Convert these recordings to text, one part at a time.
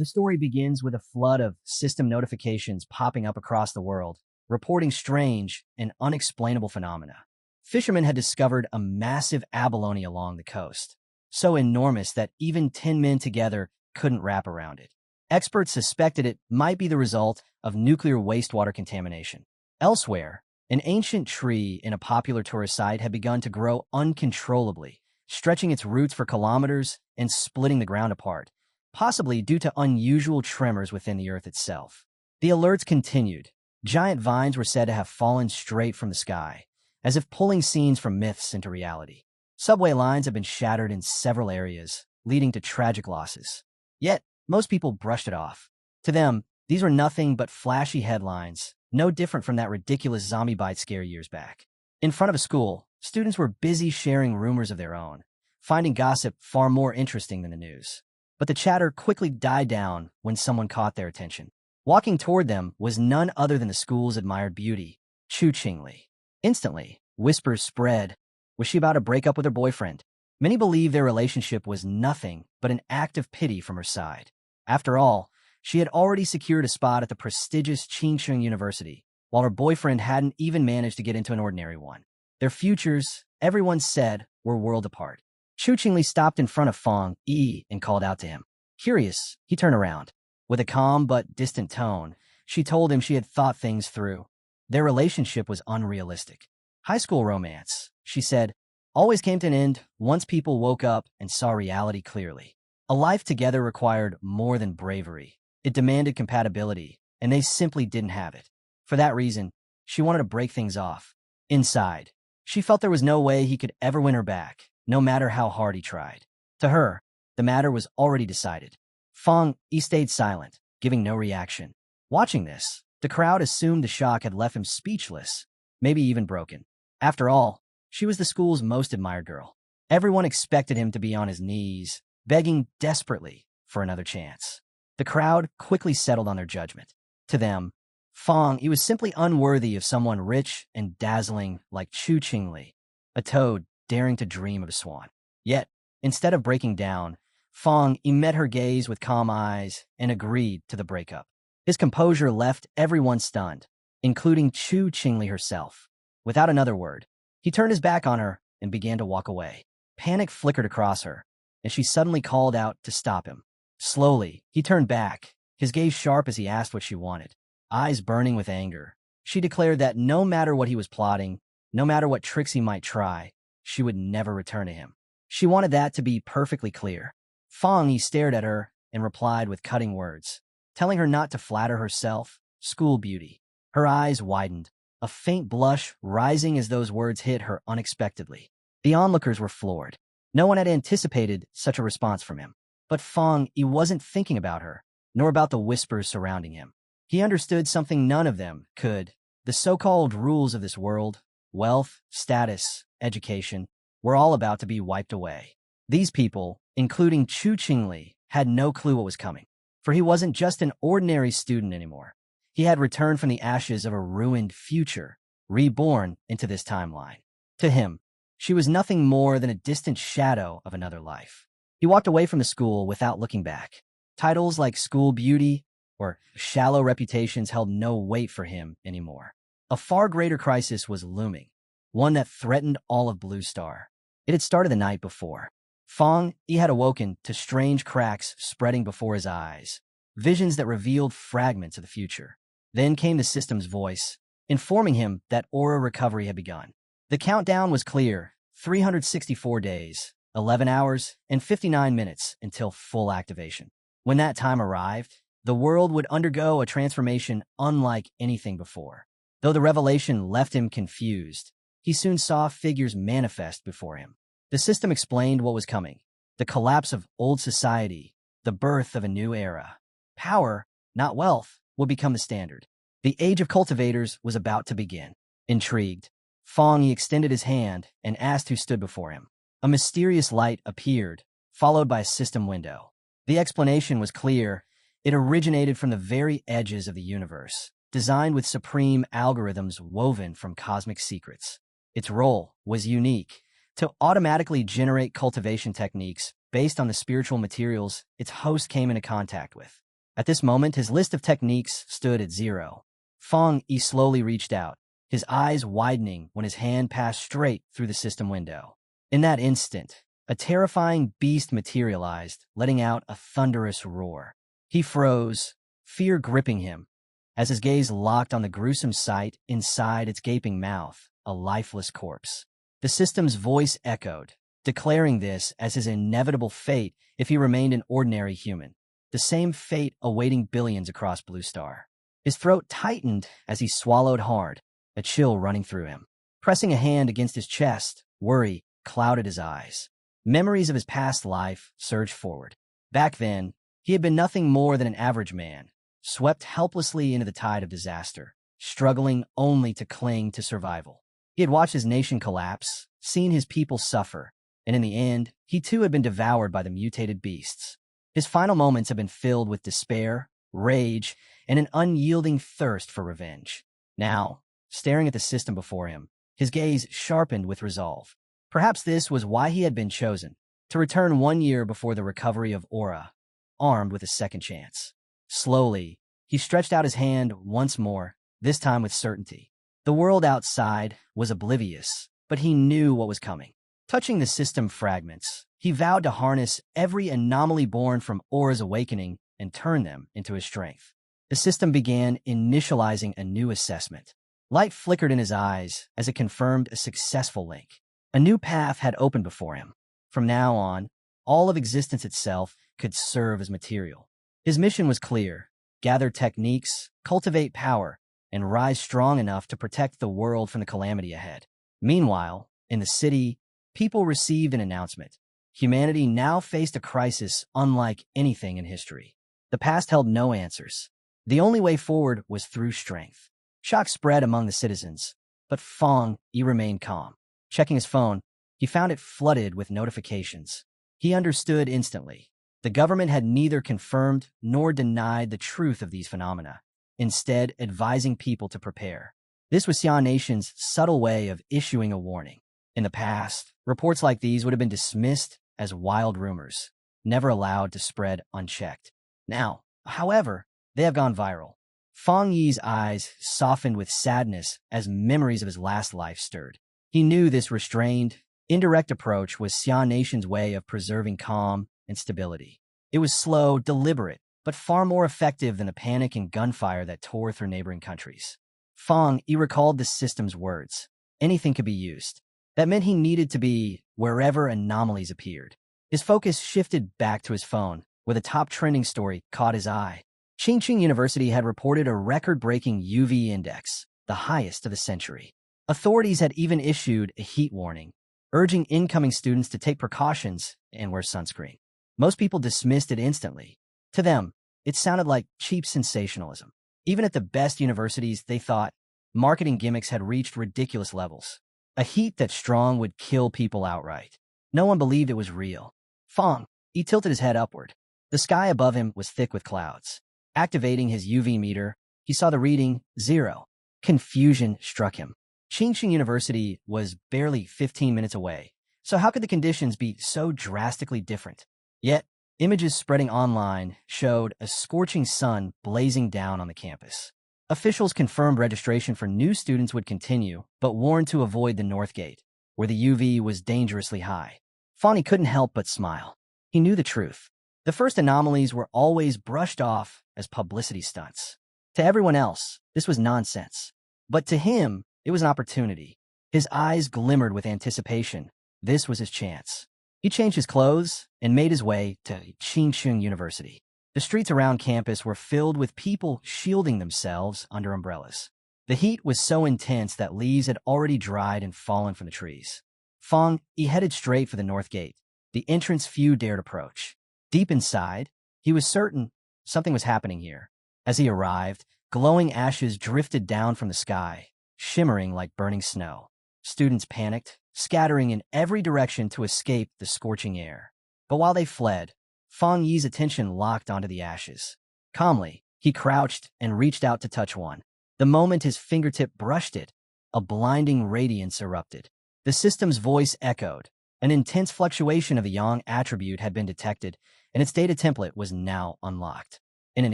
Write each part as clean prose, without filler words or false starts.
The story begins with a flood of system notifications popping up across the world, reporting strange and unexplainable phenomena. Fishermen had discovered a massive abalone along the coast, so enormous that even 10 men together couldn't wrap around it. Experts suspected it might be the result of nuclear wastewater contamination. Elsewhere, an ancient tree in a popular tourist site had begun to grow uncontrollably, stretching its roots for kilometers and splitting the ground apart, possibly due to unusual tremors within the earth itself. The alerts continued. Giant vines were said to have fallen straight from the sky, as if pulling scenes from myths into reality. Subway lines have been shattered in several areas, leading to tragic losses. Yet, most people brushed it off. To them, these were nothing but flashy headlines, no different from that ridiculous zombie bite scare years back. In front of a school, students were busy sharing rumors of their own, finding gossip far more interesting than the news. But the chatter quickly died down when someone caught their attention. Walking toward them was none other than the school's admired beauty, Chu Qingli. Instantly, whispers spread. Was she about to break up with her boyfriend? Many believed their relationship was nothing but an act of pity from her side. After all, she had already secured a spot at the prestigious Qingcheng University, while her boyfriend hadn't even managed to get into an ordinary one. Their futures, everyone said, were worlds apart. Chu Qingli stopped in front of Fang Yi and called out to him. Curious, he turned around. With a calm but distant tone, she told him she had thought things through. Their relationship was unrealistic. High school romance, she said, always came to an end once people woke up and saw reality clearly. A life together required more than bravery. It demanded compatibility, and they simply didn't have it. For that reason, she wanted to break things off. Inside, she felt there was no way he could ever win her back, no matter how hard he tried. To her, the matter was already decided. Fang Yi stayed silent, giving no reaction. Watching this, the crowd assumed the shock had left him speechless, maybe even broken. After all, she was the school's most admired girl. Everyone expected him to be on his knees, begging desperately for another chance. The crowd quickly settled on their judgment. To them, Fang Yi was simply unworthy of someone rich and dazzling like Chu Qingli, a toad daring to dream of a swan. Yet, instead of breaking down, Fang Yi met her gaze with calm eyes and agreed to the breakup. His composure left everyone stunned, including Chu Qingli herself. Without another word, he turned his back on her and began to walk away. Panic flickered across her, and she suddenly called out to stop him. Slowly, he turned back, his gaze sharp as he asked what she wanted. Eyes burning with anger, she declared that no matter what he was plotting, no matter what tricks he might try, she would never return to him. She wanted that to be perfectly clear. Fang Yi stared at her and replied with cutting words, telling her not to flatter herself, school beauty. Her eyes widened, a faint blush rising as those words hit her unexpectedly. The onlookers were floored. No one had anticipated such a response from him. But Fang Yi wasn't thinking about her, nor about the whispers surrounding him. He understood something none of them could. The so-called rules of this world, wealth, status, education, were all about to be wiped away. These people, including Chu Qingli, had no clue what was coming. For he wasn't just an ordinary student anymore. He had returned from the ashes of a ruined future, reborn into this timeline. To him, she was nothing more than a distant shadow of another life. He walked away from the school without looking back. Titles like school beauty or shallow reputations held no weight for him anymore. A far greater crisis was looming, one that threatened all of Blue Star. It had started the night before. Fang Yi had awoken to strange cracks spreading before his eyes, visions that revealed fragments of the future. Then came the system's voice, informing him that aura recovery had begun. The countdown was clear, 364 days, 11 hours, and 59 minutes until full activation. When that time arrived, the world would undergo a transformation unlike anything before. Though the revelation left him confused, he soon saw figures manifest before him. The system explained what was coming: the collapse of old society, the birth of a new era. Power, not wealth, would become the standard. The age of cultivators was about to begin. Intrigued, Fang Yi extended his hand and asked who stood before him. A mysterious light appeared, followed by a system window. The explanation was clear. It originated from the very edges of the universe, designed with supreme algorithms woven from cosmic secrets. Its role was unique: to automatically generate cultivation techniques based on the spiritual materials its host came into contact with. At this moment, his list of techniques stood at 0. Fong Yi slowly reached out, his eyes widening when his hand passed straight through the system window. In that instant, a terrifying beast materialized, letting out a thunderous roar. He froze, fear gripping him, as his gaze locked on the gruesome sight inside its gaping mouth, a lifeless corpse. The system's voice echoed, declaring this as his inevitable fate if he remained an ordinary human, the same fate awaiting billions across Blue Star. His throat tightened as he swallowed hard, a chill running through him. Pressing a hand against his chest, worry clouded his eyes. Memories of his past life surged forward. Back then, he had been nothing more than an average man, swept helplessly into the tide of disaster, struggling only to cling to survival. He had watched his nation collapse, seen his people suffer, and in the end, he too had been devoured by the mutated beasts. His final moments had been filled with despair, rage, and an unyielding thirst for revenge. Now, staring at the system before him, his gaze sharpened with resolve. Perhaps this was why he had been chosen, to return 1 year before the recovery of Aura, armed with a second chance. Slowly, he stretched out his hand once more, this time with certainty. The world outside was oblivious, but he knew what was coming. Touching the system fragments, he vowed to harness every anomaly born from Aura's awakening and turn them into his strength. The system began initializing a new assessment. Light flickered in his eyes as it confirmed a successful link. A new path had opened before him. From now on, all of existence itself could serve as material. His mission was clear: gather techniques, cultivate power, and rise strong enough to protect the world from the calamity ahead. Meanwhile, in the city, people received an announcement. Humanity now faced a crisis unlike anything in history. The past held no answers. The only way forward was through strength. Shock spread among the citizens, but Fong Yi remained calm. Checking his phone, he found it flooded with notifications. He understood instantly. The government had neither confirmed nor denied the truth of these phenomena, instead advising people to prepare. This was Xia Nation's subtle way of issuing a warning. In the past, reports like these would have been dismissed as wild rumors, never allowed to spread unchecked. Now, however, they have gone viral. Fong Yi's eyes softened with sadness as memories of his last life stirred. He knew this restrained, indirect approach was Xia Nation's way of preserving calm and stability. It was slow, deliberate, but far more effective than the panic and gunfire that tore through neighboring countries. Fong Yi recalled the system's words. Anything could be used. That meant he needed to be wherever anomalies appeared. His focus shifted back to his phone, where the top trending story caught his eye. Qingqing University had reported a record-breaking UV index, the highest of the century. Authorities had even issued a heat warning, urging incoming students to take precautions and wear sunscreen. Most people dismissed it instantly. To them, it sounded like cheap sensationalism. Even at the best universities, they thought marketing gimmicks had reached ridiculous levels. A heat that strong would kill people outright. No one believed it was real. Fong, he tilted his head upward. The sky above him was thick with clouds. Activating his UV meter, he saw the reading 0. Confusion struck him. Qingqing University was barely 15 minutes away, so how could the conditions be so drastically different? Yet, images spreading online showed a scorching sun blazing down on the campus. Officials confirmed registration for new students would continue, but warned to avoid the North Gate, where the UV was dangerously high. Fawny couldn't help but smile. He knew the truth. The first anomalies were always brushed off as publicity stunts. To everyone else, this was nonsense. But to him, it was an opportunity. His eyes glimmered with anticipation. This was his chance. He changed his clothes and made his way to Qingqing University. The streets around campus were filled with people shielding themselves under umbrellas. The heat was so intense that leaves had already dried and fallen from the trees. Fong, he headed straight for the North Gate, the entrance few dared approach. Deep inside, he was certain something was happening here. As he arrived, glowing ashes drifted down from the sky, shimmering like burning snow. Students panicked, scattering in every direction to escape the scorching air. But while they fled, Fong Yi's attention locked onto the ashes. Calmly, he crouched and reached out to touch one. The moment his fingertip brushed it, a blinding radiance erupted. The system's voice echoed. An intense fluctuation of the yang attribute had been detected, and its data template was now unlocked. In an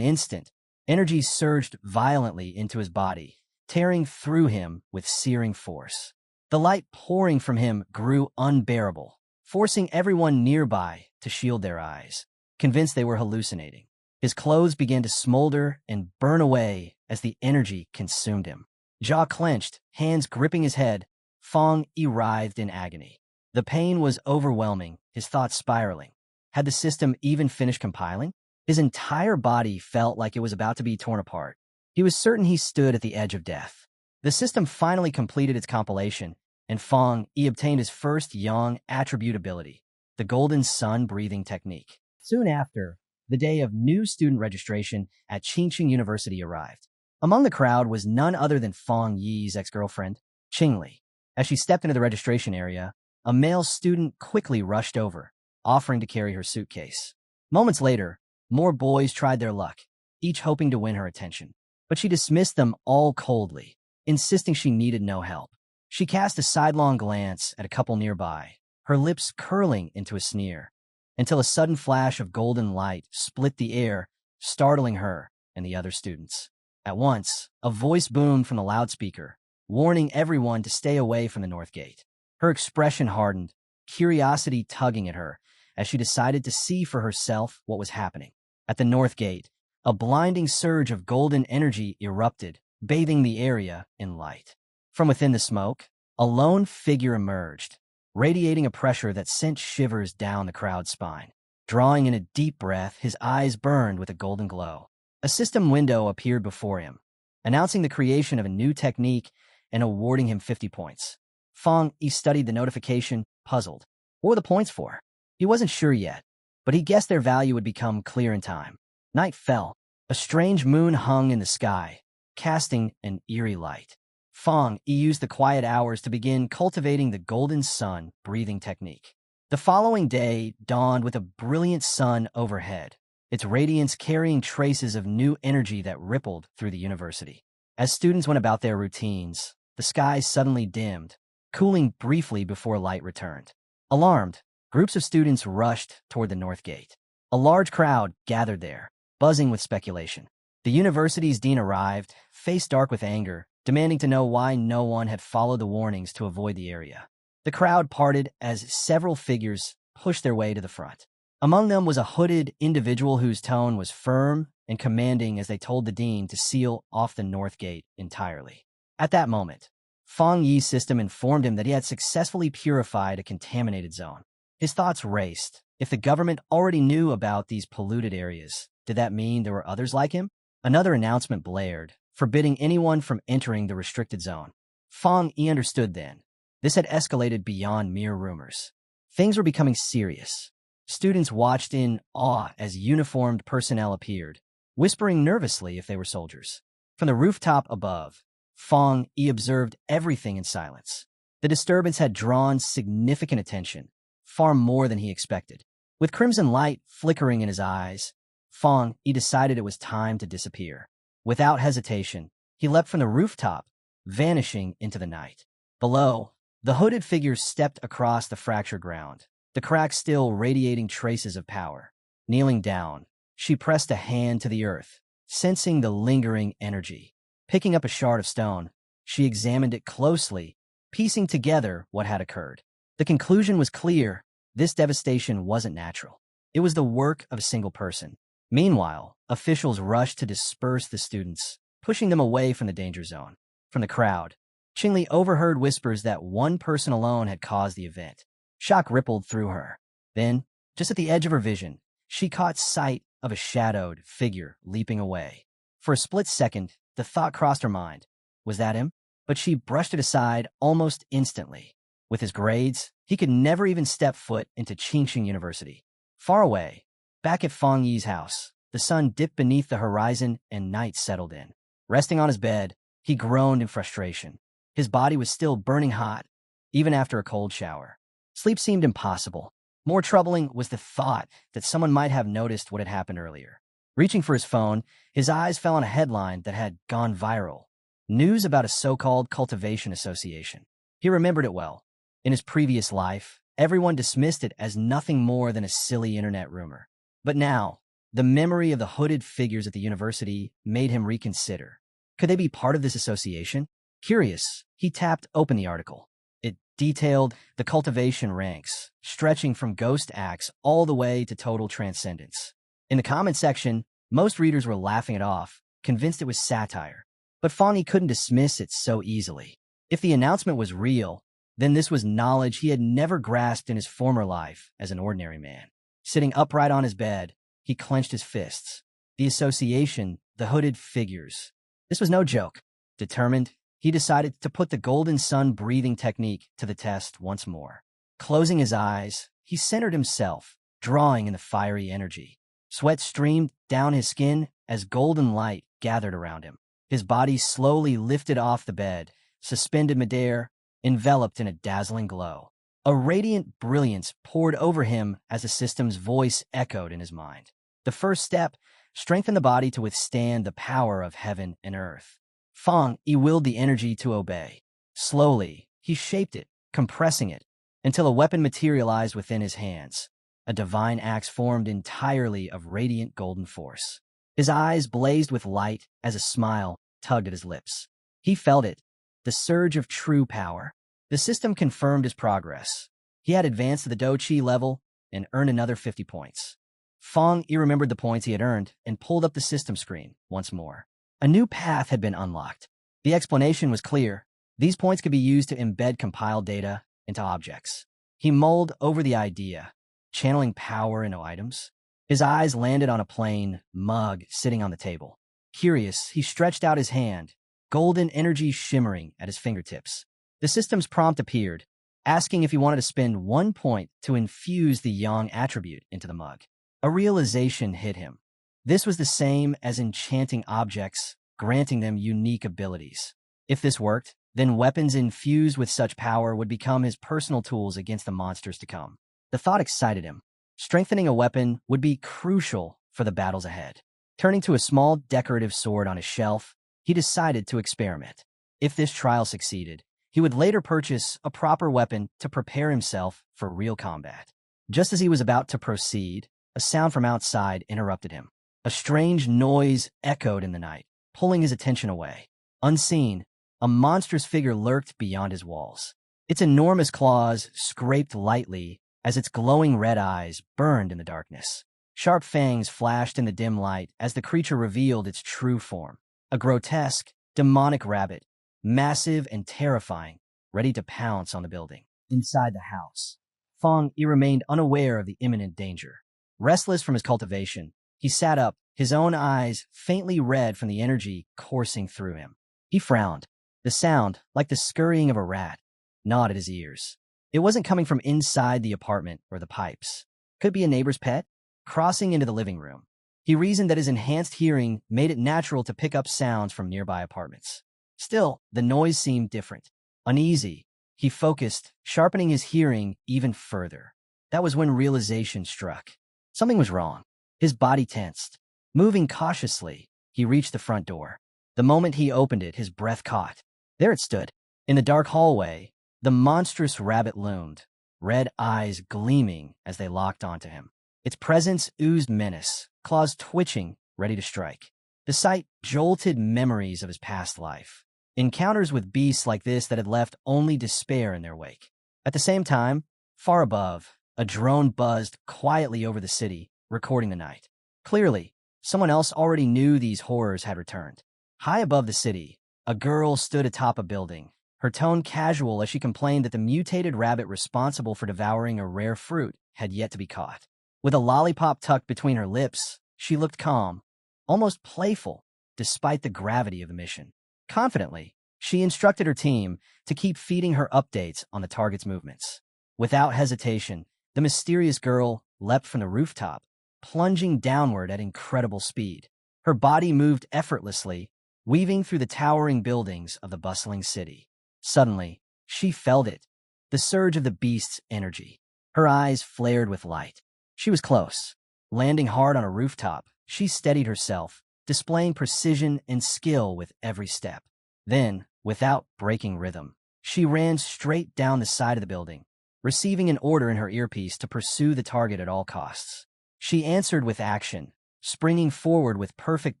instant, energy surged violently into his body, tearing through him with searing force. The light pouring from him grew unbearable, forcing everyone nearby to shield their eyes, convinced they were hallucinating. His clothes began to smolder and burn away as the energy consumed him. Jaw clenched, hands gripping his head, Fong Yi writhed in agony. The pain was overwhelming, his thoughts spiraling. Had the system even finished compiling? His entire body felt like it was about to be torn apart. He was certain he stood at the edge of death. The system finally completed its compilation, and Fong Yi obtained his first Yang attribute ability, the Golden Sun breathing technique. Soon after, the day of new student registration at Qingqing University arrived. Among the crowd was none other than Fong Yi's ex-girlfriend, Qingli. As she stepped into the registration area, a male student quickly rushed over, offering to carry her suitcase. Moments later, more boys tried their luck, each hoping to win her attention. But she dismissed them all coldly, insisting she needed no help. She cast a sidelong glance at a couple nearby, her lips curling into a sneer, until a sudden flash of golden light split the air, startling her and the other students. At once, a voice boomed from the loudspeaker, warning everyone to stay away from the North Gate. Her expression hardened, curiosity tugging at her, as she decided to see for herself what was happening. At the North Gate, a blinding surge of golden energy erupted, bathing the area in light. From within the smoke, a lone figure emerged, radiating a pressure that sent shivers down the crowd's spine. Drawing in a deep breath, his eyes burned with a golden glow. A system window appeared before him, announcing the creation of a new technique and awarding him 50 points. Fong Yi studied the notification, puzzled. What were the points for? He wasn't sure yet, but he guessed their value would become clear in time. Night fell. A strange moon hung in the sky, casting an eerie light. Fong Yi used the quiet hours to begin cultivating the Golden Sun breathing technique. The following day dawned with a brilliant sun overhead, its radiance carrying traces of new energy that rippled through the university. As students went about their routines, the sky suddenly dimmed, cooling briefly before light returned. Alarmed, groups of students rushed toward the North Gate. A large crowd gathered there, buzzing with speculation. The university's dean arrived, face dark with anger, demanding to know why no one had followed the warnings to avoid the area. The crowd parted as several figures pushed their way to the front. Among them was a hooded individual whose tone was firm and commanding as they told the dean to seal off the North Gate entirely. At that moment, Fong Yi's system informed him that he had successfully purified a contaminated zone. His thoughts raced. If the government already knew about these polluted areas, did that mean there were others like him? Another announcement blared, forbidding anyone from entering the restricted zone. Fong Yi understood then. This had escalated beyond mere rumors. Things were becoming serious. Students watched in awe as uniformed personnel appeared, whispering nervously if they were soldiers. From the rooftop above, Fong Yi observed everything in silence. The disturbance had drawn significant attention, far more than he expected. With crimson light flickering in his eyes, Fong Yi decided it was time to disappear. Without hesitation, he leapt from the rooftop, vanishing into the night. Below, the hooded figure stepped across the fractured ground, the cracks still radiating traces of power. Kneeling down, she pressed a hand to the earth, sensing the lingering energy. Picking up a shard of stone, she examined it closely, piecing together what had occurred. The conclusion was clear. This devastation wasn't natural. It was the work of a single person. Meanwhile, officials rushed to disperse the students, pushing them away from the danger zone. From the crowd, Qingli overheard whispers that one person alone had caused the event. Shock rippled through her. Then, just at the edge of her vision, she caught sight of a shadowed figure leaping away. For a split second, the thought crossed her mind. Was that him? But she brushed it aside almost instantly. With his grades, he could never even step foot into Qingqing University. Far away, back at Fong Yi's house, the sun dipped beneath the horizon and night settled in. Resting on his bed, he groaned in frustration. His body was still burning hot, even after a cold shower. Sleep seemed impossible. More troubling was the thought that someone might have noticed what had happened earlier. Reaching for his phone, his eyes fell on a headline that had gone viral. News about a so-called cultivation association. He remembered it well. In his previous life, everyone dismissed it as nothing more than a silly internet rumor. But now, The memory of the hooded figures at the university made him reconsider. Could they be part of this association? Curious, he tapped open the article. It detailed the cultivation ranks, stretching from ghost acts all the way to total transcendence. In the comment section, most readers were laughing it off, convinced it was satire. But Fonny couldn't dismiss it so easily. If the announcement was real, then this was knowledge he had never grasped in his former life as an ordinary man. Sitting upright on his bed, he clenched his fists. The association, the hooded figures. This was no joke. Determined, he decided to put the golden sun breathing technique to the test once more. Closing his eyes, he centered himself, drawing in the fiery energy. Sweat streamed down his skin as golden light gathered around him. His body slowly lifted off the bed, suspended midair, enveloped in a dazzling glow. A radiant brilliance poured over him as the system's voice echoed in his mind. The first step, strengthen the body to withstand the power of heaven and earth. Fong willed the energy to obey. Slowly, he shaped it, compressing it, until a weapon materialized within his hands. A divine axe formed entirely of radiant golden force. His eyes blazed with light as a smile tugged at his lips. He felt it, the surge of true power. The system confirmed his progress. He had advanced to the Do Chi level and earned another 50 points. Fong remembered the points he had earned and pulled up the system screen once more. A new path had been unlocked. The explanation was clear. These points could be used to embed compiled data into objects. He mulled over the idea, channeling power into items. His eyes landed on a plain mug sitting on the table. Curious, he stretched out his hand, golden energy shimmering at his fingertips. The system's prompt appeared, asking if he wanted to spend 1 point to infuse the yang attribute into the mug. A realization hit him. This was the same as enchanting objects, granting them unique abilities. If this worked, then weapons infused with such power would become his personal tools against the monsters to come. The thought excited him. Strengthening a weapon would be crucial for the battles ahead. Turning to a small decorative sword on his shelf, he decided to experiment. If this trial succeeded, he would later purchase a proper weapon to prepare himself for real combat. Just as he was about to proceed, a sound from outside interrupted him. A strange noise echoed in the night, pulling his attention away. Unseen, a monstrous figure lurked beyond his walls. Its enormous claws scraped lightly as its glowing red eyes burned in the darkness. Sharp fangs flashed in the dim light as the creature revealed its true form. A grotesque, demonic rabbit, massive and terrifying, ready to pounce on the building. Inside the house, Fong remained unaware of the imminent danger. Restless from his cultivation, he sat up, his own eyes faintly red from the energy coursing through him. He frowned. The sound, like the scurrying of a rat, gnawed at his ears. It wasn't coming from inside the apartment or the pipes. Could be a neighbor's pet? Crossing into the living room, he reasoned that his enhanced hearing made it natural to pick up sounds from nearby apartments. Still, the noise seemed different. Uneasy, he focused, sharpening his hearing even further. That was when realization struck. Something was wrong. His body tensed. Moving cautiously, he reached the front door. The moment he opened it, his breath caught. There it stood. In the dark hallway, the monstrous rabbit loomed, red eyes gleaming as they locked onto him. Its presence oozed menace, claws twitching, ready to strike. The sight jolted memories of his past life. Encounters with beasts like this that had left only despair in their wake. At the same time, far above, a drone buzzed quietly over the city, recording the night. Clearly, someone else already knew these horrors had returned. High above the city, a girl stood atop a building, her tone casual as she complained that the mutated rabbit responsible for devouring a rare fruit had yet to be caught. With a lollipop tucked between her lips, she looked calm, almost playful, despite the gravity of the mission. Confidently, she instructed her team to keep feeding her updates on the target's movements. Without hesitation, the mysterious girl leapt from the rooftop, plunging downward at incredible speed. Her body moved effortlessly, weaving through the towering buildings of the bustling city. Suddenly, she felt it, the surge of the beast's energy. Her eyes flared with light. She was close. Landing hard on a rooftop, she steadied herself, displaying precision and skill with every step. Then, without breaking rhythm, she ran straight down the side of the building, receiving an order in her earpiece to pursue the target at all costs. She answered with action, springing forward with perfect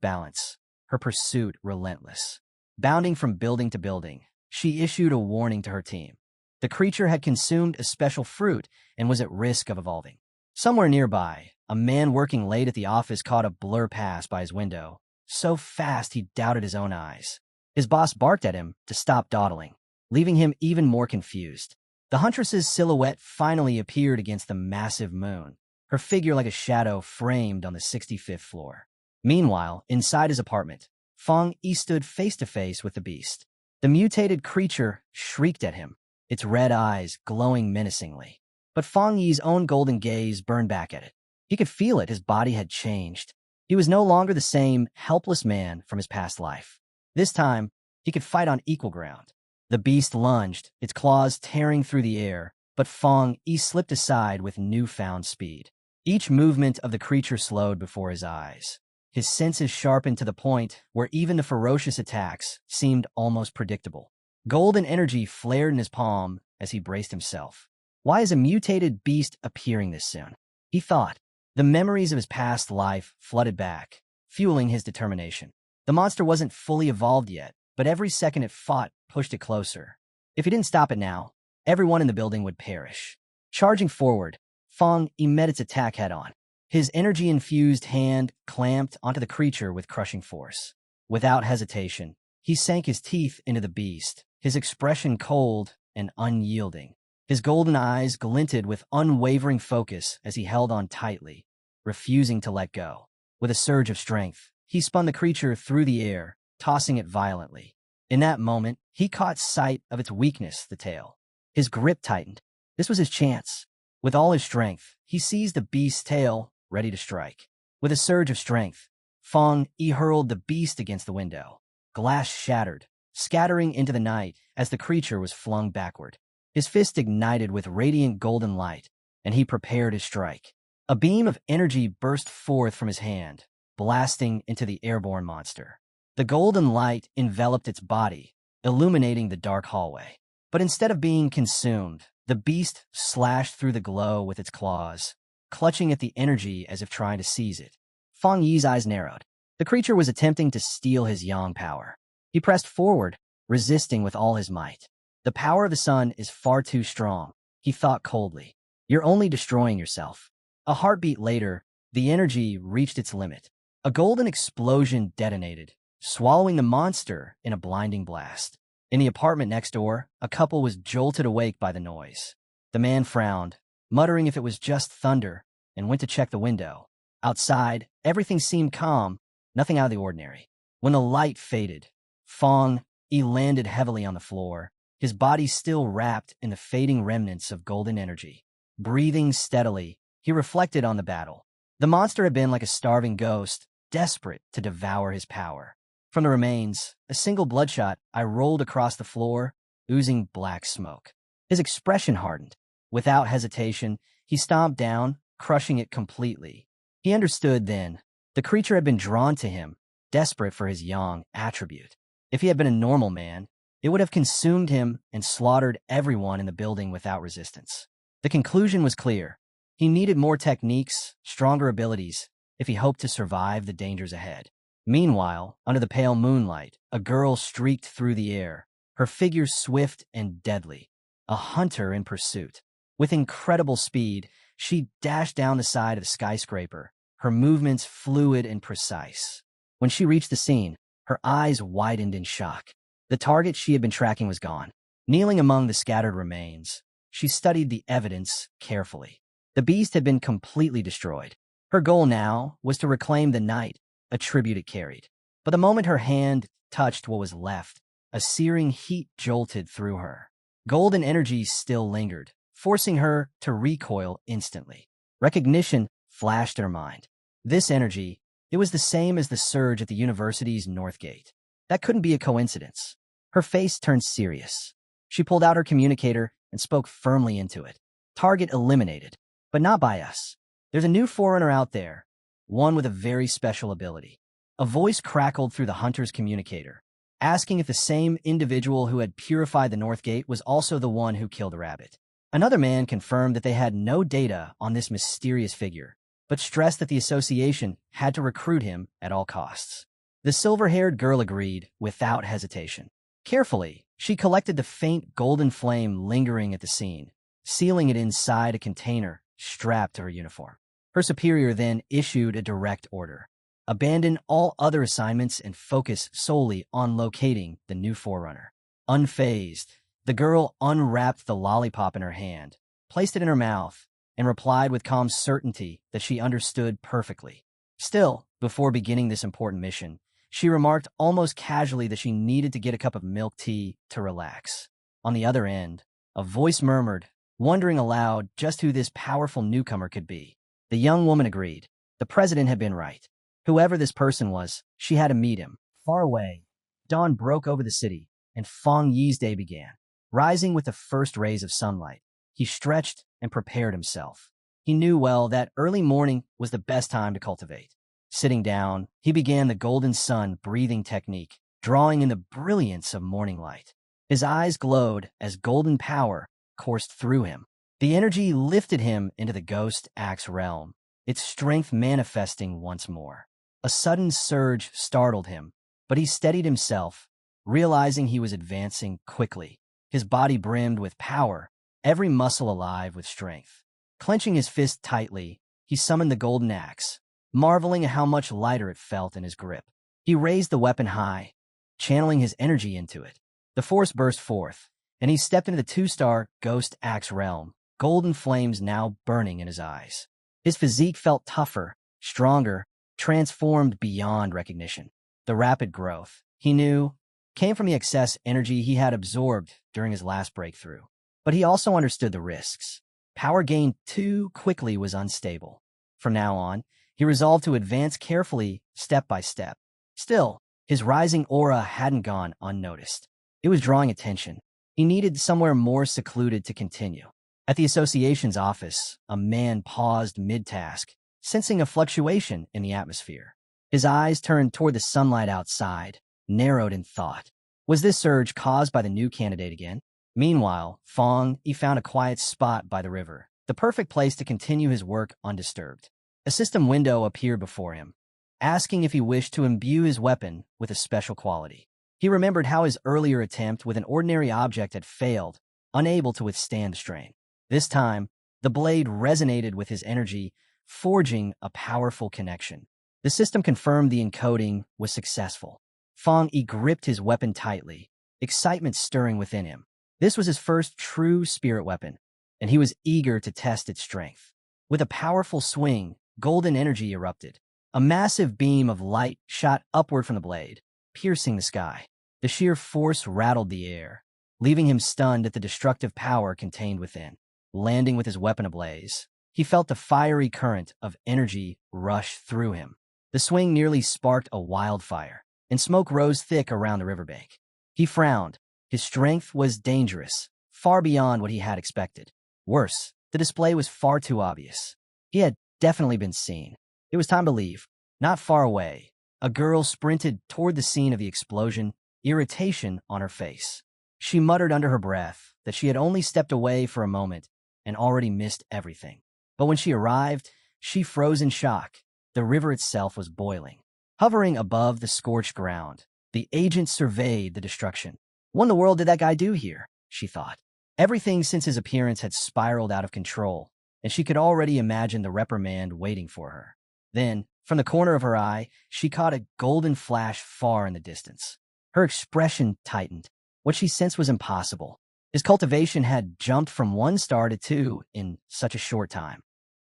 balance, her pursuit relentless. Bounding from building to building, she issued a warning to her team. The creature had consumed a special fruit and was at risk of evolving. Somewhere nearby, a man working late at the office caught a blur pass by his window, so fast he doubted his own eyes. His boss barked at him to stop dawdling, leaving him even more confused. The huntress's silhouette finally appeared against the massive moon, her figure like a shadow framed on the 65th floor. Meanwhile, inside his apartment, Fang Yi stood face to face with the beast. The mutated creature shrieked at him, its red eyes glowing menacingly. But Fang Yi's own golden gaze burned back at it. He could feel it, his body had changed. He was no longer the same helpless man from his past life. This time, he could fight on equal ground. The beast lunged, its claws tearing through the air, but Fang Yi slipped aside with newfound speed. Each movement of the creature slowed before his eyes. His senses sharpened to the point where even the ferocious attacks seemed almost predictable. Golden energy flared in his palm as he braced himself. Why is a mutated beast appearing this soon? He thought. The memories of his past life flooded back, fueling his determination. The monster wasn't fully evolved yet, but every second it fought pushed it closer. If he didn't stop it now, everyone in the building would perish. Charging forward, Fang Yi met its attack head-on. His energy-infused hand clamped onto the creature with crushing force. Without hesitation, he sank his teeth into the beast, his expression cold and unyielding. His golden eyes glinted with unwavering focus as he held on tightly, refusing to let go. With a surge of strength, he spun the creature through the air, tossing it violently. In that moment, he caught sight of its weakness, the tail. His grip tightened. This was his chance. With all his strength, he seized the beast's tail, ready to strike. With a surge of strength, Fang Yi hurled the beast against the window. Glass shattered, scattering into the night as the creature was flung backward. His fist ignited with radiant golden light, and he prepared his strike. A beam of energy burst forth from his hand, blasting into the airborne monster. The golden light enveloped its body, illuminating the dark hallway. But instead of being consumed, the beast slashed through the glow with its claws, clutching at the energy as if trying to seize it. Fang Yi's eyes narrowed. The creature was attempting to steal his yang power. He pressed forward, resisting with all his might. The power of the sun is far too strong, he thought coldly. You're only destroying yourself. A heartbeat later, the energy reached its limit. A golden explosion detonated, swallowing the monster in a blinding blast. In the apartment next door, a couple was jolted awake by the noise. The man frowned, muttering if it was just thunder, and went to check the window. Outside, everything seemed calm, nothing out of the ordinary. When the light faded, Fang Yi landed heavily on the floor, his body still wrapped in the fading remnants of golden energy. Breathing steadily, he reflected on the battle. The monster had been like a starving ghost, desperate to devour his power. From the remains, a single bloodshot eye rolled across the floor, oozing black smoke. His expression hardened. Without hesitation, he stomped down, crushing it completely. He understood then. The creature had been drawn to him, desperate for his yang attribute. If he had been a normal man, it would have consumed him and slaughtered everyone in the building without resistance. The conclusion was clear. He needed more techniques, stronger abilities, if he hoped to survive the dangers ahead. Meanwhile, under the pale moonlight, a girl streaked through the air, her figure swift and deadly, a hunter in pursuit. With incredible speed, she dashed down the side of the skyscraper, her movements fluid and precise. When she reached the scene, her eyes widened in shock. The target she had been tracking was gone. Kneeling among the scattered remains, she studied the evidence carefully. The beast had been completely destroyed. Her goal now was to reclaim the night, a tribute it carried. But the moment her hand touched what was left, a searing heat jolted through her. Golden energy still lingered, forcing her to recoil instantly. Recognition flashed in her mind. This energy, it was the same as the surge at the university's north gate. That couldn't be a coincidence. Her face turned serious. She pulled out her communicator and spoke firmly into it. Target eliminated, but not by us. There's a new forerunner out there, one with a very special ability. A voice crackled through the hunter's communicator, asking if the same individual who had purified the north gate was also the one who killed the rabbit. Another man confirmed that they had no data on this mysterious figure, but stressed that the association had to recruit him at all costs. The silver-haired girl agreed without hesitation. Carefully, she collected the faint golden flame lingering at the scene, sealing it inside a container strapped to her uniform. Her superior then issued a direct order: abandon all other assignments and focus solely on locating the new Forerunner. Unfazed, the girl unwrapped the lollipop in her hand, placed it in her mouth, and replied with calm certainty that she understood perfectly. Still, before beginning this important mission, she remarked almost casually that she needed to get a cup of milk tea to relax. On the other end, a voice murmured, wondering aloud just who this powerful newcomer could be. The young woman agreed. The president had been right. Whoever this person was, she had to meet him. Far away, dawn broke over the city, and Feng Yi's day began. Rising with the first rays of sunlight, he stretched and prepared himself. He knew well that early morning was the best time to cultivate. Sitting down, he began the golden sun breathing technique, drawing in the brilliance of morning light. His eyes glowed as golden power coursed through him. The energy lifted him into the ghost axe realm, its strength manifesting once more. A sudden surge startled him, but he steadied himself, realizing he was advancing quickly. His body brimmed with power, every muscle alive with strength. Clenching his fist tightly, he summoned the golden axe, marveling at how much lighter it felt in his grip. He raised the weapon high, channeling his energy into it. The force burst forth, and he stepped into the two-star ghost axe realm, golden flames now burning in his eyes. His physique felt tougher, stronger, transformed beyond recognition. The rapid growth, he knew, came from the excess energy he had absorbed during his last breakthrough. But he also understood the risks. Power gained too quickly was unstable. From now on, he resolved to advance carefully, step by step. Still, his rising aura hadn't gone unnoticed. It was drawing attention. He needed somewhere more secluded to continue. At the association's office, a man paused mid-task, sensing a fluctuation in the atmosphere. His eyes turned toward the sunlight outside, narrowed in thought. Was this surge caused by the new candidate again? Meanwhile, Feng Yi found a quiet spot by the river, the perfect place to continue his work undisturbed. A system window appeared before him, asking if he wished to imbue his weapon with a special quality. He remembered how his earlier attempt with an ordinary object had failed, unable to withstand the strain. This time, the blade resonated with his energy, forging a powerful connection. The system confirmed the encoding was successful. Feng Yi gripped his weapon tightly, excitement stirring within him. This was his first true spirit weapon, and he was eager to test its strength. With a powerful swing, golden energy erupted. A massive beam of light shot upward from the blade, piercing the sky. The sheer force rattled the air, leaving him stunned at the destructive power contained within. Landing with his weapon ablaze, he felt the fiery current of energy rush through him. The swing nearly sparked a wildfire, and smoke rose thick around the riverbank. He frowned. His strength was dangerous, far beyond what he had expected. Worse, the display was far too obvious. He had definitely been seen. It was time to leave. Not far away, a girl sprinted toward the scene of the explosion, irritation on her face. She muttered under her breath that she had only stepped away for a moment and already missed everything. But when she arrived, she froze in shock. The river itself was boiling. Hovering above the scorched ground, the agent surveyed the destruction. What in the world did that guy do here? She thought. Everything since his appearance had spiraled out of control, and she could already imagine the reprimand waiting for her. Then, from the corner of her eye, she caught a golden flash far in the distance. Her expression tightened. What she sensed was impossible. His cultivation had jumped from 1 star to 2 in such a short time,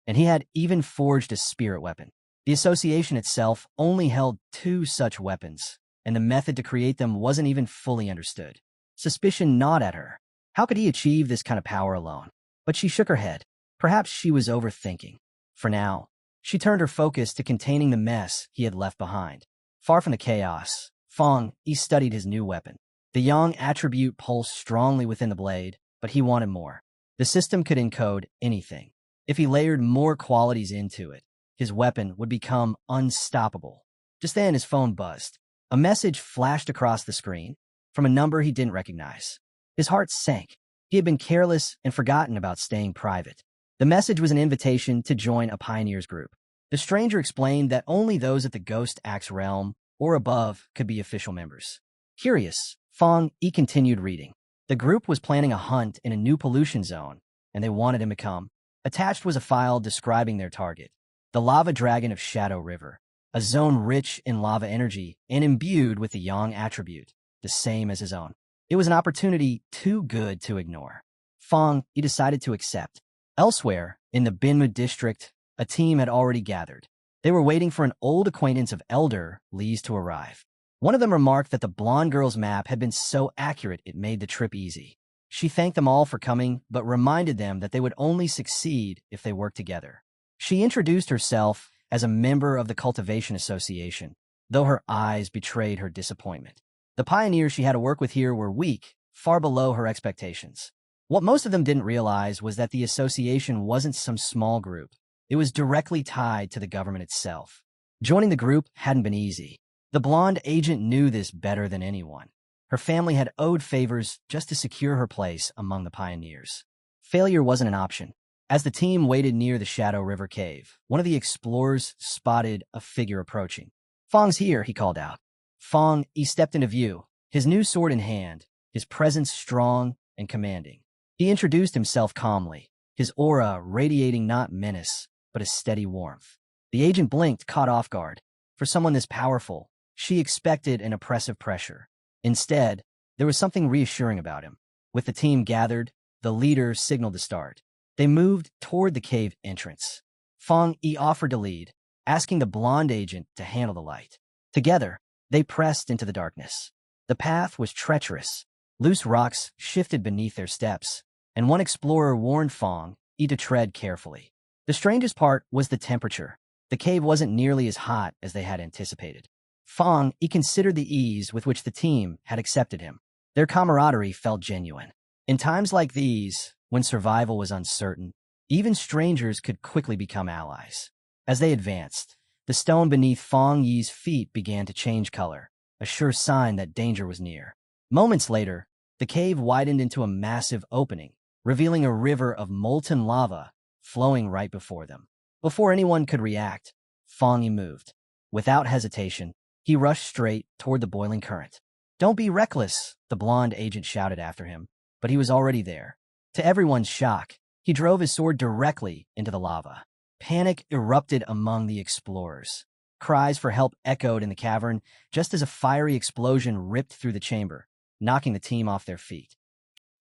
and he had even forged a spirit weapon. The association itself only held 2 such weapons, and the method to create them wasn't even fully understood. Suspicion gnawed at her. How could he achieve this kind of power alone? But she shook her head. Perhaps she was overthinking. For now, she turned her focus to containing the mess he had left behind. Far from the chaos, Feng Yi studied his new weapon. The yang attribute pulsed strongly within the blade, but he wanted more. The system could encode anything. If he layered more qualities into it, his weapon would become unstoppable. Just then, his phone buzzed. A message flashed across the screen from a number he didn't recognize. His heart sank. He had been careless and forgotten about staying private. The message was an invitation to join a pioneers group. The stranger explained that only those at the Ghost Axe realm or above could be official members. Curious, Fong Yi continued reading. The group was planning a hunt in a new pollution zone, and they wanted him to come. Attached was a file describing their target, the lava dragon of Shadow River, a zone rich in lava energy and imbued with the yang attribute, the same as his own. It was an opportunity too good to ignore. Fong Yi decided to accept. Elsewhere, in the Binmu district, a team had already gathered. They were waiting for an old acquaintance of Elder Lee's to arrive. One of them remarked that the blonde girl's map had been so accurate it made the trip easy. She thanked them all for coming, but reminded them that they would only succeed if they worked together. She introduced herself as a member of the Cultivation Association, though her eyes betrayed her disappointment. The pioneers she had to work with here were weak, far below her expectations. What most of them didn't realize was that the association wasn't some small group. It was directly tied to the government itself. Joining the group hadn't been easy. The blonde agent knew this better than anyone. Her family had owed favors just to secure her place among the pioneers. Failure wasn't an option. As the team waited near the Shadow River cave, one of the explorers spotted a figure approaching. "Fong's here," he called out. Fong Yi stepped into view, his new sword in hand, his presence strong and commanding. He introduced himself calmly, his aura radiating not menace, but a steady warmth. The agent blinked, caught off guard. For someone this powerful, she expected an oppressive pressure. Instead, there was something reassuring about him. With the team gathered, the leader signaled to start. They moved toward the cave entrance. Fong Yi offered to lead, asking the blonde agent to handle the light. Together, they pressed into the darkness. The path was treacherous. Loose rocks shifted beneath their steps, and one explorer warned Fong Yi to tread carefully. The strangest part was the temperature. The cave wasn't nearly as hot as they had anticipated. Fong Yi considered the ease with which the team had accepted him. Their camaraderie felt genuine. In times like these, when survival was uncertain, even strangers could quickly become allies. As they advanced, the stone beneath Fong Yi's feet began to change color, a sure sign that danger was near. Moments later, the cave widened into a massive opening, revealing a river of molten lava flowing right before them. Before anyone could react, Fong Yi moved. Without hesitation, he rushed straight toward the boiling current. "Don't be reckless," the blonde agent shouted after him, but he was already there. To everyone's shock, he drove his sword directly into the lava. Panic erupted among the explorers. Cries for help echoed in the cavern just as a fiery explosion ripped through the chamber, knocking the team off their feet.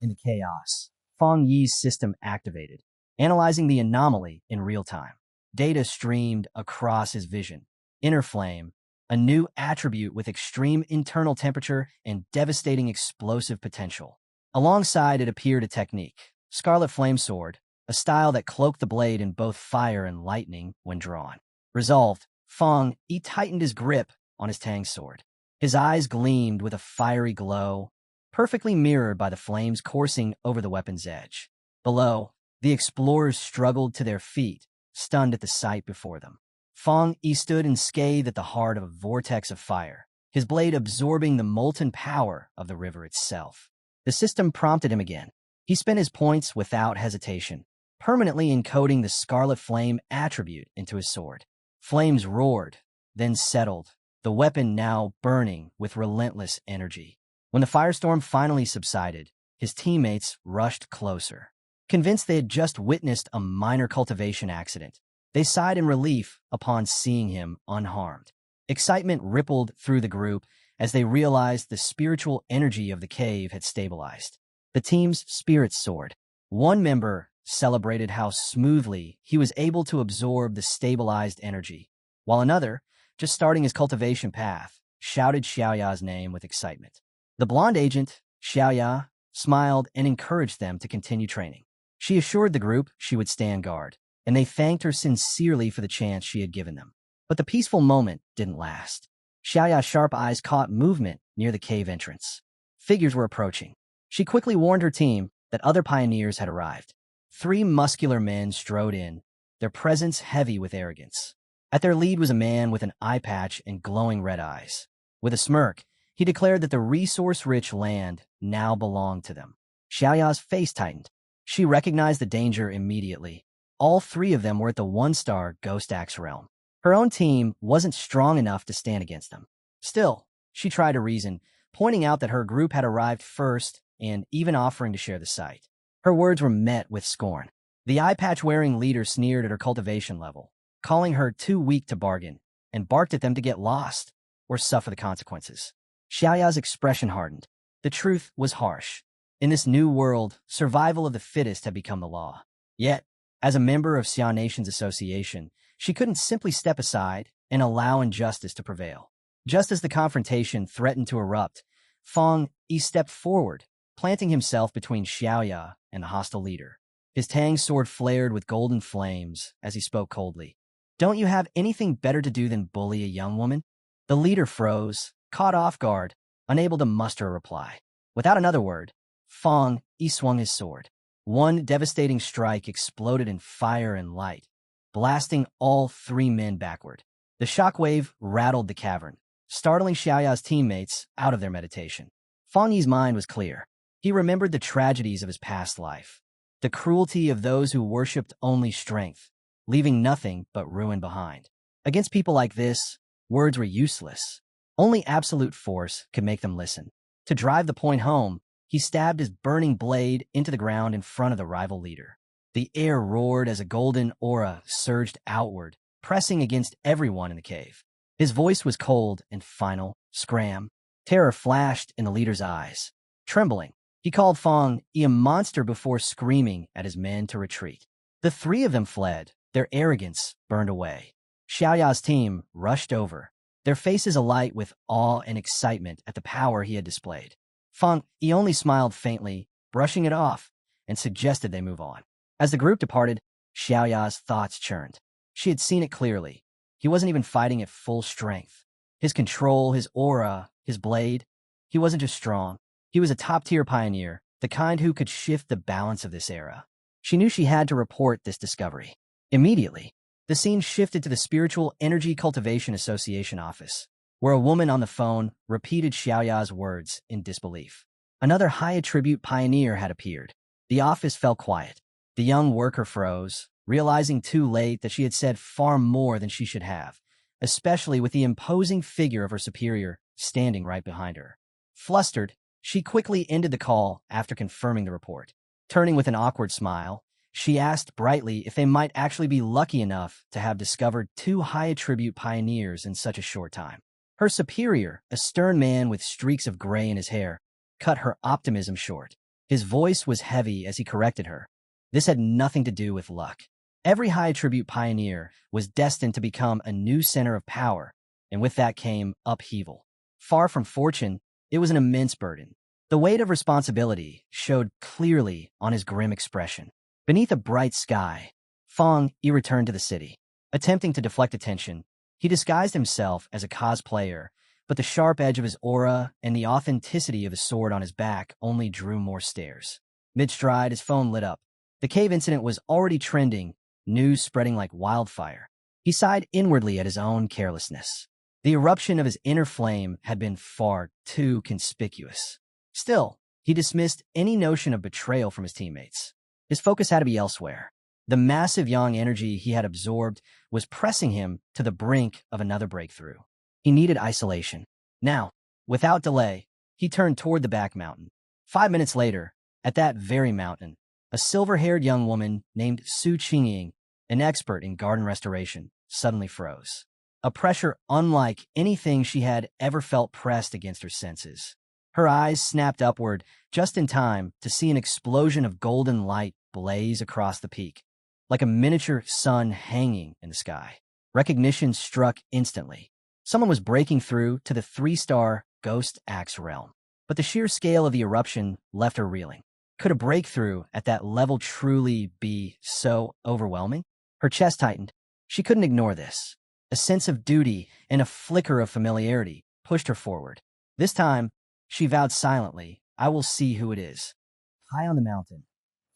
In the chaos, Fong Yi's system activated, analyzing the anomaly in real time. Data streamed across his vision. Inner flame, a new attribute with extreme internal temperature and devastating explosive potential. Alongside it appeared a technique, Scarlet Flame Sword, a style that cloaked the blade in both fire and lightning when drawn. Resolved, Fong Yi tightened his grip on his Tang sword. His eyes gleamed with a fiery glow, perfectly mirrored by the flames coursing over the weapon's edge. Below, the explorers struggled to their feet, stunned at the sight before them. Fong Yi stood unscathed at the heart of a vortex of fire, his blade absorbing the molten power of the river itself. The system prompted him again. He spent his points without hesitation, permanently encoding the Scarlet Flame attribute into his sword. Flames roared, then settled, the weapon now burning with relentless energy. When the firestorm finally subsided, his teammates rushed closer. Convinced they had just witnessed a minor cultivation accident, they sighed in relief upon seeing him unharmed. Excitement rippled through the group as they realized the spiritual energy of the cave had stabilized. The team's spirits soared. One member celebrated how smoothly he was able to absorb the stabilized energy, while another, just starting his cultivation path, shouted Xiaoya's name with excitement. The blonde agent, Xiaoya, smiled and encouraged them to continue training. She assured the group she would stand guard, and they thanked her sincerely for the chance she had given them. But the peaceful moment didn't last. Xiaoya's sharp eyes caught movement near the cave entrance. Figures were approaching. She quickly warned her team that other pioneers had arrived. 3 muscular men strode in, their presence heavy with arrogance. At their lead was a man with an eye patch and glowing red eyes. With a smirk, he declared that the resource-rich land now belonged to them. Xiaoya's face tightened. She recognized the danger immediately. All 3 of them were at the 1-star Ghost Axe realm. Her own team wasn't strong enough to stand against them. Still, she tried to reason, pointing out that her group had arrived first and even offering to share the site. Her words were met with scorn. The eye patch-wearing leader sneered at her cultivation level, calling her too weak to bargain, and barked at them to get lost or suffer the consequences. Xiaoya's expression hardened. The truth was harsh. In this new world, survival of the fittest had become the law. Yet, as a member of Xia Nation's association, she couldn't simply step aside and allow injustice to prevail. Just as the confrontation threatened to erupt, Fang Yi stepped forward, planting himself between Xiaoya and the hostile leader. His tang sword flared with golden flames as he spoke coldly. "Don't you have anything better to do than bully a young woman?" The leader froze, caught off guard, unable to muster a reply. Without another word, Fang Yi swung his sword. One devastating strike exploded in fire and light, blasting all three men backward. The shockwave rattled the cavern, startling Xiaoya's teammates out of their meditation. Fang Yi's mind was clear. He remembered the tragedies of his past life, the cruelty of those who worshipped only strength, leaving nothing but ruin behind. Against people like this, words were useless. Only absolute force could make them listen. To drive the point home, he stabbed his burning blade into the ground in front of the rival leader. The air roared as a golden aura surged outward, pressing against everyone in the cave. His voice was cold and final. Scram. Terror flashed in the leader's eyes. Trembling, he called Fang Yi a monster before screaming at his men to retreat. The three of them fled, their arrogance burned away. Xiaoya's team rushed over, their faces alight with awe and excitement at the power he had displayed. Fang Yi only smiled faintly, brushing it off, and suggested they move on. As the group departed, Xiaoya's thoughts churned. She had seen it clearly. He wasn't even fighting at full strength. His control, his aura, his blade, he wasn't just strong. He was a top-tier pioneer, the kind who could shift the balance of this era. She knew she had to report this discovery. Immediately, the scene shifted to the Spiritual Energy Cultivation Association office, where a woman on the phone repeated Xiaoya's words in disbelief. Another high-attribute pioneer had appeared. The office fell quiet. The young worker froze, realizing too late that she had said far more than she should have, especially with the imposing figure of her superior standing right behind her. Flustered, she quickly ended the call after confirming the report. Turning with an awkward smile, she asked brightly if they might actually be lucky enough to have discovered two high-attribute pioneers in such a short time. Her superior, a stern man with streaks of gray in his hair, cut her optimism short. His voice was heavy as he corrected her. This had nothing to do with luck. Every high-attribute pioneer was destined to become a new center of power, and with that came upheaval. Far from fortune, it was an immense burden. The weight of responsibility showed clearly on his grim expression. Beneath a bright sky, Fang Yi returned to the city. Attempting to deflect attention, he disguised himself as a cosplayer, but the sharp edge of his aura and the authenticity of his sword on his back only drew more stares. Mid-stride, his phone lit up. The cave incident was already trending, news spreading like wildfire. He sighed inwardly at his own carelessness. The eruption of his inner flame had been far too conspicuous. Still, he dismissed any notion of betrayal from his teammates. His focus had to be elsewhere. The massive yang energy he had absorbed was pressing him to the brink of another breakthrough. He needed isolation. Now, without delay, he turned toward the back mountain. 5 minutes later, at that very mountain, a silver-haired young woman named Su Qingying, an expert in garden restoration, suddenly froze. A pressure unlike anything she had ever felt pressed against her senses. Her eyes snapped upward just in time to see an explosion of golden light blaze across the peak, like a miniature sun hanging in the sky. Recognition struck instantly. Someone was breaking through to the 3-star Ghost Axe realm. But the sheer scale of the eruption left her reeling. Could a breakthrough at that level truly be so overwhelming? Her chest tightened. She couldn't ignore this. A sense of duty and a flicker of familiarity pushed her forward. This time, she vowed silently, "I will see who it is." High on the mountain,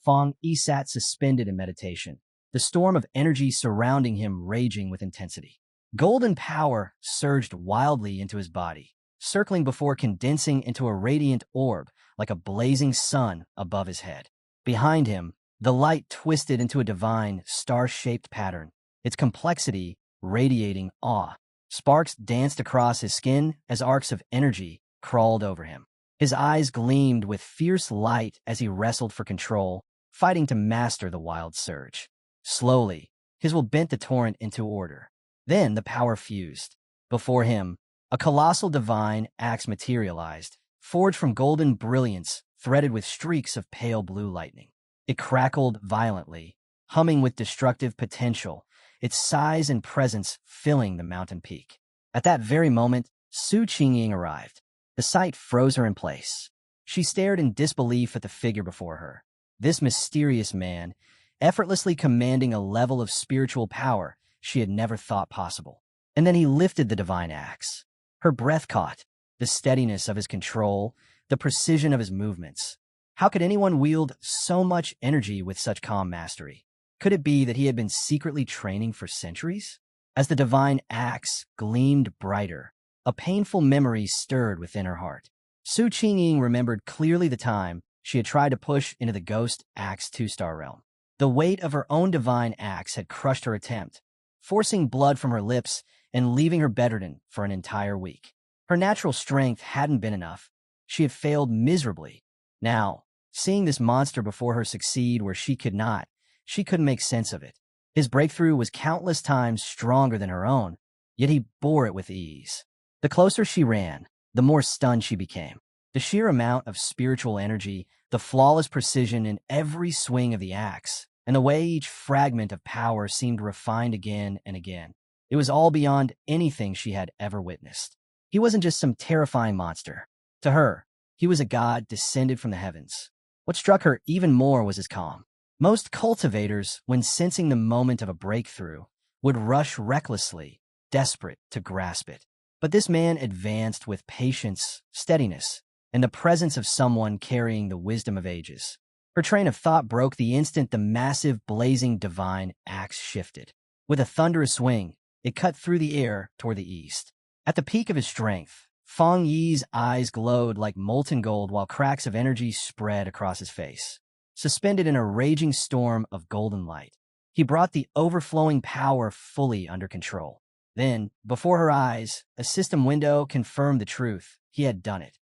Fang Yi sat suspended in meditation, the storm of energy surrounding him raging with intensity. Golden power surged wildly into his body, circling before condensing into a radiant orb like a blazing sun above his head. Behind him, the light twisted into a divine, star-shaped pattern, its complexity radiating awe. Sparks danced across his skin as arcs of energy crawled over him. His eyes gleamed with fierce light as he wrestled for control, fighting to master the wild surge. Slowly, his will bent the torrent into order. Then the power fused. Before him, a colossal divine axe materialized, forged from golden brilliance threaded with streaks of pale blue lightning. It crackled violently, humming with destructive potential, its size and presence filling the mountain peak. At that very moment, Su Qingying arrived. The sight froze her in place. She stared in disbelief at the figure before her. This mysterious man, effortlessly commanding a level of spiritual power she had never thought possible. And then he lifted the divine axe. Her breath caught, the steadiness of his control, the precision of his movements. How could anyone wield so much energy with such calm mastery? Could it be that he had been secretly training for centuries? As the divine axe gleamed brighter, a painful memory stirred within her heart. Su Qingying remembered clearly the time she had tried to push into the ghost axe 2-star realm. The weight of her own divine axe had crushed her attempt, forcing blood from her lips and leaving her bedridden for an entire week. Her natural strength hadn't been enough. She had failed miserably. Now, seeing this monster before her succeed where she could not, she couldn't make sense of it. His breakthrough was countless times stronger than her own, yet he bore it with ease. The closer she ran, the more stunned she became. The sheer amount of spiritual energy, the flawless precision in every swing of the axe, and the way each fragment of power seemed refined again and again. It was all beyond anything she had ever witnessed. He wasn't just some terrifying monster. To her, he was a god descended from the heavens. What struck her even more was his calm. Most cultivators, when sensing the moment of a breakthrough, would rush recklessly, desperate to grasp it. But this man advanced with patience, steadiness, and the presence of someone carrying the wisdom of ages. Her train of thought broke the instant the massive, blazing divine axe shifted. With a thunderous swing, it cut through the air toward the east. At the peak of his strength, Feng Yi's eyes glowed like molten gold while cracks of energy spread across his face. Suspended in a raging storm of golden light, he brought the overflowing power fully under control. Then, before her eyes, a system window confirmed the truth. He had done it.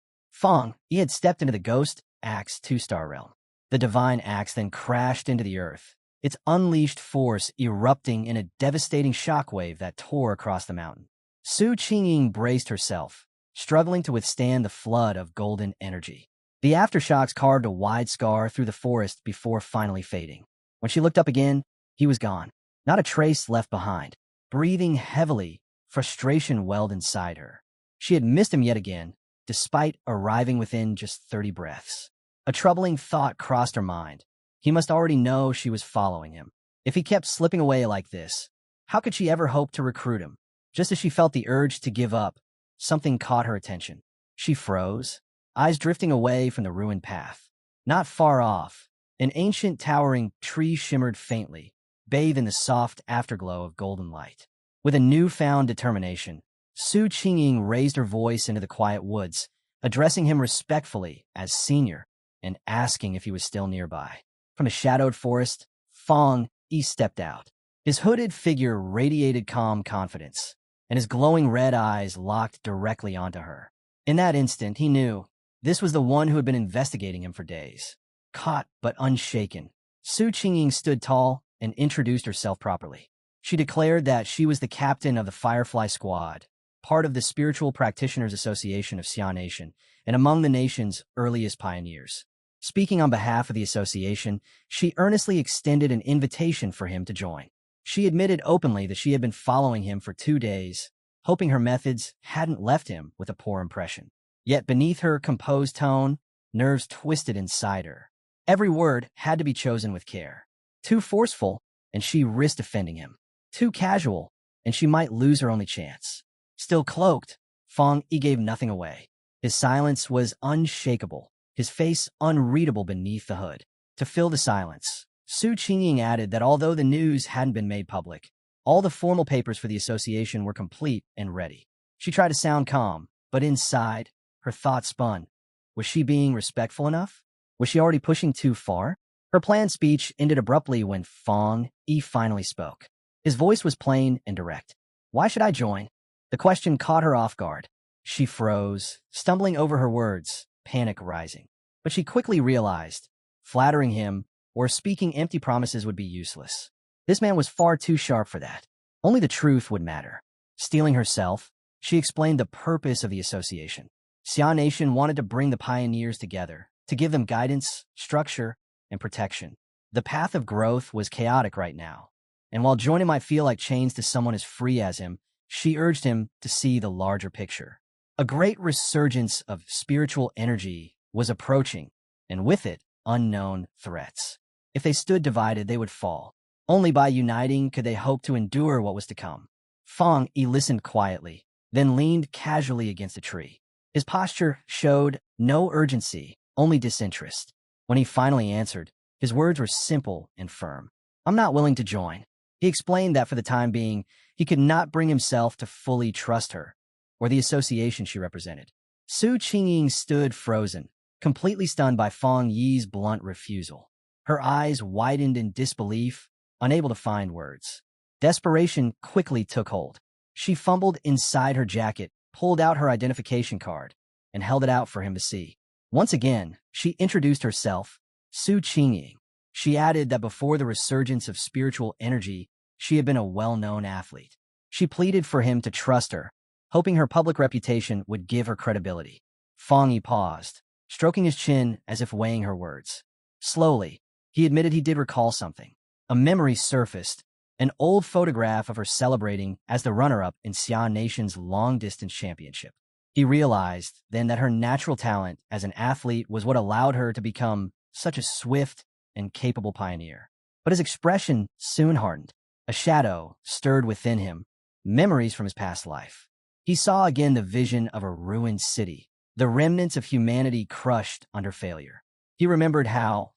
He had stepped into the ghost axe 2-star realm. The divine axe then crashed into the earth, its unleashed force erupting in a devastating shockwave that tore across the mountain. Su Qingying braced herself, struggling to withstand the flood of golden energy. The aftershocks carved a wide scar through the forest before finally fading. When she looked up again, he was gone. Not a trace left behind. Breathing heavily, frustration welled inside her. She had missed him yet again, despite arriving within just 30 breaths. A troubling thought crossed her mind. He must already know she was following him. If he kept slipping away like this, how could she ever hope to recruit him? Just as she felt the urge to give up, something caught her attention. She froze, eyes drifting away from the ruined path. Not far off, an ancient towering tree shimmered faintly, bathed in the soft afterglow of golden light. With a newfound determination, Su Qingying raised her voice into the quiet woods, addressing him respectfully as senior and asking if he was still nearby. From the shadowed forest, Feng Yi stepped out. His hooded figure radiated calm confidence, and his glowing red eyes locked directly onto her. In that instant, he knew this was the one who had been investigating him for days. Caught but unshaken, Su Qingying stood tall and introduced herself properly. She declared that she was the captain of the Firefly Squad, part of the Spiritual Practitioners Association of Xia Nation, and among the nation's earliest pioneers. Speaking on behalf of the association, she earnestly extended an invitation for him to join. She admitted openly that she had been following him for 2 days, hoping her methods hadn't left him with a poor impression. Yet beneath her composed tone, nerves twisted inside her. Every word had to be chosen with care. Too forceful, and she risked offending him. Too casual, and she might lose her only chance. Still cloaked, Feng Yi gave nothing away. His silence was unshakable, his face unreadable beneath the hood. To fill the silence, Su Qingying added that although the news hadn't been made public, all the formal papers for the association were complete and ready. She tried to sound calm, but inside, her thoughts spun. Was she being respectful enough? Was she already pushing too far? Her planned speech ended abruptly when Feng Yi finally spoke. His voice was plain and direct. Why should I join? The question caught her off guard. She froze, stumbling over her words, panic rising. But she quickly realized, flattering him or speaking empty promises would be useless. This man was far too sharp for that. Only the truth would matter. Steeling herself, she explained the purpose of the association. Xia Nation wanted to bring the pioneers together, to give them guidance, structure, and protection. The path of growth was chaotic right now, and while joining might feel like chains to someone as free as him, she urged him to see the larger picture. A great resurgence of spiritual energy was approaching, and with it, unknown threats. If they stood divided, they would fall. Only by uniting could they hope to endure what was to come. Fang Yi listened quietly, then leaned casually against a tree. His posture showed no urgency, only disinterest. When he finally answered, his words were simple and firm. I'm not willing to join. He explained that for the time being, he could not bring himself to fully trust her, or the association she represented. Su Qingying stood frozen, completely stunned by Fang Yi's blunt refusal. Her eyes widened in disbelief, unable to find words. Desperation quickly took hold. She fumbled inside her jacket, pulled out her identification card, and held it out for him to see. Once again, she introduced herself, Su Qingying. She added that before the resurgence of spiritual energy, she had been a well-known athlete. She pleaded for him to trust her, hoping her public reputation would give her credibility. Fang Yi paused, stroking his chin as if weighing her words. Slowly, he admitted he did recall something. A memory surfaced, an old photograph of her celebrating as the runner-up in Xia Nation's long-distance championship. He realized then that her natural talent as an athlete was what allowed her to become such a swift and capable pioneer. But his expression soon hardened. A shadow stirred within him, memories from his past life. He saw again the vision of a ruined city, the remnants of humanity crushed under failure. He remembered how,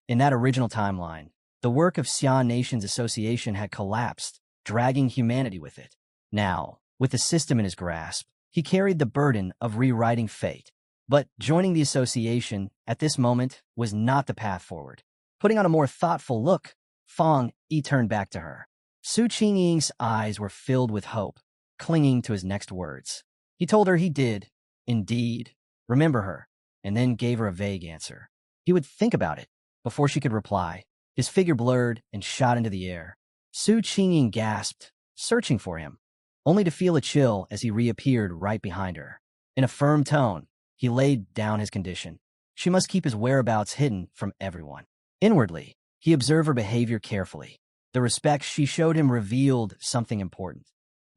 in that original timeline, the work of Xia Nation's association had collapsed, dragging humanity with it. Now, with the system in his grasp, he carried the burden of rewriting fate. But joining the association at this moment was not the path forward. Putting on a more thoughtful look, Fang Yi turned back to her. Su Qingying's eyes were filled with hope, clinging to his next words. He told her he did, indeed, remember her, and then gave her a vague answer. He would think about it before she could reply. His figure blurred and shot into the air. Su Qingying gasped, searching for him, only to feel a chill as he reappeared right behind her. In a firm tone, he laid down his condition. She must keep his whereabouts hidden from everyone. Inwardly, he observed her behavior carefully. The respect she showed him revealed something important.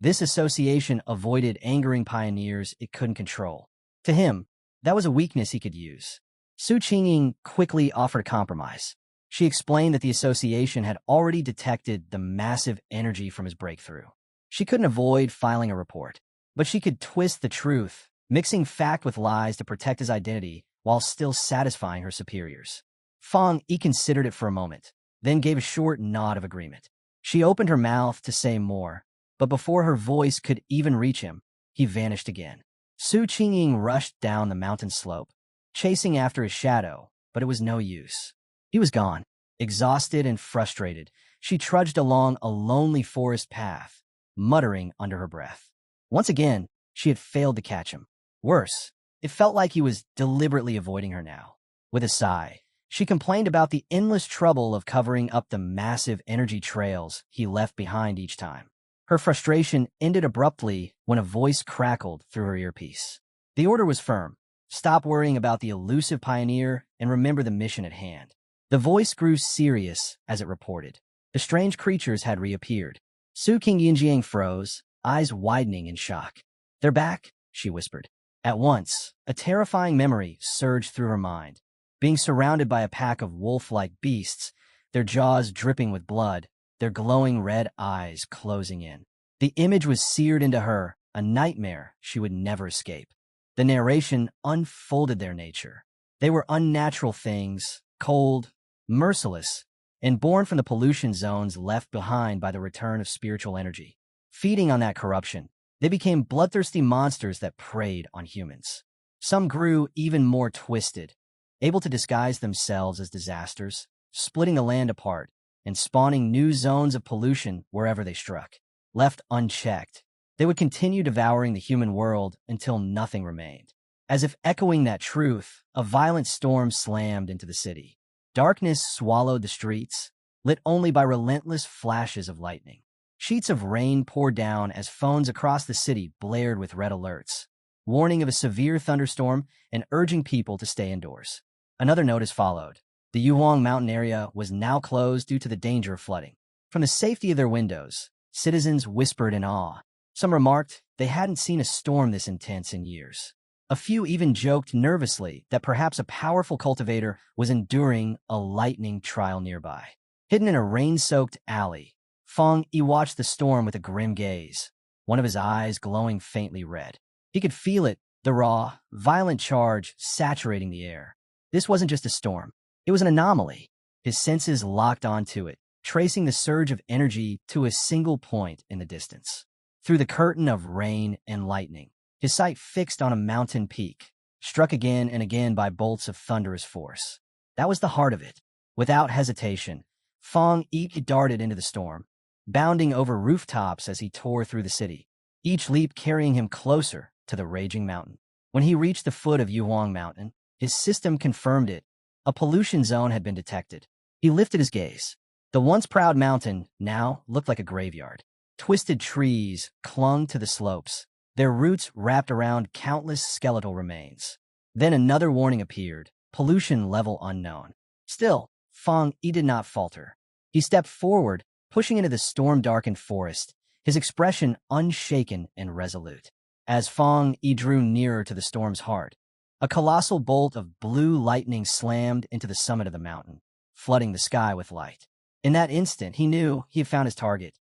This association avoided angering pioneers it couldn't control. To him, that was a weakness he could use. Su Qingying quickly offered a compromise. She explained that the association had already detected the massive energy from his breakthrough. She couldn't avoid filing a report, but she could twist the truth, mixing fact with lies to protect his identity while still satisfying her superiors. Fang Yi considered it for a moment, then gave a short nod of agreement. She opened her mouth to say more, but before her voice could even reach him, he vanished again. Su Qingying rushed down the mountain slope, chasing after his shadow, but it was no use. He was gone. Exhausted and frustrated, she trudged along a lonely forest path, muttering under her breath. Once again, she had failed to catch him. Worse, it felt like he was deliberately avoiding her now. With a sigh, she complained about the endless trouble of covering up the massive energy trails he left behind each time. Her frustration ended abruptly when a voice crackled through her earpiece. The order was firm. Stop worrying about the elusive pioneer and remember the mission at hand. The voice grew serious as it reported. The strange creatures had reappeared. Su Qingying froze, eyes widening in shock. They're back, she whispered. At once, a terrifying memory surged through her mind. Being surrounded by a pack of wolf-like beasts, their jaws dripping with blood, their glowing red eyes closing in. The image was seared into her, a nightmare she would never escape. The narration unfolded their nature. They were unnatural things, cold, merciless, and born from the pollution zones left behind by the return of spiritual energy. Feeding on that corruption, they became bloodthirsty monsters that preyed on humans. Some grew even more twisted, able to disguise themselves as disasters, splitting the land apart and spawning new zones of pollution wherever they struck. Left unchecked, They would continue devouring the human world until nothing remained. As if echoing that truth, a violent storm slammed into the city. Darkness swallowed the streets, lit only by relentless flashes of lightning. Sheets of rain poured down as phones across the city blared with red alerts, warning of a severe thunderstorm and urging people to stay indoors. Another notice followed. The Yuhuang mountain area was now closed due to the danger of flooding. From the safety of their windows, citizens whispered in awe. Some remarked they hadn't seen a storm this intense in years. A few even joked nervously that perhaps a powerful cultivator was enduring a lightning trial nearby. Hidden in a rain-soaked alley, Feng Yi watched the storm with a grim gaze, one of his eyes glowing faintly red. He could feel it, the raw, violent charge saturating the air. This wasn't just a storm. It was an anomaly. His senses locked onto it, tracing the surge of energy to a single point in the distance. Through the curtain of rain and lightning, his sight fixed on a mountain peak, struck again and again by bolts of thunderous force. That was the heart of it. Without hesitation, Feng Yi darted into the storm, bounding over rooftops as he tore through the city, each leap carrying him closer to the raging mountain. When he reached the foot of Yuhuang Mountain, his system confirmed it. A pollution zone had been detected. He lifted his gaze. The once proud mountain now looked like a graveyard. Twisted trees clung to the slopes, their roots wrapped around countless skeletal remains. Then another warning appeared, pollution level unknown. Still, Feng Yi did not falter. He stepped forward, pushing into the storm-darkened forest, his expression unshaken and resolute. As Feng Yi drew nearer to the storm's heart, a colossal bolt of blue lightning slammed into the summit of the mountain, flooding the sky with light. In that instant, he knew he had found his target.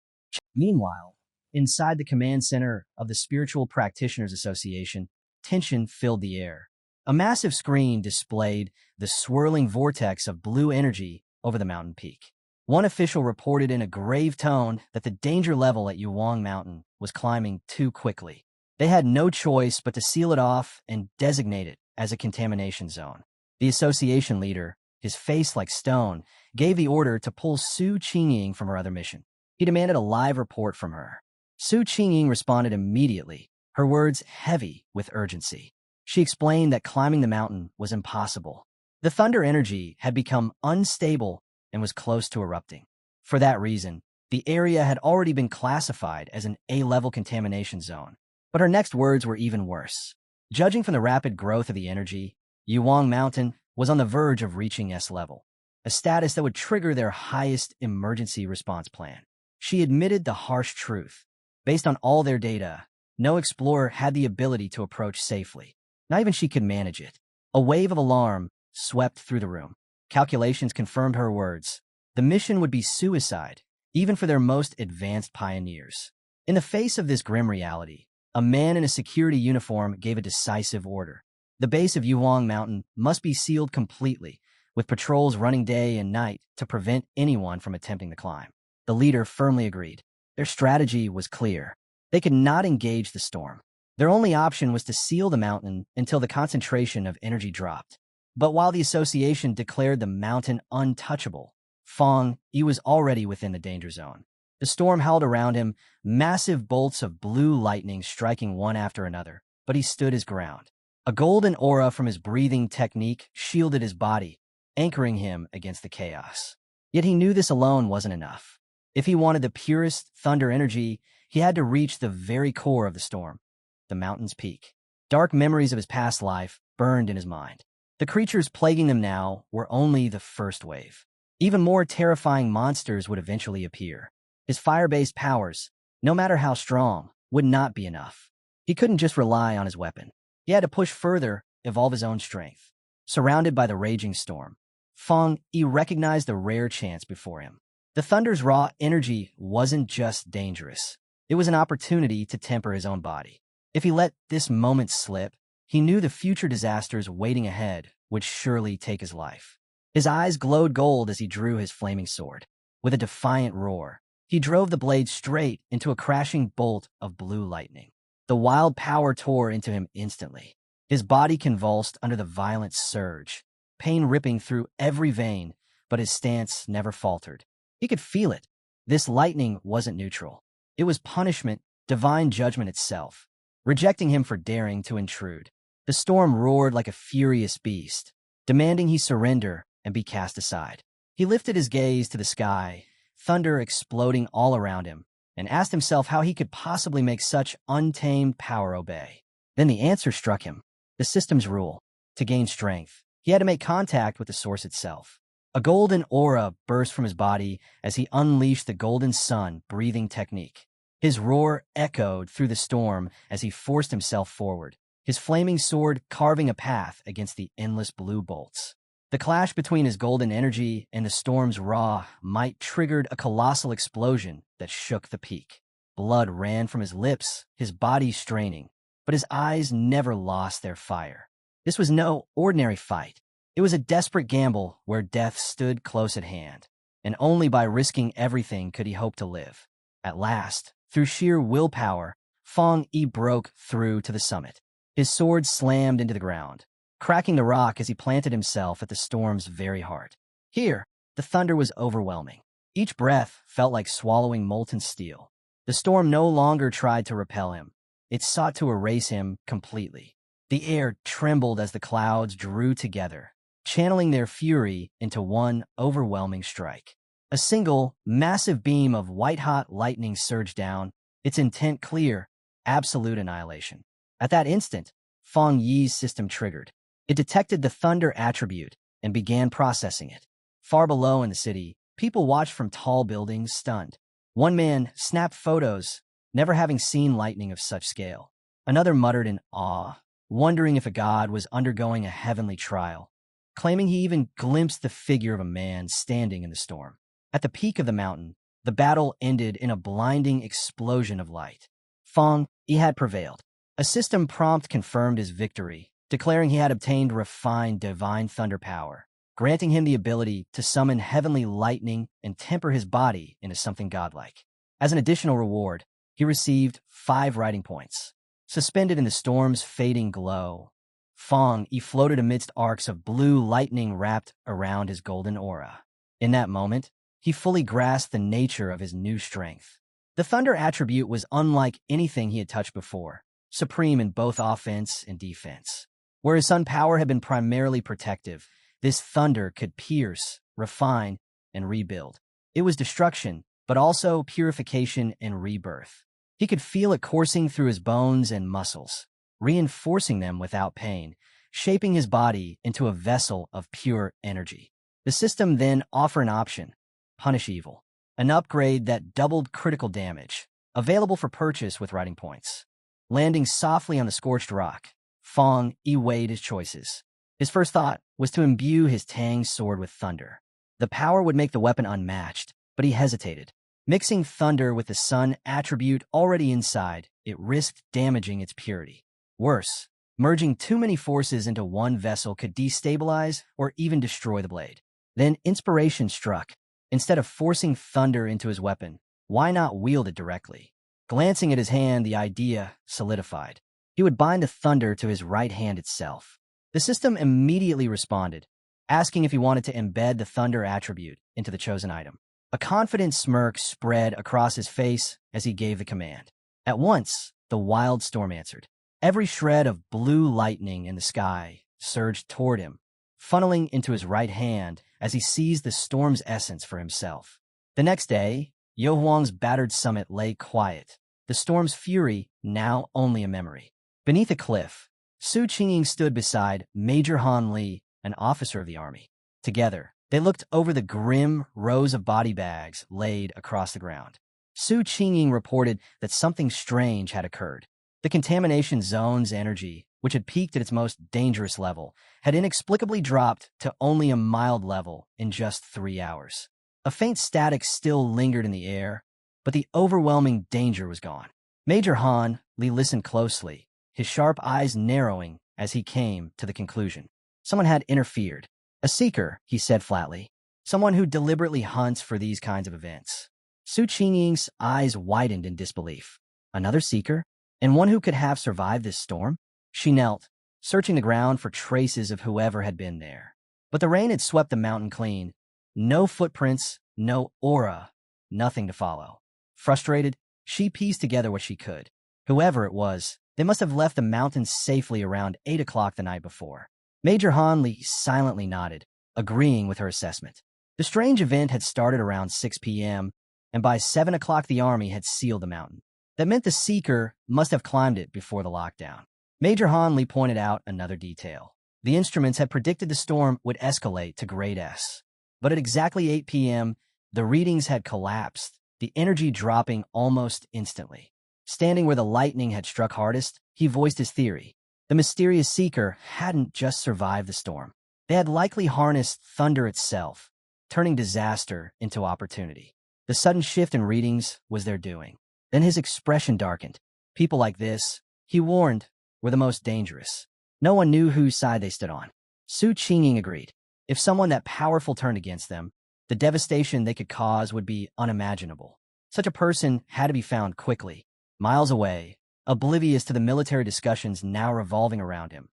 Meanwhile, inside the command center of the Spiritual Practitioners Association, tension filled the air. A massive screen displayed the swirling vortex of blue energy over the mountain peak. One official reported in a grave tone that the danger level at Yuhuang Mountain was climbing too quickly. They had no choice but to seal it off and designate it as a contamination zone. The association leader, his face like stone, gave the order to pull Su Qingying from her other mission. He demanded a live report from her. Su Qingying responded immediately, her words heavy with urgency. She explained that climbing the mountain was impossible. The thunder energy had become unstable and was close to erupting. For that reason, the area had already been classified as an A-level contamination zone. But her next words were even worse. Judging from the rapid growth of the energy, Yuhuang Mountain was on the verge of reaching S-level, a status that would trigger their highest emergency response plan. She admitted the harsh truth. Based on all their data, no explorer had the ability to approach safely. Not even she could manage it. A wave of alarm swept through the room. Calculations confirmed her words. The mission would be suicide, even for their most advanced pioneers. In the face of this grim reality, a man in a security uniform gave a decisive order. The base of Yuhuang Mountain must be sealed completely, with patrols running day and night to prevent anyone from attempting the climb. The leader firmly agreed. Their strategy was clear. They could not engage the storm. Their only option was to seal the mountain until the concentration of energy dropped. But while the association declared the mountain untouchable, Feng Yi was already within the danger zone. The storm howled around him, massive bolts of blue lightning striking one after another, but he stood his ground. A golden aura from his breathing technique shielded his body, anchoring him against the chaos. Yet he knew this alone wasn't enough. If he wanted the purest thunder energy, he had to reach the very core of the storm, the mountain's peak. Dark memories of his past life burned in his mind. The creatures plaguing them now were only the first wave. Even more terrifying monsters would eventually appear. His fire-based powers, no matter how strong, would not be enough. He couldn't just rely on his weapon. He had to push further, evolve his own strength. Surrounded by the raging storm, Feng Yi recognized the rare chance before him. The thunder's raw energy wasn't just dangerous. It was an opportunity to temper his own body. If he let this moment slip, he knew the future disasters waiting ahead would surely take his life. His eyes glowed gold as he drew his flaming sword. With a defiant roar, he drove the blade straight into a crashing bolt of blue lightning. The wild power tore into him instantly. His body convulsed under the violent surge, pain ripping through every vein, but his stance never faltered. He could feel it. This lightning wasn't neutral. It was punishment divine judgment itself, rejecting him for daring to intrude. The storm roared like a furious beast, demanding he surrender and be cast aside. He lifted his gaze to the sky, thunder exploding all around him, and asked himself how he could possibly make such untamed power obey. Then the answer struck him. The system's rule. To gain strength, he had to make contact with the source itself. A golden aura burst from his body as he unleashed the golden sun breathing technique. His roar echoed through the storm as he forced himself forward, his flaming sword carving a path against the endless blue bolts. The clash between his golden energy and the storm's raw might triggered a colossal explosion that shook the peak. Blood ran from his lips, his body straining, but his eyes never lost their fire. This was no ordinary fight. It was a desperate gamble where death stood close at hand, and only by risking everything could he hope to live. At last, through sheer willpower, Fong Yi broke through to the summit. His sword slammed into the ground, cracking the rock as he planted himself at the storm's very heart. Here, the thunder was overwhelming. Each breath felt like swallowing molten steel. The storm no longer tried to repel him. It sought to erase him completely. The air trembled as the clouds drew together, channeling their fury into one overwhelming strike. A single, massive beam of white-hot lightning surged down, its intent clear, absolute annihilation. At that instant, Fong Yi's system triggered. It detected the thunder attribute and began processing it. Far below in the city, people watched from tall buildings, stunned. One man snapped photos, never having seen lightning of such scale. Another muttered in awe, wondering if a god was undergoing a heavenly trial, claiming he even glimpsed the figure of a man standing in the storm. At the peak of the mountain, the battle ended in a blinding explosion of light. Fong Yi had prevailed. A system prompt confirmed his victory, declaring he had obtained refined divine thunder power, granting him the ability to summon heavenly lightning and temper his body into something godlike. As an additional reward, he received 5 riding points. Suspended in the storm's fading glow, Fong Yi floated amidst arcs of blue lightning wrapped around his golden aura. In that moment, he fully grasped the nature of his new strength. The thunder attribute was unlike anything he had touched before, supreme in both offense and defense. Where his sun power had been primarily protective, this thunder could pierce, refine, and rebuild. It was destruction, but also purification and rebirth. He could feel it coursing through his bones and muscles, reinforcing them without pain, shaping his body into a vessel of pure energy. The system then offered an option: Punish Evil, an upgrade that doubled critical damage, available for purchase with riding points. Landing softly on the scorched rock, Fong Yi weighed his choices. His first thought was to imbue his Tang sword with thunder. The power would make the weapon unmatched, but he hesitated. Mixing thunder with the sun attribute already inside, it risked damaging its purity. Worse, merging too many forces into one vessel could destabilize or even destroy the blade. Then inspiration struck. Instead of forcing thunder into his weapon, why not wield it directly? Glancing at his hand, the idea solidified. He would bind the thunder to his right hand itself. The system immediately responded, asking if he wanted to embed the thunder attribute into the chosen item. A confident smirk spread across his face as he gave the command. At once, the wild storm answered. Every shred of blue lightning in the sky surged toward him, funneling into his right hand as he seized the storm's essence for himself. The next day, Yo Huang's battered summit lay quiet, the storm's fury now only a memory. Beneath a cliff, Su Qingying stood beside Major Han Li, an officer of the army. Together, they looked over the grim rows of body bags laid across the ground. Su Qingying reported that something strange had occurred. The contamination zone's energy, which had peaked at its most dangerous level, had inexplicably dropped to only a mild level in just 3 hours. A faint static still lingered in the air, but the overwhelming danger was gone. Major Han Li listened closely, his sharp eyes narrowing as he came to the conclusion. Someone had interfered. A seeker, he said flatly. Someone who deliberately hunts for these kinds of events. Su Qingying's eyes widened in disbelief. Another seeker? And one who could have survived this storm? She knelt, searching the ground for traces of whoever had been there. But the rain had swept the mountain clean. No footprints, no aura, nothing to follow. Frustrated, She pieced together what she could. Whoever it was, they must have left the mountains safely around 8 o'clock the night before. Major Han Li silently nodded, agreeing with her assessment. The strange event had started around 6 p.m., and by 7 o'clock the army had sealed the mountain. That meant the Seeker must have climbed it before the lockdown. Major Han Li pointed out another detail. The instruments had predicted the storm would escalate to grade S. But at exactly 8 p.m., the readings had collapsed, the energy dropping almost instantly. Standing where the lightning had struck hardest, he voiced his theory. The mysterious Seeker hadn't just survived the storm. They had likely harnessed thunder itself, turning disaster into opportunity. The sudden shift in readings was their doing. Then his expression darkened. People like this, he warned, were the most dangerous. No one knew whose side they stood on. Su Qingying agreed. If someone that powerful turned against them, the devastation they could cause would be unimaginable. Such a person had to be found quickly, miles away, oblivious to the military discussions now revolving around him.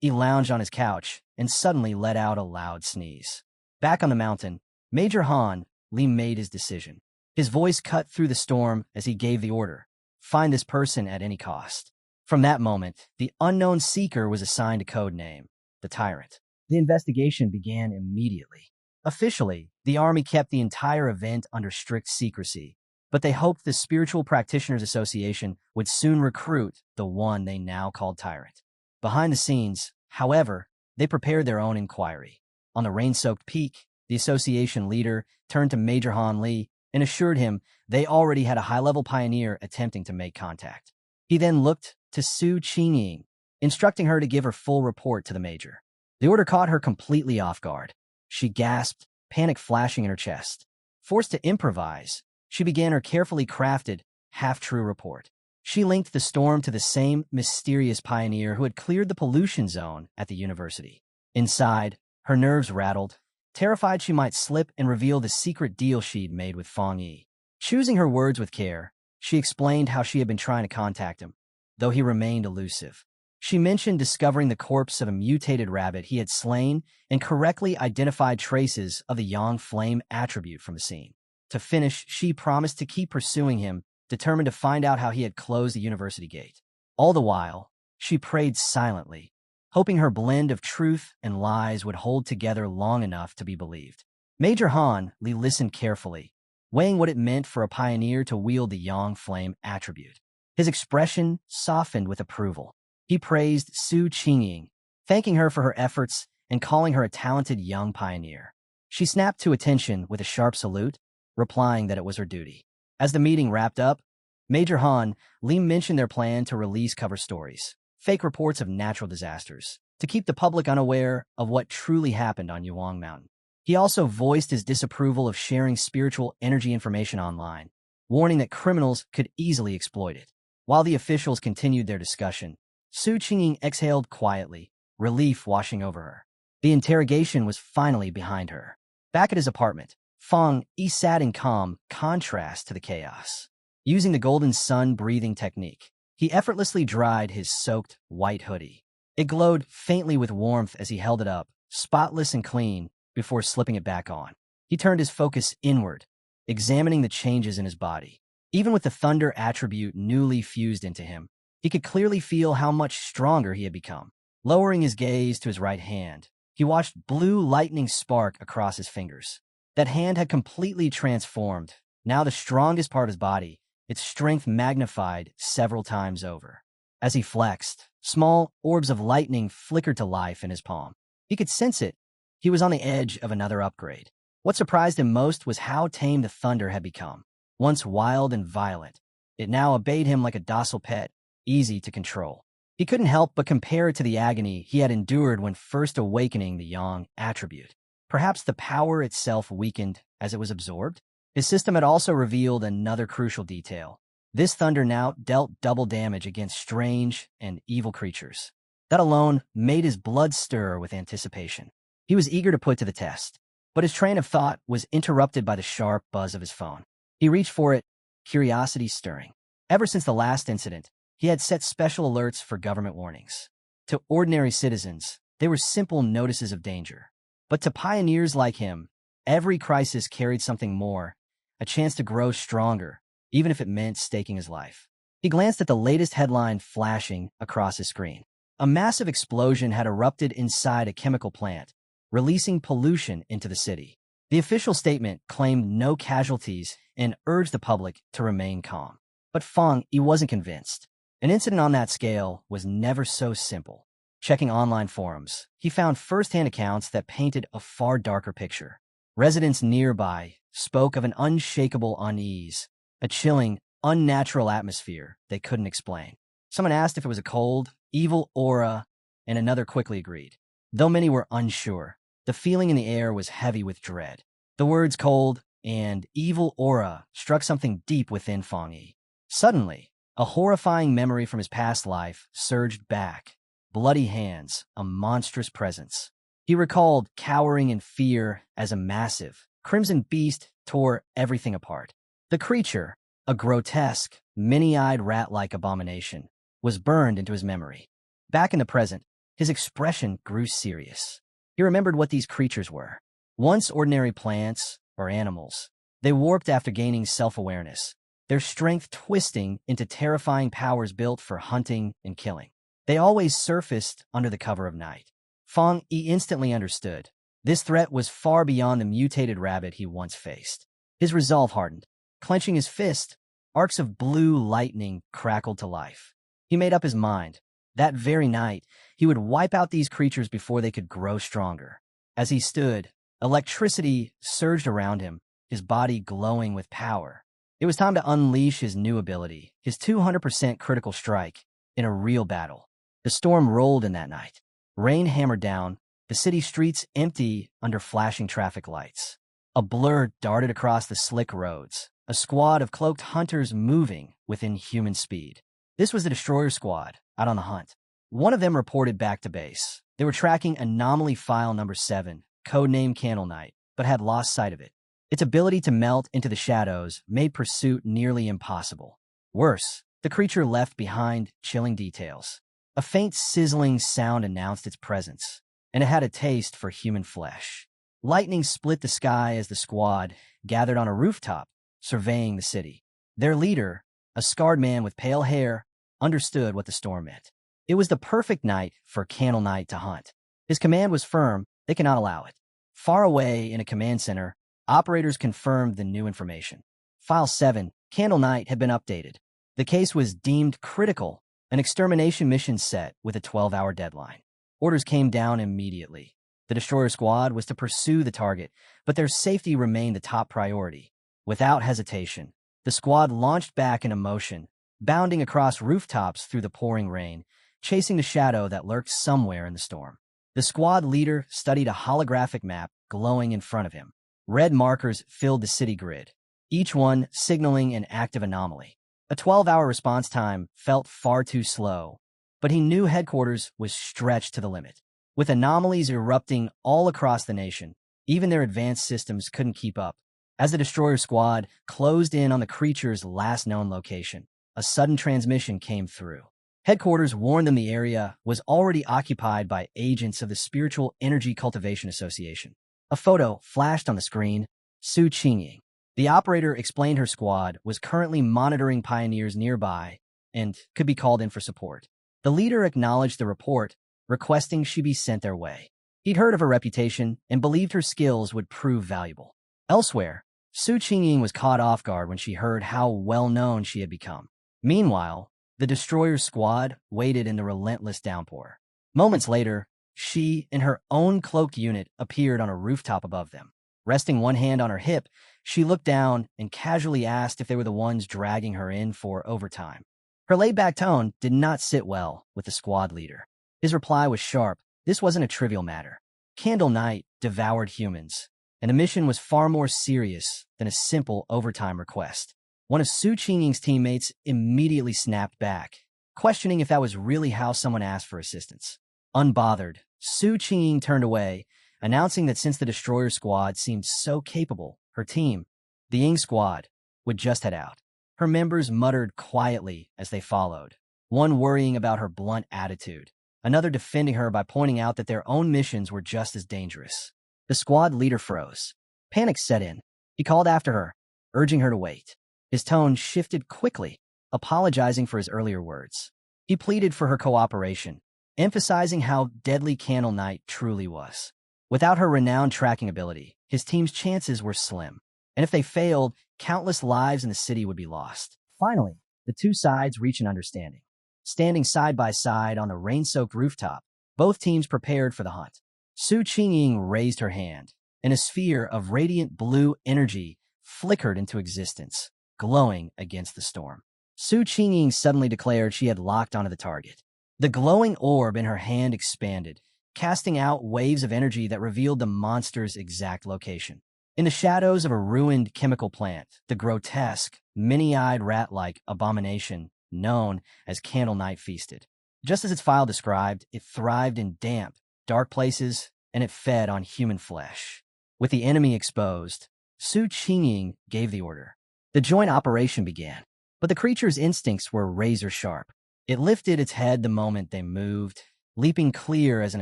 He lounged on his couch and suddenly let out a loud sneeze. Back on the mountain, Major Han Li made his decision. His voice cut through the storm as he gave the order, "Find this person at any cost." From that moment, the unknown Seeker was assigned a code name, the Tyrant. The investigation began immediately. Officially, the army kept the entire event under strict secrecy, but they hoped the Spiritual Practitioners Association would soon recruit the one they now called Tyrant. Behind the scenes, however, they prepared their own inquiry. On the rain-soaked peak, the association leader turned to Major Han Li and assured him they already had a high-level pioneer attempting to make contact. He then looked to Su Qingying, instructing her to give her full report to the major. The order caught her completely off guard. She gasped, panic flashing in her chest. Forced to improvise, she began her carefully crafted, half-true report. She linked the storm to the same mysterious pioneer who had cleared the pollution zone at the university. Inside, her nerves rattled, terrified she might slip and reveal the secret deal she'd made with Fang Yi. Choosing her words with care, she explained how she had been trying to contact him, though he remained elusive. She mentioned discovering the corpse of a mutated rabbit he had slain and correctly identified traces of the Yang Flame attribute from the scene. To finish, she promised to keep pursuing him, determined to find out how he had closed the university gate. All the while, she prayed silently, hoping her blend of truth and lies would hold together long enough to be believed. Major Han Li listened carefully, weighing what it meant for a pioneer to wield the Yang Flame attribute. His expression softened with approval. He praised Su Qingying, thanking her for her efforts and calling her a talented young pioneer. She snapped to attention with a sharp salute, replying that it was her duty. As the meeting wrapped up, Major Han Li mentioned their plan to release cover stories, fake reports of natural disasters, to keep the public unaware of what truly happened on Yuang Mountain. He also voiced his disapproval of sharing spiritual energy information online, warning that criminals could easily exploit it. While the officials continued their discussion, Su Qingying exhaled quietly, relief washing over her. The interrogation was finally behind her. Back at his apartment, Fang Yi sat in calm contrast to the chaos. Using the golden sun breathing technique, he effortlessly dried his soaked white hoodie. It glowed faintly with warmth as he held it up, spotless and clean, before slipping it back on. He turned his focus inward, examining the changes in his body. Even with the thunder attribute newly fused into him, he could clearly feel how much stronger he had become. Lowering his gaze to his right hand, he watched blue lightning spark across his fingers. That hand had completely transformed, now the strongest part of his body, its strength magnified several times over. As he flexed, small orbs of lightning flickered to life in his palm. He could sense it. He was on the edge of another upgrade. What surprised him most was how tame the thunder had become. Once wild and violent, it now obeyed him like a docile pet, easy to control. He couldn't help but compare it to the agony he had endured when first awakening the Yang attribute. Perhaps the power itself weakened as it was absorbed? His system had also revealed another crucial detail. This thunder now dealt double damage against strange and evil creatures. That alone made his blood stir with anticipation. He was eager to put to the test, but his train of thought was interrupted by the sharp buzz of his phone. He reached for it, curiosity stirring. Ever since the last incident, he had set special alerts for government warnings. To ordinary citizens, they were simple notices of danger. But to pioneers like him, every crisis carried something more, a chance to grow stronger, even if it meant staking his life. He glanced at the latest headline flashing across his screen. A massive explosion had erupted inside a chemical plant, releasing pollution into the city. The official statement claimed no casualties and urged the public to remain calm. But Fang Yi wasn't convinced. An incident on that scale was never so simple. Checking online forums, he found first-hand accounts that painted a far darker picture. Residents nearby spoke of an unshakable unease, a chilling, unnatural atmosphere they couldn't explain. Someone asked if it was a cold, evil aura, and another quickly agreed. Though many were unsure, the feeling in the air was heavy with dread. The words cold and evil aura struck something deep within Fang Yi. Suddenly, a horrifying memory from his past life surged back. Bloody hands, a monstrous presence. He recalled cowering in fear as a massive, crimson beast tore everything apart. The creature, a grotesque, many-eyed rat-like abomination, was burned into his memory. Back in the present, his expression grew serious. He remembered what these creatures were. Once ordinary plants or animals, they warped after gaining self-awareness, their strength twisting into terrifying powers built for hunting and killing. They always surfaced under the cover of night. Fang Yi instantly understood. This threat was far beyond the mutated rabbit he once faced. His resolve hardened. Clenching his fist, arcs of blue lightning crackled to life. He made up his mind. That very night, he would wipe out these creatures before they could grow stronger. As he stood, electricity surged around him, his body glowing with power. It was time to unleash his new ability, his 200% critical strike, in a real battle. The storm rolled in that night. Rain hammered down, the city streets empty under flashing traffic lights. A blur darted across the slick roads, a squad of cloaked hunters moving with inhuman speed. This was the Destroyer Squad, out on the hunt. One of them reported back to base. They were tracking Anomaly File Number 7, codename Candle Knight, but had lost sight of it. Its ability to melt into the shadows made pursuit nearly impossible. Worse, the creature left behind chilling details. A faint sizzling sound announced its presence, and it had a taste for human flesh. Lightning split the sky as the squad gathered on a rooftop, surveying the city. Their leader, a scarred man with pale hair, understood what the storm meant. It was the perfect night for Candle Knight to hunt. His command was firm, they cannot allow it. Far away in a command center, operators confirmed the new information. File 7, Candle Knight, had been updated. The case was deemed critical, an extermination mission set with a 12-hour deadline. Orders came down immediately. The Destroyer Squad was to pursue the target, but their safety remained the top priority. Without hesitation, the squad launched back into motion, bounding across rooftops through the pouring rain, chasing the shadow that lurked somewhere in the storm. The squad leader studied a holographic map glowing in front of him. Red markers filled the city grid, each one signaling an active anomaly. A 12-hour response time felt far too slow, but he knew headquarters was stretched to the limit. With anomalies erupting all across the nation, even their advanced systems couldn't keep up. As the Destroyer Squad closed in on the creature's last known location, a sudden transmission came through. Headquarters warned them the area was already occupied by agents of the Spiritual Energy Cultivation Association. A photo flashed on the screen. Su Qingying, the operator, explained her squad was currently monitoring pioneers nearby and could be called in for support. The leader acknowledged the report, requesting she be sent their way. He'd heard of her reputation and believed her skills would prove valuable. Elsewhere, Su Qingying was caught off guard when she heard how well-known she had become. Meanwhile, the Destroyer Squad waited in the relentless downpour. Moments later, she and her own cloaked unit appeared on a rooftop above them. Resting one hand on her hip, she looked down and casually asked if they were the ones dragging her in for overtime. Her laid-back tone did not sit well with the squad leader. His reply was sharp. This wasn't a trivial matter. Candle Knight devoured humans, and the mission was far more serious than a simple overtime request. One of Su Qingying's teammates immediately snapped back, questioning if that was really how someone asked for assistance. Unbothered, Su Qingying turned away, announcing that since the Destroyer Squad seemed so capable, her team, the Ying Squad, would just head out. Her members muttered quietly as they followed, one worrying about her blunt attitude, another defending her by pointing out that their own missions were just as dangerous. The squad leader froze. Panic set in. He called after her, urging her to wait. His tone shifted quickly, apologizing for his earlier words. He pleaded for her cooperation, emphasizing how deadly Candle Knight truly was. Without her renowned tracking ability, his team's chances were slim, and if they failed, countless lives in the city would be lost. Finally, the two sides reached an understanding. Standing side by side on the rain-soaked rooftop, both teams prepared for the hunt. Su Qingying raised her hand, and a sphere of radiant blue energy flickered into existence, glowing against the storm. Su Qingying suddenly declared she had locked onto the target. The glowing orb in her hand expanded, casting out waves of energy that revealed the monster's exact location. In the shadows of a ruined chemical plant, the grotesque, many-eyed rat-like abomination known as Candle Knight feasted. Just as its file described, it thrived in damp, dark places, and it fed on human flesh. With the enemy exposed, Su Qingying gave the order. The joint operation began, but the creature's instincts were razor-sharp. It lifted its head the moment they moved, leaping clear as an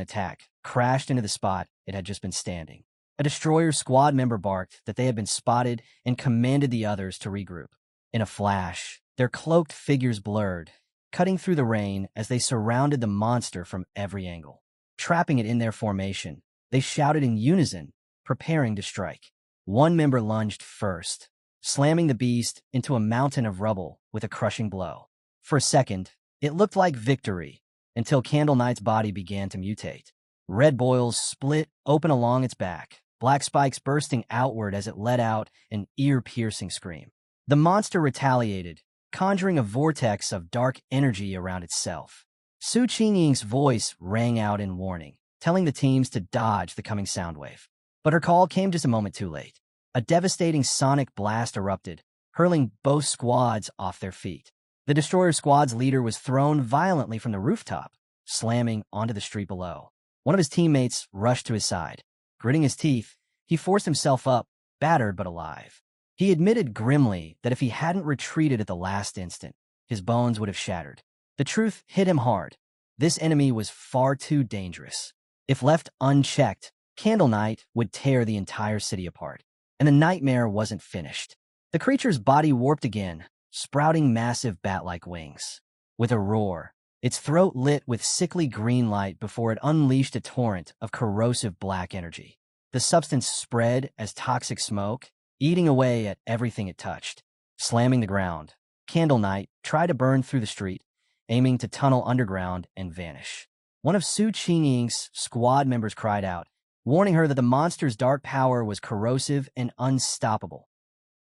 attack crashed into the spot it had just been standing. A destroyer's squad member barked that they had been spotted and commanded the others to regroup. In a flash, their cloaked figures blurred, cutting through the rain as they surrounded the monster from every angle. Trapping it in their formation, they shouted in unison, preparing to strike. One member lunged first, slamming the beast into a mountain of rubble with a crushing blow. For a second, it looked like victory, until Candle Knight's body began to mutate. Red boils split open along its back, black spikes bursting outward as it let out an ear-piercing scream. The monster retaliated, conjuring a vortex of dark energy around itself. Su Qingying's voice rang out in warning, telling the teams to dodge the coming sound wave. But her call came just a moment too late. A devastating sonic blast erupted, hurling both squads off their feet. The destroyer squad's leader was thrown violently from the rooftop, slamming onto the street below. One of his teammates rushed to his side. Gritting his teeth, he forced himself up, battered but alive. He admitted grimly that if he hadn't retreated at the last instant, his bones would have shattered. The truth hit him hard. This enemy was far too dangerous. If left unchecked, Candle Knight would tear the entire city apart. And the nightmare wasn't finished. The creature's body warped again, sprouting massive bat-like wings. With a roar, its throat lit with sickly green light before it unleashed a torrent of corrosive black energy. The substance spread as toxic smoke, eating away at everything it touched. Slamming the ground, Candle Knight tried to burn through the street, aiming to tunnel underground and vanish. One of Su Qingying's squad members cried out, warning her that the monster's dark power was corrosive and unstoppable.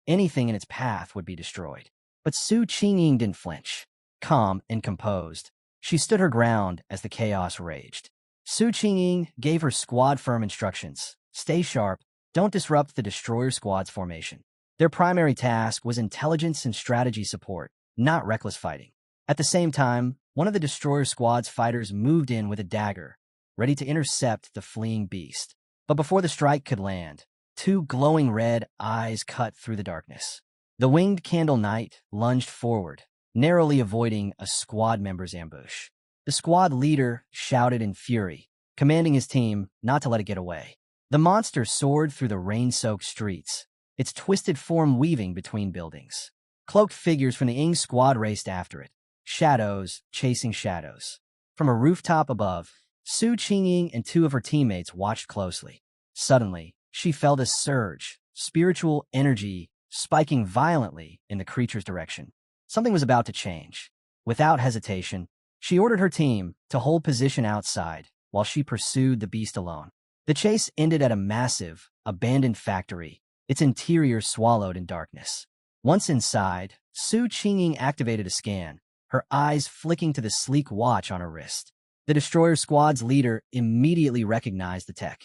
Anything in its path would be destroyed. But Su Qingying didn't flinch. Calm and composed, she stood her ground as the chaos raged. Su Qingying gave her squad firm instructions. Stay sharp, don't disrupt the destroyer squad's formation. Their primary task was intelligence and strategy support, not reckless fighting. At the same time, one of the destroyer squad's fighters moved in with a dagger, ready to intercept the fleeing beast. But before the strike could land, two glowing red eyes cut through the darkness. The winged Candle Knight lunged forward, narrowly avoiding a squad member's ambush. The squad leader shouted in fury, commanding his team not to let it get away. The monster soared through the rain-soaked streets, its twisted form weaving between buildings. Cloaked figures from the Ing squad raced after it, shadows chasing shadows. From a rooftop above, Su Qingying and two of her teammates watched closely. Suddenly, she felt a surge, spiritual energy spiking violently in the creature's direction. Something was about to change. Without hesitation, she ordered her team to hold position outside while she pursued the beast alone. The chase ended at a massive, abandoned factory, its interior swallowed in darkness. Once inside, Su Qingying activated a scan, her eyes flicking to the sleek watch on her wrist. The destroyer squad's leader immediately recognized the tech.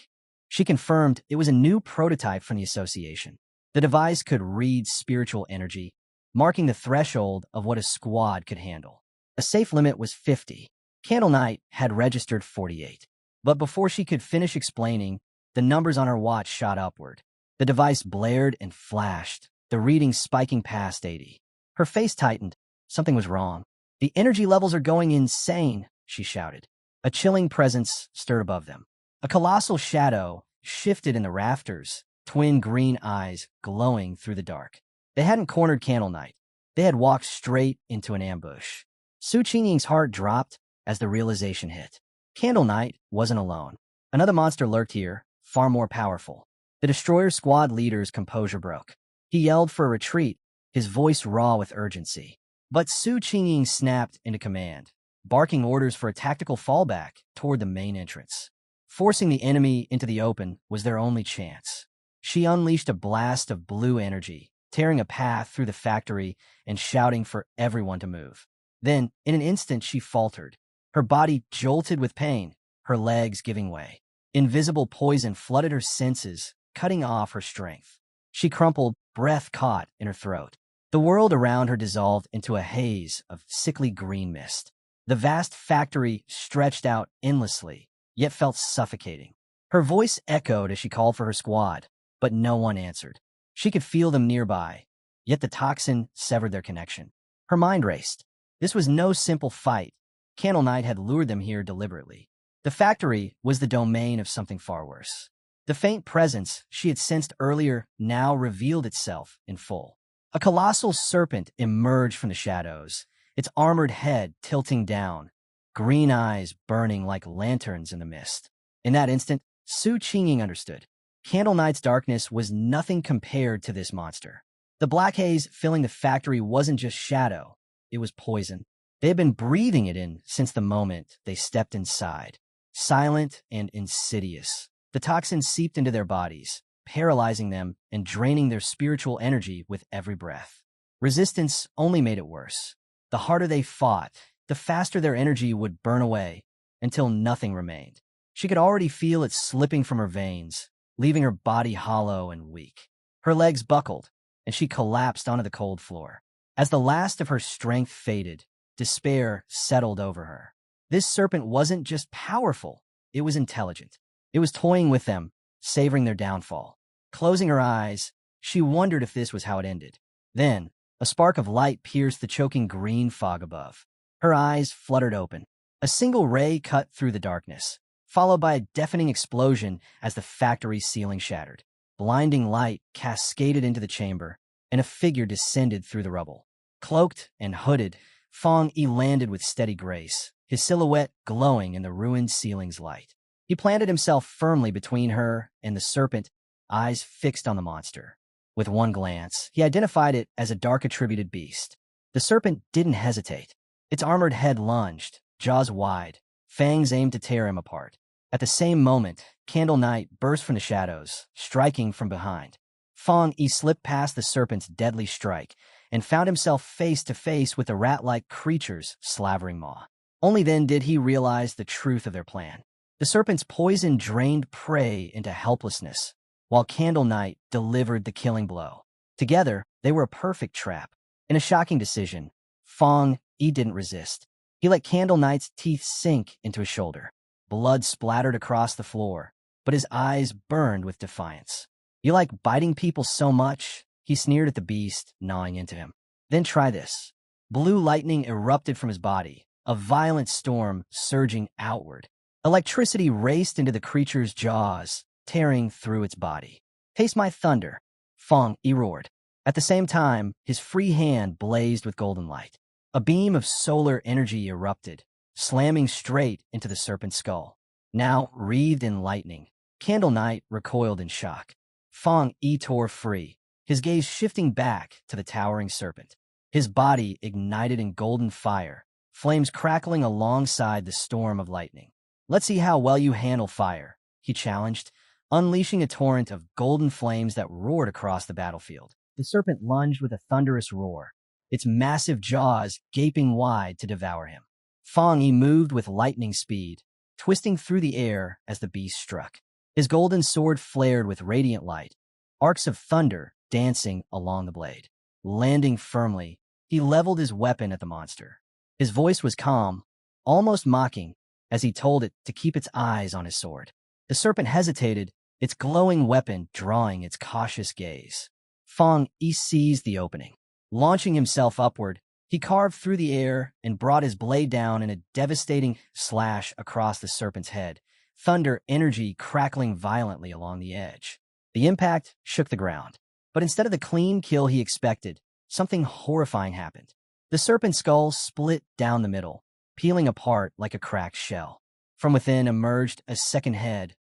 She confirmed it was a new prototype from the association. The device could read spiritual energy, marking the threshold of what a squad could handle. A safe limit was 50. Candle Knight had registered 48. But before she could finish explaining, the numbers on her watch shot upward. The device blared and flashed, the reading spiking past 80. Her face tightened. Something was wrong. The energy levels are going insane, she shouted. A chilling presence stirred above them. A colossal shadow shifted in the rafters, twin green eyes glowing through the dark. They hadn't cornered Candle Knight. They had walked straight into an ambush. Su Qingying's heart dropped as the realization hit. Candle Knight wasn't alone. Another monster lurked here, far more powerful. The Destroyer Squad leader's composure broke. He yelled for a retreat, his voice raw with urgency. But Su Qingying snapped into command, barking orders for a tactical fallback toward the main entrance. Forcing the enemy into the open was their only chance. She unleashed a blast of blue energy, tearing a path through the factory and shouting for everyone to move. Then, in an instant, she faltered. Her body jolted with pain, her legs giving way. Invisible poison flooded her senses, cutting off her strength. She crumpled, breath caught in her throat. The world around her dissolved into a haze of sickly green mist. The vast factory stretched out endlessly, yet felt suffocating. Her voice echoed as she called for her squad, but no one answered. She could feel them nearby, yet the toxin severed their connection. Her mind raced. This was no simple fight. Candle Knight had lured them here deliberately. The factory was the domain of something far worse. The faint presence she had sensed earlier now revealed itself in full. A colossal serpent emerged from the shadows, its armored head tilting down, green eyes burning like lanterns in the mist. In that instant, Su Qingying understood. Candle Knight's darkness was nothing compared to this monster. The black haze filling the factory wasn't just shadow, it was poison. They had been breathing it in since the moment they stepped inside. Silent and insidious, the toxin seeped into their bodies, paralyzing them and draining their spiritual energy with every breath. Resistance only made it worse. The harder they fought, the faster their energy would burn away, until nothing remained. She could already feel it slipping from her veins, leaving her body hollow and weak. Her legs buckled, and she collapsed onto the cold floor. As the last of her strength faded, despair settled over her. This serpent wasn't just powerful, it was intelligent. It was toying with them, savoring their downfall. Closing her eyes, she wondered if this was how it ended. Then, a spark of light pierced the choking green fog above. Her eyes fluttered open. A single ray cut through the darkness, followed by a deafening explosion as the factory ceiling shattered. Blinding light cascaded into the chamber, and a figure descended through the rubble. Cloaked and hooded, Fong Yi landed with steady grace, his silhouette glowing in the ruined ceiling's light. He planted himself firmly between her and the serpent, eyes fixed on the monster. With one glance, he identified it as a dark-attributed beast. The serpent didn't hesitate. Its armored head lunged, jaws wide, fangs aimed to tear him apart. At the same moment, Candle Knight burst from the shadows, striking from behind. Fong Yi slipped past the serpent's deadly strike and found himself face to face with the rat-like creature's slavering maw. Only then did he realize the truth of their plan. The serpent's poison drained prey into helplessness, while Candle Knight delivered the killing blow. Together, they were a perfect trap. In a shocking decision, Fong Yi didn't resist. He let Candle Knight's teeth sink into his shoulder. Blood splattered across the floor, but his eyes burned with defiance. "You like biting people so much?" He sneered at the beast, gnawing into him. "Then try this." Blue lightning erupted from his body, a violent storm surging outward. Electricity raced into the creature's jaws, tearing through its body. "Taste my thunder," Fong Yi roared. At the same time, his free hand blazed with golden light. A beam of solar energy erupted, slamming straight into the serpent's skull. Now wreathed in lightning, Candle Knight recoiled in shock. Fong Yi tore free, his gaze shifting back to the towering serpent. His body ignited in golden fire, flames crackling alongside the storm of lightning. "Let's see how well you handle fire," he challenged, unleashing a torrent of golden flames that roared across the battlefield. The serpent lunged with a thunderous roar, its massive jaws gaping wide to devour him. Fong Yi moved with lightning speed, twisting through the air as the beast struck. His golden sword flared with radiant light, arcs of thunder dancing along the blade. Landing firmly, he leveled his weapon at the monster. His voice was calm, almost mocking, as he told it to keep its eyes on his sword. The serpent hesitated, its glowing weapon drawing its cautious gaze. Fong Yi seized the opening. Launching himself upward, he carved through the air and brought his blade down in a devastating slash across the serpent's head, thunder energy crackling violently along the edge. The impact shook the ground, But instead of the clean kill he expected, something horrifying happened. The serpent's skull split down the middle, peeling apart like a cracked shell. From within emerged a second head,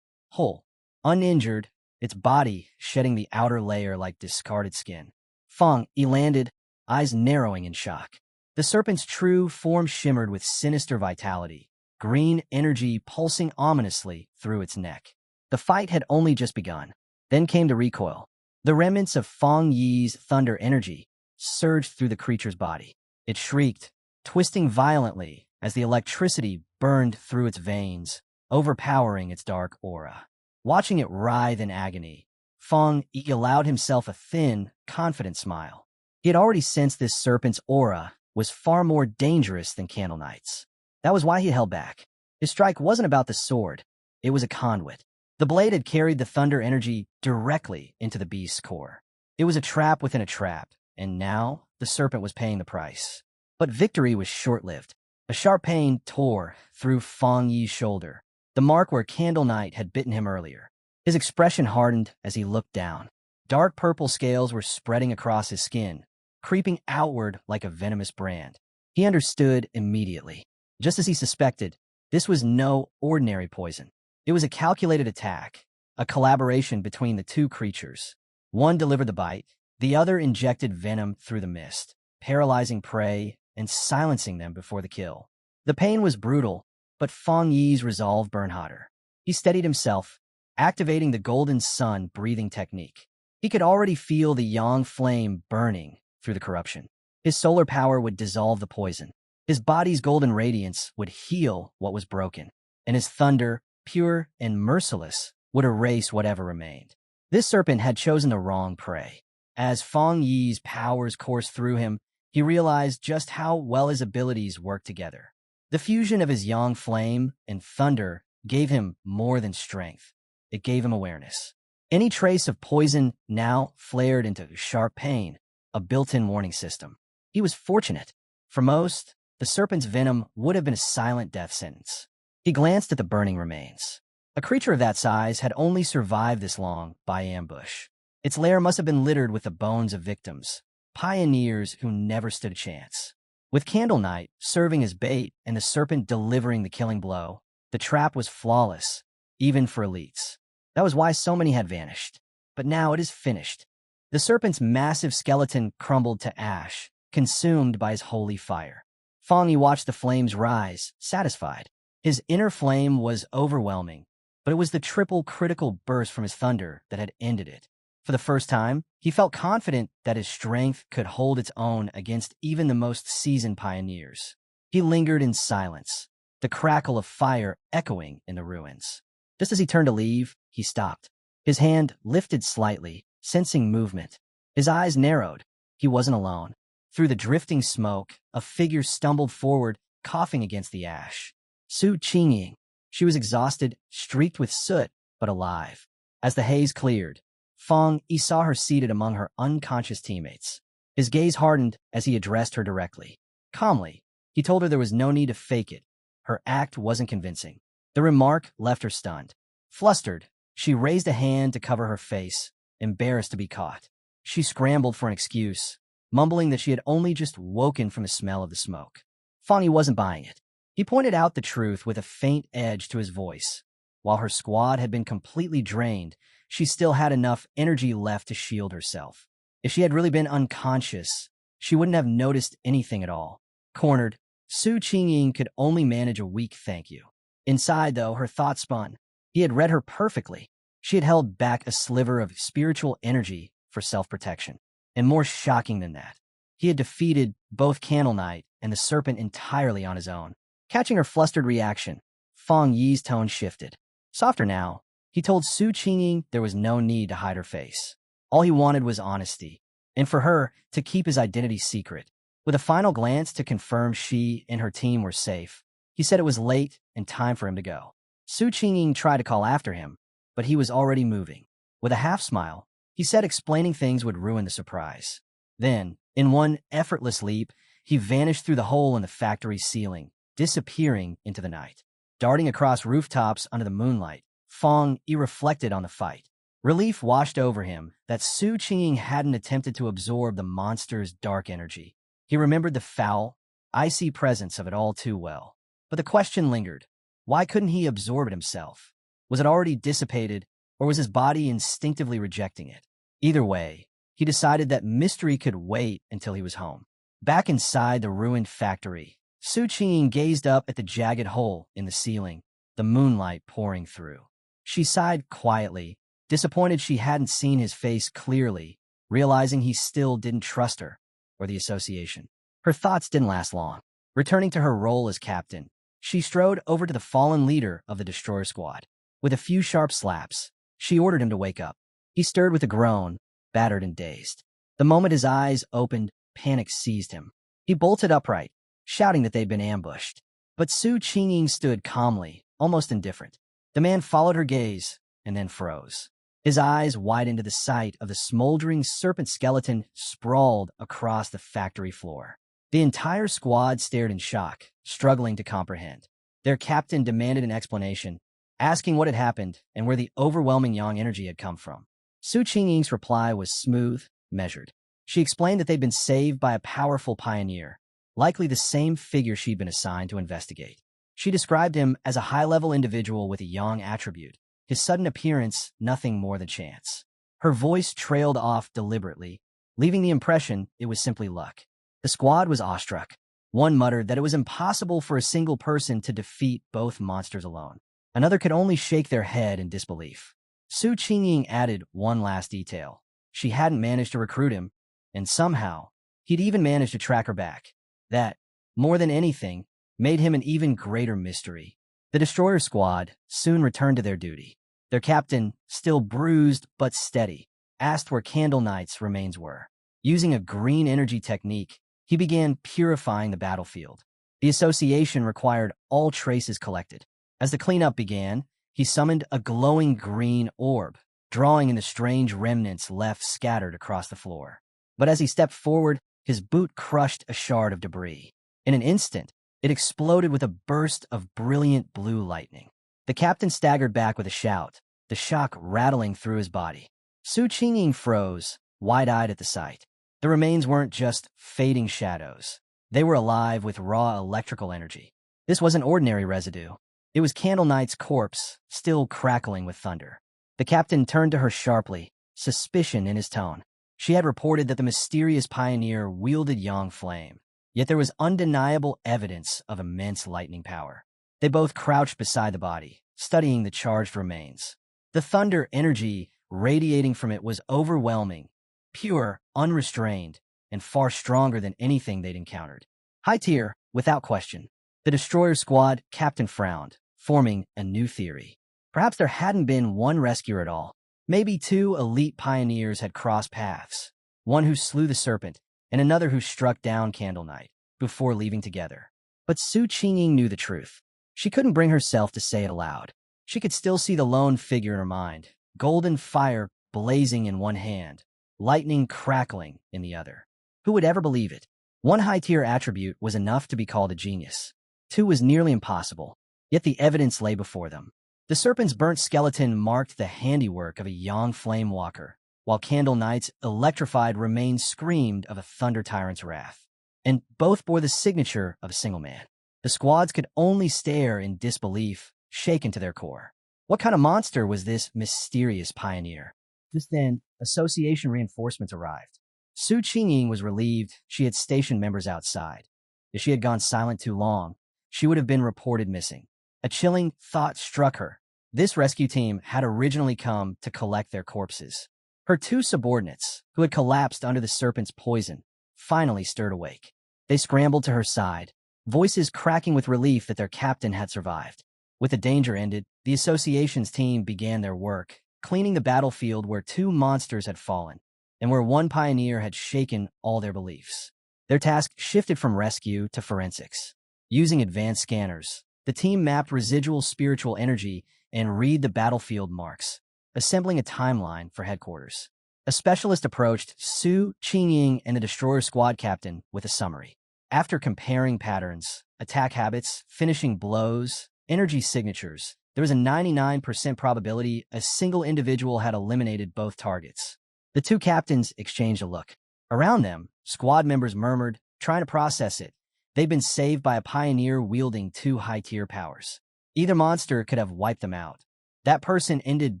whole, uninjured, its body shedding the outer layer like discarded skin. Feng Yi landed, eyes narrowing in shock. The serpent's true form shimmered with sinister vitality, green energy pulsing ominously through its neck. The fight had only just begun. Then came the recoil. The remnants of Feng Yi's thunder energy surged through the creature's body. It shrieked, twisting violently as the electricity burned through its veins, overpowering its dark aura. Watching it writhe in agony, Feng Yi allowed himself a thin, confident smile. He had already sensed this serpent's aura was far more dangerous than Candle Knight's. That was why he held back. His strike wasn't about the sword, it was a conduit. The blade had carried the thunder energy directly into the beast's core. It was a trap within a trap, and now the serpent was paying the price. But victory was short-lived. A sharp pain tore through Feng Yi's shoulder, the mark where Candle Knight had bitten him earlier. His expression hardened as he looked down. Dark purple scales were spreading across his skin, creeping outward like a venomous brand. He understood immediately. Just as he suspected, this was no ordinary poison. It was a calculated attack, a collaboration between the two creatures. One delivered the bite, the other injected venom through the mist, paralyzing prey and silencing them before the kill. The pain was brutal, but Feng Yi's resolve burned hotter. He steadied himself, activating the golden sun breathing technique. He could already feel the yang flame burning through the corruption. His solar power would dissolve the poison. His body's golden radiance would heal what was broken, and his thunder, pure and merciless, would erase whatever remained. This serpent had chosen the wrong prey. As Feng Yi's powers coursed through him, he realized just how well his abilities worked together. The fusion of his yang flame and thunder gave him more than strength. It gave him awareness. Any trace of poison now flared into sharp pain, a built-in warning system. He was fortunate. For most, the serpent's venom would have been a silent death sentence. He glanced at the burning remains. A creature of that size had only survived this long by ambush. Its lair must have been littered with the bones of victims, pioneers who never stood a chance. With Candle Knight serving as bait and the serpent delivering the killing blow, the trap was flawless, even for elites. That was why so many had vanished. But now it is finished. The serpent's massive skeleton crumbled to ash, consumed by his holy fire. Feng Yi watched the flames rise, satisfied. His inner flame was overwhelming, but it was the triple critical burst from his thunder that had ended it. For the first time, he felt confident that his strength could hold its own against even the most seasoned pioneers. He lingered in silence, the crackle of fire echoing in the ruins. Just as he turned to leave, he stopped. His hand lifted slightly, sensing movement. His eyes narrowed. He wasn't alone. Through the drifting smoke, a figure stumbled forward, coughing against the ash. Su Qingying. She was exhausted, streaked with soot, but alive. As the haze cleared, Feng Yi saw her seated among her unconscious teammates. His gaze hardened as he addressed her directly. Calmly, he told her there was no need to fake it. Her act wasn't convincing. The remark left her stunned. Flustered, she raised a hand to cover her face, embarrassed to be caught. She scrambled for an excuse, mumbling that she had only just woken from the smell of the smoke. Feng Yi wasn't buying it. He pointed out the truth with a faint edge to his voice. While her squad had been completely drained, she still had enough energy left to shield herself. If she had really been unconscious, she wouldn't have noticed anything at all. Cornered, Su Qingying could only manage a weak thank you. Inside, though, her thoughts spun. He had read her perfectly. She had held back a sliver of spiritual energy for self-protection. And more shocking than that, he had defeated both Candle Knight and the serpent entirely on his own. Catching her flustered reaction, Feng Yi's tone shifted. Softer now, he told Su Qingying there was no need to hide her face. All he wanted was honesty, and for her to keep his identity secret. With a final glance to confirm she and her team were safe, he said it was late and time for him to go. Su Qingying tried to call after him, but he was already moving. With a half smile, he said explaining things would ruin the surprise. Then, in one effortless leap, he vanished through the hole in the factory ceiling, disappearing into the night. Darting across rooftops under the moonlight, Feng Yi reflected on the fight. Relief washed over him that Su Qing hadn't attempted to absorb the monster's dark energy. He remembered the foul, icy presence of it all too well. But the question lingered. Why couldn't he absorb it himself? Was it already dissipated, or was his body instinctively rejecting it? Either way, he decided that mystery could wait until he was home. Back inside the ruined factory, Su Qing gazed up at the jagged hole in the ceiling, the moonlight pouring through. She sighed quietly, disappointed she hadn't seen his face clearly, realizing he still didn't trust her or the association. Her thoughts didn't last long. Returning to her role as captain, she strode over to the fallen leader of the destroyer squad. With a few sharp slaps, she ordered him to wake up. He stirred with a groan, battered and dazed. The moment his eyes opened, panic seized him. He bolted upright, shouting that they'd been ambushed. But Su Qing stood calmly, almost indifferent. The man followed her gaze and then froze. His eyes widened to the sight of the smoldering serpent skeleton sprawled across the factory floor. The entire squad stared in shock, struggling to comprehend. Their captain demanded an explanation, asking what had happened and where the overwhelming yang energy had come from. Su Qing's reply was smooth, measured. She explained that they'd been saved by a powerful pioneer, likely the same figure she'd been assigned to investigate. She described him as a high-level individual with a yang attribute, his sudden appearance nothing more than chance. Her voice trailed off deliberately, leaving the impression it was simply luck. The squad was awestruck. One muttered that it was impossible for a single person to defeat both monsters alone. Another could only shake their head in disbelief. Su Qing added one last detail. She hadn't managed to recruit him, and somehow, he'd even managed to track her back. That, more than anything, made him an even greater mystery. The destroyer squad soon returned to their duty. Their captain, still bruised but steady, asked where Candle Knight's remains were. Using a green energy technique, he began purifying the battlefield. The association required all traces collected. As the cleanup began, he summoned a glowing green orb, drawing in the strange remnants left scattered across the floor. But as he stepped forward, his boot crushed a shard of debris. In an instant, it exploded with a burst of brilliant blue lightning. The captain staggered back with a shout, the shock rattling through his body. Su Qing froze, wide-eyed at the sight. The remains weren't just fading shadows. They were alive with raw electrical energy. This wasn't ordinary residue. It was Candle Knight's corpse, still crackling with thunder. The captain turned to her sharply, suspicion in his tone. She had reported that the mysterious pioneer wielded yang flame, yet there was undeniable evidence of immense lightning power. They both crouched beside the body, studying the charged remains. The thunder energy radiating from it was overwhelming, pure, unrestrained, and far stronger than anything they'd encountered. High tier, without question. The destroyer squad captain frowned, forming a new theory. Perhaps there hadn't been one rescuer at all. Maybe two elite pioneers had crossed paths, one who slew the serpent and another who struck down Candle Knight, before leaving together. But Su Qing knew the truth. She couldn't bring herself to say it aloud. She could still see the lone figure in her mind, golden fire blazing in one hand, lightning crackling in the other. Who would ever believe it? One high-tier attribute was enough to be called a genius. Two was nearly impossible, yet the evidence lay before them. The serpent's burnt skeleton marked the handiwork of a yang flame walker, while Candle Knight's electrified remains screamed of a thunder tyrant's wrath. And both bore the signature of a single man. The squads could only stare in disbelief, shaken to their core. What kind of monster was this mysterious pioneer? Just then, association reinforcements arrived. Su Qing was relieved she had stationed members outside. If she had gone silent too long, she would have been reported missing. A chilling thought struck her. This rescue team had originally come to collect their corpses. Her two subordinates, who had collapsed under the serpent's poison, finally stirred awake. They scrambled to her side, voices cracking with relief that their captain had survived. With the danger ended, the association's team began their work, cleaning the battlefield where two monsters had fallen, and where one pioneer had shaken all their beliefs. Their task shifted from rescue to forensics. Using advanced scanners, the team mapped residual spiritual energy and read the battlefield marks, assembling a timeline for headquarters. A specialist approached Su Qing and the destroyer squad captain with a summary. After comparing patterns, attack habits, finishing blows, energy signatures, there was a 99% probability a single individual had eliminated both targets. The two captains exchanged a look. Around them, squad members murmured, trying to process it. They'd been saved by a pioneer wielding two high-tier powers. Either monster could have wiped them out. That person ended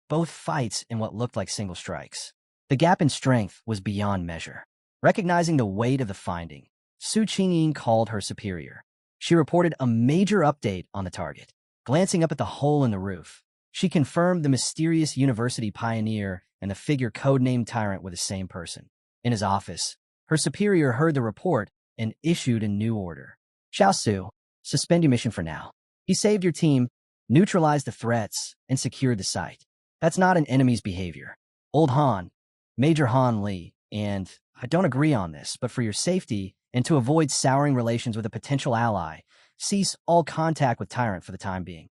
both fights in what looked like single strikes. The gap in strength was beyond measure. Recognizing the weight of the finding, Su Qingying called her superior. She reported a major update on the target. Glancing up at the hole in the roof, she confirmed the mysterious university pioneer and the figure codenamed Tyrant were the same person. In his office, her superior heard the report and issued a new order. Xiao Su, suspend your mission for now. He saved your team, neutralized the threats, and secured the site. That's not an enemy's behavior. Old Han, Major Han Li, and I don't agree on this, but for your safety and to avoid souring relations with a potential ally, cease all contact with Tyrant for the time being.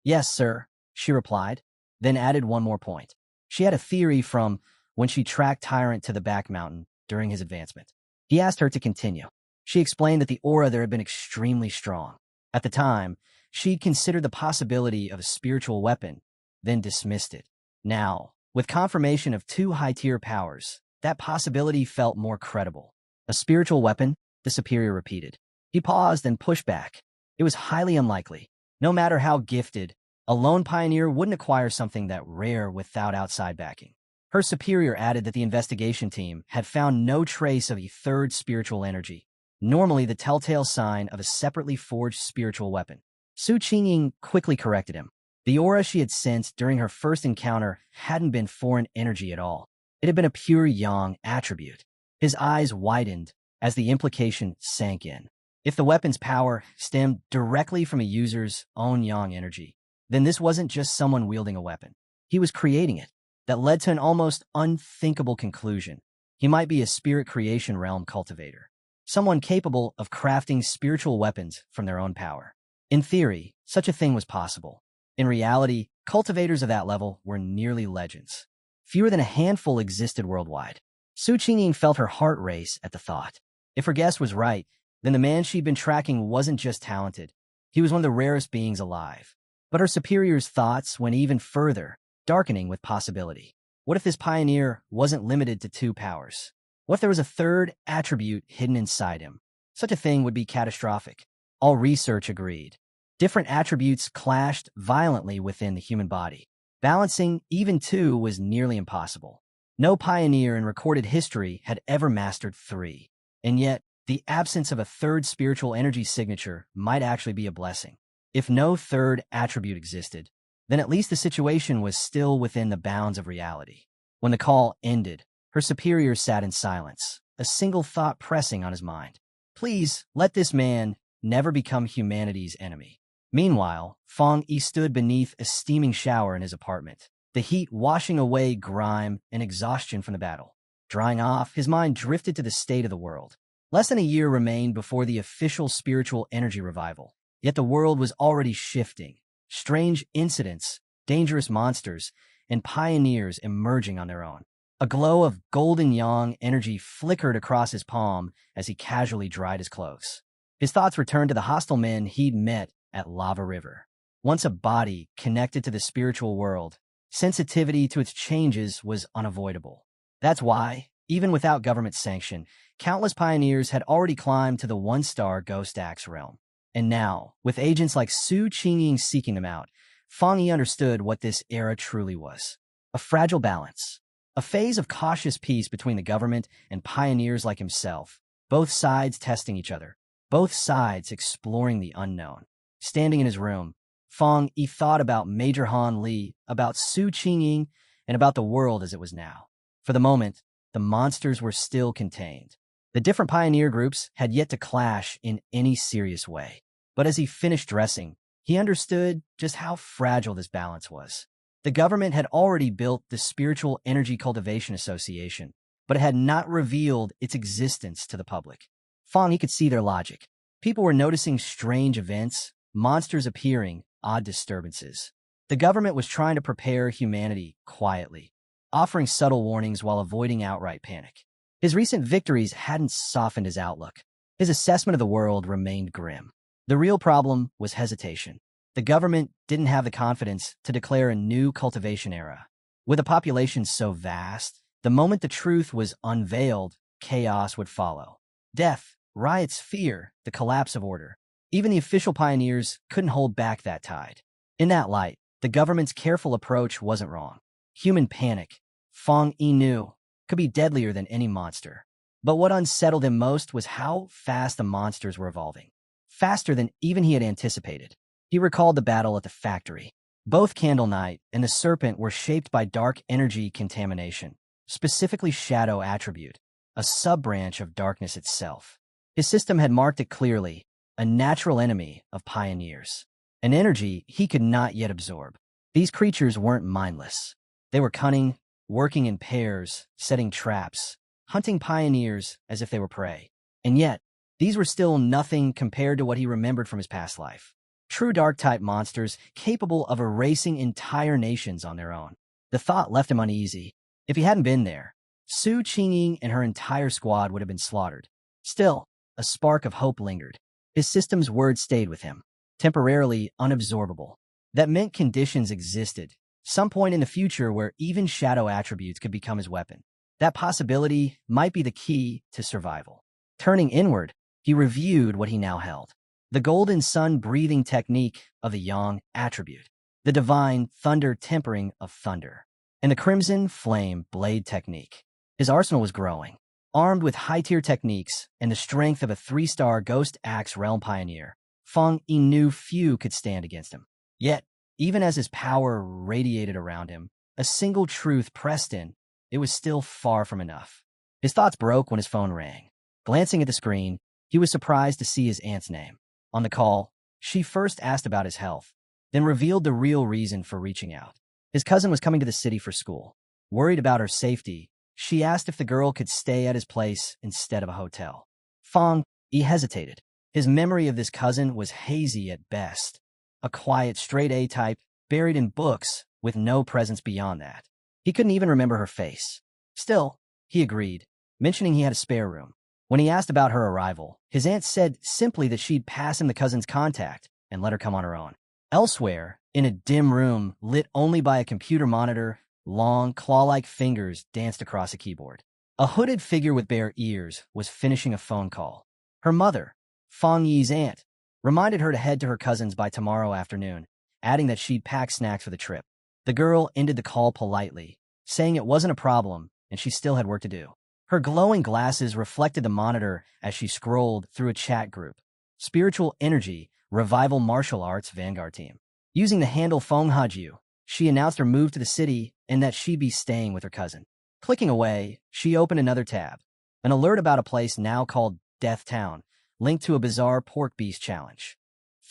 Yes, sir, she replied, then added one more point. She had a theory from when she tracked Tyrant to the back mountain during his advancement. He asked her to continue. She explained that the aura there had been extremely strong. At the time, she'd considered the possibility of a spiritual weapon, then dismissed it. Now, with confirmation of two high-tier powers, that possibility felt more credible. A spiritual weapon? The superior repeated. He paused and pushed back. It was highly unlikely. No matter how gifted, a lone pioneer wouldn't acquire something that rare without outside backing. Her superior added that the investigation team had found no trace of a third spiritual energy, normally the telltale sign of a separately forged spiritual weapon. Su Qingying quickly corrected him. The aura she had sensed during her first encounter hadn't been foreign energy at all. It had been a pure yang attribute. His eyes widened as the implication sank in. If the weapon's power stemmed directly from a user's own yang energy, then this wasn't just someone wielding a weapon. He was creating it. That led to an almost unthinkable conclusion. He might be a spirit creation realm cultivator, someone capable of crafting spiritual weapons from their own power. In theory, such a thing was possible. In reality, cultivators of that level were nearly legends. Fewer than a handful existed worldwide. Su Qingying felt her heart race at the thought. If her guess was right, then the man she'd been tracking wasn't just talented. He was one of the rarest beings alive. But her superior's thoughts went even further, darkening with possibility. What if this pioneer wasn't limited to two powers? What if there was a third attribute hidden inside him? Such a thing would be catastrophic. All research agreed. Different attributes clashed violently within the human body. Balancing even two was nearly impossible. No pioneer in recorded history had ever mastered three. And yet, the absence of a third spiritual energy signature might actually be a blessing. If no third attribute existed, then at least the situation was still within the bounds of reality. When the call ended, her superior sat in silence, a single thought pressing on his mind. Please, let this man never become humanity's enemy. Meanwhile, Fong Yi stood beneath a steaming shower in his apartment, the heat washing away grime and exhaustion from the battle. Drying off, his mind drifted to the state of the world. Less than a year remained before the official spiritual energy revival, yet the world was already shifting. Strange incidents, dangerous monsters, and pioneers emerging on their own. A glow of golden yang energy flickered across his palm as he casually dried his clothes. His thoughts returned to the hostile men he'd met at Lava River. Once a body connected to the spiritual world, sensitivity to its changes was unavoidable. That's why, even without government sanction, countless pioneers had already climbed to the one-star Ghost Axe realm. And now, with agents like Su Qingying seeking them out, Fong Yi understood what this era truly was. A fragile balance. A phase of cautious peace between the government and pioneers like himself, both sides testing each other, both sides exploring the unknown. Standing in his room, Fong Yi thought about Major Han Li, about Su Qingying, and about the world as it was now. For the moment, the monsters were still contained. The different pioneer groups had yet to clash in any serious way. But as he finished dressing, he understood just how fragile this balance was. The government had already built the Spiritual Energy Cultivation Association, but it had not revealed its existence to the public. Fong Yi could see their logic. People were noticing strange events, monsters appearing, odd disturbances. The government was trying to prepare humanity quietly, offering subtle warnings while avoiding outright panic. His recent victories hadn't softened his outlook. His assessment of the world remained grim. The real problem was hesitation. the government didn't have the confidence to declare a new cultivation era. With a population so vast, the moment the truth was unveiled, chaos would follow. Death, riots, fear, the collapse of order. Even the official pioneers couldn't hold back that tide. In that light, the government's careful approach wasn't wrong. Human panic, Fong Yi knew, could be deadlier than any monster. But what unsettled him most was how fast the monsters were evolving. Faster than even he had anticipated. He recalled the battle at the factory. Both Candle Knight and the Serpent were shaped by dark energy contamination, specifically shadow attribute, a sub-branch of darkness itself. His system had marked it clearly, a natural enemy of pioneers, an energy he could not yet absorb. These creatures weren't mindless. They were cunning, working in pairs, setting traps, hunting pioneers as if they were prey. And yet, these were still nothing compared to what he remembered from his past life. True dark-type monsters capable of erasing entire nations on their own. The thought left him uneasy. If he hadn't been there, Su Qingying and her entire squad would have been slaughtered. Still, a spark of hope lingered. His system's words stayed with him, temporarily unabsorbable. That meant conditions existed, some point in the future where even shadow attributes could become his weapon. That possibility might be the key to survival. Turning inward, he reviewed what he now held. The golden sun breathing technique of the yang attribute, the divine thunder tempering of thunder, and the crimson flame blade technique. His arsenal was growing. Armed with high-tier techniques and the strength of a 3-star Ghost Axe Realm Pioneer, Fong Yi knew few could stand against him. Yet, even as his power radiated around him, a single truth pressed in. It was still far from enough. His thoughts broke when his phone rang. Glancing at the screen, he was surprised to see his aunt's name. On the call, she first asked about his health, then revealed the real reason for reaching out. His cousin was coming to the city for school. Worried about her safety, she asked if the girl could stay at his place instead of a hotel. Fong Yi hesitated. His memory of this cousin was hazy at best. A quiet, straight-A type, buried in books, with no presence beyond that. He couldn't even remember her face. Still, he agreed, mentioning he had a spare room. When he asked about her arrival, his aunt said simply that she'd pass him the cousin's contact and let her come on her own. Elsewhere, in a dim room lit only by a computer monitor, long, claw-like fingers danced across a keyboard. A hooded figure with bare ears was finishing a phone call. Her mother, Fong Yi's aunt, reminded her to head to her cousin's by tomorrow afternoon, adding that she'd pack snacks for the trip. The girl ended the call politely, saying it wasn't a problem and she still had work to do. Her glowing glasses reflected the monitor as she scrolled through a chat group. Spiritual Energy, Revival Martial Arts Vanguard Team. Using the handle Fong Haju, she announced her move to the city and that she'd be staying with her cousin. Clicking away, she opened another tab. An alert about a place now called Death Town, linked to a bizarre pork beast challenge.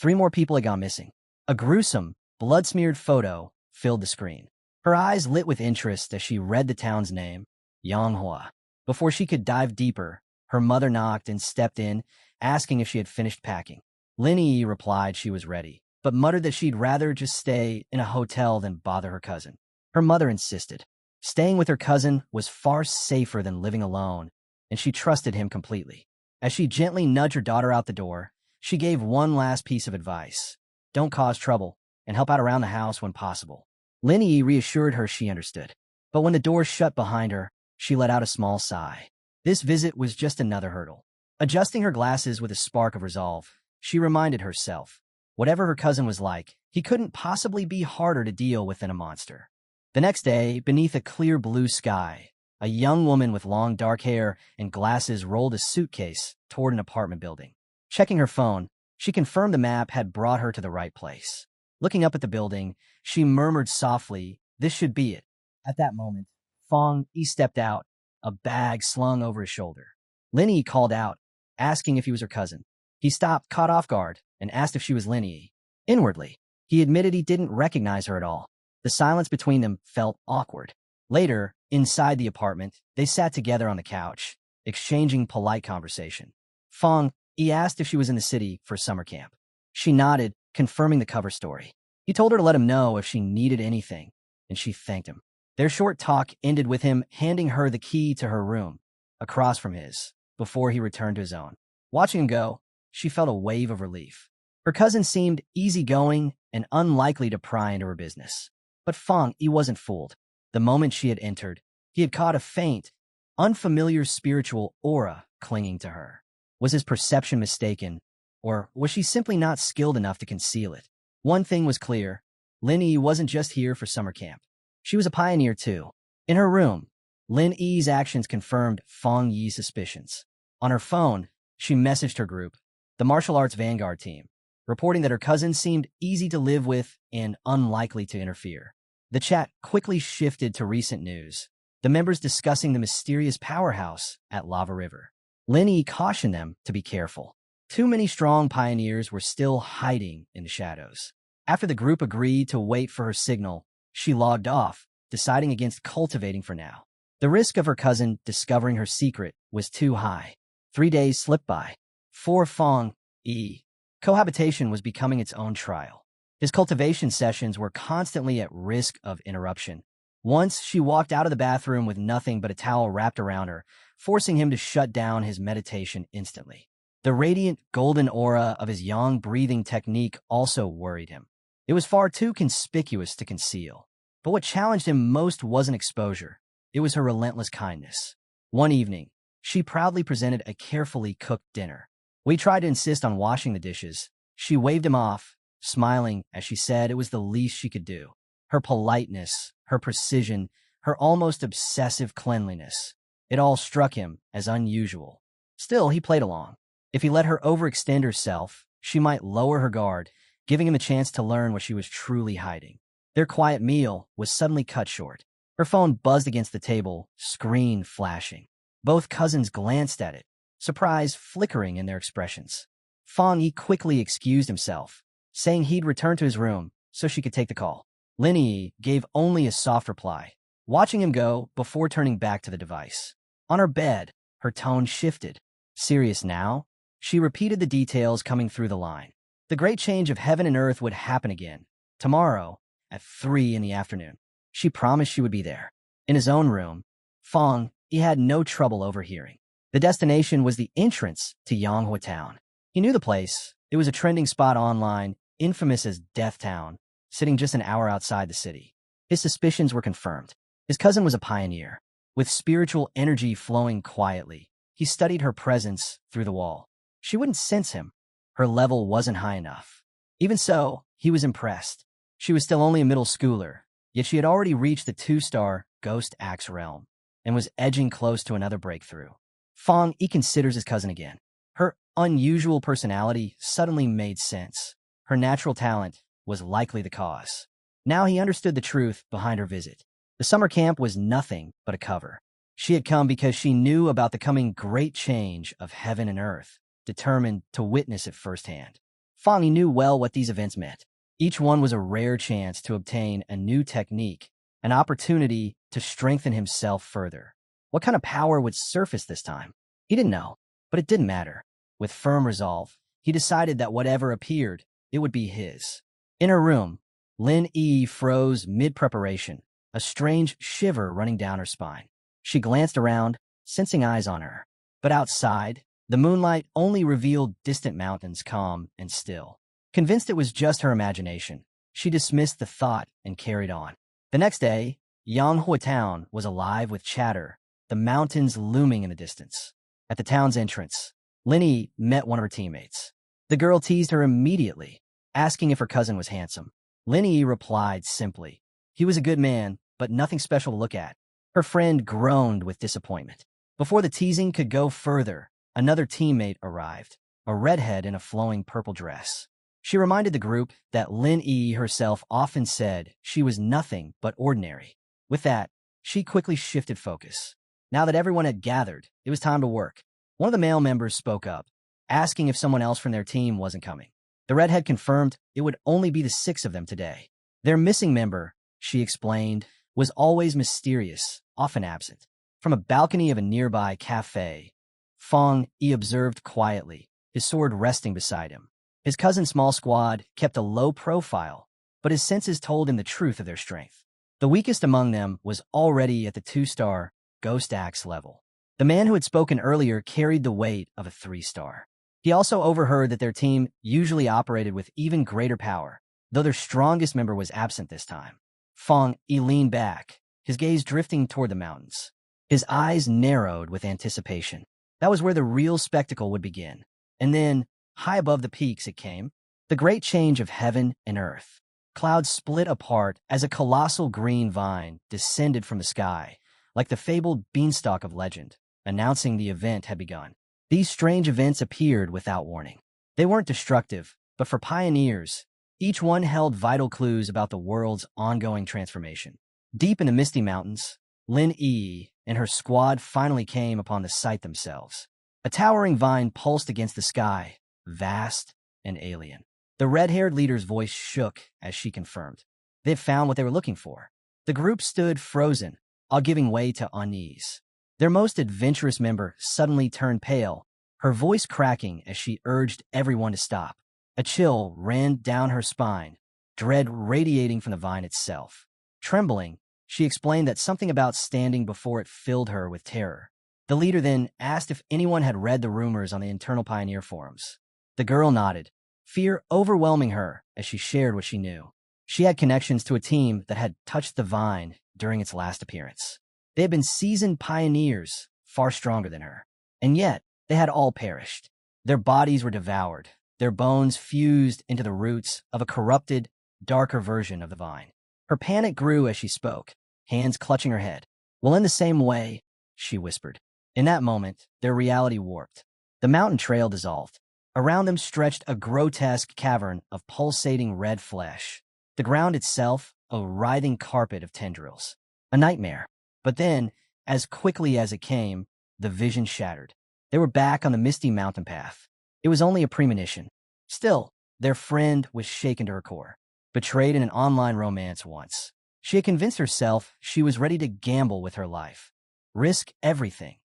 3 more people had gone missing. A gruesome, blood-smeared photo filled the screen. Her eyes lit with interest as she read the town's name, Manhwa. Before she could dive deeper, her mother knocked and stepped in, asking if she had finished packing. Linny replied she was ready, but muttered that she'd rather just stay in a hotel than bother her cousin. Her mother insisted. Staying with her cousin was far safer than living alone, and she trusted him completely. As she gently nudged her daughter out the door, she gave one last piece of advice. Don't cause trouble, and help out around the house when possible. Linny reassured her she understood. But when the door shut behind her, she let out a small sigh. This visit was just another hurdle. Adjusting her glasses with a spark of resolve, she reminded herself, whatever her cousin was like, he couldn't possibly be harder to deal with than a monster. The next day, beneath a clear blue sky, a young woman with long dark hair and glasses rolled a suitcase toward an apartment building. Checking her phone, she confirmed the map had brought her to the right place. Looking up at the building, she murmured softly, "This should be it." At that moment, Fong Yi stepped out, a bag slung over his shoulder. Linny called out, asking if he was her cousin. He stopped, caught off guard, and asked if she was Linny. Inwardly, he admitted he didn't recognize her at all. The silence between them felt awkward. Later, inside the apartment, they sat together on the couch, exchanging polite conversation. Fong Yi asked if she was in the city for summer camp. She nodded, confirming the cover story. He told her to let him know if she needed anything, and she thanked him. Their short talk ended with him handing her the key to her room, across from his, before he returned to his own. Watching him go, she felt a wave of relief. Her cousin seemed easygoing and unlikely to pry into her business. But Fang Yi wasn't fooled. The moment she had entered, he had caught a faint, unfamiliar spiritual aura clinging to her. Was his perception mistaken, or was she simply not skilled enough to conceal it? One thing was clear. Lin Yi wasn't just here for summer camp. She was a pioneer too. In her room, Lin Yi's actions confirmed Fang Yi's suspicions. On her phone, she messaged her group, the martial arts vanguard team, reporting that her cousin seemed easy to live with and unlikely to interfere. The chat quickly shifted to recent news, the members discussing the mysterious powerhouse at Lava River. Lin Yi cautioned them to be careful. Too many strong pioneers were still hiding in the shadows. After the group agreed to wait for her signal, she logged off, deciding against cultivating for now. The risk of her cousin discovering her secret was too high. 3 days slipped by. For Fang Yi, cohabitation was becoming its own trial. His cultivation sessions were constantly at risk of interruption. Once, she walked out of the bathroom with nothing but a towel wrapped around her, forcing him to shut down his meditation instantly. The radiant golden aura of his yang breathing technique also worried him. It was far too conspicuous to conceal. But what challenged him most wasn't exposure. It was her relentless kindness. One evening, she proudly presented a carefully cooked dinner. We tried to insist on washing the dishes. She waved him off, smiling as she said it was the least she could do. Her politeness, her precision, her almost obsessive cleanliness. It all struck him as unusual. Still, he played along. If he let her overextend herself, she might lower her guard, giving him a chance to learn what she was truly hiding. Their quiet meal was suddenly cut short. Her phone buzzed against the table, screen flashing. Both cousins glanced at it, surprise flickering in their expressions. Fang Yi quickly excused himself, saying he'd return to his room so she could take the call. Lin Yi gave only a soft reply, watching him go before turning back to the device. On her bed, her tone shifted. Serious now? She repeated the details coming through the line. The great change of heaven and earth would happen again, tomorrow, at 3 in the afternoon. She promised she would be there. In his own room, Fang Yi had no trouble overhearing. The destination was the entrance to Manhwa Town. He knew the place. It was a trending spot online, infamous as Death Town, sitting just an hour outside the city. His suspicions were confirmed. His cousin was a pioneer, with spiritual energy flowing quietly. He studied her presence through the wall. She wouldn't sense him. Her level wasn't high enough. Even so, he was impressed. She was still only a middle schooler, yet she had already reached the 2-star Ghost Axe realm and was edging close to another breakthrough. Fang Yi considers his cousin again. Her unusual personality suddenly made sense. Her natural talent was likely the cause. Now he understood the truth behind her visit. The summer camp was nothing but a cover. She had come because she knew about the coming great change of heaven and earth, determined to witness it firsthand. Fang Yi knew well what these events meant. Each one was a rare chance to obtain a new technique, an opportunity to strengthen himself further. What kind of power would surface this time? He didn't know, but it didn't matter. With firm resolve, he decided that whatever appeared, it would be his. In her room, Lin Yi froze mid-preparation, a strange shiver running down her spine. She glanced around, sensing eyes on her. But outside, the moonlight only revealed distant mountains, calm and still. Convinced it was just her imagination, she dismissed the thought and carried on. The next day, Manhwa Town was alive with chatter, the mountains looming in the distance. At the town's entrance, Lin Yi met one of her teammates. The girl teased her immediately, asking if her cousin was handsome. Lin Yi replied simply, he was a good man, but nothing special to look at. Her friend groaned with disappointment. Before the teasing could go further, another teammate arrived, a redhead in a flowing purple dress. She reminded the group that Lin Yi herself often said she was nothing but ordinary. With that, she quickly shifted focus. Now that everyone had gathered, it was time to work. One of the male members spoke up, asking if someone else from their team wasn't coming. The redhead confirmed it would only be the 6 of them today. Their missing member, she explained, was always mysterious, often absent. From a balcony of a nearby cafe, Fang Yi observed quietly, his sword resting beside him. His cousin's small squad kept a low profile, but his senses told him the truth of their strength. The weakest among them was already at the 2-star Ghost Axe level. The man who had spoken earlier carried the weight of a 3-star. He also overheard that their team usually operated with even greater power. though their strongest member was absent this time. Fong Yi leaned back, his gaze drifting toward the mountains. His eyes narrowed with anticipation. That was where the real spectacle would begin. And then, high above the peaks it came, the great change of heaven and earth. Clouds split apart as a colossal green vine descended from the sky, like the fabled beanstalk of legend, announcing the event had begun. These strange events appeared without warning. They weren't destructive, but for pioneers, each one held vital clues about the world's ongoing transformation. Deep in the misty mountains, Lin Yi and her squad finally came upon the site themselves. A towering vine pulsed against the sky, vast and alien. The red-haired leader's voice shook as she confirmed. They'd found what they were looking for. The group stood frozen, all giving way to unease. Their most adventurous member suddenly turned pale, her voice cracking as she urged everyone to stop. A chill ran down her spine, dread radiating from the vine itself. Trembling, she explained that something about standing before it filled her with terror. The leader then asked if anyone had read the rumors on the internal Pioneer forums. The girl nodded, fear overwhelming her as she shared what she knew. She had connections to a team that had touched the vine during its last appearance. They had been seasoned pioneers, far stronger than her. And yet, they had all perished. Their bodies were devoured, their bones fused into the roots of a corrupted, darker version of the vine. Her panic grew as she spoke, hands clutching her head. Well, in the same way, she whispered. In that moment, their reality warped. The mountain trail dissolved. Around them stretched a grotesque cavern of pulsating red flesh. The ground itself, a writhing carpet of tendrils. A nightmare. But then, as quickly as it came, the vision shattered. They were back on the misty mountain path. It was only a premonition. Still, their friend was shaken to her core. Betrayed in an online romance once, she had convinced herself she was ready to gamble with her life. Risk everything.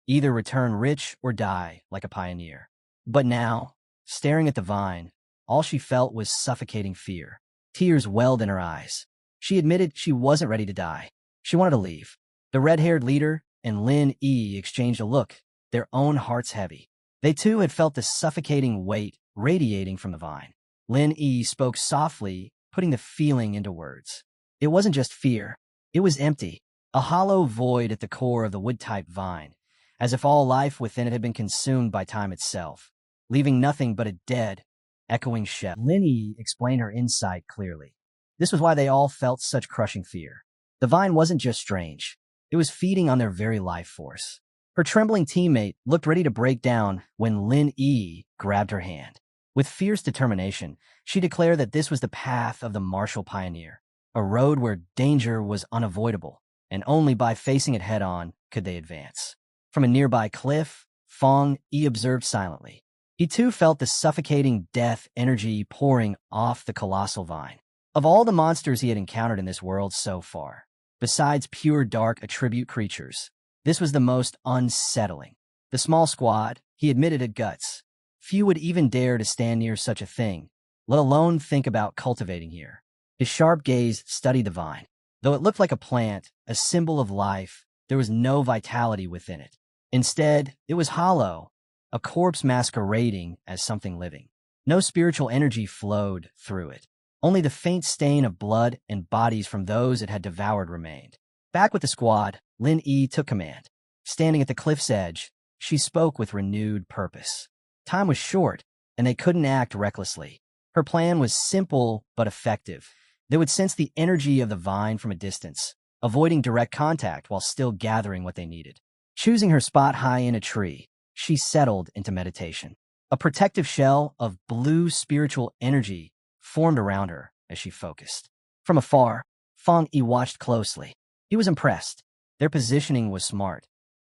Either return rich or die like a pioneer. But now, staring at the vine, all she felt was suffocating fear. Tears welled in her eyes. She admitted she wasn't ready to die. She wanted to leave. The red-haired leader and Lin Yi exchanged a look, their own hearts heavy. They too had felt the suffocating weight radiating from the vine. Lin Yi spoke softly, putting the feeling into words. It wasn't just fear. It was empty, a hollow void at the core of the wood-type vine, as if all life within it had been consumed by time itself, leaving nothing but a dead, echoing shell. Lin Yi explained her insight clearly. This was why they all felt such crushing fear. The vine wasn't just strange. It was feeding on their very life force. Her trembling teammate looked ready to break down when Lin Yi grabbed her hand. With fierce determination, she declared that this was the path of the martial pioneer, a road where danger was unavoidable, and only by facing it head-on could they advance. From a nearby cliff, Fong Yi observed silently. He too felt the suffocating death energy pouring off the colossal vine. Of all the monsters he had encountered in this world so far, besides pure dark attribute creatures, this was the most unsettling. The small squad, he admitted, had guts. Few would even dare to stand near such a thing, let alone think about cultivating here. His sharp gaze studied the vine. Though it looked like a plant, a symbol of life, there was no vitality within it. Instead, it was hollow, a corpse masquerading as something living. No spiritual energy flowed through it. Only the faint stain of blood and bodies from those it had devoured remained. Back with the squad, Lin Yi took command. Standing at the cliff's edge, she spoke with renewed purpose. Time was short, and they couldn't act recklessly. Her plan was simple but effective. They would sense the energy of the vine from a distance, avoiding direct contact while still gathering what they needed. Choosing her spot high in a tree, she settled into meditation. A protective shell of blue spiritual energy formed around her as she focused. From afar, Fong Yi watched closely. He was impressed. Their positioning was smart.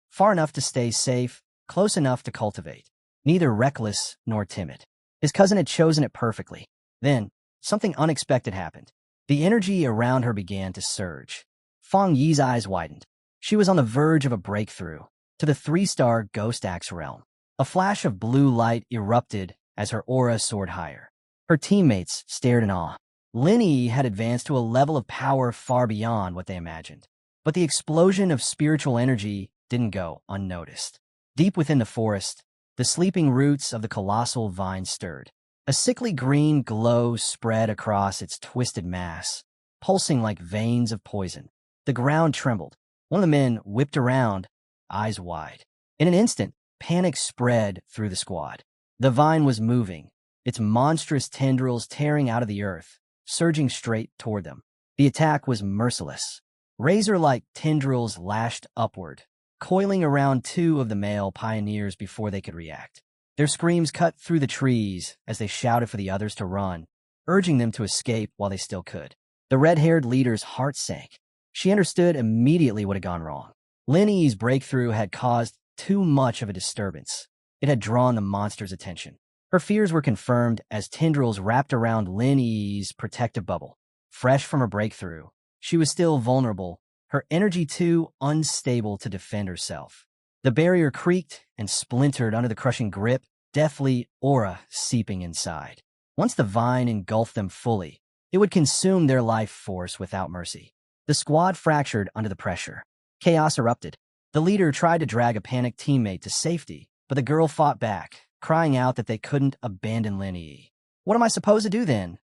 Far enough to stay safe, close enough to cultivate. Neither reckless nor timid. His cousin had chosen it perfectly. Then, something unexpected happened. The energy around her began to surge. Fong Yi's eyes widened. She was on the verge of a breakthrough to the 3-star Ghost Axe realm. A flash of blue light erupted as her aura soared higher. Her teammates stared in awe. Lin Yi had advanced to a level of power far beyond what they imagined. But the explosion of spiritual energy didn't go unnoticed. Deep within the forest, the sleeping roots of the colossal vine stirred. A sickly green glow spread across its twisted mass, pulsing like veins of poison. The ground trembled. One of the men whipped around, eyes wide. In an instant, panic spread through the squad. The vine was moving, its monstrous tendrils tearing out of the earth, surging straight toward them. The attack was merciless. Razor-like tendrils lashed upward, coiling around two of the male pioneers before they could react. Their screams cut through the trees as they shouted for the others to run, urging them to escape while they still could. The red-haired leader's heart sank. She understood immediately what had gone wrong. Lin Yi's breakthrough had caused too much of a disturbance. It had drawn the monster's attention. Her fears were confirmed as tendrils wrapped around Lin Yi's protective bubble. Fresh from her breakthrough, she was still vulnerable, her energy too unstable to defend herself. The barrier creaked and splintered under the crushing grip, deathly aura seeping inside. Once the vine engulfed them fully, it would consume their life force without mercy. The squad fractured under the pressure. Chaos erupted. The leader tried to drag a panicked teammate to safety, but the girl fought back, crying out that they couldn't abandon Lin Yi. "What am I supposed to do then?"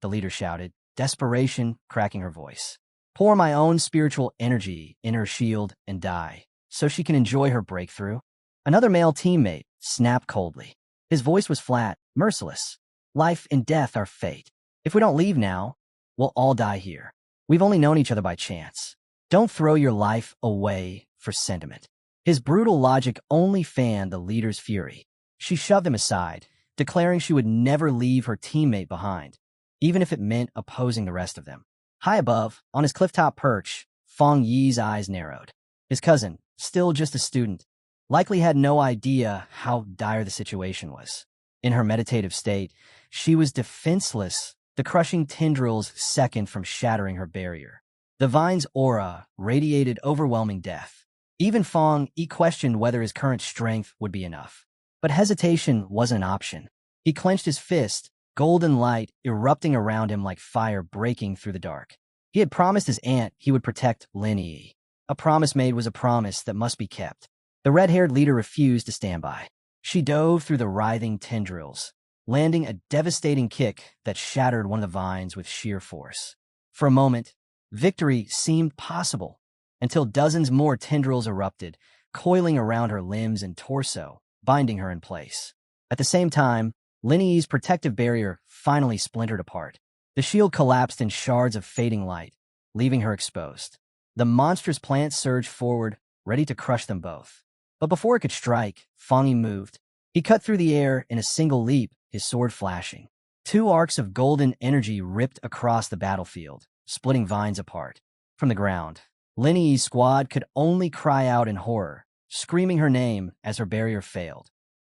the leader shouted, desperation cracking her voice. "Pour my own spiritual energy in her shield and die, so she can enjoy her breakthrough." Another male teammate snapped coldly. His voice was flat, merciless. "Life and death are fate. If we don't leave now, we'll all die here. We've only known each other by chance. Don't throw your life away for sentiment." His brutal logic only fanned the leader's fury. She shoved him aside, declaring she would never leave her teammate behind, even if it meant opposing the rest of them. High above, on his clifftop perch, Fong Yi's eyes narrowed. His cousin, still just a student, likely had no idea how dire the situation was. In her meditative state, she was defenseless, the crushing tendrils second from shattering her barrier. The vine's aura radiated overwhelming death. Even Fong Yi questioned whether his current strength would be enough. But hesitation wasn't an option. He clenched his fist, golden light erupting around him like fire breaking through the dark. He had promised his aunt he would protect Lin Yi. A promise made was a promise that must be kept. The red-haired leader refused to stand by. She dove through the writhing tendrils, landing a devastating kick that shattered one of the vines with sheer force. For a moment, victory seemed possible, until dozens more tendrils erupted, coiling around her limbs and torso, binding her in place. At the same time, Lin Yi's protective barrier finally splintered apart. The shield collapsed in shards of fading light, leaving her exposed. The monstrous plant surged forward, ready to crush them both. But before it could strike, Fong Yi moved. He cut through the air in a single leap, his sword flashing. Two arcs of golden energy ripped across the battlefield, splitting vines apart. From the ground, Lin Yi's squad could only cry out in horror, screaming her name as her barrier failed,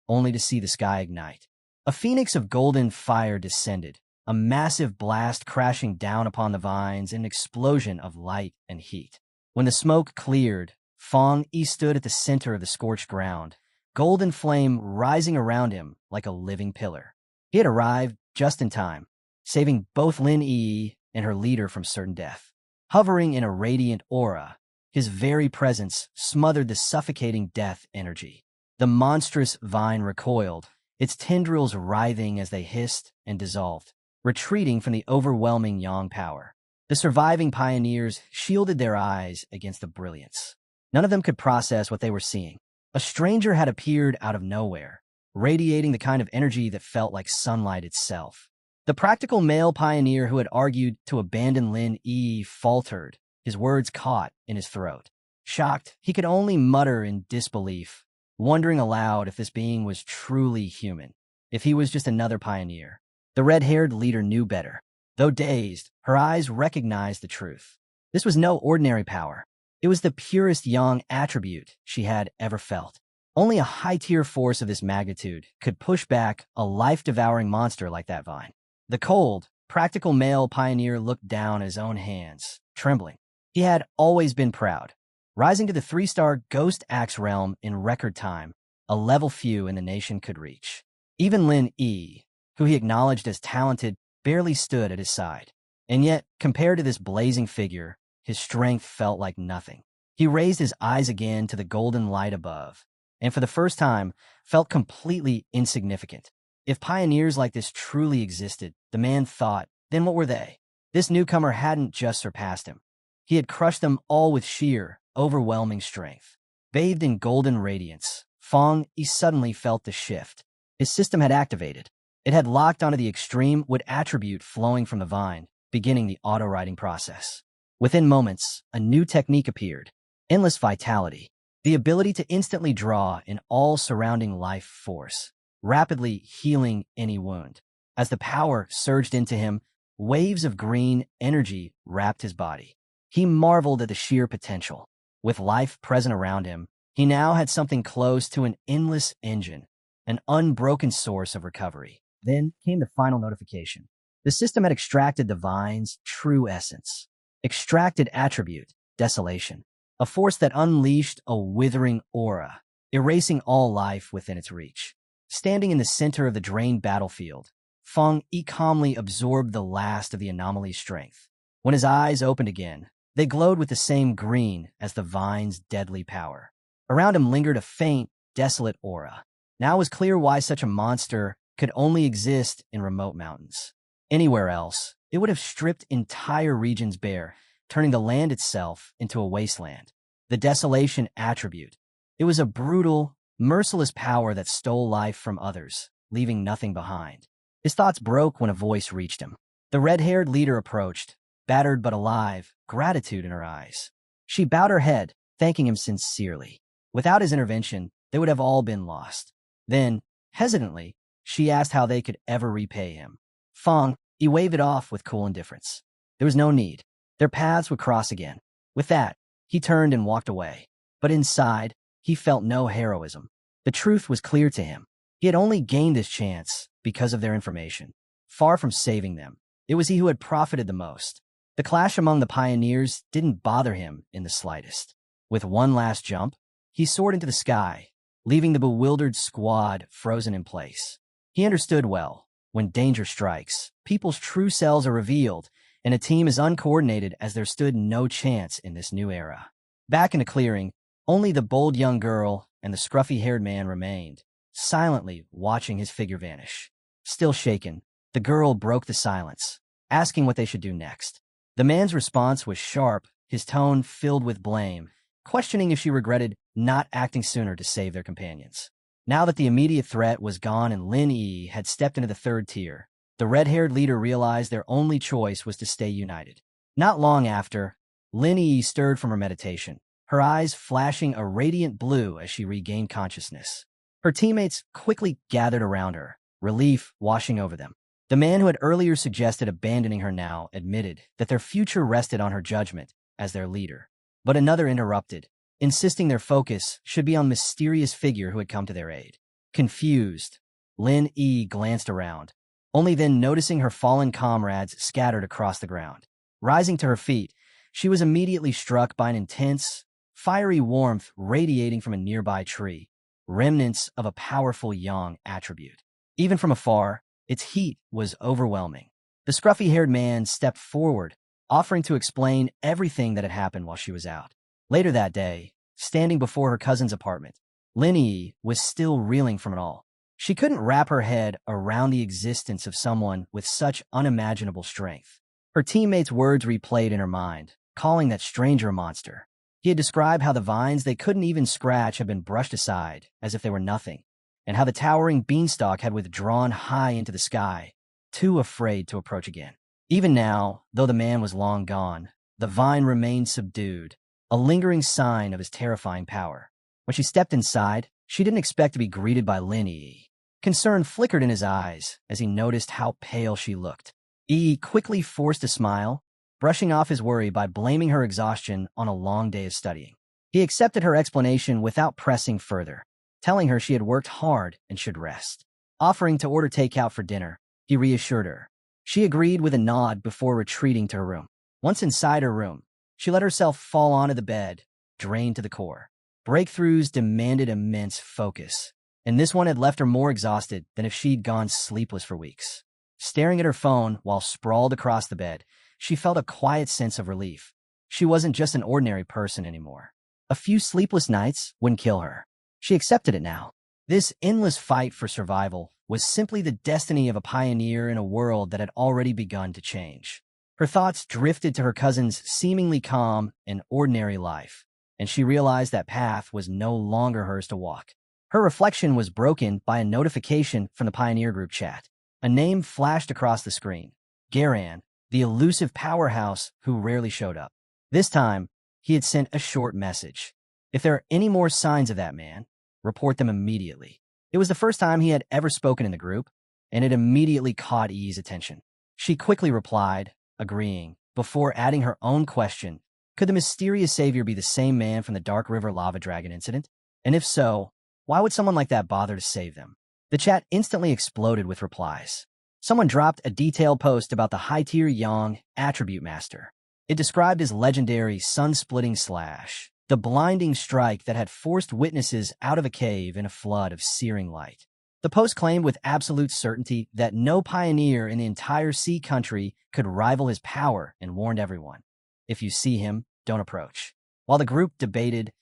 only to see the sky ignite. A phoenix of golden fire descended, a massive blast crashing down upon the vines in an explosion of light and heat. When the smoke cleared, Fong Yi stood at the center of the scorched ground, golden flame rising around him like a living pillar. He had arrived just in time, saving both Lin Yi and her leader from certain death. Hovering in a radiant aura, his very presence smothered the suffocating death energy. The monstrous vine recoiled, its tendrils writhing as they hissed and dissolved, retreating from the overwhelming yang power. The surviving pioneers shielded their eyes against the brilliance. None of them could process what they were seeing. A stranger had appeared out of nowhere, radiating the kind of energy that felt like sunlight itself. The practical male pioneer who had argued to abandon Lin Yi faltered, his words caught in his throat. Shocked, he could only mutter in disbelief, wondering aloud if this being was truly human, if he was just another pioneer. The red-haired leader knew better. Though dazed, her eyes recognized the truth. This was no ordinary power. It was the purest yang attribute she had ever felt. Only a high-tier force of this magnitude could push back a life-devouring monster like that vine. The cold, practical male pioneer looked down at his own hands, trembling. He had always been proud, rising to the 3-star Ghost Axe realm in record time, a level few in the nation could reach. Even Lin Yi, who he acknowledged as talented, barely stood at his side. And yet, compared to this blazing figure, his strength felt like nothing. He raised his eyes again to the golden light above, and for the first time, felt completely insignificant. If pioneers like this truly existed, the man thought, then what were they? This newcomer hadn't just surpassed him. He had crushed them all with sheer, overwhelming strength. Bathed in golden radiance, Fong Yi suddenly felt the shift. His system had activated. It had locked onto the extreme wood attribute flowing from the vine, beginning the auto-writing process. Within moments, a new technique appeared. Endless vitality. The ability to instantly draw in all surrounding life force, rapidly healing any wound. As the power surged into him, waves of green energy wrapped his body. He marveled at the sheer potential. With life present around him, he now had something close to an endless engine, an unbroken source of recovery. Then came the final notification. The system had extracted the vine's true essence. Extracted attribute, desolation. A force that unleashed a withering aura, erasing all life within its reach. Standing in the center of the drained battlefield, Feng Yi calmly absorbed the last of the anomaly's strength. When his eyes opened again, they glowed with the same green as the vine's deadly power. Around him lingered a faint, desolate aura. Now it was clear why such a monster could only exist in remote mountains. Anywhere else, it would have stripped entire regions bare, turning the land itself into a wasteland. The desolation attribute. It was a brutal, merciless power that stole life from others, leaving nothing behind. His thoughts broke when a voice reached him. The red-haired leader approached, battered but alive, gratitude in her eyes. She bowed her head, thanking him sincerely. Without his intervention, they would have all been lost. Then, hesitantly, she asked how they could ever repay him. Fong, he waved it off with cool indifference. There was no need. Their paths would cross again. With that, he turned and walked away. But inside, he felt no heroism. The truth was clear to him. He had only gained this chance because of their information. Far from saving them, it was he who had profited the most. The clash among the pioneers didn't bother him in the slightest. With one last jump, he soared into the sky, leaving the bewildered squad frozen in place. He understood well, when danger strikes, people's true selves are revealed, and a team is uncoordinated as there stood no chance in this new era. Back in the clearing, only the bold young girl and the scruffy-haired man remained, silently watching his figure vanish. Still shaken, the girl broke the silence, asking what they should do next. The man's response was sharp, his tone filled with blame, questioning if she regretted not acting sooner to save their companions. Now that the immediate threat was gone and Lin Yi had stepped into the third tier, the red-haired leader realized their only choice was to stay united. Not long after, Lin Yi stirred from her meditation, her eyes flashing a radiant blue as she regained consciousness. Her teammates quickly gathered around her, relief washing over them. The man who had earlier suggested abandoning her now admitted that their future rested on her judgment as their leader. But another interrupted, insisting their focus should be on the mysterious figure who had come to their aid. Confused, Lin Yi glanced around, only then noticing her fallen comrades scattered across the ground. Rising to her feet, she was immediately struck by an intense, fiery warmth radiating from a nearby tree, remnants of a powerful yang attribute. Even from afar, its heat was overwhelming. The scruffy-haired man stepped forward, offering to explain everything that had happened while she was out. Later that day, standing before her cousin's apartment, Lin Yi was still reeling from it all. She couldn't wrap her head around the existence of someone with such unimaginable strength. Her teammates' words replayed in her mind, calling that stranger a monster. He had described how the vines they couldn't even scratch had been brushed aside, as if they were nothing, and how the towering beanstalk had withdrawn high into the sky, too afraid to approach again. Even now, though the man was long gone, the vine remained subdued, a lingering sign of his terrifying power. When she stepped inside, she didn't expect to be greeted by Lin Yi. Concern flickered in his eyes as he noticed how pale she looked. Yi quickly forced a smile, brushing off his worry by blaming her exhaustion on a long day of studying. He accepted her explanation without pressing further, telling her she had worked hard and should rest. Offering to order takeout for dinner, he reassured her. She agreed with a nod before retreating to her room. Once inside her room, she let herself fall onto the bed, drained to the core. Breakthroughs demanded immense focus, and this one had left her more exhausted than if she'd gone sleepless for weeks. Staring at her phone while sprawled across the bed, she felt a quiet sense of relief. She wasn't just an ordinary person anymore. A few sleepless nights wouldn't kill her. She accepted it now. This endless fight for survival was simply the destiny of a pioneer in a world that had already begun to change. Her thoughts drifted to her cousin's seemingly calm and ordinary life, and she realized that path was no longer hers to walk. Her reflection was broken by a notification from the Pioneer Group chat. A name flashed across the screen. Garan, the elusive powerhouse who rarely showed up. This time, he had sent a short message. If there are any more signs of that man, report them immediately. It was the first time he had ever spoken in the group, and it immediately caught Yi's attention. She quickly replied, agreeing, before adding her own question. Could the mysterious savior be the same man from the Dark River Lava Dragon incident? And if so, why would someone like that bother to save them? The chat instantly exploded with replies. Someone dropped a detailed post about the high-tier Yang attribute master. It described his legendary sun-splitting slash, the blinding strike that had forced witnesses out of a cave in a flood of searing light. The post claimed with absolute certainty that no pioneer in the entire sea country could rival his power and warned everyone. If you see him, don't approach. While the group debated,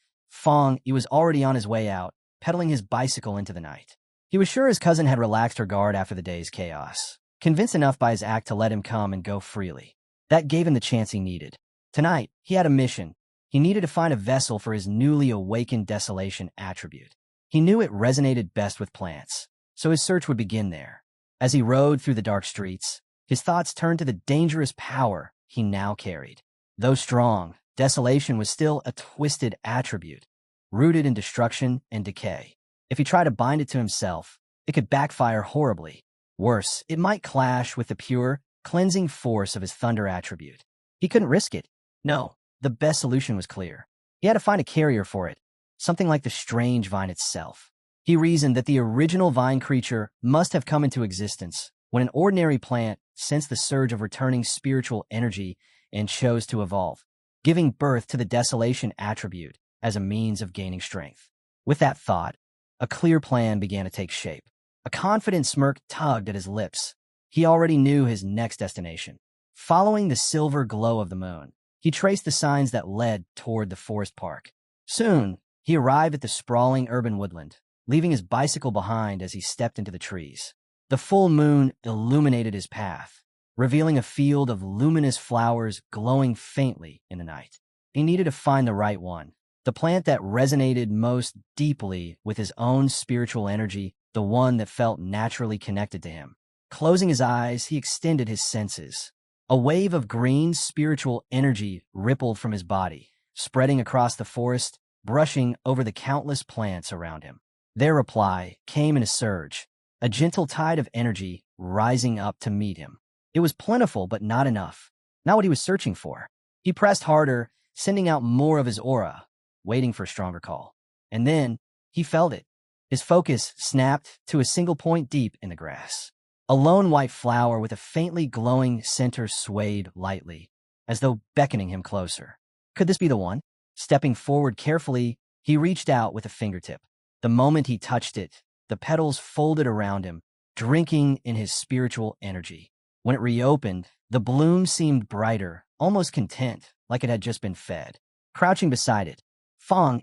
he was already on his way out, pedaling his bicycle into the night. He was sure his cousin had relaxed her guard after the day's chaos, convinced enough by his act to let him come and go freely. That gave him the chance he needed. Tonight, he had a mission. He needed to find a vessel for his newly awakened desolation attribute. He knew it resonated best with plants, so his search would begin there. As he rode through the dark streets, his thoughts turned to the dangerous power he now carried. Though strong, desolation was still a twisted attribute, rooted in destruction and decay. If he tried to bind it to himself, it could backfire horribly. Worse, it might clash with the pure, cleansing force of his thunder attribute. He couldn't risk it. No, the best solution was clear. He had to find a carrier for it, something like the strange vine itself. He reasoned that the original vine creature must have come into existence when an ordinary plant sensed the surge of returning spiritual energy and chose to evolve, giving birth to the desolation attribute as a means of gaining strength. With that thought, a clear plan began to take shape. A confident smirk tugged at his lips. He already knew his next destination. Following the silver glow of the moon, he traced the signs that led toward the forest park. Soon, he arrived at the sprawling urban woodland, leaving his bicycle behind as he stepped into the trees. The full moon illuminated his path, revealing a field of luminous flowers glowing faintly in the night. He needed to find the right one, the plant that resonated most deeply with his own spiritual energy, the one that felt naturally connected to him. Closing his eyes, he extended his senses. A wave of green spiritual energy rippled from his body, spreading across the forest, brushing over the countless plants around him. Their reply came in a surge, a gentle tide of energy rising up to meet him. It was plentiful, but not enough. Not what he was searching for. He pressed harder, sending out more of his aura, waiting for a stronger call. And then, he felt it. His focus snapped to a single point deep in the grass. A lone white flower with a faintly glowing center swayed lightly, as though beckoning him closer. Could this be the one? Stepping forward carefully, he reached out with a fingertip. The moment he touched it, the petals folded around him, drinking in his spiritual energy. When it reopened, the bloom seemed brighter, almost content, like it had just been fed. Crouching beside it,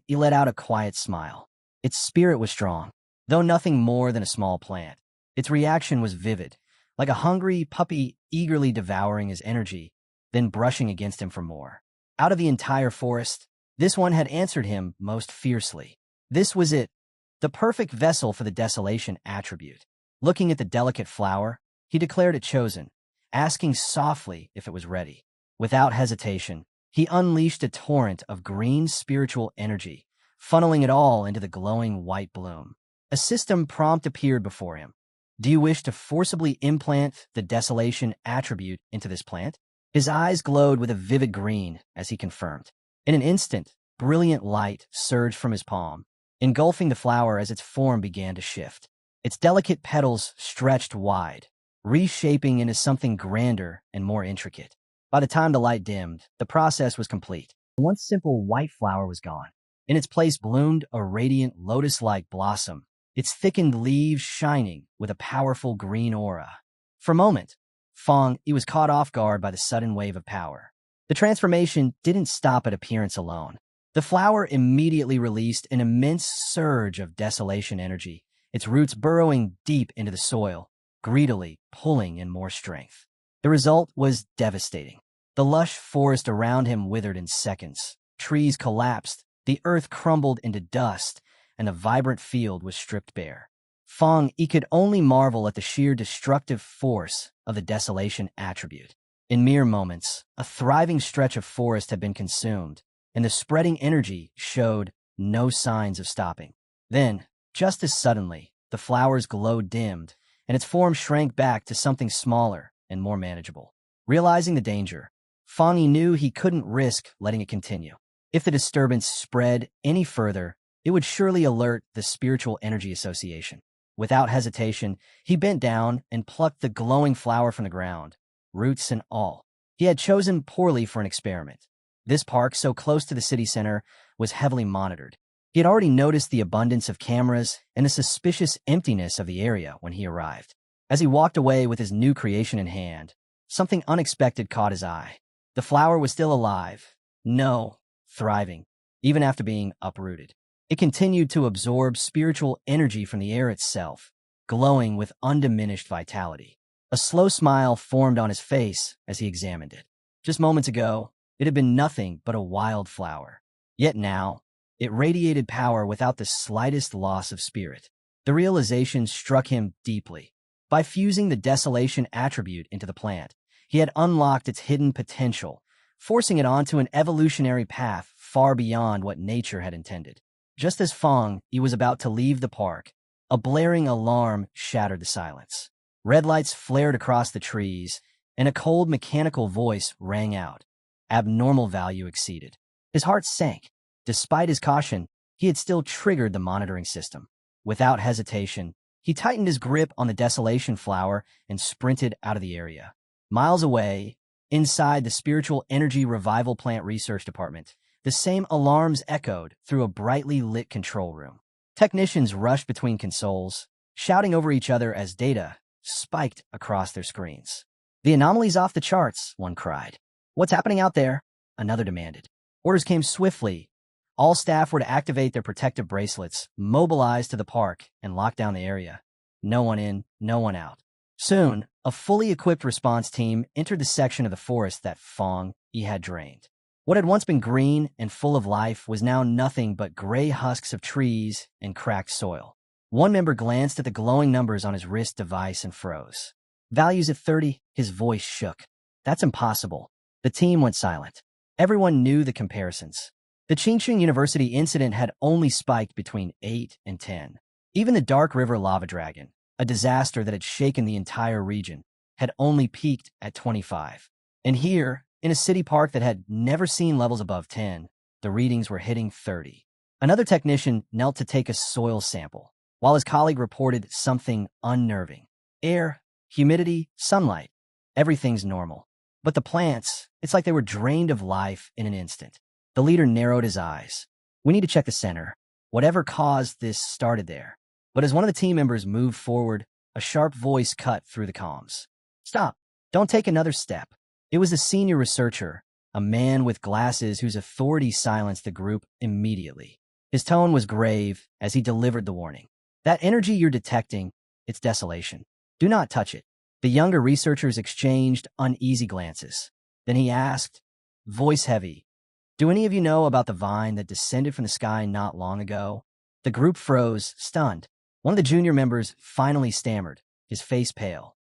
he let out a quiet smile. Its spirit was strong, though nothing more than a small plant. Its reaction was vivid, like a hungry puppy eagerly devouring his energy, then brushing against him for more. Out of the entire forest, this one had answered him most fiercely. This was it, the perfect vessel for the desolation attribute. Looking at the delicate flower, he declared it chosen, asking softly if it was ready. Without hesitation, he unleashed a torrent of green spiritual energy, funneling it all into the glowing white bloom. A system prompt appeared before him. Do you wish to forcibly implant the desolation attribute into this plant? His eyes glowed with a vivid green as he confirmed. In an instant, brilliant light surged from his palm, engulfing the flower as its form began to shift. Its delicate petals stretched wide, reshaping into something grander and more intricate. By the time the light dimmed, the process was complete. The once simple white flower was gone. In its place bloomed a radiant lotus-like blossom, its thickened leaves shining with a powerful green aura. For a moment, he was caught off guard by the sudden wave of power. The transformation didn't stop at appearance alone. The flower immediately released an immense surge of desolation energy, its roots burrowing deep into the soil, greedily pulling in more strength. The result was devastating. The lush forest around him withered in seconds. Trees collapsed, the earth crumbled into dust, and the vibrant field was stripped bare. He could only marvel at the sheer destructive force of the desolation attribute. In mere moments, a thriving stretch of forest had been consumed, and the spreading energy showed no signs of stopping. Then, just as suddenly, the flower's glow dimmed, and its form shrank back to something smaller and more manageable. Realizing the danger, Fangi knew he couldn't risk letting it continue. If the disturbance spread any further, it would surely alert the Spiritual Energy Association. Without hesitation, he bent down and plucked the glowing flower from the ground, roots and all. He had chosen poorly for an experiment. This park, so close to the city center, was heavily monitored. He had already noticed the abundance of cameras and the suspicious emptiness of the area when he arrived. As he walked away with his new creation in hand, something unexpected caught his eye. The flower was still alive. No, thriving, even after being uprooted. It continued to absorb spiritual energy from the air itself, glowing with undiminished vitality. A slow smile formed on his face as he examined it. Just moments ago, it had been nothing but a wild flower. Yet now, it radiated power without the slightest loss of spirit. The realization struck him deeply. By fusing the desolation attribute into the plant, he had unlocked its hidden potential, forcing it onto an evolutionary path far beyond what nature had intended. Just as he was about to leave the park, a blaring alarm shattered the silence. Red lights flared across the trees, and a cold mechanical voice rang out. Abnormal value exceeded. His heart sank. Despite his caution, he had still triggered the monitoring system. Without hesitation, he tightened his grip on the desolation flower and sprinted out of the area. Miles away, inside the Spiritual Energy Revival Plant Research Department, the same alarms echoed through a brightly lit control room. Technicians rushed between consoles, shouting over each other as data spiked across their screens. "The anomaly's off the charts," one cried. "What's happening out there?" another demanded. Orders came swiftly. All staff were to activate their protective bracelets, mobilize to the park, and lock down the area. No one in, no one out. Soon, a fully equipped response team entered the section of the forest that he had drained. What had once been green and full of life was now nothing but gray husks of trees and cracked soil. One member glanced at the glowing numbers on his wrist device and froze. "Values at 30, his voice shook. "That's impossible." The team went silent. Everyone knew the comparisons. The Qingqing University incident had only spiked between 8 and 10. Even the Dark River lava dragon, a disaster that had shaken the entire region, had only peaked at 25. And here, in a city park that had never seen levels above 10, the readings were hitting 30. Another technician knelt to take a soil sample, while his colleague reported something unnerving. Air, humidity, sunlight. Everything's normal. But the plants, it's like they were drained of life in an instant. The leader narrowed his eyes. "We need to check the center. Whatever caused this started there." But as one of the team members moved forward, a sharp voice cut through the comms. "Stop. Don't take another step." It was the senior researcher, a man with glasses whose authority silenced the group immediately. His tone was grave as he delivered the warning. "That energy you're detecting, it's desolation. Do not touch it." The younger researchers exchanged uneasy glances. Then he asked, voice heavy, "Do any of you know about the vine that descended from the sky not long ago?" The group froze, stunned. One of the junior members finally stammered, his face pale.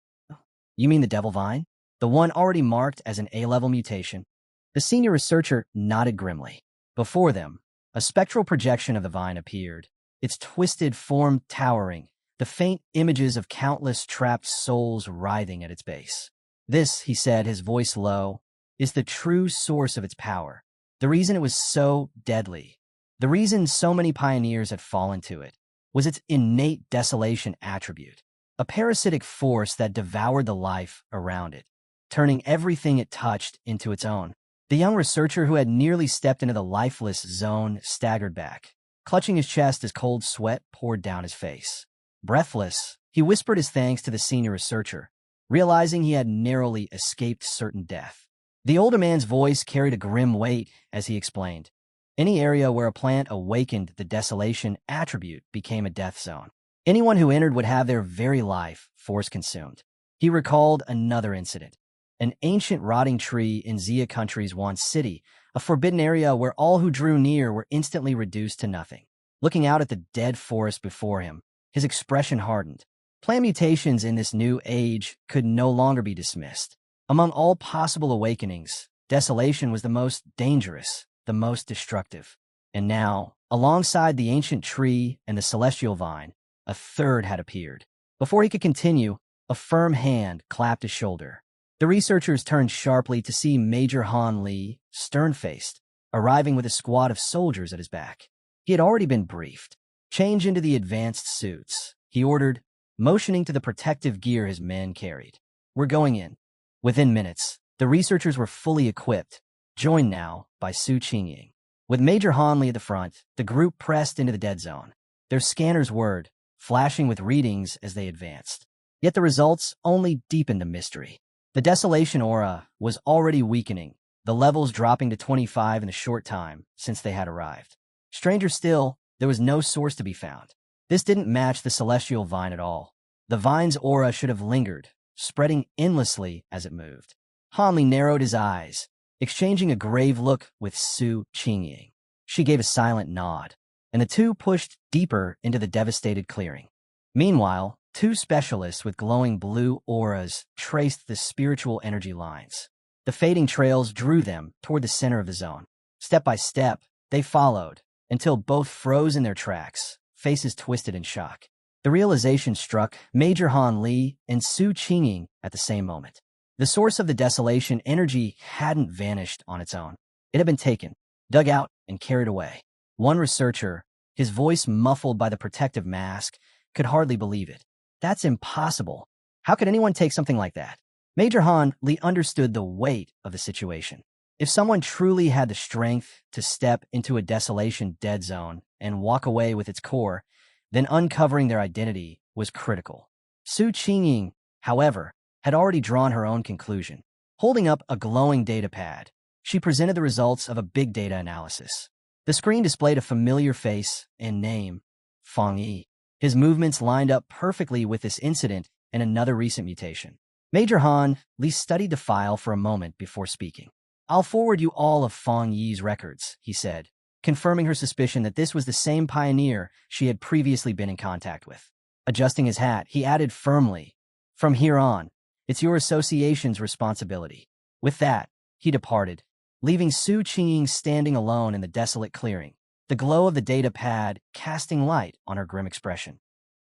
"You mean the devil vine? The one already marked as an A-level mutation?" The senior researcher nodded grimly. Before them, a spectral projection of the vine appeared, its twisted form towering, the faint images of countless trapped souls writhing at its base. "This," he said, his voice low, "is the true source of its power. The reason it was so deadly, the reason so many pioneers had fallen to it, was its innate desolation attribute, a parasitic force that devoured the life around it, turning everything it touched into its own." The young researcher who had nearly stepped into the lifeless zone staggered back, clutching his chest as cold sweat poured down his face. Breathless, he whispered his thanks to the senior researcher, realizing he had narrowly escaped certain death. The older man's voice carried a grim weight as he explained. Any area where a plant awakened the desolation attribute became a death zone. Anyone who entered would have their very life force consumed. He recalled another incident. An ancient rotting tree in Xia Country's Wan City, a forbidden area where all who drew near were instantly reduced to nothing. Looking out at the dead forest before him, his expression hardened. Plant mutations in this new age could no longer be dismissed. Among all possible awakenings, desolation was the most dangerous, the most destructive. And now, alongside the ancient tree and the celestial vine, a third had appeared. Before he could continue, a firm hand clapped his shoulder. The researchers turned sharply to see Major Han Li, stern-faced, arriving with a squad of soldiers at his back. He had already been briefed. "Change into the advanced suits," he ordered, motioning to the protective gear his men carried. "We're going in." Within minutes, the researchers were fully equipped, joined now by Su Qingying. With Major Han Li at the front, the group pressed into the dead zone. Their scanners whirred, flashing with readings as they advanced. Yet the results only deepened the mystery. The desolation aura was already weakening, the levels dropping to 25 in a short time since they had arrived. Stranger still, there was no source to be found. This didn't match the celestial vine at all. The vine's aura should have lingered, spreading endlessly as it moved. Han Li narrowed his eyes, exchanging a grave look with Su Qingying. She gave a silent nod, and the two pushed deeper into the devastated clearing. Meanwhile, two specialists with glowing blue auras traced the spiritual energy lines. The fading trails drew them toward the center of the zone. Step by step, they followed, until both froze in their tracks, faces twisted in shock. The realization struck Major Han Li and Su Qingying at the same moment. The source of the desolation energy hadn't vanished on its own. It had been taken, dug out, and carried away. One researcher, his voice muffled by the protective mask, could hardly believe it. "That's impossible. How could anyone take something like that?" Major Han Li understood the weight of the situation. If someone truly had the strength to step into a desolation dead zone and walk away with its core, then uncovering their identity was critical. Su Qingying, however, had already drawn her own conclusion. Holding up a glowing data pad, she presented the results of a big data analysis. The screen displayed a familiar face and name, Feng Yi. His movements lined up perfectly with this incident and another recent mutation. Major Han Li studied the file for a moment before speaking. "I'll forward you all of Feng Yi's records," he said, confirming her suspicion that this was the same pioneer she had previously been in contact with. Adjusting his hat, he added firmly, "From here on, it's your association's responsibility." With that, he departed, leaving Su Qingying standing alone in the desolate clearing, the glow of the data pad casting light on her grim expression.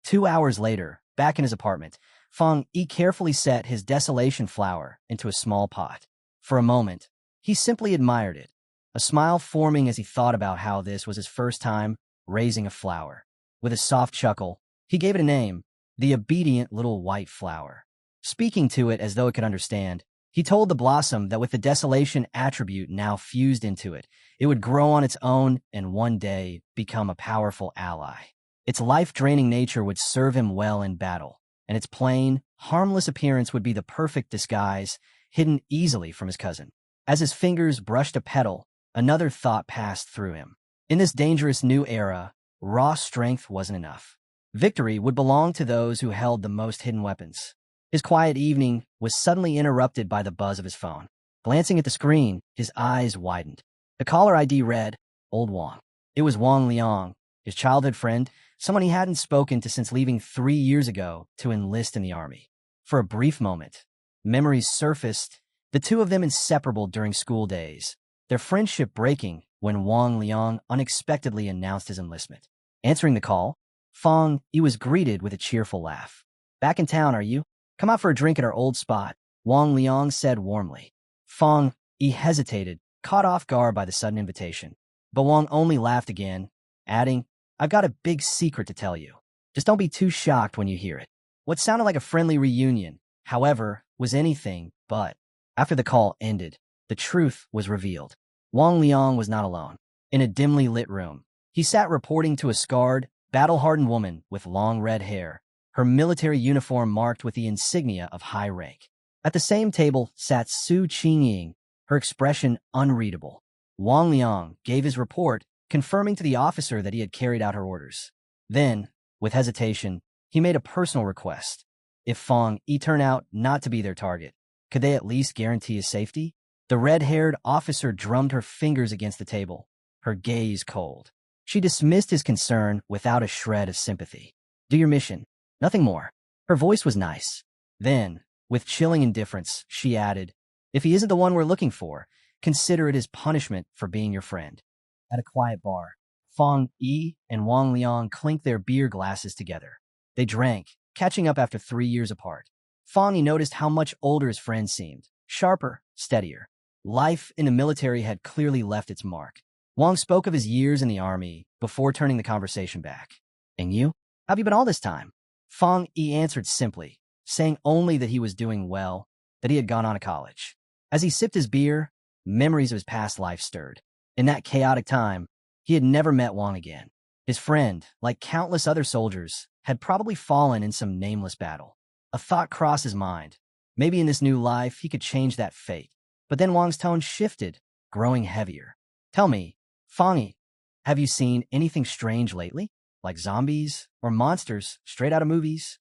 2 hours later, back in his apartment, Feng Yi carefully set his desolation flower into a small pot. For a moment, he simply admired it, a smile forming as he thought about how this was his first time raising a flower. With a soft chuckle, he gave it a name, the obedient little white flower. Speaking to it as though it could understand, he told the blossom that with the desolation attribute now fused into it, it would grow on its own and one day become a powerful ally. Its life-draining nature would serve him well in battle, and its plain, harmless appearance would be the perfect disguise, hidden easily from his cousin. As his fingers brushed a petal, another thought passed through him. In this dangerous new era, raw strength wasn't enough. Victory would belong to those who held the most hidden weapons. His quiet evening was suddenly interrupted by the buzz of his phone. Glancing at the screen, his eyes widened. The caller ID read, "Old Wang." It was Wang Liang, his childhood friend, someone he hadn't spoken to since leaving 3 years ago to enlist in the army. For a brief moment, memories surfaced, the two of them inseparable during school days, their friendship breaking when Wang Liang unexpectedly announced his enlistment. Answering the call, Feng Yi was greeted with a cheerful laugh. "Back in town, are you? Come out for a drink at our old spot," Wang Liang said warmly. Feng Yi hesitated, caught off guard by the sudden invitation. But Wang only laughed again, adding, "I've got a big secret to tell you. Just don't be too shocked when you hear it." What sounded like a friendly reunion, however, was anything but. After the call ended, the truth was revealed. Wang Liang was not alone. In a dimly lit room, he sat reporting to a scarred, battle-hardened woman with long red hair, her military uniform marked with the insignia of high rank. At the same table sat Su Qingying, her expression unreadable. Wang Liang gave his report, confirming to the officer that he had carried out her orders. Then, with hesitation, He made a personal request. If Fong Yi turned out not to be their target, could they at least guarantee his safety? The red-haired officer drummed her fingers against the table, her gaze cold. She dismissed his concern without a shred of sympathy. Do your mission. Nothing more. Her voice was nice. Then, with chilling indifference, she added, if he isn't the one we're looking for, consider it his punishment for being your friend. At a quiet bar, Fong Yi and Wang Liang clinked their beer glasses together. They drank, catching up after 3 years apart. Fong Yi noticed how much older his friend seemed, sharper, steadier. Life in the military had clearly left its mark. Wang spoke of his years in the army before turning the conversation back. And you? How have you been all this time? Fong Yi answered simply, saying only that he was doing well, that he had gone on to college. As he sipped his beer, memories of his past life stirred. In that chaotic time, he had never met Wang again. His friend, like countless other soldiers, had probably fallen in some nameless battle. A thought crossed his mind. Maybe in this new life, he could change that fate. But then Wang's tone shifted, growing heavier. Tell me, Fong Yi, have you seen anything strange lately? Like zombies or monsters straight out of movies?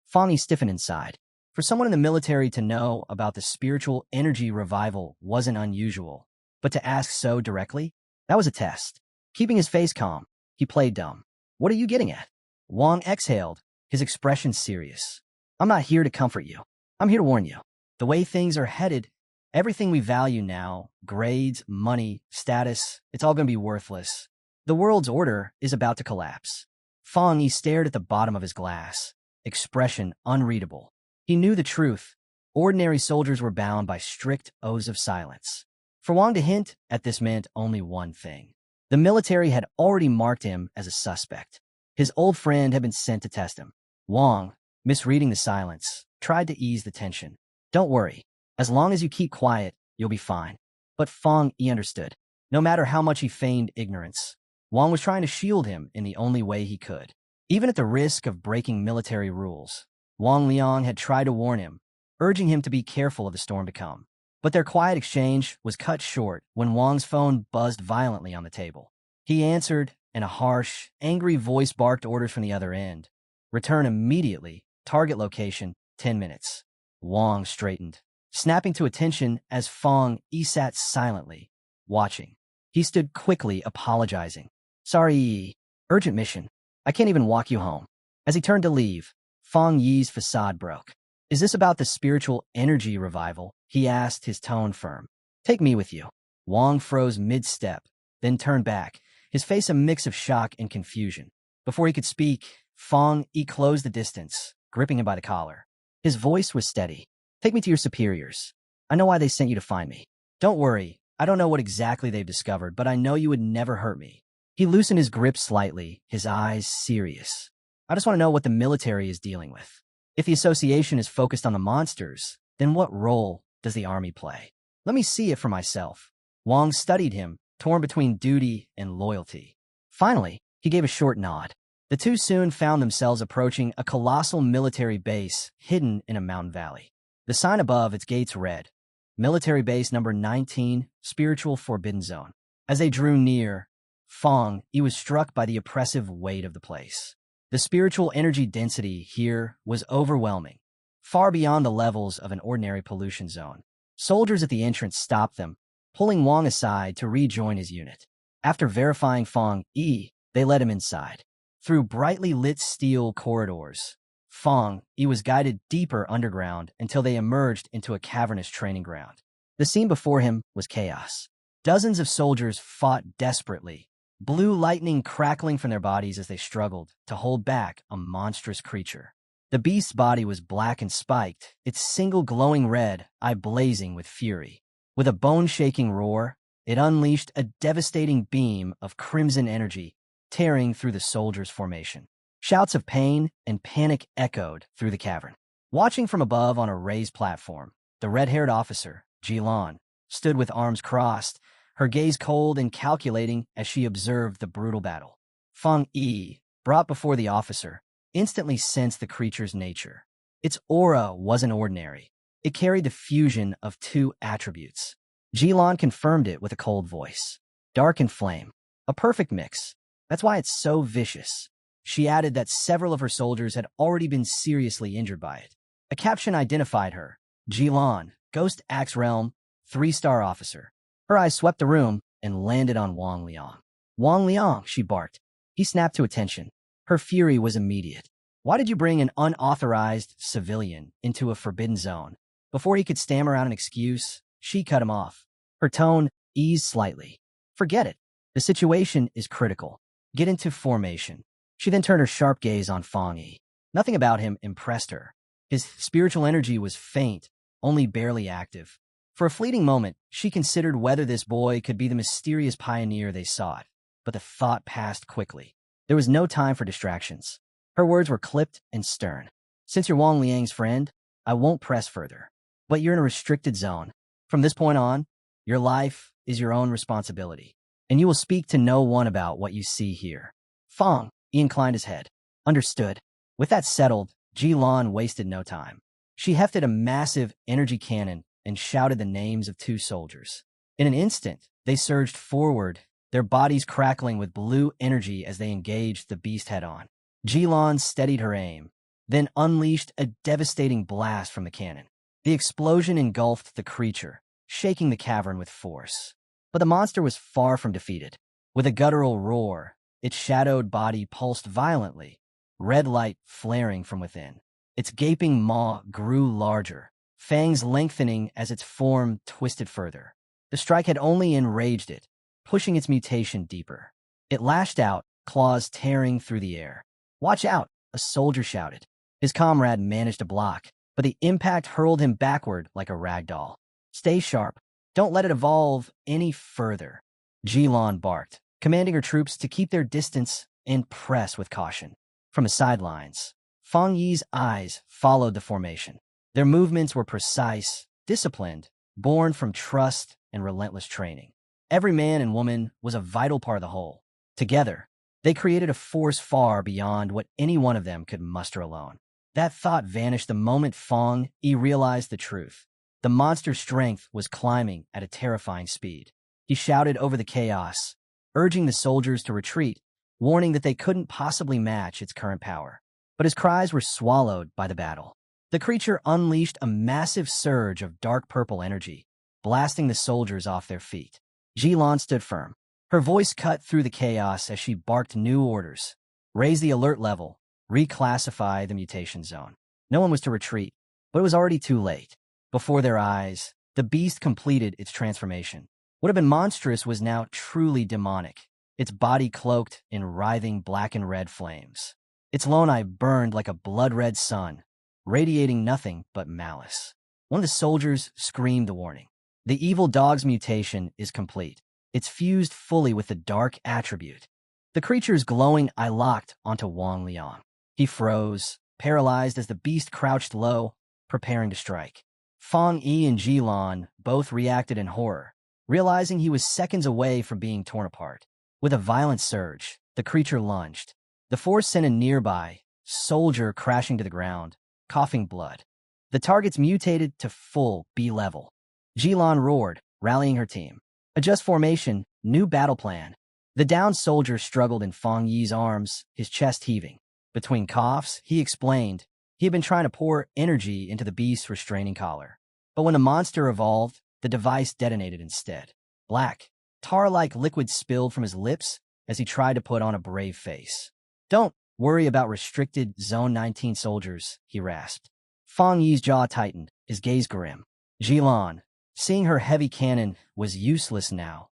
Fong Yi stiffened inside. For someone in the military to know about the spiritual energy revival wasn't unusual, but to ask so directly, that was a test. Keeping his face calm, he played dumb. What are you getting at? Wang exhaled, his expression serious. I'm not here to comfort you. I'm here to warn you. The way things are headed, everything we value now, grades, money, status, it's all going to be worthless. The world's order is about to collapse. Fong Yi stared at the bottom of his glass, expression unreadable. He knew the truth. Ordinary soldiers were bound by strict oaths of silence. For Wang to hint at this meant only one thing. The military had already marked him as a suspect. His old friend had been sent to test him. Wang, misreading the silence, tried to ease the tension. Don't worry. As long as you keep quiet, you'll be fine. But Fong Yi understood. No matter how much he feigned ignorance, Wang was trying to shield him in the only way he could. Even at the risk of breaking military rules, Wang Liang had tried to warn him, urging him to be careful of the storm to come. But their quiet exchange was cut short when Wang's phone buzzed violently on the table. He answered, and a harsh, angry voice barked orders from the other end. Return immediately. Target location, 10 minutes. Wang straightened, snapping to attention as Fong Yi sat silently, watching. He stood quickly, apologizing. Sorry, urgent mission. I can't even walk you home. As he turned to leave, Fong Yi's facade broke. Is this about the spiritual energy revival? He asked, his tone firm. Take me with you. Wang froze mid-step, then turned back, his face a mix of shock and confusion. Before he could speak, Fong Yi closed the distance, gripping him by the collar. His voice was steady. Take me to your superiors. I know why they sent you to find me. Don't worry, I don't know what exactly they've discovered, but I know you would never hurt me. He loosened his grip slightly, his eyes serious. I just want to know what the military is dealing with. If the association is focused on the monsters, then what role does the army play? Let me see it for myself. Wang studied him, torn between duty and loyalty. Finally, he gave a short nod. The two soon found themselves approaching a colossal military base hidden in a mountain valley. The sign above its gates read, Military Base Number 19, Spiritual Forbidden Zone. As they drew near, Fong Yi was struck by the oppressive weight of the place. The spiritual energy density here was overwhelming, far beyond the levels of an ordinary pollution zone. Soldiers at the entrance stopped them, pulling Wang aside to rejoin his unit. After verifying Fong Yi, they led him inside. Through brightly lit steel corridors, Fong Yi was guided deeper underground until they emerged into a cavernous training ground. The scene before him was chaos. Dozens of soldiers fought desperately, blue lightning crackling from their bodies as they struggled to hold back a monstrous creature. The beast's body was black and spiked, its single glowing red eye blazing with fury. With a bone-shaking roar, it unleashed a devastating beam of crimson energy, tearing through the soldiers' formation. Shouts of pain and panic echoed through the cavern. Watching from above on a raised platform, the red-haired officer, Jilan, stood with arms crossed, her gaze cold and calculating as she observed the brutal battle. Fong Yi, brought before the officer, instantly sensed the creature's nature. Its aura wasn't ordinary. It carried the fusion of two attributes. Jilan confirmed it with a cold voice. Dark and flame. A perfect mix. That's why it's so vicious. She added that several of her soldiers had already been seriously injured by it. A caption identified her: Jilan, Ghost Axe Realm, 3-star officer. Her eyes swept the room and landed on Wang Liang. Wang Liang, she barked. He snapped to attention. Her fury was immediate. Why did you bring an unauthorized civilian into a forbidden zone? Before he could stammer out an excuse, she cut him off. Her tone eased slightly. Forget it. The situation is critical. Get into formation. She then turned her sharp gaze on Fang Yi. Nothing about him impressed her. His spiritual energy was faint, only barely active. For a fleeting moment, she considered whether this boy could be the mysterious pioneer they sought, but the thought passed quickly. There was no time for distractions. Her words were clipped and stern. Since you're Wang Liang's friend, I won't press further. But you're in a restricted zone. From this point on, your life is your own responsibility, and you will speak to no one about what you see here. Fang, he inclined his head. Understood. With that settled, Jilan wasted no time. She hefted a massive energy cannon and shouted the names of 2 soldiers. In an instant, they surged forward, their bodies crackling with blue energy as they engaged the beast head-on. Jilan steadied her aim, then unleashed a devastating blast from the cannon. The explosion engulfed the creature, shaking the cavern with force. But the monster was far from defeated. With a guttural roar, its shadowed body pulsed violently, red light flaring from within. Its gaping maw grew larger, fangs lengthening as its form twisted further. The strike had only enraged it, pushing its mutation deeper. It lashed out, claws tearing through the air. Watch out, a soldier shouted. His comrade managed to block, but the impact hurled him backward like a rag doll. Stay sharp. Don't let it evolve any further. Jilan barked, commanding her troops to keep their distance and press with caution. From the sidelines, Fang Yi's eyes followed the formation. Their movements were precise, disciplined, born from trust and relentless training. Every man and woman was a vital part of the whole. Together, they created a force far beyond what any one of them could muster alone. That thought vanished the moment Fang Yi realized the truth. The monster's strength was climbing at a terrifying speed. He shouted over the chaos, urging the soldiers to retreat, warning that they couldn't possibly match its current power. But his cries were swallowed by the battle. The creature unleashed a massive surge of dark purple energy, blasting the soldiers off their feet. Jilan stood firm. Her voice cut through the chaos as she barked new orders. Raise the alert level. Reclassify the mutation zone. No one was to retreat, but it was already too late. Before their eyes, the beast completed its transformation. What had been monstrous was now truly demonic, its body cloaked in writhing black and red flames. Its lone eye burned like a blood-red sun, radiating nothing but malice. One of the soldiers screamed the warning. The evil dog's mutation is complete. It's fused fully with the dark attribute. The creature's glowing eye locked onto Wang Liang. He froze, paralyzed as the beast crouched low, preparing to strike. Fang Yi and Jilan both reacted in horror, realizing he was seconds away from being torn apart. With a violent surge, the creature lunged. The force sent a nearby soldier crashing to the ground, coughing blood. The targets mutated to full B level. Jilan roared, rallying her team. Adjust formation, new battle plan. The downed soldier struggled in Fang Yi's arms, his chest heaving. Between coughs, he explained, he had been trying to pour energy into the beast's restraining collar. But when the monster evolved, the device detonated instead. Black, tar-like liquid spilled from his lips as he tried to put on a brave face. Don't worry about restricted Zone 19 soldiers, he rasped. Fang Yi's jaw tightened, his gaze grim. Jilan, seeing her heavy cannon was useless now,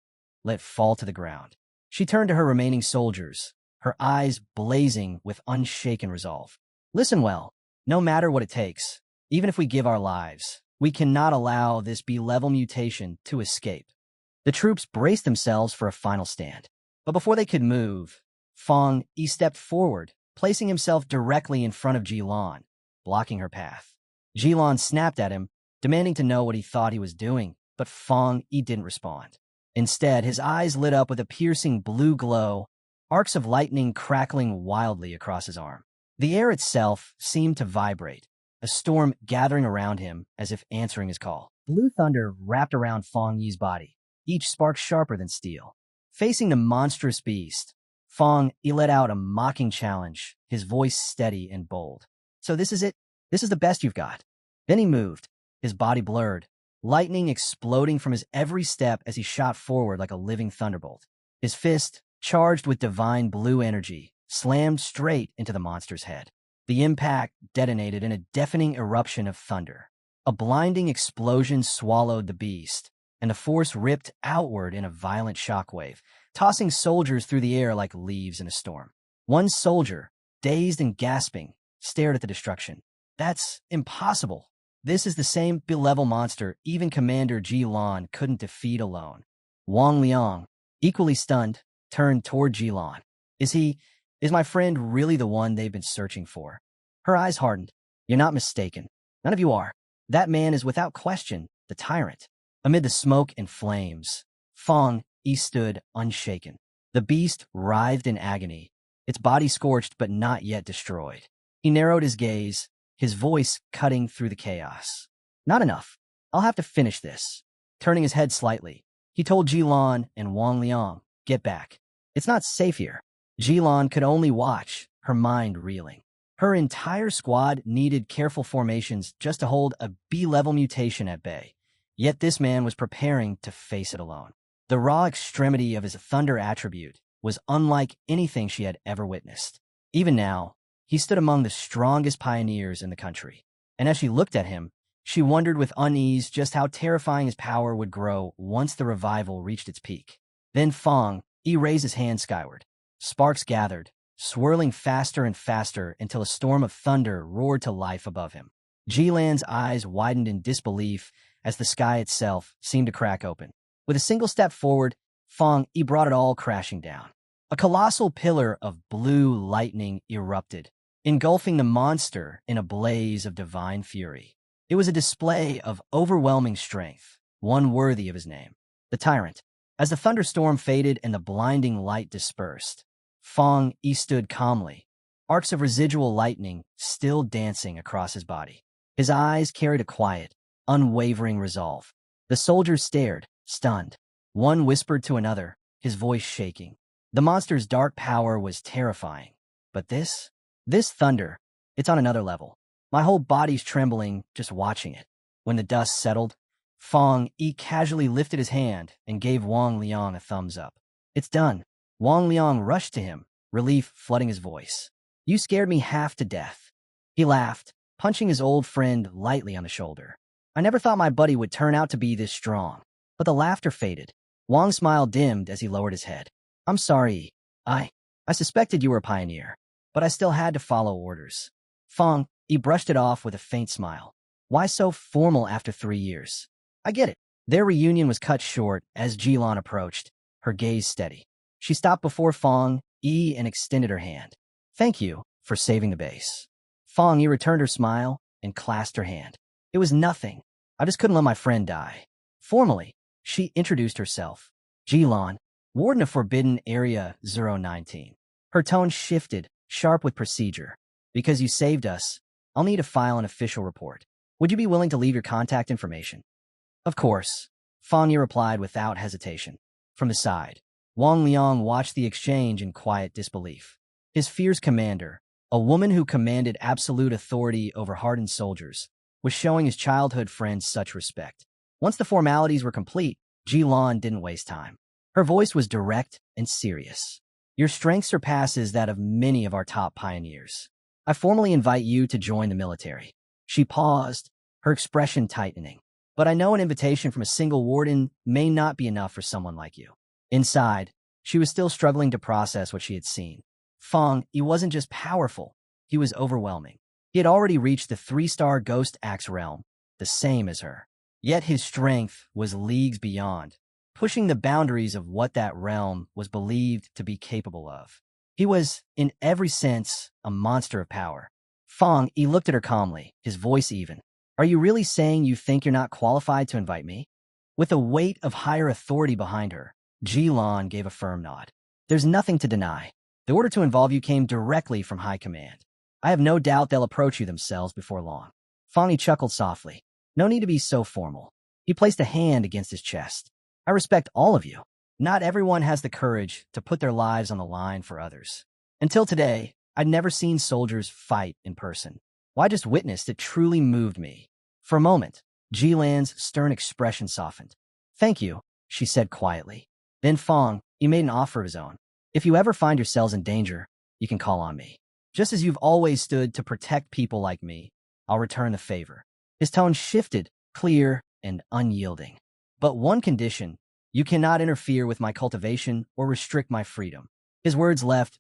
let fall to the ground. She turned to her remaining soldiers, her eyes blazing with unshaken resolve. Listen well. No matter what it takes, even if we give our lives, we cannot allow this B-level mutation to escape. The troops braced themselves for a final stand. But before they could move, Fang Yi stepped forward, placing himself directly in front of Jilan, blocking her path. Jilan snapped at him, demanding to know what he thought he was doing, but Fang Yi didn't respond. Instead, his eyes lit up with a piercing blue glow, arcs of lightning crackling wildly across his arm. The air itself seemed to vibrate, a storm gathering around him as if answering his call. Blue thunder wrapped around Fang Yi's body, each spark sharper than steel. Facing the monstrous beast, Fong, he let out a mocking challenge, his voice steady and bold. So this is it? This is the best you've got? Then he moved, his body blurred, lightning exploding from his every step as he shot forward like a living thunderbolt. His fist, charged with divine blue energy, slammed straight into the monster's head. The impact detonated in a deafening eruption of thunder. A blinding explosion swallowed the beast, and the force ripped outward in a violent shockwave, tossing soldiers through the air like leaves in a storm. One soldier, dazed and gasping, stared at the destruction. That's impossible. This is the same B-level monster even Commander Ji Lan couldn't defeat alone. Wang Liang, equally stunned, turned toward Ji Lan. Is my friend really the one they've been searching for? Her eyes hardened. You're not mistaken. None of you are. That man is without question the tyrant. Amid the smoke and flames, Fong Yi stood unshaken. The beast writhed in agony, its body scorched but not yet destroyed. He narrowed his gaze, his voice cutting through the chaos. Not enough. I'll have to finish this. Turning his head slightly, he told Ji Lan and Wang Liang, get back. It's not safe here. Ji Lan could only watch, her mind reeling. Her entire squad needed careful formations just to hold a B-level mutation at bay. Yet this man was preparing to face it alone. The raw extremity of his thunder attribute was unlike anything she had ever witnessed. Even now, he stood among the strongest pioneers in the country. And as she looked at him, she wondered with unease just how terrifying his power would grow once the revival reached its peak. Then Fong Yi raised his hand skyward. Sparks gathered, swirling faster and faster until a storm of thunder roared to life above him. Ji Lan's eyes widened in disbelief as the sky itself seemed to crack open. With a single step forward, Fong Yi brought it all crashing down. A colossal pillar of blue lightning erupted, engulfing the monster in a blaze of divine fury. It was a display of overwhelming strength, one worthy of his name, the Tyrant. As the thunderstorm faded and the blinding light dispersed, Fong Yi stood calmly, arcs of residual lightning still dancing across his body. His eyes carried a quiet, unwavering resolve. The soldiers stared, stunned. One whispered to another, his voice shaking. The monster's dark power was terrifying. But this thunder, it's on another level. My whole body's trembling just watching it. When the dust settled, Fong Yi casually lifted his hand and gave Wang Liang a thumbs up. It's done. Wang Liang rushed to him, relief flooding his voice. You scared me half to death. He laughed, punching his old friend lightly on the shoulder. I never thought my buddy would turn out to be this strong. But the laughter faded. Wang's smile dimmed as he lowered his head. I'm sorry. I suspected you were a pioneer, but I still had to follow orders. Fong Yi brushed it off with a faint smile. Why so formal after 3 years? I get it. Their reunion was cut short as Ji Lan approached, her gaze steady. She stopped before Fong Yi and extended her hand. Thank you for saving the base. Fong Yi returned her smile and clasped her hand. It was nothing. I just couldn't let my friend die. Formally, she introduced herself. Ji Lan, Warden of Forbidden Area 019. Her tone shifted, sharp with procedure. Because you saved us, I'll need to file an official report. Would you be willing to leave your contact information? Of course, Fong Yi replied without hesitation. From the side, Wang Liang watched the exchange in quiet disbelief. His fierce commander, a woman who commanded absolute authority over hardened soldiers, was showing his childhood friends such respect. Once the formalities were complete, Ji Lan didn't waste time. Her voice was direct and serious. Your strength surpasses that of many of our top pioneers. I formally invite you to join the military. She paused, her expression tightening. But I know an invitation from a single warden may not be enough for someone like you. Inside, she was still struggling to process what she had seen. Fong, he wasn't just powerful, he was overwhelming. He had already reached the 3-star Ghost Axe realm, the same as her. Yet his strength was leagues beyond, pushing the boundaries of what that realm was believed to be capable of. He was, in every sense, a monster of power. Fong, he looked at her calmly, his voice even. Are you really saying you think you're not qualified to invite me? With a weight of higher authority behind her, Ji Lan gave a firm nod. There's nothing to deny. The order to involve you came directly from high command. I have no doubt they'll approach you themselves before long. Fong Yi chuckled softly. No need to be so formal. He placed a hand against his chest. I respect all of you. Not everyone has the courage to put their lives on the line for others. Until today, I'd never seen soldiers fight in person. Why just witnessed it truly moved me. For a moment, Jilan's stern expression softened. Thank you, she said quietly. Then Fong, he made an offer of his own. If you ever find yourselves in danger, you can call on me. Just as you've always stood to protect people like me, I'll return the favor. His tone shifted, clear and unyielding. But one condition, you cannot interfere with my cultivation or restrict my freedom. His words left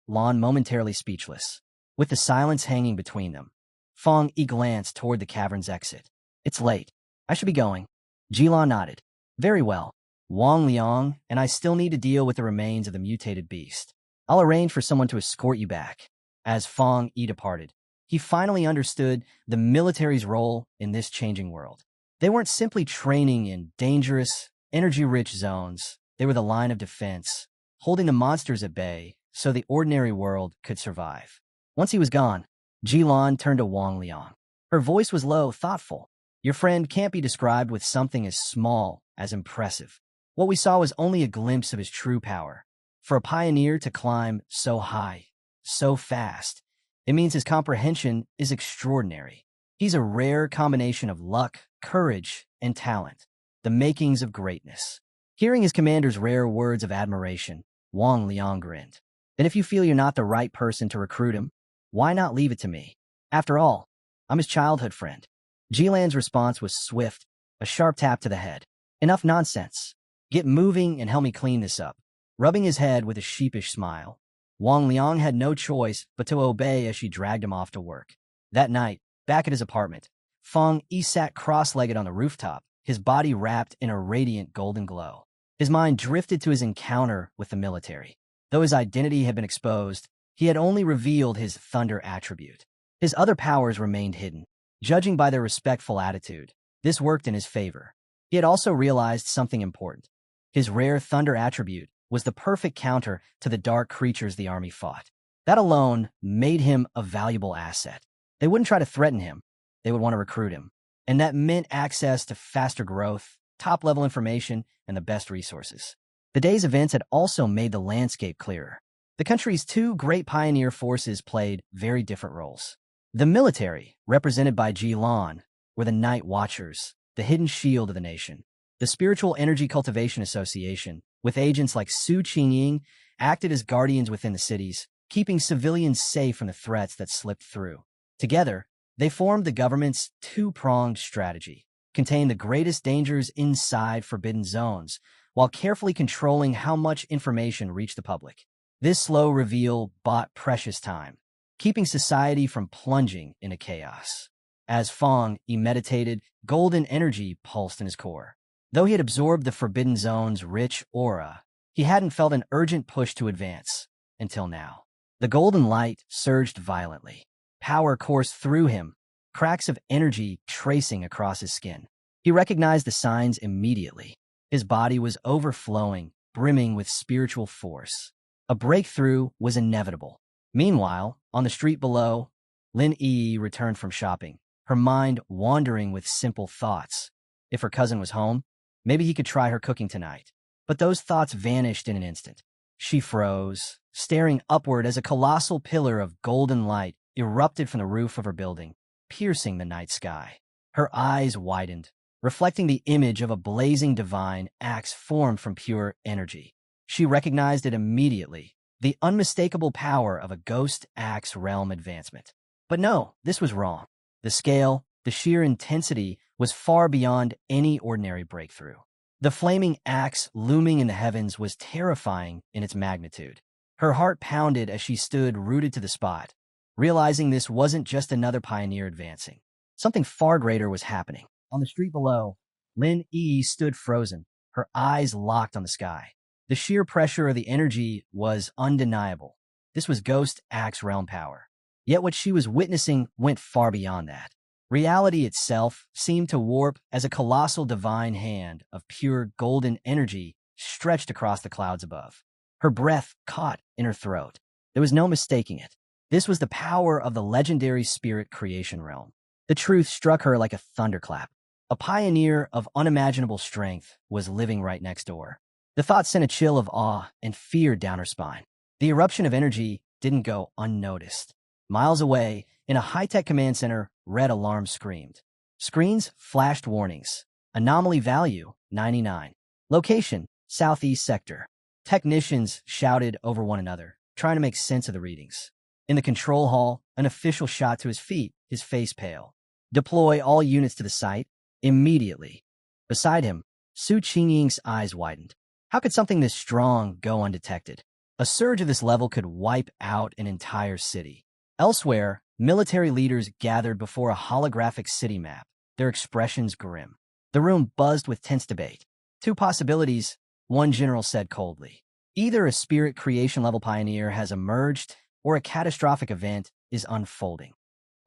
Lon momentarily speechless, with the silence hanging between them. Fong Yi glanced toward the cavern's exit. It's late. I should be going. Jilon nodded. Very well. Wang Liang and I still need to deal with the remains of the mutated beast. I'll arrange for someone to escort you back. As Fong Yi departed, he finally understood the military's role in this changing world. They weren't simply training in dangerous, energy-rich zones. They were the line of defense, holding the monsters at bay so the ordinary world could survive. Once he was gone, Jilon turned to Wang Liang. Her voice was low, thoughtful. Your friend can't be described with something as small as impressive. What we saw was only a glimpse of his true power. For a pioneer to climb so high, so fast, it means his comprehension is extraordinary. He's a rare combination of luck, courage, and talent, the makings of greatness. Hearing his commander's rare words of admiration, Wang Liang grinned. Then if you feel you're not the right person to recruit him, why not leave it to me? After all, I'm his childhood friend. Jilan's response was swift, a sharp tap to the head. Enough nonsense. Get moving and help me clean this up. Rubbing his head with a sheepish smile, Wang Liang had no choice but to obey as she dragged him off to work. That night, back at his apartment, Fong Yi sat cross-legged on the rooftop, his body wrapped in a radiant golden glow. His mind drifted to his encounter with the military. Though his identity had been exposed, he had only revealed his thunder attribute. His other powers remained hidden. Judging by their respectful attitude, this worked in his favor. He had also realized something important. His rare thunder attribute was the perfect counter to the dark creatures the army fought. That alone made him a valuable asset. They wouldn't try to threaten him. They would want to recruit him. And that meant access to faster growth, top-level information, and the best resources. The day's events had also made the landscape clearer. The country's two great pioneer forces played very different roles. The military, represented by Jilon, were the Night Watchers, the hidden shield of the nation. The Spiritual Energy Cultivation Association, with agents like Su Qingying, acted as guardians within the cities, keeping civilians safe from the threats that slipped through. Together, they formed the government's two-pronged strategy, contain the greatest dangers inside forbidden zones, while carefully controlling how much information reached the public. This slow reveal bought precious time, keeping society from plunging into chaos. As Fong Yi meditated, golden energy pulsed in his core. Though he had absorbed the Forbidden Zone's rich aura, he hadn't felt an urgent push to advance, until now. The golden light surged violently. Power coursed through him, cracks of energy tracing across his skin. He recognized the signs immediately. His body was overflowing, brimming with spiritual force. A breakthrough was inevitable. Meanwhile, on the street below, Lin Yi returned from shopping, her mind wandering with simple thoughts. If her cousin was home, maybe he could try her cooking tonight. But those thoughts vanished in an instant. She froze, staring upward as a colossal pillar of golden light erupted from the roof of her building, piercing the night sky. Her eyes widened, reflecting the image of a blazing divine axe formed from pure energy. She recognized it immediately, the unmistakable power of a ghost axe realm advancement. But no, this was wrong. The scale, the sheer intensity, was far beyond any ordinary breakthrough. The flaming axe looming in the heavens was terrifying in its magnitude. Her heart pounded as she stood rooted to the spot, realizing this wasn't just another pioneer advancing. Something far greater was happening. On the street below, Lin Yi stood frozen, her eyes locked on the sky. The sheer pressure of the energy was undeniable. This was Ghost Axe realm power. Yet what she was witnessing went far beyond that. Reality itself seemed to warp as a colossal divine hand of pure golden energy stretched across the clouds above. Her breath caught in her throat. There was no mistaking it. This was the power of the legendary spirit creation realm. The truth struck her like a thunderclap. A pioneer of unimaginable strength was living right next door. The thought sent a chill of awe and fear down her spine. The eruption of energy didn't go unnoticed. Miles away, in a high-tech command center, red alarms screamed. Screens flashed warnings. Anomaly value, 99. Location, southeast sector. Technicians shouted over one another, trying to make sense of the readings. In the control hall, an official shot to his feet, his face pale. Deploy all units to the site, immediately. Beside him, Su Qingying's eyes widened. How could something this strong go undetected? A surge of this level could wipe out an entire city. Elsewhere, military leaders gathered before a holographic city map, their expressions grim. The room buzzed with tense debate. Two possibilities, one general said coldly. Either a spirit creation level pioneer has emerged, or a catastrophic event is unfolding.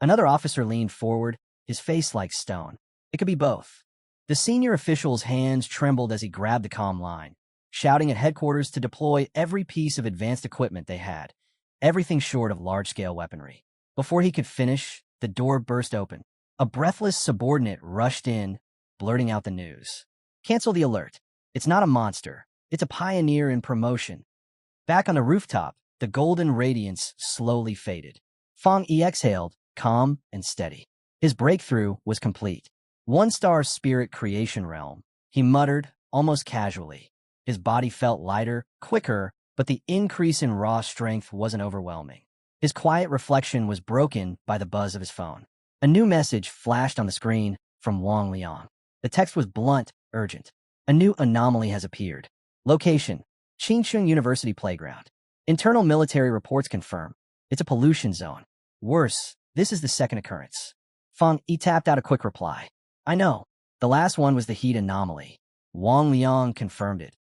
Another officer leaned forward, his face like stone. It could be both. The senior official's hands trembled as he grabbed the comm line, shouting at headquarters to deploy every piece of advanced equipment they had, everything short of large-scale weaponry. Before he could finish, the door burst open. A breathless subordinate rushed in, blurting out the news. Cancel the alert. It's not a monster. It's a pioneer in promotion. Back on the rooftop, the golden radiance slowly faded. Fang Yi exhaled, calm and steady. His breakthrough was complete. One-star spirit creation realm, he muttered, almost casually. His body felt lighter, quicker, but the increase in raw strength wasn't overwhelming. His quiet reflection was broken by the buzz of his phone. A new message flashed on the screen from Wang Liang. The text was blunt, urgent. A new anomaly has appeared. Location, Qingcheng University Playground. Internal military reports confirm. It's a pollution zone. Worse, this is the second occurrence. Fang Yi tapped out a quick reply. I know. The last one was the heat anomaly. Wang Liang confirmed it.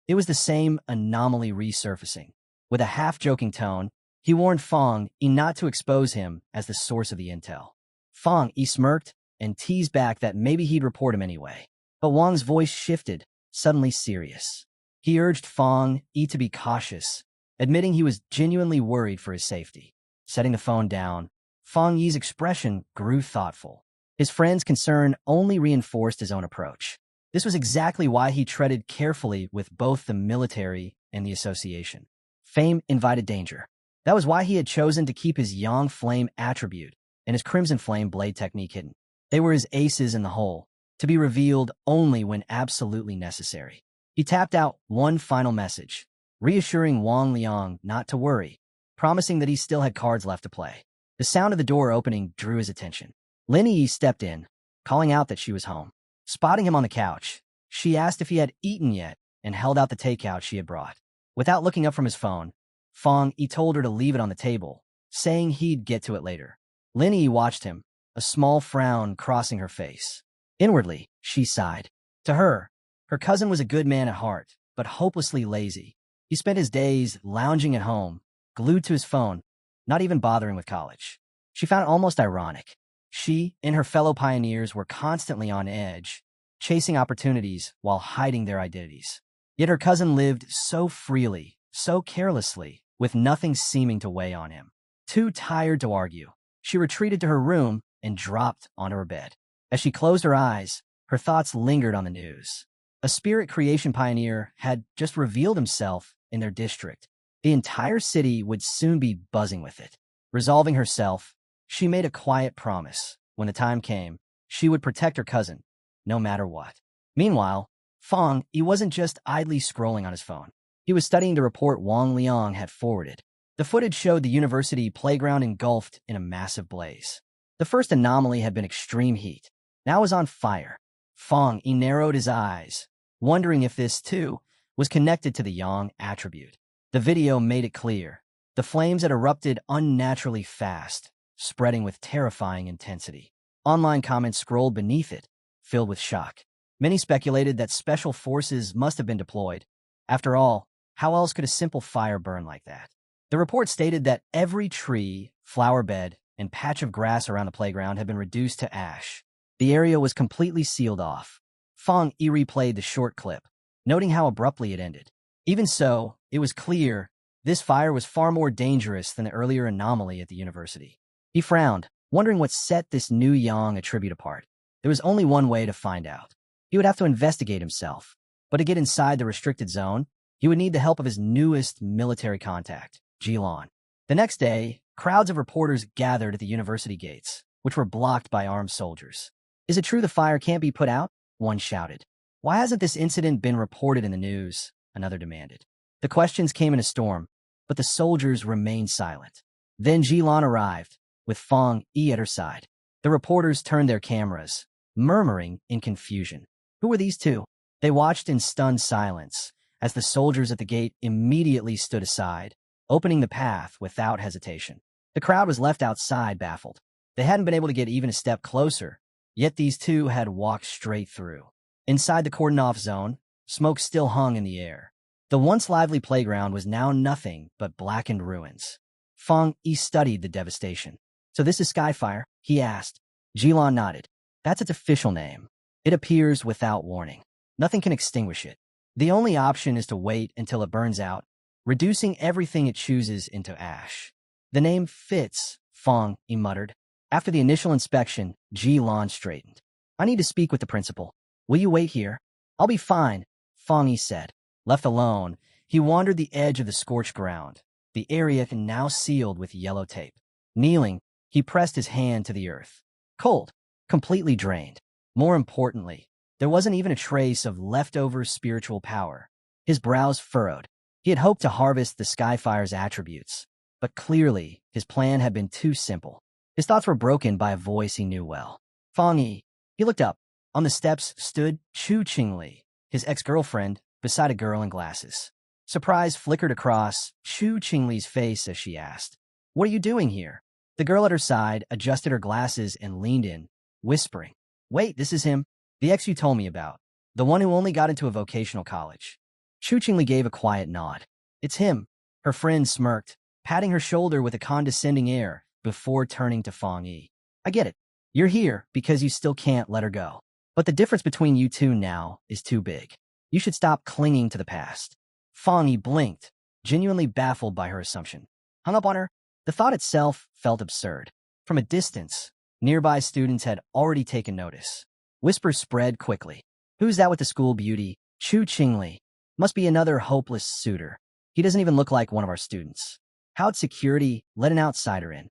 It was the same anomaly resurfacing. With a half-joking tone, he warned Fang Yi not to expose him as the source of the intel. Fang Yi smirked and teased back that maybe he'd report him anyway. But Wang's voice shifted, suddenly serious. He urged Fang Yi to be cautious, admitting he was genuinely worried for his safety. Setting the phone down, Fang Yi's expression grew thoughtful. His friend's concern only reinforced his own approach. This was exactly why he treaded carefully with both the military and the association. Fame invited danger. That was why he had chosen to keep his Yang Flame attribute and his Crimson Flame blade technique hidden. They were his aces in the hole, to be revealed only when absolutely necessary. He tapped out one final message, reassuring Wang Liang not to worry, promising that he still had cards left to play. The sound of the door opening drew his attention. Lin Yi stepped in, calling out that she was home. Spotting him on the couch, she asked if he had eaten yet and held out the takeout she had brought. Without looking up from his phone, Fang Yi told her to leave it on the table, saying he'd get to it later. Lin Yi watched him, a small frown crossing her face. Inwardly, she sighed. To her, her cousin was a good man at heart, but hopelessly lazy. He spent his days lounging at home, glued to his phone, not even bothering with college. She found it almost ironic. She and her fellow pioneers were constantly on edge, chasing opportunities while hiding their identities. Yet her cousin lived so freely, so carelessly, with nothing seeming to weigh on him. Too tired to argue, she retreated to her room and dropped onto her bed. As she closed her eyes, her thoughts lingered on the news. A spirit creation pioneer had just revealed himself in their district. The entire city would soon be buzzing with it. Resolving herself, she made a quiet promise. When the time came, she would protect her cousin, no matter what. Meanwhile, Fang Yi wasn't just idly scrolling on his phone. He was studying the report Wang Liang had forwarded. The footage showed the university playground engulfed in a massive blaze. The first anomaly had been extreme heat. Now it was on fire. Fang Yi narrowed his eyes, wondering if this, too, was connected to the Yang attribute. The video made it clear. The flames had erupted unnaturally fast, spreading with terrifying intensity. Online comments scrolled beneath it, filled with shock. Many speculated that special forces must have been deployed. After all, how else could a simple fire burn like that? The report stated that every tree, flower bed, and patch of grass around the playground had been reduced to ash. The area was completely sealed off. Fang Yi replayed the short clip, noting how abruptly it ended. Even so, it was clear this fire was far more dangerous than the earlier anomaly at the university. He frowned, wondering what set this new Yang attribute apart. There was only one way to find out. He would have to investigate himself. But to get inside the restricted zone, he would need the help of his newest military contact, Jilon. The next day, crowds of reporters gathered at the university gates, which were blocked by armed soldiers. "Is it true the fire can't be put out?" one shouted. "Why hasn't this incident been reported in the news?" another demanded. The questions came in a storm, but the soldiers remained silent. Then Jilon arrived, with Fong Yi at her side. The reporters turned their cameras, murmuring in confusion. Who were these two? They watched in stunned silence as the soldiers at the gate immediately stood aside, opening the path without hesitation. The crowd was left outside, baffled. They hadn't been able to get even a step closer, yet these two had walked straight through. Inside the cordon-off zone, smoke still hung in the air. The once lively playground was now nothing but blackened ruins. Fong Yi studied the devastation. "So this is Skyfire?" he asked. Jilon nodded. "That's its official name. It appears without warning. Nothing can extinguish it. The only option is to wait until it burns out, reducing everything it chooses into ash." "The name fits," Fong Yi muttered. After the initial inspection, Jilon straightened. "I need to speak with the principal. Will you wait here?" "I'll be fine," Fong Yi said. Left alone, he wandered the edge of the scorched ground, the area now sealed with yellow tape. Kneeling, he pressed his hand to the earth. Cold, completely drained. More importantly, there wasn't even a trace of leftover spiritual power. His brows furrowed. He had hoped to harvest the Skyfire's attributes, but clearly his plan had been too simple. His thoughts were broken by a voice he knew well. "Fong Yi." He looked up. On the steps stood Chu Qingli, his ex-girlfriend, beside a girl in glasses. Surprise flickered across Chu Qingli's face as she asked, "What are you doing here?" The girl at her side adjusted her glasses and leaned in, whispering, "Wait, this is him. The ex you told me about. The one who only got into a vocational college." Chu Qingli gave a quiet nod. "It's him." Her friend smirked, patting her shoulder with a condescending air before turning to Fong Yi. "I get it. You're here because you still can't let her go. But the difference between you two now is too big. You should stop clinging to the past." Fong Yi blinked, genuinely baffled by her assumption. Hung up on her? The thought itself felt absurd. From a distance, nearby students had already taken notice. Whispers spread quickly. "Who's that with the school beauty? Chu Qingli. Must be another hopeless suitor. He doesn't even look like one of our students. How'd security let an outsider in?"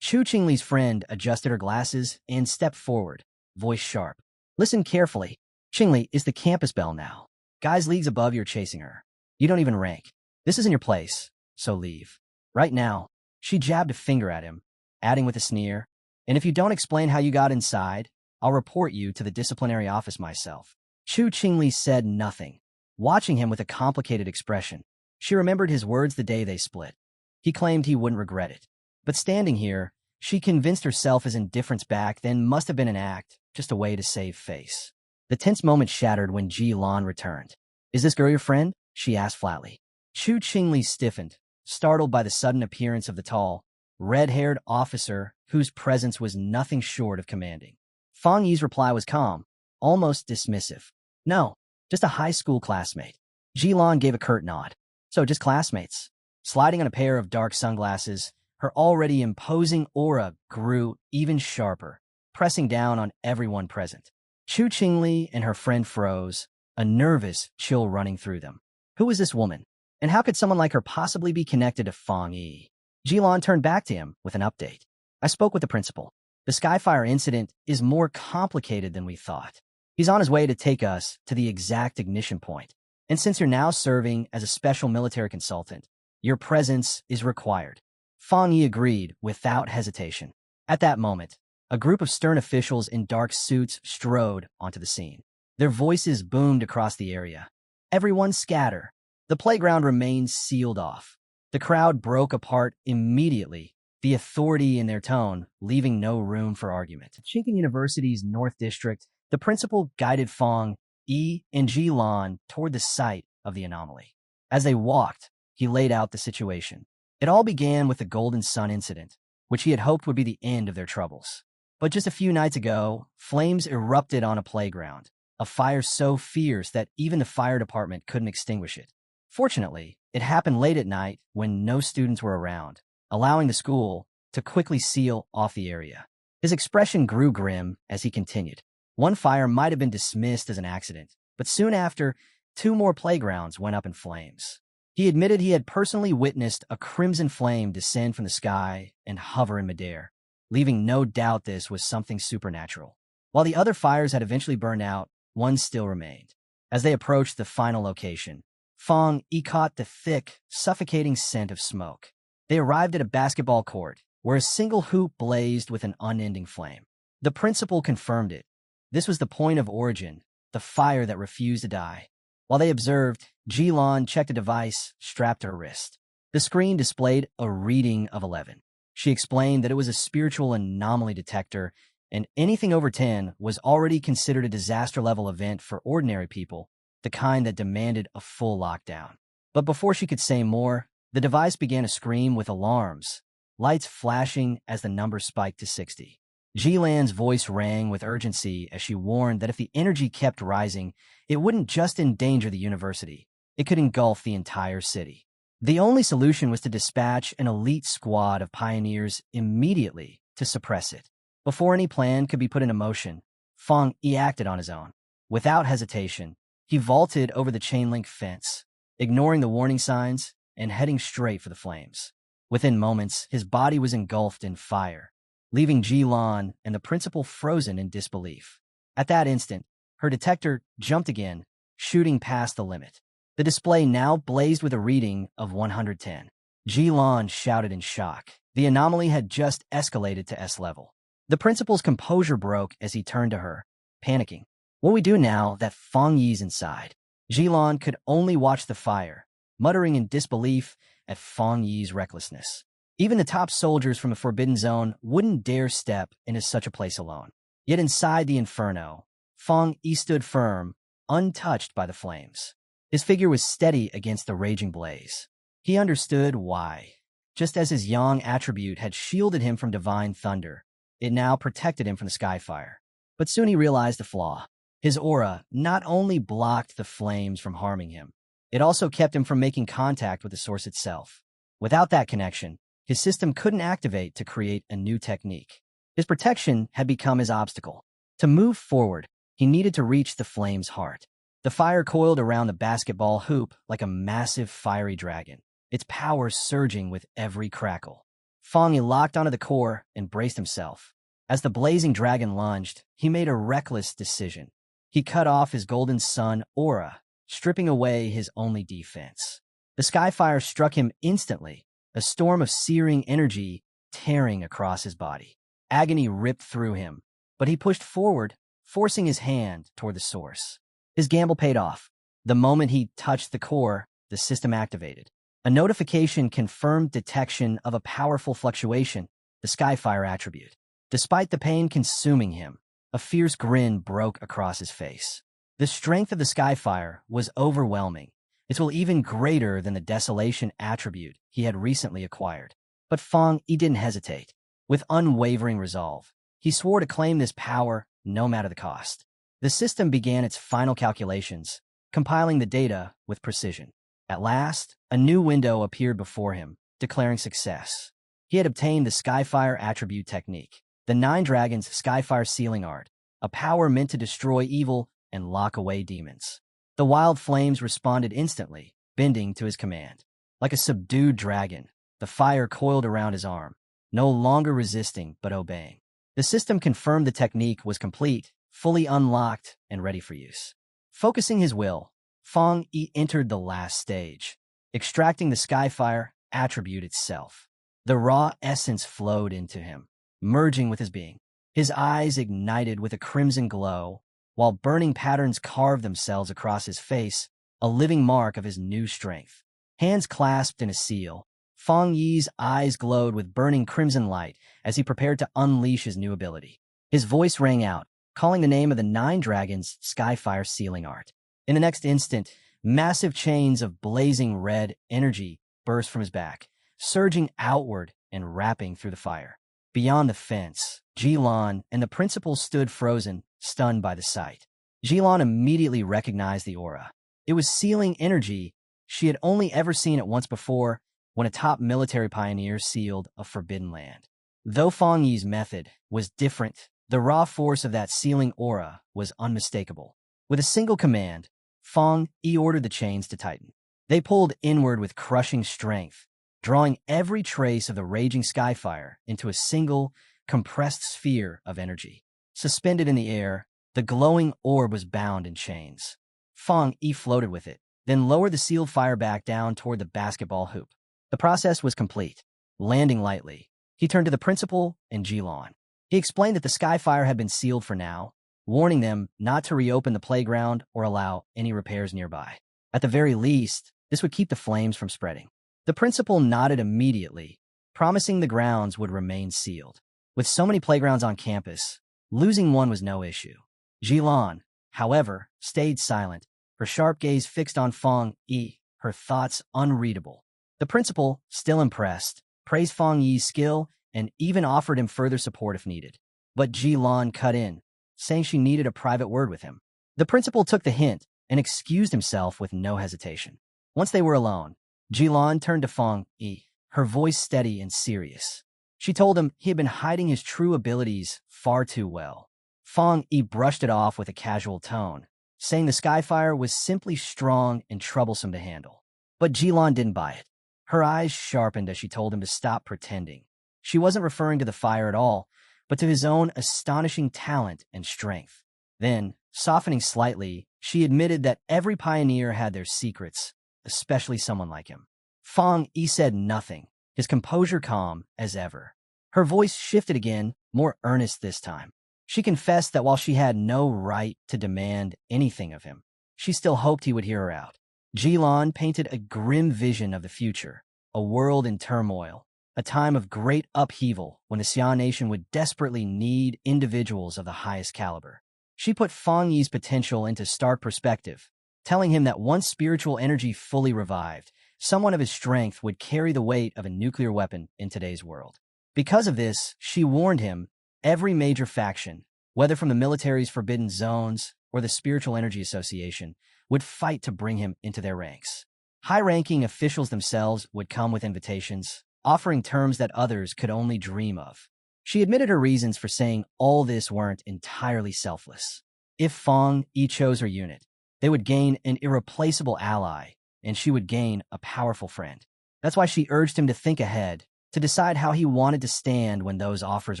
Chu Qingli's friend adjusted her glasses and stepped forward, voice sharp. "Listen carefully. Qingli is the campus belle now. Guys leagues above you're chasing her. You don't even rank. This isn't your place, so leave. Right now." She jabbed a finger at him, adding with a sneer, "And if you don't explain how you got inside, I'll report you to the disciplinary office myself." Chu Qingli said nothing, watching him with a complicated expression. She remembered his words the day they split. He claimed he wouldn't regret it. But standing here, she convinced herself his indifference back then must have been an act, just a way to save face. The tense moment shattered when Ji-Lan returned. "Is this girl your friend?" she asked flatly. Chu Qingli stiffened, startled by the sudden appearance of the tall, red-haired officer whose presence was nothing short of commanding. Fong Yi's reply was calm, almost dismissive. "No, just a high school classmate." Ji-Lan gave a curt nod. "So just classmates." Sliding on a pair of dark sunglasses, her already imposing aura grew even sharper, pressing down on everyone present. Chu Qingli and her friend froze, a nervous chill running through them. Who was this woman? And how could someone like her possibly be connected to Fong Yi? Ji-Lan turned back to him with an update. "I spoke with the principal. The Skyfire incident is more complicated than we thought. He's on his way to take us to the exact ignition point. And since you're now serving as a special military consultant, your presence is required." Fong Yi agreed without hesitation. At that moment, a group of stern officials in dark suits strode onto the scene. Their voices boomed across the area. "Everyone scatter." The playground remained sealed off. The crowd broke apart immediately, the authority in their tone leaving no room for argument. Chinkin University's North District, the principal guided Fong Yi and Ji-Lan toward the site of the anomaly. As they walked, he laid out the situation. It all began with the Golden Sun incident, which he had hoped would be the end of their troubles. But just a few nights ago, flames erupted on a playground, a fire so fierce that even the fire department couldn't extinguish it. Fortunately, it happened late at night when no students were around, allowing the school to quickly seal off the area. His expression grew grim as he continued. One fire might have been dismissed as an accident, but soon after, 2 more playgrounds went up in flames. He admitted he had personally witnessed a crimson flame descend from the sky and hover in midair, leaving no doubt this was something supernatural. While the other fires had eventually burned out, one still remained. As they approached the final location, Fong Yi caught the thick, suffocating scent of smoke. They arrived at a basketball court, where a single hoop blazed with an unending flame. The principal confirmed it. This was the point of origin, the fire that refused to die. While they observed, Ji-lan checked a device strapped to her wrist. The screen displayed a reading of 11. She explained that it was a spiritual anomaly detector, and anything over 10 was already considered a disaster-level event for ordinary people, the kind that demanded a full lockdown. But before she could say more, the device began to scream with alarms, lights flashing as the number spiked to 60. Ji-lan's voice rang with urgency as she warned that if the energy kept rising, it wouldn't just endanger the university, it could engulf the entire city. The only solution was to dispatch an elite squad of pioneers immediately to suppress it. Before any plan could be put into motion, Fong Yi acted on his own. Without hesitation, he vaulted over the chain-link fence, ignoring the warning signs and heading straight for the flames. Within moments, his body was engulfed in fire, leaving Ji-lan and the principal frozen in disbelief. At that instant, her detector jumped again, shooting past the limit. The display now blazed with a reading of 110. Ji-lan shouted in shock. The anomaly had just escalated to S level. The principal's composure broke as he turned to her, panicking. What we do now that Fong Yi's inside? Ji-lan could only watch the fire, muttering in disbelief at Fong Yi's recklessness. Even the top soldiers from the Forbidden Zone wouldn't dare step into such a place alone. Yet inside the inferno, Fong Yi stood firm, untouched by the flames. His figure was steady against the raging blaze. He understood why. Just as his yang attribute had shielded him from divine thunder, it now protected him from the skyfire. But soon he realized the flaw. His aura not only blocked the flames from harming him, it also kept him from making contact with the source itself. Without that connection, his system couldn't activate to create a new technique. His protection had become his obstacle. To move forward, he needed to reach the flame's heart. The fire coiled around the basketball hoop like a massive fiery dragon, its power surging with every crackle. Fong Yi locked onto the core and braced himself. As the blazing dragon lunged, he made a reckless decision. He cut off his golden sun aura, stripping away his only defense. The skyfire struck him instantly, a storm of searing energy tearing across his body. Agony ripped through him, but he pushed forward, forcing his hand toward the source. His gamble paid off. The moment he touched the core, the system activated. A notification confirmed detection of a powerful fluctuation, the skyfire attribute. Despite the pain consuming him, a fierce grin broke across his face. The strength of the skyfire was overwhelming. It was even greater than the desolation attribute he had recently acquired. But Fong Yi didn't hesitate. With unwavering resolve, he swore to claim this power no matter the cost. The system began its final calculations, compiling the data with precision. At last, a new window appeared before him, declaring success. He had obtained the Skyfire attribute technique, the Nine Dragons Skyfire Sealing Art, a power meant to destroy evil and lock away demons. The wild flames responded instantly, bending to his command. Like a subdued dragon, the fire coiled around his arm, no longer resisting but obeying. The system confirmed the technique was complete, fully unlocked, and ready for use. Focusing his will, Fong Yi entered the last stage, extracting the Skyfire attribute itself. The raw essence flowed into him, merging with his being. His eyes ignited with a crimson glow, while burning patterns carved themselves across his face, a living mark of his new strength. Hands clasped in a seal, Fong Yi's eyes glowed with burning crimson light as he prepared to unleash his new ability. His voice rang out, calling the name of the Nine Dragons Skyfire Sealing Art. In the next instant, massive chains of blazing red energy burst from his back, surging outward and wrapping through the fire. Beyond the fence, Ji-lan and the principal stood frozen, stunned by the sight. Ji-lan immediately recognized the aura. It was sealing energy. She had only ever seen it once before, when a top military pioneer sealed a forbidden land. Though Fong Yi's method was different, the raw force of that sealing aura was unmistakable. With a single command, Fong Yi ordered the chains to tighten. They pulled inward with crushing strength, drawing every trace of the raging skyfire into a single, compressed sphere of energy. Suspended in the air, the glowing orb was bound in chains. Fong Yi floated with it, then lowered the sealed fire back down toward the basketball hoop. The process was complete. Landing lightly, he turned to the principal and Jilon. He explained that the skyfire had been sealed for now, warning them not to reopen the playground or allow any repairs nearby. At the very least, this would keep the flames from spreading. The principal nodded immediately, promising the grounds would remain sealed. With so many playgrounds on campus, losing one was no issue. Jilon, however, stayed silent, her sharp gaze fixed on Fong Yi, her thoughts unreadable. The principal, still impressed, praised Fong Yi's skill and even offered him further support if needed. But Jilon cut in, saying she needed a private word with him. The principal took the hint and excused himself with no hesitation. Once they were alone, Jilon turned to Fong Yi, her voice steady and serious. She told him he had been hiding his true abilities far too well. Fong Yi brushed it off with a casual tone, saying the skyfire was simply strong and troublesome to handle. But Jilon didn't buy it. Her eyes sharpened as she told him to stop pretending. She wasn't referring to the fire at all, but to his own astonishing talent and strength. Then, softening slightly, she admitted that every pioneer had their secrets, especially someone like him. Fong Yi said nothing, his composure calm as ever. Her voice shifted again, more earnest this time. She confessed that while she had no right to demand anything of him, she still hoped he would hear her out. Jilon painted a grim vision of the future, a world in turmoil, a time of great upheaval when the Xian nation would desperately need individuals of the highest caliber. She put Fong Yi's potential into stark perspective, telling him that once spiritual energy fully revived, someone of his strength would carry the weight of a nuclear weapon in today's world. Because of this, she warned him, every major faction, whether from the military's forbidden zones or the Spiritual Energy Association, would fight to bring him into their ranks. High-ranking officials themselves would come with invitations, offering terms that others could only dream of. She admitted her reasons for saying all this weren't entirely selfless. If Fong Yi chose her unit, they would gain an irreplaceable ally, and she would gain a powerful friend. That's why she urged him to think ahead, to decide how he wanted to stand when those offers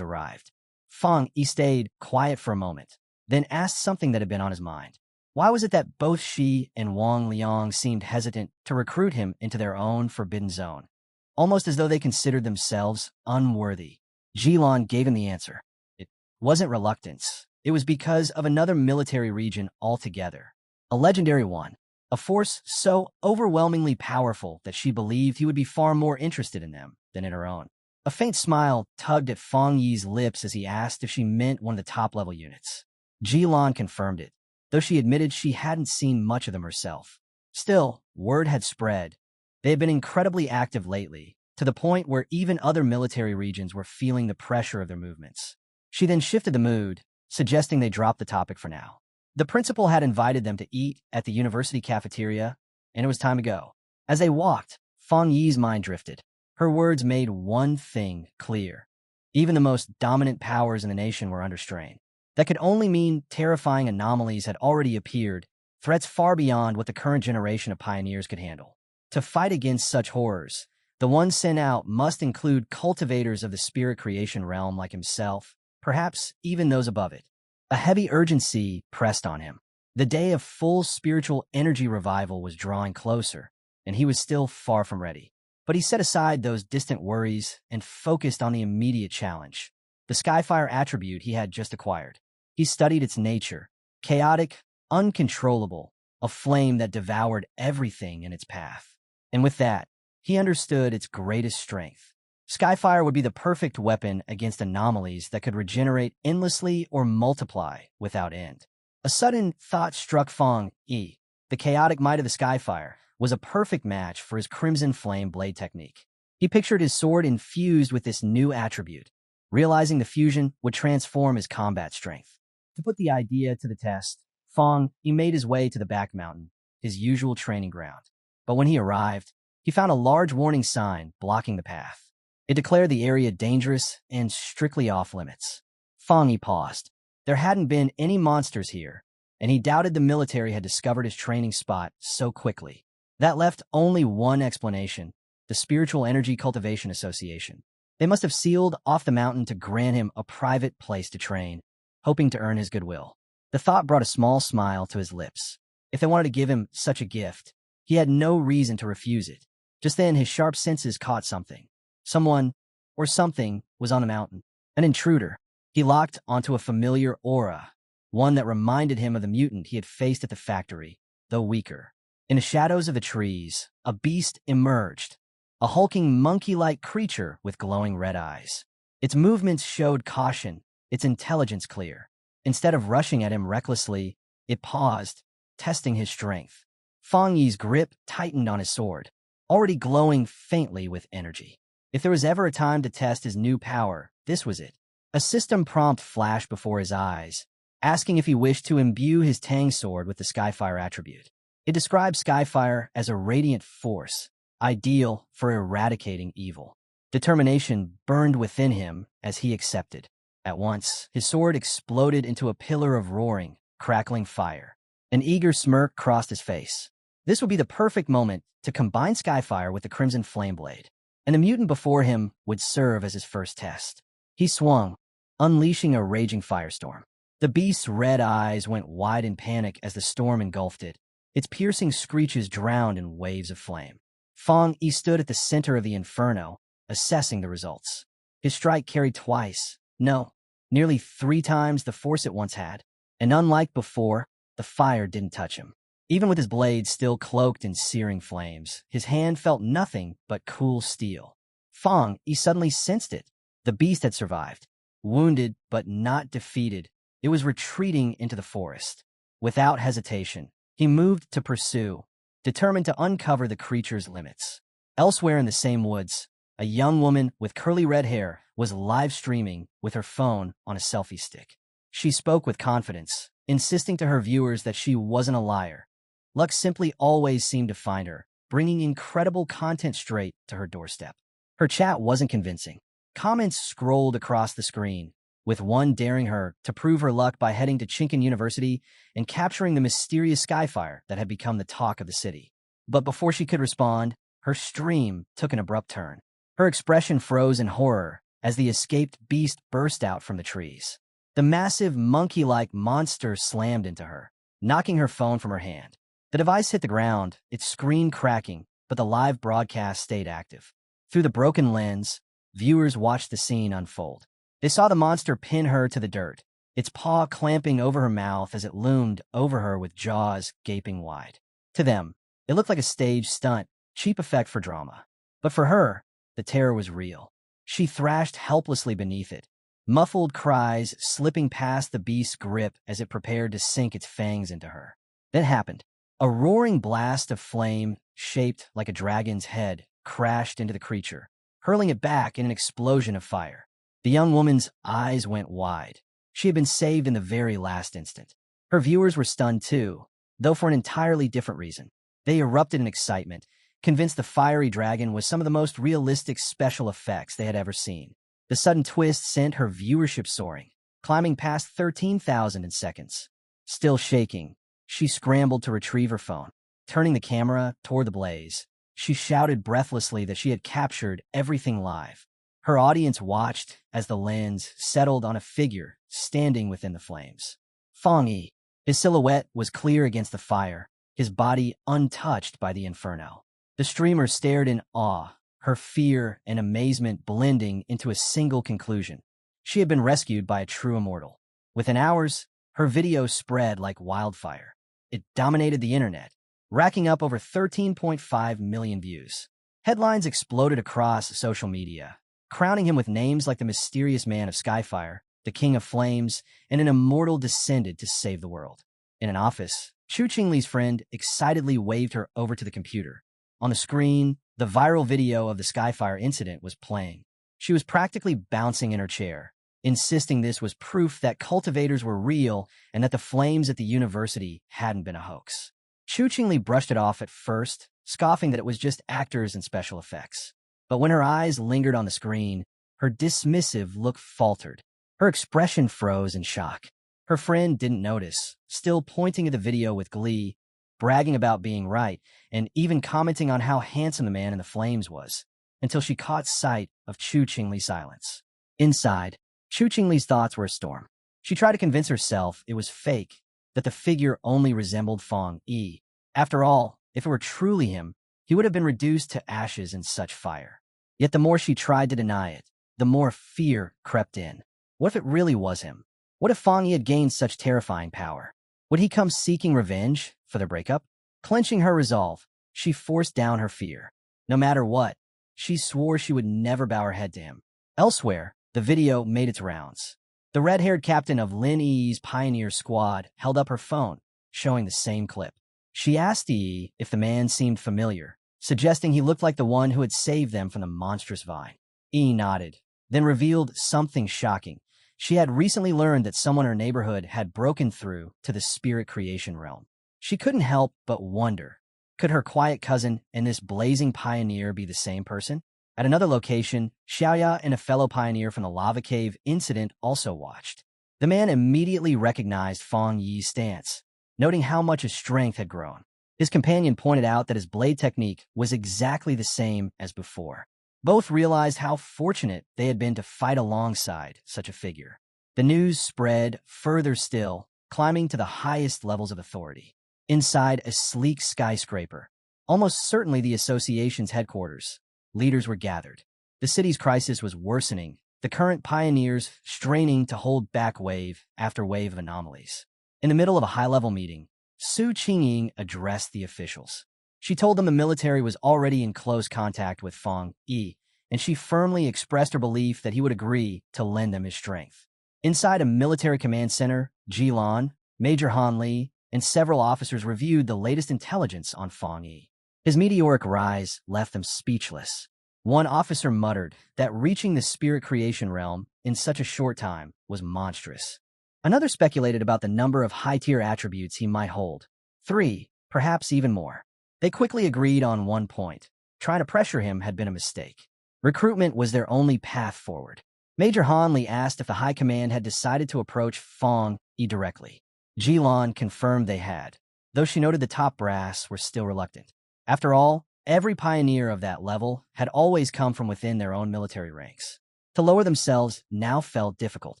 arrived. Fong Yi stayed quiet for a moment, then asked something that had been on his mind. Why was it that both she and Wang Liang seemed hesitant to recruit him into their own forbidden zone, almost as though they considered themselves unworthy? Jilon gave him the answer. It wasn't reluctance. It was because of another military region altogether, a legendary one, a force so overwhelmingly powerful that she believed he would be far more interested in them than in her own. A faint smile tugged at Fong Yi's lips as he asked if she meant one of the top-level units. Jilon confirmed it, though she admitted she hadn't seen much of them herself. Still, word had spread. They had been incredibly active lately, to the point where even other military regions were feeling the pressure of their movements. She then shifted the mood, suggesting they drop the topic for now. The principal had invited them to eat at the university cafeteria, and it was time to go. As they walked, Fong Yi's mind drifted. Her words made one thing clear. Even the most dominant powers in the nation were under strain. That could only mean terrifying anomalies had already appeared, threats far beyond what the current generation of pioneers could handle. To fight against such horrors, the ones sent out must include cultivators of the spirit creation realm like himself, perhaps even those above it. A heavy urgency pressed on him. The day of full spiritual energy revival was drawing closer, and he was still far from ready. But he set aside those distant worries and focused on the immediate challenge, the Skyfire attribute he had just acquired. He studied its nature, chaotic, uncontrollable, a flame that devoured everything in its path. And with that, he understood its greatest strength. Skyfire would be the perfect weapon against anomalies that could regenerate endlessly or multiply without end. A sudden thought struck Fong Yi. The chaotic might of the Skyfire was a perfect match for his Crimson Flame blade technique. He pictured his sword infused with this new attribute, realizing the fusion would transform his combat strength. To put the idea to the test, Fong Yi made his way to the back mountain, his usual training ground. But when he arrived, he found a large warning sign blocking the path. It declared the area dangerous and strictly off-limits. Fong Yi paused. There hadn't been any monsters here, and he doubted the military had discovered his training spot so quickly. That left only one explanation: the Spiritual Energy Cultivation Association. They must have sealed off the mountain to grant him a private place to train, hoping to earn his goodwill. The thought brought a small smile to his lips. If they wanted to give him such a gift, he had no reason to refuse it. Just then, his sharp senses caught something. Someone, or something, was on the mountain. An intruder. He locked onto a familiar aura, one that reminded him of the mutant he had faced at the factory, though weaker. In the shadows of the trees, a beast emerged, a hulking monkey-like creature with glowing red eyes. Its movements showed caution, its intelligence clear. Instead of rushing at him recklessly, it paused, testing his strength. Fang Yi's grip tightened on his sword, already glowing faintly with energy. If there was ever a time to test his new power, this was it. A system prompt flashed before his eyes, asking if he wished to imbue his Tang sword with the Skyfire attribute. It described Skyfire as a radiant force, ideal for eradicating evil. Determination burned within him as he accepted. At once, his sword exploded into a pillar of roaring, crackling fire. An eager smirk crossed his face. This would be the perfect moment to combine Skyfire with the Crimson Flame Blade, and the mutant before him would serve as his first test. He swung, unleashing a raging firestorm. The beast's red eyes went wide in panic as the storm engulfed it, its piercing screeches drowned in waves of flame. Fang Yi stood at the center of the inferno, assessing the results. His strike carried twice, no, nearly 3 times the force it once had, and unlike before, the fire didn't touch him. Even with his blade still cloaked in searing flames, his hand felt nothing but cool steel. Fang Yi suddenly sensed it. The beast had survived. Wounded, but not defeated, it was retreating into the forest. Without hesitation, he moved to pursue, determined to uncover the creature's limits. Elsewhere in the same woods, a young woman with curly red hair was live streaming with her phone on a selfie stick. She spoke with confidence, insisting to her viewers that she wasn't a liar. Luck simply always seemed to find her, bringing incredible content straight to her doorstep. Her chat wasn't convincing. Comments scrolled across the screen, with one daring her to prove her luck by heading to Chinkin University and capturing the mysterious Skyfire that had become the talk of the city. But before she could respond, her stream took an abrupt turn. Her expression froze in horror as the escaped beast burst out from the trees. The massive monkey-like monster slammed into her, knocking her phone from her hand. The device hit the ground, its screen cracking, but the live broadcast stayed active. Through the broken lens, viewers watched the scene unfold. They saw the monster pin her to the dirt, its paw clamping over her mouth as it loomed over her with jaws gaping wide. To them, it looked like a stage stunt, cheap effect for drama. But for her, the terror was real. She thrashed helplessly beneath it, muffled cries slipping past the beast's grip as it prepared to sink its fangs into her. Then happened. A roaring blast of flame, shaped like a dragon's head, crashed into the creature, hurling it back in an explosion of fire. The young woman's eyes went wide. She had been saved in the very last instant. Her viewers were stunned too, though for an entirely different reason. They erupted in excitement, convinced the fiery dragon was some of the most realistic special effects they had ever seen. The sudden twist sent her viewership soaring, climbing past 13,000 in seconds. Still shaking, she scrambled to retrieve her phone. Turning the camera toward the blaze, she shouted breathlessly that she had captured everything live. Her audience watched as the lens settled on a figure standing within the flames. Fang Yi. His silhouette was clear against the fire, his body untouched by the inferno. The streamer stared in awe, her fear and amazement blending into a single conclusion. She had been rescued by a true immortal. Within hours, her video spread like wildfire. It dominated the internet, racking up over 13.5 million views. Headlines exploded across social media, crowning him with names like the mysterious man of Skyfire, the King of Flames, and an immortal descended to save the world. In an office, Chu Qingli's friend excitedly waved her over to the computer. On the screen, the viral video of the Skyfire incident was playing. She was practically bouncing in her chair, insisting this was proof that cultivators were real and that the flames at the university hadn't been a hoax. Chu Qingli brushed it off at first, scoffing that it was just actors and special effects. But when her eyes lingered on the screen, her dismissive look faltered. Her expression froze in shock. Her friend didn't notice, still pointing at the video with glee, bragging about being right, and even commenting on how handsome the man in the flames was, until she caught sight of Chu Qingli's silence. Inside, Chu Qingli's thoughts were a storm. She tried to convince herself it was fake, that the figure only resembled Fang Yi. After all, if it were truly him, he would have been reduced to ashes in such fire. Yet the more she tried to deny it, the more fear crept in. What if it really was him? What if Fang Yi had gained such terrifying power? Would he come seeking revenge for their breakup? Clenching her resolve, she forced down her fear. No matter what, she swore she would never bow her head to him. Elsewhere, the video made its rounds. The red-haired captain of Lin Yi's pioneer squad held up her phone, showing the same clip. She asked Yi if the man seemed familiar, suggesting he looked like the one who had saved them from the monstrous vine. Yi nodded, then revealed something shocking. She had recently learned that someone in her neighborhood had broken through to the spirit creation realm. She couldn't help but wonder, could her quiet cousin and this blazing pioneer be the same person? At another location, Xiaoya and a fellow pioneer from the lava cave incident also watched. The man immediately recognized Fang Yi's stance, noting how much his strength had grown. His companion pointed out that his blade technique was exactly the same as before. Both realized how fortunate they had been to fight alongside such a figure. The news spread further still, climbing to the highest levels of authority. Inside a sleek skyscraper, almost certainly the association's headquarters, leaders were gathered. The city's crisis was worsening, the current pioneers straining to hold back wave after wave of anomalies. In the middle of a high-level meeting, Su Qingying addressed the officials. She told them the military was already in close contact with Fang Yi, and she firmly expressed her belief that he would agree to lend them his strength. Inside a military command center, Jilan, Major Han Li, and several officers reviewed the latest intelligence on Fang Yi. His meteoric rise left them speechless. One officer muttered that reaching the spirit creation realm in such a short time was monstrous. Another speculated about the number of high-tier attributes he might hold. 3, perhaps even more. They quickly agreed on one point. Trying to pressure him had been a mistake. Recruitment was their only path forward. Major Han Li asked if the High Command had decided to approach Fang Yi directly. Jilan confirmed they had, though she noted the top brass were still reluctant. After all, every pioneer of that level had always come from within their own military ranks. To lower themselves now felt difficult.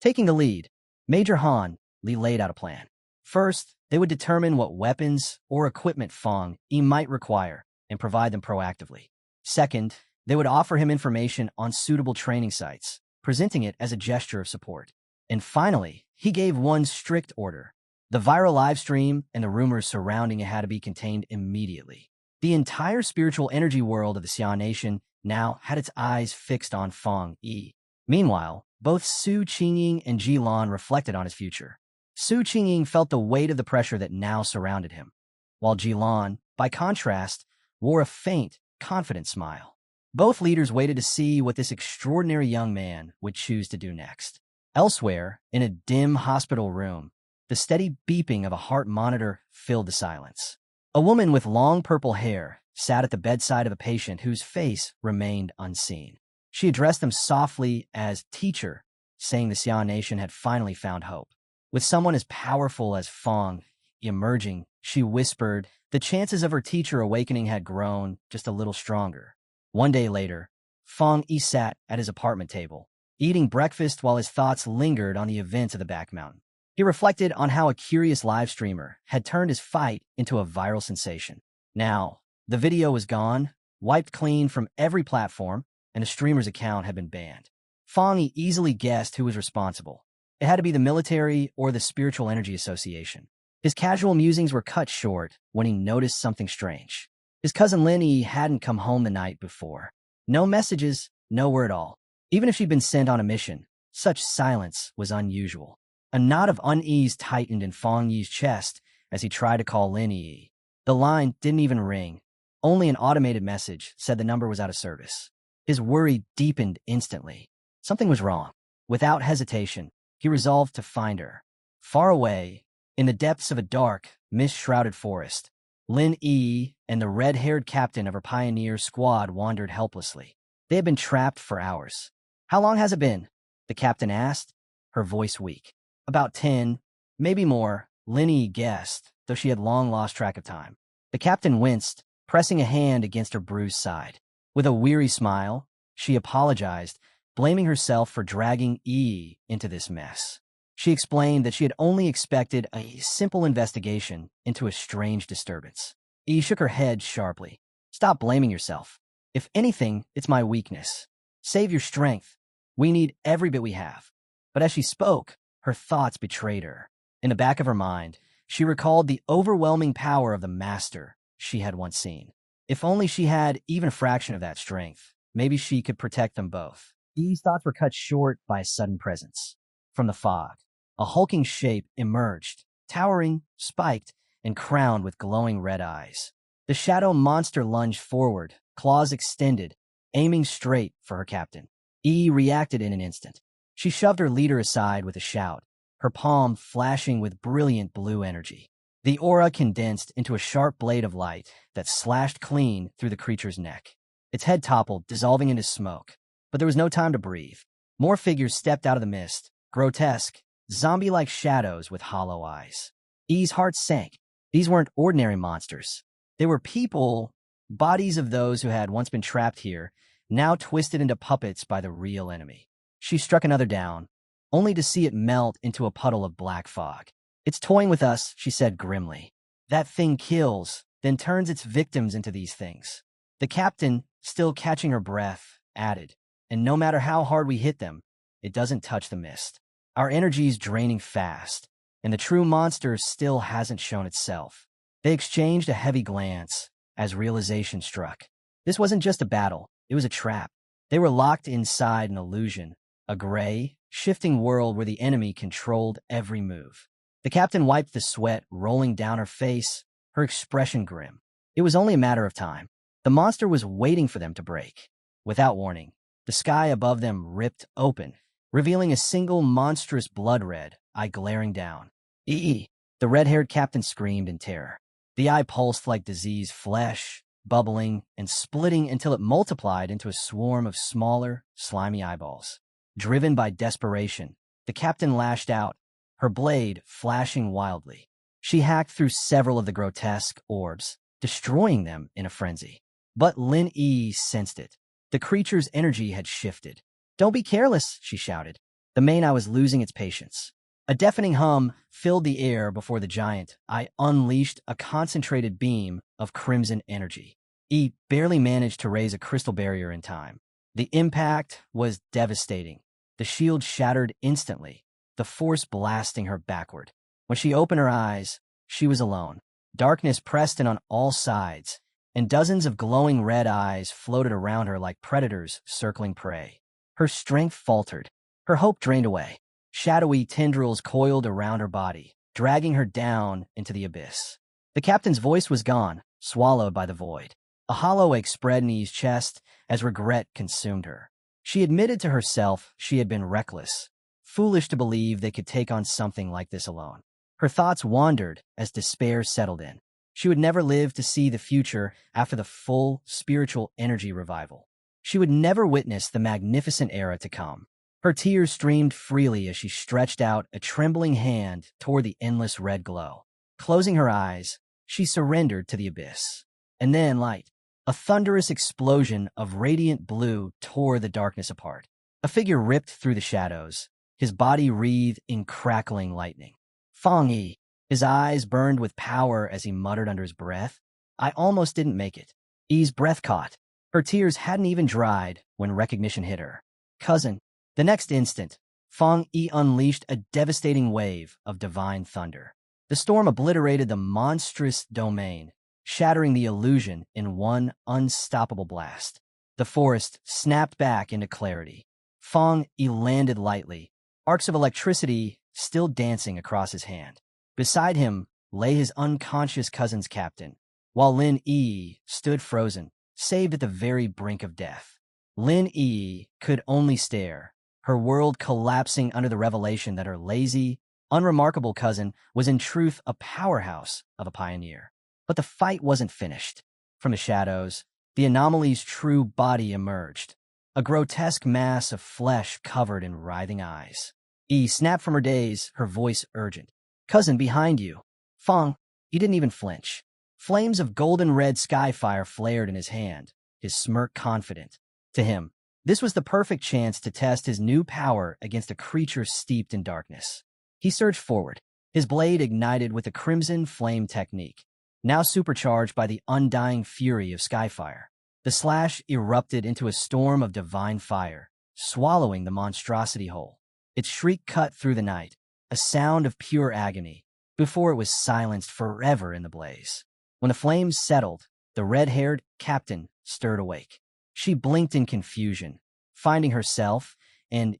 Taking the lead, Major Han Li laid out a plan. First, they would determine what weapons or equipment Fang Yi might require and provide them proactively. Second, they would offer him information on suitable training sites, presenting it as a gesture of support. And finally, he gave one strict order. The viral live stream and the rumors surrounding it had to be contained immediately. The entire spiritual energy world of the Xia Nation now had its eyes fixed on Fang Yi. Meanwhile, both Su Qingying and Jilan reflected on his future. Su Qingying felt the weight of the pressure that now surrounded him, while Jilan, by contrast, wore a faint, confident smile. Both leaders waited to see what this extraordinary young man would choose to do next. Elsewhere, in a dim hospital room, the steady beeping of a heart monitor filled the silence. A woman with long purple hair sat at the bedside of a patient whose face remained unseen. She addressed them softly as teacher, saying the Xia Nation had finally found hope. With someone as powerful as Fang emerging, she whispered, the chances of her teacher awakening had grown just a little stronger. One day later, Fang Yi sat at his apartment table, eating breakfast while his thoughts lingered on the events of the back mountain. He reflected on how a curious live streamer had turned his fight into a viral sensation. Now, the video was gone, wiped clean from every platform, and the streamer's account had been banned. Fang Yi easily guessed who was responsible. It had to be the military or the Spiritual Energy Association. His casual musings were cut short when he noticed something strange. His cousin Lin Yi hadn't come home the night before. No messages, no word at all. Even if she'd been sent on a mission, such silence was unusual. A knot of unease tightened in Fang Yi's chest as he tried to call Lin Yi. The line didn't even ring. Only an automated message said the number was out of service. His worry deepened instantly. Something was wrong. Without hesitation, he resolved to find her. Far away, in the depths of a dark, mist-shrouded forest, Lin Yi and the red-haired captain of her pioneer squad wandered helplessly. They had been trapped for hours. How long has it been? The captain asked, her voice weak. About 10, Maybe more, Linny guessed, though she had long lost track of time. The captain winced, pressing a hand against her bruised side. With a weary smile, she apologized, blaming herself for dragging E into this mess. She explained that she had only expected a simple investigation into a strange disturbance. E shook her head sharply. Stop blaming yourself. If anything, it's my weakness. Save your strength. We need every bit we have. But as she spoke, her thoughts betrayed her. In the back of her mind, she recalled the overwhelming power of the master she had once seen. If only she had even a fraction of that strength, maybe she could protect them both. E's thoughts were cut short by a sudden presence. From the fog, a hulking shape emerged, towering, spiked, and crowned with glowing red eyes. The shadow monster lunged forward, claws extended, aiming straight for her captain. E reacted in an instant. She shoved her leader aside with a shout, her palm flashing with brilliant blue energy. The aura condensed into a sharp blade of light that slashed clean through the creature's neck. Its head toppled, dissolving into smoke. But there was no time to breathe. More figures stepped out of the mist, grotesque, zombie-like shadows with hollow eyes. E's heart sank. These weren't ordinary monsters. They were people, bodies of those who had once been trapped here, now twisted into puppets by the real enemy. She struck another down, only to see it melt into a puddle of black fog. It's toying with us, she said grimly. That thing kills, then turns its victims into these things. The captain, still catching her breath, added, and no matter how hard we hit them, it doesn't touch the mist. Our energy's draining fast, and the true monster still hasn't shown itself. They exchanged a heavy glance as realization struck. This wasn't just a battle, it was a trap. They were locked inside an illusion, a gray, shifting world where the enemy controlled every move. The captain wiped the sweat rolling down her face, her expression grim. It was only a matter of time. The monster was waiting for them to break. Without warning, the sky above them ripped open, revealing a single monstrous blood red eye glaring down. "Ee!" The red-haired captain screamed in terror. The eye pulsed like diseased flesh, bubbling and splitting until it multiplied into a swarm of smaller, slimy eyeballs. Driven by desperation, the captain lashed out, her blade flashing wildly. She hacked through several of the grotesque orbs, destroying them in a frenzy. But Lin Yi sensed it. The creature's energy had shifted. "Don't be careless," she shouted. The main eye was losing its patience. A deafening hum filled the air before the giant eye unleashed a concentrated beam of crimson energy. Yi barely managed to raise a crystal barrier in time. The impact was devastating. The shield shattered instantly, the force blasting her backward. When she opened her eyes, she was alone. Darkness pressed in on all sides, and dozens of glowing red eyes floated around her like predators circling prey. Her strength faltered. Her hope drained away. Shadowy tendrils coiled around her body, dragging her down into the abyss. The captain's voice was gone, swallowed by the void. A hollow ache spread in E's chest as regret consumed her. She admitted to herself she had been reckless, foolish to believe they could take on something like this alone. Her thoughts wandered as despair settled in. She would never live to see the future after the full spiritual energy revival. She would never witness the magnificent era to come. Her tears streamed freely as she stretched out a trembling hand toward the endless red glow. Closing her eyes, she surrendered to the abyss. And then light. A thunderous explosion of radiant blue tore the darkness apart. A figure ripped through the shadows, his body wreathed in crackling lightning. Fang Yi. His eyes burned with power as he muttered under his breath, "I almost didn't make it." Yi's breath caught. Her tears hadn't even dried when recognition hit her. "Cousin." The next instant, Fang Yi unleashed a devastating wave of divine thunder. The storm obliterated the monstrous domain, shattering the illusion in one unstoppable blast. The forest snapped back into clarity. Fang Yi landed lightly, arcs of electricity still dancing across his hand. Beside him lay his unconscious cousin's captain, while Lin Yi stood frozen, saved at the very brink of death. Lin Yi could only stare, her world collapsing under the revelation that her lazy, unremarkable cousin was in truth a powerhouse of a pioneer. But the fight wasn't finished. From the shadows, the anomaly's true body emerged, a grotesque mass of flesh covered in writhing eyes. Yi snapped from her daze, her voice urgent. Cousin, behind you. Fong, he didn't even flinch. Flames of golden-red sky fire flared in his hand, his smirk confident. To him, this was the perfect chance to test his new power against a creature steeped in darkness. He surged forward, his blade ignited with the crimson flame technique, now supercharged by the undying fury of skyfire. The slash erupted into a storm of divine fire, swallowing the monstrosity whole. Its shriek cut through the night, a sound of pure agony, before it was silenced forever in the blaze. When the flames settled, the red-haired captain stirred awake. She blinked in confusion, finding herself and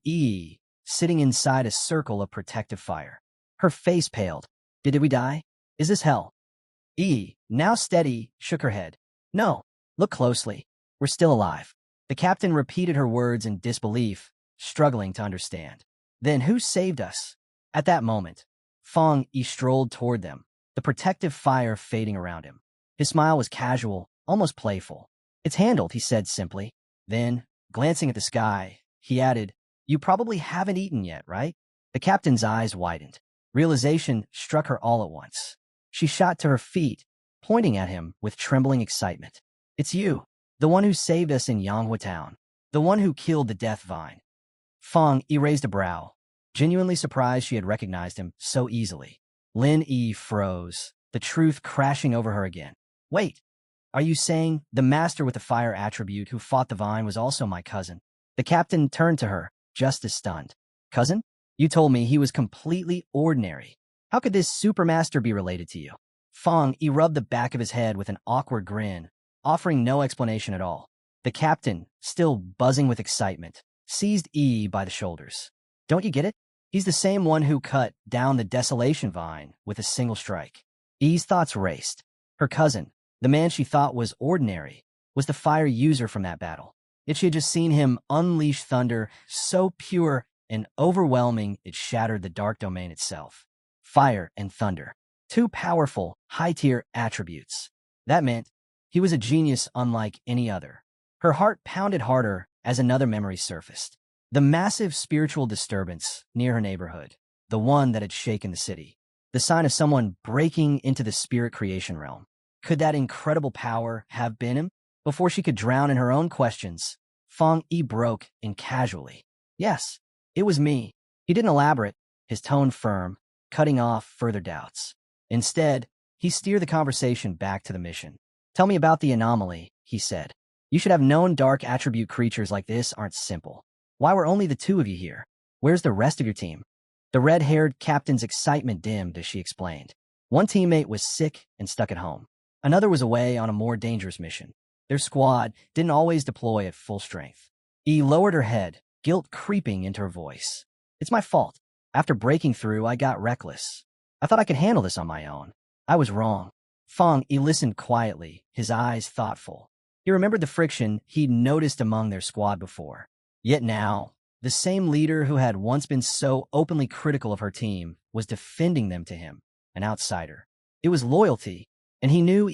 sitting inside a circle of protective fire. Her face paled. Did we die? Is this hell? Now steady, shook her head. No, look closely. We're still alive. The captain repeated her words in disbelief, struggling to understand. Then who saved us? At that moment, Fong strolled toward them, the protective fire fading around him. His smile was casual, almost playful. It's handled, he said simply. Then, glancing at the sky, he added, You probably haven't eaten yet, right? The captain's eyes widened. Realization struck her all at once. She shot to her feet, pointing at him with trembling excitement. It's you, the one who saved us in Yanghua Town, the one who killed the Death Vine. Fong raised a brow, genuinely surprised she had recognized him so easily. Lin froze, the truth crashing over her again. Wait, are you saying the master with the fire attribute who fought the vine was also my cousin? The captain turned to her, just as stunned. Cousin? You told me he was completely ordinary. How could this supermaster be related to you? Fong rubbed the back of his head with an awkward grin, offering no explanation at all. The captain, still buzzing with excitement, seized by the shoulders. Don't you get it? He's the same one who cut down the desolation vine with a single strike. E's thoughts raced. Her cousin, the man she thought was ordinary, was the fire user from that battle. Yet she had just seen him unleash thunder so pure and overwhelming it shattered the dark domain itself. Fire and thunder, two powerful, high-tier attributes. That meant he was a genius unlike any other. Her heart pounded harder as another memory surfaced. The massive spiritual disturbance near her neighborhood, the one that had shaken the city. The sign of someone breaking into the spirit creation realm. Could that incredible power have been him? Before she could drown in her own questions, Fong broke in casually. Yes, it was me. He didn't elaborate, his tone firm, cutting off further doubts. Instead, he steered the conversation back to the mission. Tell me about the anomaly, he said. You should have known dark attribute creatures like this aren't simple. Why were only the two of you here? Where's the rest of your team? The red-haired captain's excitement dimmed as she explained. One teammate was sick and stuck at home. Another was away on a more dangerous mission. Their squad didn't always deploy at full strength. Lowered her head, guilt creeping into her voice. It's my fault. After breaking through, I got reckless. I thought I could handle this on my own. I was wrong. Fong listened quietly, his eyes thoughtful. He remembered the friction he'd noticed among their squad before. Yet now, the same leader who had once been so openly critical of her team was defending them to him, an outsider. It was loyalty, and he knew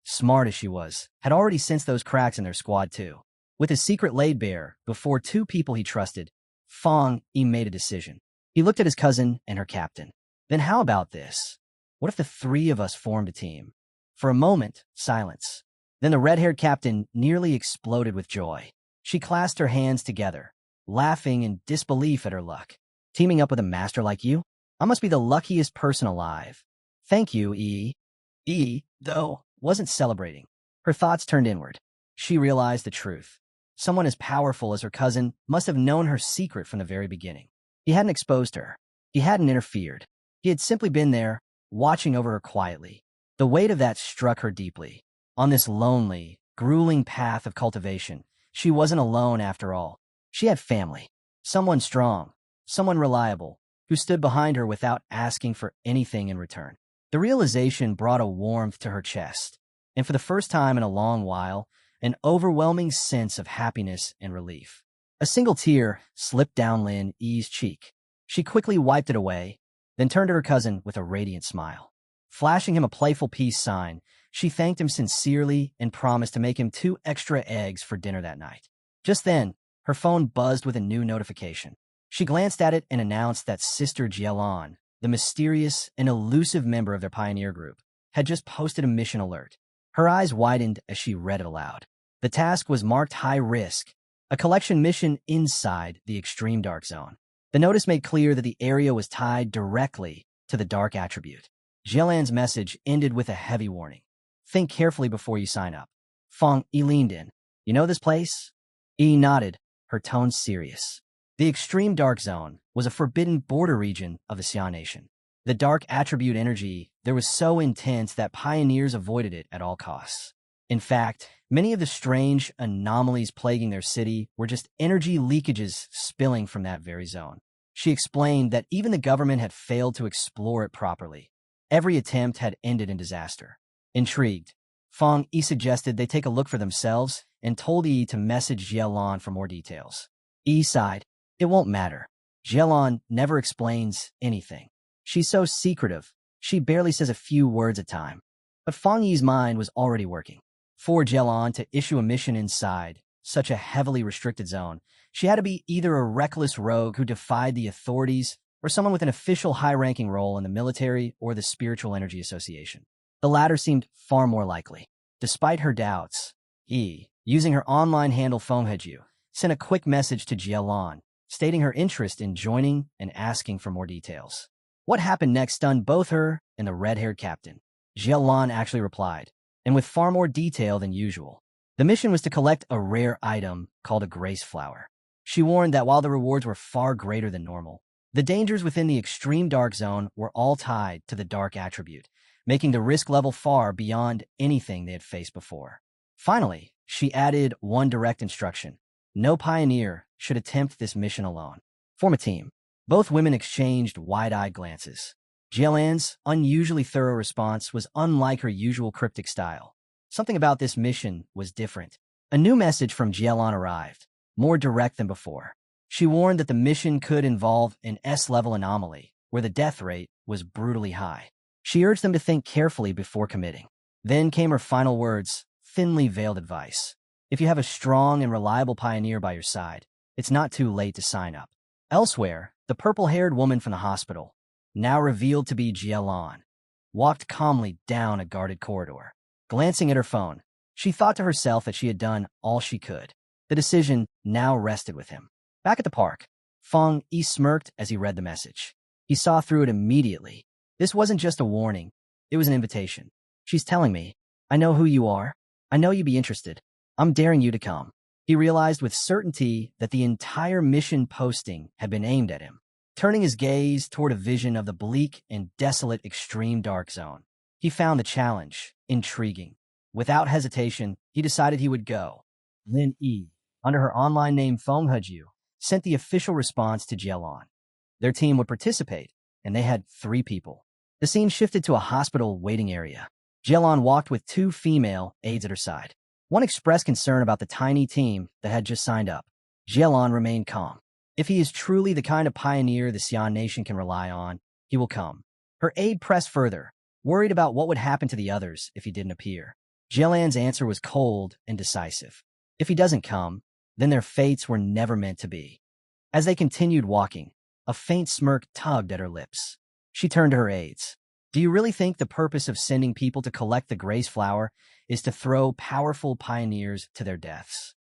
smart as she was, had already sensed those cracks in their squad too. With his secret laid bare before two people he trusted, Fong made a decision. He looked at his cousin and her captain. Then how about this? What if the three of us formed a team? For a moment, silence. Then the red-haired captain nearly exploded with joy. She clasped her hands together, laughing in disbelief at her luck. Teaming up with a master like you? I must be the luckiest person alive. Thank you, though, wasn't celebrating. Her thoughts turned inward. She realized the truth. Someone as powerful as her cousin must have known her secret from the very beginning. He hadn't exposed her. He hadn't interfered. He had simply been there, watching over her quietly. The weight of that struck her deeply. On this lonely, grueling path of cultivation, she wasn't alone after all. She had family. Someone strong, someone reliable, who stood behind her without asking for anything in return. The realization brought a warmth to her chest, and for the first time in a long while, an overwhelming sense of happiness and relief. A single tear slipped down Lin Yi's cheek. She quickly wiped it away, then turned to her cousin with a radiant smile. Flashing him a playful peace sign, she thanked him sincerely and promised to make him 2 extra eggs for dinner that night. Just then, her phone buzzed with a new notification. She glanced at it and announced that Sister Jielon the mysterious and elusive member of their pioneer group, had just posted a mission alert. Her eyes widened as she read it aloud. The task was marked high risk, a collection mission inside the extreme dark zone. The notice made clear that the area was tied directly to the dark attribute. Jielan's message ended with a heavy warning. Think carefully before you sign up. Fong Yi leaned in. You know this place? Yi nodded, her tone serious. The extreme dark zone was a forbidden border region of the Xian nation. The dark attribute energy there was so intense that pioneers avoided it at all costs. In fact, many of the strange anomalies plaguing their city were just energy leakages spilling from that very zone. She explained that even the government had failed to explore it properly. Every attempt had ended in disaster. Intrigued, Fong Yi suggested they take a look for themselves and told Yi to message Jielan for more details. Yi sighed. It won't matter. Jielan never explains anything. She's so secretive, she barely says a few words at a time. But Fong Yi's mind was already working. For Jielan to issue a mission inside such a heavily restricted zone, she had to be either a reckless rogue who defied the authorities or someone with an official high-ranking role in the military or the Spiritual Energy Association. The latter seemed far more likely. Despite her doubts, Yi, using her online handle Fengheju, sent a quick message to Jielan, stating her interest in joining and asking for more details. What happened next stunned both her and the red-haired captain. Jielan actually replied, and with far more detail than usual. The mission was to collect a rare item called a grace flower. She warned that while the rewards were far greater than normal, the dangers within the extreme dark zone were all tied to the dark attribute, making the risk level far beyond anything they had faced before. Finally, she added one direct instruction. No pioneer should attempt this mission alone. Form a team. Both women exchanged wide-eyed glances. Jielan's unusually thorough response was unlike her usual cryptic style. Something about this mission was different. A new message from Jielan arrived, more direct than before. She warned that the mission could involve an S-level anomaly, where the death rate was brutally high. She urged them to think carefully before committing. Then came her final words, thinly veiled advice. If you have a strong and reliable pioneer by your side, it's not too late to sign up. Elsewhere, the purple-haired woman from the hospital, now revealed to be Jielan, walked calmly down a guarded corridor. Glancing at her phone, she thought to herself that she had done all she could. The decision now rested with him. Back at the park, Fong Yi smirked as he read the message. He saw through it immediately. This wasn't just a warning, it was an invitation. She's telling me, I know who you are. I know you'd be interested. I'm daring you to come. He realized with certainty that the entire mission posting had been aimed at him. Turning his gaze toward a vision of the bleak and desolate extreme dark zone, he found the challenge intriguing. Without hesitation, he decided he would go. Lin Yi, under her online name Fengheju, sent the official response to Jielan. Their team would participate, and they had 3 people. The scene shifted to a hospital waiting area. Jielan walked with 2 female aides at her side. One expressed concern about the tiny team that had just signed up. Jielan remained calm. If he is truly the kind of pioneer the Xian nation can rely on, he will come. Her aide pressed further, worried about what would happen to the others if he didn't appear. Jielan's answer was cold and decisive. If he doesn't come, then their fates were never meant to be. As they continued walking, a faint smirk tugged at her lips. She turned to her aides. Do you really think the purpose of sending people to collect the grace flower is to throw powerful pioneers to their deaths?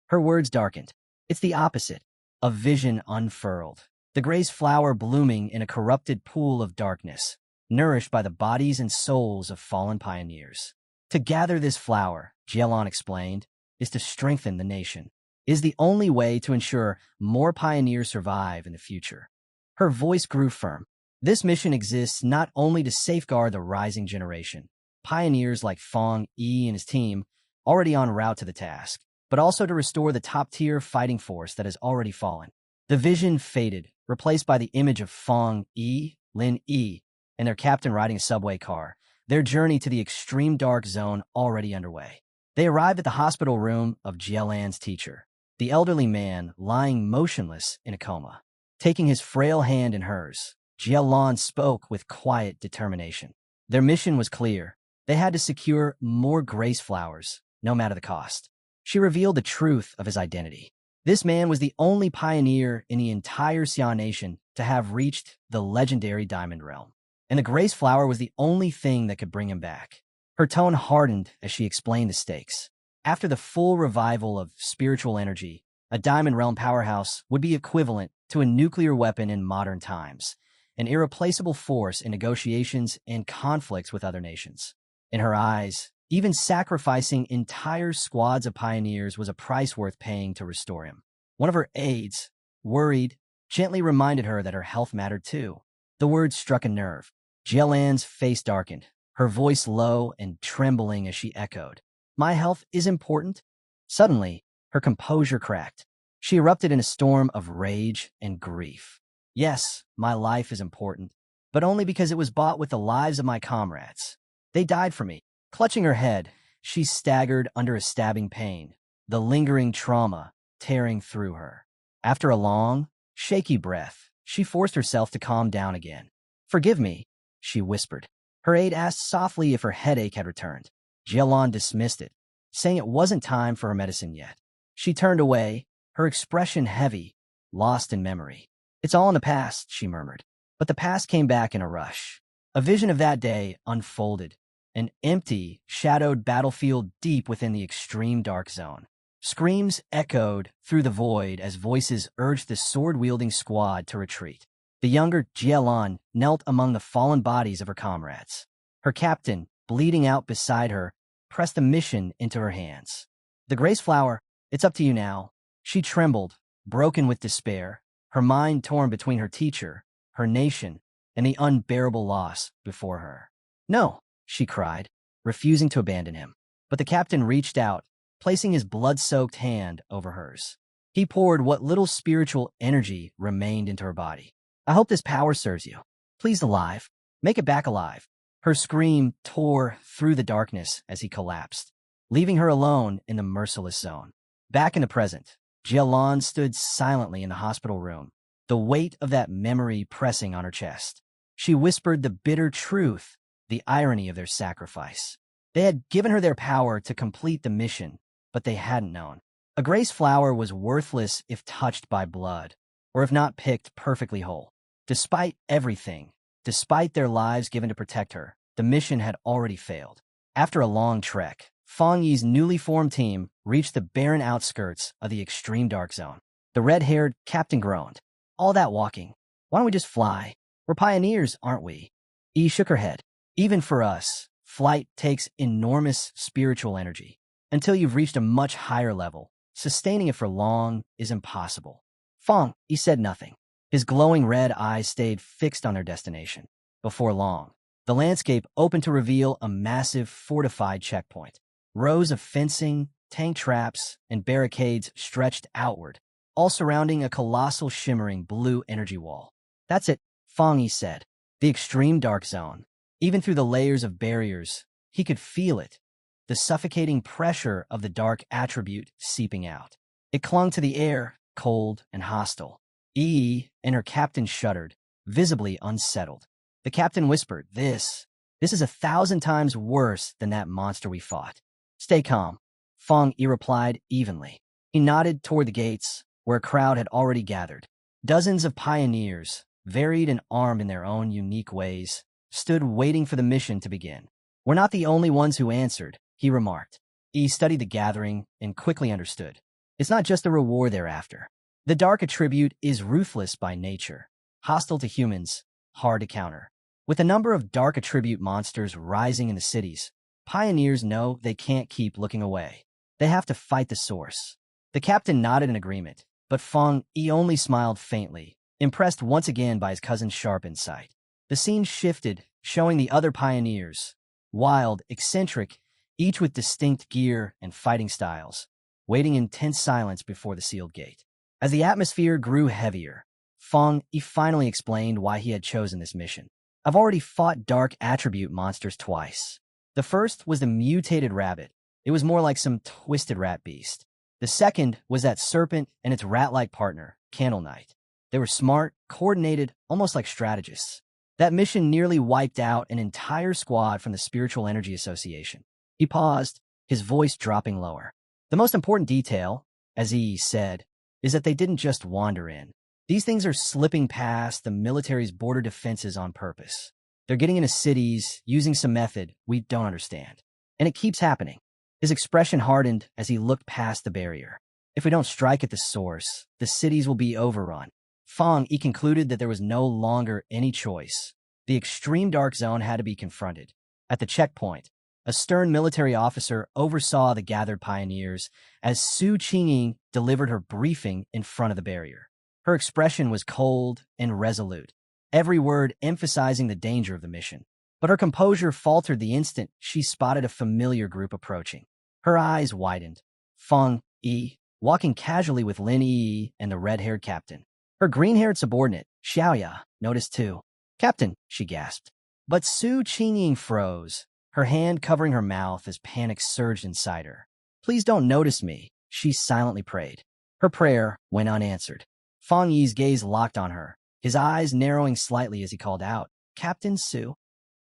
Her words darkened. It's the opposite. A vision unfurled. The grace flower blooming in a corrupted pool of darkness, nourished by the bodies and souls of fallen pioneers. To gather this flower, Jielan explained, is to strengthen the nation. Is the only way to ensure more pioneers survive in the future. Her voice grew firm. This mission exists not only to safeguard the rising generation, pioneers like Fong Yi and his team, already en route to the task, but also to restore the top-tier fighting force that has already fallen. The vision faded, replaced by the image of Fong Yi, Lin Yi, and their captain riding a subway car, their journey to the extreme dark zone already underway. They arrived at the hospital room of Jielan's teacher, the elderly man lying motionless in a coma. Taking his frail hand in hers, Jielan spoke with quiet determination. Their mission was clear. They had to secure more grace flowers, no matter the cost. She revealed the truth of his identity. This man was the only pioneer in the entire Xian nation to have reached the legendary Diamond Realm, and the Grace Flower was the only thing that could bring him back. Her tone hardened as she explained the stakes. After the full revival of spiritual energy, a Diamond Realm powerhouse would be equivalent to a nuclear weapon in modern times, an irreplaceable force in negotiations and conflicts with other nations. In her eyes, even sacrificing entire squads of pioneers was a price worth paying to restore him. One of her aides, worried, gently reminded her that her health mattered too. The words struck a nerve. Jielan's face darkened, her voice low and trembling as she echoed, "My health is important?" Suddenly, her composure cracked. She erupted in a storm of rage and grief. "Yes, my life is important, but only because it was bought with the lives of my comrades. They died for me." Clutching her head, she staggered under a stabbing pain, the lingering trauma tearing through her. After a long, shaky breath, she forced herself to calm down again. "Forgive me," she whispered. Her aide asked softly if her headache had returned. Jielan dismissed it, saying it wasn't time for her medicine yet. She turned away, her expression heavy, lost in memory. "It's all in the past," she murmured. But the past came back in a rush. A vision of that day unfolded. An empty, shadowed battlefield deep within the extreme dark zone. Screams echoed through the void as voices urged the sword-wielding squad to retreat. The younger Jielan knelt among the fallen bodies of her comrades. Her captain, bleeding out beside her, pressed the mission into her hands. "The Grace Flower, it's up to you now." She trembled, broken with despair, her mind torn between her teacher, her nation, and the unbearable loss before her. "No," she cried, refusing to abandon him. But the captain reached out, placing his blood-soaked hand over hers. He poured what little spiritual energy remained into her body. "I hope this power serves you. Please alive. Make it back alive." Her scream tore through the darkness as he collapsed, leaving her alone in the merciless zone. Back in the present, Jielan stood silently in the hospital room, the weight of that memory pressing on her chest. She whispered the bitter truth, the irony of their sacrifice. They had given her their power to complete the mission, but they hadn't known. A Grace Flower was worthless if touched by blood, or if not picked perfectly whole. Despite everything, despite their lives given to protect her, the mission had already failed. After a long trek, Fang Yi's newly formed team reached the barren outskirts of the extreme dark zone. The red-haired captain groaned. "All that walking. Why don't we just fly? We're pioneers, aren't we?" Yi shook her head. "Even for us, flight takes enormous spiritual energy. Until you've reached a much higher level, sustaining it for long is impossible." Fang Yi said nothing. His glowing red eyes stayed fixed on their destination. Before long, the landscape opened to reveal a massive fortified checkpoint. Rows of fencing, tank traps, and barricades stretched outward, all surrounding a colossal shimmering blue energy wall. "That's it," Fang Yi said. The extreme dark zone. Even through the layers of barriers, he could feel it, the suffocating pressure of the dark attribute seeping out. It clung to the air, cold and hostile. Yi and her captain shuddered, visibly unsettled. The captain whispered, This is 1,000 times worse than that monster we fought." "Stay calm," Fang Yi replied evenly. He nodded toward the gates, where a crowd had already gathered. Dozens of pioneers, varied and armed in their own unique ways, stood waiting for the mission to begin. "We're not the only ones who answered," he remarked. He studied the gathering and quickly understood. It's not just the reward they're after. The dark attribute is ruthless by nature, hostile to humans, hard to counter. With a number of dark attribute monsters rising in the cities, pioneers know they can't keep looking away. They have to fight the source. The captain nodded in agreement, but Fang Yi only smiled faintly, impressed once again by his cousin's sharp insight. The scene shifted, showing the other pioneers, wild, eccentric, each with distinct gear and fighting styles, waiting in tense silence before the sealed gate. As the atmosphere grew heavier, Fang Yi finally explained why he had chosen this mission. "I've already fought dark attribute monsters twice. The first was the mutated rabbit. It was more like some twisted rat beast. The second was that serpent and its rat-like partner, Candle Knight. They were smart, coordinated, almost like strategists. That mission nearly wiped out an entire squad from the Spiritual Energy Association." He paused, his voice dropping lower. "The most important detail, as he said, is that they didn't just wander in. These things are slipping past the military's border defenses on purpose. They're getting into cities using some method we don't understand. And it keeps happening. His expression hardened as he looked past the barrier. If we don't strike at the source, the cities will be overrun. Fang Yi concluded that there was no longer any choice. The extreme dark zone had to be confronted. At the checkpoint, a stern military officer oversaw the gathered pioneers as Su Qingying delivered her briefing in front of the barrier. Her expression was cold and resolute, every word emphasizing the danger of the mission. But her composure faltered the instant she spotted a familiar group approaching. Her eyes widened. Fang Yi, walking casually with Lin Yi and the red-haired captain. Her green-haired subordinate, Xiaoya, noticed too. "Captain," she gasped. But Su Qingying froze, her hand covering her mouth as panic surged inside her. "Please don't notice me," she silently prayed. Her prayer went unanswered. Fang Yi's gaze locked on her, his eyes narrowing slightly as he called out, "Captain Su."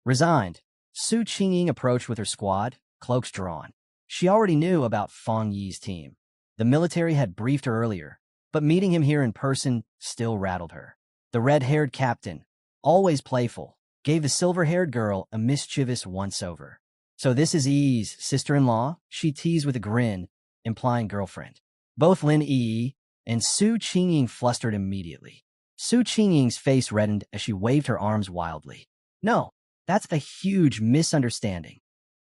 Resigned, Su Qingying approached with her squad, cloaks drawn. She already knew about Fang Yi's team. The military had briefed her earlier, but meeting him here in person still rattled her. The red-haired captain, always playful, gave the silver-haired girl a mischievous once-over. "So this is Yi's sister-in-law?" she teased with a grin, implying girlfriend. Both Lin Yi and Su Qingying flustered immediately. Su Qingying's face reddened as she waved her arms wildly. "No, that's a huge misunderstanding."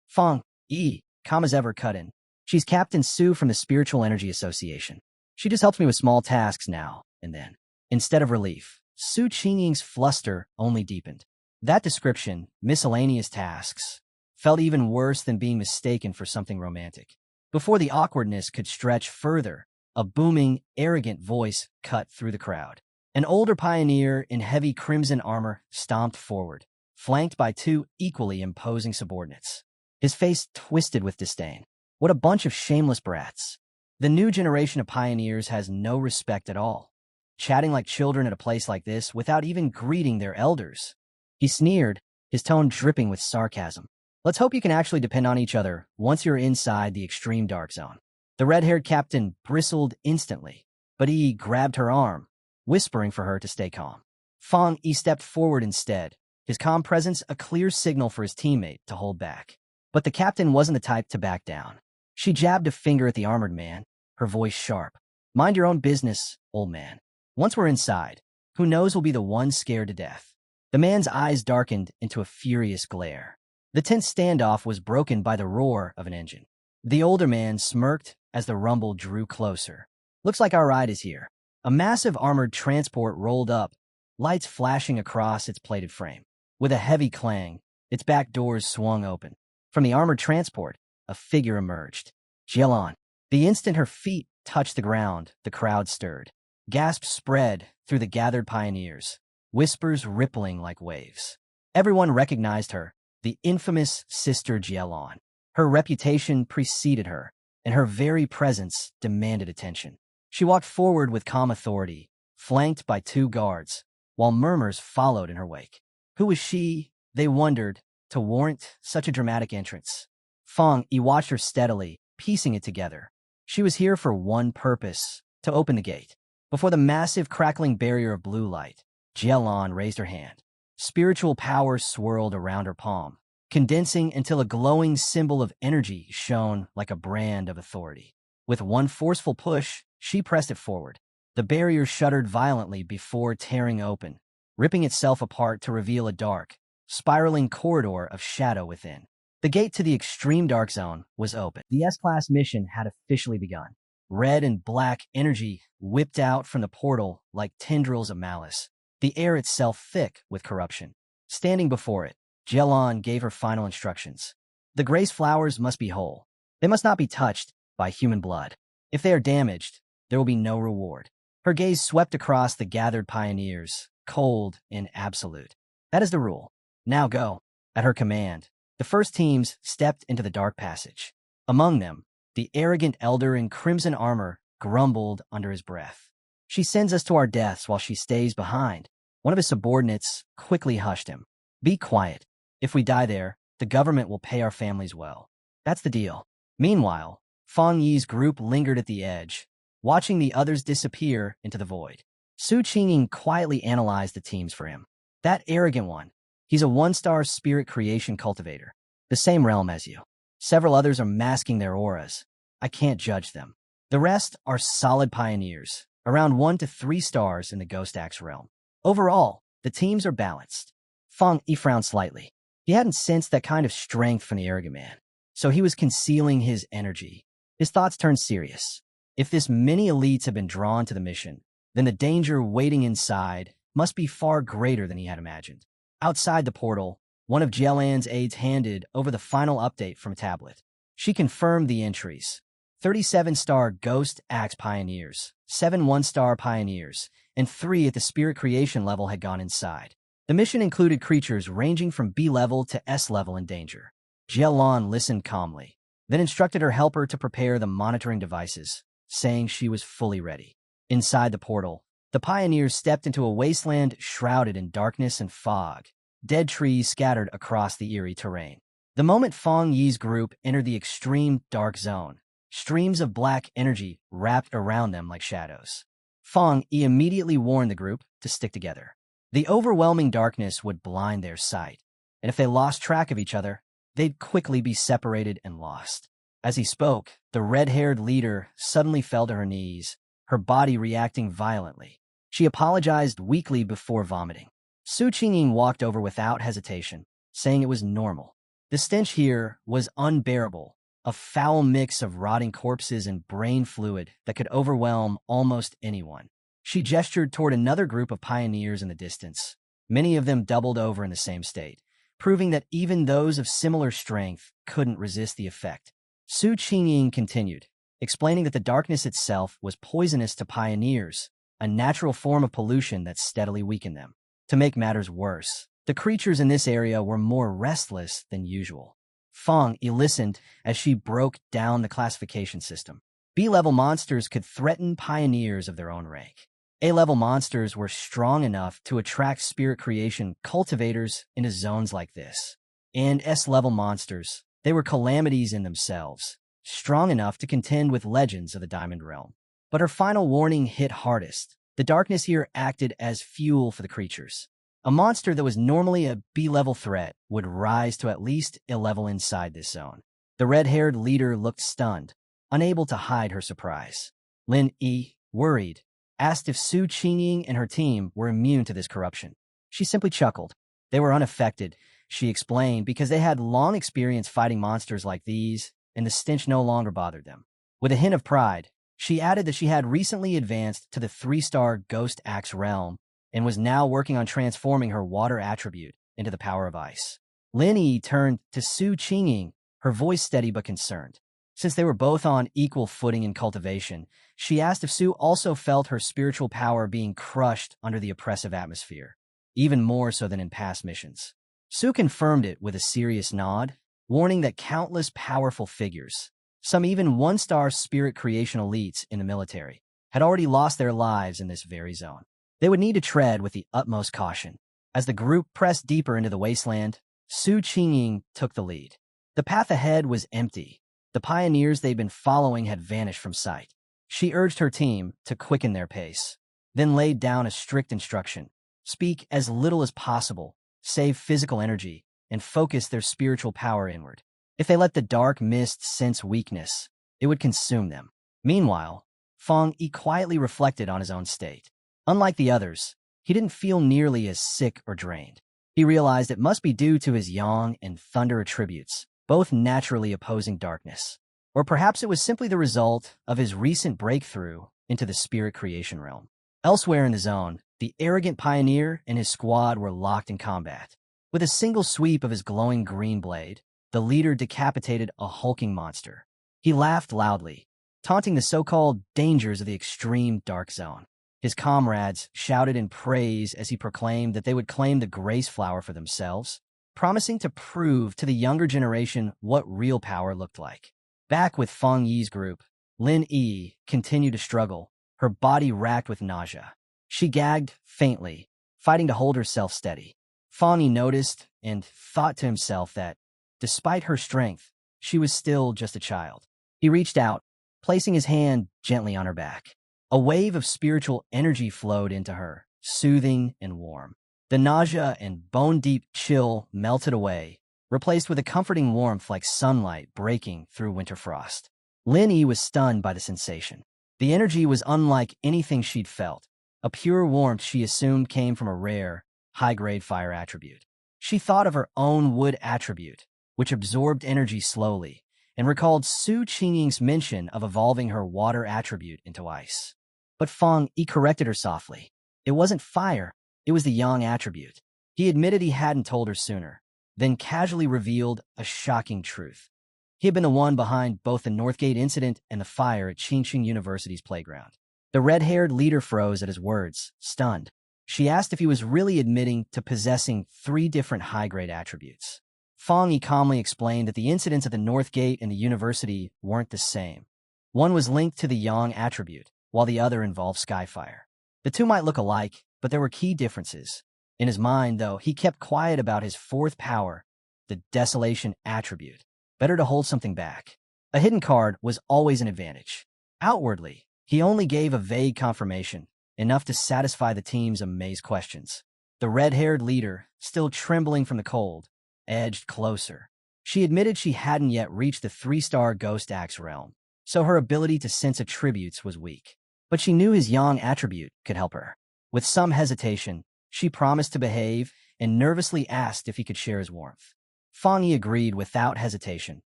Fang Yi, calm as ever, cut in. "She's Captain Su from the Spiritual Energy Association. She just helps me with small tasks now and then." Instead of relief, Su Qingying's fluster only deepened. That description, miscellaneous tasks, felt even worse than being mistaken for something romantic. Before the awkwardness could stretch further, a booming, arrogant voice cut through the crowd. An older pioneer in heavy crimson armor stomped forward, flanked by two equally imposing subordinates. His face twisted with disdain. What a bunch of shameless brats. The new generation of pioneers has no respect at all, chatting like children at a place like this without even greeting their elders. He sneered, his tone dripping with sarcasm. "Let's hope you can actually depend on each other once you're inside the extreme dark zone." The red-haired captain bristled instantly, but he grabbed her arm, whispering for her to stay calm. Fang Yi stepped forward instead, his calm presence a clear signal for his teammate to hold back. But the captain wasn't the type to back down. She jabbed a finger at the armored man, her voice sharp. "Mind your own business, old man. Once we're inside, who knows who'll be the one scared to death." The man's eyes darkened into a furious glare. The tense standoff was broken by the roar of an engine. The older man smirked as the rumble drew closer. "Looks like our ride is here." A massive armored transport rolled up, lights flashing across its plated frame. With a heavy clang, its back doors swung open. From the armored transport, a figure emerged. Jielon. The instant her feet touched the ground, the crowd stirred. Gasps spread through the gathered pioneers, whispers rippling like waves. Everyone recognized her, the infamous Sister Jielon. Her reputation preceded her, and her very presence demanded attention. She walked forward with calm authority, flanked by two guards, while murmurs followed in her wake. Who was she, they wondered, to warrant such a dramatic entrance? Fang Yi watched her steadily, piecing it together. She was here for one purpose, to open the gate. Before the massive crackling barrier of blue light, Jielon raised her hand. Spiritual power swirled around her palm, condensing until a glowing symbol of energy shone like a brand of authority. With one forceful push, she pressed it forward. The barrier shuddered violently before tearing open, ripping itself apart to reveal a dark, spiraling corridor of shadow within. The gate to the extreme dark zone was open. The S-Class mission had officially begun. Red and black energy whipped out from the portal like tendrils of malice, the air itself thick with corruption. Standing before it, Jielon gave her final instructions. The grace flowers must be whole. They must not be touched by human blood. If they are damaged, there will be no reward. Her gaze swept across the gathered pioneers, cold and absolute. That is the rule. Now go. At her command, the first teams stepped into the dark passage. Among them, the arrogant elder in crimson armor grumbled under his breath. "She sends us to our deaths while she stays behind." One of his subordinates quickly hushed him. "Be quiet. If we die there, the government will pay our families well. That's the deal." Meanwhile, Fang Yi's group lingered at the edge, watching the others disappear into the void. Su Qingying quietly analyzed the teams for him. That arrogant one. He's a one-star spirit creation cultivator. The same realm as you. Several others are masking their auras. I can't judge them. The rest are solid pioneers, around 1 to 3 stars in the Ghost Axe realm. Overall, the teams are balanced. Fang Yi frowned slightly. He hadn't sensed that kind of strength from the arrogant man, so he was concealing his energy. His thoughts turned serious. If this many elites have been drawn to the mission, then the danger waiting inside must be far greater than he had imagined. Outside the portal, one of Jelan's aides handed over the final update from a tablet. She confirmed the entries. 37-star Ghost Axe Pioneers, 7 one-star Pioneers, and 3 at the Spirit Creation level had gone inside. The mission included creatures ranging from B level to S level in danger. Jelan listened calmly, then instructed her helper to prepare the monitoring devices, saying she was fully ready. Inside the portal, the pioneers stepped into a wasteland shrouded in darkness and fog, dead trees scattered across the eerie terrain. The moment Fang Yi's group entered the extreme dark zone, streams of black energy wrapped around them like shadows. Fang Yi immediately warned the group to stick together. The overwhelming darkness would blind their sight, and if they lost track of each other, they'd quickly be separated and lost. As he spoke, the red-haired leader suddenly fell to her knees, her body reacting violently. She apologized weakly before vomiting. Su Qingying walked over without hesitation, saying it was normal. The stench here was unbearable, a foul mix of rotting corpses and brain fluid that could overwhelm almost anyone. She gestured toward another group of pioneers in the distance, many of them doubled over in the same state, proving that even those of similar strength couldn't resist the effect. Su Qingying continued, explaining that the darkness itself was poisonous to pioneers, a natural form of pollution that steadily weakened them. To make matters worse, the creatures in this area were more restless than usual. Fang Yi listened as she broke down the classification system. B-level monsters could threaten pioneers of their own rank. A-level monsters were strong enough to attract spirit creation cultivators into zones like this. And S-level monsters, they were calamities in themselves, strong enough to contend with legends of the Diamond Realm. But her final warning hit hardest. The darkness here acted as fuel for the creatures. A monster that was normally a B-level threat would rise to at least a level inside this zone. The red-haired leader looked stunned, unable to hide her surprise. Lin Yi, worried, asked if Su Qingying and her team were immune to this corruption. She simply chuckled. They were unaffected, she explained, because they had long experience fighting monsters like these, and the stench no longer bothered them. With a hint of pride, she added that she had recently advanced to the 3-star Ghost Axe realm and was now working on transforming her water attribute into the power of ice. Lin Yi turned to Su Qingying, her voice steady but concerned. Since they were both on equal footing in cultivation, she asked if Su also felt her spiritual power being crushed under the oppressive atmosphere, even more so than in past missions. Su confirmed it with a serious nod, warning that countless powerful figures, some even 1-star spirit creation elites in the military, had already lost their lives in this very zone. They would need to tread with the utmost caution. As the group pressed deeper into the wasteland, Su Qingying took the lead. The path ahead was empty. The pioneers they'd been following had vanished from sight. She urged her team to quicken their pace, then laid down a strict instruction: speak as little as possible, save physical energy, and focus their spiritual power inward. If they let the dark mist sense weakness, it would consume them. Meanwhile, Fang Yi quietly reflected on his own state. Unlike the others, he didn't feel nearly as sick or drained. He realized it must be due to his yang and thunder attributes, both naturally opposing darkness. Or perhaps it was simply the result of his recent breakthrough into the spirit creation realm. Elsewhere in the zone, the arrogant pioneer and his squad were locked in combat. With a single sweep of his glowing green blade, the leader decapitated a hulking monster. He laughed loudly, taunting the so-called dangers of the extreme dark zone. His comrades shouted in praise as he proclaimed that they would claim the Grace Flower for themselves, promising to prove to the younger generation what real power looked like. Back with Fang Yi's group, Lin Yi continued to struggle, her body racked with nausea. She gagged faintly, fighting to hold herself steady. Fang Yi noticed and thought to himself that, despite her strength, she was still just a child. He reached out, placing his hand gently on her back. A wave of spiritual energy flowed into her, soothing and warm. The nausea and bone-deep chill melted away, replaced with a comforting warmth like sunlight breaking through winter frost. Lin Yi was stunned by the sensation. The energy was unlike anything she'd felt, a pure warmth she assumed came from a rare, high-grade fire attribute. She thought of her own wood attribute, which absorbed energy slowly, and recalled Su Qingying's mention of evolving her water attribute into ice. But Fang Yi corrected her softly. It wasn't fire, it was the yang attribute. He admitted he hadn't told her sooner, then casually revealed a shocking truth. He had been the one behind both the Northgate incident and the fire at Qingqing University's playground. The red-haired leader froze at his words, stunned. She asked if he was really admitting to possessing 3 different high-grade attributes. Fang Yi calmly explained that the incidents at the Northgate and the university weren't the same. One was linked to the yang attribute, while the other involved skyfire. The two might look alike, but there were key differences. In his mind, though, he kept quiet about his 4th power, the desolation attribute. Better to hold something back. A hidden card was always an advantage. Outwardly, he only gave a vague confirmation, enough to satisfy the team's amazed questions. The red-haired leader, still trembling from the cold, edged closer. She admitted she hadn't yet reached the 3-star Ghost Axe realm, so her ability to sense attributes was weak. But she knew his yang attribute could help her. With some hesitation, she promised to behave and nervously asked if he could share his warmth. Fang Yi agreed without hesitation,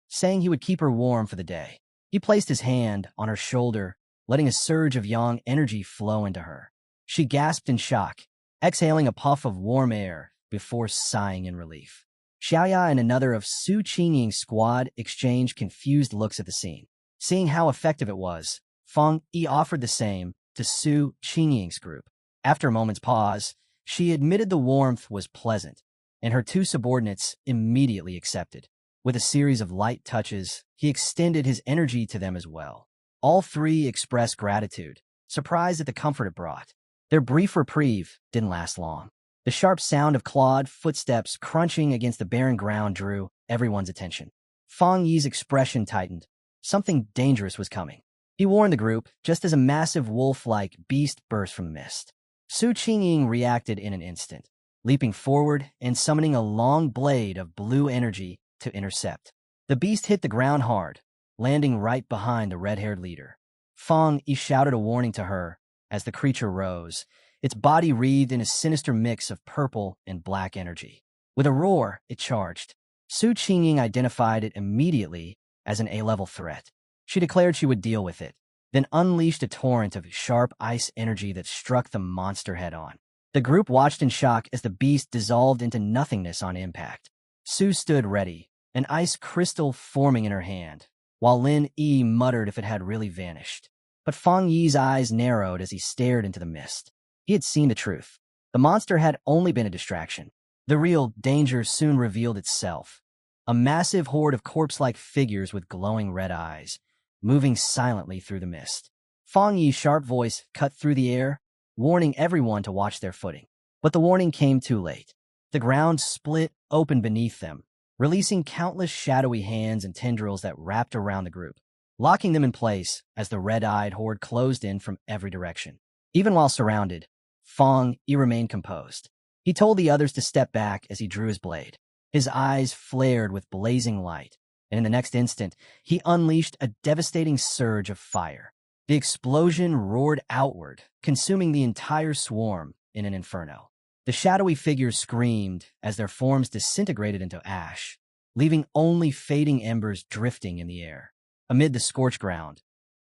saying he would keep her warm for the day. He placed his hand on her shoulder, letting a surge of yang energy flow into her. She gasped in shock, exhaling a puff of warm air before sighing in relief. Xiaoya and another of Su Qingying's squad exchanged confused looks at the scene. Seeing how effective it was, Fang Yi offered the same to Su Qingying's group. After a moment's pause, she admitted the warmth was pleasant, and her 2 subordinates immediately accepted. With a series of light touches, he extended his energy to them as well. All 3 expressed gratitude, surprised at the comfort it brought. Their brief reprieve didn't last long. The sharp sound of clawed footsteps crunching against the barren ground drew everyone's attention. Fang Yi's expression tightened. Something dangerous was coming. He warned the group just as a massive wolf-like beast burst from the mist. Su Qingying reacted in an instant, leaping forward and summoning a long blade of blue energy to intercept. The beast hit the ground hard, landing right behind the red-haired leader. Fang Yi shouted a warning to her as the creature rose, its body wreathed in a sinister mix of purple and black energy. With a roar, it charged. Su Qingying identified it immediately as an A-level threat. She declared she would deal with it, then unleashed a torrent of sharp ice energy that struck the monster head-on. The group watched in shock as the beast dissolved into nothingness on impact. Su stood ready, an ice crystal forming in her hand, while Lin Yi muttered if it had really vanished. But Fang Yi's eyes narrowed as he stared into the mist. He had seen the truth. The monster had only been a distraction. The real danger soon revealed itself. A massive horde of corpse-like figures with glowing red eyes, moving silently through the mist. Fang Yi's sharp voice cut through the air, warning everyone to watch their footing. But the warning came too late. The ground split open beneath them, releasing countless shadowy hands and tendrils that wrapped around the group, locking them in place as the red-eyed horde closed in from every direction. Even while surrounded, Fang Yi remained composed. He told the others to step back as he drew his blade. His eyes flared with blazing light, and in the next instant, he unleashed a devastating surge of fire. The explosion roared outward, consuming the entire swarm in an inferno. The shadowy figures screamed as their forms disintegrated into ash, leaving only fading embers drifting in the air. Amid the scorched ground,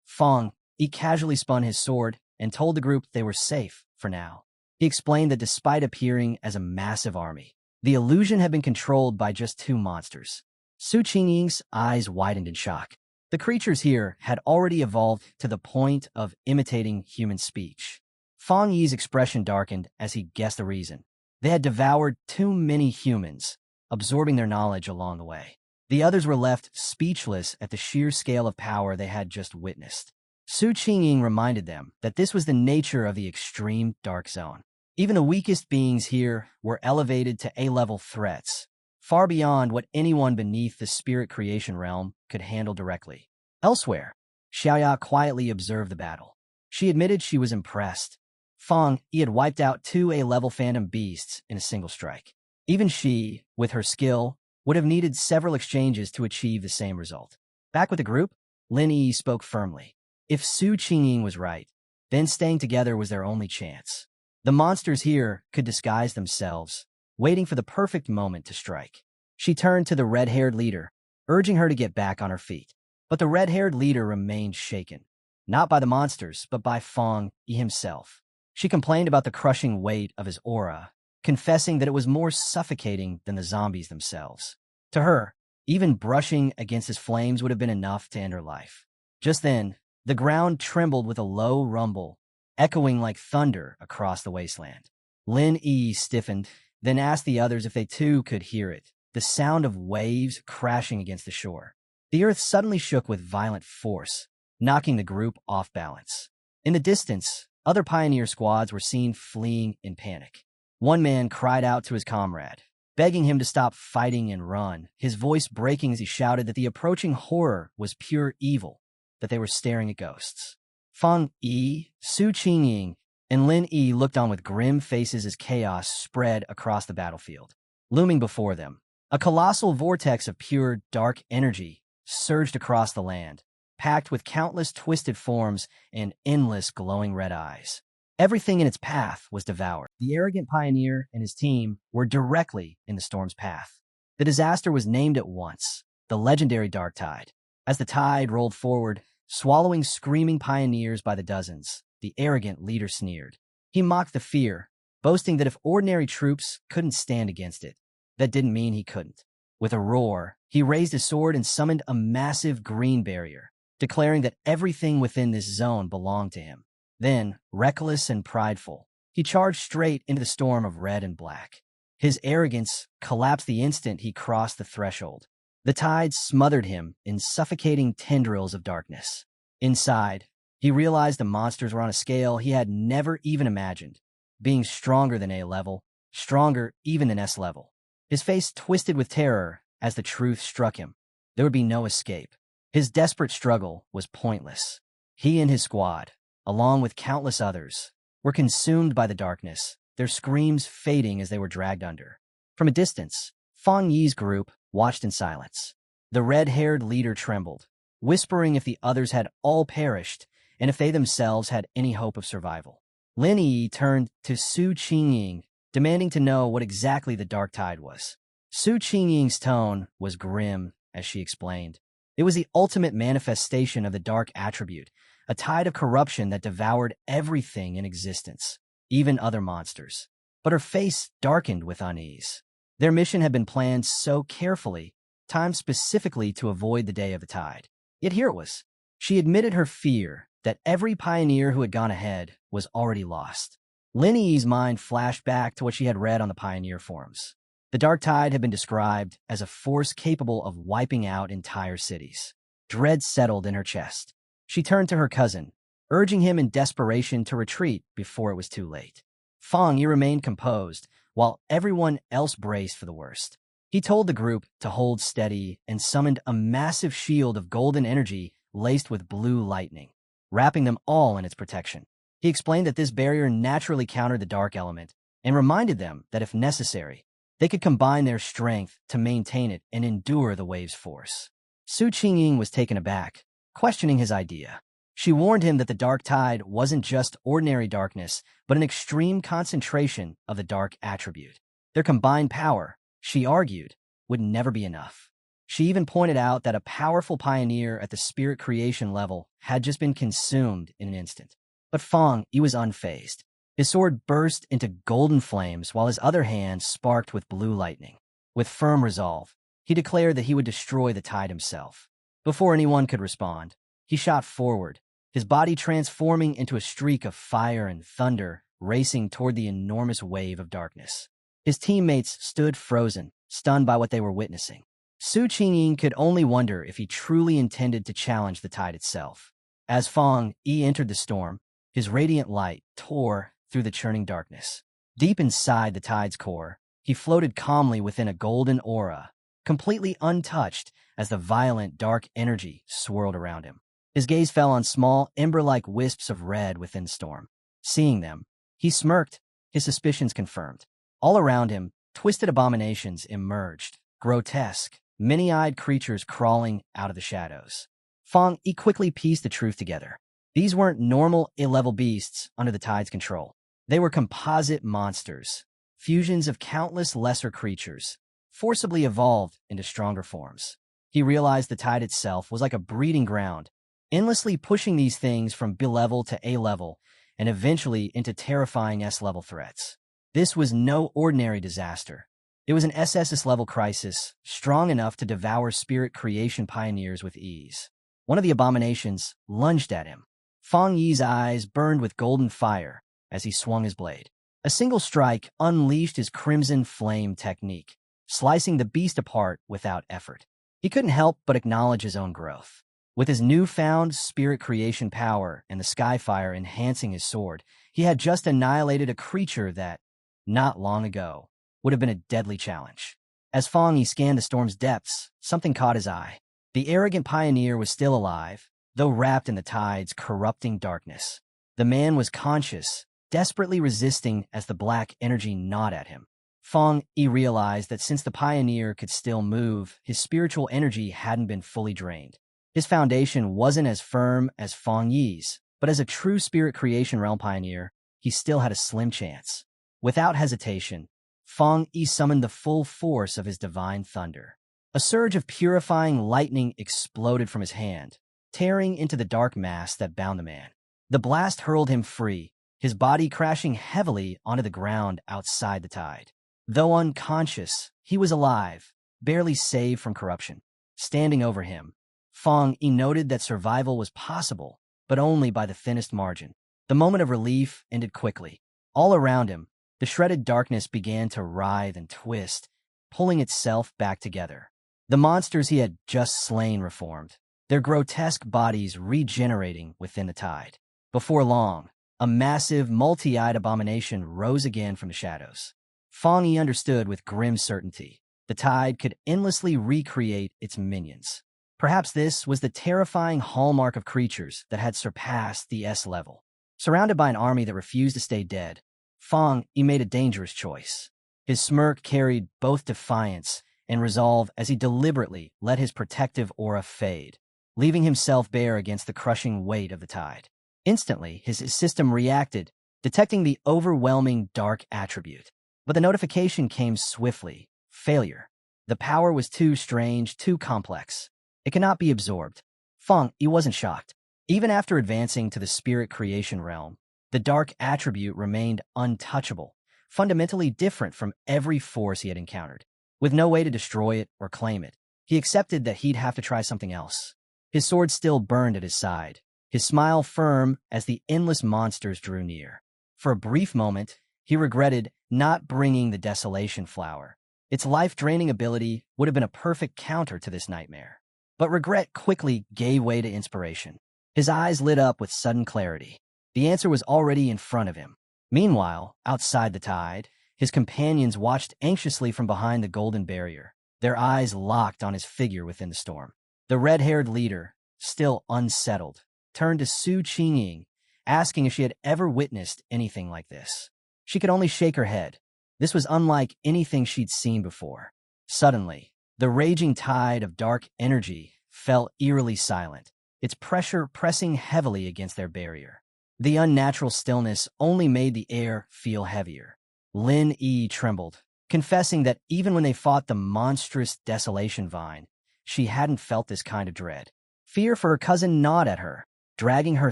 Fang Yi casually spun his sword and told the group they were safe for now. He explained that despite appearing as a massive army, the illusion had been controlled by just 2 monsters. Su Qingying's eyes widened in shock. The creatures here had already evolved to the point of imitating human speech. Fang Yi's expression darkened as he guessed the reason. They had devoured too many humans, absorbing their knowledge along the way. The others were left speechless at the sheer scale of power they had just witnessed. Su Qingying reminded them that this was the nature of the extreme dark zone. Even the weakest beings here were elevated to A-level threats, far beyond what anyone beneath the spirit creation realm could handle directly. Elsewhere, Xiaoya quietly observed the battle. She admitted she was impressed. Fang Yi had wiped out two A-level phantom beasts in a single strike. Even she, with her skill, would have needed several exchanges to achieve the same result. Back with the group, Lin Yi spoke firmly. If Su Qingying was right, then staying together was their only chance. The monsters here could disguise themselves, waiting for the perfect moment to strike. She turned to the red-haired leader, urging her to get back on her feet. But the red-haired leader remained shaken, not by the monsters, but by Fang Yi himself. She complained about the crushing weight of his aura, confessing that it was more suffocating than the zombies themselves. To her, even brushing against his flames would have been enough to end her life. Just then, the ground trembled with a low rumble, echoing like thunder across the wasteland. Lin Yi stiffened, then asked the others if they too could hear it, the sound of waves crashing against the shore. The earth suddenly shook with violent force, knocking the group off balance. In the distance, other pioneer squads were seen fleeing in panic. One man cried out to his comrade, begging him to stop fighting and run, his voice breaking as he shouted that the approaching horror was pure evil, that they were staring at ghosts. Fang Yi, Su Qingying, and Lin Yi looked on with grim faces as chaos spread across the battlefield. Looming before them, a colossal vortex of pure, dark energy surged across the land, packed with countless twisted forms and endless glowing red eyes. Everything in its path was devoured. The arrogant pioneer and his team were directly in the storm's path. The disaster was named at once, the legendary Dark Tide. As the tide rolled forward, swallowing screaming pioneers by the dozens, the arrogant leader sneered. He mocked the fear, boasting that if ordinary troops couldn't stand against it, that didn't mean he couldn't. With a roar, he raised his sword and summoned a massive green barrier, declaring that everything within this zone belonged to him. Then, reckless and prideful, he charged straight into the storm of red and black. His arrogance collapsed the instant he crossed the threshold. The tide smothered him in suffocating tendrils of darkness. Inside, he realized the monsters were on a scale he had never even imagined, being stronger than A level, stronger even than S level. His face twisted with terror as the truth struck him. There would be no escape. His desperate struggle was pointless. He and his squad, along with countless others, were consumed by the darkness, their screams fading as they were dragged under. From a distance, Fang Yi's group watched in silence. The red-haired leader trembled, whispering if the others had all perished and if they themselves had any hope of survival. Lin Yi turned to Su Qingying, demanding to know what exactly the dark tide was. Su Qingying's tone was grim as she explained. It was the ultimate manifestation of the dark attribute, a tide of corruption that devoured everything in existence, even other monsters. But her face darkened with unease. Their mission had been planned so carefully, timed specifically to avoid the day of the tide. Yet here it was. She admitted her fear that every pioneer who had gone ahead was already lost. Lin Yi's mind flashed back to what she had read on the pioneer forums. The dark tide had been described as a force capable of wiping out entire cities. Dread settled in her chest. She turned to her cousin, urging him in desperation to retreat before it was too late. Fang Yi remained composed, while everyone else braced for the worst. He told the group to hold steady and summoned a massive shield of golden energy laced with blue lightning, wrapping them all in its protection. He explained that this barrier naturally countered the dark element and reminded them that if necessary, they could combine their strength to maintain it and endure the wave's force. Su Qingying was taken aback, questioning his idea. She warned him that the dark tide wasn't just ordinary darkness, but an extreme concentration of the dark attribute. Their combined power, she argued, would never be enough. She even pointed out that a powerful pioneer at the spirit creation level had just been consumed in an instant. But Fang Yi was unfazed. His sword burst into golden flames while his other hand sparked with blue lightning. With firm resolve, he declared that he would destroy the tide himself. Before anyone could respond, he shot forward, his body transforming into a streak of fire and thunder racing toward the enormous wave of darkness. His teammates stood frozen, stunned by what they were witnessing. Su Qingying could only wonder if he truly intended to challenge the tide itself. As Fang Yi entered the storm, his radiant light tore through the churning darkness. Deep inside the tide's core, he floated calmly within a golden aura, completely untouched as the violent dark energy swirled around him. His gaze fell on small, ember-like wisps of red within the storm. Seeing them, he smirked, his suspicions confirmed. All around him, twisted abominations emerged, grotesque, many-eyed creatures crawling out of the shadows. Fang Yi quickly pieced the truth together. These weren't normal, ill-level beasts under the tide's control. They were composite monsters, fusions of countless lesser creatures, forcibly evolved into stronger forms. He realized the tide itself was like a breeding ground, endlessly pushing these things from B-level to A-level, and eventually into terrifying S-level threats. This was no ordinary disaster. It was an SSS-level crisis, strong enough to devour spirit creation pioneers with ease. One of the abominations lunged at him. Fang Yi's eyes burned with golden fire as he swung his blade. A single strike unleashed his crimson flame technique, slicing the beast apart without effort. He couldn't help but acknowledge his own growth. With his newfound spirit creation power and the skyfire enhancing his sword, he had just annihilated a creature that, not long ago, would have been a deadly challenge. As Fang Yi scanned the storm's depths, something caught his eye. The arrogant pioneer was still alive, though wrapped in the tide's corrupting darkness. The man was conscious, desperately resisting as the black energy gnawed at him. Fang Yi realized that since the pioneer could still move, his spiritual energy hadn't been fully drained. His foundation wasn't as firm as Fang Yi's, but as a true spirit creation realm pioneer, he still had a slim chance. Without hesitation, Fang Yi summoned the full force of his divine thunder. A surge of purifying lightning exploded from his hand, tearing into the dark mass that bound the man. The blast hurled him free, his body crashing heavily onto the ground outside the tide. Though unconscious, he was alive, barely saved from corruption. Standing over him, Fang Yi noted that survival was possible, but only by the thinnest margin. The moment of relief ended quickly. All around him, the shredded darkness began to writhe and twist, pulling itself back together. The monsters he had just slain reformed, their grotesque bodies regenerating within the tide. Before long, a massive, multi-eyed abomination rose again from the shadows. Fang Yi understood with grim certainty. The tide could endlessly recreate its minions. Perhaps this was the terrifying hallmark of creatures that had surpassed the S level. Surrounded by an army that refused to stay dead, Fang Yi made a dangerous choice. His smirk carried both defiance and resolve as he deliberately let his protective aura fade, leaving himself bare against the crushing weight of the tide. Instantly, his system reacted, detecting the overwhelming dark attribute. But the notification came swiftly. Failure. The power was too strange, too complex. It cannot be absorbed. Fang Yi wasn't shocked. Even after advancing to the spirit creation realm, the dark attribute remained untouchable, fundamentally different from every force he had encountered. With no way to destroy it or claim it, he accepted that he'd have to try something else. His sword still burned at his side, his smile firm as the endless monsters drew near. For a brief moment, he regretted not bringing the Desolation Flower. Its life-draining ability would have been a perfect counter to this nightmare. But regret quickly gave way to inspiration. His eyes lit up with sudden clarity. The answer was already in front of him. Meanwhile, outside the tide, his companions watched anxiously from behind the golden barrier, their eyes locked on his figure within the storm. The red-haired leader, still unsettled, turned to Su Qingying, asking if she had ever witnessed anything like this. She could only shake her head. This was unlike anything she'd seen before. Suddenly, the raging tide of dark energy fell eerily silent, its pressure pressing heavily against their barrier. The unnatural stillness only made the air feel heavier. Lin Yi trembled, confessing that even when they fought the monstrous Desolation Vine, she hadn't felt this kind of dread. Fear for her cousin gnawed at her, dragging her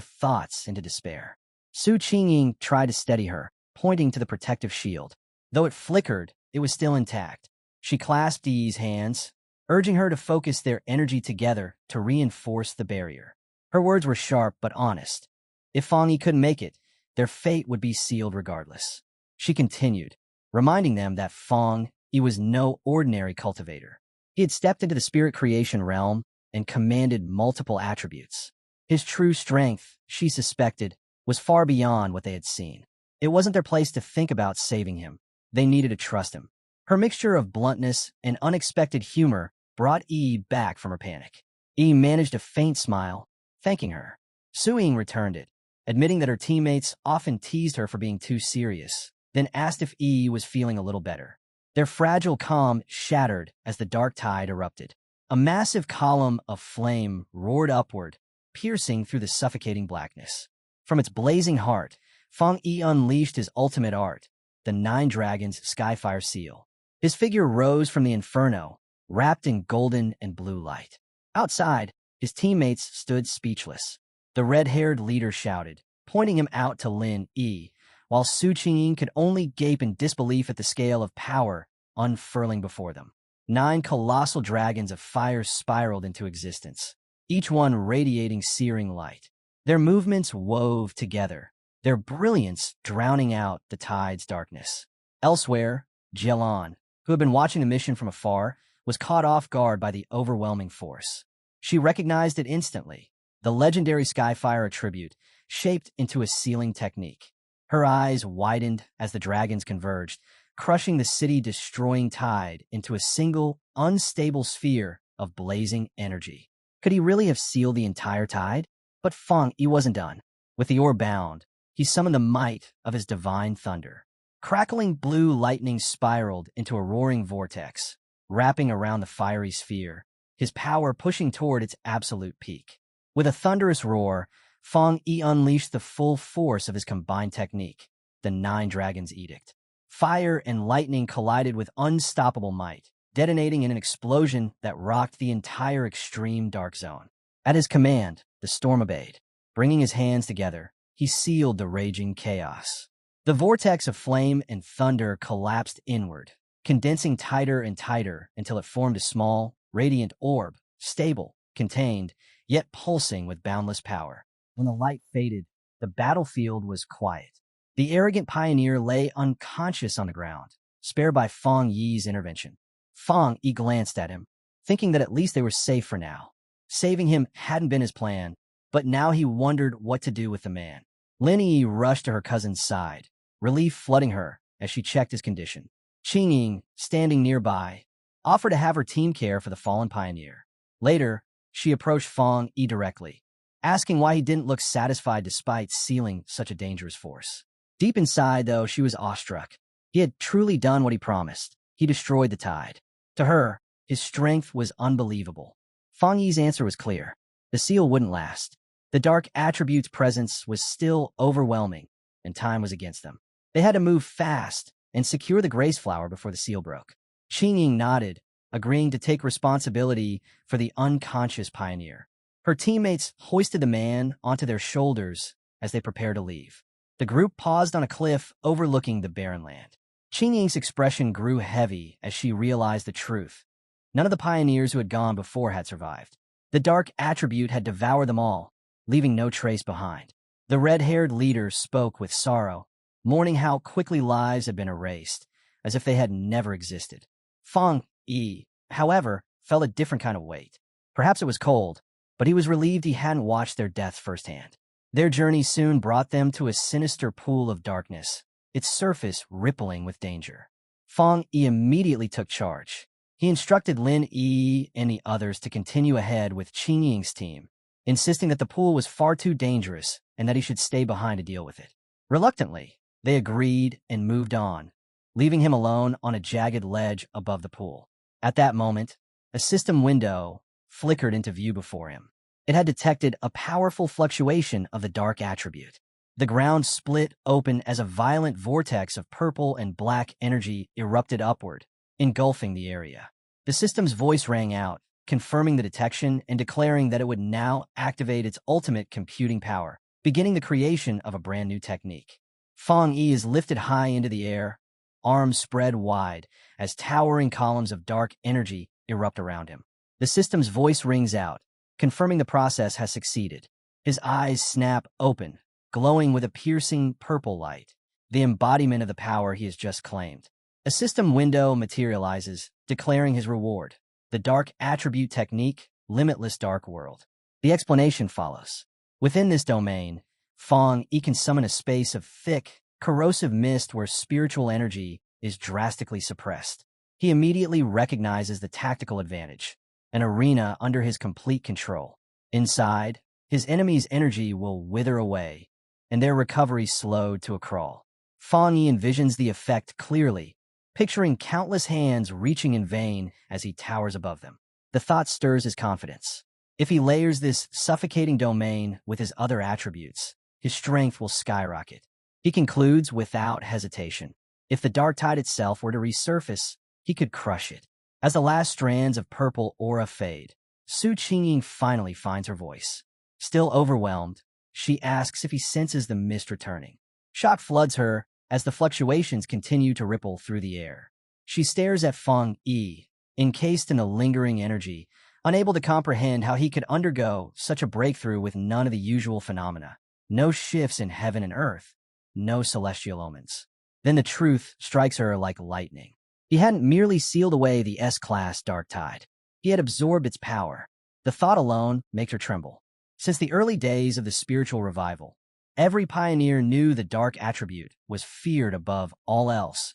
thoughts into despair. Su Qingying tried to steady her, pointing to the protective shield. Though it flickered, it was still intact. She clasped Yi's hands, urging her to focus their energy together to reinforce the barrier. Her words were sharp but honest. If Fang Yi couldn't make it, their fate would be sealed regardless. She continued, reminding them that Fang Yi was no ordinary cultivator. He had stepped into the spirit creation realm and commanded multiple attributes. His true strength, she suspected, was far beyond what they had seen. It wasn't their place to think about saving him. They needed to trust him. Her mixture of bluntness and unexpected humor brought Yi back from her panic. Yi managed a faint smile, thanking her. Su-Ying returned it, admitting that her teammates often teased her for being too serious, then asked if Yi was feeling a little better. Their fragile calm shattered as the dark tide erupted. A massive column of flame roared upward, piercing through the suffocating blackness. From its blazing heart, Fang Yi unleashed his ultimate art, the Nine Dragons Skyfire Seal. His figure rose from the inferno, wrapped in golden and blue light. Outside, his teammates stood speechless. The red-haired leader shouted, pointing him out to Lin Yi, while Su Qingyin could only gape in disbelief at the scale of power unfurling before them. 9 colossal dragons of fire spiraled into existence, each one radiating searing light. Their movements wove together, their brilliance drowning out the tide's darkness. Elsewhere, Jilan, who had been watching the mission from afar, was caught off guard by the overwhelming force. She recognized it instantly, the legendary Skyfire attribute, shaped into a sealing technique. Her eyes widened as the dragons converged, crushing the city-destroying tide into a single, unstable sphere of blazing energy. Could he really have sealed the entire tide? But Fang Yi wasn't done. With the orb bound, he summoned the might of his divine thunder. Crackling blue lightning spiraled into a roaring vortex, wrapping around the fiery sphere, his power pushing toward its absolute peak. With a thunderous roar, Fang Yi unleashed the full force of his combined technique, the 9 Dragons Edict. Fire and lightning collided with unstoppable might, detonating in an explosion that rocked the entire extreme dark zone. At his command, the storm obeyed. Bringing his hands together, he sealed the raging chaos. The vortex of flame and thunder collapsed inward, condensing tighter and tighter until it formed a small, radiant orb, stable, contained, yet pulsing with boundless power. When the light faded, the battlefield was quiet. The arrogant pioneer lay unconscious on the ground, spared by Fang Yi's intervention. Fang Yi glanced at him, thinking that at least they were safe for now. Saving him hadn't been his plan, but now he wondered what to do with the man. Lin Yi rushed to her cousin's side, relief flooding her as she checked his condition. Qingying, standing nearby, offered to have her team care for the fallen pioneer. Later, she approached Fang Yi directly, asking why he didn't look satisfied despite sealing such a dangerous force. Deep inside, though, she was awestruck. He had truly done what he promised. He destroyed the tide. To her, his strength was unbelievable. Fang Yi's answer was clear. The seal wouldn't last. The dark attribute's presence was still overwhelming, and time was against them. They had to move fast and secure the grace flower before the seal broke. Qingying nodded, agreeing to take responsibility for the unconscious pioneer. Her teammates hoisted the man onto their shoulders as they prepared to leave. The group paused on a cliff overlooking the barren land. Qingying's expression grew heavy as she realized the truth. None of the pioneers who had gone before had survived. The dark attribute had devoured them all, leaving no trace behind. The red-haired leader spoke with sorrow, mourning how quickly lives had been erased, as if they had never existed. Fang Yi, however, felt a different kind of weight. Perhaps it was cold, but he was relieved he hadn't watched their deaths firsthand. Their journey soon brought them to a sinister pool of darkness, its surface rippling with danger. Fang Yi immediately took charge. He instructed Lin Yi and the others to continue ahead with Qingying's team, insisting that the pool was far too dangerous and that he should stay behind to deal with it. Reluctantly, they agreed and moved on, leaving him alone on a jagged ledge above the pool. At that moment, a system window flickered into view before him. It had detected a powerful fluctuation of the dark attribute. The ground split open as a violent vortex of purple and black energy erupted upward, engulfing the area. The system's voice rang out, confirming the detection and declaring that it would now activate its ultimate computing power, beginning the creation of a brand new technique. Fang Yi is lifted high into the air, arms spread wide, as towering columns of dark energy erupt around him. The system's voice rings out, confirming the process has succeeded. His eyes snap open, glowing with a piercing purple light, the embodiment of the power he has just claimed. A system window materializes, declaring his reward, the Dark Attribute Technique, Limitless Dark World. The explanation follows. Within this domain, Fang Yi can summon a space of thick, corrosive mist where spiritual energy is drastically suppressed. He immediately recognizes the tactical advantage, an arena under his complete control. Inside, his enemy's energy will wither away, and their recovery slowed to a crawl. Fang Yi envisions the effect clearly, picturing countless hands reaching in vain as he towers above them. The thought stirs his confidence. If he layers this suffocating domain with his other attributes, his strength will skyrocket. He concludes without hesitation. If the dark tide itself were to resurface, he could crush it. As the last strands of purple aura fade, Su Qingying finally finds her voice. Still overwhelmed, she asks if he senses the mist returning. Shock floods her as the fluctuations continue to ripple through the air. She stares at Feng Yi, encased in a lingering energy, unable to comprehend how he could undergo such a breakthrough with none of the usual phenomena. No shifts in heaven and earth, no celestial omens. Then the truth strikes her like lightning. He hadn't merely sealed away the S-class dark tide. He had absorbed its power. The thought alone makes her tremble. Since the early days of the spiritual revival, every pioneer knew the dark attribute was feared above all else,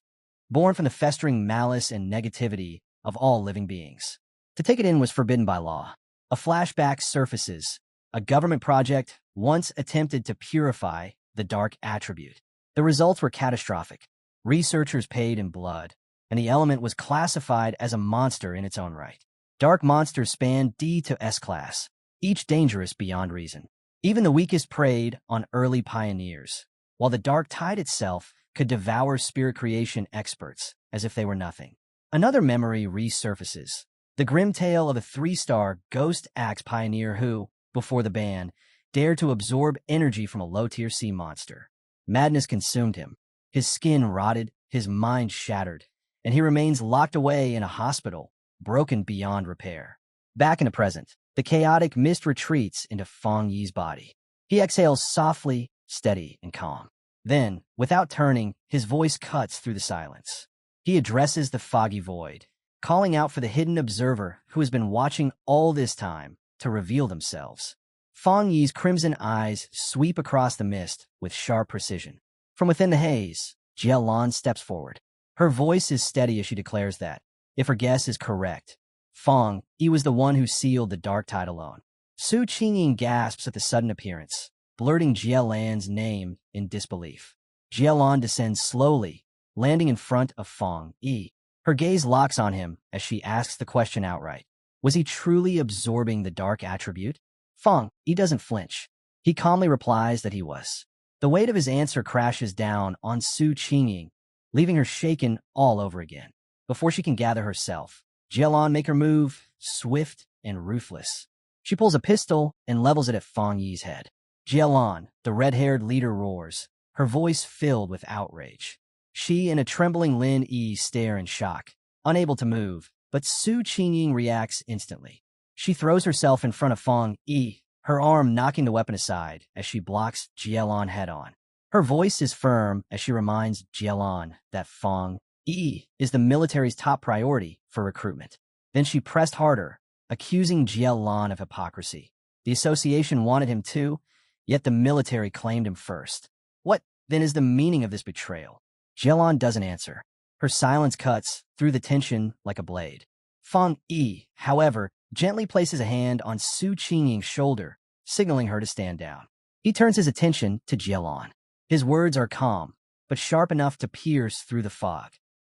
born from the festering malice and negativity of all living beings. To take it in was forbidden by law. A flashback surfaces. A government project once attempted to purify the dark attribute. The results were catastrophic. Researchers paid in blood, and the element was classified as a monster in its own right. Dark monsters span D to S class, each dangerous beyond reason. Even the weakest preyed on early pioneers, while the dark tide itself could devour spirit creation experts as if they were nothing. Another memory resurfaces. The grim tale of a 3-star ghost axe pioneer who, before the ban, dared to absorb energy from a low-tier sea monster. Madness consumed him. His skin rotted, his mind shattered, and he remains locked away in a hospital, broken beyond repair. Back in the present, the chaotic mist retreats into Feng Yi's body. He exhales softly, steady, and calm. Then, without turning, his voice cuts through the silence. He addresses the foggy void, calling out for the hidden observer who has been watching all this time to reveal themselves. Feng Yi's crimson eyes sweep across the mist with sharp precision. From within the haze, Jie steps forward. Her voice is steady as she declares that, if her guess is correct, Feng Yi was the one who sealed the dark tide alone. Su Qingying gasps at the sudden appearance, blurting Jie name in disbelief. Jie descends slowly, landing in front of Feng Yi. Her gaze locks on him as she asks the question outright. Was he truly absorbing the dark attribute? Feng Yi doesn't flinch. He calmly replies that he was. The weight of his answer crashes down on Su Qingying, leaving her shaken all over again. Before she can gather herself, Jie make her move, swift and ruthless. She pulls a pistol and levels it at Feng Yi's head. Jie, the red-haired leader, roars, her voice filled with outrage. She and a trembling Lin Yi stare in shock, unable to move, but Su Qingying reacts instantly. She throws herself in front of Feng Yi, her arm knocking the weapon aside as she blocks Jie head-on. Her voice is firm as she reminds Jie that Feng Yi is the military's top priority for recruitment. Then she pressed harder, accusing Jie of hypocrisy. The association wanted him too, yet the military claimed him first. What, then, is the meaning of this betrayal? Jie doesn't answer. Her silence cuts through the tension like a blade. Feng Yi, however, gently places a hand on Su Qingying's shoulder, signaling her to stand down. He turns his attention to Jie. His words are calm, but sharp enough to pierce through the fog.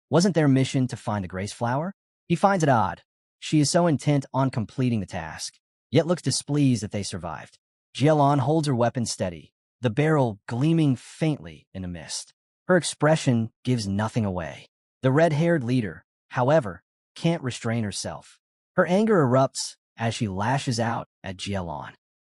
Wasn't their mission to find the Grace Flower? He finds it odd. She is so intent on completing the task, yet looks displeased that they survived. Jie holds her weapon steady, the barrel gleaming faintly in the mist. Her expression gives nothing away. The red-haired leader, however, can't restrain herself. Her anger erupts as she lashes out at Jie.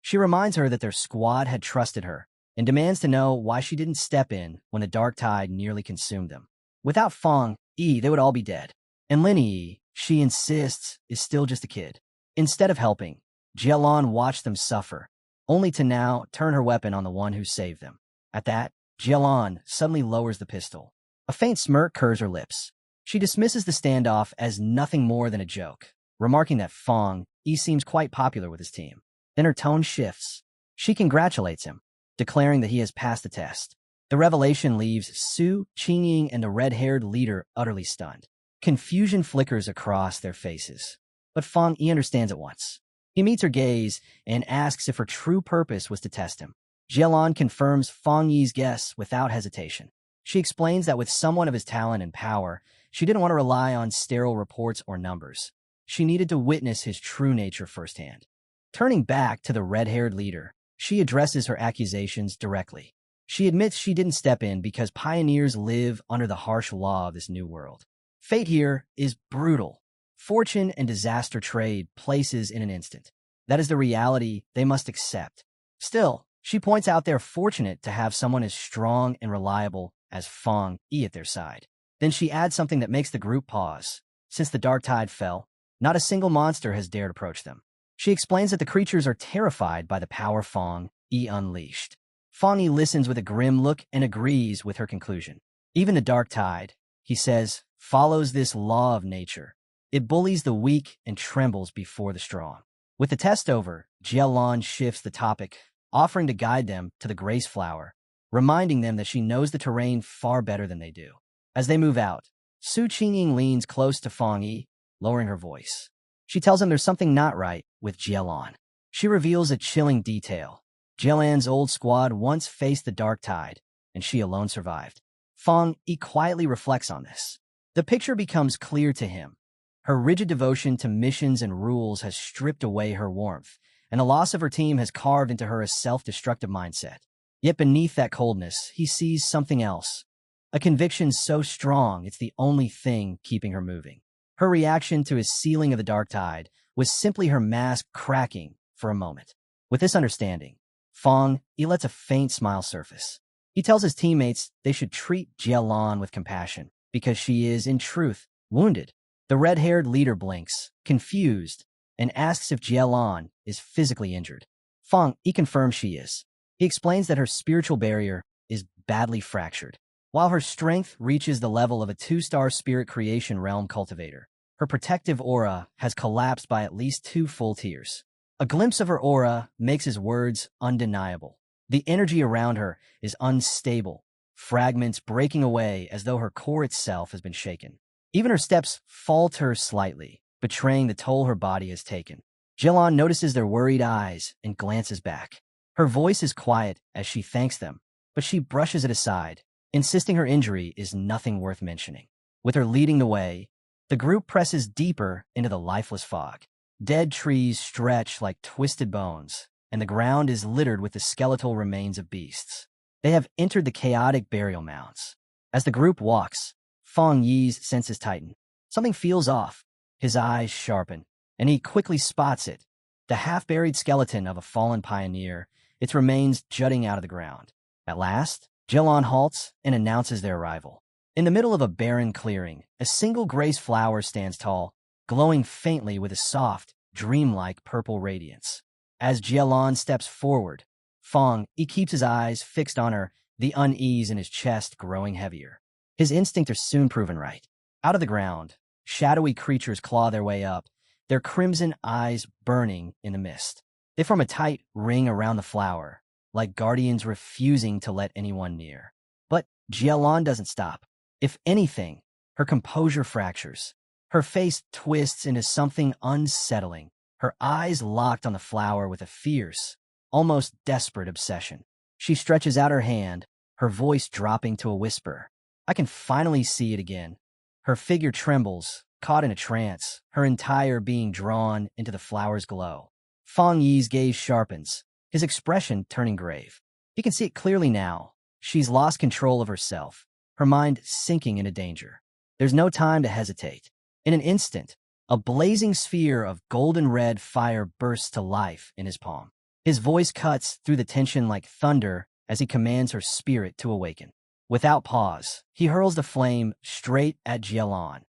She reminds her that their squad had trusted her and demands to know why she didn't step in when the dark tide nearly consumed them. Without Feng Yi, they would all be dead. And Lin Yi, she insists, is still just a kid. Instead of helping, Jie watched them suffer, only to now turn her weapon on the one who saved them. At that, Jie suddenly lowers the pistol. A faint smirk curves her lips. She dismisses the standoff as nothing more than a joke, remarking that Feng Yi seems quite popular with his team. Then her tone shifts. She congratulates him, declaring that he has passed the test. The revelation leaves Su Qingying and the red-haired leader utterly stunned. Confusion flickers across their faces. But Feng Yi understands at once. He meets her gaze and asks if her true purpose was to test him. Jielon confirms Fang Yi's guess without hesitation. She explains that with someone of his talent and power, she didn't want to rely on sterile reports or numbers. She needed to witness his true nature firsthand. Turning back to the red-haired leader, she addresses her accusations directly. She admits she didn't step in because pioneers live under the harsh law of this new world. Fate here is brutal. Fortune and disaster trade places in an instant. That is the reality they must accept. Still, she points out they're fortunate to have someone as strong and reliable as Fang Yi at their side. Then she adds something that makes the group pause. Since the dark tide fell, not a single monster has dared approach them. She explains that the creatures are terrified by the power Fang Yi unleashed. Fang Yi listens with a grim look and agrees with her conclusion. Even the dark tide, he says, follows this law of nature. It bullies the weak and trembles before the strong. With the test over, Jielon shifts the topic, offering to guide them to the grace flower, reminding them that she knows the terrain far better than they do. As they move out, Su Qingying leans close to Fang Yi, lowering her voice. She tells him there's something not right with Jielon. She reveals a chilling detail. Jielon's old squad once faced the dark tide, and she alone survived. Fang Yi quietly reflects on this. The picture becomes clear to him. Her rigid devotion to missions and rules has stripped away her warmth, and the loss of her team has carved into her a self-destructive mindset. Yet beneath that coldness, he sees something else. A conviction so strong it's the only thing keeping her moving. Her reaction to his sealing of the dark tide was simply her mask cracking for a moment. With this understanding, Fang Yi lets a faint smile surface. He tells his teammates they should treat Jielon with compassion, because she is, in truth, wounded. The red-haired leader blinks, confused, and asks if Jielon is physically injured. Fang Yi confirms she is. He explains that her spiritual barrier is badly fractured. While her strength reaches the level of a 2-star spirit creation realm cultivator, her protective aura has collapsed by at least 2 full tiers. A glimpse of her aura makes his words undeniable. The energy around her is unstable, fragments breaking away as though her core itself has been shaken. Even her steps falter slightly, betraying the toll her body has taken. Jielon notices their worried eyes and glances back. Her voice is quiet as she thanks them, but she brushes it aside, insisting her injury is nothing worth mentioning. With her leading the way, the group presses deeper into the lifeless fog. Dead trees stretch like twisted bones, and the ground is littered with the skeletal remains of beasts. They have entered the chaotic burial mounds. As the group walks, Fang Yi's senses tighten. Something feels off. His eyes sharpen, and he quickly spots it. The half-buried skeleton of a fallen pioneer, its remains jutting out of the ground. At last, Jielon halts and announces their arrival. In the middle of a barren clearing, a single grace flower stands tall, glowing faintly with a soft, dreamlike purple radiance. As Jielon steps forward, Fang Yi keeps his eyes fixed on her, the unease in his chest growing heavier. His instincts are soon proven right. Out of the ground, shadowy creatures claw their way up, their crimson eyes burning in the mist. They form a tight ring around the flower, like guardians refusing to let anyone near. But Jielon doesn't stop. If anything, her composure fractures. Her face twists into something unsettling, her eyes locked on the flower with a fierce, almost desperate obsession. She stretches out her hand, her voice dropping to a whisper. I can finally see it again. Her figure trembles, caught in a trance, her entire being drawn into the flower's glow. Fang Yi's gaze sharpens, his expression turning grave. He can see it clearly now. She's lost control of herself, her mind sinking into danger. There's no time to hesitate. In an instant, a blazing sphere of golden red fire bursts to life in his palm. His voice cuts through the tension like thunder as he commands her spirit to awaken. Without pause, he hurls the flame straight at Jielon,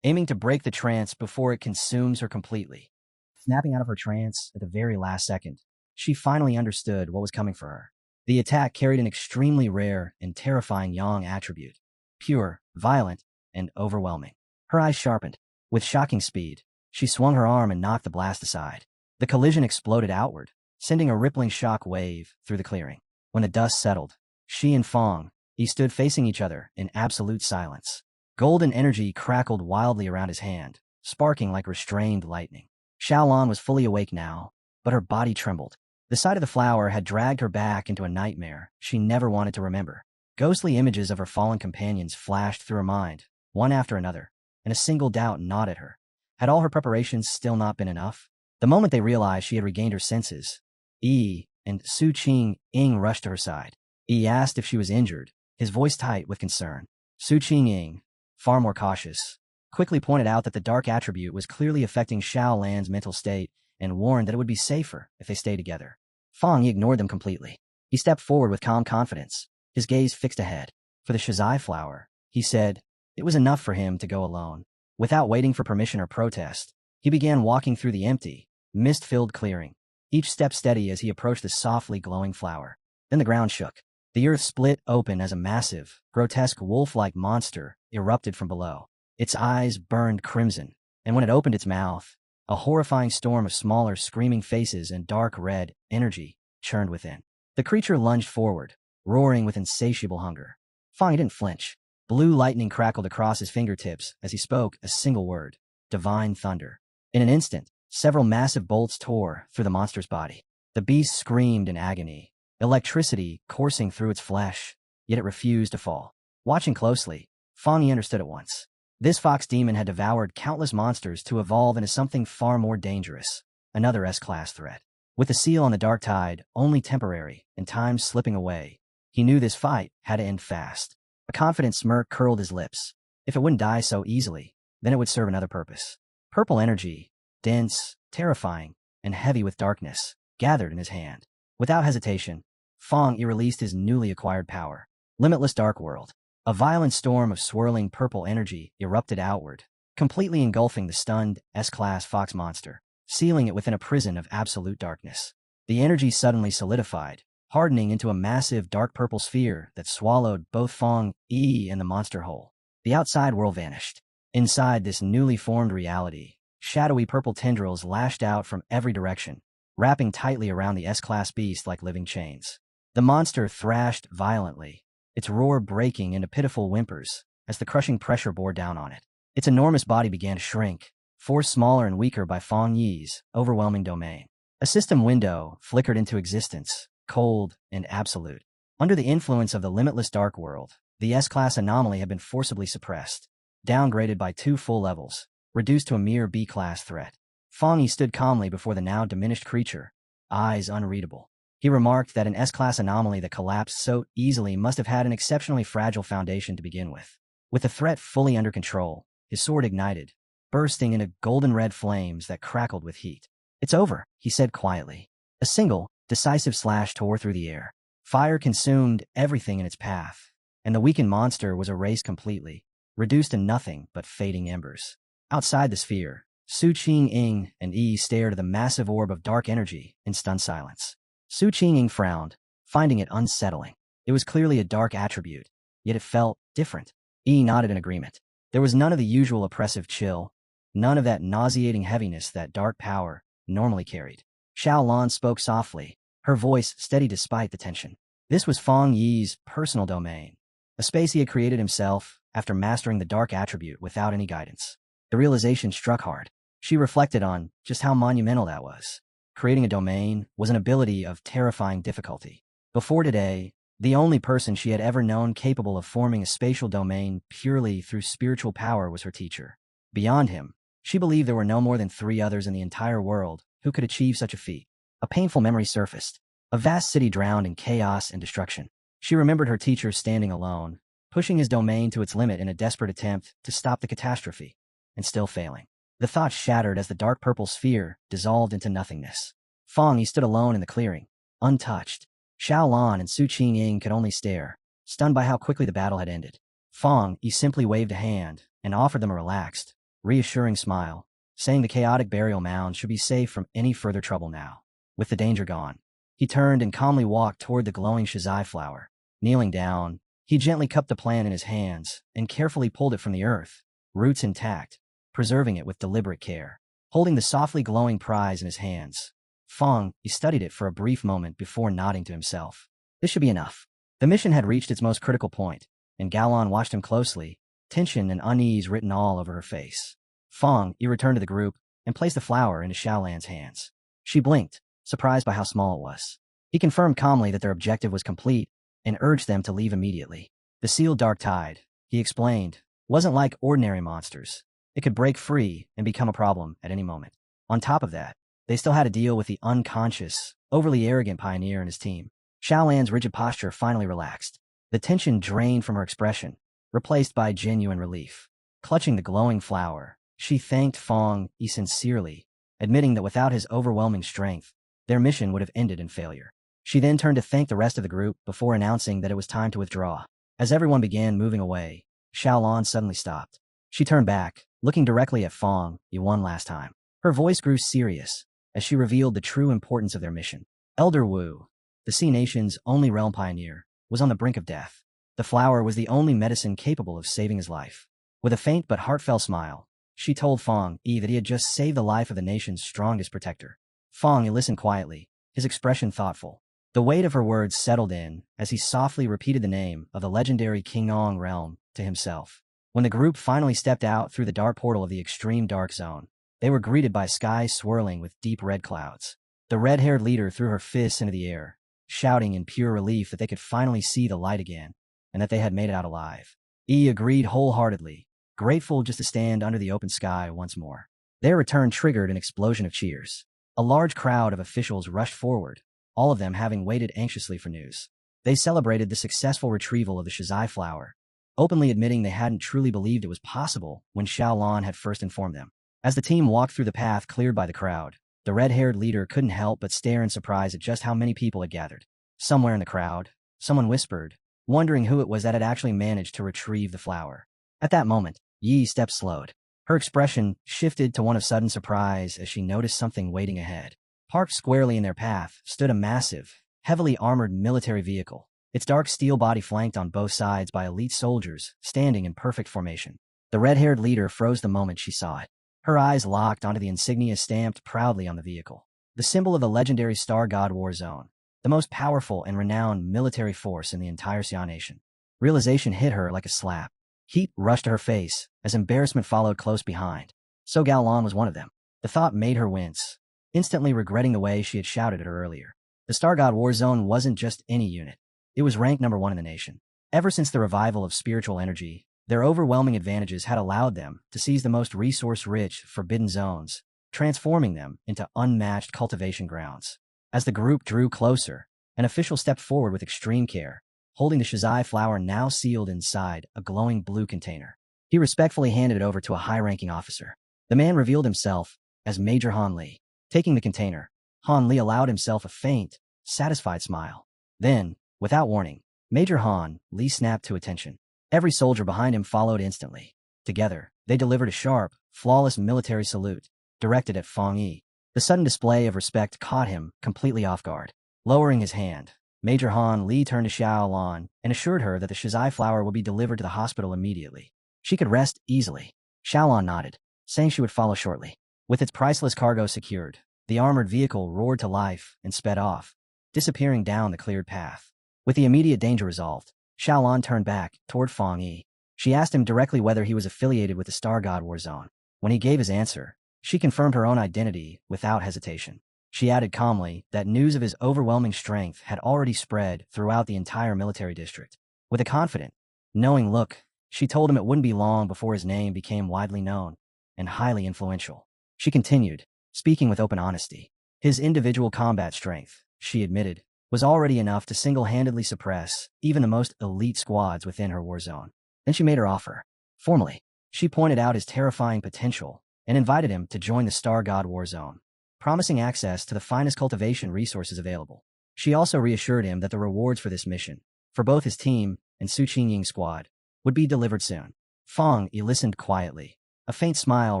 aiming to break the trance before it consumes her completely. Snapping out of her trance at the very last second, she finally understood what was coming for her. The attack carried an extremely rare and terrifying Yang attribute. Pure, violent, and overwhelming. Her eyes sharpened. With shocking speed, she swung her arm and knocked the blast aside. The collision exploded outward, sending a rippling shock wave through the clearing. When the dust settled, she and Fang Yi stood facing each other in absolute silence. Golden energy crackled wildly around his hand, sparking like restrained lightning. Xiaolon was fully awake now, but her body trembled. The sight of the flower had dragged her back into a nightmare she never wanted to remember. Ghostly images of her fallen companions flashed through her mind, one after another, and a single doubt gnawed at her. Had all her preparations still not been enough? The moment they realized she had regained her senses, Yi and Su Qing rushed to her side. Yi asked if she was injured, his voice tight with concern. Su Qing, far more cautious, quickly pointed out that the dark attribute was clearly affecting Xiao Lan's mental state and warned that it would be safer if they stayed together. Fang ignored them completely. He stepped forward with calm confidence, his gaze fixed ahead. For the shizai flower, he said, it was enough for him to go alone. Without waiting for permission or protest, he began walking through the empty, mist-filled clearing, each step steady as he approached the softly glowing flower. Then the ground shook. The earth split open as a massive, grotesque wolf-like monster erupted from below. Its eyes burned crimson, and when it opened its mouth, a horrifying storm of smaller, screaming faces and dark red energy churned within. The creature lunged forward, roaring with insatiable hunger. Fang didn't flinch. Blue lightning crackled across his fingertips as he spoke a single word: divine thunder. In an instant, several massive bolts tore through the monster's body. The beast screamed in agony, electricity coursing through its flesh, yet it refused to fall. Watching closely, Fang understood at once. This fox demon had devoured countless monsters to evolve into something far more dangerous, another S-class threat. With the seal on the dark tide only temporary and time slipping away, he knew this fight had to end fast. A confident smirk curled his lips. If it wouldn't die so easily, then it would serve another purpose. Purple energy, dense, terrifying, and heavy with darkness, gathered in his hand. Without hesitation, Fang released his newly acquired power. Limitless Dark World. A violent storm of swirling purple energy erupted outward, completely engulfing the stunned S-class fox monster, sealing it within a prison of absolute darkness. The energy suddenly solidified, hardening into a massive dark purple sphere that swallowed both Fang Yi and the monster whole. The outside world vanished. Inside this newly formed reality, shadowy purple tendrils lashed out from every direction, wrapping tightly around the S-class beast like living chains. The monster thrashed violently, its roar breaking into pitiful whimpers as the crushing pressure bore down on it. Its enormous body began to shrink, forced smaller and weaker by Fang Yi's overwhelming domain. A system window flickered into existence, cold and absolute. Under the influence of the limitless dark world, the S-class anomaly had been forcibly suppressed, downgraded by 2 full levels, reduced to a mere B-class threat. Fang Yi stood calmly before the now diminished creature, eyes unreadable. He remarked that an S-class anomaly that collapsed so easily must have had an exceptionally fragile foundation to begin with. With the threat fully under control, his sword ignited, bursting into golden-red flames that crackled with heat. It's over, he said quietly. A single, decisive slash tore through the air. Fire consumed everything in its path, and the weakened monster was erased completely, reduced to nothing but fading embers. Outside the sphere, Su Qing and Yi stared at the massive orb of dark energy in stunned silence. Su Qing frowned, finding it unsettling. It was clearly a dark attribute, yet it felt different. Yi nodded in agreement. There was none of the usual oppressive chill, none of that nauseating heaviness that dark power normally carried. Xiao Lan spoke softly, her voice steady despite the tension. This was Fang Yi's personal domain, a space he had created himself after mastering the dark attribute without any guidance. The realization struck hard. She reflected on just how monumental that was. Creating a domain was an ability of terrifying difficulty. Before today, the only person she had ever known capable of forming a spatial domain purely through spiritual power was her teacher. Beyond him, she believed there were no more than 3 others in the entire world who could achieve such a feat. A painful memory surfaced. A vast city drowned in chaos and destruction. She remembered her teacher standing alone, pushing his domain to its limit in a desperate attempt to stop the catastrophe, and still failing. The thought shattered as the dark purple sphere dissolved into nothingness. Fang Yi stood alone in the clearing, untouched. Xiao Lan and Su Qing could only stare, stunned by how quickly the battle had ended. Fang Yi simply waved a hand and offered them a relaxed, reassuring smile, saying the chaotic burial mound should be safe from any further trouble now. With the danger gone, he turned and calmly walked toward the glowing shizai flower. Kneeling down, he gently cupped the plant in his hands and carefully pulled it from the earth, roots intact, preserving it with deliberate care. Holding the softly glowing prize in his hands, Fang Yi studied it for a brief moment before nodding to himself. This should be enough. The mission had reached its most critical point, and Galan watched him closely, tension and unease written all over her face. Fang Yi returned to the group and placed the flower into Xiaolan's hands. She blinked, surprised by how small it was. He confirmed calmly that their objective was complete and urged them to leave immediately. The sealed dark tide, he explained, wasn't like ordinary monsters. It could break free and become a problem at any moment. On top of that, they still had to deal with the unconscious, overly arrogant pioneer and his team. Xiaolan's rigid posture finally relaxed. The tension drained from her expression, replaced by genuine relief. Clutching the glowing flower, she thanked Fong Yi sincerely, admitting that without his overwhelming strength, their mission would have ended in failure. She then turned to thank the rest of the group before announcing that it was time to withdraw. As everyone began moving away, Xiaolan suddenly stopped. She turned back, looking directly at Fong Yi one last time. Her voice grew serious as she revealed the true importance of their mission. Elder Wu, the Sea Nation's only realm pioneer, was on the brink of death. The flower was the only medicine capable of saving his life. With a faint but heartfelt smile, she told Fong Yi that he had just saved the life of the nation's strongest protector. Fong Yi listened quietly, his expression thoughtful. The weight of her words settled in as he softly repeated the name of the legendary Qingong realm to himself. When the group finally stepped out through the dark portal of the extreme dark zone, they were greeted by skies swirling with deep red clouds. The red-haired leader threw her fists into the air, shouting in pure relief that they could finally see the light again, and that they had made it out alive. Yi agreed wholeheartedly, grateful just to stand under the open sky once more. Their return triggered an explosion of cheers. A large crowd of officials rushed forward, all of them having waited anxiously for news. They celebrated the successful retrieval of the Shizai flower, openly admitting they hadn't truly believed it was possible when Xiaolan had first informed them. As the team walked through the path cleared by the crowd, the red-haired leader couldn't help but stare in surprise at just how many people had gathered. Somewhere in the crowd, someone whispered, wondering who it was that had actually managed to retrieve the flower. At that moment, Yi's steps slowed. Her expression shifted to one of sudden surprise as she noticed something waiting ahead. Parked squarely in their path stood a massive, heavily armored military vehicle, its dark steel body flanked on both sides by elite soldiers standing in perfect formation. The red-haired leader froze the moment she saw it. Her eyes locked onto the insignia stamped proudly on the vehicle, the symbol of the legendary Star God War Zone, the most powerful and renowned military force in the entire Xia Nation. Realization hit her like a slap. Heat rushed to her face as embarrassment followed close behind. So Gaolan was one of them. The thought made her wince, instantly regretting the way she had shouted at her earlier. The Star God War Zone wasn't just any unit. It was ranked #1 in the nation. Ever since the revival of spiritual energy, their overwhelming advantages had allowed them to seize the most resource-rich, forbidden zones, transforming them into unmatched cultivation grounds. As the group drew closer, an official stepped forward with extreme care, holding the Shizai flower now sealed inside a glowing blue container. He respectfully handed it over to a high-ranking officer. The man revealed himself as Major Han Li. Taking the container, Han Li allowed himself a faint, satisfied smile. Then, without warning, Major Han Li snapped to attention. Every soldier behind him followed instantly. Together, they delivered a sharp, flawless military salute, directed at Fong Yi. The sudden display of respect caught him completely off guard. Lowering his hand, Major Han Li turned to Xiaolan and assured her that the Shizai flower would be delivered to the hospital immediately. She could rest easily. Xiaolan nodded, saying she would follow shortly. With its priceless cargo secured, the armored vehicle roared to life and sped off, disappearing down the cleared path. With the immediate danger resolved, Xiaolan turned back toward Fong Yi. She asked him directly whether he was affiliated with the Star God War Zone. When he gave his answer, she confirmed her own identity without hesitation. She added calmly that news of his overwhelming strength had already spread throughout the entire military district. With a confident, knowing look, she told him it wouldn't be long before his name became widely known and highly influential. She continued, speaking with open honesty. His individual combat strength, she admitted, was already enough to single-handedly suppress even the most elite squads within her war zone. Then she made her offer. Formally, she pointed out his terrifying potential and invited him to join the Star God War Zone, promising access to the finest cultivation resources available. She also reassured him that the rewards for this mission, for both his team and Su Qingying's squad, would be delivered soon. Fong Yi listened quietly, a faint smile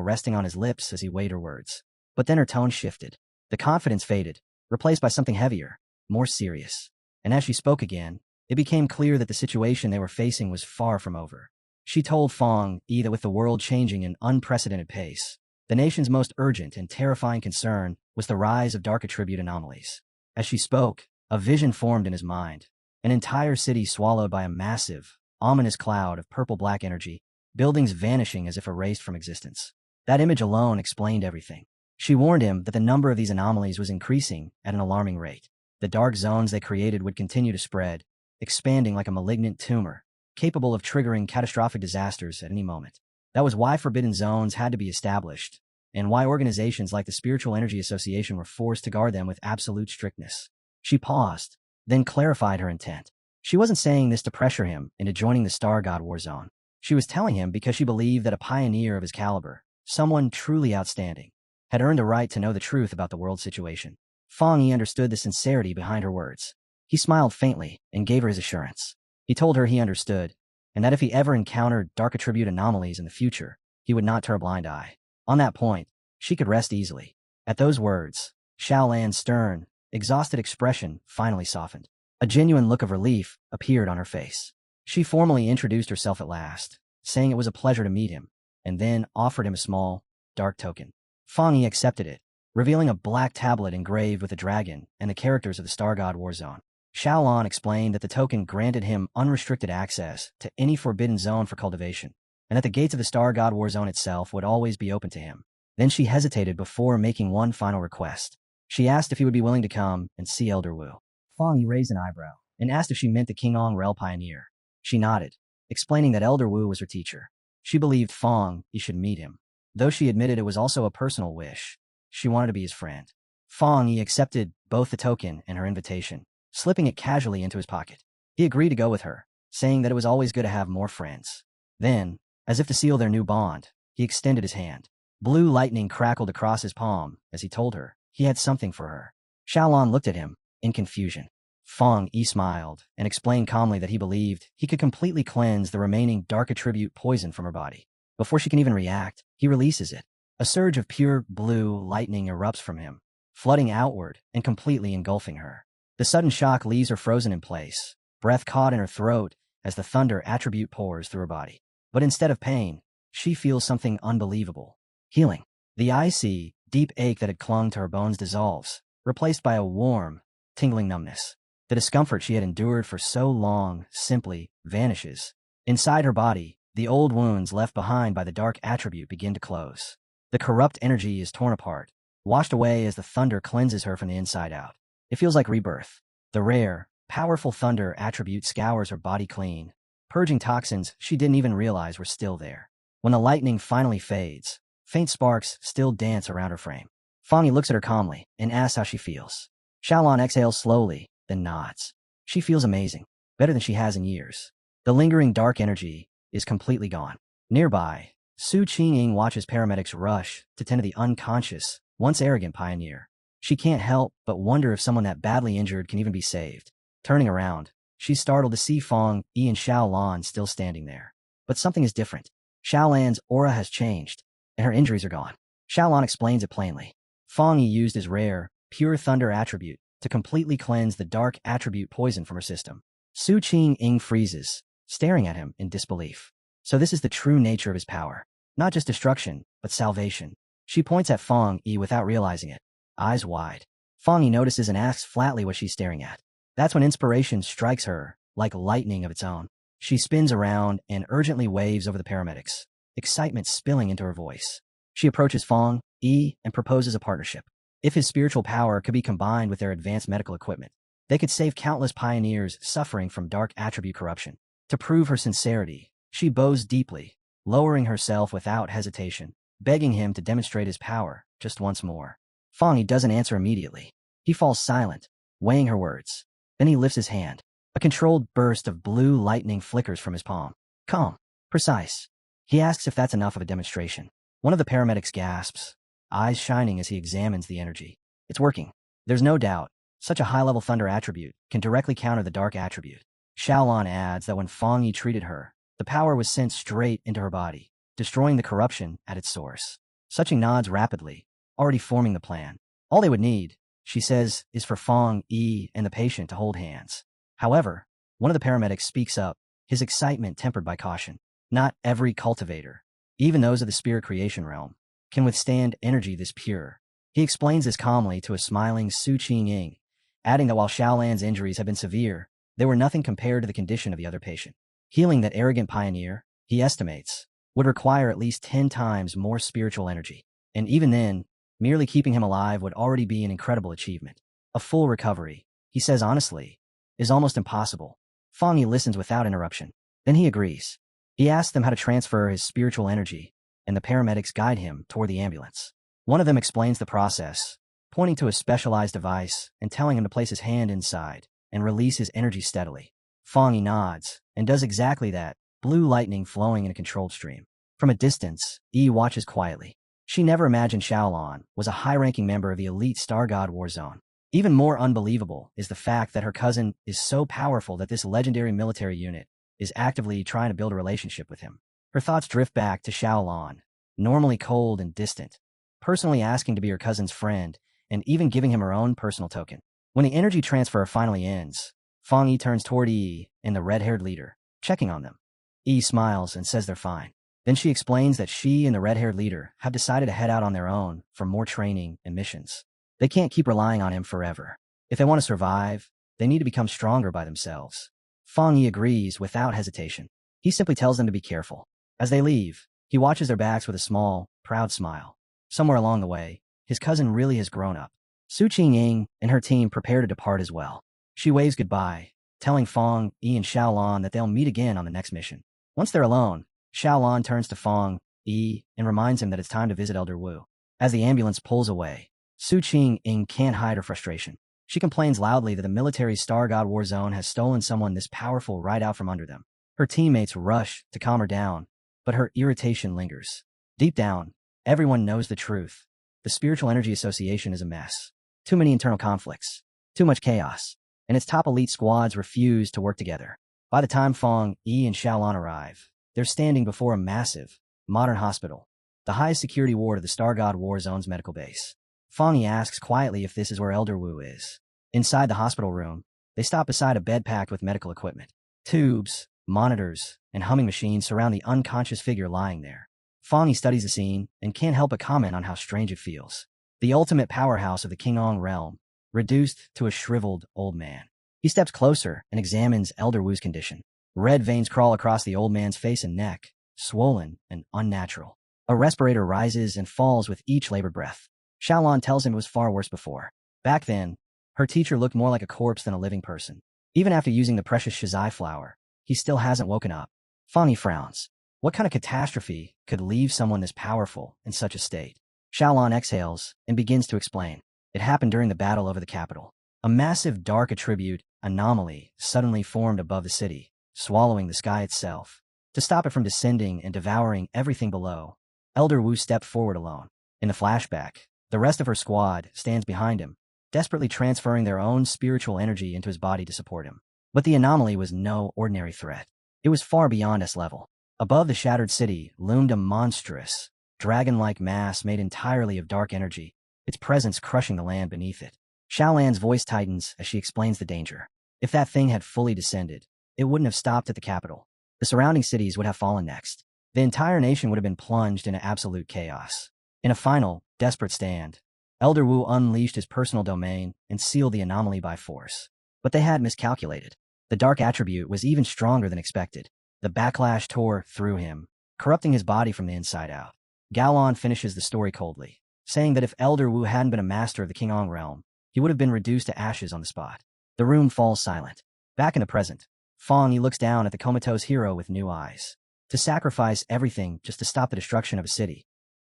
resting on his lips as he weighed her words. But then her tone shifted. The confidence faded, replaced by something heavier, more serious. And as she spoke again, it became clear that the situation they were facing was far from over. She told Fong Yi that with the world changing at an unprecedented pace, the nation's most urgent and terrifying concern was the rise of dark attribute anomalies. As she spoke, a vision formed in his mind. An entire city swallowed by a massive, ominous cloud of purple-black energy, buildings vanishing as if erased from existence. That image alone explained everything. She warned him that the number of these anomalies was increasing at an alarming rate. The dark zones they created would continue to spread, expanding like a malignant tumor, capable of triggering catastrophic disasters at any moment. That was why forbidden zones had to be established, and why organizations like the Spiritual Energy Association were forced to guard them with absolute strictness. She paused, then clarified her intent. She wasn't saying this to pressure him into joining the Star God War Zone. She was telling him because she believed that a pioneer of his caliber, someone truly outstanding, had earned a right to know the truth about the world situation. Fang Yi understood the sincerity behind her words. He smiled faintly and gave her his assurance. He told her he understood, and that if he ever encountered dark attribute anomalies in the future, he would not turn a blind eye. On that point, she could rest easily. At those words, Xiaolan's stern, exhausted expression finally softened. A genuine look of relief appeared on her face. She formally introduced herself at last, saying it was a pleasure to meet him, and then offered him a small, dark token. Fang Yi accepted it, revealing a black tablet engraved with a dragon and the characters of the Star God War Zone. Xiaolan explained that the token granted him unrestricted access to any forbidden zone for cultivation, and that the gates of the Star God War Zone itself would always be open to him. Then she hesitated before making one final request. She asked if he would be willing to come and see Elder Wu. Fang Yi raised an eyebrow and asked if she meant the Qingong Rel pioneer. She nodded, explaining that Elder Wu was her teacher. She believed Fang Yi should meet him, though she admitted it was also a personal wish. She wanted to be his friend. Fang Yi accepted both the token and her invitation, slipping it casually into his pocket. He agreed to go with her, saying that it was always good to have more friends. Then, as if to seal their new bond, he extended his hand. Blue lightning crackled across his palm as he told her he had something for her. Xiaolan looked at him, in confusion. Fang Yi smiled and explained calmly that he believed he could completely cleanse the remaining dark attribute poison from her body. Before she can even react, he releases it. A surge of pure blue lightning erupts from him, flooding outward and completely engulfing her. The sudden shock leaves her frozen in place, breath caught in her throat as the thunder attribute pours through her body. But instead of pain, she feels something unbelievable. Healing. The icy, deep ache that had clung to her bones dissolves, replaced by a warm, tingling numbness. The discomfort she had endured for so long simply vanishes. Inside her body, the old wounds left behind by the dark attribute begin to close. The corrupt energy is torn apart, washed away as the thunder cleanses her from the inside out. It feels like rebirth. The rare, powerful thunder attribute scours her body clean, purging toxins she didn't even realize were still there. When the lightning finally fades, faint sparks still dance around her frame. Fang Yi looks at her calmly and asks how she feels. Xiaolan exhales slowly, then nods. She feels amazing, better than she has in years. The lingering dark energy is completely gone. Nearby, Su Qingying watches paramedics rush to tend to the unconscious, once arrogant pioneer. She can't help but wonder if someone that badly injured can even be saved. Turning around, she's startled to see Fang Yi and Xiaolan still standing there. But something is different. Xiaolan's aura has changed, and her injuries are gone. Xiaolan explains it plainly. Fang Yi used his rare, pure thunder attribute to completely cleanse the dark attribute poison from her system. Su Qingying freezes, staring at him in disbelief. So this is the true nature of his power. Not just destruction, but salvation. She points at Fang Yi without realizing it, eyes wide. Fang Yi notices and asks flatly what she's staring at. That's when inspiration strikes her, like lightning of its own. She spins around and urgently waves over the paramedics, excitement spilling into her voice. She approaches Fang Yi and proposes a partnership. If his spiritual power could be combined with their advanced medical equipment, they could save countless pioneers suffering from dark attribute corruption. To prove her sincerity, she bows deeply, lowering herself without hesitation, begging him to demonstrate his power just once more. Fang Yi doesn't answer immediately. He falls silent, weighing her words. Then he lifts his hand. A controlled burst of blue lightning flickers from his palm. Calm, precise. He asks if that's enough of a demonstration. One of the paramedics gasps, eyes shining as he examines the energy. It's working. There's no doubt. Such a high-level thunder attribute can directly counter the dark attribute. Xiaolan adds that when Fang Yi treated her, the power was sent straight into her body, destroying the corruption at its source. Suching nods rapidly, already forming the plan. All they would need, she says, is for Fang Yi and the patient to hold hands. However, one of the paramedics speaks up, his excitement tempered by caution. Not every cultivator, even those of the spirit creation realm, can withstand energy this pure. He explains this calmly to a smiling Su Qingying, adding that while Xiaolan's injuries have been severe, they were nothing compared to the condition of the other patient. Healing that arrogant pioneer, he estimates, would require at least 10 times more spiritual energy. And even then, Merely keeping him alive would already be an incredible achievement. A full recovery, he says honestly, is almost impossible. Fang Yi listens without interruption. Then he agrees. He asks them how to transfer his spiritual energy, and the paramedics guide him toward the ambulance. One of them explains the process, pointing to a specialized device and telling him to place his hand inside and release his energy steadily. Fang Yi nods and does exactly that, blue lightning flowing in a controlled stream. From a distance, Yi watches quietly. She never imagined Xiaolon was a high-ranking member of the elite Star God War Zone. Even more unbelievable is the fact that her cousin is so powerful that this legendary military unit is actively trying to build a relationship with him. Her thoughts drift back to Xiaolon, normally cold and distant, personally asking to be her cousin's friend and even giving him her own personal token. When the energy transfer finally ends, Fang Yi turns toward Yi and the red-haired leader, checking on them. Yi smiles and says they're fine. Then she explains that she and the red-haired leader have decided to head out on their own for more training and missions. They can't keep relying on him forever. If they want to survive, they need to become stronger by themselves. Fang Yi agrees without hesitation. He simply tells them to be careful. As they leave, he watches their backs with a small, proud smile. Somewhere along the way, his cousin really has grown up. Su Qingying and her team prepare to depart as well. She waves goodbye, telling Fang Yi and Xiaolon that they'll meet again on the next mission. Once they're alone, Xiaolon turns to Fang Yi and reminds him that it's time to visit Elder Wu. As the ambulance pulls away, Su Qingying can't hide her frustration. She complains loudly that the military Star God War Zone has stolen someone this powerful right out from under them. Her teammates rush to calm her down, but her irritation lingers. Deep down, everyone knows the truth. The Spiritual Energy Association is a mess. Too many internal conflicts. Too much chaos. And its top elite squads refuse to work together. By the time Fang Yi and Xiaolon arrive, they're standing before a massive, modern hospital, the highest security ward of the Star God War Zone's medical base. Fang Yi asks quietly if this is where Elder Wu is. Inside the hospital room, they stop beside a bed packed with medical equipment. Tubes, monitors, and humming machines surround the unconscious figure lying there. Fang Yi studies the scene and can't help but comment on how strange it feels. The ultimate powerhouse of the Qingong realm, reduced to a shriveled old man. He steps closer and examines Elder Wu's condition. Red veins crawl across the old man's face and neck, swollen and unnatural. A respirator rises and falls with each labored breath. Xiaolon tells him it was far worse before. Back then, her teacher looked more like a corpse than a living person. Even after using the precious shizai flower, he still hasn't woken up. Fang Yi frowns. What kind of catastrophe could leave someone this powerful in such a state? Xiaolon exhales and begins to explain. It happened during the battle over the capital. A massive dark attribute anomaly suddenly formed above the city, swallowing the sky itself. To stop it from descending and devouring everything below, Elder Wu stepped forward alone. In the flashback, the rest of her squad stands behind him, desperately transferring their own spiritual energy into his body to support him. But the anomaly was no ordinary threat. It was far beyond S level. Above the shattered city loomed a monstrous, dragon-like mass made entirely of dark energy, its presence crushing the land beneath it. Xiaolan's voice tightens as she explains the danger. If that thing had fully descended, it wouldn't have stopped at the capital. The surrounding cities would have fallen next. The entire nation would have been plunged into absolute chaos. In a final, desperate stand, Elder Wu unleashed his personal domain and sealed the anomaly by force. But they had miscalculated. The dark attribute was even stronger than expected. The backlash tore through him, corrupting his body from the inside out. Gaolon finishes the story coldly, saying that if Elder Wu hadn't been a master of the Qingong realm, he would have been reduced to ashes on the spot. The room falls silent. Back in the present, Fang Yi looks down at the comatose hero with new eyes. To sacrifice everything just to stop the destruction of a city.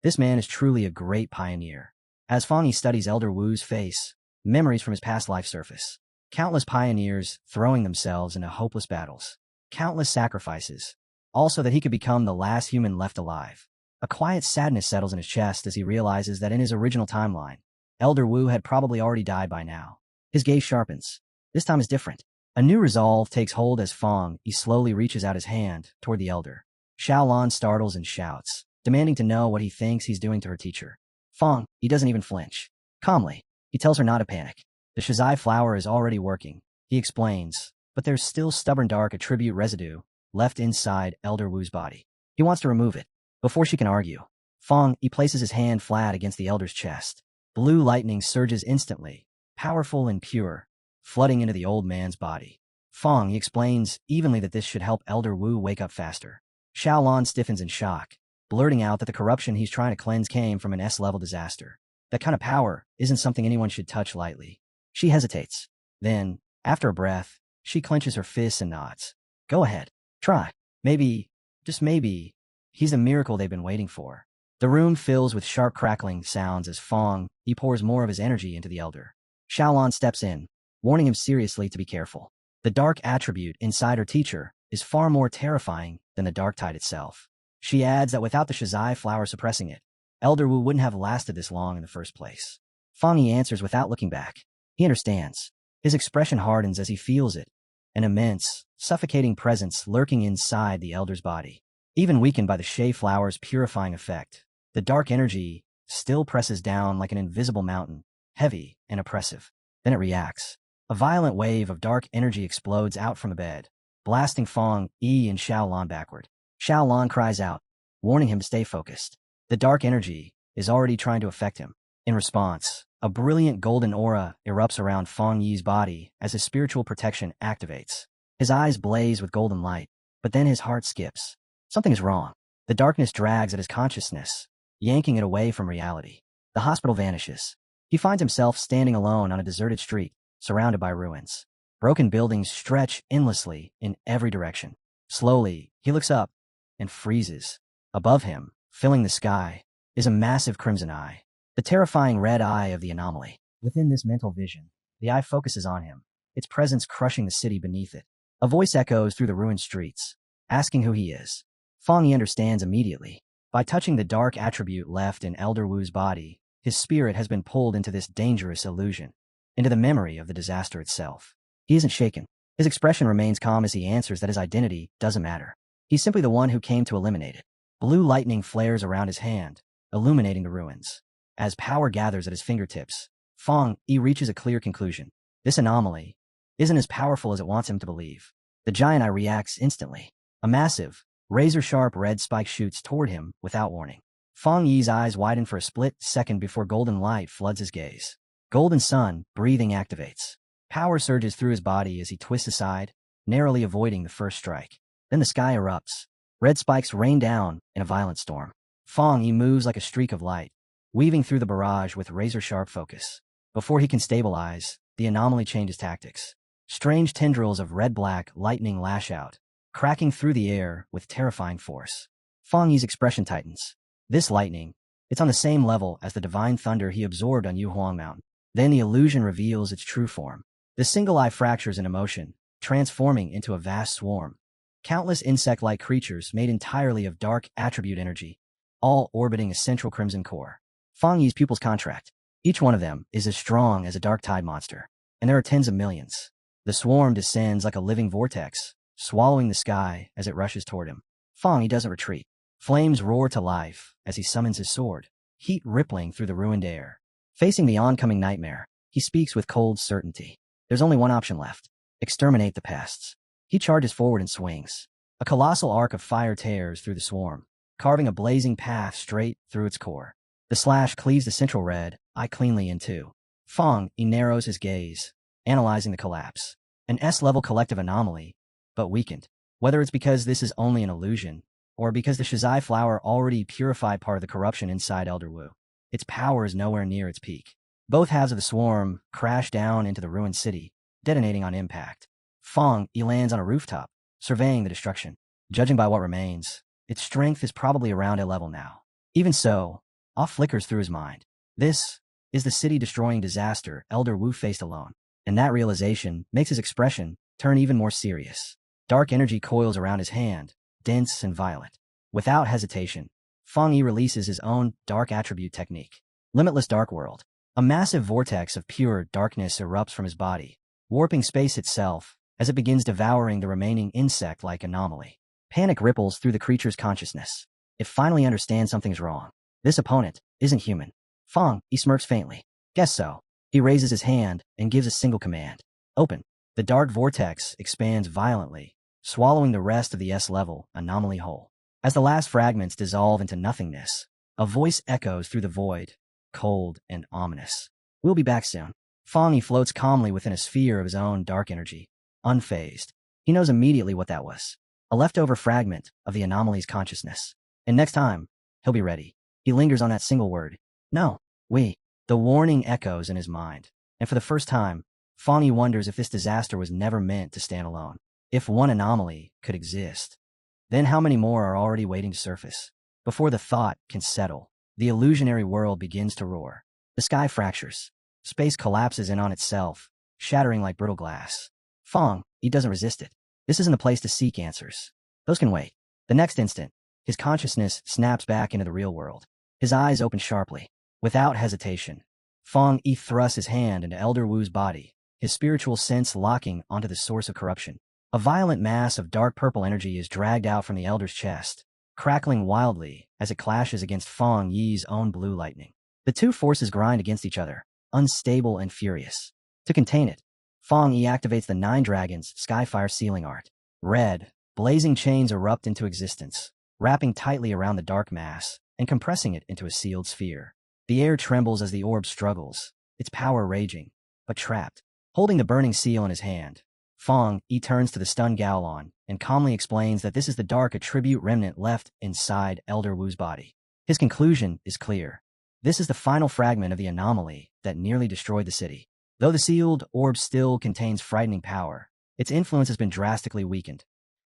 This man is truly a great pioneer. As Fang Yi studies Elder Wu's face, memories from his past life surface. Countless pioneers throwing themselves into hopeless battles. Countless sacrifices. Also that he could become the last human left alive. A quiet sadness settles in his chest as he realizes that in his original timeline, Elder Wu had probably already died by now. His gaze sharpens. This time is different. A new resolve takes hold as Fang Yi slowly reaches out his hand toward the elder. Xiaolon startles and shouts, demanding to know what he thinks he's doing to her teacher. Fang Yi doesn't even flinch. Calmly, he tells her not to panic. The shizai flower is already working, he explains, but there's still stubborn dark attribute residue left inside Elder Wu's body. He wants to remove it. Before she can argue, Fang Yi places his hand flat against the elder's chest. Blue lightning surges instantly, powerful and pure, flooding into the old man's body. Fang Yi explains evenly that this should help Elder Wu wake up faster. Xiaolon stiffens in shock, blurting out that the corruption he's trying to cleanse came from an S-level disaster. That kind of power isn't something anyone should touch lightly. She hesitates. Then, after a breath, she clenches her fists and nods. Go ahead. Try. Maybe, just maybe, he's the miracle they've been waiting for. The room fills with sharp crackling sounds as he pours more of his energy into the elder. Xiaolon steps in, warning him seriously to be careful. The dark attribute inside her teacher is far more terrifying than the dark tide itself. She adds that without the Shizai flower suppressing it, Elder Wu wouldn't have lasted this long in the first place. Fang Yi answers without looking back. He understands. His expression hardens as he feels it, an immense, suffocating presence lurking inside the elder's body. Even weakened by the Shay flower's purifying effect, the dark energy still presses down like an invisible mountain, heavy and oppressive. Then it reacts. A violent wave of dark energy explodes out from the bed, blasting Fang Yi and Xiaolon backward. Xiaolon cries out, warning him to stay focused. The dark energy is already trying to affect him. In response, a brilliant golden aura erupts around Fang Yi's body as his spiritual protection activates. His eyes blaze with golden light, but then his heart skips. Something is wrong. The darkness drags at his consciousness, yanking it away from reality. The hospital vanishes. He finds himself standing alone on a deserted street, surrounded by ruins. Broken buildings stretch endlessly in every direction. Slowly, he looks up and freezes. Above him, filling the sky, is a massive crimson eye, the terrifying red eye of the anomaly. Within this mental vision, the eye focuses on him, its presence crushing the city beneath it. A voice echoes through the ruined streets, asking who he is. Fang Yi understands immediately. By touching the dark attribute left in Elder Wu's body, his spirit has been pulled into this dangerous illusion, into the memory of the disaster itself. He isn't shaken. His expression remains calm as he answers that his identity doesn't matter. He's simply the one who came to eliminate it. Blue lightning flares around his hand, illuminating the ruins. As power gathers at his fingertips, Fang Yi reaches a clear conclusion. This anomaly isn't as powerful as it wants him to believe. The giant eye reacts instantly. A massive, razor-sharp red spike shoots toward him without warning. Fang Yi's eyes widen for a split second before golden light floods his gaze. Golden sun breathing activates. Power surges through his body as he twists aside, narrowly avoiding the first strike. Then the sky erupts. Red spikes rain down in a violent storm. Fang Yi moves like a streak of light, weaving through the barrage with razor-sharp focus. Before he can stabilize, the anomaly changes tactics. Strange tendrils of red-black lightning lash out, cracking through the air with terrifying force. Fang Yi's expression tightens. This lightning, it's on the same level as the divine thunder he absorbed on Yuhuang Mountain. Then the illusion reveals its true form. The single eye fractures in emotion, transforming into a vast swarm. Countless insect-like creatures made entirely of dark attribute energy, all orbiting a central crimson core. Fang Yi's pupils contract. Each one of them is as strong as a dark tide monster, and there are tens of millions. The swarm descends like a living vortex, swallowing the sky as it rushes toward him. Fang Yi doesn't retreat. Flames roar to life as he summons his sword, heat rippling through the ruined air. Facing the oncoming nightmare, he speaks with cold certainty. There's only one option left. Exterminate the pests. He charges forward and swings. A colossal arc of fire tears through the swarm, carving a blazing path straight through its core. The slash cleaves the central red eye cleanly in two. Fang Yi narrows his gaze, analyzing the collapse. An S-level collective anomaly, but weakened. Whether it's because this is only an illusion, or because the Shizai flower already purified part of the corruption inside Elder Wu, its power is nowhere near its peak. Both halves of the swarm crash down into the ruined city, detonating on impact. Fang Yi lands on a rooftop, surveying the destruction. Judging by what remains, its strength is probably around a level now. Even so, awe flickers through his mind. This is the city-destroying disaster Elder Wu faced alone, and that realization makes his expression turn even more serious. Dark energy coils around his hand, dense and violent. Without hesitation, Fang Yi releases his own dark attribute technique. Limitless Dark World. A massive vortex of pure darkness erupts from his body, warping space itself as it begins devouring the remaining insect-like anomaly. Panic ripples through the creature's consciousness. It finally understands something's wrong. This opponent isn't human. Fang Yi smirks faintly. Guess so. He raises his hand and gives a single command. Open. The dark vortex expands violently, swallowing the rest of the S-level anomaly whole. As the last fragments dissolve into nothingness, a voice echoes through the void, cold and ominous. We'll be back soon. Fang Yi floats calmly within a sphere of his own dark energy, unfazed. He knows immediately what that was. A leftover fragment of the anomaly's consciousness. And next time, he'll be ready. He lingers on that single word. No, we. The warning echoes in his mind, and for the first time, Fang Yi wonders if this disaster was never meant to stand alone. If one anomaly could exist, then how many more are already waiting to surface? Before the thought can settle, the illusionary world begins to roar. The sky fractures. Space collapses in on itself, shattering like brittle glass. Fang Yi doesn't resist it. This isn't a place to seek answers. Those can wait. The next instant, his consciousness snaps back into the real world. His eyes open sharply. Without hesitation, Fang Yi thrusts his hand into Elder Wu's body, his spiritual sense locking onto the source of corruption. A violent mass of dark purple energy is dragged out from the Elder's chest, crackling wildly as it clashes against Fang Yi's own blue lightning. The two forces grind against each other, unstable and furious. To contain it, Fang Yi activates the Nine Dragons Skyfire sealing art. Red, blazing chains erupt into existence, wrapping tightly around the dark mass and compressing it into a sealed sphere. The air trembles as the orb struggles, its power raging, but trapped. Holding the burning seal in his hand, Fang Yi turns to the stunned Gaolon and calmly explains that this is the dark attribute remnant left inside Elder Wu's body. His conclusion is clear. This is the final fragment of the anomaly that nearly destroyed the city. Though the sealed orb still contains frightening power, its influence has been drastically weakened,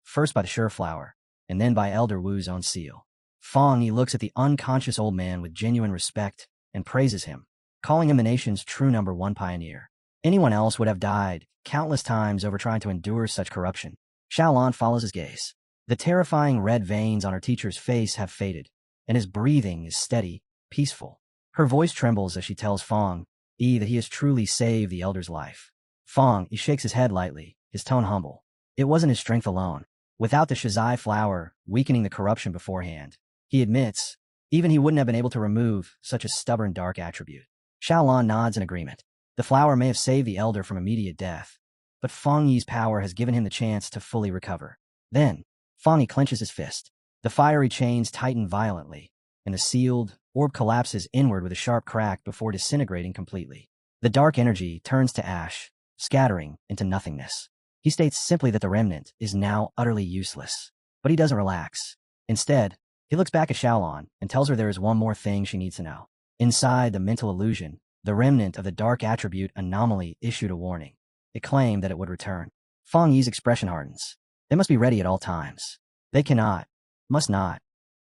first by the Sureflower, and then by Elder Wu's own seal. Fang Yi looks at the unconscious old man with genuine respect and praises him, calling him the nation's true #1 pioneer. Anyone else would have died countless times over trying to endure such corruption. Xiaolan follows his gaze. The terrifying red veins on her teacher's face have faded, and his breathing is steady, peaceful. Her voice trembles as she tells Fang Yi that he has truly saved the elder's life. Fang Yi shakes his head lightly, his tone humble. It wasn't his strength alone. Without the Shizai flower weakening the corruption beforehand, he admits, even he wouldn't have been able to remove such a stubborn dark attribute. Xiaolan nods in agreement. The flower may have saved the elder from immediate death, but Fang Yi's power has given him the chance to fully recover. Then, Fang Yi clenches his fist. The fiery chains tighten violently, and the sealed orb collapses inward with a sharp crack before disintegrating completely. The dark energy turns to ash, scattering into nothingness. He states simply that the remnant is now utterly useless. But he doesn't relax. Instead, he looks back at Xiaolan and tells her there is one more thing she needs to know. Inside the mental illusion, the remnant of the dark attribute anomaly issued a warning. It claimed that it would return. Fang Yi's expression hardens. They must be ready at all times. They cannot, must not,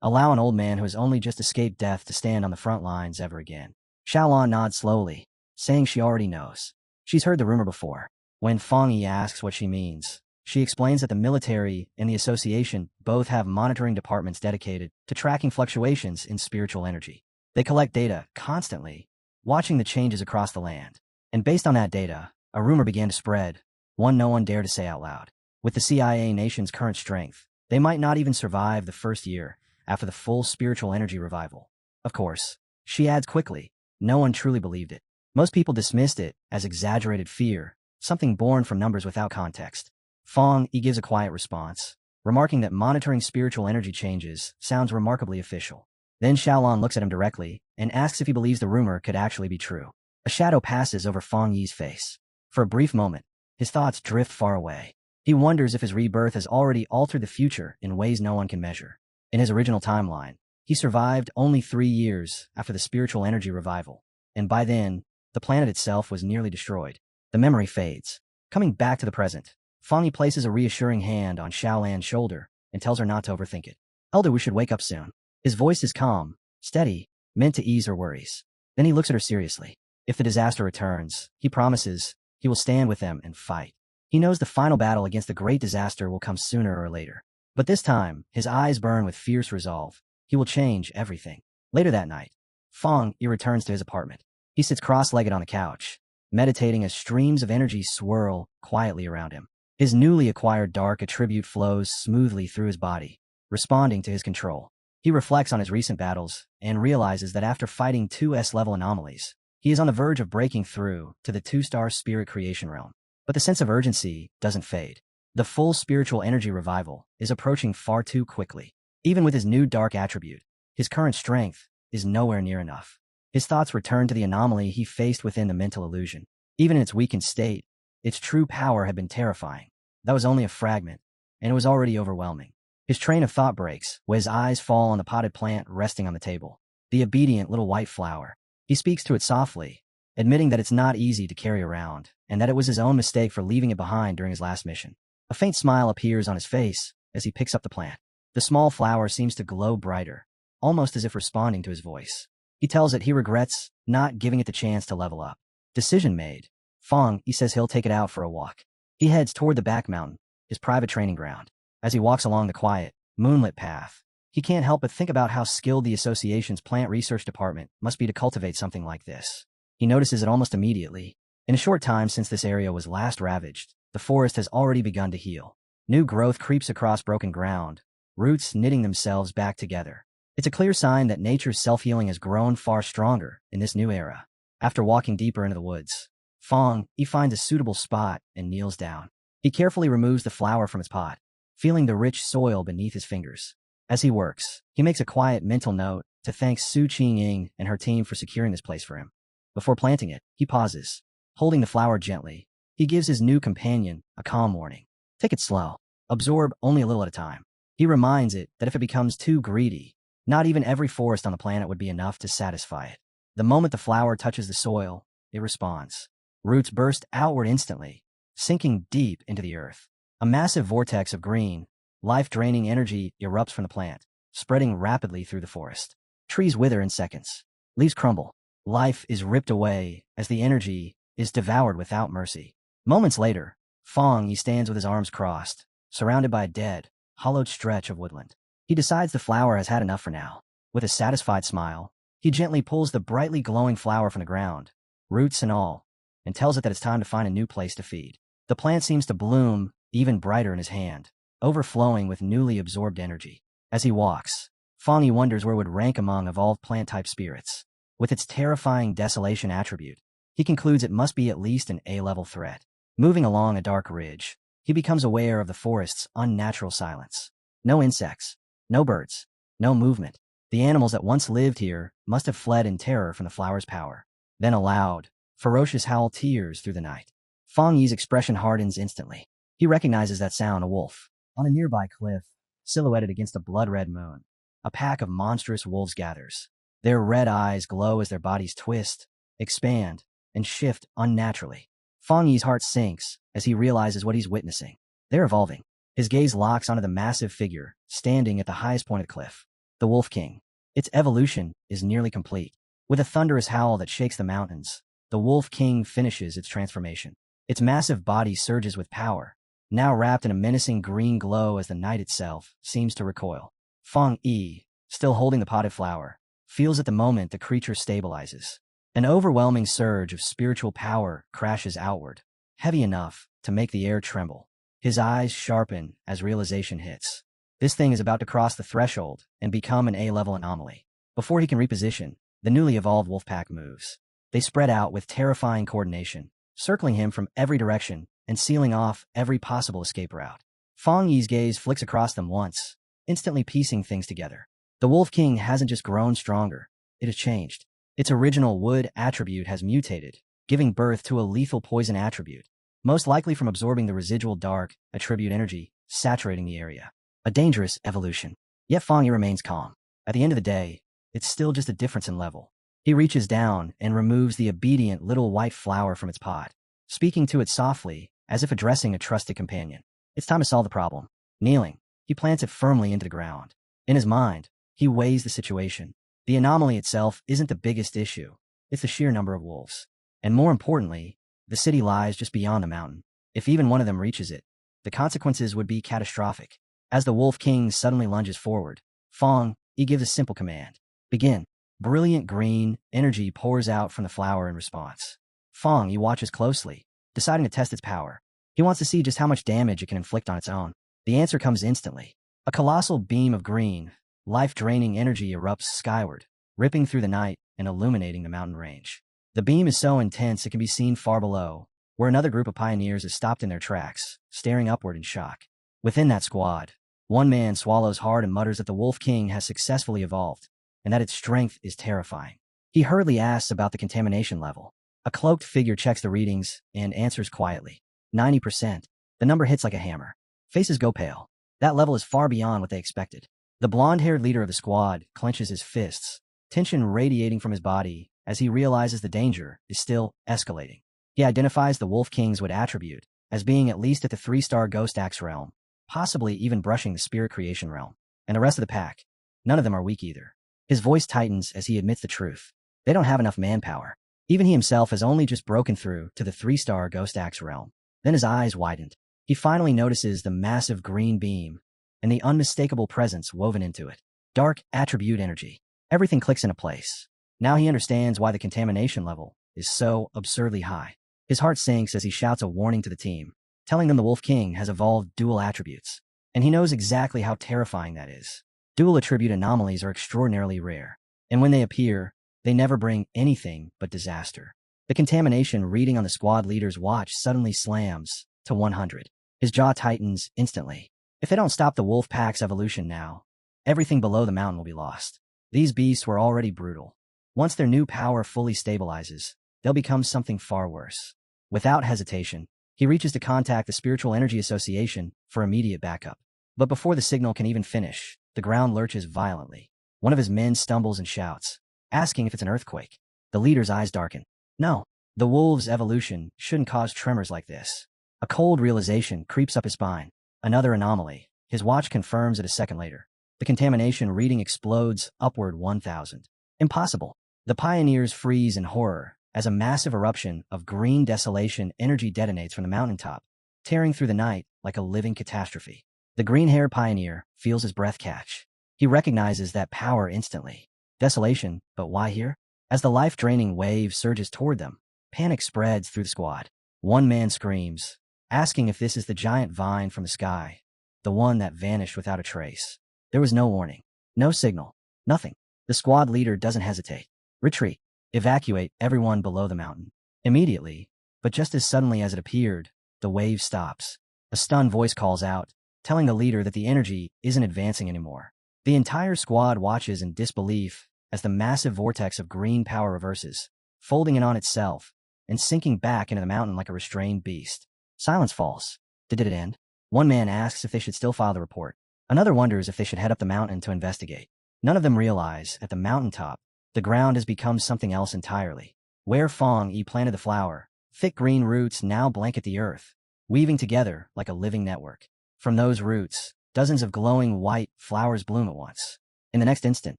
allow an old man who has only just escaped death to stand on the front lines ever again. Xiaolan nods slowly, saying she already knows. She's heard the rumor before. When Fang Yi asks what she means, she explains that the military and the association both have monitoring departments dedicated to tracking fluctuations in spiritual energy. They collect data constantly, watching the changes across the land. And based on that data, a rumor began to spread, one no one dared to say out loud. With the CIA nation's current strength, they might not even survive the first year after the full spiritual energy revival. Of course, she adds quickly, no one truly believed it. Most people dismissed it as exaggerated fear, something born from numbers without context. Fang Yi gives a quiet response, remarking that monitoring spiritual energy changes sounds remarkably official. Then Xiaolan looks at him directly and asks if he believes the rumor could actually be true. A shadow passes over Fang Yi's face. For a brief moment, his thoughts drift far away. He wonders if his rebirth has already altered the future in ways no one can measure. In his original timeline, he survived only 3 years after the spiritual energy revival, and by then, the planet itself was nearly destroyed. The memory fades. Coming back to the present, Fang Yi places a reassuring hand on Xiaolan's shoulder and tells her not to overthink it. Elder Wu should wake up soon. His voice is calm, steady, meant to ease her worries. Then he looks at her seriously. If the disaster returns, he promises, he will stand with them and fight. He knows the final battle against the great disaster will come sooner or later. But this time, his eyes burn with fierce resolve. He will change everything. Later that night, Fang Yi returns to his apartment. He sits cross-legged on the couch, meditating as streams of energy swirl quietly around him. His newly acquired dark attribute flows smoothly through his body, responding to his control. He reflects on his recent battles and realizes that after fighting 2 S-level anomalies, he is on the verge of breaking through to the 2-star spirit creation realm. But the sense of urgency doesn't fade. The full spiritual energy revival is approaching far too quickly. Even with his new dark attribute, his current strength is nowhere near enough. His thoughts return to the anomaly he faced within the mental illusion. Even in its weakened state, its true power had been terrifying. That was only a fragment, and it was already overwhelming. His train of thought breaks when his eyes fall on the potted plant resting on the table. The obedient little white flower. He speaks to it softly, admitting that it's not easy to carry around, and that it was his own mistake for leaving it behind during his last mission. A faint smile appears on his face as he picks up the plant. The small flower seems to glow brighter, almost as if responding to his voice. He tells it he regrets not giving it the chance to level up. Decision made. Fong, he says he'll take it out for a walk. He heads toward the back mountain, his private training ground. As he walks along the quiet, moonlit path, he can't help but think about how skilled the association's plant research department must be to cultivate something like this. He notices it almost immediately. In a short time since this area was last ravaged, the forest has already begun to heal. New growth creeps across broken ground, roots knitting themselves back together. It's a clear sign that nature's self-healing has grown far stronger in this new era. After walking deeper into the woods, Fong, he finds a suitable spot and kneels down. He carefully removes the flower from its pot, feeling the rich soil beneath his fingers. As he works, he makes a quiet mental note to thank Su Qing and her team for securing this place for him. Before planting it, he pauses, holding the flower gently. He gives his new companion a calm warning. Take it slow. Absorb only a little at a time. He reminds it that if it becomes too greedy, not even every forest on the planet would be enough to satisfy it. The moment the flower touches the soil, it responds. Roots burst outward instantly, sinking deep into the earth. A massive vortex of green, life-draining energy erupts from the plant, spreading rapidly through the forest. Trees wither in seconds. Leaves crumble. Life is ripped away as the energy is devoured without mercy. Moments later, Fong, he stands with his arms crossed, surrounded by a dead, hollowed stretch of woodland. He decides the flower has had enough for now. With a satisfied smile, he gently pulls the brightly glowing flower from the ground, roots and all, and tells it that it's time to find a new place to feed. The plant seems to bloom even brighter in his hand, overflowing with newly absorbed energy. As he walks, Fong, he wonders where it would rank among evolved plant-type spirits. With its terrifying desolation attribute, he concludes it must be at least an A-level threat. Moving along a dark ridge, he becomes aware of the forest's unnatural silence. No insects, no birds, no movement. The animals that once lived here must have fled in terror from the flower's power. Then a loud, ferocious howl tears through the night. Fong Yi's expression hardens instantly. He recognizes that sound, a wolf. On a nearby cliff, silhouetted against a blood-red moon, a pack of monstrous wolves gathers. Their red eyes glow as their bodies twist, expand, and shift unnaturally. Fong Yi's heart sinks as he realizes what he's witnessing. They're evolving. His gaze locks onto the massive figure standing at the highest point of the cliff. The Wolf King. Its evolution is nearly complete. With a thunderous howl that shakes the mountains, the Wolf King finishes its transformation. Its massive body surges with power, now wrapped in a menacing green glow as the night itself seems to recoil. Fong Yi, still holding the potted flower, feels at the moment the creature stabilizes. An overwhelming surge of spiritual power crashes outward, heavy enough to make the air tremble. His eyes sharpen as realization hits. This thing is about to cross the threshold and become an A-level anomaly. Before he can reposition, the newly evolved wolf pack moves. They spread out with terrifying coordination, circling him from every direction and sealing off every possible escape route. Fong Yi's gaze flicks across them once, instantly piecing things together. The Wolf King hasn't just grown stronger, it has changed. Its original wood attribute has mutated, giving birth to a lethal poison attribute, most likely from absorbing the residual dark attribute energy saturating the area. A dangerous evolution. Yet Fong Yi remains calm. At the end of the day, it's still just a difference in level. He reaches down and removes the obedient little white flower from its pot, speaking to it softly, as if addressing a trusted companion. It's time to solve the problem. Kneeling, he plants it firmly into the ground. In his mind, he weighs the situation. The anomaly itself isn't the biggest issue. It's the sheer number of wolves. And more importantly, the city lies just beyond the mountain. If even one of them reaches it, the consequences would be catastrophic. As the Wolf King suddenly lunges forward, Fong Yi gives a simple command. Begin. Brilliant green energy pours out from the flower in response. Fong Yi watches closely, deciding to test its power. He wants to see just how much damage it can inflict on its own. The answer comes instantly. A colossal beam of green, life-draining energy erupts skyward, ripping through the night and illuminating the mountain range. The beam is so intense it can be seen far below, where another group of pioneers is stopped in their tracks, staring upward in shock. Within that squad, one man swallows hard and mutters that the Wolf King has successfully evolved, and that its strength is terrifying. He hurriedly asks about the contamination level. A cloaked figure checks the readings and answers quietly. 90%. The number hits like a hammer. Faces go pale. That level is far beyond what they expected. The blonde-haired leader of the squad clenches his fists, tension radiating from his body as he realizes the danger is still escalating. He identifies the Wolf King's wood attribute as being at least at the 3-star Ghost Axe realm, possibly even brushing the Spirit Creation realm. And the rest of the pack, none of them are weak either. His voice tightens as he admits the truth. They don't have enough manpower. Even he himself has only just broken through to the 3-star Ghost Axe realm. Then his eyes widened. He finally notices the massive green beam and the unmistakable presence woven into it. Dark attribute energy. Everything clicks into place. Now he understands why the contamination level is so absurdly high. His heart sinks as he shouts a warning to the team, telling them the Wolf King has evolved dual attributes, and he knows exactly how terrifying that is. Dual attribute anomalies are extraordinarily rare, and when they appear, they never bring anything but disaster. The contamination reading on the squad leader's watch suddenly slams to 100. His jaw tightens instantly. If they don't stop the wolf pack's evolution now, everything below the mountain will be lost. These beasts were already brutal. Once their new power fully stabilizes, they'll become something far worse. Without hesitation, he reaches to contact the Spiritual Energy Association for immediate backup. But before the signal can even finish, the ground lurches violently. One of his men stumbles and shouts, asking if it's an earthquake. The leader's eyes darken. No, the wolf's evolution shouldn't cause tremors like this. A cold realization creeps up his spine. Another anomaly. His watch confirms it a second later. The contamination reading explodes upward 1,000. Impossible. The pioneers freeze in horror as a massive eruption of green desolation energy detonates from the mountaintop, tearing through the night like a living catastrophe. The green-haired pioneer feels his breath catch. He recognizes that power instantly. Desolation, but why here? As the life-draining wave surges toward them, panic spreads through the squad. One man screams, asking if this is the giant vine from the sky, the one that vanished without a trace. There was no warning, no signal, nothing. The squad leader doesn't hesitate. Retreat. Evacuate everyone below the mountain. Immediately, but just as suddenly as it appeared, the wave stops. A stunned voice calls out, telling the leader that the energy isn't advancing anymore. The entire squad watches in disbelief as the massive vortex of green power reverses, folding in on itself and sinking back into the mountain like a restrained beast. Silence falls. Did it end? One man asks if they should still file the report. Another wonders if they should head up the mountain to investigate. None of them realize, at the mountaintop, the ground has become something else entirely. Where Fong Yi planted the flower, thick green roots now blanket the earth, weaving together like a living network. From those roots, dozens of glowing white flowers bloom at once. In the next instant,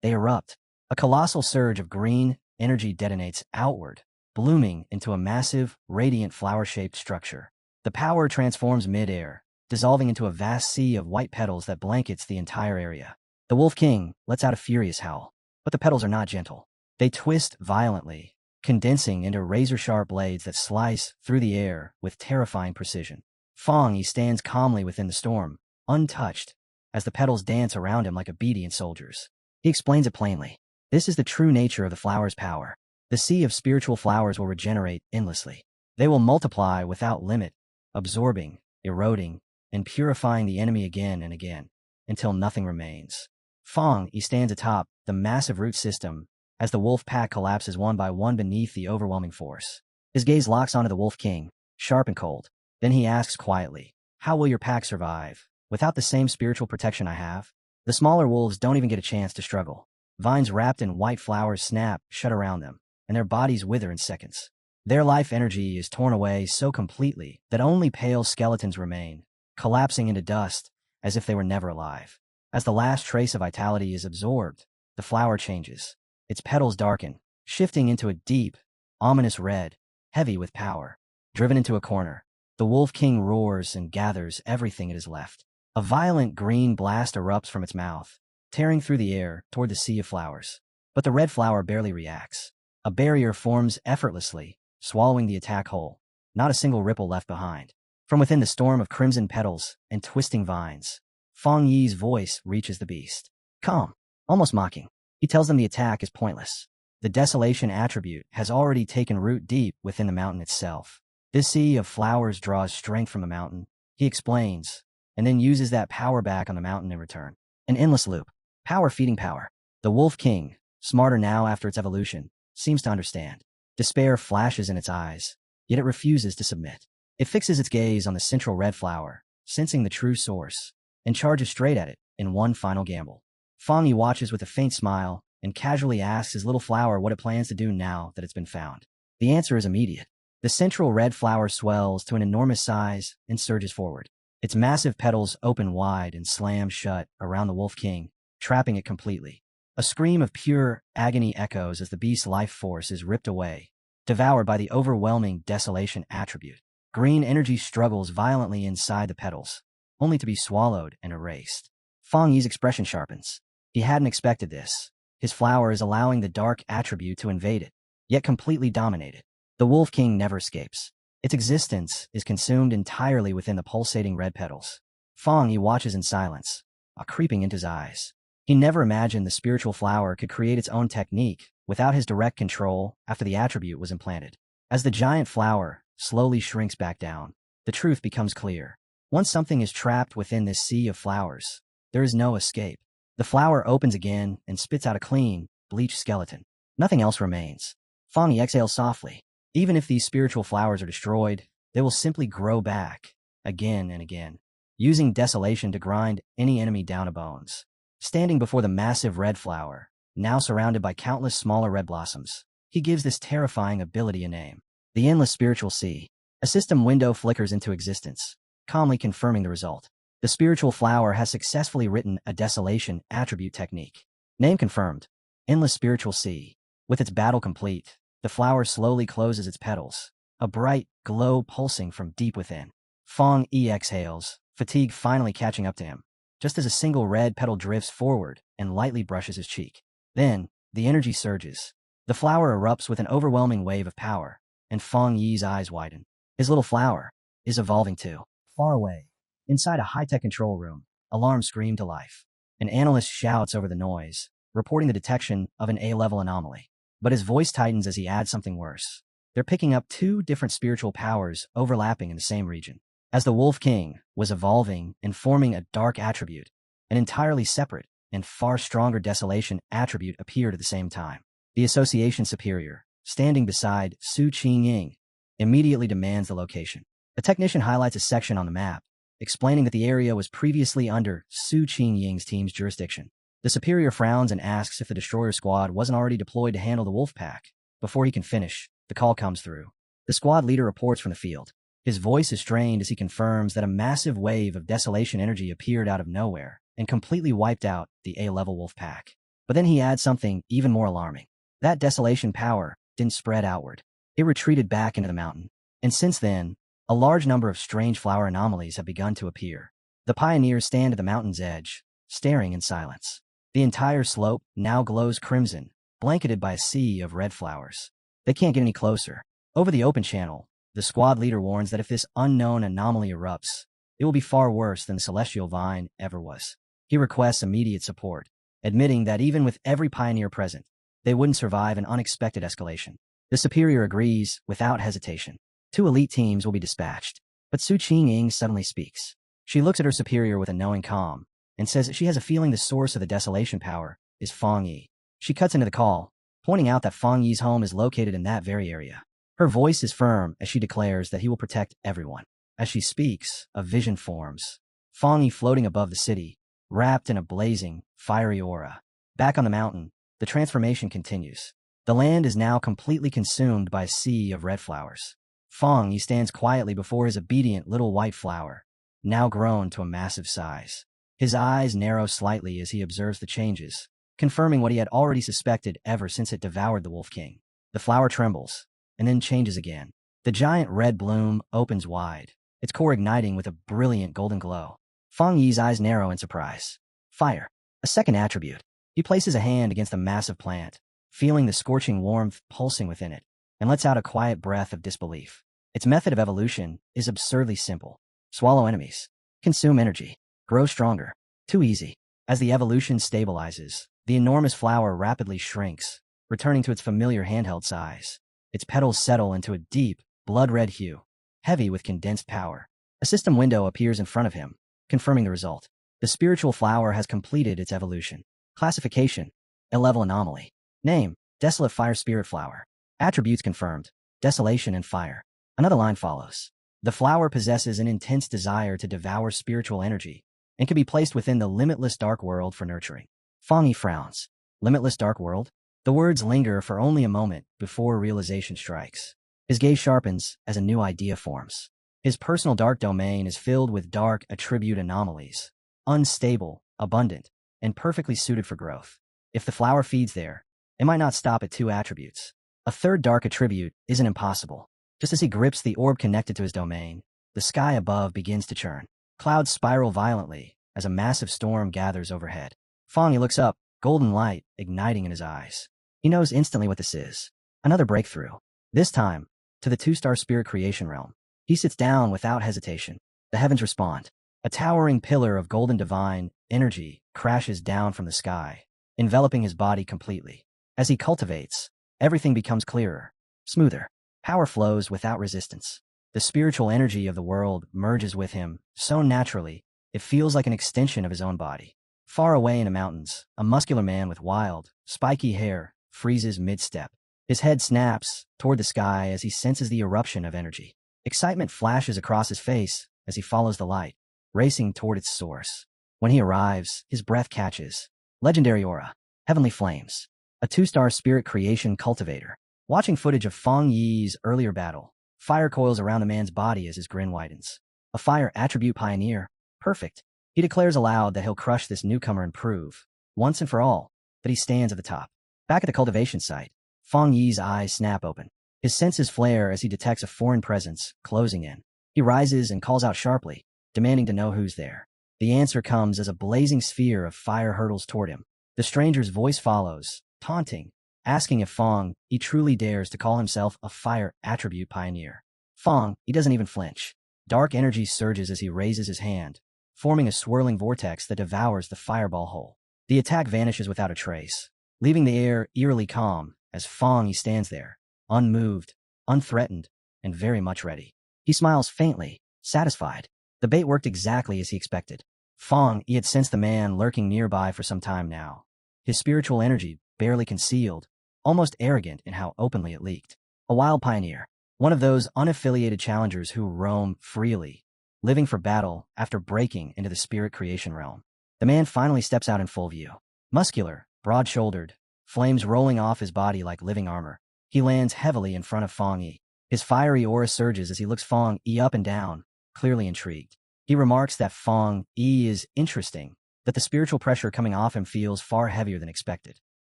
they erupt. A colossal surge of green energy detonates outward, blooming into a massive, radiant flower-shaped structure. The power transforms mid-air, dissolving into a vast sea of white petals that blankets the entire area. The Wolf King lets out a furious howl. But the petals are not gentle. They twist violently, condensing into razor-sharp blades that slice through the air with terrifying precision. Fong Yi stands calmly within the storm, untouched, as the petals dance around him like obedient soldiers. He explains it plainly. This is the true nature of the flower's power. The sea of spiritual flowers will regenerate endlessly. They will multiply without limit, absorbing, eroding, and purifying the enemy again and again, until nothing remains. Fong Yi stands atop the massive root system as the wolf pack collapses one by one beneath the overwhelming force. His gaze locks onto the Wolf King, sharp and cold. Then he asks quietly, "How will your pack survive without the same spiritual protection I have?" The smaller wolves don't even get a chance to struggle. Vines wrapped in white flowers snap shut around them, and their bodies wither in seconds. Their life energy is torn away so completely that only pale skeletons remain, collapsing into dust as if they were never alive. As the last trace of vitality is absorbed, the flower changes. Its petals darken, shifting into a deep, ominous red, heavy with power. Driven into a corner, the Wolf King roars and gathers everything it has left. A violent green blast erupts from its mouth, tearing through the air toward the sea of flowers. But the red flower barely reacts. A barrier forms effortlessly, swallowing the attack whole. Not a single ripple left behind. From within the storm of crimson petals and twisting vines, Fong Yi's voice reaches the beast. Calm, almost mocking. He tells them the attack is pointless. The desolation attribute has already taken root deep within the mountain itself. This sea of flowers draws strength from the mountain, he explains, and then uses that power back on the mountain in return. An endless loop. Power feeding power. The Wolf King, smarter now after its evolution, seems to understand. Despair flashes in its eyes, yet it refuses to submit. It fixes its gaze on the central red flower, sensing the true source, and charges straight at it in one final gamble. Fong Yi watches with a faint smile and casually asks his little flower what it plans to do now that it's been found. The answer is immediate. The central red flower swells to an enormous size and surges forward. Its massive petals open wide and slam shut around the Wolf King, trapping it completely. A scream of pure agony echoes as the beast's life force is ripped away, devoured by the overwhelming desolation attribute. Green energy struggles violently inside the petals, only to be swallowed and erased. Fang Yi's expression sharpens. He hadn't expected this. His flower is allowing the dark attribute to invade it, yet completely dominate it. The Wolf King never escapes. Its existence is consumed entirely within the pulsating red petals. Fang Yi watches in silence, a creeping into his eyes. He never imagined the spiritual flower could create its own technique without his direct control after the attribute was implanted. As the giant flower slowly shrinks back down, the truth becomes clear. Once something is trapped within this sea of flowers, there is no escape. The flower opens again and spits out a clean, bleached skeleton. Nothing else remains. Fang Yi exhales softly. Even if these spiritual flowers are destroyed, they will simply grow back, again and again, using desolation to grind any enemy down to bones. Standing before the massive red flower, now surrounded by countless smaller red blossoms, he gives this terrifying ability a name: the Endless Spiritual Sea. A system window flickers into existence, calmly confirming the result. The spiritual flower has successfully written a desolation attribute technique. Name confirmed: Endless Spiritual Sea. With its battle complete, the flower slowly closes its petals, a bright glow pulsing from deep within. Fang Yi exhales, fatigue finally catching up to him, just as a single red petal drifts forward and lightly brushes his cheek. Then, the energy surges. The flower erupts with an overwhelming wave of power, and Fang Yi's eyes widen. His little flower is evolving too. Far away, inside a high-tech control room, alarms scream to life. An analyst shouts over the noise, reporting the detection of an A-level anomaly. But his voice tightens as he adds something worse. They're picking up two different spiritual powers overlapping in the same region. As the Wolf King was evolving and forming a dark attribute, an entirely separate and far stronger desolation attribute appeared at the same time. The Association Superior, standing beside Su Qingying, immediately demands the location. The technician highlights a section on the map, explaining that the area was previously under Su Qingying's team's jurisdiction. The superior frowns and asks if the destroyer squad wasn't already deployed to handle the wolf pack. Before he can finish, the call comes through. The squad leader reports from the field. His voice is strained as he confirms that a massive wave of desolation energy appeared out of nowhere and completely wiped out the A-level wolf pack. But then he adds something even more alarming. That desolation power didn't spread outward. It retreated back into the mountain. And since then, a large number of strange flower anomalies have begun to appear. The pioneers stand at the mountain's edge, staring in silence. The entire slope now glows crimson, blanketed by a sea of red flowers. They can't get any closer. Over the open channel, the squad leader warns that if this unknown anomaly erupts, it will be far worse than the celestial vine ever was. He requests immediate support, admitting that even with every pioneer present, they wouldn't survive an unexpected escalation. The superior agrees without hesitation. 2 elite teams will be dispatched. But Su Qingying suddenly speaks. She looks at her superior with a knowing calm, and says that she has a feeling the source of the desolation power is Fang Yi. She cuts into the call, pointing out that Fang Yi's home is located in that very area. Her voice is firm as she declares that he will protect everyone. As she speaks, a vision forms. Fang Yi floating above the city, wrapped in a blazing, fiery aura. Back on the mountain, the transformation continues. The land is now completely consumed by a sea of red flowers. Fang Yi stands quietly before his obedient little white flower, now grown to a massive size. His eyes narrow slightly as he observes the changes, confirming what he had already suspected ever since it devoured the Wolf King. The flower trembles, and then changes again. The giant red bloom opens wide, its core igniting with a brilliant golden glow. Fang Yi's eyes narrow in surprise. Fire. A second attribute. He places a hand against the massive plant, feeling the scorching warmth pulsing within it, and lets out a quiet breath of disbelief. Its method of evolution is absurdly simple. Swallow enemies. Consume energy. Grow stronger. Too easy. As the evolution stabilizes, the enormous flower rapidly shrinks, returning to its familiar handheld size. Its petals settle into a deep, blood-red hue, heavy with condensed power. A system window appears in front of him, confirming the result. The spiritual flower has completed its evolution. Classification: A-level anomaly. Name: Desolate Fire Spirit Flower. Attributes confirmed: Desolation and Fire. Another line follows. The flower possesses an intense desire to devour spiritual energy, and can be placed within the limitless dark world for nurturing. Fang Yi frowns. Limitless dark world? The words linger for only a moment before realization strikes. His gaze sharpens as a new idea forms. His personal dark domain is filled with dark attribute anomalies, unstable, abundant, and perfectly suited for growth. If the flower feeds there, it might not stop at 2 attributes. A third dark attribute isn't impossible. Just as he grips the orb connected to his domain, the sky above begins to churn. Clouds spiral violently as a massive storm gathers overhead. Fong Yi looks up, golden light igniting in his eyes. He knows instantly what this is. Another breakthrough. This time, to the 2-star spirit creation realm. He sits down without hesitation. The heavens respond. A towering pillar of golden divine energy crashes down from the sky, enveloping his body completely. As he cultivates, everything becomes clearer, smoother. Power flows without resistance. The spiritual energy of the world merges with him so naturally, it feels like an extension of his own body. Far away in the mountains, a muscular man with wild, spiky hair freezes mid-step. His head snaps toward the sky as he senses the eruption of energy. Excitement flashes across his face as he follows the light, racing toward its source. When he arrives, his breath catches. Legendary aura, heavenly flames, a 2-star spirit creation cultivator. Watching footage of Fong Yi's earlier battle, fire coils around the man's body as his grin widens. A fire attribute pioneer, perfect. He declares aloud that he'll crush this newcomer and prove, once and for all, that he stands at the top. Back at the cultivation site, Fong Yi's eyes snap open. His senses flare as he detects a foreign presence closing in. He rises and calls out sharply, demanding to know who's there. The answer comes as a blazing sphere of fire hurtles toward him. The stranger's voice follows, taunting, asking if Fong Yi truly dares to call himself a fire attribute pioneer. Fong Yi doesn't even flinch. Dark energy surges as he raises his hand, forming a swirling vortex that devours the fireball hole. The attack vanishes without a trace, leaving the air eerily calm as Fong Yi stands there, unmoved, unthreatened, and very much ready. He smiles faintly, satisfied. The bait worked exactly as he expected. Fong Yi had sensed the man lurking nearby for some time now. His spiritual energy barely concealed, almost arrogant in how openly it leaked. A wild pioneer, one of those unaffiliated challengers who roam freely, living for battle after breaking into the spirit creation realm. The man finally steps out in full view. Muscular, broad-shouldered, flames rolling off his body like living armor. He lands heavily in front of Fong Yi. His fiery aura surges as he looks Fong Yi up and down, clearly intrigued. He remarks that Fong Yi is interesting, that the spiritual pressure coming off him feels far heavier than expected.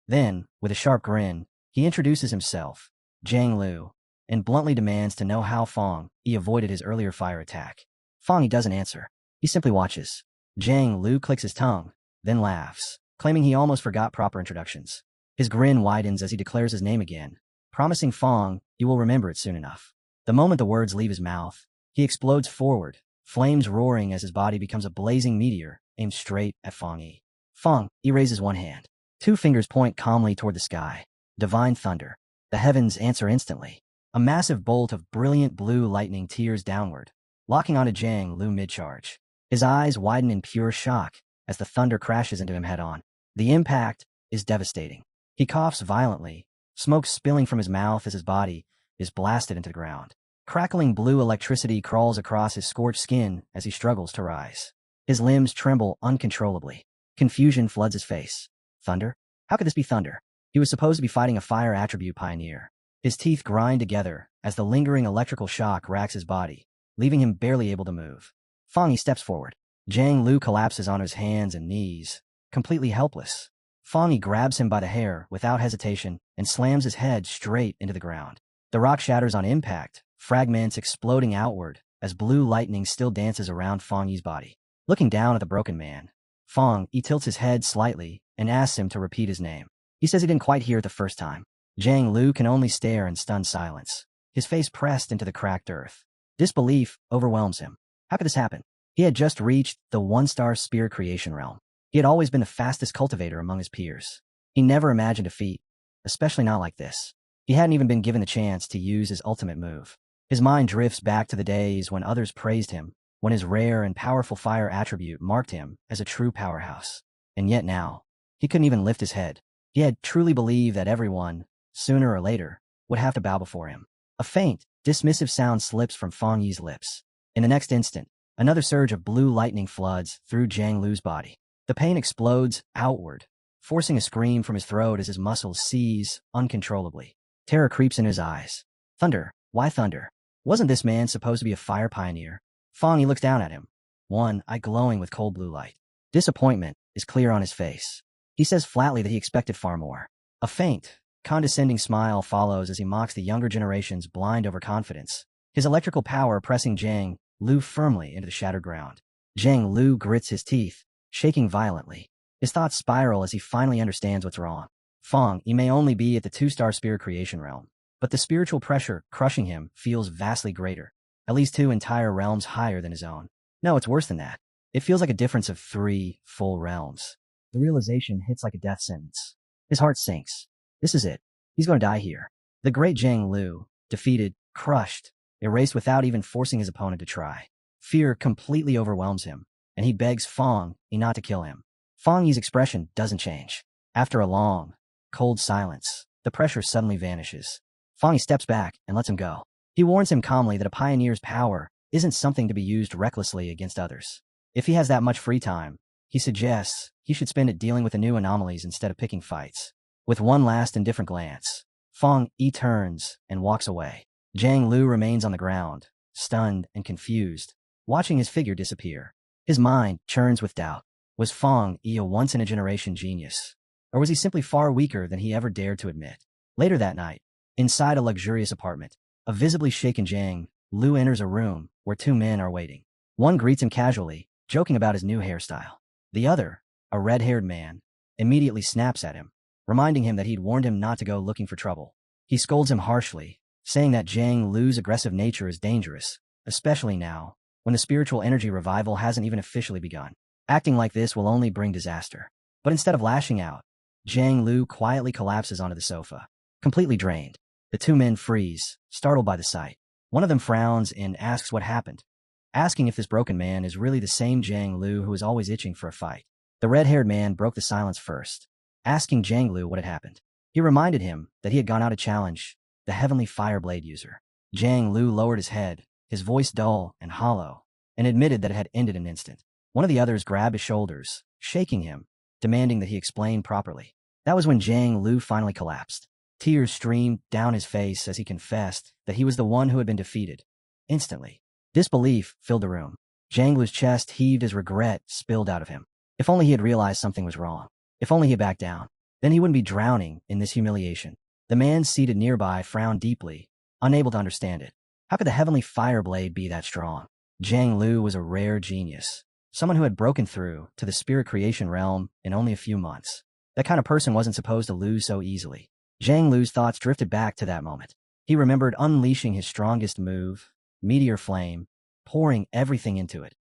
Then, with a sharp grin, he introduces himself, Zhang Lu, and bluntly demands to know how Fong Yi avoided his earlier fire attack. Fong Yi doesn't answer. He simply watches. Zhang Lu clicks his tongue, then laughs, claiming he almost forgot proper introductions. His grin widens as he declares his name again, promising Fong Yi will remember it soon enough. The moment the words leave his mouth, he explodes forward, flames roaring as his body becomes a blazing meteor aimed straight at Fong Yi. Fong Yi raises one hand. 2 fingers point calmly toward the sky. Divine thunder. The heavens answer instantly. A massive bolt of brilliant blue lightning tears downward, locking onto Zhang Lu mid-charge. His eyes widen in pure shock as the thunder crashes into him head-on. The impact is devastating. He coughs violently, smoke spilling from his mouth as his body is blasted into the ground. Crackling blue electricity crawls across his scorched skin as he struggles to rise. His limbs tremble uncontrollably. Confusion floods his face. Thunder? How could this be thunder? He was supposed to be fighting a fire attribute pioneer. His teeth grind together as the lingering electrical shock racks his body, leaving him barely able to move. Fong Yi steps forward. Zhang Lu collapses on his hands and knees, completely helpless. Fong Yi grabs him by the hair without hesitation and slams his head straight into the ground. The rock shatters on impact, fragments exploding outward as blue lightning still dances around Fong Yi's body. Looking down at the broken man, Fong Yi tilts his head slightly and asks him to repeat his name. He says he didn't quite hear it the first time. Zhang Lu can only stare in stunned silence, his face pressed into the cracked earth. Disbelief overwhelms him. How could this happen? He had just reached the 1-star spirit creation realm. He had always been the fastest cultivator among his peers. He never imagined a feat, especially not like this. He hadn't even been given the chance to use his ultimate move. His mind drifts back to the days when others praised him, when his rare and powerful fire attribute marked him as a true powerhouse. And yet now, he couldn't even lift his head. He had truly believed that everyone, sooner or later, would have to bow before him. A faint, dismissive sound slips from Fong Yi's lips. In the next instant, another surge of blue lightning floods through Zhang Lu's body. The pain explodes outward, forcing a scream from his throat as his muscles seize uncontrollably. Terror creeps in his eyes. Thunder? Why thunder? Wasn't this man supposed to be a fire pioneer? He looks down at him, one eye glowing with cold blue light. Disappointment is clear on his face. He says flatly that he expected far more. A faint, condescending smile follows as he mocks the younger generation's blind overconfidence, his electrical power pressing Zhang Lu firmly into the shattered ground. Zhang Lu grits his teeth, shaking violently. His thoughts spiral as he finally understands what's wrong. He may only be at the 2-star spirit creation realm, but the spiritual pressure crushing him feels vastly greater, at least 2 entire realms higher than his own. No, it's worse than that. It feels like a difference of 3 full realms. The realization hits like a death sentence. His heart sinks. This is it. He's going to die here. The great Zhang Lu, defeated, crushed, erased without even forcing his opponent to try. Fear completely overwhelms him, and he begs Yi not to kill him. Yi's expression doesn't change. After a long, cold silence, the pressure suddenly vanishes. Yi steps back and lets him go. He warns him calmly that a pioneer's power isn't something to be used recklessly against others. If he has that much free time, he suggests he should spend it dealing with the new anomalies instead of picking fights. With one last indifferent glance, Yi turns and walks away. Zhang Lu remains on the ground, stunned and confused, watching his figure disappear. His mind churns with doubt. Was Yi a once-in-a-generation genius? Or was he simply far weaker than he ever dared to admit? Later that night, inside a luxurious apartment, a visibly shaken Zhang Lu enters a room where 2 men are waiting. One greets him casually, joking about his new hairstyle. The other, a red-haired man, immediately snaps at him, reminding him that he'd warned him not to go looking for trouble. He scolds him harshly, saying that Zhang Lu's aggressive nature is dangerous, especially now, when the spiritual energy revival hasn't even officially begun. Acting like this will only bring disaster. But instead of lashing out, Zhang Lu quietly collapses onto the sofa, completely drained. The 2 men freeze, startled by the sight. One of them frowns and asks what happened, asking if this broken man is really the same Zhang Lu who is always itching for a fight. The red-haired man broke the silence first, asking Zhang Lu what had happened. He reminded him that he had gone out to challenge the heavenly Fireblade user. Zhang Lu lowered his head, his voice dull and hollow, and admitted that it had ended in an instant. One of the others grabbed his shoulders, shaking him, demanding that he explain properly. That was when Zhang Lu finally collapsed. Tears streamed down his face as he confessed that he was the one who had been defeated. Instantly, disbelief filled the room. Zhang Lu's chest heaved as regret spilled out of him. If only he had realized something was wrong. If only he had backed down. Then he wouldn't be drowning in this humiliation. The man seated nearby frowned deeply, unable to understand it. How could the heavenly Fireblade be that strong? Zhang Lu was a rare genius. Someone who had broken through to the spirit creation realm in only a few months. That kind of person wasn't supposed to lose so easily. Zhang Lu's thoughts drifted back to that moment. He remembered unleashing his strongest move, Meteor Flame, pouring everything into it,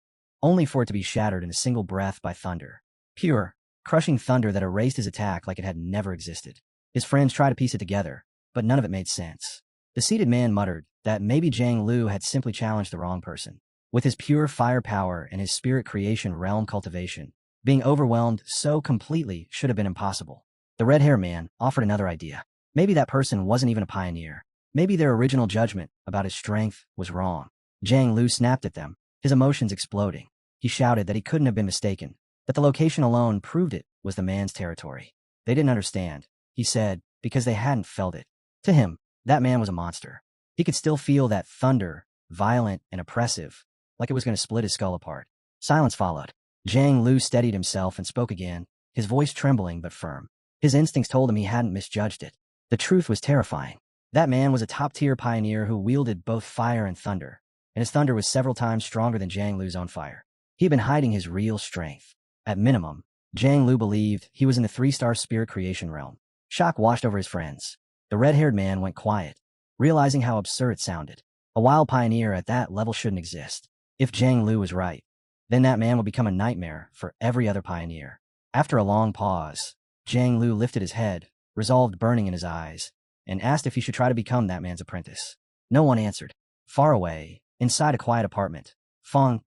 only for it to be shattered in a single breath by thunder. Pure, crushing thunder that erased his attack like it had never existed. His friends tried to piece it together, but none of it made sense. The seated man muttered that maybe Zhang Lu had simply challenged the wrong person. With his pure firepower and his spirit creation realm cultivation, being overwhelmed so completely should have been impossible. The red-haired man offered another idea. Maybe that person wasn't even a pioneer. Maybe their original judgment about his strength was wrong. Zhang Lu snapped at them, his emotions exploding. He shouted that he couldn't have been mistaken, that the location alone proved it was the man's territory. They didn't understand, he said, because they hadn't felt it. To him, that man was a monster. He could still feel that thunder, violent and oppressive, like it was going to split his skull apart. Silence followed. Zhang Lu steadied himself and spoke again, his voice trembling but firm. His instincts told him he hadn't misjudged it. The truth was terrifying. That man was a top-tier pioneer who wielded both fire and thunder, and his thunder was several times stronger than Zhang Lu's own fire. He had been hiding his real strength. At minimum, Zhang Lu believed he was in the 3-star spirit creation realm. Shock washed over his friends. The red-haired man went quiet, realizing how absurd it sounded. A wild pioneer at that level shouldn't exist. If Zhang Lu was right, then that man would become a nightmare for every other pioneer. After a long pause, Zhang Lu lifted his head, resolve burning in his eyes, and asked if he should try to become that man's apprentice. No one answered. Far away, inside a quiet apartment,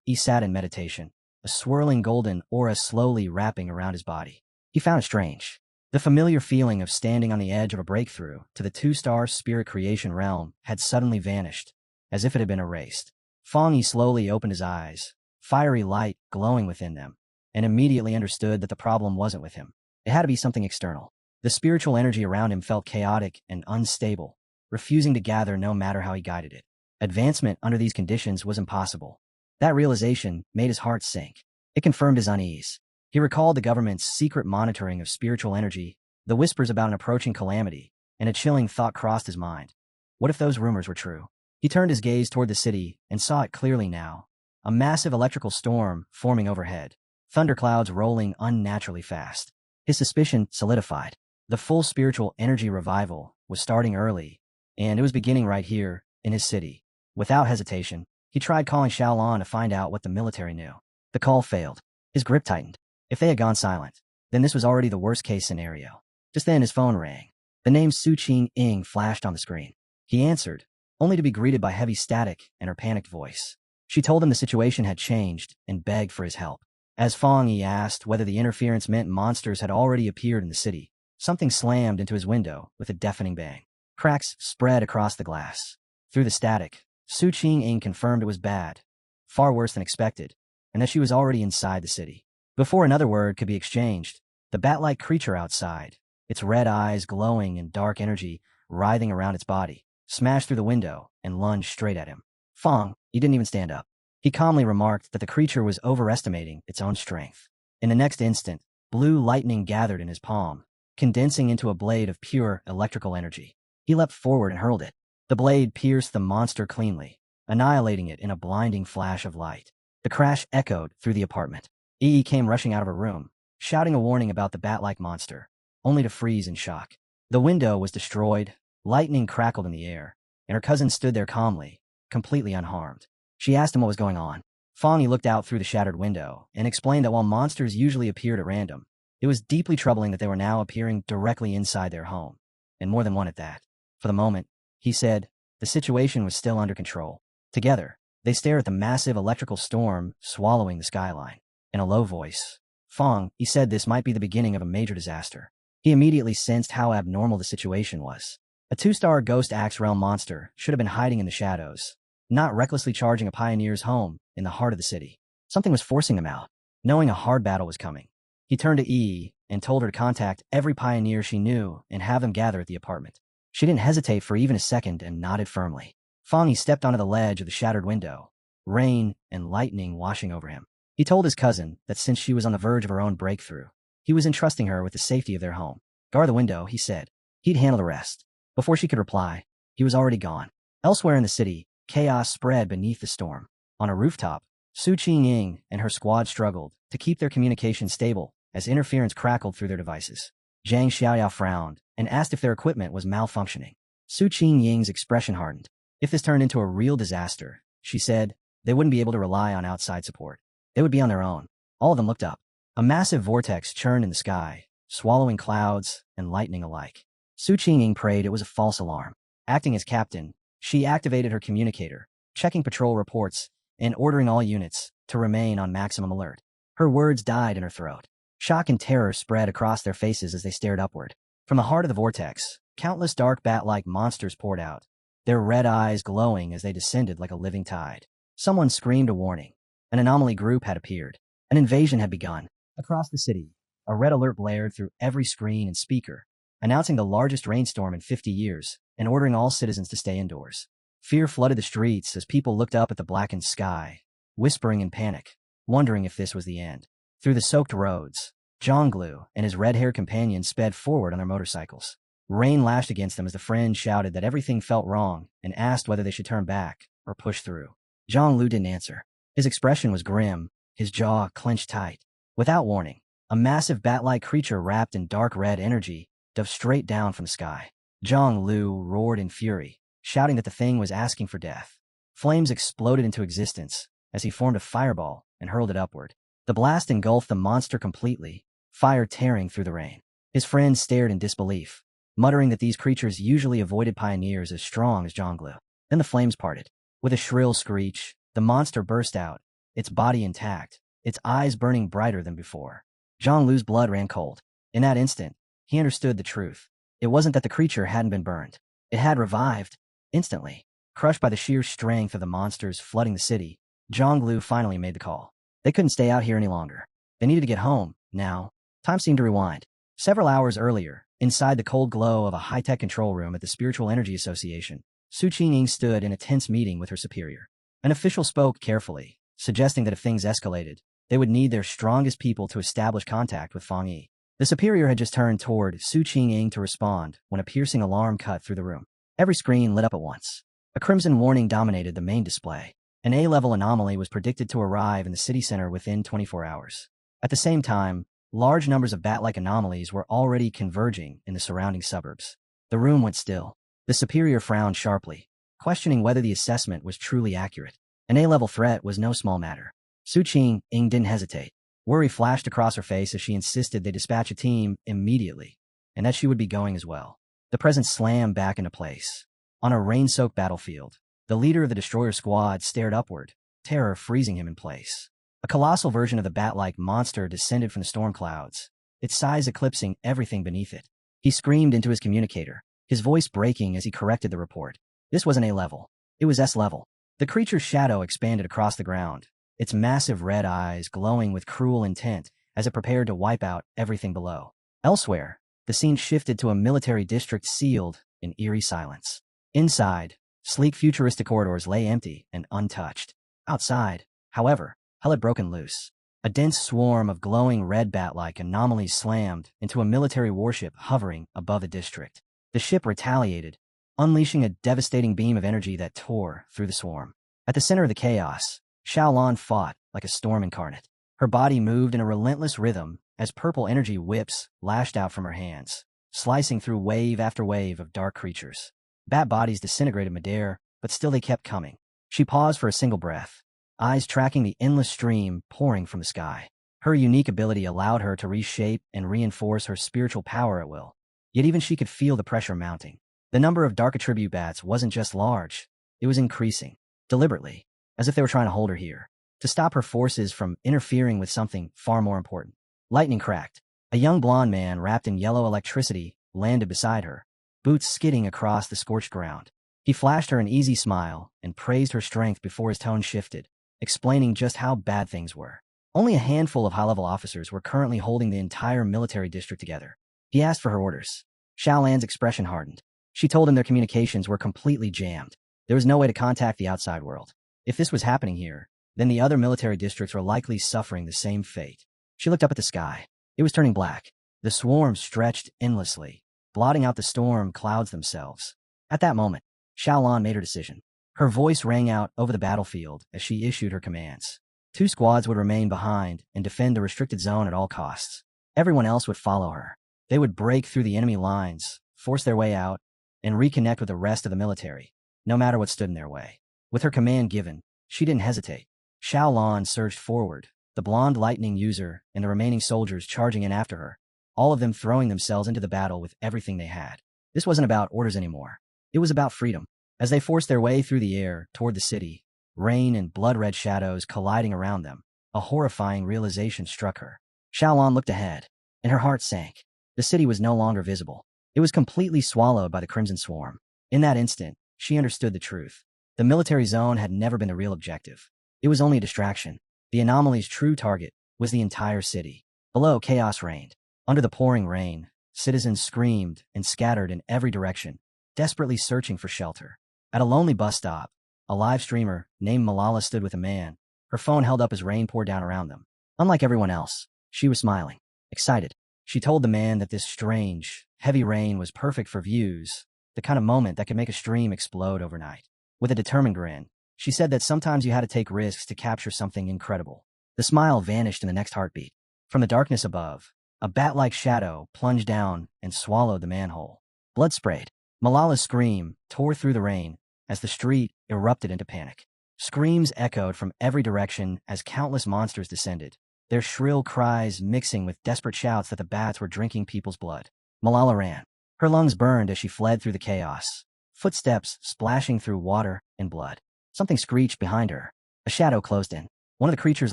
Yi sat in meditation, a swirling golden aura slowly wrapping around his body. He found it strange. The familiar feeling of standing on the edge of a breakthrough to the 2-star spirit creation realm had suddenly vanished, as if it had been erased. Yi slowly opened his eyes, fiery light glowing within them, and immediately understood that the problem wasn't with him. It had to be something external. The spiritual energy around him felt chaotic and unstable, refusing to gather no matter how he guided it. Advancement under these conditions was impossible. That realization made his heart sink. It confirmed his unease. He recalled the government's secret monitoring of spiritual energy, the whispers about an approaching calamity, and a chilling thought crossed his mind. What if those rumors were true? He turned his gaze toward the city and saw it clearly now. A massive electrical storm forming overhead, thunderclouds rolling unnaturally fast. His suspicion solidified. The full spiritual energy revival was starting early, and it was beginning right here, in his city. Without hesitation, he tried calling Xiaolan to find out what the military knew. The call failed. His grip tightened. If they had gone silent, then this was already the worst-case scenario. Just then his phone rang. The name Su Qing flashed on the screen. He answered, only to be greeted by heavy static and her panicked voice. She told him the situation had changed and begged for his help. As Fong Yi asked whether the interference meant monsters had already appeared in the city, something slammed into his window with a deafening bang. Cracks spread across the glass. Through the static, Su Qing confirmed it was bad, far worse than expected, and that she was already inside the city. Before another word could be exchanged, the bat-like creature outside, its red eyes glowing in dark energy writhing around its body, smashed through the window and lunged straight at him. Fong, he didn't even stand up. He calmly remarked that the creature was overestimating its own strength. In the next instant, blue lightning gathered in his palm, condensing into a blade of pure electrical energy. He leapt forward and hurled it. The blade pierced the monster cleanly, annihilating it in a blinding flash of light. The crash echoed through the apartment. Yi came rushing out of her room, shouting a warning about the bat-like monster, only to freeze in shock. The window was destroyed, lightning crackled in the air, and her cousin stood there calmly, completely unharmed. She asked him what was going on. Fong Yi looked out through the shattered window and explained that while monsters usually appeared at random, it was deeply troubling that they were now appearing directly inside their home, and more than one at that. For the moment, he said, the situation was still under control. Together, they stared at the massive electrical storm swallowing the skyline. In a low voice, Fong, he said this might be the beginning of a major disaster. He immediately sensed how abnormal the situation was. A 2-star ghost axe realm monster should have been hiding in the shadows, not recklessly charging a pioneer's home in the heart of the city. Something was forcing them out, knowing a hard battle was coming. He turned to E and told her to contact every pioneer she knew and have them gather at the apartment. She didn't hesitate for even a second and nodded firmly. Fong Yi stepped onto the ledge of the shattered window, rain and lightning washing over him. He told his cousin that since she was on the verge of her own breakthrough, he was entrusting her with the safety of their home. Guard the window, he said. He'd handle the rest. Before she could reply, he was already gone. Elsewhere in the city, chaos spread beneath the storm. On a rooftop, Su Qing and her squad struggled to keep their communication stable as interference crackled through their devices. Zhang Xiaoyao frowned and asked if their equipment was malfunctioning. Su Qing's expression hardened. If this turned into a real disaster, she said, they wouldn't be able to rely on outside support. They would be on their own. All of them looked up. A massive vortex churned in the sky, swallowing clouds and lightning alike. Su Qing prayed it was a false alarm. Acting as captain, she activated her communicator, checking patrol reports and ordering all units to remain on maximum alert. Her words died in her throat. Shock and terror spread across their faces as they stared upward. From the heart of the vortex, countless dark bat-like monsters poured out, their red eyes glowing as they descended like a living tide. Someone screamed a warning. An anomaly group had appeared. An invasion had begun. Across the city, a red alert blared through every screen and speaker, announcing the largest rainstorm in 50 years and ordering all citizens to stay indoors. Fear flooded the streets as people looked up at the blackened sky, whispering in panic, wondering if this was the end. Through the soaked roads, Zhonglu and his red-haired companion sped forward on their motorcycles. Rain lashed against them as the friend shouted that everything felt wrong and asked whether they should turn back or push through. Zhonglu didn't answer. His expression was grim, his jaw clenched tight. Without warning, a massive bat-like creature wrapped in dark red energy dove straight down from the sky. Zhonglu roared in fury, shouting that the thing was asking for death. Flames exploded into existence as he formed a fireball and hurled it upward. The blast engulfed the monster completely, fire tearing through the rain. His friends stared in disbelief, muttering that these creatures usually avoided pioneers as strong as Zhonglu. Then the flames parted. With a shrill screech, the monster burst out, its body intact, its eyes burning brighter than before. Zhonglu's blood ran cold. In that instant, he understood the truth. It wasn't that the creature hadn't been burned. It had revived, instantly. Crushed by the sheer strength of the monsters flooding the city, Zhonglu finally made the call. They couldn't stay out here any longer. They needed to get home, now. Time seemed to rewind. Several hours earlier, inside the cold glow of a high-tech control room at the Spiritual Energy Association, Su Qingying stood in a tense meeting with her superior. An official spoke carefully, suggesting that if things escalated, they would need their strongest people to establish contact with Fang Yi. The superior had just turned toward Su Qingying to respond when a piercing alarm cut through the room. Every screen lit up at once. A crimson warning dominated the main display. An A-level anomaly was predicted to arrive in the city center within 24 hours. At the same time, large numbers of bat-like anomalies were already converging in the surrounding suburbs. The room went still. The superior frowned sharply, questioning whether the assessment was truly accurate. An A-level threat was no small matter. Su Qingying didn't hesitate. Worry flashed across her face as she insisted they dispatch a team immediately, and that she would be going as well. The presence slammed back into place. On a rain-soaked battlefield, the leader of the destroyer squad stared upward, terror freezing him in place. A colossal version of the bat-like monster descended from the storm clouds, its size eclipsing everything beneath it. He screamed into his communicator, his voice breaking as he corrected the report. This wasn't A-level. It was S-level. The creature's shadow expanded across the ground, its massive red eyes glowing with cruel intent as it prepared to wipe out everything below. Elsewhere, the scene shifted to a military district sealed in eerie silence. Inside, sleek futuristic corridors lay empty and untouched. Outside, however, hell had broken loose. A dense swarm of glowing red bat-like anomalies slammed into a military warship hovering above the district. The ship retaliated, unleashing a devastating beam of energy that tore through the swarm. At the center of the chaos, Xiaolan fought like a storm incarnate. Her body moved in a relentless rhythm as purple energy whips lashed out from her hands, slicing through wave after wave of dark creatures. Bat bodies disintegrated midair, but still they kept coming. She paused for a single breath, eyes tracking the endless stream pouring from the sky. Her unique ability allowed her to reshape and reinforce her spiritual power at will. Yet even she could feel the pressure mounting. The number of dark attribute bats wasn't just large, it was increasing, deliberately, as if they were trying to hold her here, to stop her forces from interfering with something far more important. Lightning cracked. A young blonde man wrapped in yellow electricity landed beside her, boots skidding across the scorched ground. He flashed her an easy smile and praised her strength before his tone shifted, explaining just how bad things were. Only a handful of high-level officers were currently holding the entire military district together. He asked for her orders. Xiaolan's expression hardened. She told him their communications were completely jammed. There was no way to contact the outside world. If this was happening here, then the other military districts were likely suffering the same fate. She looked up at the sky. It was turning black. The swarm stretched endlessly, blotting out the storm clouds themselves. At that moment, Xiaolan made her decision. Her voice rang out over the battlefield as she issued her commands. 2 squads would remain behind and defend the restricted zone at all costs. Everyone else would follow her. They would break through the enemy lines, force their way out, and reconnect with the rest of the military, no matter what stood in their way. With her command given, she didn't hesitate. Xiaolan surged forward, the blonde lightning user and the remaining soldiers charging in after her, all of them throwing themselves into the battle with everything they had. This wasn't about orders anymore. It was about freedom. As they forced their way through the air toward the city, rain and blood-red shadows colliding around them, a horrifying realization struck her. Xiaolan looked ahead, and her heart sank. The city was no longer visible. It was completely swallowed by the crimson swarm. In that instant, she understood the truth. The military zone had never been the real objective. It was only a distraction. The anomaly's true target was the entire city. Below, chaos reigned. Under the pouring rain, citizens screamed and scattered in every direction, desperately searching for shelter. At a lonely bus stop, a live streamer named Malala stood with a man, her phone held up as rain poured down around them. Unlike everyone else, she was smiling, excited. She told the man that this strange, heavy rain was perfect for views, the kind of moment that could make a stream explode overnight. With a determined grin, she said that sometimes you had to take risks to capture something incredible. The smile vanished in the next heartbeat. From the darkness above, a bat-like shadow plunged down and swallowed the manhole. Blood sprayed. Malala's scream tore through the rain as the street erupted into panic. Screams echoed from every direction as countless monsters descended, their shrill cries mixing with desperate shouts that the bats were drinking people's blood. Malala ran. Her lungs burned as she fled through the chaos, footsteps splashing through water and blood. Something screeched behind her. A shadow closed in. One of the creatures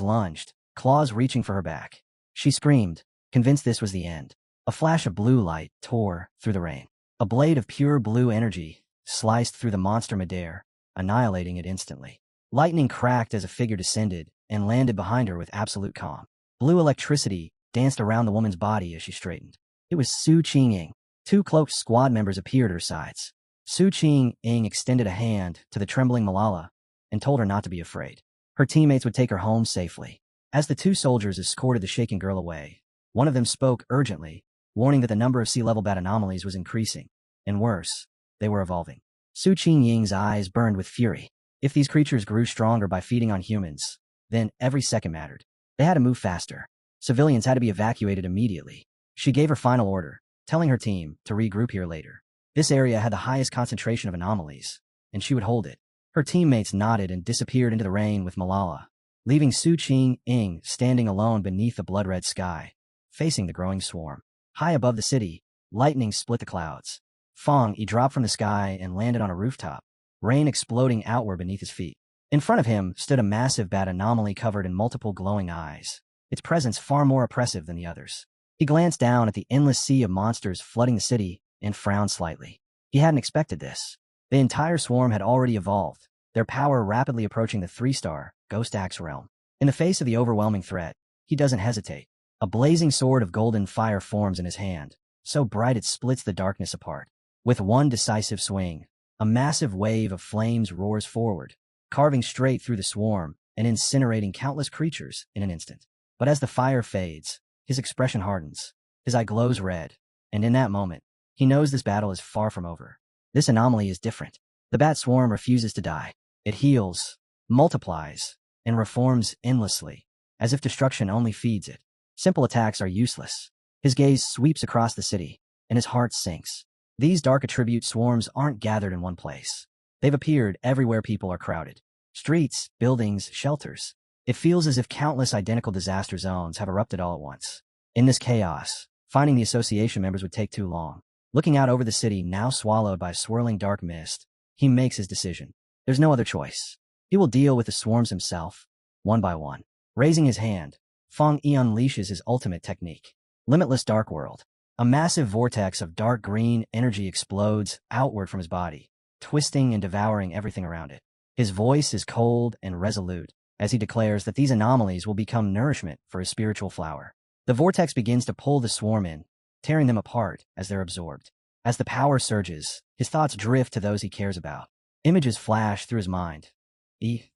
lunged, claws reaching for her back. She screamed, convinced this was the end. A flash of blue light tore through the rain. A blade of pure blue energy sliced through the monster midair, annihilating it instantly. Lightning cracked as a figure descended and landed behind her with absolute calm. Blue electricity danced around the woman's body as she straightened. It was Su Qing. Two cloaked squad members appeared at her sides. Su Qing extended a hand to the trembling Malala and told her not to be afraid. Her teammates would take her home safely. As the two soldiers escorted the shaken girl away, one of them spoke urgently, warning that the number of sea-level bat anomalies was increasing. And worse, they were evolving. Su Qingying's eyes burned with fury. If these creatures grew stronger by feeding on humans, then every second mattered. They had to move faster. Civilians had to be evacuated immediately. She gave her final order, telling her team to regroup here later. This area had the highest concentration of anomalies, and she would hold it. Her teammates nodded and disappeared into the rain with Malala, leaving Su Qing standing alone beneath the blood-red sky, facing the growing swarm. High above the city, lightning split the clouds. Fong Yi dropped from the sky and landed on a rooftop, rain exploding outward beneath his feet. In front of him stood a massive bat anomaly covered in multiple glowing eyes, its presence far more oppressive than the others. He glanced down at the endless sea of monsters flooding the city and frowned slightly. He hadn't expected this. The entire swarm had already evolved, their power rapidly approaching the 3-star Ghost Axe realm. In the face of the overwhelming threat, he doesn't hesitate. A blazing sword of golden fire forms in his hand, so bright it splits the darkness apart. With one decisive swing, a massive wave of flames roars forward, carving straight through the swarm and incinerating countless creatures in an instant. But as the fire fades, his expression hardens, his eye glows red, and in that moment, he knows this battle is far from over. This anomaly is different. The bat swarm refuses to die. It heals, multiplies, and reforms endlessly, as if destruction only feeds it. Simple attacks are useless. His gaze sweeps across the city, and his heart sinks. These dark attribute swarms aren't gathered in one place. They've appeared everywhere people are crowded. Streets, buildings, shelters. It feels as if countless identical disaster zones have erupted all at once. In this chaos, finding the association members would take too long. Looking out over the city, now swallowed by swirling dark mist, he makes his decision. There's no other choice. He will deal with the swarms himself, one by one. Raising his hand, Fong Yi unleashes his ultimate technique. Limitless Dark World. A massive vortex of dark green energy explodes outward from his body, twisting and devouring everything around it. His voice is cold and resolute as he declares that these anomalies will become nourishment for his spiritual flower. The vortex begins to pull the swarm in, tearing them apart as they're absorbed. As the power surges, his thoughts drift to those he cares about. Images flash through his mind.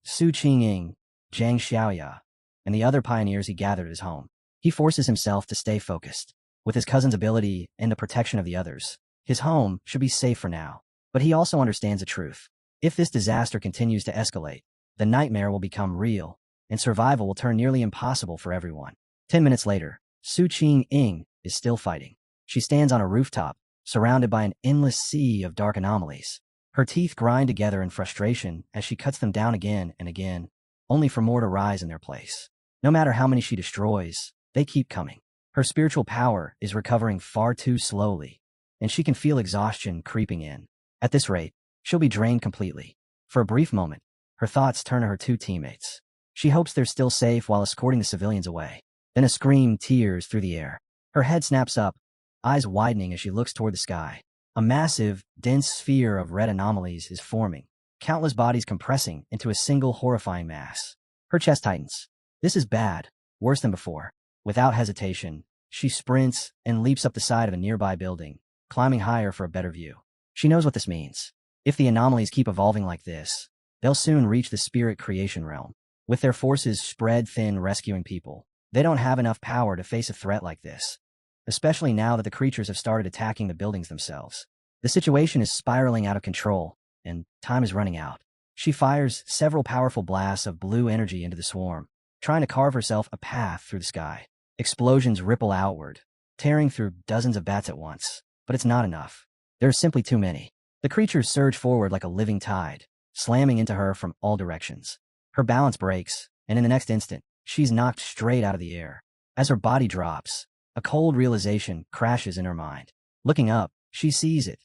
Su Qing, Zhang Xiaoya, and the other pioneers he gathered at his home. He forces himself to stay focused. With his cousin's ability and the protection of the others, his home should be safe for now. But he also understands the truth. If this disaster continues to escalate, the nightmare will become real, and survival will turn nearly impossible for everyone. 10 minutes later, Su Qing is still fighting. She stands on a rooftop, surrounded by an endless sea of dark anomalies. Her teeth grind together in frustration as she cuts them down again and again, only for more to rise in their place. No matter how many she destroys, they keep coming. Her spiritual power is recovering far too slowly, and she can feel exhaustion creeping in. At this rate, she'll be drained completely. For a brief moment, her thoughts turn to her two teammates. She hopes they're still safe while escorting the civilians away. Then a scream tears through the air. Her head snaps up, eyes widening as she looks toward the sky. A massive, dense sphere of red anomalies is forming, countless bodies compressing into a single horrifying mass. Her chest tightens. This is bad, worse than before. Without hesitation, she sprints and leaps up the side of a nearby building, climbing higher for a better view. She knows what this means. If the anomalies keep evolving like this, they'll soon reach the spirit creation realm. With their forces spread thin rescuing people, they don't have enough power to face a threat like this, especially now that the creatures have started attacking the buildings themselves. The situation is spiraling out of control, and time is running out. She fires several powerful blasts of blue energy into the swarm, trying to carve herself a path through the sky. Explosions ripple outward, tearing through dozens of bats at once. But it's not enough. There are simply too many. The creatures surge forward like a living tide, slamming into her from all directions. Her balance breaks, and in the next instant, she's knocked straight out of the air. As her body drops, a cold realization crashes in her mind. Looking up, she sees it.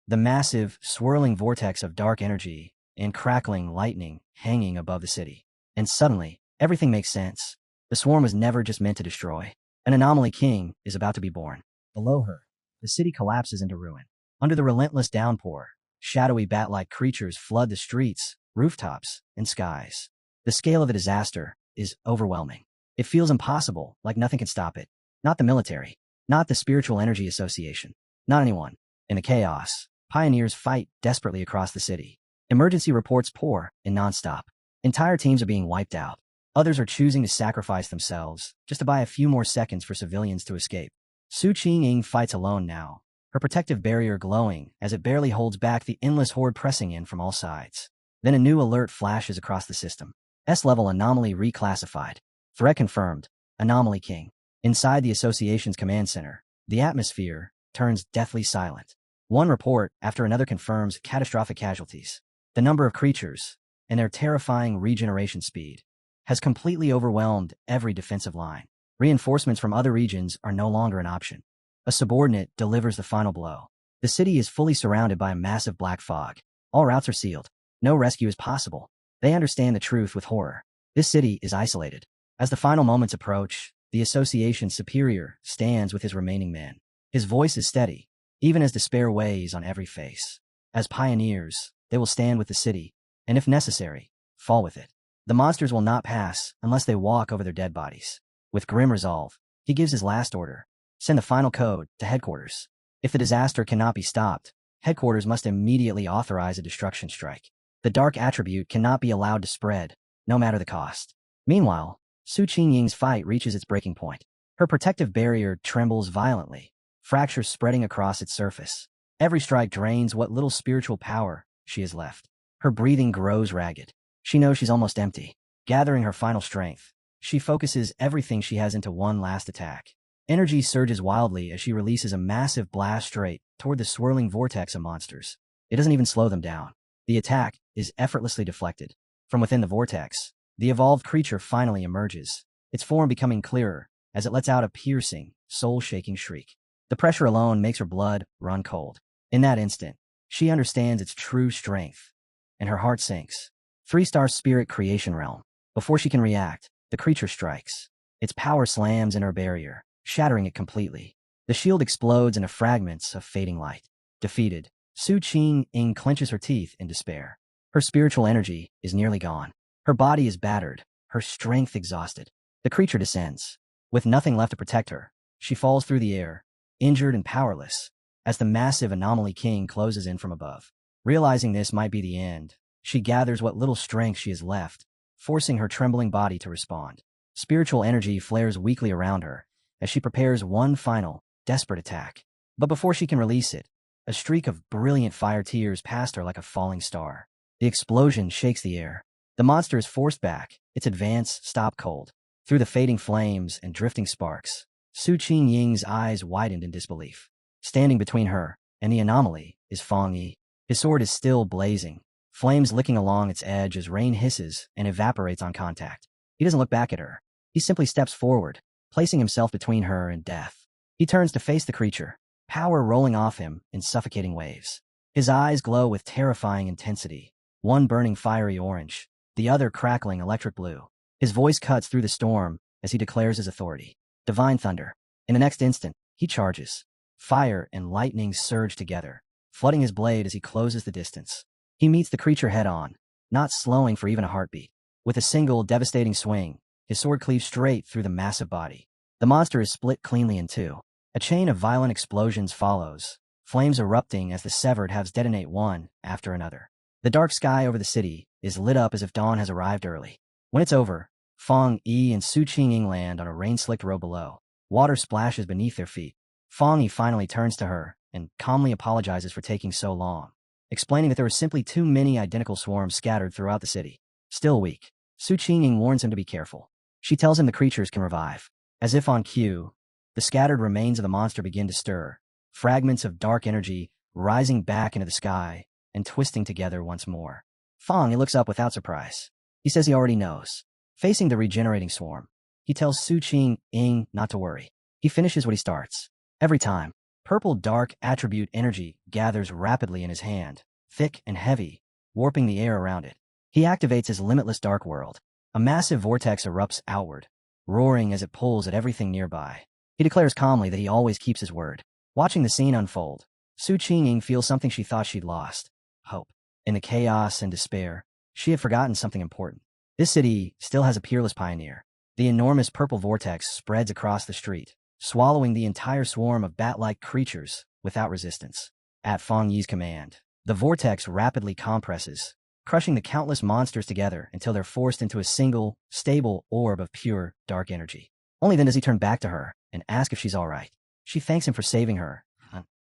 The massive, swirling vortex of dark energy and crackling lightning hanging above the city. And suddenly, everything makes sense. The swarm was never just meant to destroy. An anomaly king is about to be born. Below her, the city collapses into ruin. Under the relentless downpour, shadowy bat-like creatures flood the streets, rooftops, and skies. The scale of the disaster is overwhelming. It feels impossible, like nothing can stop it. Not the military, Not the Spiritual Energy Association. Not anyone. In the chaos, pioneers fight desperately across the city. Emergency reports pour in nonstop. Entire teams are being wiped out. Others are choosing to sacrifice themselves just to buy a few more seconds for civilians to escape. Su Qing fights alone now, her protective barrier glowing as it barely holds back the endless horde pressing in from all sides. Then a new alert flashes across the system. S-level anomaly reclassified. Threat confirmed. Anomaly King. Inside the association's command center, the atmosphere turns deathly silent. One report after another confirms catastrophic casualties. The number of creatures, and their terrifying regeneration speed, has completely overwhelmed every defensive line. Reinforcements from other regions are no longer an option. A subordinate delivers the final blow. The city is fully surrounded by a massive black fog. All routes are sealed. No rescue is possible. They understand the truth with horror. This city is isolated. As the final moments approach, the association's superior stands with his remaining men. His voice is steady, even as despair weighs on every face. As pioneers, they will stand with the city, and if necessary, fall with it. The monsters will not pass unless they walk over their dead bodies. With grim resolve, he gives his last order. Send the final code to headquarters. If the disaster cannot be stopped, headquarters must immediately authorize a destruction strike. The dark attribute cannot be allowed to spread, no matter the cost. Meanwhile, Su Qingying's fight reaches its breaking point. Her protective barrier trembles violently, fractures spreading across its surface. Every strike drains what little spiritual power she has left. Her breathing grows ragged. She knows she's almost empty. Gathering her final strength, she focuses everything she has into one last attack. Energy surges wildly as she releases a massive blast straight toward the swirling vortex of monsters. It doesn't even slow them down. The attack is effortlessly deflected. From within the vortex, the evolved creature finally emerges, its form becoming clearer as it lets out a piercing, soul-shaking shriek. The pressure alone makes her blood run cold. In that instant, she understands its true strength, and her heart sinks. 3-star spirit creation realm. Before she can react, the creature strikes. Its power slams in her barrier, shattering it completely. The shield explodes into fragments of fading light. Defeated, Su Qing clenches her teeth in despair. Her spiritual energy is nearly gone. Her body is battered, her strength exhausted. The creature descends. With nothing left to protect her, she falls through the air, injured and powerless, as the massive Anomaly King closes in from above. Realizing this might be the end, she gathers what little strength she has left, forcing her trembling body to respond. Spiritual energy flares weakly around her as she prepares one final, desperate attack. But before she can release it, a streak of brilliant fire tears past her like a falling star. The explosion shakes the air. The monster is forced back, its advance stopped cold. Through the fading flames and drifting sparks, Su Qingying's eyes widened in disbelief. Standing between her and the anomaly is Fang Yi. His sword is still blazing, flames licking along its edge as rain hisses and evaporates on contact. He doesn't look back at her. He simply steps forward, placing himself between her and death. He turns to face the creature, power rolling off him in suffocating waves. His eyes glow with terrifying intensity, one burning fiery orange, the other crackling electric blue. His voice cuts through the storm as he declares his authority. Divine thunder. In the next instant, he charges. Fire and lightning surge together, flooding his blade as he closes the distance. He meets the creature head-on, not slowing for even a heartbeat. With a single devastating swing, his sword cleaves straight through the massive body. The monster is split cleanly in two. A chain of violent explosions follows, flames erupting as the severed halves detonate one after another. The dark sky over the city is lit up as if dawn has arrived early. When it's over, Fang Yi and Su Qingying land on a rain-slicked road below. Water splashes beneath their feet. Fang Yi finally turns to her and calmly apologizes for taking so long, explaining that there were simply too many identical swarms scattered throughout the city. Still weak, Su Qingying warns him to be careful. She tells him the creatures can revive. As if on cue, the scattered remains of the monster begin to stir, fragments of dark energy rising back into the sky and twisting together once more. Fang Yi looks up without surprise. He says he already knows. Facing the regenerating swarm, he tells Su Qingying not to worry. He finishes what he starts. Every time, purple dark attribute energy gathers rapidly in his hand, thick and heavy, warping the air around it. He activates his limitless dark world. A massive vortex erupts outward, roaring as it pulls at everything nearby. He declares calmly that he always keeps his word. Watching the scene unfold, Su Qingying feels something she thought she'd lost: hope. In the chaos and despair, she had forgotten something important. This city still has a peerless pioneer. The enormous purple vortex spreads across the street, swallowing the entire swarm of bat-like creatures without resistance. At Feng Yi's command, the vortex rapidly compresses, crushing the countless monsters together until they're forced into a single, stable orb of pure, dark energy. Only then does he turn back to her and ask if she's all right. She thanks him for saving her,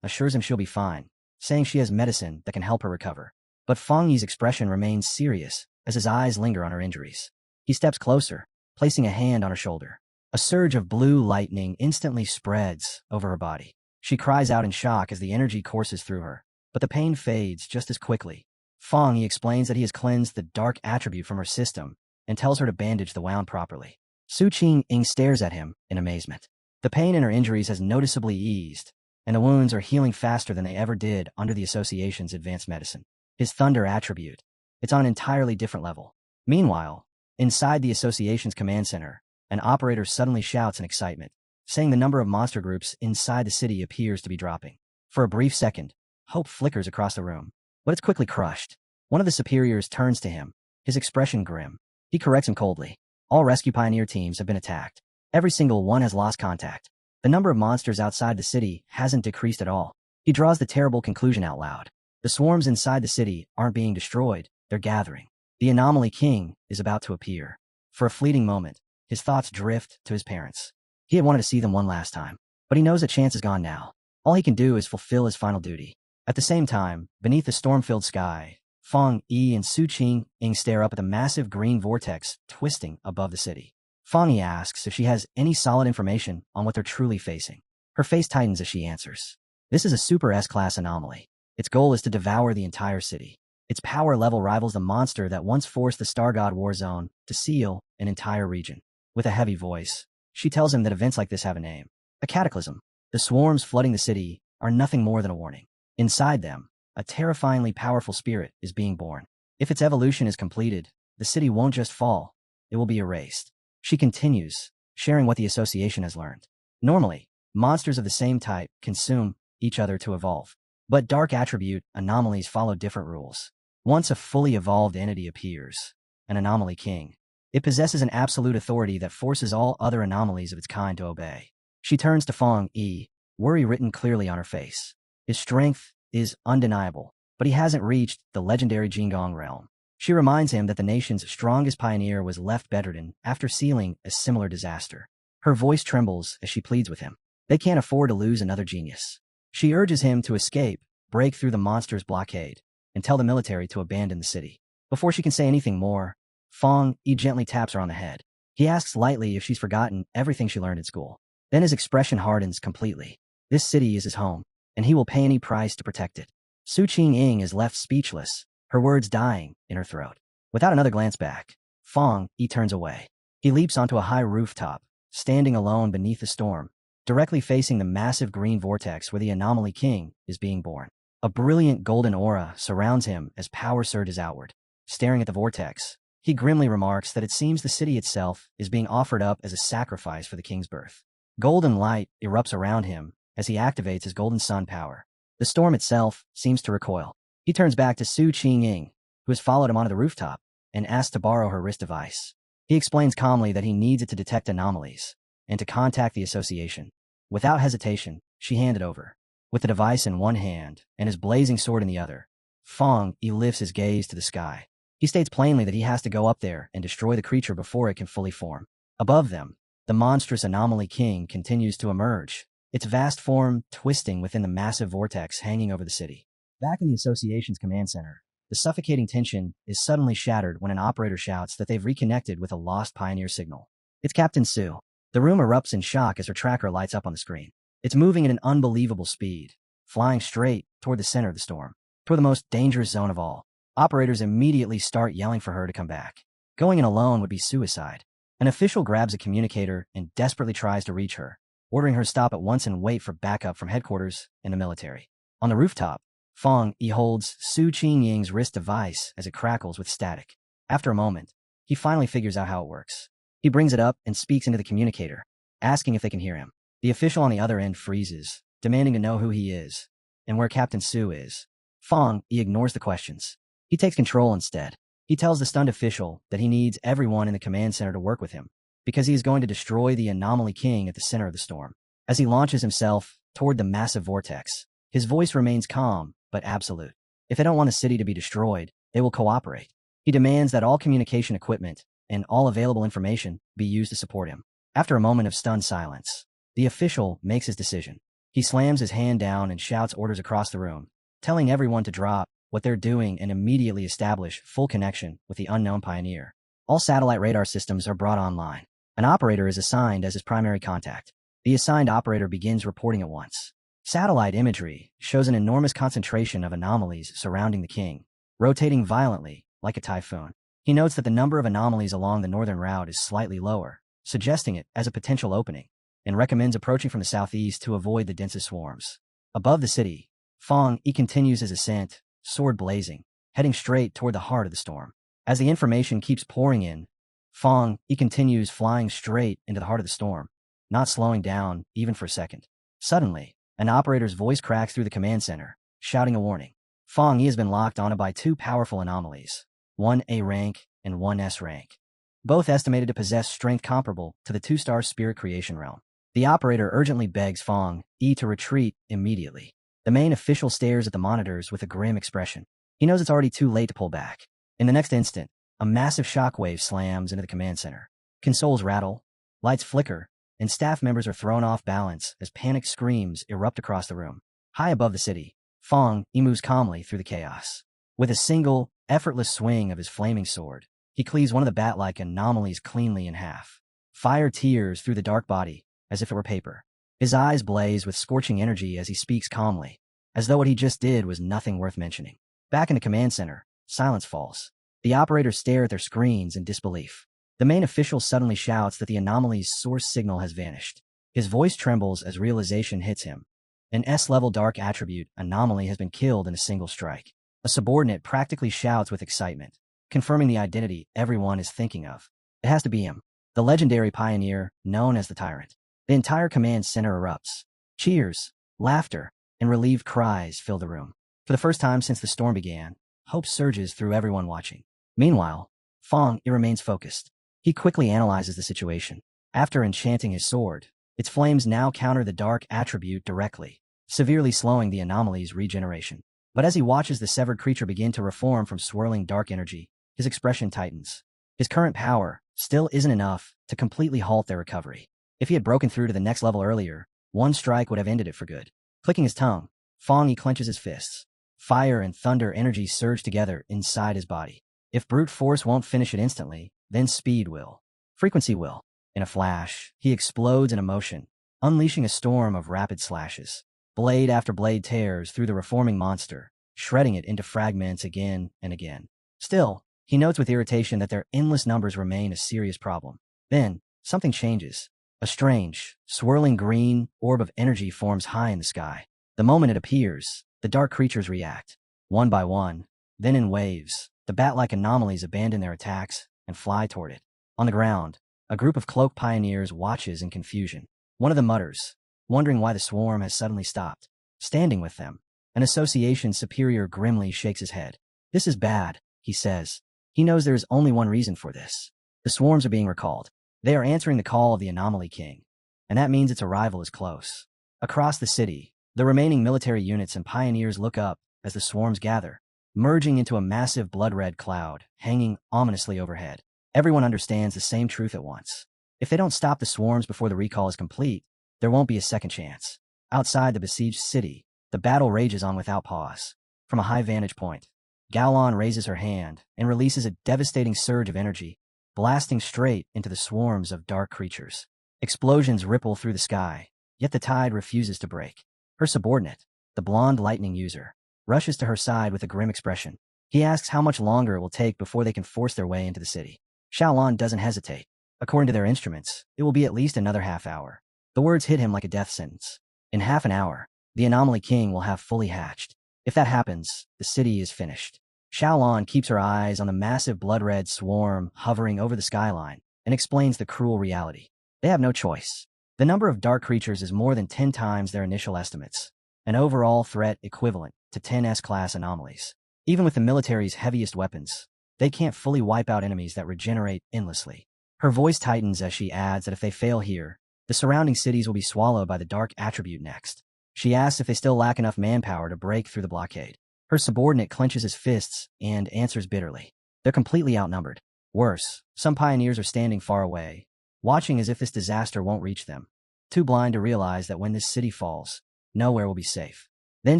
assures him she'll be fine, saying she has medicine that can help her recover. But Feng Yi's expression remains serious as his eyes linger on her injuries. He steps closer, placing a hand on her shoulder. A surge of blue lightning instantly spreads over her body. She cries out in shock as the energy courses through her, but the pain fades just as quickly. Feng Yi explains that he has cleansed the dark attribute from her system and tells her to bandage the wound properly. Su Qing stares at him in amazement. The pain in her injuries has noticeably eased, and the wounds are healing faster than they ever did under the association's advanced medicine. His thunder attribute, it's on an entirely different level. Meanwhile, inside the association's command center, an operator suddenly shouts in excitement, saying the number of monster groups inside the city appears to be dropping. For a brief second, hope flickers across the room, but it's quickly crushed. One of the superiors turns to him, his expression grim. He corrects him coldly. All rescue pioneer teams have been attacked. Every single one has lost contact. The number of monsters outside the city hasn't decreased at all. He draws the terrible conclusion out loud. The swarms inside the city aren't being destroyed, they're gathering. The anomaly king is about to appear. For a fleeting moment, his thoughts drift to his parents. He had wanted to see them one last time, but he knows the chance is gone now. All he can do is fulfill his final duty. At the same time, beneath the storm-filled sky, Feng Yi and Su Qing stare up at the massive green vortex twisting above the city. Feng Yi asks if she has any solid information on what they're truly facing. Her face tightens as she answers. This is a super S-class anomaly. Its goal is to devour the entire city. Its power level rivals the monster that once forced the Star God War Zone to seal an entire region. With a heavy voice, she tells him that events like this have a name. A cataclysm. The swarms flooding the city are nothing more than a warning. Inside them, a terrifyingly powerful spirit is being born. If its evolution is completed, the city won't just fall, it will be erased. She continues, sharing what the association has learned. Normally, monsters of the same type consume each other to evolve. But dark attribute anomalies follow different rules. Once a fully evolved entity appears, an anomaly king, it possesses an absolute authority that forces all other anomalies of its kind to obey. She turns to Feng Yi, worry written clearly on her face. His strength is undeniable, but he hasn't reached the legendary Jingong realm. She reminds him that the nation's strongest pioneer was left bedridden after sealing a similar disaster. Her voice trembles as she pleads with him. They can't afford to lose another genius. She urges him to escape, break through the monster's blockade, and tell the military to abandon the city. Before she can say anything more, Feng Yi gently taps her on the head. He asks lightly if she's forgotten everything she learned in school. Then his expression hardens completely. This city is his home, and he will pay any price to protect it. Su Qing is left speechless, her words dying in her throat. Without another glance back, Feng Yi turns away. He leaps onto a high rooftop, standing alone beneath the storm, directly facing the massive green vortex where the anomaly king is being born. A brilliant golden aura surrounds him as power surges outward. Staring at the vortex, he grimly remarks that it seems the city itself is being offered up as a sacrifice for the king's birth. Golden light erupts around him as he activates his golden sun power. The storm itself seems to recoil. He turns back to Su Qing, who has followed him onto the rooftop, and asks to borrow her wrist device. He explains calmly that he needs it to detect anomalies and to contact the association. Without hesitation, she handed over. With the device in one hand and his blazing sword in the other, Feng Yi lifts his gaze to the sky. He states plainly that he has to go up there and destroy the creature before it can fully form. Above them, the monstrous anomaly king continues to emerge, its vast form twisting within the massive vortex hanging over the city. Back in the association's command center, the suffocating tension is suddenly shattered when an operator shouts that they've reconnected with a lost pioneer signal. It's Captain Su. The room erupts in shock as her tracker lights up on the screen. It's moving at an unbelievable speed, flying straight toward the center of the storm, toward the most dangerous zone of all. Operators immediately start yelling for her to come back. Going in alone would be suicide. An official grabs a communicator and desperately tries to reach her, ordering her to stop at once and wait for backup from headquarters and the military. On the rooftop, Feng Yi holds Su Qing's wrist device as it crackles with static. After a moment, he finally figures out how it works. He brings it up and speaks into the communicator, asking if they can hear him. The official on the other end freezes, demanding to know who he is and where Captain Su is. Feng Yi ignores the questions. He takes control instead. He tells the stunned official that he needs everyone in the command center to work with him, because he is going to destroy the anomaly king at the center of the storm. As he launches himself toward the massive vortex, his voice remains calm but absolute. If they don't want a city to be destroyed, they will cooperate. He demands that all communication equipment and all available information be used to support him. After a moment of stunned silence, the official makes his decision. He slams his hand down and shouts orders across the room, telling everyone to drop what they're doing and immediately establish full connection with the unknown pioneer. All satellite radar systems are brought online. An operator is assigned as his primary contact. The assigned operator begins reporting at once. Satellite imagery shows an enormous concentration of anomalies surrounding the king, rotating violently like a typhoon. He notes that the number of anomalies along the northern route is slightly lower, suggesting it as a potential opening, and recommends approaching from the southeast to avoid the densest swarms. Above the city, Fong Yi continues his ascent, sword blazing, heading straight toward the heart of the storm. As the information keeps pouring in, Fong Yi continues flying straight into the heart of the storm, not slowing down even for a second. Suddenly, an operator's voice cracks through the command center, shouting a warning. Fong Yi has been locked onto by two powerful anomalies, one A rank and one S rank, both estimated to possess strength comparable to the two-star spirit creation realm. The operator urgently begs Fong Yi to retreat immediately. The main official stares at the monitors with a grim expression. He knows it's already too late to pull back. In the next instant, a massive shockwave slams into the command center. Consoles rattle, lights flicker, and staff members are thrown off balance as panicked screams erupt across the room. High above the city, Fong Yi moves calmly through the chaos. With a single, effortless swing of his flaming sword, he cleaves one of the bat-like anomalies cleanly in half. Fire tears through the dark body, as if it were paper. His eyes blaze with scorching energy as he speaks calmly, as though what he just did was nothing worth mentioning. Back in the command center, silence falls. The operators stare at their screens in disbelief. The main official suddenly shouts that the anomaly's source signal has vanished. His voice trembles as realization hits him. An S-level dark attribute anomaly has been killed in a single strike. A subordinate practically shouts with excitement, confirming the identity everyone is thinking of. It has to be him, the legendary pioneer known as the Tyrant. The entire command center erupts. Cheers, laughter, and relieved cries fill the room. For the first time since the storm began, hope surges through everyone watching. Meanwhile, Fong Yi remains focused. He quickly analyzes the situation. After enchanting his sword, its flames now counter the dark attribute directly, severely slowing the anomaly's regeneration. But as he watches the severed creature begin to reform from swirling dark energy, his expression tightens. His current power still isn't enough to completely halt their recovery. If he had broken through to the next level earlier, one strike would have ended it for good. Clicking his tongue, Fong Yi clenches his fists. Fire and thunder energy surge together inside his body. If brute force won't finish it instantly, then speed will. Frequency will. In a flash, he explodes in motion, unleashing a storm of rapid slashes. Blade after blade tears through the reforming monster, shredding it into fragments again and again. Still, he notes with irritation that their endless numbers remain a serious problem. Then, something changes. A strange, swirling green orb of energy forms high in the sky. The moment it appears, the dark creatures react. One by one, then in waves, the bat-like anomalies abandon their attacks and fly toward it. On the ground, a group of cloaked pioneers watches in confusion. One of them mutters, wondering why the swarm has suddenly stopped. Standing with them, an association superior grimly shakes his head. This is bad, he says. He knows there is only one reason for this. The swarms are being recalled. They are answering the call of the Anomaly King, and that means its arrival is close. Across the city, the remaining military units and pioneers look up as the swarms gather, merging into a massive blood-red cloud hanging ominously overhead. Everyone understands the same truth at once. If they don't stop the swarms before the recall is complete, there won't be a second chance. Outside the besieged city, the battle rages on without pause. From a high vantage point, Gaolan raises her hand and releases a devastating surge of energy, blasting straight into the swarms of dark creatures. Explosions ripple through the sky, yet the tide refuses to break. Her subordinate, the blonde lightning user, rushes to her side with a grim expression. He asks how much longer it will take before they can force their way into the city. Xiaolan doesn't hesitate. According to their instruments, it will be at least another half hour. The words hit him like a death sentence. In half an hour, the Anomaly King will have fully hatched. If that happens, the city is finished. Xiaolan keeps her eyes on the massive blood-red swarm hovering over the skyline and explains the cruel reality. They have no choice. The number of dark creatures is more than 10 times their initial estimates, an overall threat equivalent to 10 S-class anomalies. Even with the military's heaviest weapons, they can't fully wipe out enemies that regenerate endlessly. Her voice tightens as she adds that if they fail here, The surrounding cities will be swallowed by the dark attribute next. She asks if they still lack enough manpower to break through the blockade. Her subordinate clenches his fists and answers bitterly. They're completely outnumbered. Worse, some pioneers are standing far away, watching as if this disaster won't reach them, too blind to realize that when this city falls, nowhere will be safe. Then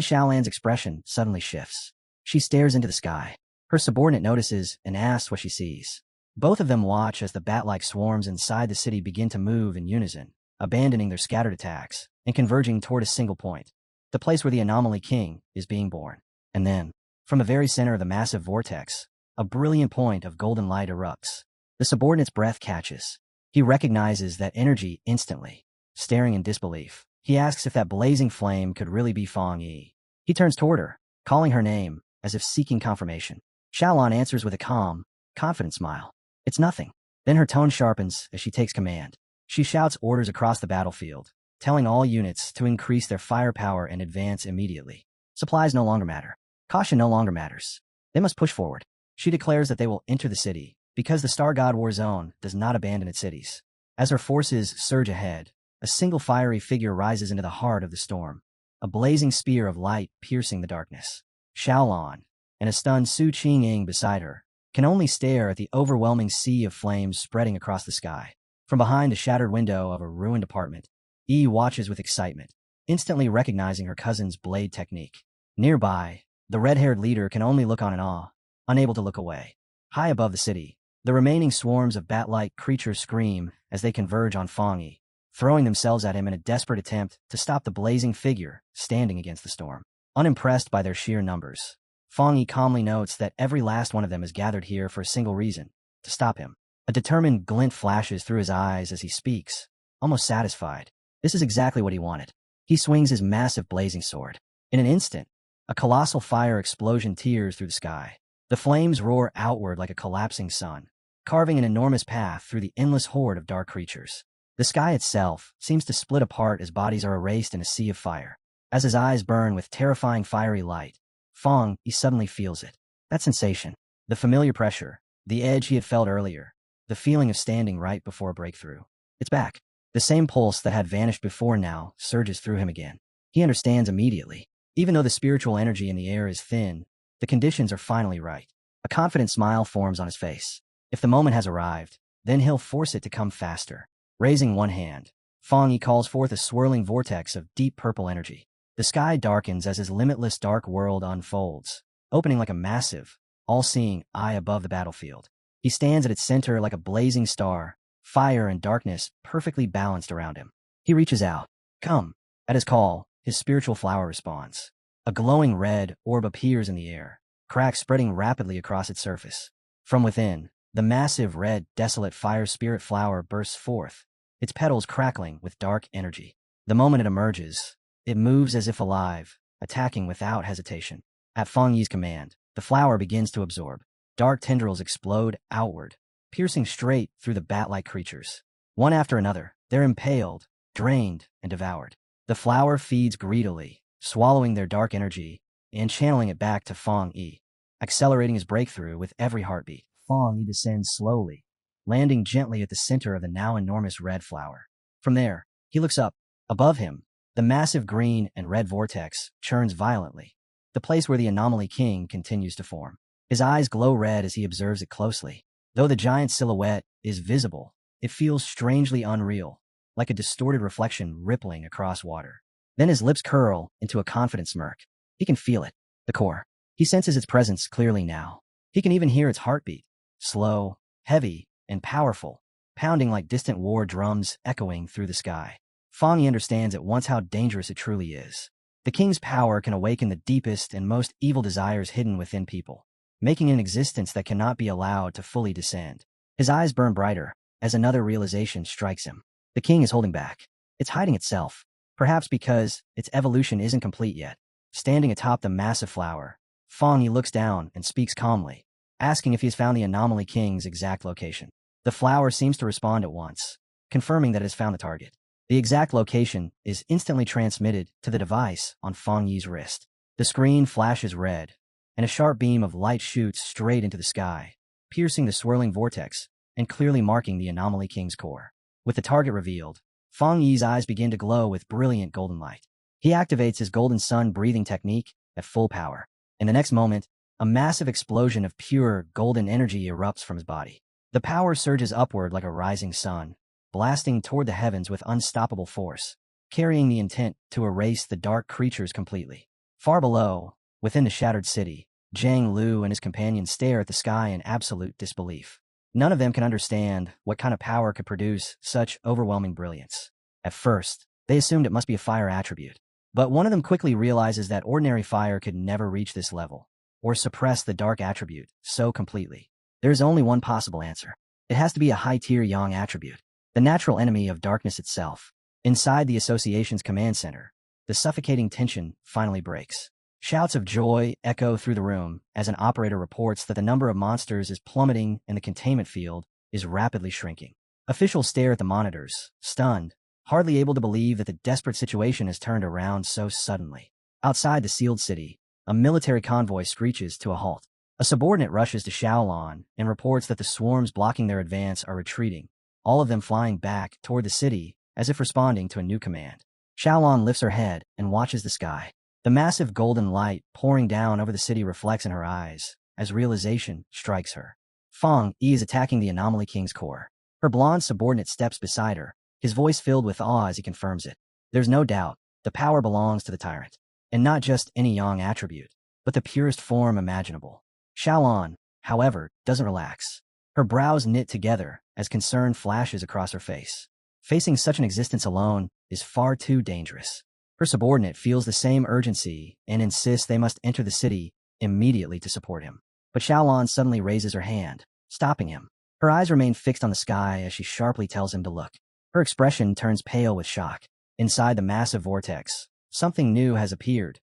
Xiaolan's expression suddenly shifts. She stares into the sky. Her subordinate notices and asks what she sees. Both of them watch as the bat-like swarms inside the city begin to move in unison, abandoning their scattered attacks and converging toward a single point, the place where the anomaly king is being born. And then, from the very center of the massive vortex, a brilliant point of golden light erupts. The subordinate's breath catches. He recognizes that energy instantly. Staring in disbelief, he asks if that blazing flame could really be Fang Yi. He turns toward her, calling her name, as if seeking confirmation. Xiaolan answers with a calm, confident smile. It's nothing. Then her tone sharpens as she takes command. She shouts orders across the battlefield, telling all units to increase their firepower and advance immediately. Supplies no longer matter. Caution no longer matters. They must push forward. She declares that they will enter the city, because the Star God War Zone does not abandon its cities. As her forces surge ahead, a single fiery figure rises into the heart of the storm, a blazing spear of light piercing the darkness. Xiaolan, and a stunned Su Qingying beside her, can only stare at the overwhelming sea of flames spreading across the sky. From behind the shattered window of a ruined apartment, Yi watches with excitement, instantly recognizing her cousin's blade technique. Nearby, the red-haired leader can only look on in awe, unable to look away. High above the city, the remaining swarms of bat-like creatures scream as they converge on Fang Yi, throwing themselves at him in a desperate attempt to stop the blazing figure standing against the storm. Unimpressed by their sheer numbers, Fang Yi calmly notes that every last one of them is gathered here for a single reason, to stop him. A determined glint flashes through his eyes as he speaks, almost satisfied. This is exactly what he wanted. He swings his massive blazing sword. In an instant, a colossal fire explosion tears through the sky. The flames roar outward like a collapsing sun, carving an enormous path through the endless horde of dark creatures. The sky itself seems to split apart as bodies are erased in a sea of fire. As his eyes burn with terrifying fiery light, Fang Yi suddenly feels it. That sensation, the familiar pressure, the edge he had felt earlier, the feeling of standing right before a breakthrough. It's back. The same pulse that had vanished before now surges through him again. He understands immediately. Even though the spiritual energy in the air is thin, the conditions are finally right. A confident smile forms on his face. If the moment has arrived, then he'll force it to come faster. Raising one hand, Fang Yi calls forth a swirling vortex of deep purple energy. The sky darkens as his limitless dark world unfolds, opening like a massive, all-seeing eye above the battlefield. He stands at its center like a blazing star, fire and darkness perfectly balanced around him. He reaches out. Come. At his call, his spiritual flower responds. A glowing red orb appears in the air, cracks spreading rapidly across its surface. From within, the massive red, desolate fire spirit flower bursts forth, its petals crackling with dark energy. The moment it emerges, it moves as if alive, attacking without hesitation. At Fang Yi's command, the flower begins to absorb. Dark tendrils explode outward, piercing straight through the bat-like creatures. One after another, they're impaled, drained, and devoured. The flower feeds greedily, swallowing their dark energy and channeling it back to Fang Yi, accelerating his breakthrough with every heartbeat. Fang Yi descends slowly, landing gently at the center of the now enormous red flower. From there, he looks up. Above him, the massive green and red vortex churns violently, the place where the anomaly king continues to form. His eyes glow red as he observes it closely. Though the giant silhouette is visible, it feels strangely unreal, like a distorted reflection rippling across water. Then his lips curl into a confident smirk. He can feel it, the core. He senses its presence clearly now. He can even hear its heartbeat, slow, heavy, and powerful, pounding like distant war drums echoing through the sky. Fang Yi understands at once how dangerous it truly is. The king's power can awaken the deepest and most evil desires hidden within people, making an existence that cannot be allowed to fully descend. His eyes burn brighter as another realization strikes him. The king is holding back. It's hiding itself, perhaps because its evolution isn't complete yet. Standing atop the massive flower, Fang Yi looks down and speaks calmly, asking if he has found the anomaly king's exact location. The flower seems to respond at once, confirming that it has found the target. The exact location is instantly transmitted to the device on Fang Yi's wrist. The screen flashes red, and a sharp beam of light shoots straight into the sky, piercing the swirling vortex and clearly marking the anomaly king's core. With the target revealed, Fang Yi's eyes begin to glow with brilliant golden light. He activates his golden sun breathing technique at full power. In the next moment, a massive explosion of pure golden energy erupts from his body. The power surges upward like a rising sun, blasting toward the heavens with unstoppable force, carrying the intent to erase the dark creatures completely. Far below, within the shattered city, Zhang Lu and his companions stare at the sky in absolute disbelief. None of them can understand what kind of power could produce such overwhelming brilliance. At first, they assumed it must be a fire attribute. But one of them quickly realizes that ordinary fire could never reach this level, or suppress the dark attribute so completely. There is only one possible answer. It has to be a high-tier yang attribute, the natural enemy of darkness itself. Inside the association's command center, the suffocating tension finally breaks. Shouts of joy echo through the room as an operator reports that the number of monsters is plummeting and the containment field is rapidly shrinking. Officials stare at the monitors, stunned, hardly able to believe that the desperate situation has turned around so suddenly. Outside the sealed city, a military convoy screeches to a halt. A subordinate rushes to Shaolin and reports that the swarms blocking their advance are retreating, all of them flying back toward the city as if responding to a new command. Shaolin lifts her head and watches the sky. The massive golden light pouring down over the city reflects in her eyes as realization strikes her. Fang Yi is attacking the Anomaly King's core. Her blonde subordinate steps beside her, his voice filled with awe as he confirms it. There's no doubt, the power belongs to the tyrant. And not just any yang attribute, but the purest form imaginable. Shaolin, however, doesn't relax. Her brows knit together as concern flashes across her face. Facing such an existence alone is far too dangerous. Her subordinate feels the same urgency and insists they must enter the city immediately to support him. But Shaolin suddenly raises her hand, stopping him. Her eyes remain fixed on the sky as she sharply tells him to look. Her expression turns pale with shock. Inside the massive vortex, something new has appeared.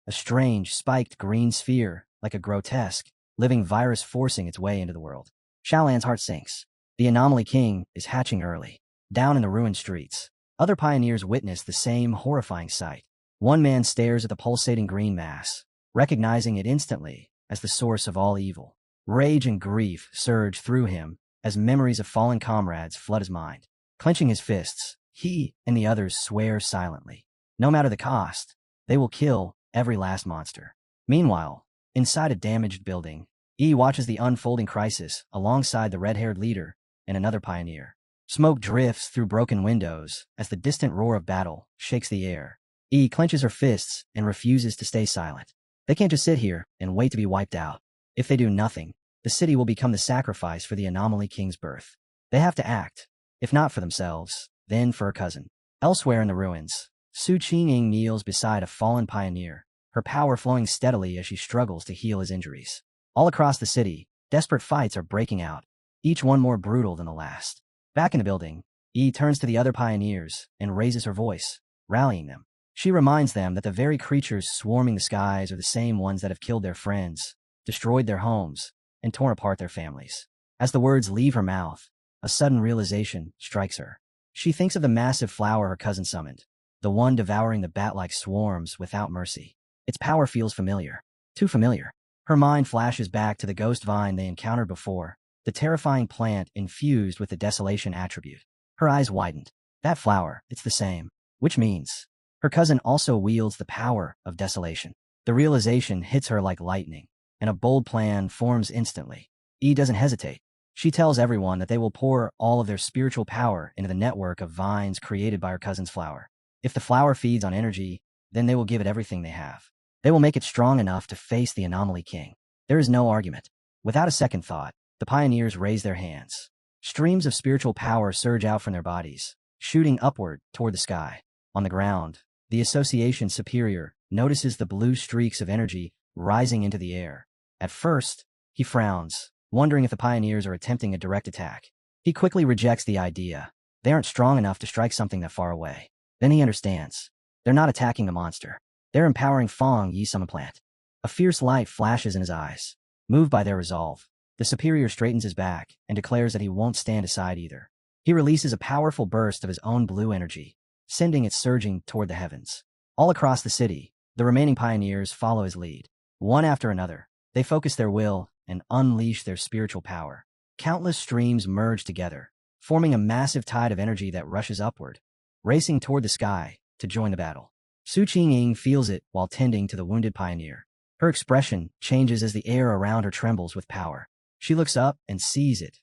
A strange, spiked green sphere, like a grotesque, living virus forcing its way into the world. Shaolan's heart sinks. The Anomaly King is hatching early. Down in the ruined streets, other pioneers witness the same horrifying sight. One man stares at the pulsating green mass, recognizing it instantly as the source of all evil. Rage and grief surge through him as memories of fallen comrades flood his mind. Clenching his fists, he and the others swear silently. No matter the cost, they will kill every last monster. Meanwhile, inside a damaged building, Yi watches the unfolding crisis alongside the red-haired leader and another pioneer. Smoke drifts through broken windows as the distant roar of battle shakes the air. Yi clenches her fists and refuses to stay silent. They can't just sit here and wait to be wiped out. If they do nothing, the city will become the sacrifice for the Anomaly King's birth. They have to act, if not for themselves, then for her cousin. Elsewhere in the ruins, Su Qingying kneels beside a fallen pioneer, her power flowing steadily as she struggles to heal his injuries. All across the city, desperate fights are breaking out, each one more brutal than the last. Back in the building, Yi turns to the other pioneers and raises her voice, rallying them. She reminds them that the very creatures swarming the skies are the same ones that have killed their friends, destroyed their homes, and torn apart their families. As the words leave her mouth, a sudden realization strikes her. She thinks of the massive flower her cousin summoned, the one devouring the bat-like swarms without mercy. Its power feels familiar, too familiar. Her mind flashes back to the ghost vine they encountered before, the terrifying plant infused with the desolation attribute. Her eyes widened. That flower, it's the same. Which means, her cousin also wields the power of desolation. The realization hits her like lightning, and a bold plan forms instantly. Yi doesn't hesitate. She tells everyone that they will pour all of their spiritual power into the network of vines created by her cousin's flower. If the flower feeds on energy, then they will give it everything they have. They will make it strong enough to face the Anomaly King. There is no argument. Without a second thought, the pioneers raise their hands. Streams of spiritual power surge out from their bodies, shooting upward toward the sky. On the ground, the association superior notices the blue streaks of energy rising into the air. At first, he frowns, wondering if the pioneers are attempting a direct attack. He quickly rejects the idea. They aren't strong enough to strike something that far away. Then he understands. They're not attacking a monster. They're empowering Fang Yi Summon Plant. A fierce light flashes in his eyes. Moved by their resolve, the superior straightens his back and declares that he won't stand aside either. He releases a powerful burst of his own blue energy, sending it surging toward the heavens. All across the city, the remaining pioneers follow his lead. One after another, they focus their will and unleash their spiritual power. Countless streams merge together, forming a massive tide of energy that rushes upward. racing toward the sky to join the battle. Su Qingying feels it while tending to the wounded pioneer. Her expression changes as the air around her trembles with power. She looks up and sees it,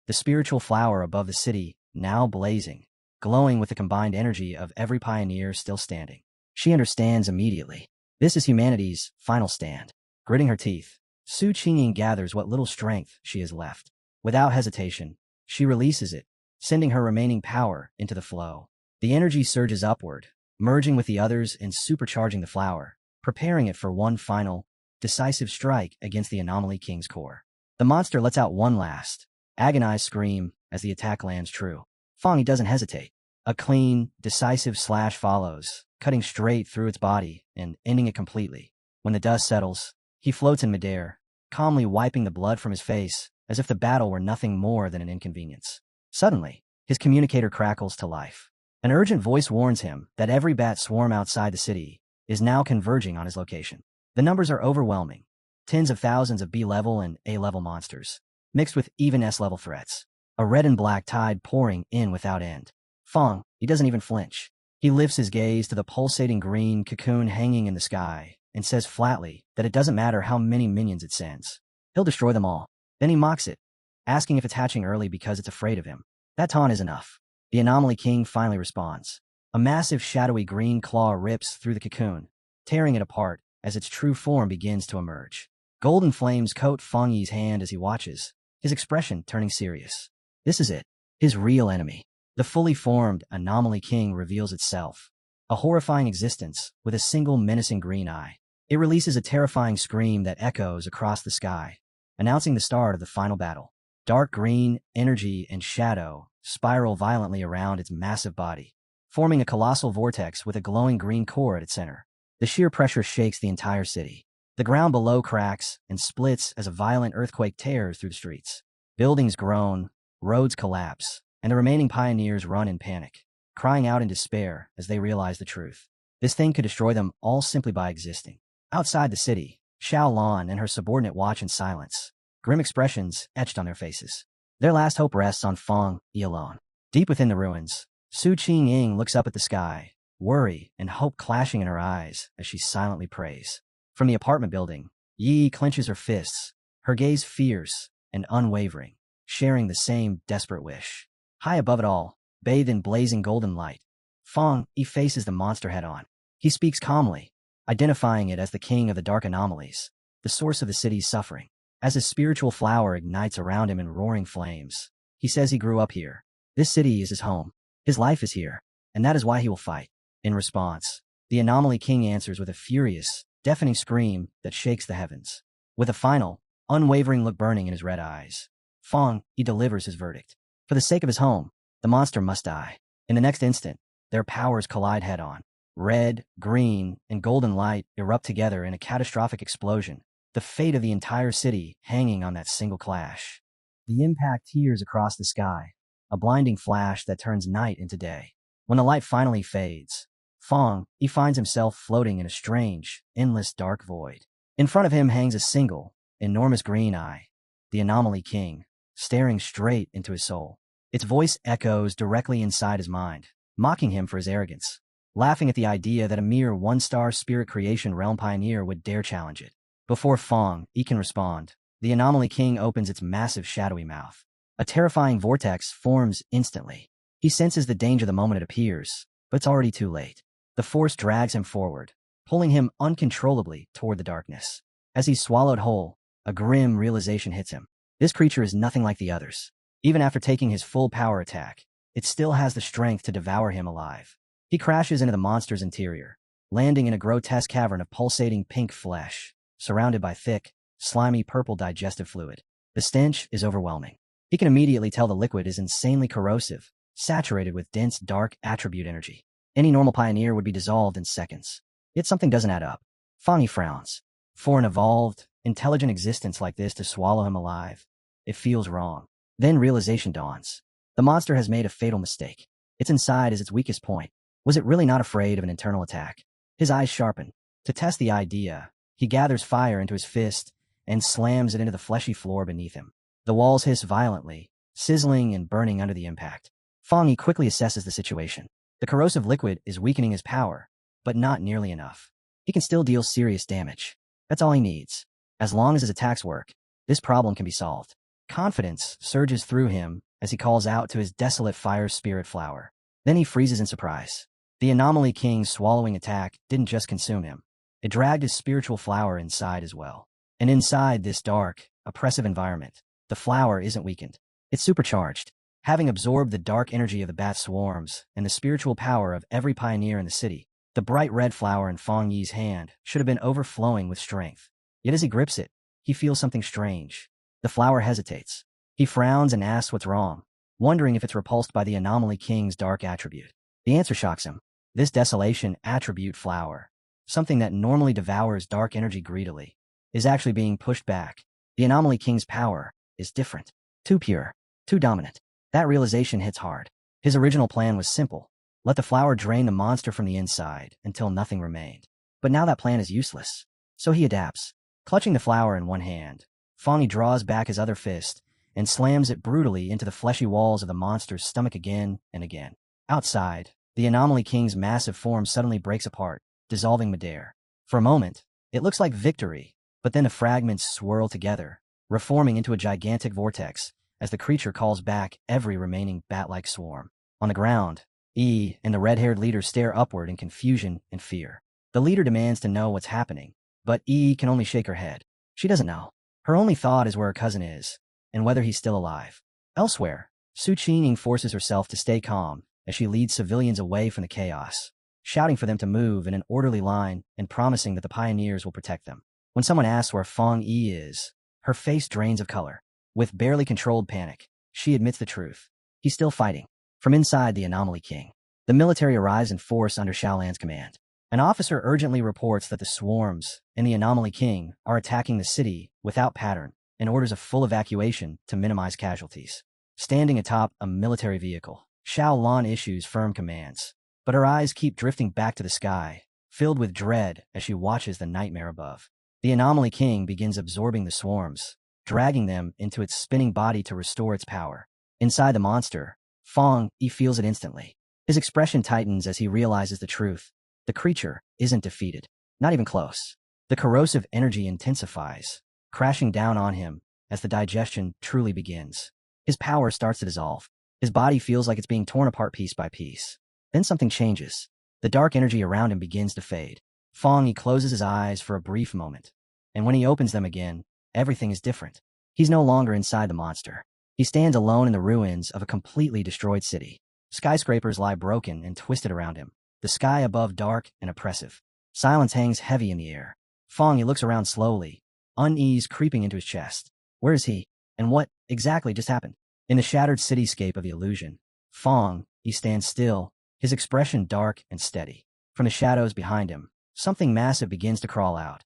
the spiritual flower above the city, now blazing, glowing with the combined energy of every pioneer still standing. She understands immediately. This is humanity's final stand. Gritting her teeth, Su Qingying gathers what little strength she has left. Without hesitation, she releases it, sending her remaining power into the flow. The energy surges upward, merging with the others and supercharging the flower, preparing it for one final, decisive strike against the Anomaly King's core. The monster lets out one last, agonized scream as the attack lands true. Fong doesn't hesitate. A clean, decisive slash follows, cutting straight through its body and ending it completely. When the dust settles, he floats in midair, calmly wiping the blood from his face, as if the battle were nothing more than an inconvenience. Suddenly, his communicator crackles to life. An urgent voice warns him that every bat swarm outside the city is now converging on his location. The numbers are overwhelming. Tens of thousands of B-level and A-level monsters, mixed with even S-level threats. A red and black tide pouring in without end. Fong, he doesn't even flinch. He lifts his gaze to the pulsating green cocoon hanging in the sky and says flatly that it doesn't matter how many minions it sends. He'll destroy them all. Then he mocks it, asking if it's hatching early because it's afraid of him. That taunt is enough. The Anomaly King finally responds. A massive shadowy green claw rips through the cocoon, tearing it apart as its true form begins to emerge. Golden flames coat Fong Yi's hand as he watches, his expression turning serious. This is it, his real enemy. The fully formed Anomaly King reveals itself, a horrifying existence with a single menacing green eye. It releases a terrifying scream that echoes across the sky, announcing the start of the final battle. Dark green, energy, and shadow spiral violently around its massive body, forming a colossal vortex with a glowing green core at its center. The sheer pressure shakes the entire city. The ground below cracks and splits as a violent earthquake tears through the streets. Buildings groan, roads collapse, and the remaining pioneers run in panic, crying out in despair as they realize the truth. This thing could destroy them all simply by existing. Outside the city, Xiao Lan and her subordinate watch in silence, grim expressions etched on their faces. Their last hope rests on Fong Yi alone. Deep within the ruins, Su Qingying looks up at the sky, worry and hope clashing in her eyes as she silently prays. From the apartment building, Yi clenches her fists, her gaze fierce and unwavering, sharing the same desperate wish. High above it all, bathed in blazing golden light, Fong Yi faces the monster head-on. He speaks calmly, identifying it as the king of the dark anomalies, the source of the city's suffering. As his spiritual flower ignites around him in roaring flames, he says he grew up here. This city is his home. His life is here, and that is why he will fight. In response, the Anomaly King answers with a furious, deafening scream that shakes the heavens. With a final, unwavering look burning in his red eyes, Fong Yi delivers his verdict. For the sake of his home, the monster must die. In the next instant, their powers collide head-on. Red, green, and golden light erupt together in a catastrophic explosion, the fate of the entire city hanging on that single clash. The impact tears across the sky, a blinding flash that turns night into day. When the light finally fades, Fong Yi finds himself floating in a strange, endless dark void. In front of him hangs a single, enormous green eye, the Anomaly King, staring straight into his soul. Its voice echoes directly inside his mind, mocking him for his arrogance, laughing at the idea that a mere one-star spirit creation realm pioneer would dare challenge it. Before Fong Yi can respond, the Anomaly King opens its massive shadowy mouth. A terrifying vortex forms instantly. He senses the danger the moment it appears, but it's already too late. The force drags him forward, pulling him uncontrollably toward the darkness. As he's swallowed whole, a grim realization hits him. This creature is nothing like the others. Even after taking his full power attack, it still has the strength to devour him alive. He crashes into the monster's interior, landing in a grotesque cavern of pulsating pink flesh, surrounded by thick, slimy purple digestive fluid. The stench is overwhelming. He can immediately tell the liquid is insanely corrosive, saturated with dense dark attribute energy. Any normal pioneer would be dissolved in seconds. Yet something doesn't add up. Fong Yi frowns. For an evolved, intelligent existence like this to swallow him alive, it feels wrong. Then realization dawns. The monster has made a fatal mistake. Its inside is its weakest point. Was it really not afraid of an internal attack? His eyes sharpen. To test the idea, he gathers fire into his fist and slams it into the fleshy floor beneath him. The walls hiss violently, sizzling and burning under the impact. Fong Yi quickly assesses the situation. The corrosive liquid is weakening his power, but not nearly enough. He can still deal serious damage. That's all he needs. As long as his attacks work, this problem can be solved. Confidence surges through him as he calls out to his desolate fire spirit flower. Then he freezes in surprise. The Anomaly King's swallowing attack didn't just consume him. It dragged his spiritual flower inside as well. And inside this dark, oppressive environment, the flower isn't weakened. It's supercharged. Having absorbed the dark energy of the bat swarms and the spiritual power of every pioneer in the city, the bright red flower in Feng Yi's hand should have been overflowing with strength. Yet as he grips it, he feels something strange. The flower hesitates. He frowns and asks what's wrong, wondering if it's repulsed by the Anomaly King's dark attribute. The answer shocks him. This desolation attribute flower, something that normally devours dark energy greedily, is actually being pushed back. The Anomaly King's power is different. Too pure. Too dominant. That realization hits hard. His original plan was simple. Let the flower drain the monster from the inside until nothing remained. But now that plan is useless. So he adapts. Clutching the flower in one hand, Feng Yi draws back his other fist and slams it brutally into the fleshy walls of the monster's stomach again and again. Outside, the Anomaly King's massive form suddenly breaks apart, dissolving midair. For a moment, it looks like victory, but then the fragments swirl together, reforming into a gigantic vortex as the creature calls back every remaining bat-like swarm. On the ground, E and the red-haired leader stare upward in confusion and fear. The leader demands to know what's happening, but E can only shake her head. She doesn't know. Her only thought is where her cousin is, and whether he's still alive. Elsewhere, Su Qingning forces herself to stay calm as she leads civilians away from the chaos, shouting for them to move in an orderly line and promising that the pioneers will protect them. When someone asks where Feng Yi is, her face drains of color. With barely controlled panic, she admits the truth. He's still fighting. From inside the Anomaly King, the military arrives in force under Xiaolan's command. An officer urgently reports that the swarms and the Anomaly King are attacking the city without pattern and orders a full evacuation to minimize casualties. Standing atop a military vehicle, Xiao Lan issues firm commands, but her eyes keep drifting back to the sky, filled with dread as she watches the nightmare above. The Anomaly King begins absorbing the swarms, dragging them into its spinning body to restore its power. Inside the monster, Feng Yi feels it instantly. His expression tightens as he realizes the truth. The creature isn't defeated. Not even close. The corrosive energy intensifies, crashing down on him as the digestion truly begins. His power starts to dissolve. His body feels like it's being torn apart piece by piece. Then something changes. The dark energy around him begins to fade. Feng Yi closes his eyes for a brief moment, and when he opens them again, everything is different. He's no longer inside the monster. He stands alone in the ruins of a completely destroyed city. Skyscrapers lie broken and twisted around him, the sky above dark and oppressive. Silence hangs heavy in the air. Feng Yi looks around slowly, unease creeping into his chest. Where is he? And what exactly just happened? In the shattered cityscape of the illusion, Feng Yi stands still, his expression dark and steady. From the shadows behind him, something massive begins to crawl out.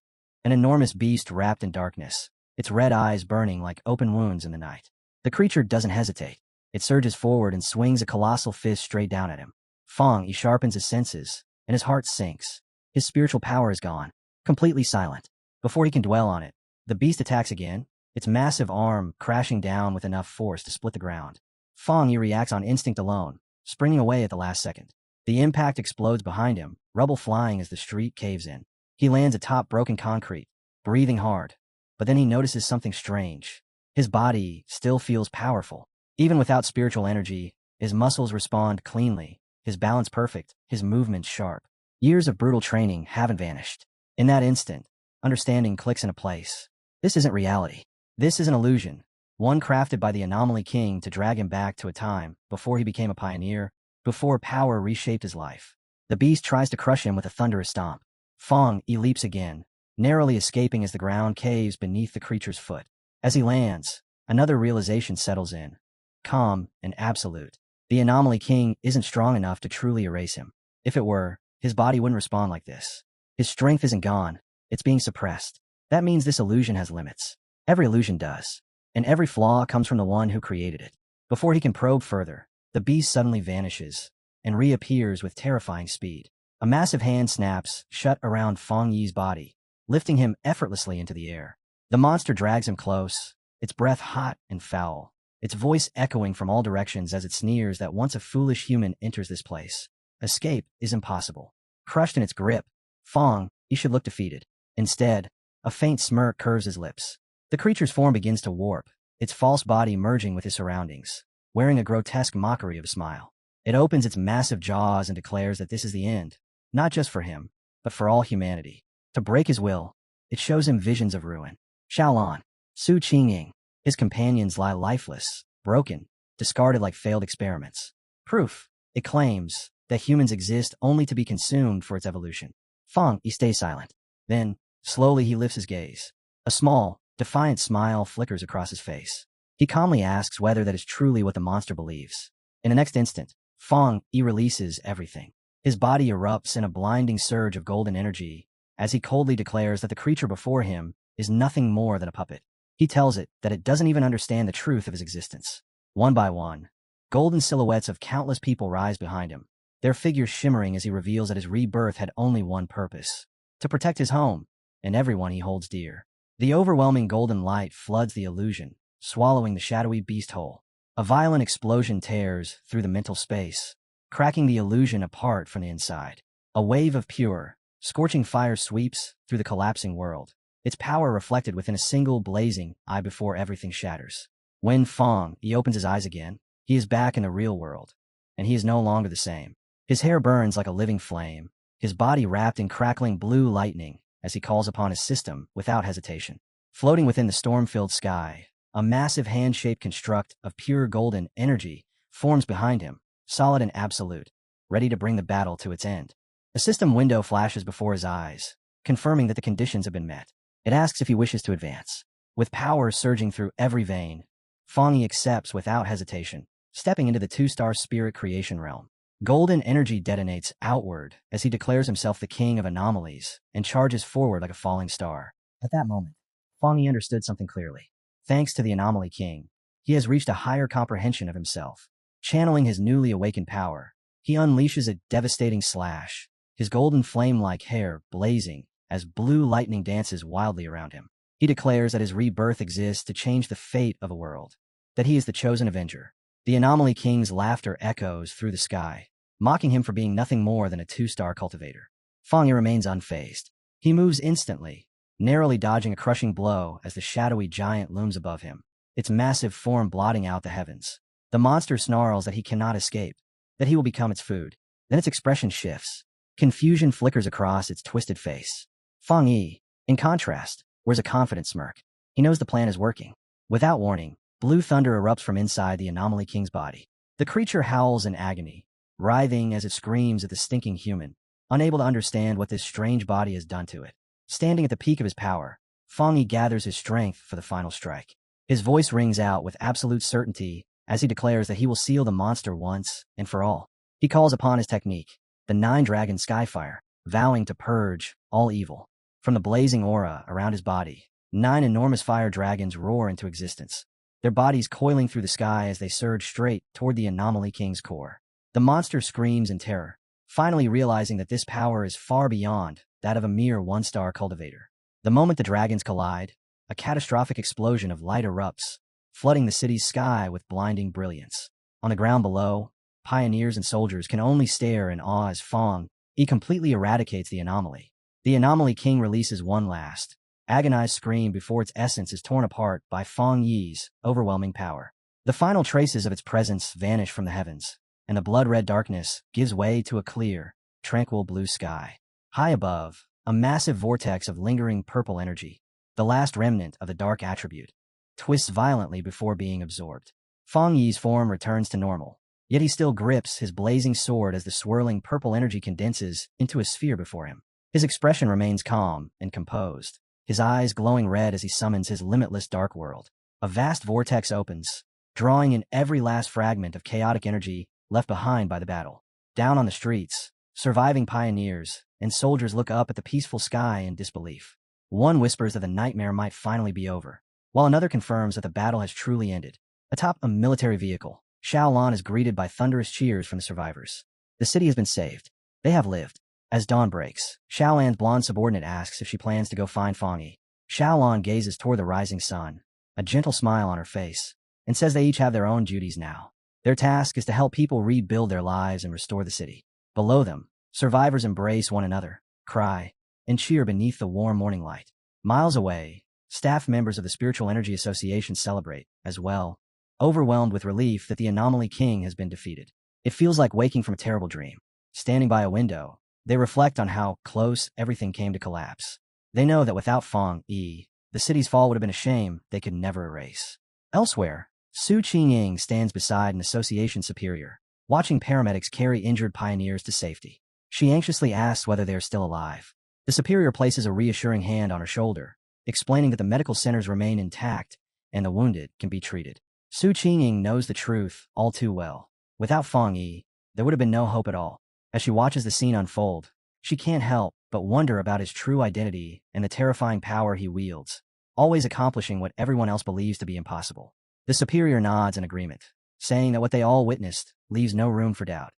An enormous beast wrapped in darkness, its red eyes burning like open wounds in the night. The creature doesn't hesitate. It surges forward and swings a colossal fist straight down at him. Feng Yi sharpens his senses, and his heart sinks. His spiritual power is gone, completely silent. Before he can dwell on it, the beast attacks again, its massive arm crashing down with enough force to split the ground. Feng Yi reacts on instinct alone, springing away at the last second. The impact explodes behind him, rubble flying as the street caves in. He lands atop broken concrete, breathing hard. But then he notices something strange. His body still feels powerful. Even without spiritual energy, his muscles respond cleanly, his balance perfect, his movements sharp. Years of brutal training haven't vanished. In that instant, understanding clicks into place. This isn't reality. This is an illusion, one crafted by the Anomaly King to drag him back to a time before he became a pioneer, before power reshaped his life. The beast tries to crush him with a thunderous stomp. Feng Yi leaps again, narrowly escaping as the ground caves beneath the creature's foot. As he lands, another realization settles in. Calm and absolute. The Anomaly King isn't strong enough to truly erase him. If it were, his body wouldn't respond like this. His strength isn't gone, it's being suppressed. That means this illusion has limits. Every illusion does. And every flaw comes from the one who created it. Before he can probe further, the beast suddenly vanishes and reappears with terrifying speed. A massive hand snaps shut around Feng Yi's body, lifting him effortlessly into the air. The monster drags him close, its breath hot and foul, its voice echoing from all directions as it sneers that once a foolish human enters this place, Escape is impossible. Crushed in its grip, Fong Yi should look defeated. Instead, a faint smirk curves his lips. The creature's form begins to warp, its false body merging with his surroundings, wearing a grotesque mockery of a smile. It opens its massive jaws and declares that this is the end, not just for him, but for all humanity. To break his will, it shows him visions of ruin. Xiaolan, Su Qingying, his companions lie lifeless, broken, discarded like failed experiments. Proof, it claims, that humans exist only to be consumed for its evolution. Fong Yi stays silent. Then, slowly he lifts his gaze. A small, defiant smile flickers across his face. He calmly asks whether that is truly what the monster believes. In the next instant, Fong Yi releases everything. His body erupts in a blinding surge of golden energy as he coldly declares that the creature before him is nothing more than a puppet. He tells it that it doesn't even understand the truth of his existence. One by one, golden silhouettes of countless people rise behind him, their figures shimmering as he reveals that his rebirth had only one purpose: to protect his home and everyone he holds dear. The overwhelming golden light floods the illusion, swallowing the shadowy beast whole. A violent explosion tears through the mental space, cracking the illusion apart from the inside. A wave of pure, scorching fire sweeps through the collapsing world, its power reflected within a single blazing eye before everything shatters. When Fong Yi opens his eyes again, he is back in the real world, and he is no longer the same. His hair burns like a living flame, his body wrapped in crackling blue lightning as he calls upon his system without hesitation. Floating within the storm-filled sky, a massive hand-shaped construct of pure golden energy forms behind him, solid and absolute, ready to bring the battle to its end. A system window flashes before his eyes, confirming that the conditions have been met. It asks if he wishes to advance. With power surging through every vein, Fong Yi accepts without hesitation, stepping into the two-star spirit creation realm. Golden energy detonates outward as he declares himself the king of anomalies and charges forward like a falling star. At that moment, Fong Yi understood something clearly. Thanks to the Anomaly King, he has reached a higher comprehension of himself. Channeling his newly awakened power, he unleashes a devastating slash, his golden flame-like hair blazing as blue lightning dances wildly around him. He declares that his rebirth exists to change the fate of a world, that he is the chosen avenger. The Anomaly King's laughter echoes through the sky, mocking him for being nothing more than a two-star cultivator. Fong Yi remains unfazed. He moves instantly, narrowly dodging a crushing blow as the shadowy giant looms above him, its massive form blotting out the heavens. The monster snarls that he cannot escape, that he will become its food. Then its expression shifts. Confusion flickers across its twisted face. Fong Yi, in contrast, wears a confident smirk. He knows the plan is working. Without warning, blue thunder erupts from inside the Anomaly King's body. The creature howls in agony, writhing as it screams at the stinking human, unable to understand what this strange body has done to it. Standing at the peak of his power, Fong Yi gathers his strength for the final strike. His voice rings out with absolute certainty as he declares that he will seal the monster once and for all. He calls upon his technique, the Nine-Dragon Skyfire, vowing to purge all evil. From the blazing aura around his body, 9 enormous fire dragons roar into existence, their bodies coiling through the sky as they surge straight toward the Anomaly King's core. The monster screams in terror, finally realizing that this power is far beyond that of a mere one-star cultivator. The moment the dragons collide, a catastrophic explosion of light erupts, flooding the city's sky with blinding brilliance. On the ground below, pioneers and soldiers can only stare in awe as Fong Yi completely eradicates the anomaly. The Anomaly King releases one last, agonized scream before its essence is torn apart by Fong Yi's overwhelming power. The final traces of its presence vanish from the heavens, and the blood-red darkness gives way to a clear, tranquil blue sky. High above, a massive vortex of lingering purple energy, the last remnant of the dark attribute, twists violently before being absorbed. Fong Yi's form returns to normal, yet he still grips his blazing sword as the swirling purple energy condenses into a sphere before him. His expression remains calm and composed, his eyes glowing red as he summons his limitless dark world. A vast vortex opens, drawing in every last fragment of chaotic energy left behind by the battle. Down on the streets, surviving pioneers and soldiers look up at the peaceful sky in disbelief. One whispers that the nightmare might finally be over, while another confirms that the battle has truly ended. Atop a military vehicle, Xiaolan is greeted by thunderous cheers from the survivors. The city has been saved. They have lived. As dawn breaks, Xiaolan's blonde subordinate asks if she plans to go find Fong Yi. Xiaolan gazes toward the rising sun, a gentle smile on her face, and says they each have their own duties now. Their task is to help people rebuild their lives and restore the city. Below them, survivors embrace one another, cry, and cheer beneath the warm morning light. Miles away, staff members of the Spiritual Energy Association celebrate, as well, overwhelmed with relief that the Anomaly King has been defeated. It feels like waking from a terrible dream. Standing by a window, they reflect on how close everything came to collapse. They know that without Fong Yi, the city's fall would have been a shame they could never erase. Elsewhere, Su Qingying stands beside an association superior, watching paramedics carry injured pioneers to safety. She anxiously asks whether they are still alive. The superior places a reassuring hand on her shoulder, explaining that the medical centers remain intact and the wounded can be treated. Su Qingying knows the truth all too well. Without Fong Yi, there would have been no hope at all. As she watches the scene unfold, she can't help but wonder about his true identity and the terrifying power he wields, always accomplishing what everyone else believes to be impossible. The superior nods in agreement, saying that what they all witnessed leaves no room for doubt.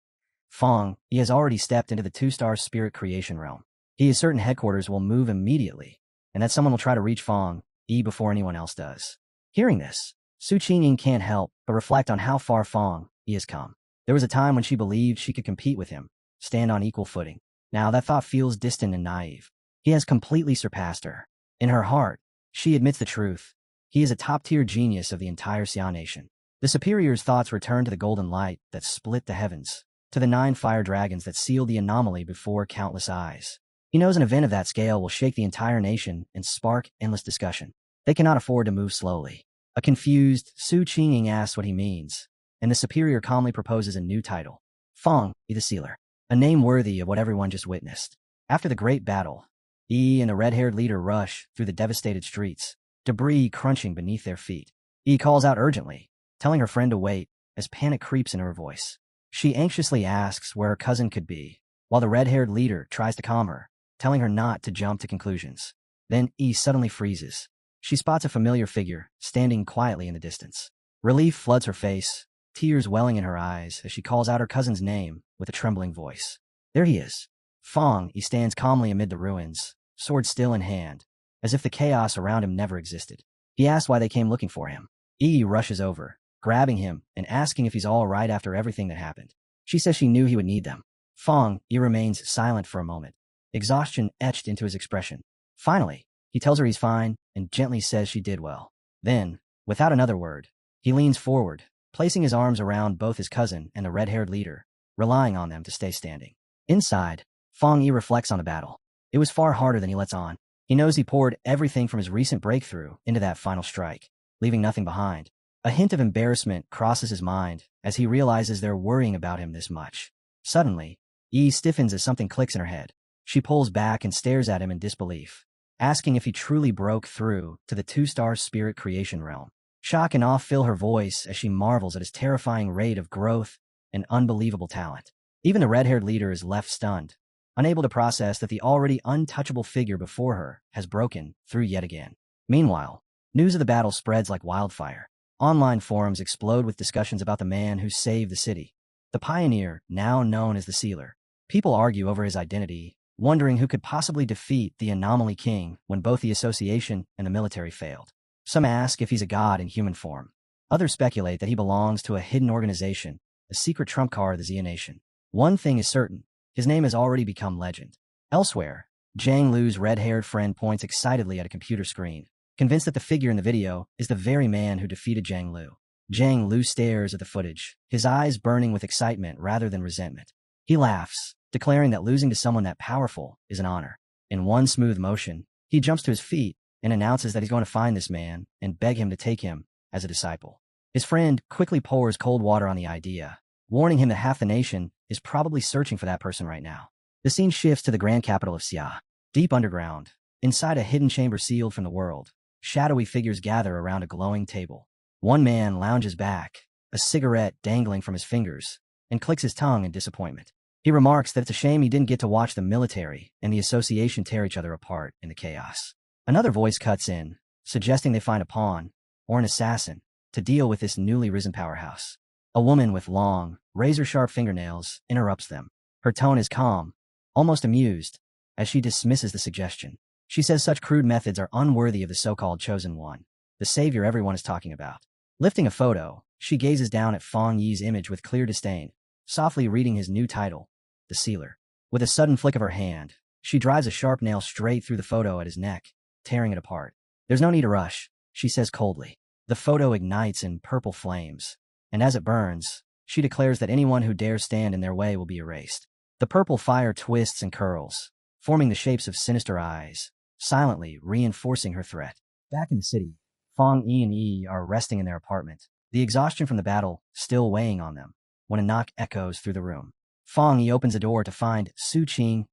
Fong Yi has already stepped into the two-star spirit creation realm. He is certain headquarters will move immediately, and that someone will try to reach Fong Yi before anyone else does. Hearing this, Su Qingying can't help but reflect on how far Fong Yi has come. There was a time when she believed she could compete with him, stand on equal footing. Now that thought feels distant and naive. He has completely surpassed her. In her heart, she admits the truth. He is a top-tier genius of the entire Xia nation. The superior's thoughts return to the golden light that split the heavens, to the 9 fire dragons that sealed the anomaly before countless eyes. He knows an event of that scale will shake the entire nation and spark endless discussion. They cannot afford to move slowly. A confused Su Qingying asks what he means, and the superior calmly proposes a new title. Fong Yi the Sealer. A name worthy of what everyone just witnessed. After the great battle, Yi and the red-haired leader rush through the devastated streets, debris crunching beneath their feet. Yi calls out urgently, telling her friend to wait, as panic creeps into her voice. She anxiously asks where her cousin could be, while the red-haired leader tries to calm her, telling her not to jump to conclusions. Then Yi suddenly freezes. She spots a familiar figure, standing quietly in the distance. Relief floods her face, tears welling in her eyes as she calls out her cousin's name with a trembling voice. There he is. Fong Yi stands calmly amid the ruins, sword still in hand, as if the chaos around him never existed. He asks why they came looking for him. Yi rushes over, grabbing him and asking if he's all right after everything that happened. She says she knew he would need them. Fong Yi remains silent for a moment, exhaustion etched into his expression. Finally, he tells her he's fine and gently says she did well. Then, without another word, he leans forward, placing his arms around both his cousin and the red-haired leader, relying on them to stay standing. Inside, Fong Yi reflects on the battle. It was far harder than he lets on. He knows he poured everything from his recent breakthrough into that final strike, leaving nothing behind. A hint of embarrassment crosses his mind as he realizes they're worrying about him this much. Suddenly, Yi stiffens as something clicks in her head. She pulls back and stares at him in disbelief, asking if he truly broke through to the two-star spirit creation realm. Shock and awe fill her voice as she marvels at his terrifying rate of growth and unbelievable talent. Even the red-haired leader is left stunned, unable to process that the already untouchable figure before her has broken through yet again. Meanwhile, news of the battle spreads like wildfire. Online forums explode with discussions about the man who saved the city, the pioneer now known as the Sealer. People argue over his identity, wondering who could possibly defeat the Anomaly King when both the association and the military failed. Some ask if he's a god in human form. Others speculate that he belongs to a hidden organization, a secret trump card of the Xia nation. One thing is certain, his name has already become legend. Elsewhere, Zhang Lu's red-haired friend points excitedly at a computer screen, convinced that the figure in the video is the very man who defeated Zhang Lu. Zhang Lu stares at the footage, his eyes burning with excitement rather than resentment. He laughs, declaring that losing to someone that powerful is an honor. In one smooth motion, he jumps to his feet and announces that he's going to find this man and beg him to take him as a disciple. His friend quickly pours cold water on the idea, warning him that half the nation is probably searching for that person right now. The scene shifts to the grand capital of Xia. Deep underground, inside a hidden chamber sealed from the world, shadowy figures gather around a glowing table. One man lounges back, a cigarette dangling from his fingers, and clicks his tongue in disappointment. He remarks that it's a shame he didn't get to watch the military and the association tear each other apart in the chaos. Another voice cuts in, suggesting they find a pawn, or an assassin, to deal with this newly risen powerhouse. A woman with long, razor-sharp fingernails interrupts them. Her tone is calm, almost amused, as she dismisses the suggestion. She says such crude methods are unworthy of the so-called chosen one, the savior everyone is talking about. Lifting a photo, she gazes down at Fong Yi's image with clear disdain, softly reading his new title, the sealer. With a sudden flick of her hand, she drives a sharp nail straight through the photo at his neck, tearing it apart. There's no need to rush, she says coldly. The photo ignites in purple flames, and as it burns, she declares that anyone who dares stand in their way will be erased. The purple fire twists and curls, forming the shapes of sinister eyes, silently reinforcing her threat. Back in the city, Fong Yi and Yi are resting in their apartment, the exhaustion from the battle still weighing on them, when a knock echoes through the room. Fong Yi opens the door to find Su Qing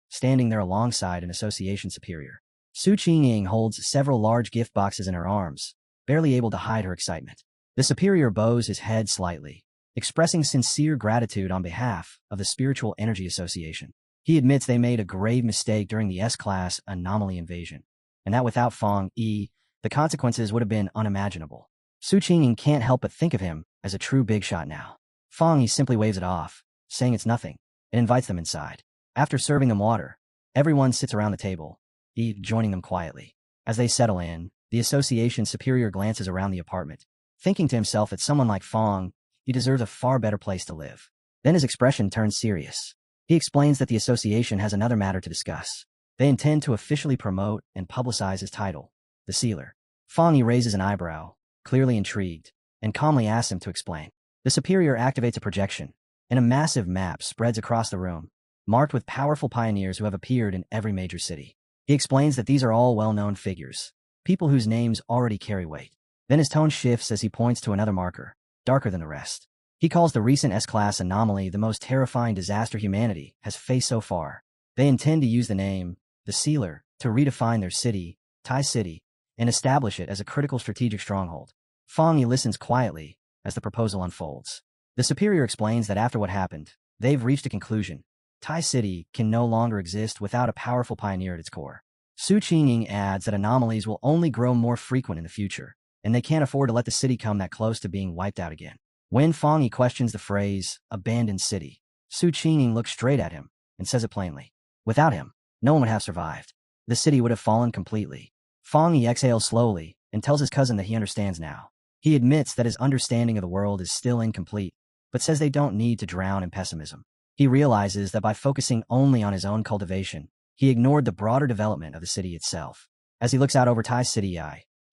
standing there alongside an association superior. Su Qing holds several large gift boxes in her arms, barely able to hide her excitement. The superior bows his head slightly, expressing sincere gratitude on behalf of the Spiritual Energy Association. He admits they made a grave mistake during the S-Class anomaly invasion, and that without Fong Yi, the consequences would have been unimaginable. Su Qing can't help but think of him as a true big shot now. Fong Yi simply waves it off, saying it's nothing, and invites them inside. After serving them water, everyone sits around the table, Yi joining them quietly. As they settle in, the association superior glances around the apartment, thinking to himself that someone like Fong Yi deserves a far better place to live. Then his expression turns serious. He explains that the association has another matter to discuss. They intend to officially promote and publicize his title, the Sealer. Fong Yi raises an eyebrow, clearly intrigued, and calmly asks him to explain. The superior activates a projection, and a massive map spreads across the room, marked with powerful pioneers who have appeared in every major city. He explains that these are all well-known figures, people whose names already carry weight. Then his tone shifts as he points to another marker, darker than the rest. He calls the recent S-Class anomaly the most terrifying disaster humanity has faced so far. They intend to use the name, the Sealer, to redefine their city, Tai City, and establish it as a critical strategic stronghold. Fong Yi listens quietly as the proposal unfolds. The superior explains that after what happened, they've reached a conclusion. Tai City can no longer exist without a powerful pioneer at its core. Su Qing adds that anomalies will only grow more frequent in the future, and they can't afford to let the city come that close to being wiped out again. When Fong Yi questions the phrase, abandoned city, Su Qing looks straight at him and says it plainly. Without him, no one would have survived. The city would have fallen completely. Fong Yi exhales slowly and tells his cousin that he understands now. He admits that his understanding of the world is still incomplete, but says they don't need to drown in pessimism. He realizes that by focusing only on his own cultivation, he ignored the broader development of the city itself. As he looks out over Tai City,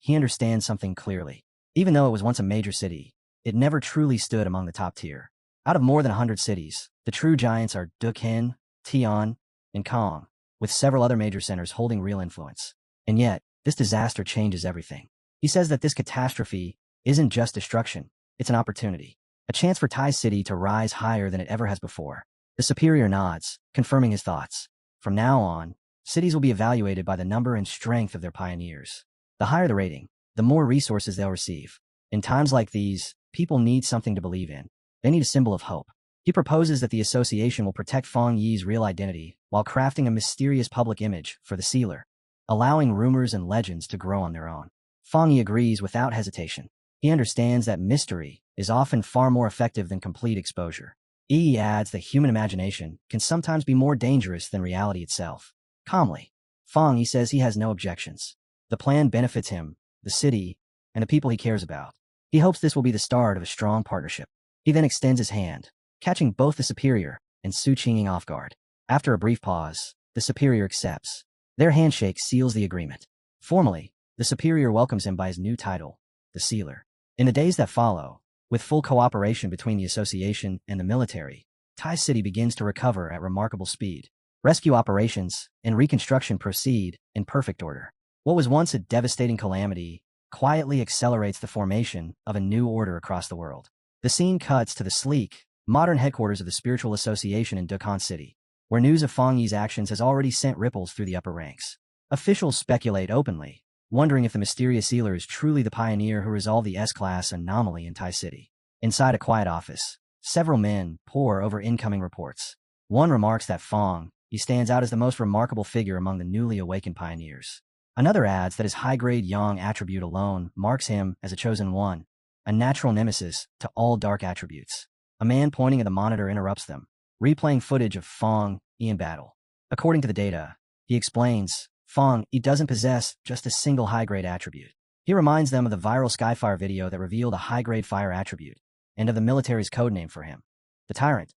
he understands something clearly. Even though it was once a major city, it never truly stood among the top tier. Out of more than 100 cities, the true giants are Dukhan, Tian, and Kong, with several other major centers holding real influence. And yet, this disaster changes everything. He says that this catastrophe isn't just destruction, it's an opportunity. A chance for Tai City to rise higher than it ever has before. The superior nods, confirming his thoughts. From now on, cities will be evaluated by the number and strength of their pioneers. The higher the rating, the more resources they'll receive. In times like these, people need something to believe in. They need a symbol of hope. He proposes that the association will protect Fong Yi's real identity while crafting a mysterious public image for the Sealer, allowing rumors and legends to grow on their own. Fong Yi agrees without hesitation. He understands that mystery is often far more effective than complete exposure. He adds that human imagination can sometimes be more dangerous than reality itself. Calmly, Fong Yi says he has no objections. The plan benefits him, the city, and the people he cares about. He hopes this will be the start of a strong partnership. He then extends his hand, catching both the superior and Su Qing off guard. After a brief pause, the superior accepts. Their handshake seals the agreement. Formally, the superior welcomes him by his new title, the Sealer. In the days that follow, with full cooperation between the association and the military, Tai City begins to recover at remarkable speed. Rescue operations and reconstruction proceed in perfect order. What was once a devastating calamity quietly accelerates the formation of a new order across the world. The scene cuts to the sleek, modern headquarters of the Spiritual Association in Dukhan City, where news of Fong Yi's actions has already sent ripples through the upper ranks. Officials speculate openly, wondering if the mysterious Sealer is truly the pioneer who resolved the S-Class anomaly in Tai City. Inside a quiet office, several men pore over incoming reports. One remarks that Fong Yi stands out as the most remarkable figure among the newly awakened pioneers. Another adds that his high-grade Yang attribute alone marks him as a chosen one, a natural nemesis to all dark attributes. A man pointing at the monitor interrupts them, replaying footage of Fong Yi in battle. According to the data, he explains, Fong Yi doesn't possess just a single high-grade attribute. He reminds them of the viral Skyfire video that revealed a high-grade fire attribute, and of the military's codename for him, the Tyrant.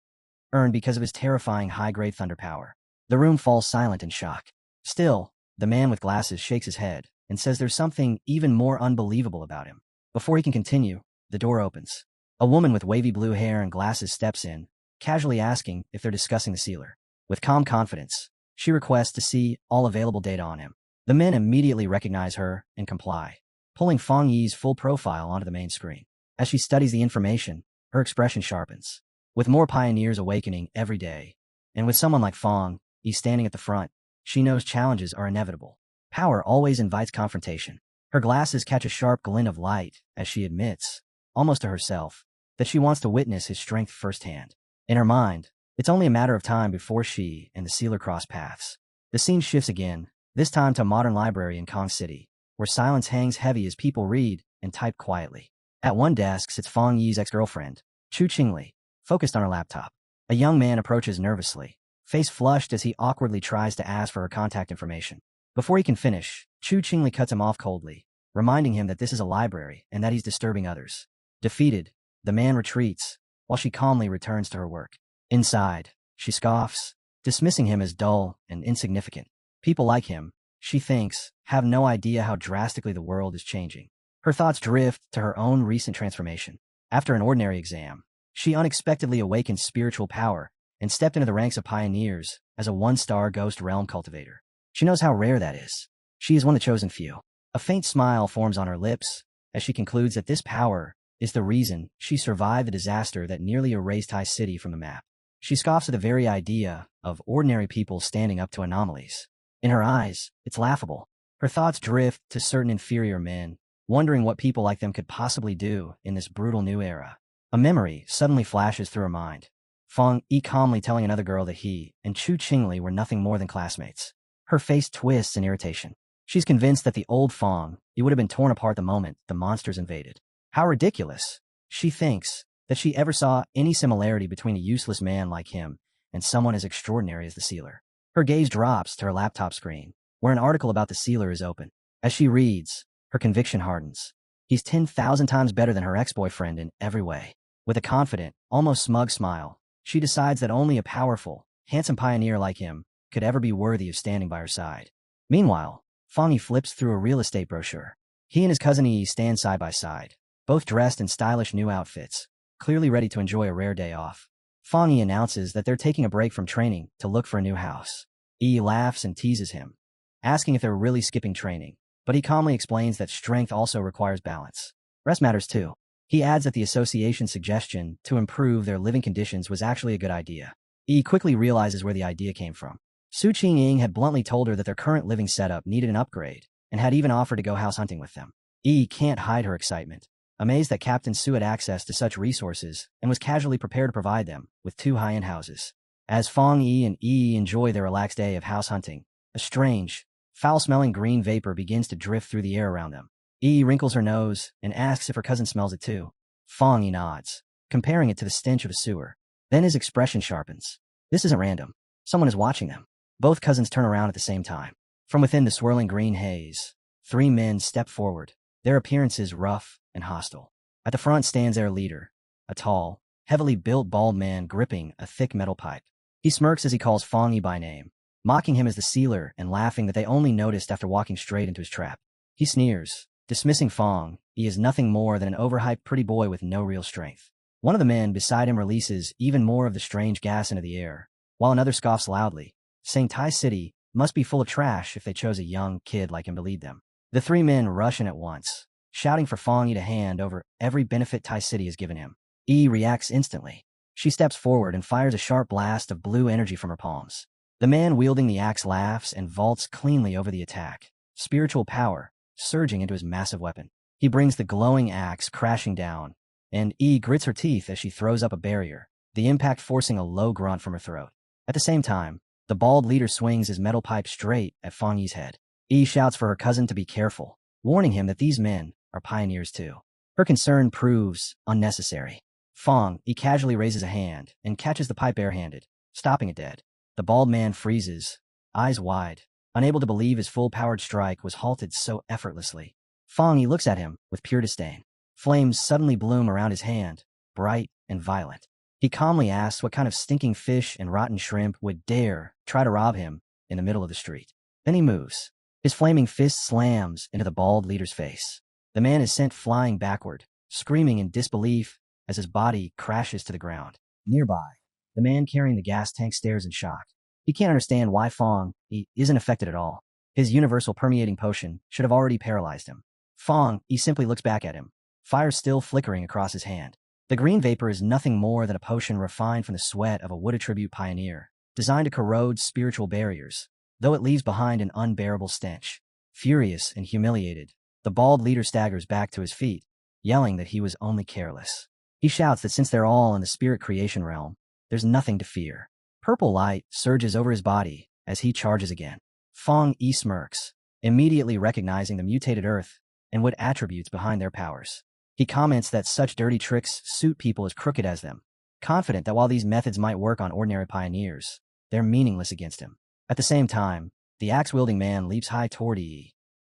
earned because of his terrifying high-grade thunder power. The room falls silent in shock. Still, the man with glasses shakes his head and says there's something even more unbelievable about him. Before he can continue, the door opens. A woman with wavy blue hair and glasses steps in, casually asking if they're discussing the sealer. With calm confidence, she requests to see all available data on him. The men immediately recognize her and comply, pulling Fang Yi's full profile onto the main screen. As she studies the information, her expression sharpens. With more pioneers awakening every day, and with someone like Fang Yi standing at the front, she knows challenges are inevitable. Power always invites confrontation. Her glasses catch a sharp glint of light as she admits, almost to herself, that she wants to witness his strength firsthand. In her mind, it's only a matter of time before she and the sealer cross paths. The scene shifts again, this time to a modern library in Kong City, where silence hangs heavy as people read and type quietly. At one desk sits Fang Yi's ex-girlfriend, Chu Qingli, focused on her laptop. A young man approaches nervously, face flushed as he awkwardly tries to ask for her contact information. Before he can finish, Chu Qingli cuts him off coldly, reminding him that this is a library and that he's disturbing others. Defeated, the man retreats, while she calmly returns to her work. Inside, she scoffs, dismissing him as dull and insignificant. People like him, she thinks, have no idea how drastically the world is changing. Her thoughts drift to her own recent transformation. After an ordinary exam, she unexpectedly awakened spiritual power and stepped into the ranks of pioneers as a one-star ghost realm cultivator. She knows how rare that is. She is one of the chosen few. A faint smile forms on her lips as she concludes that this power is the reason she survived the disaster that nearly erased Tai City from the map. She scoffs at the very idea of ordinary people standing up to anomalies. In her eyes, it's laughable. Her thoughts drift to certain inferior men, wondering what people like them could possibly do in this brutal new era. A memory suddenly flashes through her mind. Fang Yi calmly telling another girl that he and Chu Qingli were nothing more than classmates. Her face twists in irritation. She's convinced that the old Fang Yi would have been torn apart the moment the monsters invaded. How ridiculous, she thinks, that she ever saw any similarity between a useless man like him and someone as extraordinary as the sealer. Her gaze drops to her laptop screen, where an article about the sealer is open. As she reads, her conviction hardens. He's 10,000 times better than her ex-boyfriend in every way. With a confident, almost smug smile, she decides that only a powerful, handsome pioneer like him could ever be worthy of standing by her side. Meanwhile, Fang Yi flips through a real estate brochure. He and his cousin Yi stand side by side, both dressed in stylish new outfits, clearly ready to enjoy a rare day off. Fang Yi announces that they're taking a break from training to look for a new house. Yi laughs and teases him, asking if they're really skipping training, but he calmly explains that strength also requires balance. Rest matters too. He adds that the association's suggestion to improve their living conditions was actually a good idea. Yi quickly realizes where the idea came from. Su Qingying had bluntly told her that their current living setup needed an upgrade, and had even offered to go house hunting with them. Yi can't hide her excitement, amazed that Captain Su had access to such resources and was casually prepared to provide them with 2 high-end houses. As Fang Yi and Yi enjoy their relaxed day of house hunting, a strange, foul-smelling green vapor begins to drift through the air around them. Yi wrinkles her nose and asks if her cousin smells it too. Fang Yi nods, comparing it to the stench of a sewer. Then his expression sharpens. This isn't random. Someone is watching them. Both cousins turn around at the same time. From within the swirling green haze, 3 men step forward, their appearances rough and hostile. At the front stands their leader, a tall, heavily built bald man gripping a thick metal pipe. He smirks as he calls Fang Yi by name, mocking him as the sealer and laughing that they only noticed after walking straight into his trap. He sneers, dismissing Fang Yi as nothing more than an overhyped pretty boy with no real strength. One of the men beside him releases even more of the strange gas into the air, while another scoffs loudly, saying Tai City must be full of trash if they chose a young kid like him to lead them. The 3 men rush in at once, shouting for Fang Yi to hand over every benefit Tai City has given him. Yi reacts instantly. She steps forward and fires a sharp blast of blue energy from her palms. The man wielding the axe laughs and vaults cleanly over the attack, spiritual power surging into his massive weapon. He brings the glowing axe crashing down, and Yi grits her teeth as she throws up a barrier, the impact forcing a low grunt from her throat. At the same time, the bald leader swings his metal pipe straight at Fang Yi's head. Yi shouts for her cousin to be careful, warning him that these men are pioneers too. Her concern proves unnecessary. Fang Yi casually raises a hand and catches the pipe barehanded, stopping it dead. The bald man freezes, eyes wide, unable to believe his full-powered strike was halted so effortlessly. Fang Yi looks at him with pure disdain. Flames suddenly bloom around his hand, bright and violent. He calmly asks what kind of stinking fish and rotten shrimp would dare try to rob him in the middle of the street. Then he moves. His flaming fist slams into the bald leader's face. The man is sent flying backward, screaming in disbelief as his body crashes to the ground. Nearby, the man carrying the gas tank stares in shock. He can't understand why Fong isn't affected at all. His universal permeating potion should have already paralyzed him. Fong simply looks back at him, fire still flickering across his hand. The green vapor is nothing more than a potion refined from the sweat of a wood attribute pioneer, designed to corrode spiritual barriers, though it leaves behind an unbearable stench. Furious and humiliated, the bald leader staggers back to his feet, yelling that he was only careless. He shouts that since they're all in the spirit creation realm, there's nothing to fear. Purple light surges over his body as he charges again. Fong smirks, immediately recognizing the mutated earth and wood attributes behind their powers. He comments that such dirty tricks suit people as crooked as them, confident that while these methods might work on ordinary pioneers, they're meaningless against him. At the same time, the axe-wielding man leaps high toward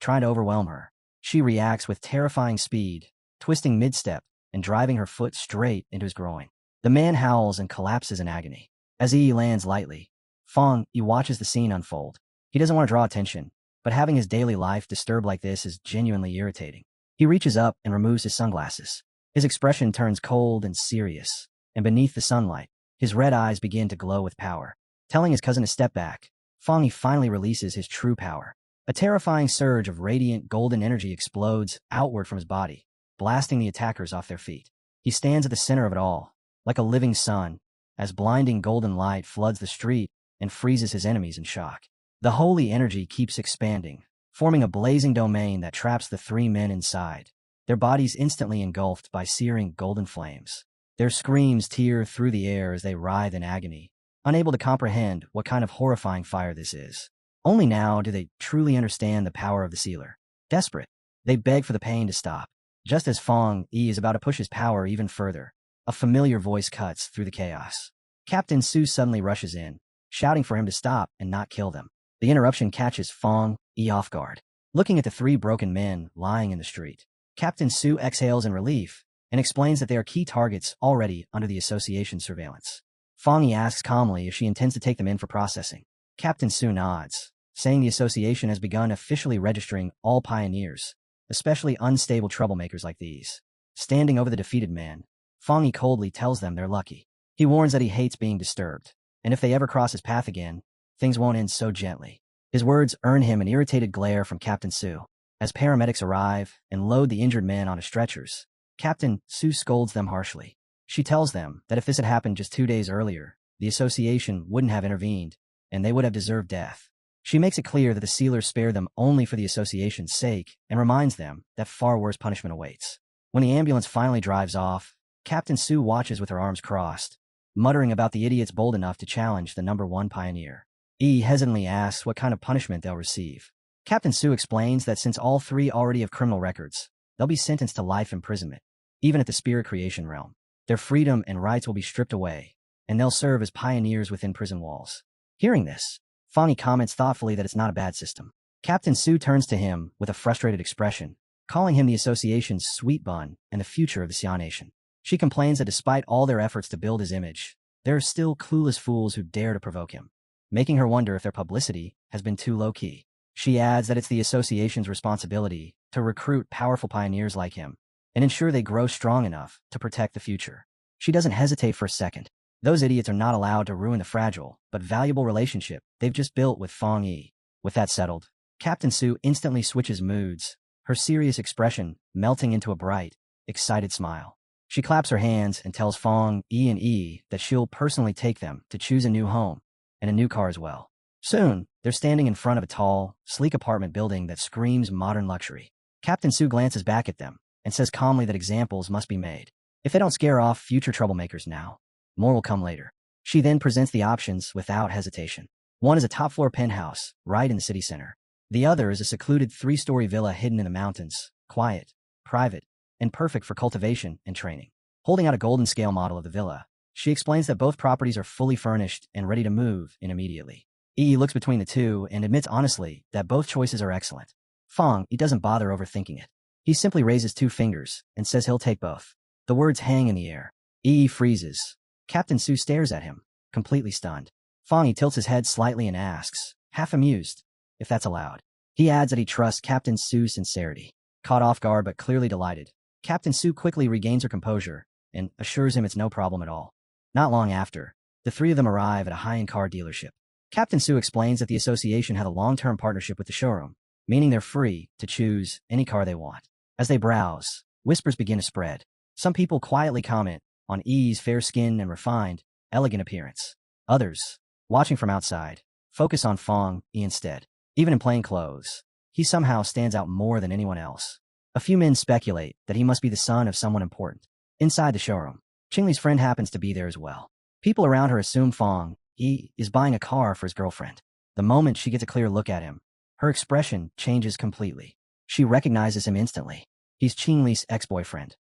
trying to overwhelm her. She reacts with terrifying speed, twisting mid-step and driving her foot straight into his groin. The man howls and collapses in agony. As lands lightly, Fong watches the scene unfold. He doesn't want to draw attention, but having his daily life disturbed like this is genuinely irritating. He reaches up and removes his sunglasses. His expression turns cold and serious, and beneath the sunlight, his red eyes begin to glow with power. Telling his cousin to step back, Fong finally releases his true power. A terrifying surge of radiant golden energy explodes outward from his body, blasting the attackers off their feet. He stands at the center of it all, like a living sun, as blinding golden light floods the street and freezes his enemies in shock. The holy energy keeps expanding, forming a blazing domain that traps the three men inside, their bodies instantly engulfed by searing golden flames. Their screams tear through the air as they writhe in agony, unable to comprehend what kind of horrifying fire this is. Only now do they truly understand the power of the sealer. Desperate, they beg for the pain to stop. Just as Fong is about to push his power even further, a familiar voice cuts through the chaos. Captain Su suddenly rushes in, shouting for him to stop and not kill them. The interruption catches Fong off guard. Looking at the three broken men lying in the street, Captain Su exhales in relief and explains that they are key targets already under the association's surveillance. Fong asks calmly if she intends to take them in for processing. Captain Su nods, saying the association has begun officially registering all pioneers, especially unstable troublemakers like these. Standing over the defeated men, Fong coldly tells them they're lucky. He warns that he hates being disturbed, and if they ever cross his path again, things won't end so gently. His words earn him an irritated glare from Captain Su. As paramedics arrive and load the injured men onto stretchers, Captain Su scolds them harshly. She tells them that if this had happened just 2 days earlier, the association wouldn't have intervened, and they would have deserved death. She makes it clear that the sealers spared them only for the association's sake and reminds them that far worse punishment awaits. When the ambulance finally drives off, Captain Su watches with her arms crossed, muttering about the idiots bold enough to challenge the #1 pioneer. Hesitantly asks what kind of punishment they'll receive. Captain Su explains that since all three already have criminal records, they'll be sentenced to life imprisonment, even at the spirit creation realm. Their freedom and rights will be stripped away, and they'll serve as pioneers within prison walls. Hearing this, Fong comments thoughtfully that it's not a bad system. Captain Su turns to him with a frustrated expression, calling him the association's sweet bun and the future of the Xia Nation. She complains that despite all their efforts to build his image, there are still clueless fools who dare to provoke him, making her wonder if their publicity has been too low-key. She adds that it's the association's responsibility to recruit powerful pioneers like him and ensure they grow strong enough to protect the future. She doesn't hesitate for a second. Those idiots are not allowed to ruin the fragile but valuable relationship they've just built with Fong. With that settled, Captain Su instantly switches moods, her serious expression melting into a bright, excited smile. She claps her hands and tells Fong that she'll personally take them to choose a new home and a new car as well. Soon, they're standing in front of a tall, sleek apartment building that screams modern luxury. Captain Su glances back at them and says calmly that examples must be made. If they don't scare off future troublemakers now, more will come later. She then presents the options without hesitation. One is a top-floor penthouse, right in the city center. The other is a secluded 3-story villa hidden in the mountains, quiet, private, and perfect for cultivation and training. Holding out a golden scale model of the villa, she explains that both properties are fully furnished and ready to move in immediately. Looks between the two and admits honestly that both choices are excellent. Fong doesn't bother overthinking it. He simply raises 2 fingers and says he'll take both. The words hang in the air. Freezes, Captain Su stares at him, completely stunned. Fong Yi tilts his head slightly and asks, half amused, if that's allowed. He adds that he trusts Captain Su's sincerity. Caught off guard but clearly delighted, Captain Su quickly regains her composure and assures him it's no problem at all. Not long after, the three of them arrive at a high-end car dealership. Captain Su explains that the association had a long-term partnership with the showroom, meaning they're free to choose any car they want. As they browse, whispers begin to spread. Some people quietly comment on Yi's fair skin and refined, elegant appearance. Others, watching from outside, focus on Fong Yi instead. Even in plain clothes, he somehow stands out more than anyone else. A few men speculate that he must be the son of someone important. Inside the showroom, Qingli's friend happens to be there as well. People around her assume Fong Yi is buying a car for his girlfriend. The moment she gets a clear look at him, her expression changes completely. She recognizes him instantly. He's Qingli's ex-boyfriend.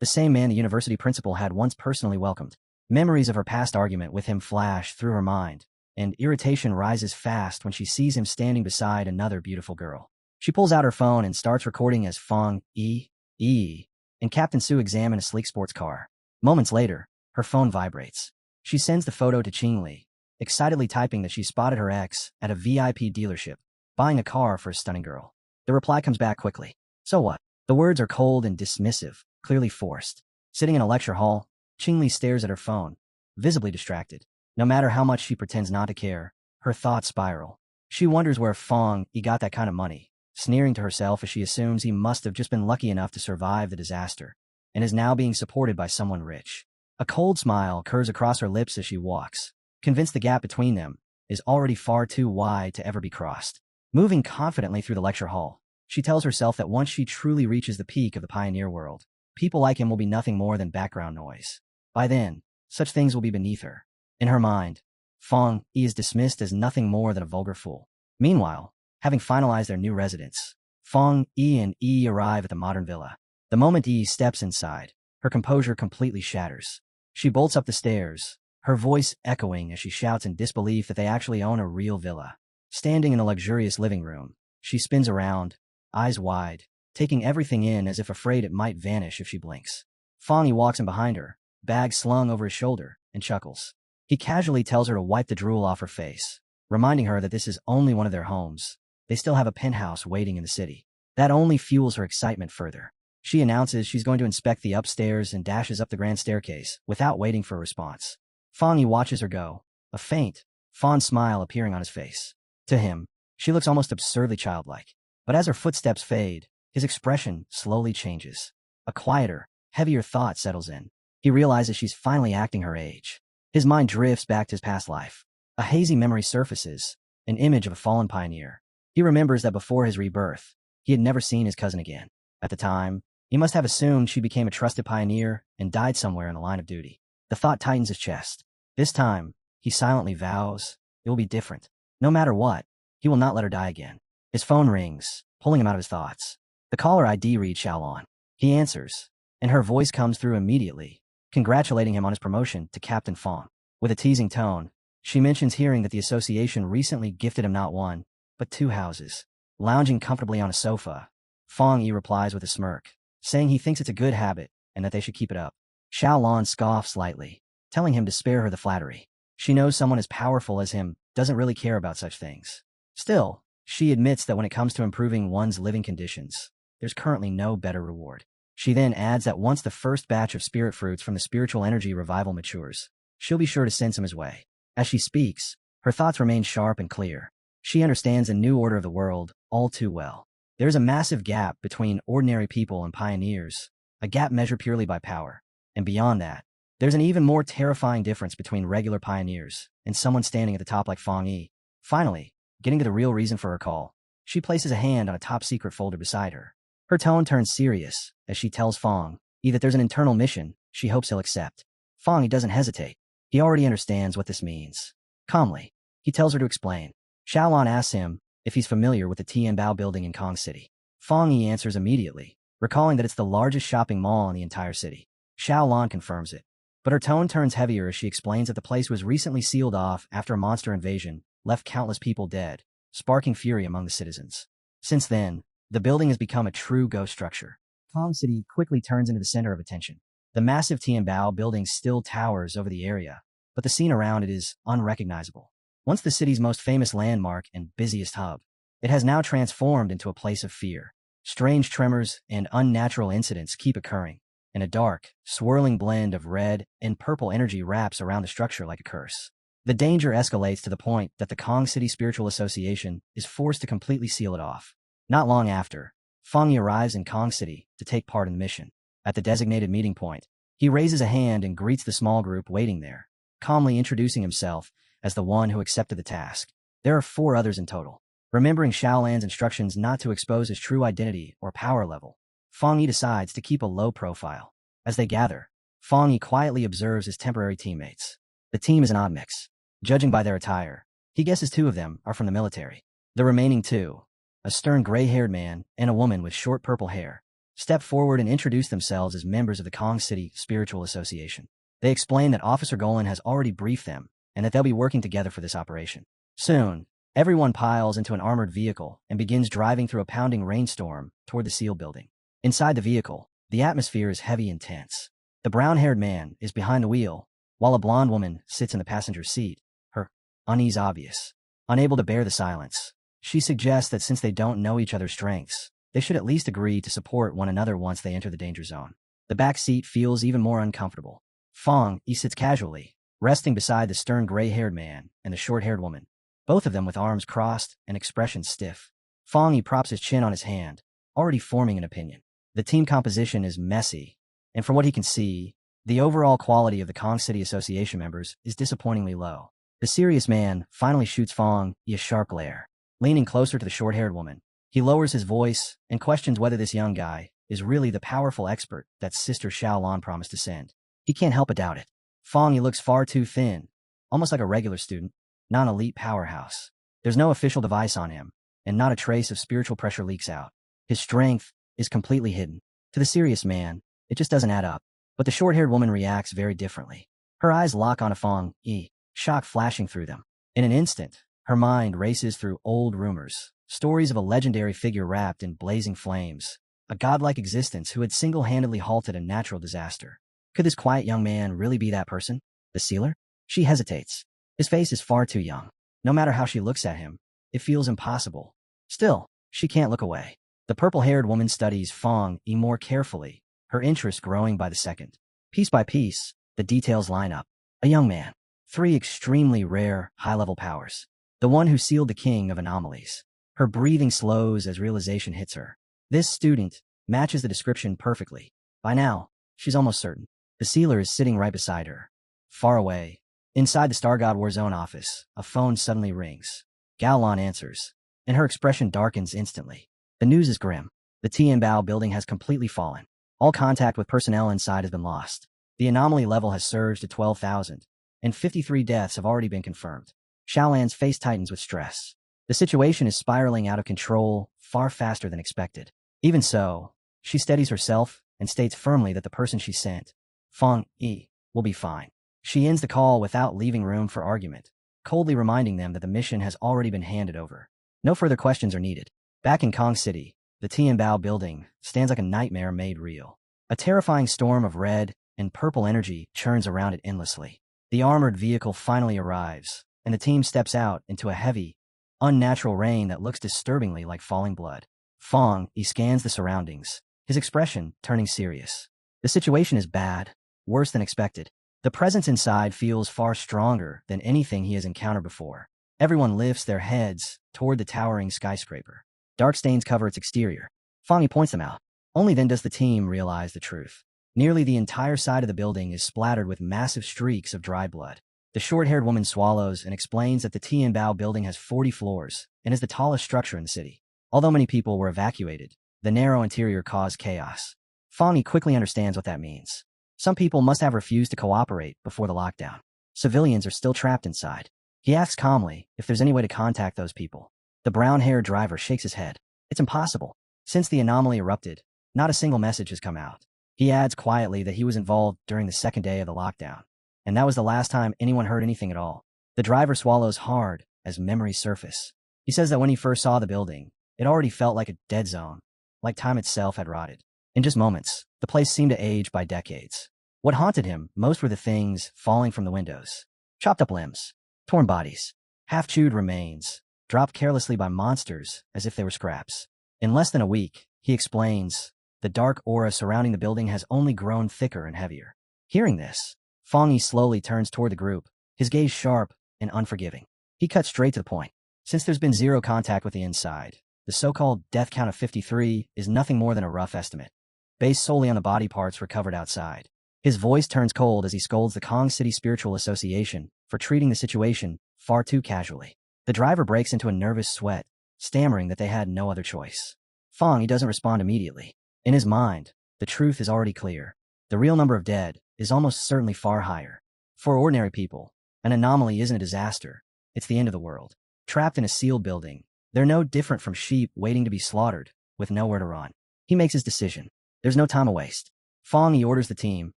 The same man the university principal had once personally welcomed. Memories of her past argument with him flash through her mind, and irritation rises fast when she sees him standing beside another beautiful girl. She pulls out her phone and starts recording as Fong Yi, and Captain Su examine a sleek sports car. Moments later, her phone vibrates. She sends the photo to Qingli, excitedly typing that she spotted her ex at a VIP dealership, buying a car for a stunning girl. The reply comes back quickly. So what? The words are cold and dismissive, clearly forced. Sitting in a lecture hall, Qingli stares at her phone, visibly distracted. No matter how much she pretends not to care, her thoughts spiral. She wonders where Fong Yi got that kind of money, sneering to herself as she assumes he must have just been lucky enough to survive the disaster, and is now being supported by someone rich. A cold smile curves across her lips as she walks, convinced the gap between them is already far too wide to ever be crossed. Moving confidently through the lecture hall, she tells herself that once she truly reaches the peak of the pioneer world, people like him will be nothing more than background noise. By then, such things will be beneath her. In her mind, Fong Yi is dismissed as nothing more than a vulgar fool. Meanwhile, having finalized their new residence, Fong Yi and Yi arrive at the modern villa. The moment Yi steps inside, her composure completely shatters. She bolts up the stairs, her voice echoing as she shouts in disbelief that they actually own a real villa. Standing in a luxurious living room, she spins around, eyes wide, taking everything in as if afraid it might vanish if she blinks. Fong Yi walks in behind her, bag slung over his shoulder, and chuckles. He casually tells her to wipe the drool off her face, reminding her that this is only one of their homes. They still have a penthouse waiting in the city. That only fuels her excitement further. She announces she's going to inspect the upstairs and dashes up the grand staircase without waiting for a response. Fong Yi watches her go, a faint, fond smile appearing on his face. To him, she looks almost absurdly childlike. But as her footsteps fade, his expression slowly changes. A quieter, heavier thought settles in. He realizes she's finally acting her age. His mind drifts back to his past life. A hazy memory surfaces, an image of a fallen pioneer. He remembers that before his rebirth, he had never seen his cousin again. At the time, he must have assumed she became a trusted pioneer and died somewhere in the line of duty. The thought tightens his chest. This time, he silently vows, it will be different. No matter what, he will not let her die again. His phone rings, pulling him out of his thoughts. The caller ID reads Xiaolon. He answers, and her voice comes through immediately, congratulating him on his promotion to Captain Fong. With a teasing tone, she mentions hearing that the association recently gifted him not one, but 2 houses. Lounging comfortably on a sofa, Fong Yi replies with a smirk, saying he thinks it's a good habit and that they should keep it up. Xiaolon scoffs slightly, telling him to spare her the flattery. She knows someone as powerful as him doesn't really care about such things. Still, she admits that when it comes to improving one's living conditions, there's currently no better reward. She then adds that once the first batch of spirit fruits from the spiritual energy revival matures, she'll be sure to send some his way. As she speaks, her thoughts remain sharp and clear. She understands the new order of the world all too well. There's a massive gap between ordinary people and pioneers, a gap measured purely by power. And beyond that, there's an even more terrifying difference between regular pioneers and someone standing at the top like Fong Yi. Finally, getting to the real reason for her call, she places a hand on a top-secret folder beside her. Her tone turns serious as she tells Fong Yi that there's an internal mission she hopes he'll accept. Fong Yi doesn't hesitate. He already understands what this means. Calmly, he tells her to explain. Xiaolon asks him if he's familiar with the Tianbao building in Kong City. Fong Yi answers immediately, recalling that it's the largest shopping mall in the entire city. Xiaolon confirms it, but her tone turns heavier as she explains that the place was recently sealed off after a monster invasion left countless people dead, sparking fury among the citizens. Since then, the building has become a true ghost structure. Kong City quickly turns into the center of attention. The massive Tianbao building still towers over the area, but the scene around it is unrecognizable. Once the city's most famous landmark and busiest hub, it has now transformed into a place of fear. Strange tremors and unnatural incidents keep occurring, and a dark, swirling blend of red and purple energy wraps around the structure like a curse. The danger escalates to the point that the Kong City Spiritual Association is forced to completely seal it off. Not long after, Fang Yi arrives in Kong City to take part in the mission. At the designated meeting point, he raises a hand and greets the small group waiting there, calmly introducing himself as the one who accepted the task. There are 4 others in total. Remembering Xiaolan's instructions not to expose his true identity or power level, Fang Yi decides to keep a low profile. As they gather, Fang Yi quietly observes his temporary teammates. The team is an odd mix. Judging by their attire, he guesses 2 of them are from the military. The remaining 2, a stern gray-haired man and a woman with short purple hair, step forward and introduce themselves as members of the Kong City Spiritual Association. They explain that Officer Golan has already briefed them and that they'll be working together for this operation. Soon, everyone piles into an armored vehicle and begins driving through a pounding rainstorm toward the SEAL building. Inside the vehicle, the atmosphere is heavy and tense. The brown-haired man is behind the wheel, while a blonde woman sits in the passenger seat, her unease obvious. Unable to bear the silence, she suggests that since they don't know each other's strengths, they should at least agree to support one another once they enter the danger zone. The back seat feels even more uncomfortable. Fang Yi sits casually, resting beside the stern gray-haired man and the short-haired woman, both of them with arms crossed and expressions stiff. Fang Yi props his chin on his hand, already forming an opinion. The team composition is messy, and from what he can see, the overall quality of the Kong City Association members is disappointingly low. The serious man finally shoots Fang Yi a sharp glare. Leaning closer to the short-haired woman, he lowers his voice and questions whether this young guy is really the powerful expert that Sister Xiaolan promised to send. He can't help but doubt it. Fang Yi looks far too thin, almost like a regular student, not an elite powerhouse. There's no official device on him, and not a trace of spiritual pressure leaks out. His strength is completely hidden. To the serious man, it just doesn't add up. But the short-haired woman reacts very differently. Her eyes lock onto Fang Yi, shock flashing through them. In an instant, her mind races through old rumors, stories of a legendary figure wrapped in blazing flames, a godlike existence who had single-handedly halted a natural disaster. Could this quiet young man really be that person? The sealer? She hesitates. His face is far too young. No matter how she looks at him, it feels impossible. Still, she can't look away. The purple-haired woman studies Fang Yi more carefully, her interest growing by the second. Piece by piece, the details line up. A young man. 3 extremely rare, high-level powers. The one who sealed the king of anomalies. Her breathing slows as realization hits her. This student matches the description perfectly. By now, she's almost certain. The sealer is sitting right beside her. Far away, inside the Star God War Zone office, a phone suddenly rings. Gao Lan answers, and her expression darkens instantly. The news is grim. The Tianbao building has completely fallen. All contact with personnel inside has been lost. The anomaly level has surged to 12,000, and 53 deaths have already been confirmed. Xiaolan's face tightens with stress. The situation is spiraling out of control far faster than expected. Even so, she steadies herself and states firmly that the person she sent, Fang Yi, will be fine. She ends the call without leaving room for argument, coldly reminding them that the mission has already been handed over. No further questions are needed. Back in Kong City, the Tianbao building stands like a nightmare made real. A terrifying storm of red and purple energy churns around it endlessly. The armored vehicle finally arrives, and the team steps out into a heavy, unnatural rain that looks disturbingly like falling blood. Fang Yi scans the surroundings, his expression turning serious. The situation is bad, worse than expected. The presence inside feels far stronger than anything he has encountered before. Everyone lifts their heads toward the towering skyscraper. Dark stains cover its exterior. Fang Yi points them out. Only then does the team realize the truth. Nearly the entire side of the building is splattered with massive streaks of dried blood. The short-haired woman swallows and explains that the Tianbao building has 40 floors and is the tallest structure in the city. Although many people were evacuated, the narrow interior caused chaos. Fang Yi quickly understands what that means. Some people must have refused to cooperate before the lockdown. Civilians are still trapped inside. He asks calmly if there's any way to contact those people. The brown-haired driver shakes his head. It's impossible. Since the anomaly erupted, not a single message has come out. He adds quietly that he was involved during the second day of the lockdown, and that was the last time anyone heard anything at all. The driver swallows hard as memories surface. He says that when he first saw the building, it already felt like a dead zone, like time itself had rotted. In just moments, the place seemed to age by decades. What haunted him most were the things falling from the windows. Chopped up limbs, torn bodies, half-chewed remains, dropped carelessly by monsters as if they were scraps. In less than a week, he explains, the dark aura surrounding the building has only grown thicker and heavier. Hearing this, Fong Yi slowly turns toward the group, his gaze sharp and unforgiving. He cuts straight to the point. Since there's been zero contact with the inside, the so-called death count of 53 is nothing more than a rough estimate, based solely on the body parts recovered outside. His voice turns cold as he scolds the Kong City Spiritual Association for treating the situation far too casually. The driver breaks into a nervous sweat, stammering that they had no other choice. Fong Yi doesn't respond immediately. In his mind, the truth is already clear. The real number of dead is almost certainly far higher. For ordinary people, an anomaly isn't a disaster. It's the end of the world. Trapped in a sealed building, they're no different from sheep waiting to be slaughtered, with nowhere to run. He makes his decision. There's no time to waste. Fong Yi orders the team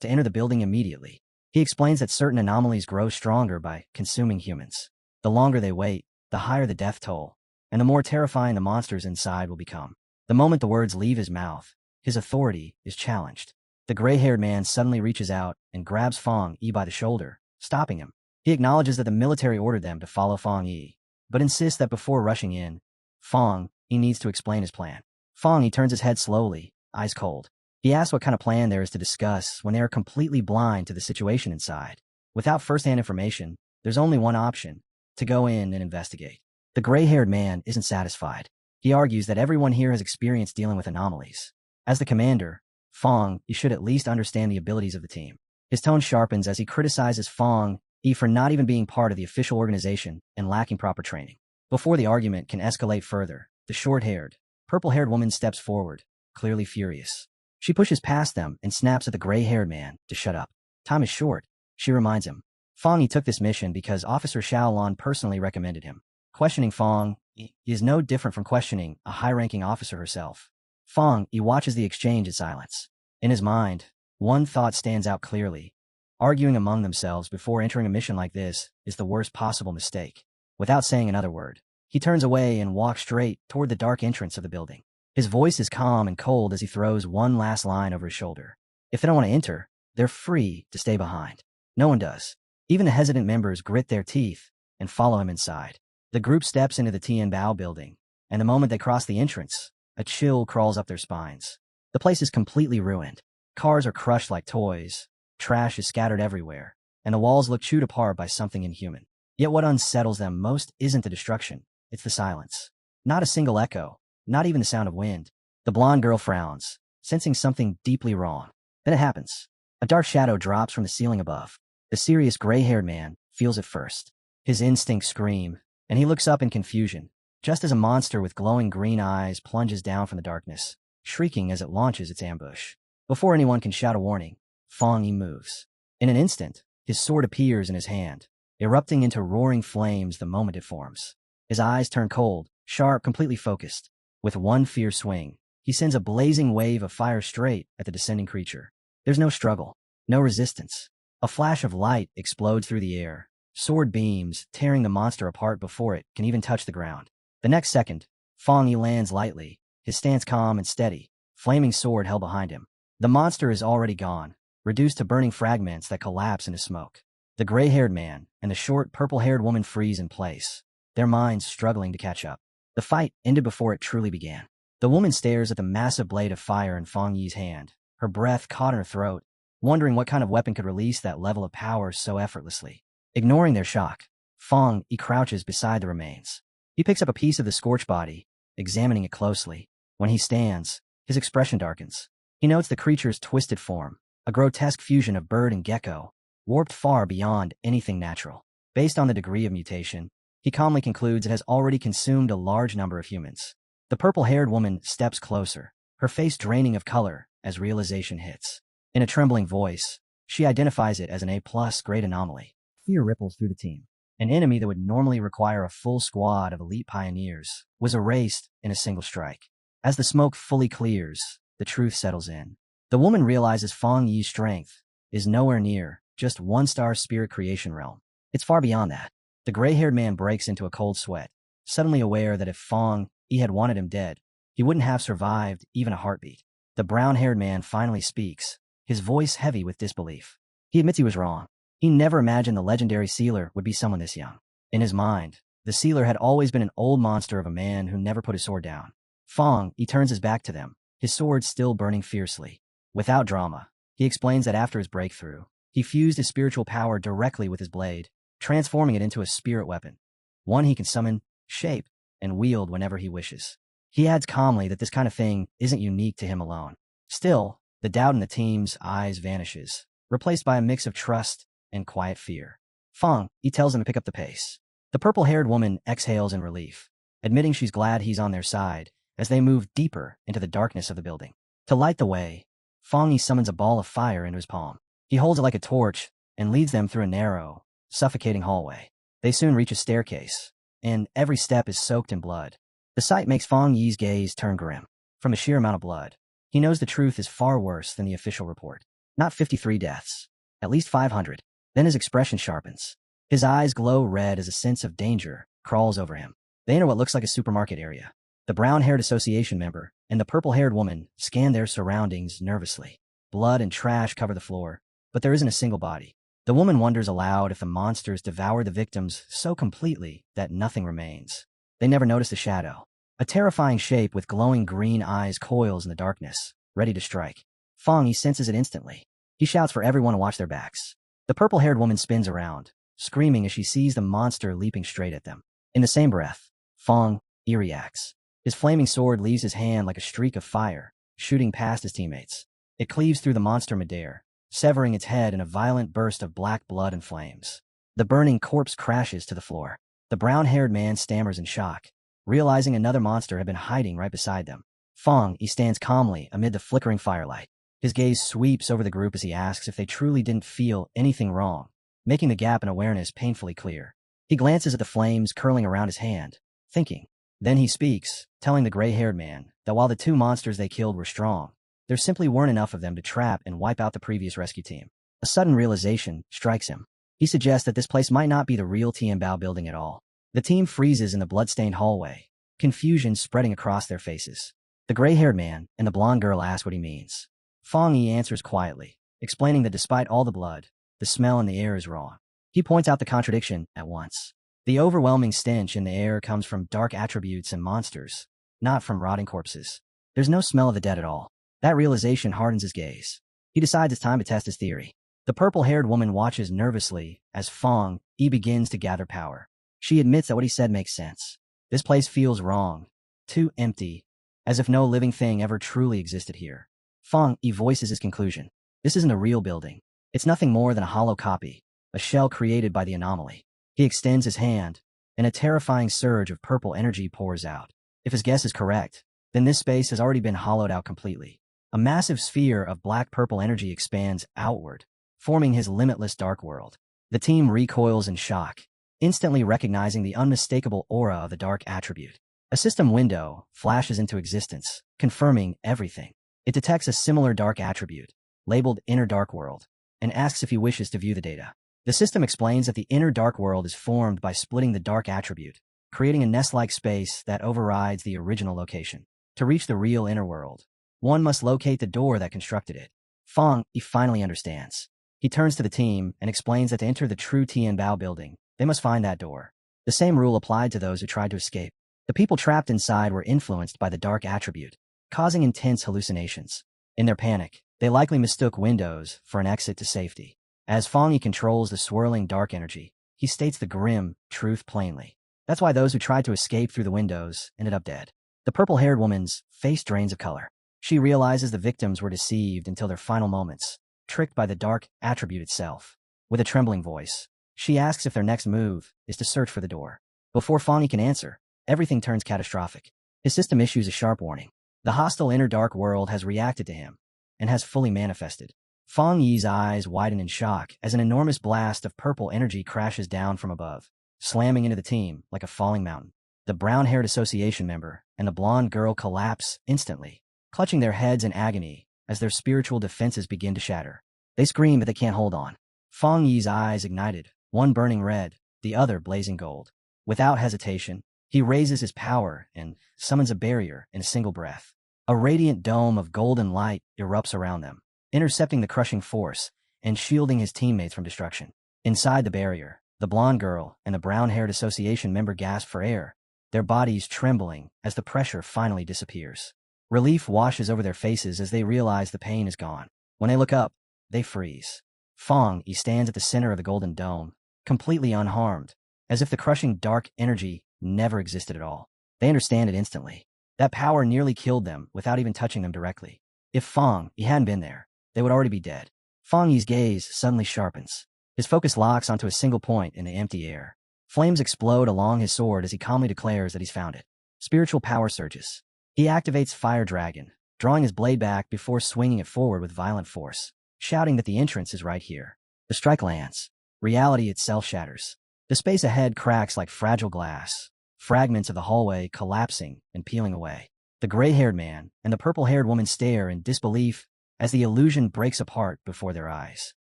to enter the building immediately. He explains that certain anomalies grow stronger by consuming humans. The longer they wait, the higher the death toll, and the more terrifying the monsters inside will become. The moment the words leave his mouth, his authority is challenged. The gray-haired man suddenly reaches out and grabs Fong Yi by the shoulder, stopping him. He acknowledges that the military ordered them to follow Fong Yi, but insists that before rushing in, Fong Yi needs to explain his plan. Fong Yi turns his head slowly, eyes cold. He asks what kind of plan there is to discuss when they are completely blind to the situation inside. Without first-hand information, there's only one option, to go in and investigate. The gray-haired man isn't satisfied. He argues that everyone here has experience dealing with anomalies. As the commander, Fong Yi should at least understand the abilities of the team. His tone sharpens as he criticizes Fong Yi for not even being part of the official organization and lacking proper training. Before the argument can escalate further, the short-haired, purple-haired woman steps forward, clearly furious. She pushes past them and snaps at the gray-haired man to shut up. Time is short, she reminds him. Fong Yi took this mission because Officer Xiaolon personally recommended him. Questioning Fong Yi is no different from questioning a high-ranking officer herself. Fong Yi watches the exchange in silence. In his mind, one thought stands out clearly. Arguing among themselves before entering a mission like this is the worst possible mistake. Without saying another word, he turns away and walks straight toward the dark entrance of the building. His voice is calm and cold as he throws one last line over his shoulder. If they don't want to enter, they're free to stay behind. No one does. Even the hesitant members grit their teeth and follow him inside. The group steps into the Tian Bao building, and the moment they cross the entrance, a chill crawls up their spines. The place is completely ruined. Cars are crushed like toys, trash is scattered everywhere, and the walls look chewed apart by something inhuman. Yet what unsettles them most isn't the destruction, it's the silence. Not a single echo, not even the sound of wind. The blonde girl frowns, sensing something deeply wrong. Then it happens. A dark shadow drops from the ceiling above. The serious gray-haired man feels it first. His instincts scream, and he looks up in confusion, just as a monster with glowing green eyes plunges down from the darkness, shrieking as it launches its ambush. Before anyone can shout a warning, Fong Yi moves. In an instant, his sword appears in his hand, erupting into roaring flames the moment it forms. His eyes turn cold, sharp, completely focused. With one fierce swing, he sends a blazing wave of fire straight at the descending creature. There's no struggle, no resistance. A flash of light explodes through the air, sword beams tearing the monster apart before it can even touch the ground. The next second, Fong Yi lands lightly, his stance calm and steady, flaming sword held behind him. The monster is already gone, reduced to burning fragments that collapse into smoke. The gray-haired man and the short, purple-haired woman freeze in place, their minds struggling to catch up. The fight ended before it truly began. The woman stares at the massive blade of fire in Fong Yi's hand, her breath caught in her throat, wondering what kind of weapon could release that level of power so effortlessly. Ignoring their shock, Fong Yi crouches beside the remains. He picks up a piece of the scorched body, examining it closely. When he stands, his expression darkens. He notes the creature's twisted form, a grotesque fusion of bird and gecko, warped far beyond anything natural. Based on the degree of mutation, he calmly concludes it has already consumed a large number of humans. The purple-haired woman steps closer, her face draining of color as realization hits. In a trembling voice, she identifies it as an A+ grade anomaly. Fear ripples through the team. An enemy that would normally require a full squad of elite pioneers was erased in a single strike. As the smoke fully clears, the truth settles in. The woman realizes Fong Yi's strength is nowhere near just one-star spirit creation realm. It's far beyond that. The gray-haired man breaks into a cold sweat, suddenly aware that if Fong Yi had wanted him dead, he wouldn't have survived even a heartbeat. The brown-haired man finally speaks, his voice heavy with disbelief. He admits he was wrong. He never imagined the legendary sealer would be someone this young. In his mind, the sealer had always been an old monster of a man who never put his sword down. Fong, he turns his back to them, his sword still burning fiercely. Without drama, he explains that after his breakthrough, he fused his spiritual power directly with his blade, transforming it into a spirit weapon, one he can summon, shape, and wield whenever he wishes. He adds calmly that this kind of thing isn't unique to him alone. Still, the doubt in the team's eyes vanishes, replaced by a mix of trust and quiet fear. Fong, he tells him to pick up the pace. The purple-haired woman exhales in relief, admitting she's glad he's on their side as they move deeper into the darkness of the building. To light the way, Fong, he summons a ball of fire into his palm. He holds it like a torch and leads them through a narrow, suffocating hallway. They soon reach a staircase, and every step is soaked in blood. The sight makes Fong Yi's gaze turn grim. From the sheer amount of blood, he knows the truth is far worse than the official report. Not 53 deaths, at least 500. Then his expression sharpens. His eyes glow red as a sense of danger crawls over him. They enter what looks like a supermarket area. The brown-haired association member and the purple-haired woman scan their surroundings nervously. Blood and trash cover the floor, but there isn't a single body. The woman wonders aloud if the monsters devoured the victims so completely that nothing remains. They never notice the shadow. A terrifying shape with glowing green eyes coils in the darkness, ready to strike. Fong, he senses it instantly. He shouts for everyone to watch their backs. The purple-haired woman spins around, screaming as she sees the monster leaping straight at them. In the same breath, Fong, he reacts. His flaming sword leaves his hand like a streak of fire, shooting past his teammates. It cleaves through the monster midair, severing its head in a violent burst of black blood and flames. The burning corpse crashes to the floor. The brown-haired man stammers in shock, realizing another monster had been hiding right beside them. Fong, he stands calmly amid the flickering firelight. His gaze sweeps over the group as he asks if they truly didn't feel anything wrong, making the gap in awareness painfully clear. He glances at the flames curling around his hand, thinking. Then he speaks, telling the gray-haired man that while the two monsters they killed were strong, there simply weren't enough of them to trap and wipe out the previous rescue team. A sudden realization strikes him. He suggests that this place might not be the real Tianbao building at all. The team freezes in the blood-stained hallway, confusion spreading across their faces. The gray-haired man and the blonde girl ask what he means. Fong Yi answers quietly, explaining that despite all the blood, the smell in the air is wrong. He points out the contradiction at once. The overwhelming stench in the air comes from dark attributes and monsters, not from rotting corpses. There's no smell of the dead at all. That realization hardens his gaze. He decides it's time to test his theory. The purple-haired woman watches nervously as Fong Yi begins to gather power. She admits that what he said makes sense. This place feels wrong, too empty, as if no living thing ever truly existed here. Fong Yi voices his conclusion. This isn't a real building. It's nothing more than a hollow copy, a shell created by the anomaly. He extends his hand, and a terrifying surge of purple energy pours out. If his guess is correct, then this space has already been hollowed out completely. A massive sphere of black-purple energy expands outward, forming his limitless dark world. The team recoils in shock, instantly recognizing the unmistakable aura of the dark attribute. A system window flashes into existence, confirming everything. It detects a similar dark attribute, labeled Inner Dark World, and asks if he wishes to view the data. The system explains that the Inner Dark World is formed by splitting the dark attribute, creating a nest-like space that overrides the original location. To reach the real inner world, one must locate the door that constructed it. Fong, he finally understands. He turns to the team and explains that to enter the true Tianbao building, they must find that door. The same rule applied to those who tried to escape. The people trapped inside were influenced by the dark attribute, causing intense hallucinations. In their panic, they likely mistook windows for an exit to safety. As Fong Yi controls the swirling dark energy, he states the grim truth plainly. That's why those who tried to escape through the windows ended up dead. The purple-haired woman's face drains of color. She realizes the victims were deceived until their final moments, tricked by the dark attribute itself. With a trembling voice, she asks if their next move is to search for the door. Before Fong Yi can answer, everything turns catastrophic. His system issues a sharp warning. The hostile inner dark world has reacted to him, and has fully manifested. Fong Yi's eyes widen in shock as an enormous blast of purple energy crashes down from above, slamming into the team like a falling mountain. The brown-haired association member and the blonde girl collapse instantly, clutching their heads in agony as their spiritual defenses begin to shatter. They scream, but they can't hold on. Fong Yi's eyes ignited, one burning red, the other blazing gold. Without hesitation, he raises his power and summons a barrier in a single breath. A radiant dome of golden light erupts around them, intercepting the crushing force and shielding his teammates from destruction. Inside the barrier, the blonde girl and the brown-haired association member gasp for air, their bodies trembling as the pressure finally disappears. Relief washes over their faces as they realize the pain is gone. When they look up, they freeze. Fong Yi stands at the center of the golden dome, completely unharmed, as if the crushing dark energy never existed at all. They understand it instantly. That power nearly killed them without even touching them directly. If Fong Yi hadn't been there, they would already be dead. Fong Yi's gaze suddenly sharpens. His focus locks onto a single point in the empty air. Flames explode along his sword as he calmly declares that he's found it. Spiritual power surges. He activates Fire Dragon, drawing his blade back before swinging it forward with violent force, shouting that the entrance is right here. The strike lands. Reality itself shatters. The space ahead cracks like fragile glass, fragments of the hallway collapsing and peeling away. The gray-haired man and the purple-haired woman stare in disbelief as the illusion breaks apart before their eyes.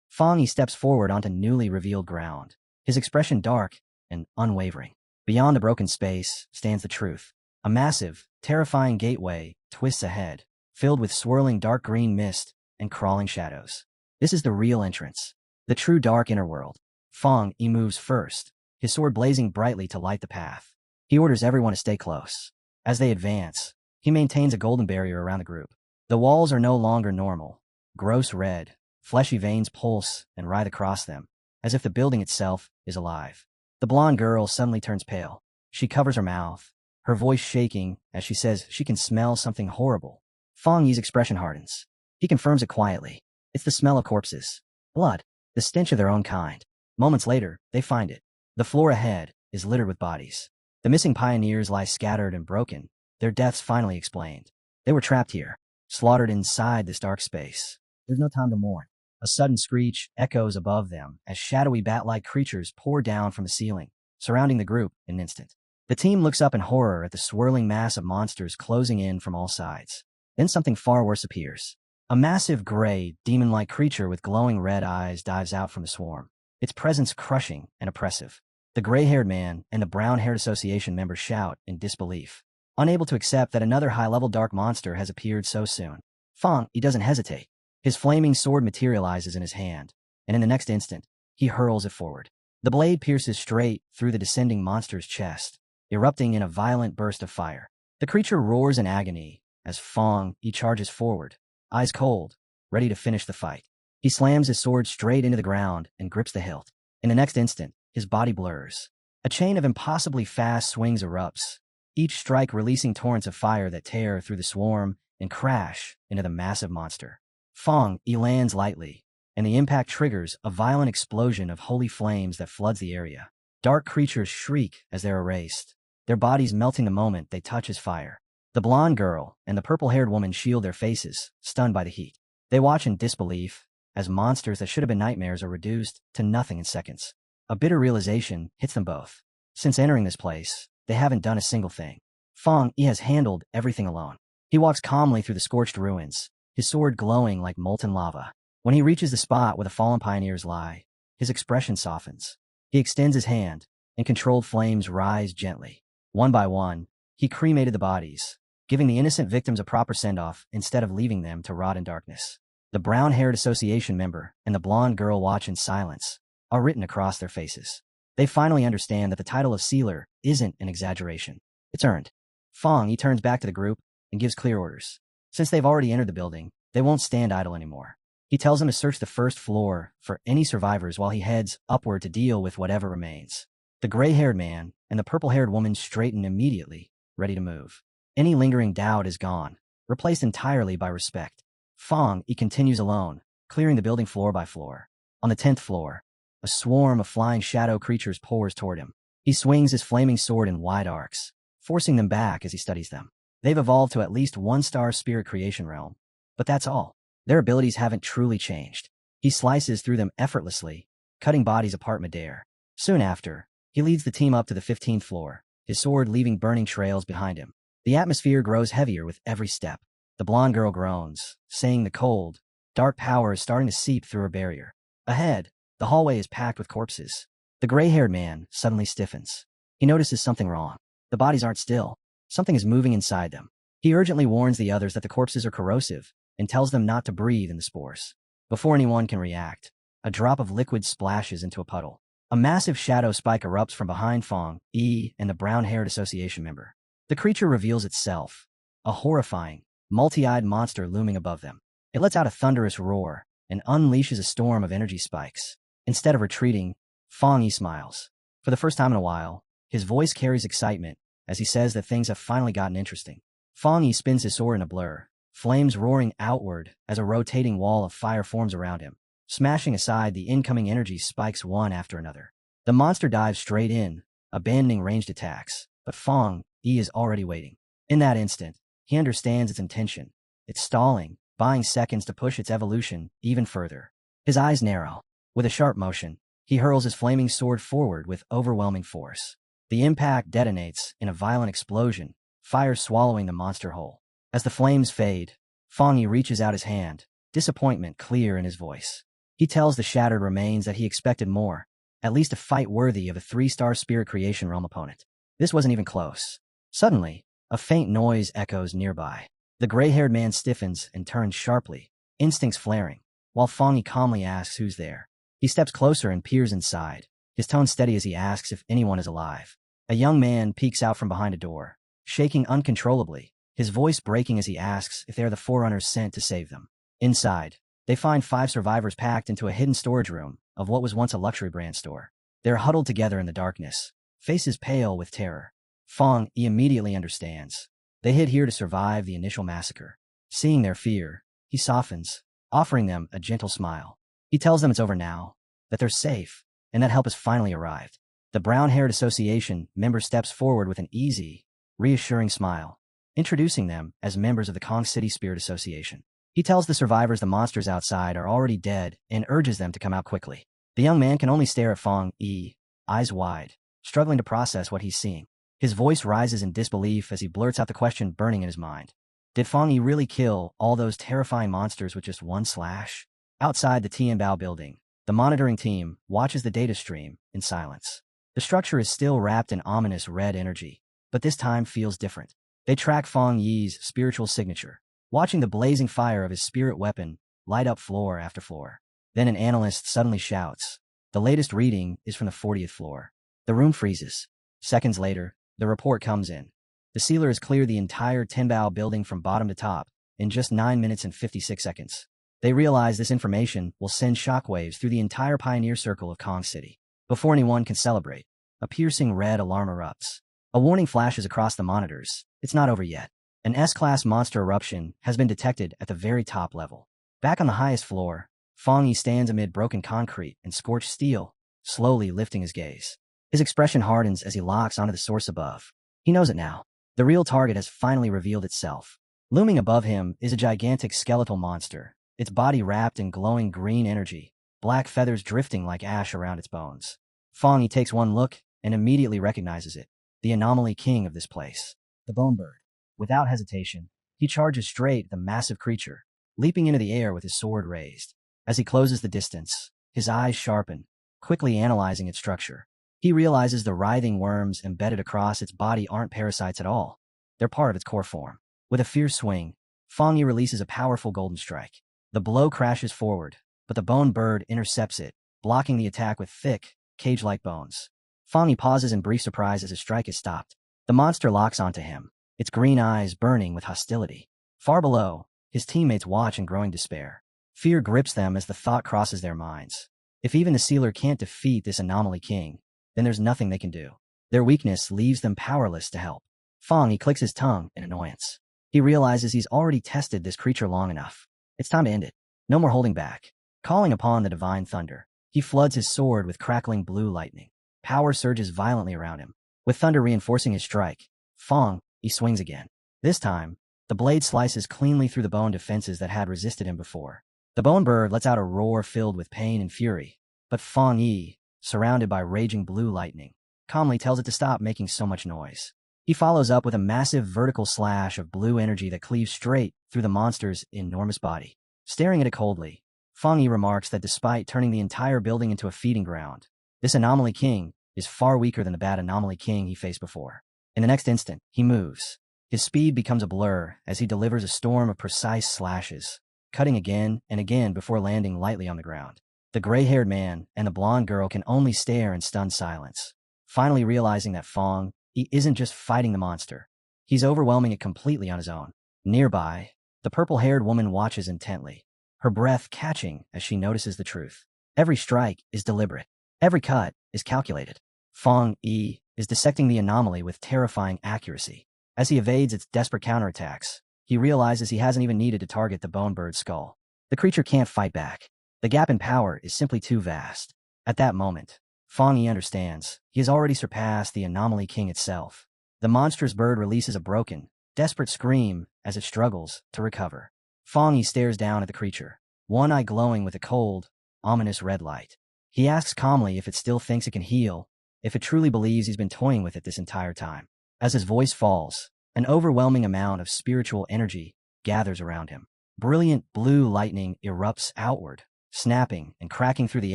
Fong Yi steps forward onto newly revealed ground, his expression dark and unwavering. Beyond the broken space stands the truth. A massive, terrifying gateway twists ahead, filled with swirling dark green mist and crawling shadows. This is the real entrance, the true dark inner world. Fong Yi moves first, his sword blazing brightly to light the path. He orders everyone to stay close. As they advance, he maintains a golden barrier around the group. The walls are no longer normal. Gross red, fleshy veins pulse and writhe across them, as if the building itself is alive. The blonde girl suddenly turns pale. She covers her mouth, her voice shaking as she says she can smell something horrible. Fong Yi's expression hardens. He confirms it quietly. It's the smell of corpses. Blood. The stench of their own kind. Moments later, they find it. The floor ahead is littered with bodies. The missing pioneers lie scattered and broken, their deaths finally explained. They were trapped here, slaughtered inside this dark space. There's no time to mourn. A sudden screech echoes above them as shadowy bat-like creatures pour down from the ceiling, surrounding the group in an instant. The team looks up in horror at the swirling mass of monsters closing in from all sides. Then something far worse appears. A massive gray, demon-like creature with glowing red eyes dives out from the swarm, its presence crushing and oppressive. The gray-haired man and the brown-haired association member shout in disbelief, unable to accept that another high-level dark monster has appeared so soon. Fong Yi doesn't hesitate. His flaming sword materializes in his hand, and in the next instant, he hurls it forward. The blade pierces straight through the descending monster's chest, erupting in a violent burst of fire. The creature roars in agony as Fong Yi charges forward, eyes cold, ready to finish the fight. He slams his sword straight into the ground and grips the hilt. In the next instant, his body blurs. A chain of impossibly fast swings erupts, each strike releasing torrents of fire that tear through the swarm and crash into the massive monster. Fong Yi lands lightly, and the impact triggers a violent explosion of holy flames that floods the area. Dark creatures shriek as they're erased, their bodies melting the moment they touch his fire. The blonde girl and the purple-haired woman shield their faces, stunned by the heat. They watch in disbelief as monsters that should have been nightmares are reduced to nothing in seconds. A bitter realization hits them both. Since entering this place, they haven't done a single thing. Fong Yi has handled everything alone. He walks calmly through the scorched ruins, his sword glowing like molten lava. When he reaches the spot where the fallen pioneers lie, his expression softens. He extends his hand, and controlled flames rise gently. One by one, he cremated the bodies, giving the innocent victims a proper send-off instead of leaving them to rot in darkness. The brown-haired association member and the blonde girl watch in silence, are written across their faces. They finally understand that the title of sealer isn't an exaggeration. It's earned. Fong Yi turns back to the group and gives clear orders. Since they've already entered the building, they won't stand idle anymore. He tells them to search the first floor for any survivors while he heads upward to deal with whatever remains. The gray-haired man and the purple-haired woman straighten immediately, ready to move. Any lingering doubt is gone, replaced entirely by respect. Fong Yi continues alone, clearing the building floor by floor. On the 10th floor, a swarm of flying shadow creatures pours toward him. He swings his flaming sword in wide arcs, forcing them back as he studies them. They've evolved to at least 1-star spirit creation realm, but that's all. Their abilities haven't truly changed. He slices through them effortlessly, cutting bodies apart midair. Soon after, he leads the team up to the 15th floor, his sword leaving burning trails behind him. The atmosphere grows heavier with every step. The blonde girl groans, saying the cold, dark power is starting to seep through her barrier. Ahead, the hallway is packed with corpses. The gray-haired man suddenly stiffens. He notices something wrong. The bodies aren't still. Something is moving inside them. He urgently warns the others that the corpses are corrosive, and tells them not to breathe in the spores. Before anyone can react, a drop of liquid splashes into a puddle. A massive shadow spike erupts from behind Fong Yi and the brown-haired association member. The creature reveals itself, a horrifying, multi-eyed monster looming above them. It lets out a thunderous roar and unleashes a storm of energy spikes. Instead of retreating, Fong Yi smiles. For the first time in a while, his voice carries excitement as he says that things have finally gotten interesting. Fong Yi spins his sword in a blur, flames roaring outward as a rotating wall of fire forms around him, smashing aside the incoming energy spikes one after another. The monster dives straight in, abandoning ranged attacks, but Fong Yi is already waiting. In that instant, he understands its intention. It's stalling, buying seconds to push its evolution even further. His eyes narrow. With a sharp motion, he hurls his flaming sword forward with overwhelming force. The impact detonates in a violent explosion, fire swallowing the monster whole. As the flames fade, Fong Yi reaches out his hand, disappointment clear in his voice. He tells the shattered remains that he expected more, at least a fight worthy of a 3-star spirit creation realm opponent. This wasn't even close. Suddenly, a faint noise echoes nearby. The gray-haired man stiffens and turns sharply, instincts flaring, while Fong Yi calmly asks who's there. He steps closer and peers inside, his tone steady as he asks if anyone is alive. A young man peeks out from behind a door, shaking uncontrollably, his voice breaking as he asks if they are the Forerunners sent to save them. Inside, they find 5 survivors packed into a hidden storage room of what was once a luxury brand store. They're huddled together in the darkness, faces pale with terror. Fong Yi immediately understands. They hid here to survive the initial massacre. Seeing their fear, he softens, offering them a gentle smile. He tells them it's over now, that they're safe, and that help has finally arrived. The brown-haired association member steps forward with an easy, reassuring smile, introducing them as members of the Kong City Spirit Association. He tells the survivors the monsters outside are already dead and urges them to come out quickly. The young man can only stare at Fong Yi, eyes wide, struggling to process what he's seeing. His voice rises in disbelief as he blurts out the question burning in his mind. Did Fong Yi really kill all those terrifying monsters with just one slash? Outside the Tianbao building, the monitoring team watches the data stream in silence. The structure is still wrapped in ominous red energy, but this time feels different. They track Fong Yi's spiritual signature, watching the blazing fire of his spirit weapon light up floor after floor. Then an analyst suddenly shouts. The latest reading is from the 40th floor. The room freezes. Seconds later, the report comes in. The sealer has cleared the entire Tianbao building from bottom to top in just 9 minutes and 56 seconds. They realize this information will send shockwaves through the entire pioneer circle of Kong City. Before anyone can celebrate, a piercing red alarm erupts. A warning flashes across the monitors. It's not over yet. An S-class monster eruption has been detected at the very top level. Back on the highest floor, Fong Yi stands amid broken concrete and scorched steel, slowly lifting his gaze. His expression hardens as he locks onto the source above. He knows it now. The real target has finally revealed itself. Looming above him is a gigantic skeletal monster, its body wrapped in glowing green energy, black feathers drifting like ash around its bones. Fong Yi takes one look and immediately recognizes it, the anomaly king of this place, the bone bird. Without hesitation, he charges straight at the massive creature, leaping into the air with his sword raised. As he closes the distance, his eyes sharpen, quickly analyzing its structure. He realizes the writhing worms embedded across its body aren't parasites at all. They're part of its core form. With a fierce swing, Fong Yi releases a powerful golden strike. The blow crashes forward, but the bone bird intercepts it, blocking the attack with thick, cage-like bones. Fong Yi pauses in brief surprise as his strike is stopped. The monster locks onto him, its green eyes burning with hostility. Far below, his teammates watch in growing despair. Fear grips them as the thought crosses their minds. If even the sealer can't defeat this anomaly king, then there's nothing they can do. Their weakness leaves them powerless to help. Fong Yi clicks his tongue in annoyance. He realizes he's already tested this creature long enough. It's time to end it. No more holding back. Calling upon the divine thunder, he floods his sword with crackling blue lightning. Power surges violently around him. With thunder reinforcing his strike, Fong Yi swings again. This time, the blade slices cleanly through the bone defenses that had resisted him before. The bone bird lets out a roar filled with pain and fury, but Fong Yi, surrounded by raging blue lightning, calmly tells it to stop making so much noise. He follows up with a massive vertical slash of blue energy that cleaves straight through the monster's enormous body. Staring at it coldly, Fong Yi remarks that despite turning the entire building into a feeding ground, this anomaly king is far weaker than the bad anomaly king he faced before. In the next instant, he moves. His speed becomes a blur as he delivers a storm of precise slashes, cutting again and again before landing lightly on the ground. The gray-haired man and the blonde girl can only stare in stunned silence, finally realizing that Fong Yi isn't just fighting the monster. He's overwhelming it completely on his own. Nearby, the purple-haired woman watches intently, her breath catching as she notices the truth. Every strike is deliberate. Every cut is calculated. Fong Yi is dissecting the anomaly with terrifying accuracy. As he evades its desperate counterattacks, he realizes he hasn't even needed to target the bone bird's skull. The creature can't fight back. The gap in power is simply too vast. At that moment, Fong Yi understands he has already surpassed the anomaly king itself. The monstrous bird releases a broken, desperate scream as it struggles to recover. Fong Yi stares down at the creature, one eye glowing with a cold, ominous red light. He asks calmly if it still thinks it can heal, if it truly believes he's been toying with it this entire time. As his voice falls, an overwhelming amount of spiritual energy gathers around him. Brilliant blue lightning erupts outward, snapping and cracking through the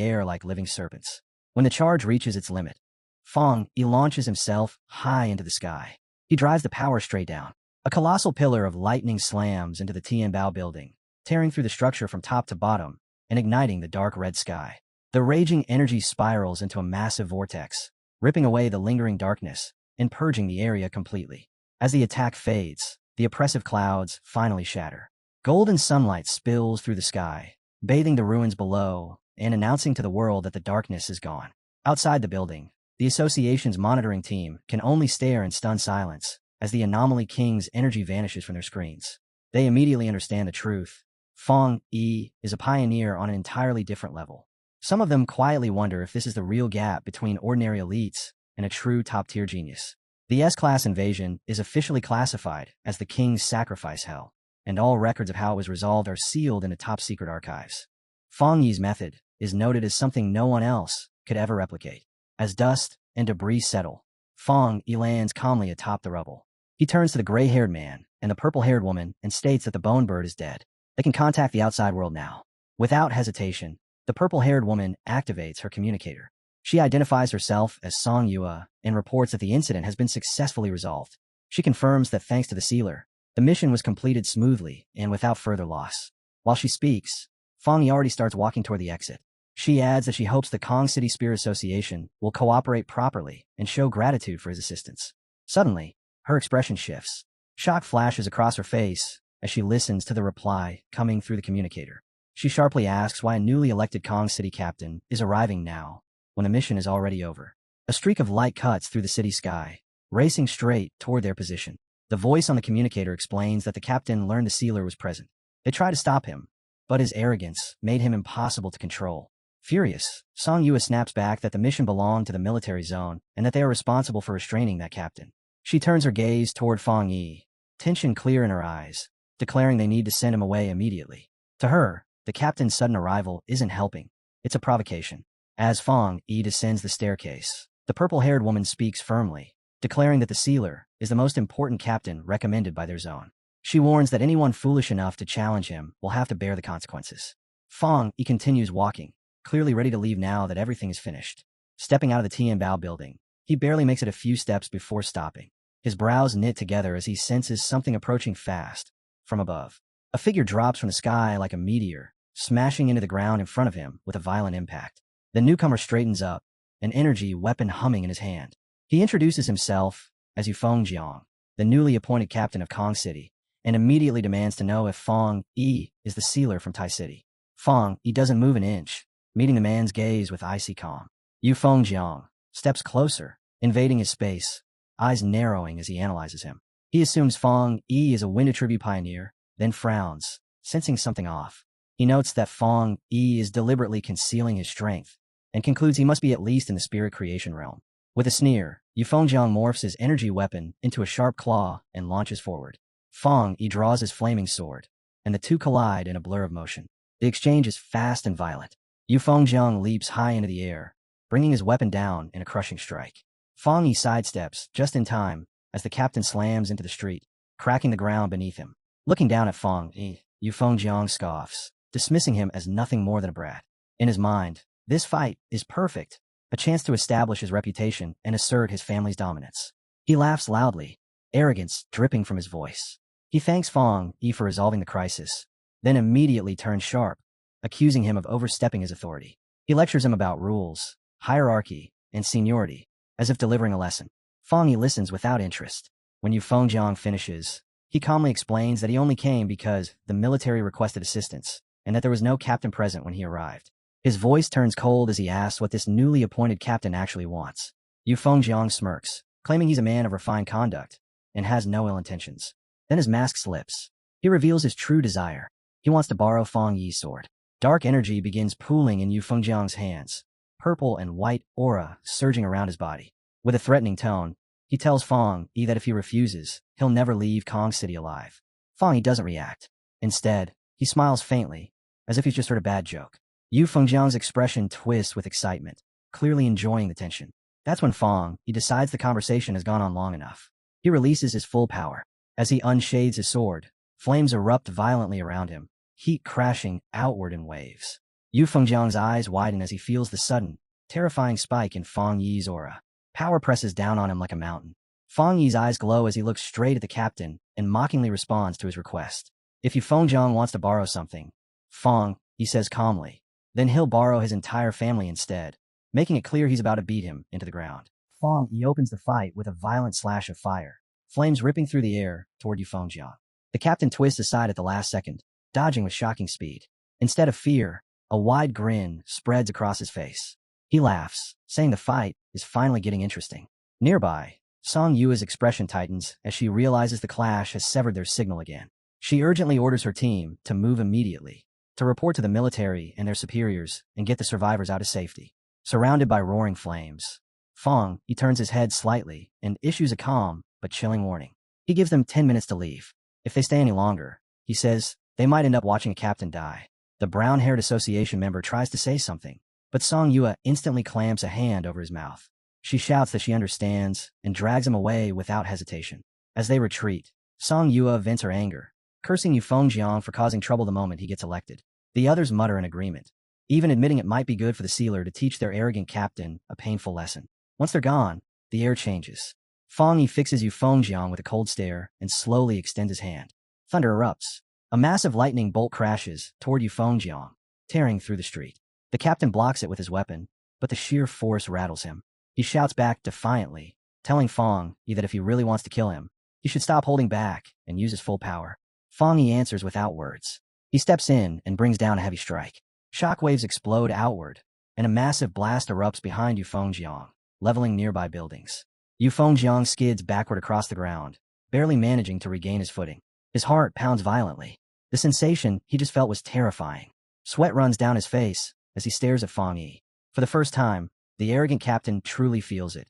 air like living serpents. When the charge reaches its limit, Fong Yi launches himself high into the sky. He drives the power straight down. A colossal pillar of lightning slams into the Tianbao building, tearing through the structure from top to bottom and igniting the dark red sky. The raging energy spirals into a massive vortex, ripping away the lingering darkness and purging the area completely. As the attack fades, the oppressive clouds finally shatter. Golden sunlight spills through the sky, bathing the ruins below and announcing to the world that the darkness is gone. Outside the building, the association's monitoring team can only stare in stunned silence as the Anomaly King's energy vanishes from their screens. They immediately understand the truth. Fong Yi is a pioneer on an entirely different level. Some of them quietly wonder if this is the real gap between ordinary elites and a true top-tier genius. The S-Class invasion is officially classified as the King's Sacrifice Hell, and all records of how it was resolved are sealed in the top-secret archives. Fong Yi's method is noted as something no one else could ever replicate. As dust and debris settle, Fong Yi lands calmly atop the rubble. He turns to the gray-haired man and the purple-haired woman and states that the bone bird is dead. They can contact the outside world now. Without hesitation, the purple-haired woman activates her communicator. She identifies herself as Song Yua and reports that the incident has been successfully resolved. She confirms that thanks to the sealer, the mission was completed smoothly and without further loss. While she speaks, Fong Yi already starts walking toward the exit. She adds that she hopes the Kong City Spirit Association will cooperate properly and show gratitude for his assistance. Suddenly, her expression shifts. Shock flashes across her face as she listens to the reply coming through the communicator. She sharply asks why a newly elected Kong City captain is arriving now, when the mission is already over. A streak of light cuts through the city sky, racing straight toward their position. The voice on the communicator explains that the captain learned the sealer was present. They tried to stop him, but his arrogance made him impossible to control. Furious, Song Yua snaps back that the mission belonged to the military zone and that they are responsible for restraining that captain. She turns her gaze toward Fong Yi, tension clear in her eyes, declaring they need to send him away immediately. To her, the captain's sudden arrival isn't helping. It's a provocation. As Fong Yi descends the staircase, the purple-haired woman speaks firmly, declaring that the sealer is the most important captain recommended by their zone. She warns that anyone foolish enough to challenge him will have to bear the consequences. Fong Yi continues walking, clearly ready to leave now that everything is finished. Stepping out of the Tianbao building, he barely makes it a few steps before stopping. His brows knit together as he senses something approaching fast from above. A figure drops from the sky like a meteor, smashing into the ground in front of him with a violent impact. The newcomer straightens up, an energy weapon humming in his hand. He introduces himself as Yufeng Jiang, the newly appointed captain of Kong City, and immediately demands to know if Fong Yi is the sealer from Tai City. Fong Yi doesn't move an inch, meeting the man's gaze with icy calm. Yufeng Jiang steps closer, invading his space, eyes narrowing as he analyzes him. He assumes Fong Yi is a wind attribute pioneer, then frowns, sensing something off. He notes that Fong Yi is deliberately concealing his strength, and concludes he must be at least in the spirit creation realm. With a sneer, Yufeng Jiang morphs his energy weapon into a sharp claw and launches forward. Fong Yi draws his flaming sword, and the two collide in a blur of motion. The exchange is fast and violent. Yufeng Jiang leaps high into the air, bringing his weapon down in a crushing strike. Fong Yi sidesteps just in time as the captain slams into the street, cracking the ground beneath him. Looking down at Fong Yi, Yufeng Jiang scoffs, dismissing him as nothing more than a brat. In his mind, this fight is perfect, a chance to establish his reputation and assert his family's dominance. He laughs loudly, arrogance dripping from his voice. He thanks Fong Yi for resolving the crisis, then immediately turns sharp, accusing him of overstepping his authority. He lectures him about rules, hierarchy, and seniority, as if delivering a lesson. Fang Yi listens without interest. When Yu Fengjiang finishes, he calmly explains that he only came because the military requested assistance, and that there was no captain present when he arrived. His voice turns cold as he asks what this newly appointed captain actually wants. Yu Fengjiang smirks, claiming he's a man of refined conduct, and has no ill intentions. Then his mask slips. He reveals his true desire. He wants to borrow Fang Yi's sword. Dark energy begins pooling in Yu Fengjiang's hands, purple and white aura surging around his body. With a threatening tone, he tells Fang Yi that if he refuses, he'll never leave Kong City alive. Fang Yi doesn't react. Instead, he smiles faintly, as if he's just heard a bad joke. Yu Fengjiang's expression twists with excitement, clearly enjoying the tension. That's when Fang Yi decides the conversation has gone on long enough. He releases his full power. As he unsheathes his sword, flames erupt violently around him, heat crashing outward in waves. Yu Fengjiang's eyes widen as he feels the sudden, terrifying spike in Fang Yi's aura. Power presses down on him like a mountain. Fang Yi's eyes glow as he looks straight at the captain and mockingly responds to his request. If Yu Fengjiang wants to borrow something, Fang, he says calmly, then he'll borrow his entire family instead, making it clear he's about to beat him into the ground. Fang Yi opens the fight with a violent slash of fire, flames ripping through the air toward Yu Fengjiang. The captain twists aside at the last second, dodging with shocking speed. Instead of fear, a wide grin spreads across his face. He laughs, saying the fight is finally getting interesting. Nearby, Song Yua's expression tightens as she realizes the clash has severed their signal again. She urgently orders her team to move immediately, to report to the military and their superiors and get the survivors out of safety. Surrounded by roaring flames, Fang Yi turns his head slightly and issues a calm but chilling warning. He gives them 10 minutes to leave. If they stay any longer, he says, they might end up watching a captain die. The brown-haired association member tries to say something, but Song Yua instantly clamps a hand over his mouth. She shouts that she understands and drags him away without hesitation. As they retreat, Song Yua vents her anger, cursing Yu Fengjiang for causing trouble the moment he gets elected. The others mutter in agreement, even admitting it might be good for the sealer to teach their arrogant captain a painful lesson. Once they're gone, the air changes. Fang Yi fixes Yu Fengjiang with a cold stare and slowly extends his hand. Thunder erupts. A massive lightning bolt crashes toward Yu Fengjiang, tearing through the street. The captain blocks it with his weapon, but the sheer force rattles him. He shouts back defiantly, telling Fang Yi that if he really wants to kill him, he should stop holding back and use his full power. Fang Yi answers without words. He steps in and brings down a heavy strike. Shockwaves explode outward, and a massive blast erupts behind Yu Fengjiang, leveling nearby buildings. Yu Fengjiang skids backward across the ground, barely managing to regain his footing. His heart pounds violently. The sensation he just felt was terrifying. Sweat runs down his face as he stares at Fang Yi. For the first time, the arrogant captain truly feels it.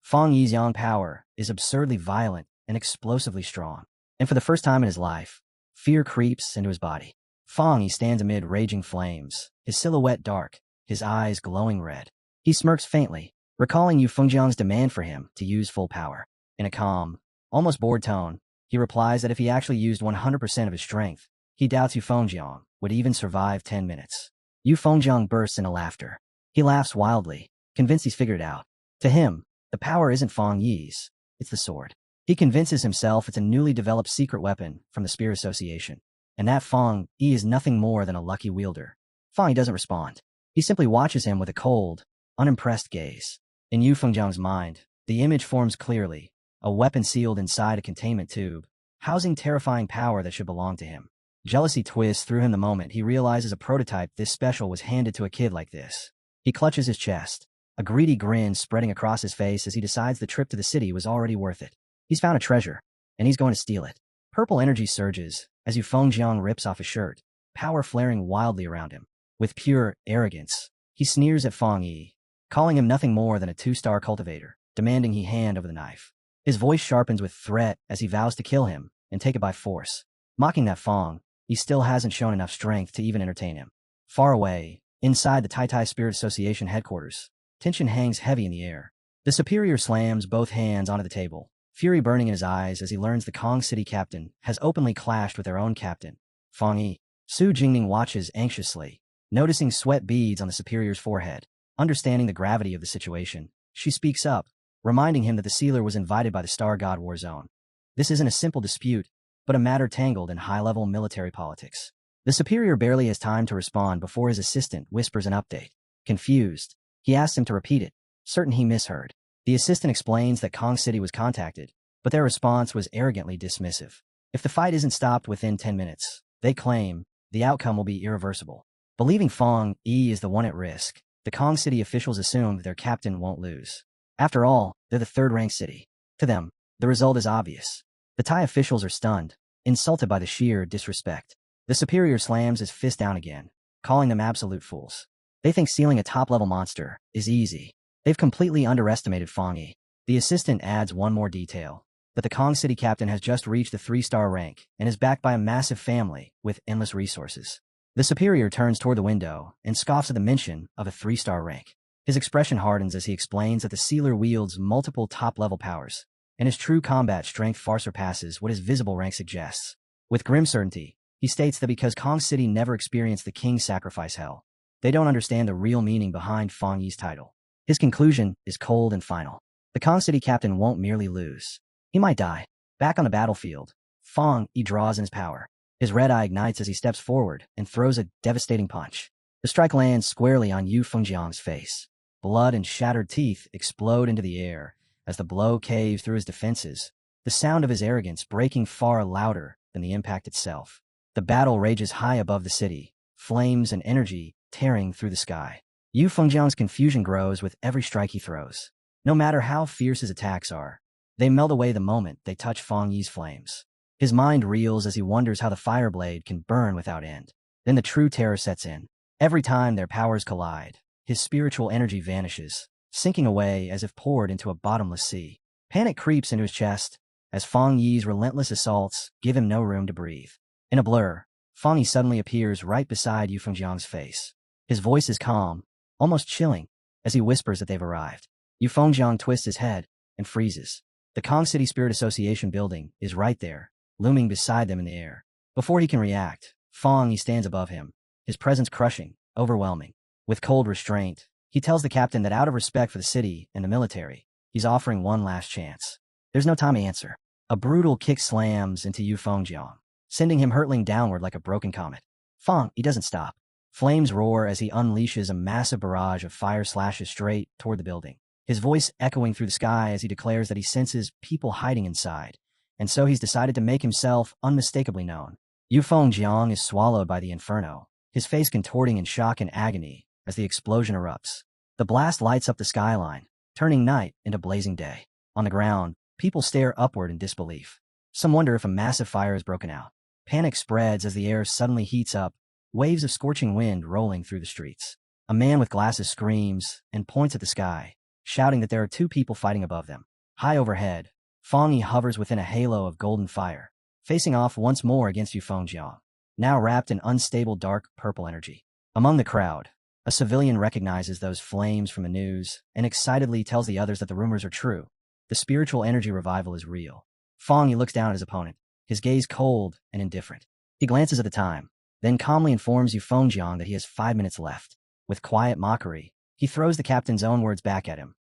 Fang Yi's yang power is absurdly violent and explosively strong. And for the first time in his life, fear creeps into his body. Fang Yi stands amid raging flames, his silhouette dark, his eyes glowing red. He smirks faintly, recalling Yu Fengjiang's demand for him to use full power. In a calm, almost bored tone, he replies that if he actually used 100% of his strength, he doubts Yu Fengjiang would even survive 10 minutes. Yu Fengjiang bursts into laughter. He laughs wildly, convinced he's figured it out. To him, the power isn't Fang Yi's, it's the sword. He convinces himself it's a newly developed secret weapon from the Spear Association, and that Fang Yi is nothing more than a lucky wielder. Fang Yi doesn't respond. He simply watches him with a cold, unimpressed gaze. In Yu Fengjiang's mind, the image forms clearly, a weapon sealed inside a containment tube, housing terrifying power that should belong to him. Jealousy twists through him the moment he realizes a prototype this special was handed to a kid like this. He clutches his chest, a greedy grin spreading across his face as he decides the trip to the city was already worth it. He's found a treasure, and he's going to steal it. Purple energy surges as Yu Fengjiang rips off his shirt, power flaring wildly around him. With pure arrogance, he sneers at Fang Yi, calling him nothing more than a 2-star cultivator, demanding he hand over the knife. His voice sharpens with threat as he vows to kill him and take it by force, mocking that Fang Yi still hasn't shown enough strength to even entertain him. Far away, inside the Tai Tai Spirit Association headquarters, tension hangs heavy in the air. The superior slams both hands onto the table, fury burning in his eyes as he learns the Kong City captain has openly clashed with their own captain, Fang Yi. Su Jingning watches anxiously, noticing sweat beads on the superior's forehead. Understanding the gravity of the situation, she speaks up, reminding him that the sealer was invited by the Star God War Zone. This isn't a simple dispute, but a matter tangled in high-level military politics. The superior barely has time to respond before his assistant whispers an update. Confused, he asks him to repeat it, certain he misheard. The assistant explains that Kong City was contacted, but their response was arrogantly dismissive. If the fight isn't stopped within 10 minutes, they claim, the outcome will be irreversible. Believing Fong Yi is the one at risk, the Kong City officials assume that their captain won't lose. After all, they're the third-ranked city. To them, the result is obvious. The Thai officials are stunned, insulted by the sheer disrespect. The superior slams his fist down again, calling them absolute fools. They think sealing a top-level monster is easy. They've completely underestimated Fong Yi. The assistant adds one more detail, that the Kong City captain has just reached the 3-star rank and is backed by a massive family with endless resources. The superior turns toward the window and scoffs at the mention of a 3-star rank. His expression hardens as he explains that the sealer wields multiple top-level powers, and his true combat strength far surpasses what his visible rank suggests. With grim certainty, he states that because Kong City never experienced the king's sacrifice hell, they don't understand the real meaning behind Fong Yi's title. His conclusion is cold and final. The Kong City captain won't merely lose. He might die. Back on the battlefield, Fong Yi draws in his power. His red eye ignites as he steps forward and throws a devastating punch. The strike lands squarely on Yu Fengjiang's face. Blood and shattered teeth explode into the air as the blow caves through his defenses, the sound of his arrogance breaking far louder than the impact itself. The battle rages high above the city, flames and energy tearing through the sky. Yu Fengjiang's confusion grows with every strike he throws. No matter how fierce his attacks are, they melt away the moment they touch Fong Yi's flames. His mind reels as he wonders how the fire blade can burn without end. Then the true terror sets in. Every time their powers collide, his spiritual energy vanishes, sinking away as if poured into a bottomless sea. Panic creeps into his chest as Fong Yi's relentless assaults give him no room to breathe. In a blur, Fong Yi suddenly appears right beside Yu Fengjiang's face. His voice is calm, almost chilling, as he whispers that they've arrived. Yu Fengjiang twists his head and freezes. The Kong City Spirit Association building is right there, looming beside them in the air. Before he can react, Fong Yi stands above him, his presence crushing, overwhelming. With cold restraint, he tells the captain that out of respect for the city and the military, he's offering one last chance. There's no time to answer. A brutal kick slams into Yu Fengjiang, sending him hurtling downward like a broken comet. Fong Yi doesn't stop. Flames roar as he unleashes a massive barrage of fire slashes straight toward the building, his voice echoing through the sky as he declares that he senses people hiding inside, and so he's decided to make himself unmistakably known. Yu Fengjiang is swallowed by the inferno, his face contorting in shock and agony as the explosion erupts. The blast lights up the skyline, turning night into blazing day. On the ground, people stare upward in disbelief. Some wonder if a massive fire has broken out. Panic spreads as the air suddenly heats up, waves of scorching wind rolling through the streets. A man with glasses screams and points at the sky, shouting that there are 2 people fighting above them. High overhead, Fong Yi hovers within a halo of golden fire, facing off once more against Yu Fengjiang, now wrapped in unstable dark purple energy. Among the crowd, a civilian recognizes those flames from the news and excitedly tells the others that the rumors are true. The spiritual energy revival is real. Fong Yi looks down at his opponent, his gaze cold and indifferent. He glances at the time, then calmly informs Yu Fengjiang that he has 5 minutes left. With quiet mockery, he throws the captain's own words back at him,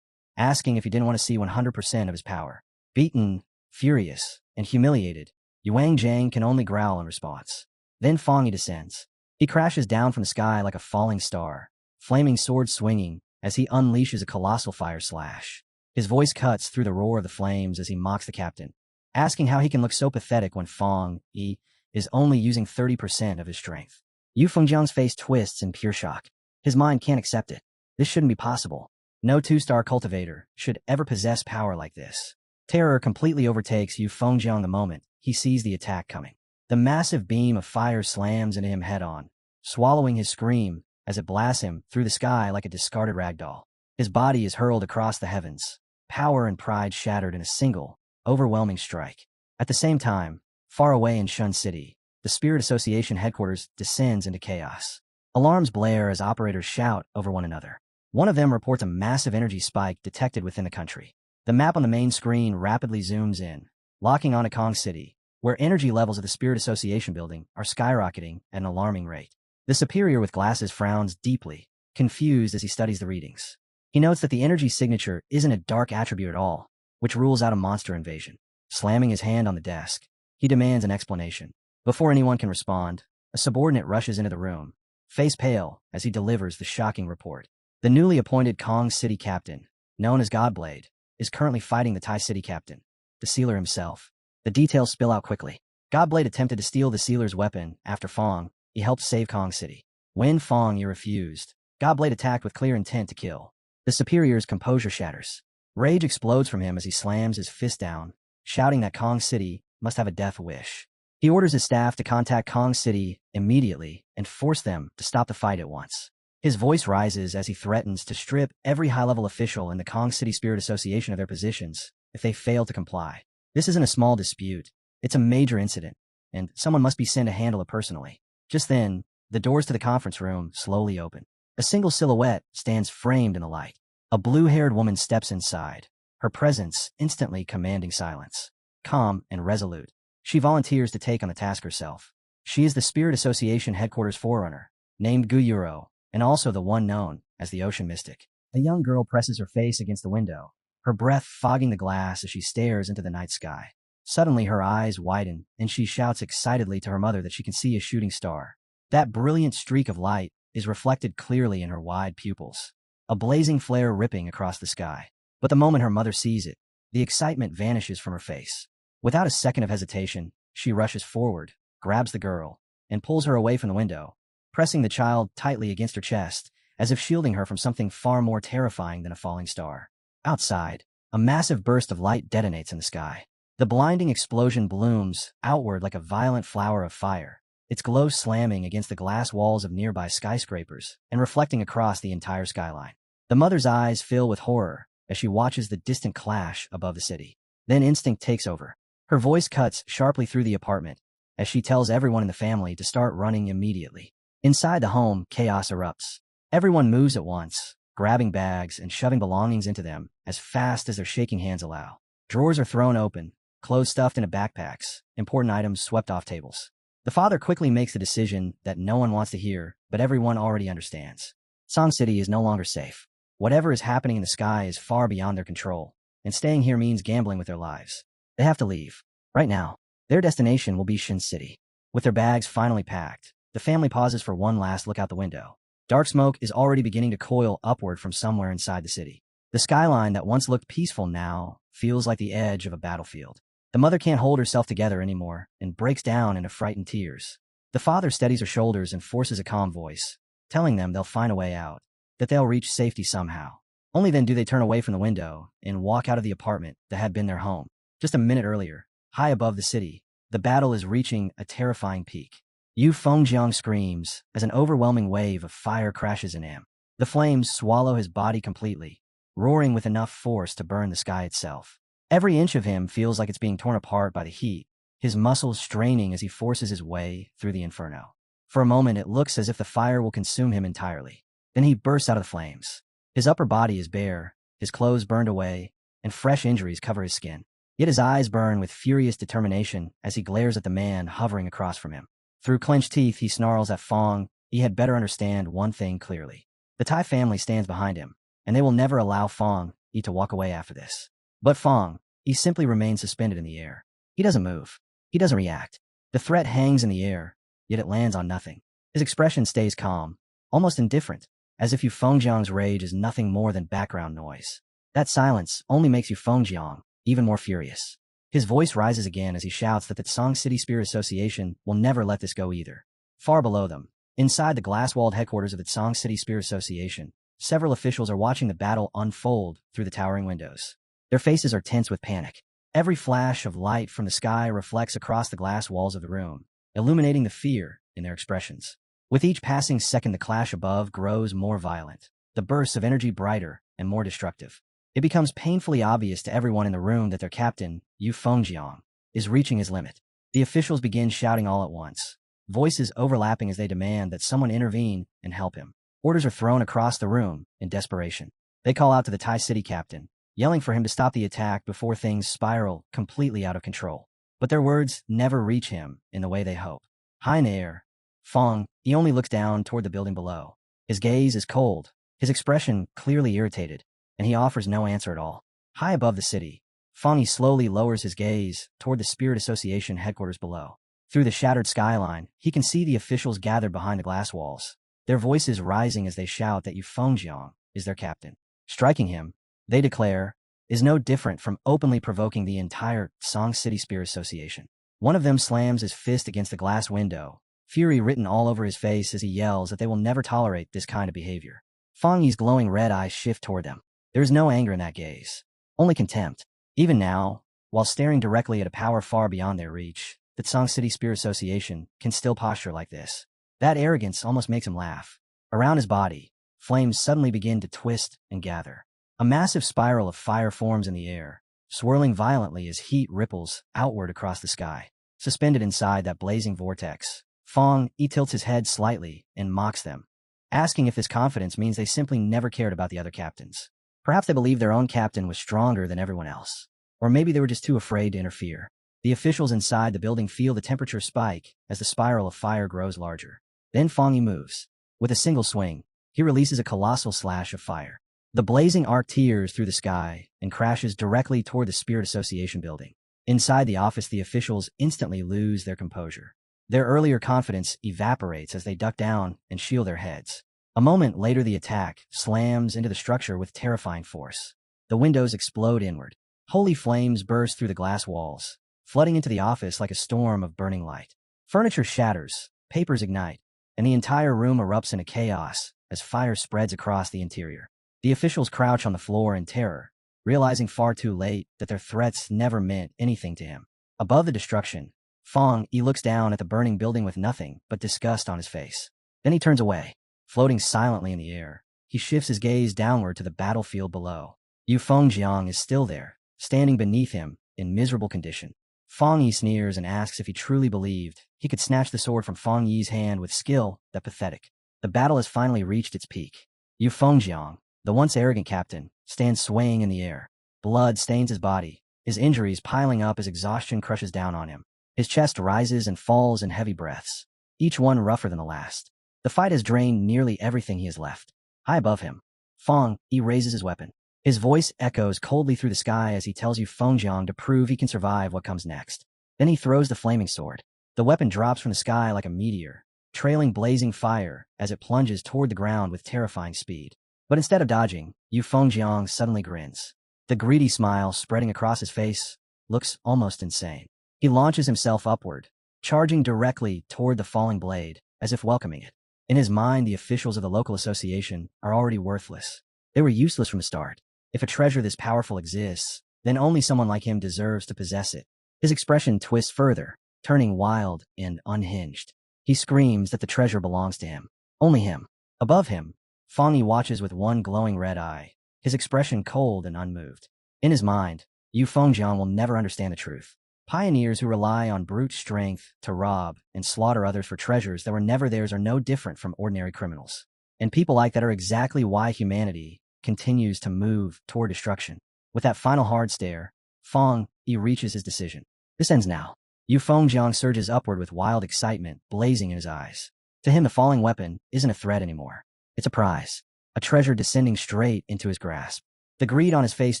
asking if he didn't want to see 100% of his power. Beaten, furious, and humiliated, Yuang Zhang can only growl in response. Then Fong Yi descends. He crashes down from the sky like a falling star, flaming sword swinging as he unleashes a colossal fire slash. His voice cuts through the roar of the flames as he mocks the captain, asking how he can look so pathetic when Fong Yi is only using 30% of his strength. Yu Fengjiang's face twists in pure shock. His mind can't accept it. This shouldn't be possible. No 2-star cultivator should ever possess power like this. Terror completely overtakes Yu Fengjiang the moment he sees the attack coming. The massive beam of fire slams into him head-on, swallowing his scream as it blasts him through the sky like a discarded ragdoll. His body is hurled across the heavens, power and pride shattered in a single, overwhelming strike. At the same time, far away in Shun City, the Spirit Association headquarters descends into chaos. Alarms blare as operators shout over one another. One of them reports a massive energy spike detected within the country. The map on the main screen rapidly zooms in, locking onto Kong City, where energy levels of the Spirit Association building are skyrocketing at an alarming rate. The superior with glasses frowns deeply, confused as he studies the readings. He notes that the energy signature isn't a dark attribute at all, which rules out a monster invasion. Slamming his hand on the desk, he demands an explanation. Before anyone can respond, A subordinate rushes into the room, face pale, as he delivers the shocking report. The newly appointed Kong City captain, known as Godblade, is currently fighting the Thai City captain, the sealer himself. The details spill out quickly. Godblade attempted to steal the sealer's weapon after Fong. He helped save Kong City. When Fong refused, Godblade attacked with clear intent to kill. The superior's composure shatters. Rage explodes from him as he slams his fist down, shouting that Kong City must have a death wish. He orders his staff to contact Kong City immediately and force them to stop the fight at once. His voice rises as he threatens to strip every high-level official in the Kong City Spirit Association of their positions if they fail to comply. This isn't a small dispute. It's a major incident, and someone must be sent to handle it personally. Just then, the doors to the conference room slowly open. A single silhouette stands framed in the light. A blue-haired woman steps inside, her presence instantly commanding silence. Calm and resolute, she volunteers to take on the task herself. She is the Spirit Association headquarters forerunner, named Guyuro, and also the one known as the Ocean Mystic. A young girl presses her face against the window, her breath fogging the glass as she stares into the night sky. Suddenly her eyes widen, and she shouts excitedly to her mother that she can see a shooting star. That brilliant streak of light is reflected clearly in her wide pupils, a blazing flare ripping across the sky. But the moment her mother sees it, the excitement vanishes from her face. Without a second of hesitation, she rushes forward, grabs the girl, and pulls her away from the window, pressing the child tightly against her chest, as if shielding her from something far more terrifying than a falling star. Outside, a massive burst of light detonates in the sky. The blinding explosion blooms outward like a violent flower of fire, its glow slamming against the glass walls of nearby skyscrapers and reflecting across the entire skyline. The mother's eyes fill with horror as she watches the distant clash above the city. Then instinct takes over. Her voice cuts sharply through the apartment as she tells everyone in the family to start running immediately. Inside the home, chaos erupts. Everyone moves at once, grabbing bags and shoving belongings into them as fast as their shaking hands allow. Drawers are thrown open, clothes stuffed into backpacks, important items swept off tables. The father quickly makes the decision that no one wants to hear, but everyone already understands. Song City is no longer safe. Whatever is happening in the sky is far beyond their control, and staying here means gambling with their lives. They have to leave. Right now, their destination will be Shin City. With their bags finally packed, the family pauses for one last look out the window. Dark smoke is already beginning to coil upward from somewhere inside the city. The skyline that once looked peaceful now feels like the edge of a battlefield. The mother can't hold herself together anymore and breaks down into frightened tears. The father steadies her shoulders and forces a calm voice, telling them they'll find a way out, that they'll reach safety somehow. Only then do they turn away from the window and walk out of the apartment that had been their home. Just a minute earlier, high above the city, the battle is reaching a terrifying peak. Yu Fengjiang screams as an overwhelming wave of fire crashes in him. The flames swallow his body completely, roaring with enough force to burn the sky itself. Every inch of him feels like it's being torn apart by the heat, his muscles straining as he forces his way through the inferno. For a moment, it looks as if the fire will consume him entirely. Then he bursts out of the flames. His upper body is bare, his clothes burned away, and fresh injuries cover his skin. Yet his eyes burn with furious determination as he glares at the man hovering across from him. Through clenched teeth, he snarls at Fong. He had better understand one thing clearly. The Thai family stands behind him, and they will never allow Fong to walk away after this. But Fong, he simply remains suspended in the air. He doesn't move. He doesn't react. The threat hangs in the air, yet it lands on nothing. His expression stays calm, almost indifferent, as if Yu Fengjiang's rage is nothing more than background noise. That silence only makes Yu Fengjiang even more furious. His voice rises again as he shouts that the Song City Spirit Association will never let this go either. Far below them, inside the glass-walled headquarters of the Song City Spirit Association, several officials are watching the battle unfold through the towering windows. Their faces are tense with panic. Every flash of light from the sky reflects across the glass walls of the room, illuminating the fear in their expressions. With each passing second, the clash above grows more violent, the bursts of energy brighter and more destructive. It becomes painfully obvious to everyone in the room that their captain, Yu Fengjiang, is reaching his limit. The officials begin shouting all at once, voices overlapping as they demand that someone intervene and help him. Orders are thrown across the room in desperation. They call out to the Thai city captain, yelling for him to stop the attack before things spiral completely out of control. But their words never reach him in the way they hope. High in the air, Fong, he only looks down toward the building below. His gaze is cold, his expression clearly irritated, and he offers no answer at all. High above the city, Fong slowly lowers his gaze toward the Spirit Association headquarters below. Through the shattered skyline, he can see the officials gathered behind the glass walls, their voices rising as they shout that Yu Fengjiang is their captain. Striking him, they declare, is no different from openly provoking the entire Song City Spirit Association. One of them slams his fist against the glass window, fury written all over his face as he yells that they will never tolerate this kind of behavior. Fang Yi's glowing red eyes shift toward them. There is no anger in that gaze, only contempt. Even now, while staring directly at a power far beyond their reach, the Song City Spirit Association can still posture like this. That arrogance almost makes him laugh. Around his body, flames suddenly begin to twist and gather. A massive spiral of fire forms in the air, swirling violently as heat ripples outward across the sky. Suspended inside that blazing vortex, Fang Yi tilts his head slightly and mocks them, asking if this confidence means they simply never cared about the other captains. Perhaps they believed their own captain was stronger than everyone else. Or maybe they were just too afraid to interfere. The officials inside the building feel the temperature spike as the spiral of fire grows larger. Then Fang Yi moves. With a single swing, he releases a colossal slash of fire. The blazing arc tears through the sky and crashes directly toward the Spirit Association building. Inside the office, the officials instantly lose their composure. Their earlier confidence evaporates as they duck down and shield their heads. A moment later, the attack slams into the structure with terrifying force. The windows explode inward. Holy flames burst through the glass walls, flooding into the office like a storm of burning light. Furniture shatters, papers ignite, and the entire room erupts into chaos as fire spreads across the interior. The officials crouch on the floor in terror, realizing far too late that their threats never meant anything to him. Above the destruction, Fang Yi looks down at the burning building with nothing but disgust on his face. Then he turns away. Floating silently in the air, he shifts his gaze downward to the battlefield below. Yu Fengjiang is still there, standing beneath him in miserable condition. Fang Yi sneers and asks if he truly believed he could snatch the sword from Fang Yi's hand with skill that pathetic. The battle has finally reached its peak. Yu Fengjiang, the once arrogant captain, stands swaying in the air. Blood stains his body, his injuries piling up as exhaustion crushes down on him. His chest rises and falls in heavy breaths, each one rougher than the last. The fight has drained nearly everything he has left. High above him, Fang Yi raises his weapon. His voice echoes coldly through the sky as he tells Yu Fengjiang to prove he can survive what comes next. Then he throws the flaming sword. The weapon drops from the sky like a meteor, trailing blazing fire as it plunges toward the ground with terrifying speed. But instead of dodging, Yu Fengjiang suddenly grins. The greedy smile spreading across his face looks almost insane. He launches himself upward, charging directly toward the falling blade, as if welcoming it. In his mind, the officials of the local association are already worthless. They were useless from the start. If a treasure this powerful exists, then only someone like him deserves to possess it. His expression twists further, turning wild and unhinged. He screams that the treasure belongs to him. Only him. Above him, Fang Yi watches with one glowing red eye, his expression cold and unmoved. In his mind, Yu Fengjiang will never understand the truth. Pioneers who rely on brute strength to rob and slaughter others for treasures that were never theirs are no different from ordinary criminals. And people like that are exactly why humanity continues to move toward destruction. With that final hard stare, Fang Yi reaches his decision. This ends now. Yu Fengjiang surges upward with wild excitement blazing in his eyes. To him, the falling weapon isn't a threat anymore. It's a prize, a treasure descending straight into his grasp. The greed on his face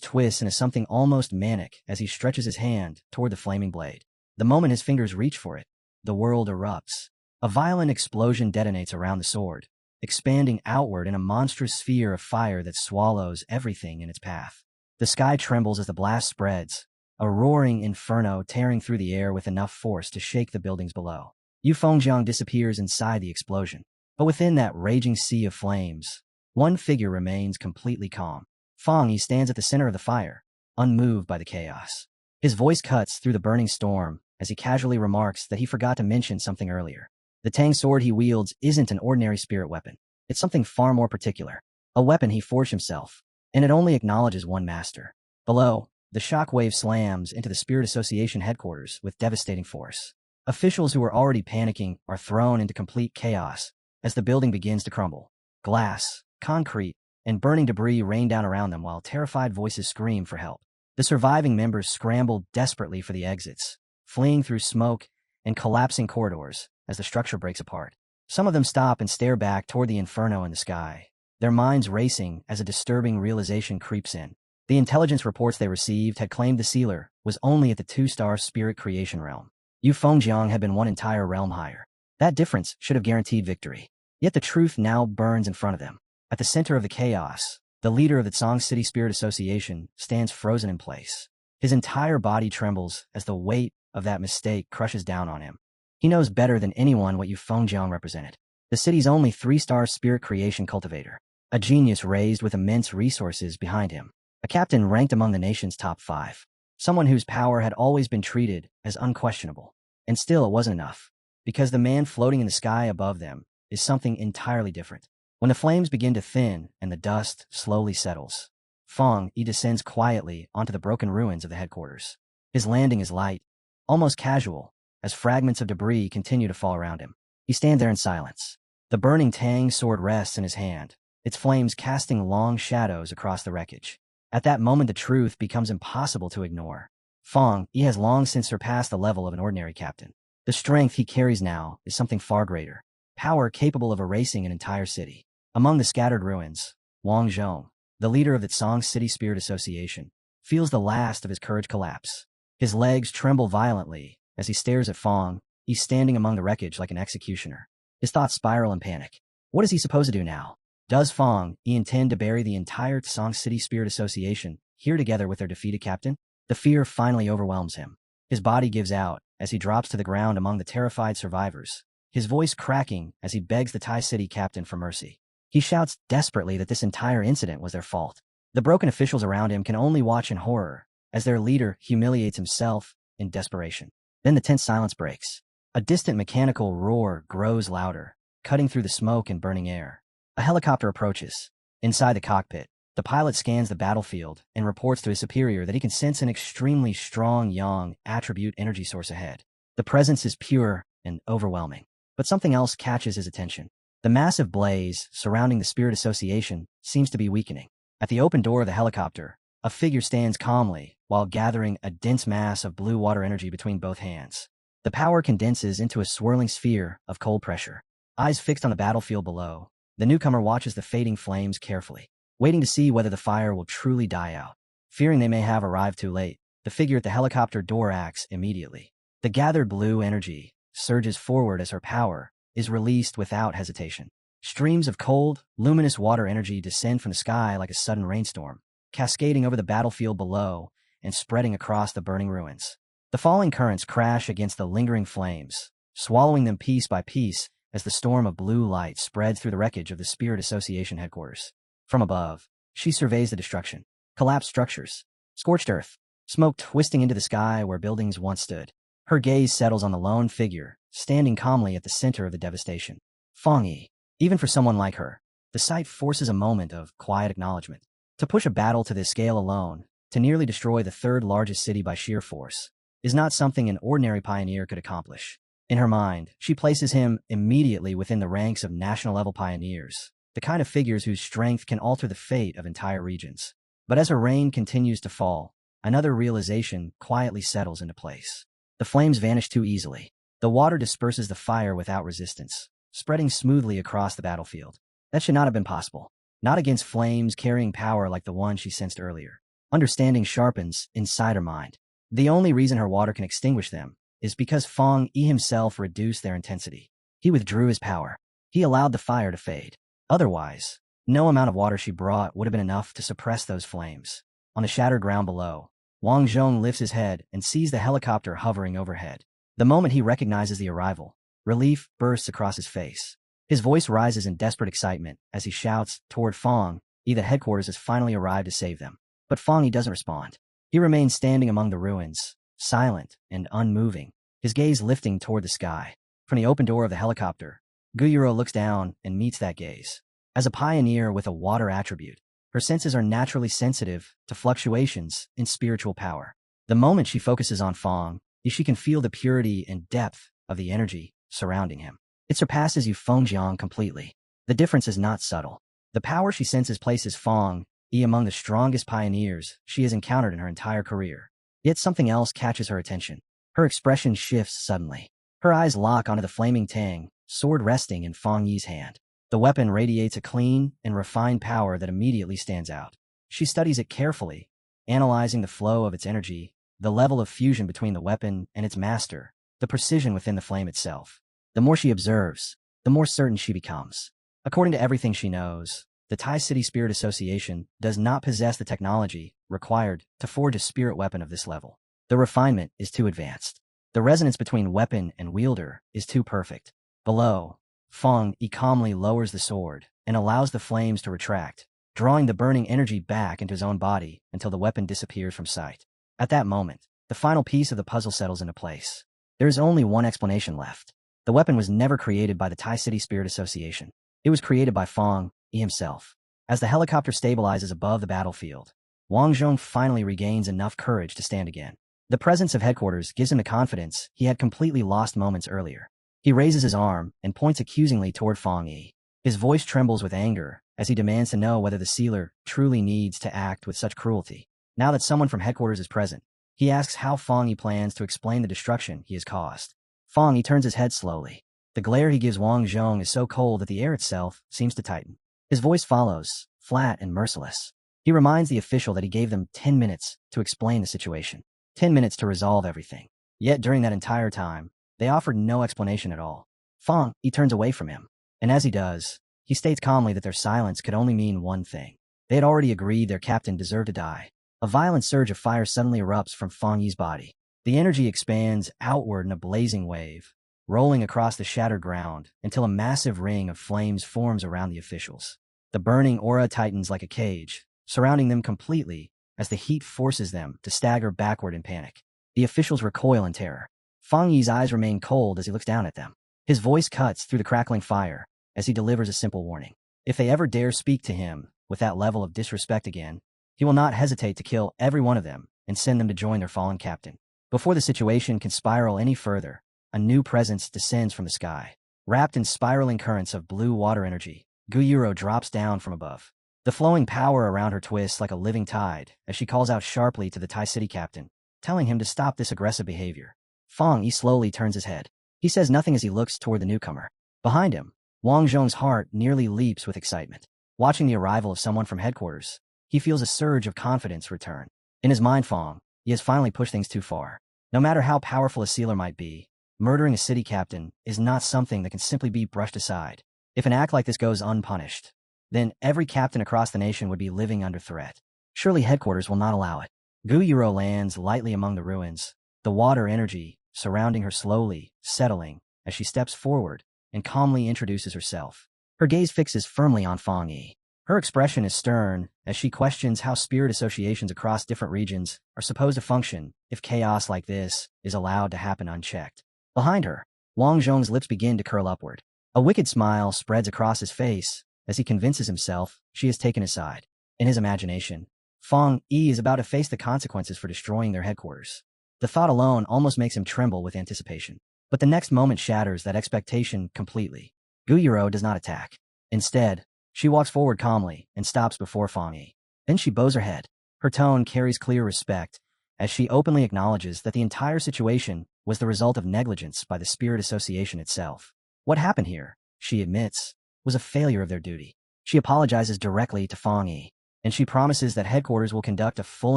twists into something almost manic as he stretches his hand toward the flaming blade. The moment his fingers reach for it, the world erupts. A violent explosion detonates around the sword, expanding outward in a monstrous sphere of fire that swallows everything in its path. The sky trembles as the blast spreads, a roaring inferno tearing through the air with enough force to shake the buildings below. Yu Fengjiang disappears inside the explosion. But within that raging sea of flames, one figure remains completely calm. Fang Yi stands at the center of the fire, unmoved by the chaos. His voice cuts through the burning storm as he casually remarks that he forgot to mention something earlier. The Tang sword he wields isn't an ordinary spirit weapon. It's something far more particular. A weapon he forged himself, and it only acknowledges one master. Below, the shockwave slams into the Spirit Association headquarters with devastating force. Officials who are already panicking are thrown into complete chaos as the building begins to crumble. Glass, concrete, and burning debris rain down around them while terrified voices scream for help. The surviving members scramble desperately for the exits, fleeing through smoke and collapsing corridors as the structure breaks apart. Some of them stop and stare back toward the inferno in the sky, their minds racing as a disturbing realization creeps in. The intelligence reports they received had claimed the sealer was only at the 2-star spirit creation realm. Yu Fengjiang had been one entire realm higher. That difference should have guaranteed victory. Yet the truth now burns in front of them. At the center of the chaos, the leader of the Tsang City Spirit Association stands frozen in place. His entire body trembles as the weight of that mistake crushes down on him. He knows better than anyone what Yu Fengjiang represented. The city's only 3-star spirit creation cultivator. A genius raised with immense resources behind him. A captain ranked among the nation's top 5. Someone whose power had always been treated as unquestionable. And still it wasn't enough. Because the man floating in the sky above them is something entirely different. When the flames begin to thin and the dust slowly settles, Fong Yi descends quietly onto the broken ruins of the headquarters. His landing is light, almost casual, as fragments of debris continue to fall around him. He stands there in silence. The burning Tang sword rests in his hand, its flames casting long shadows across the wreckage. At that moment the truth becomes impossible to ignore. Fong Yi has long since surpassed the level of an ordinary captain. The strength he carries now is something far greater. Power capable of erasing an entire city. Among the scattered ruins, Wang Zhong, the leader of the Tsang City Spirit Association, feels the last of his courage collapse. His legs tremble violently as he stares at Fong Yi standing among the wreckage like an executioner. His thoughts spiral in panic. What is he supposed to do now? Does Fong Yi intend to bury the entire Tsang City Spirit Association here together with their defeated captain? The fear finally overwhelms him. His body gives out as he drops to the ground among the terrified survivors, his voice cracking as he begs the Tai City captain for mercy. He shouts desperately that this entire incident was their fault. The broken officials around him can only watch in horror as their leader humiliates himself in desperation. Then the tense silence breaks. A distant mechanical roar grows louder, cutting through the smoke and burning air. A helicopter approaches. Inside the cockpit, the pilot scans the battlefield and reports to his superior that he can sense an extremely strong yang attribute energy source ahead. The presence is pure and overwhelming. But something else catches his attention. The massive blaze surrounding the Spirit Association seems to be weakening. At the open door of the helicopter, a figure stands calmly while gathering a dense mass of blue water energy between both hands. The power condenses into a swirling sphere of cold pressure. Eyes fixed on the battlefield below, the newcomer watches the fading flames carefully, waiting to see whether the fire will truly die out. Fearing they may have arrived too late, the figure at the helicopter door acts immediately. The gathered blue energy surges forward as her power is released without hesitation. Streams of cold, luminous water energy descend from the sky like a sudden rainstorm, cascading over the battlefield below and spreading across the burning ruins. The falling currents crash against the lingering flames, swallowing them piece by piece as the storm of blue light spreads through the wreckage of the Spirit Association headquarters. From above, she surveys the destruction. Collapsed structures, scorched earth, smoke twisting into the sky where buildings once stood. Her gaze settles on the lone figure, standing calmly at the center of the devastation. Fong Yi. Even for someone like her, the sight forces a moment of quiet acknowledgement. To push a battle to this scale alone, to nearly destroy the third largest city by sheer force, is not something an ordinary pioneer could accomplish. In her mind, she places him immediately within the ranks of national-level pioneers, the kind of figures whose strength can alter the fate of entire regions. But as her reign continues to fall, another realization quietly settles into place. The flames vanish too easily. The water disperses the fire without resistance, spreading smoothly across the battlefield. That should not have been possible. Not against flames carrying power like the one she sensed earlier. Understanding sharpens inside her mind. The only reason her water can extinguish them is because Fong Yi himself reduced their intensity. He withdrew his power. He allowed the fire to fade. Otherwise, no amount of water she brought would have been enough to suppress those flames. On the shattered ground below, Wang Zhong lifts his head and sees the helicopter hovering overhead. The moment he recognizes the arrival, relief bursts across his face. His voice rises in desperate excitement as he shouts toward Fong Yi that headquarters has finally arrived to save them. But Fong Yi doesn't respond. He remains standing among the ruins, silent and unmoving, his gaze lifting toward the sky. From the open door of the helicopter, Guyuro looks down and meets that gaze. As a pioneer with a water attribute, her senses are naturally sensitive to fluctuations in spiritual power. The moment she focuses on Fong Yi, she can feel the purity and depth of the energy surrounding him. It surpasses Yu Fengjiang completely. The difference is not subtle. The power she senses places Fong Yi among the strongest pioneers she has encountered in her entire career. Yet something else catches her attention. Her expression shifts suddenly. Her eyes lock onto the flaming Tang, sword resting in Fong Yi's hand. The weapon radiates a clean and refined power that immediately stands out. She studies it carefully, analyzing the flow of its energy, the level of fusion between the weapon and its master, the precision within the flame itself. The more she observes, the more certain she becomes. According to everything she knows, the Tai City Spirit Association does not possess the technology required to forge a spirit weapon of this level. The refinement is too advanced. The resonance between weapon and wielder is too perfect. Below, Feng Yi calmly lowers the sword and allows the flames to retract, drawing the burning energy back into his own body until the weapon disappears from sight. At that moment, the final piece of the puzzle settles into place. There is only one explanation left. The weapon was never created by the Tai City Spirit Association. It was created by Feng Yi himself. As the helicopter stabilizes above the battlefield, Wang Zhong finally regains enough courage to stand again. The presence of headquarters gives him the confidence he had completely lost moments earlier. He raises his arm and points accusingly toward Feng Yi. His voice trembles with anger as he demands to know whether the sealer truly needs to act with such cruelty. Now that someone from headquarters is present, he asks how Feng Yi plans to explain the destruction he has caused. Feng Yi turns his head slowly. The glare he gives Wang Zhong is so cold that the air itself seems to tighten. His voice follows, flat and merciless. He reminds the official that he gave them 10 minutes to explain the situation, 10 minutes to resolve everything. Yet during that entire time, they offered no explanation at all. Feng Yi turns away from him, and as he does, he states calmly that their silence could only mean one thing. They had already agreed their captain deserved to die. A violent surge of fire suddenly erupts from Feng Yi's body. The energy expands outward in a blazing wave, rolling across the shattered ground until a massive ring of flames forms around the officials. The burning aura tightens like a cage, surrounding them completely as the heat forces them to stagger backward in panic. The officials recoil in terror. Feng Yi's eyes remain cold as he looks down at them. His voice cuts through the crackling fire as he delivers a simple warning. If they ever dare speak to him with that level of disrespect again, he will not hesitate to kill every one of them and send them to join their fallen captain. Before the situation can spiral any further, a new presence descends from the sky. Wrapped in spiraling currents of blue water energy, Guyuro drops down from above. The flowing power around her twists like a living tide as she calls out sharply to the Tai City captain, telling him to stop this aggressive behavior. Feng Yi slowly turns his head. He says nothing as he looks toward the newcomer. Behind him, Wang Zhong's heart nearly leaps with excitement. Watching the arrival of someone from headquarters, he feels a surge of confidence return. In his mind, Feng Yi has finally pushed things too far. No matter how powerful a sealer might be, murdering a city captain is not something that can simply be brushed aside. If an act like this goes unpunished, then every captain across the nation would be living under threat. Surely headquarters will not allow it. Guyuro lands lightly among the ruins, the water energy surrounding her slowly settling as she steps forward and calmly introduces herself. Her gaze fixes firmly on Feng Yi. Her expression is stern as she questions how spirit associations across different regions are supposed to function if chaos like this is allowed to happen unchecked. Behind her, Wang Zhong's lips begin to curl upward. A wicked smile spreads across his face as he convinces himself she has taken his side. In his imagination, Feng Yi is about to face the consequences for destroying their headquarters. The thought alone almost makes him tremble with anticipation. But the next moment shatters that expectation completely. Guyuro does not attack. Instead, she walks forward calmly and stops before Feng Yi. Then she bows her head. Her tone carries clear respect as she openly acknowledges that the entire situation was the result of negligence by the Spirit Association itself. What happened here, she admits, was a failure of their duty. She apologizes directly to Feng Yi, and she promises that headquarters will conduct a full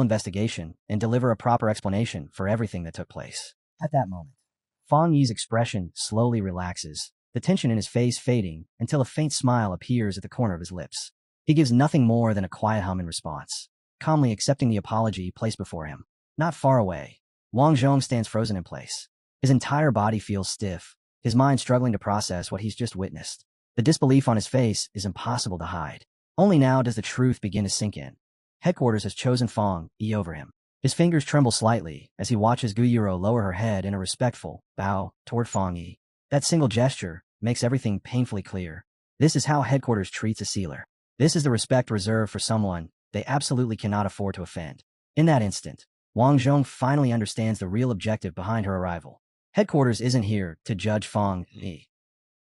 investigation and deliver a proper explanation for everything that took place. At that moment, Feng Yi's expression slowly relaxes, the tension in his face fading until a faint smile appears at the corner of his lips. He gives nothing more than a quiet hum in response, calmly accepting the apology placed before him. Not far away, Wang Zhong stands frozen in place. His entire body feels stiff, his mind struggling to process what he's just witnessed. The disbelief on his face is impossible to hide. Only now does the truth begin to sink in. Headquarters has chosen Feng Yi over him. His fingers tremble slightly as he watches Guyuro lower her head in a respectful bow toward Feng Yi. That single gesture makes everything painfully clear. This is how headquarters treats a sealer. This is the respect reserved for someone they absolutely cannot afford to offend. In that instant, Wang Zhong finally understands the real objective behind her arrival. Headquarters isn't here to judge Feng Yi.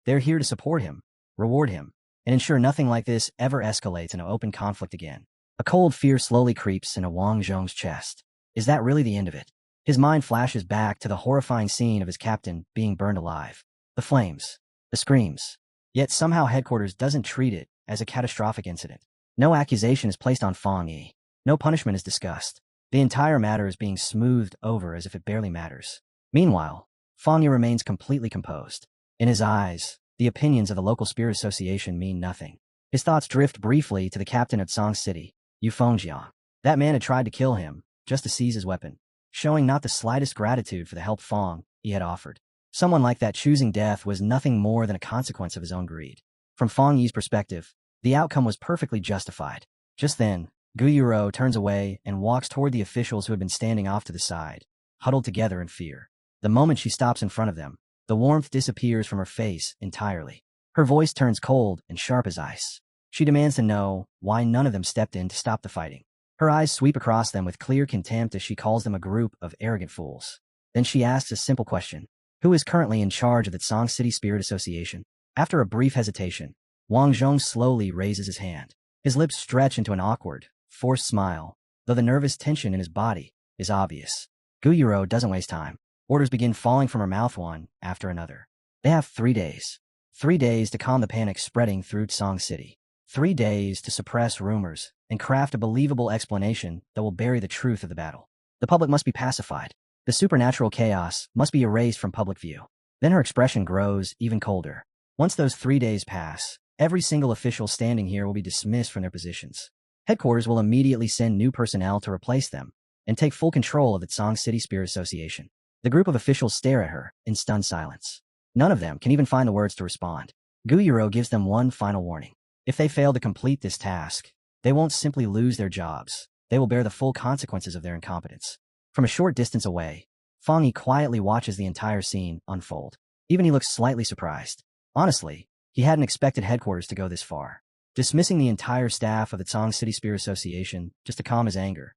They're here to support him, reward him, and ensure nothing like this ever escalates into open conflict again. A cold fear slowly creeps into Wang Zhong's chest. Is that really the end of it? His mind flashes back to the horrifying scene of his captain being burned alive. The flames, the screams. Yet somehow headquarters doesn't treat it as a catastrophic incident. No accusation is placed on Feng Yi. No punishment is discussed. The entire matter is being smoothed over as if it barely matters. Meanwhile, Fang Yi remains completely composed. In his eyes, the opinions of the local spirit association mean nothing. His thoughts drift briefly to the captain of Song City, Yu Fengjiang. That man had tried to kill him, just to seize his weapon, showing not the slightest gratitude for the help Fang Yi had offered. Someone like that choosing death was nothing more than a consequence of his own greed. From Fang Yi's perspective, the outcome was perfectly justified. Just then, Gu Yuro turns away and walks toward the officials who had been standing off to the side, huddled together in fear. The moment she stops in front of them, the warmth disappears from her face entirely. Her voice turns cold and sharp as ice. She demands to know why none of them stepped in to stop the fighting. Her eyes sweep across them with clear contempt as she calls them a group of arrogant fools. Then she asks a simple question. Who is currently in charge of the Song City Spirit Association? After a brief hesitation, Wang Zhong slowly raises his hand. His lips stretch into an awkward, forced smile, though the nervous tension in his body is obvious. Gu Yuro doesn't waste time. Orders begin falling from her mouth one after another. They have 3 days. 3 days to calm the panic spreading through Song City. 3 days to suppress rumors and craft a believable explanation that will bury the truth of the battle. The public must be pacified. The supernatural chaos must be erased from public view. Then her expression grows even colder. Once those 3 days pass, every single official standing here will be dismissed from their positions. Headquarters will immediately send new personnel to replace them and take full control of the Song City Spirit Association. The group of officials stare at her in stunned silence. None of them can even find the words to respond. Gu Yuro gives them one final warning. If they fail to complete this task, they won't simply lose their jobs. They will bear the full consequences of their incompetence. From a short distance away, Fang Yi quietly watches the entire scene unfold. Even he looks slightly surprised. Honestly, he hadn't expected headquarters to go this far, dismissing the entire staff of the Song City Spirit Association just to calm his anger.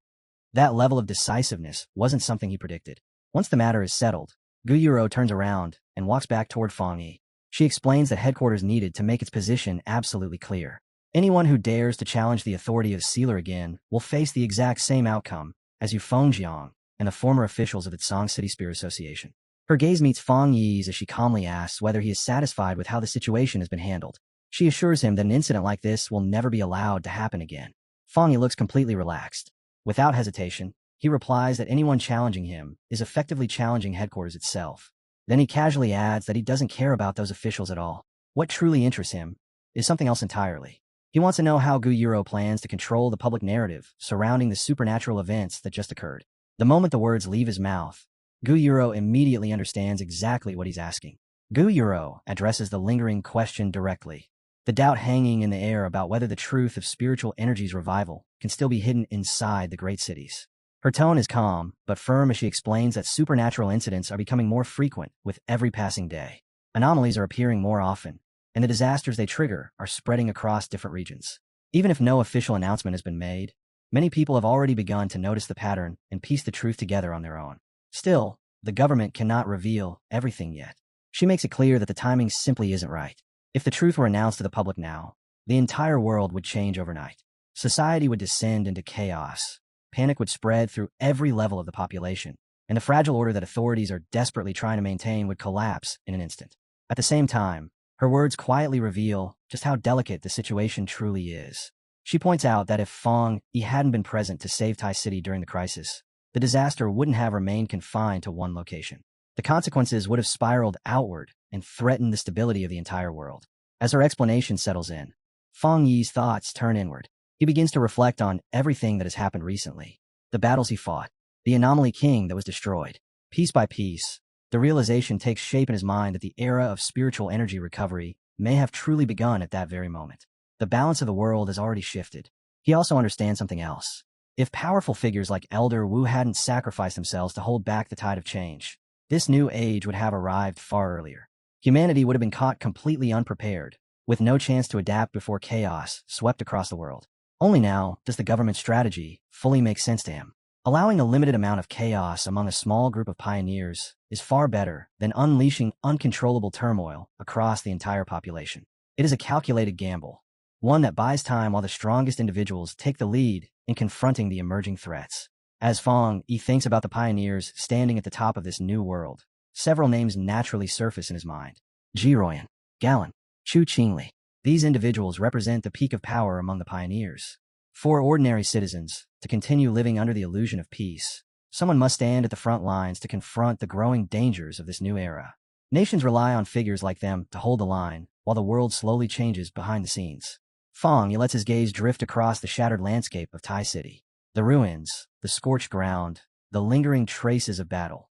That level of decisiveness wasn't something he predicted. Once the matter is settled, Gu Yuro turns around and walks back toward Fang Yi. She explains that headquarters needed to make its position absolutely clear. Anyone who dares to challenge the authority of Sealer again will face the exact same outcome as Yu Fengjiang and the former officials of the Song City Spirit Association. Her gaze meets Fang Yi's as she calmly asks whether he is satisfied with how the situation has been handled. She assures him that an incident like this will never be allowed to happen again. Fang Yi looks completely relaxed. Without hesitation, he replies that anyone challenging him is effectively challenging headquarters itself. Then he casually adds that he doesn't care about those officials at all. What truly interests him is something else entirely. He wants to know how Gu Yuro plans to control the public narrative surrounding the supernatural events that just occurred. The moment the words leave his mouth, Gu Yuro immediately understands exactly what he's asking. Gu Yuro addresses the lingering question directly. The doubt hanging in the air about whether the truth of spiritual energy's revival can still be hidden inside the great cities. Her tone is calm, but firm as she explains that supernatural incidents are becoming more frequent with every passing day. Anomalies are appearing more often, and the disasters they trigger are spreading across different regions. Even if no official announcement has been made, many people have already begun to notice the pattern and piece the truth together on their own. Still, the government cannot reveal everything yet. She makes it clear that the timing simply isn't right. If the truth were announced to the public now, the entire world would change overnight. Society would descend into chaos. Panic would spread through every level of the population, and the fragile order that authorities are desperately trying to maintain would collapse in an instant. At the same time, her words quietly reveal just how delicate the situation truly is. She points out that if Fang Yi hadn't been present to save Tai City during the crisis, the disaster wouldn't have remained confined to one location. The consequences would have spiraled outward and threatened the stability of the entire world. As her explanation settles in, Fang Yi's thoughts turn inward. He begins to reflect on everything that has happened recently. The battles he fought, the anomaly king that was destroyed. Piece by piece, the realization takes shape in his mind that the era of spiritual energy recovery may have truly begun at that very moment. The balance of the world has already shifted. He also understands something else. If powerful figures like Elder Wu hadn't sacrificed themselves to hold back the tide of change, this new age would have arrived far earlier. Humanity would have been caught completely unprepared, with no chance to adapt before chaos swept across the world. Only now does the government's strategy fully make sense to him. Allowing a limited amount of chaos among a small group of pioneers is far better than unleashing uncontrollable turmoil across the entire population. It is a calculated gamble, one that buys time while the strongest individuals take the lead in confronting the emerging threats. As Fang Yi thinks about the pioneers standing at the top of this new world, several names naturally surface in his mind. Jiroyan, Galan, Chu Qingli. These individuals represent the peak of power among the pioneers. For ordinary citizens to continue living under the illusion of peace Someone must stand at the front lines to confront the growing dangers of this new era. Nations rely on figures like them to hold the line, while the world slowly changes behind the scenes. Fong lets his gaze drift across the shattered landscape of Tai City. The ruins, the scorched ground, the lingering traces of battle.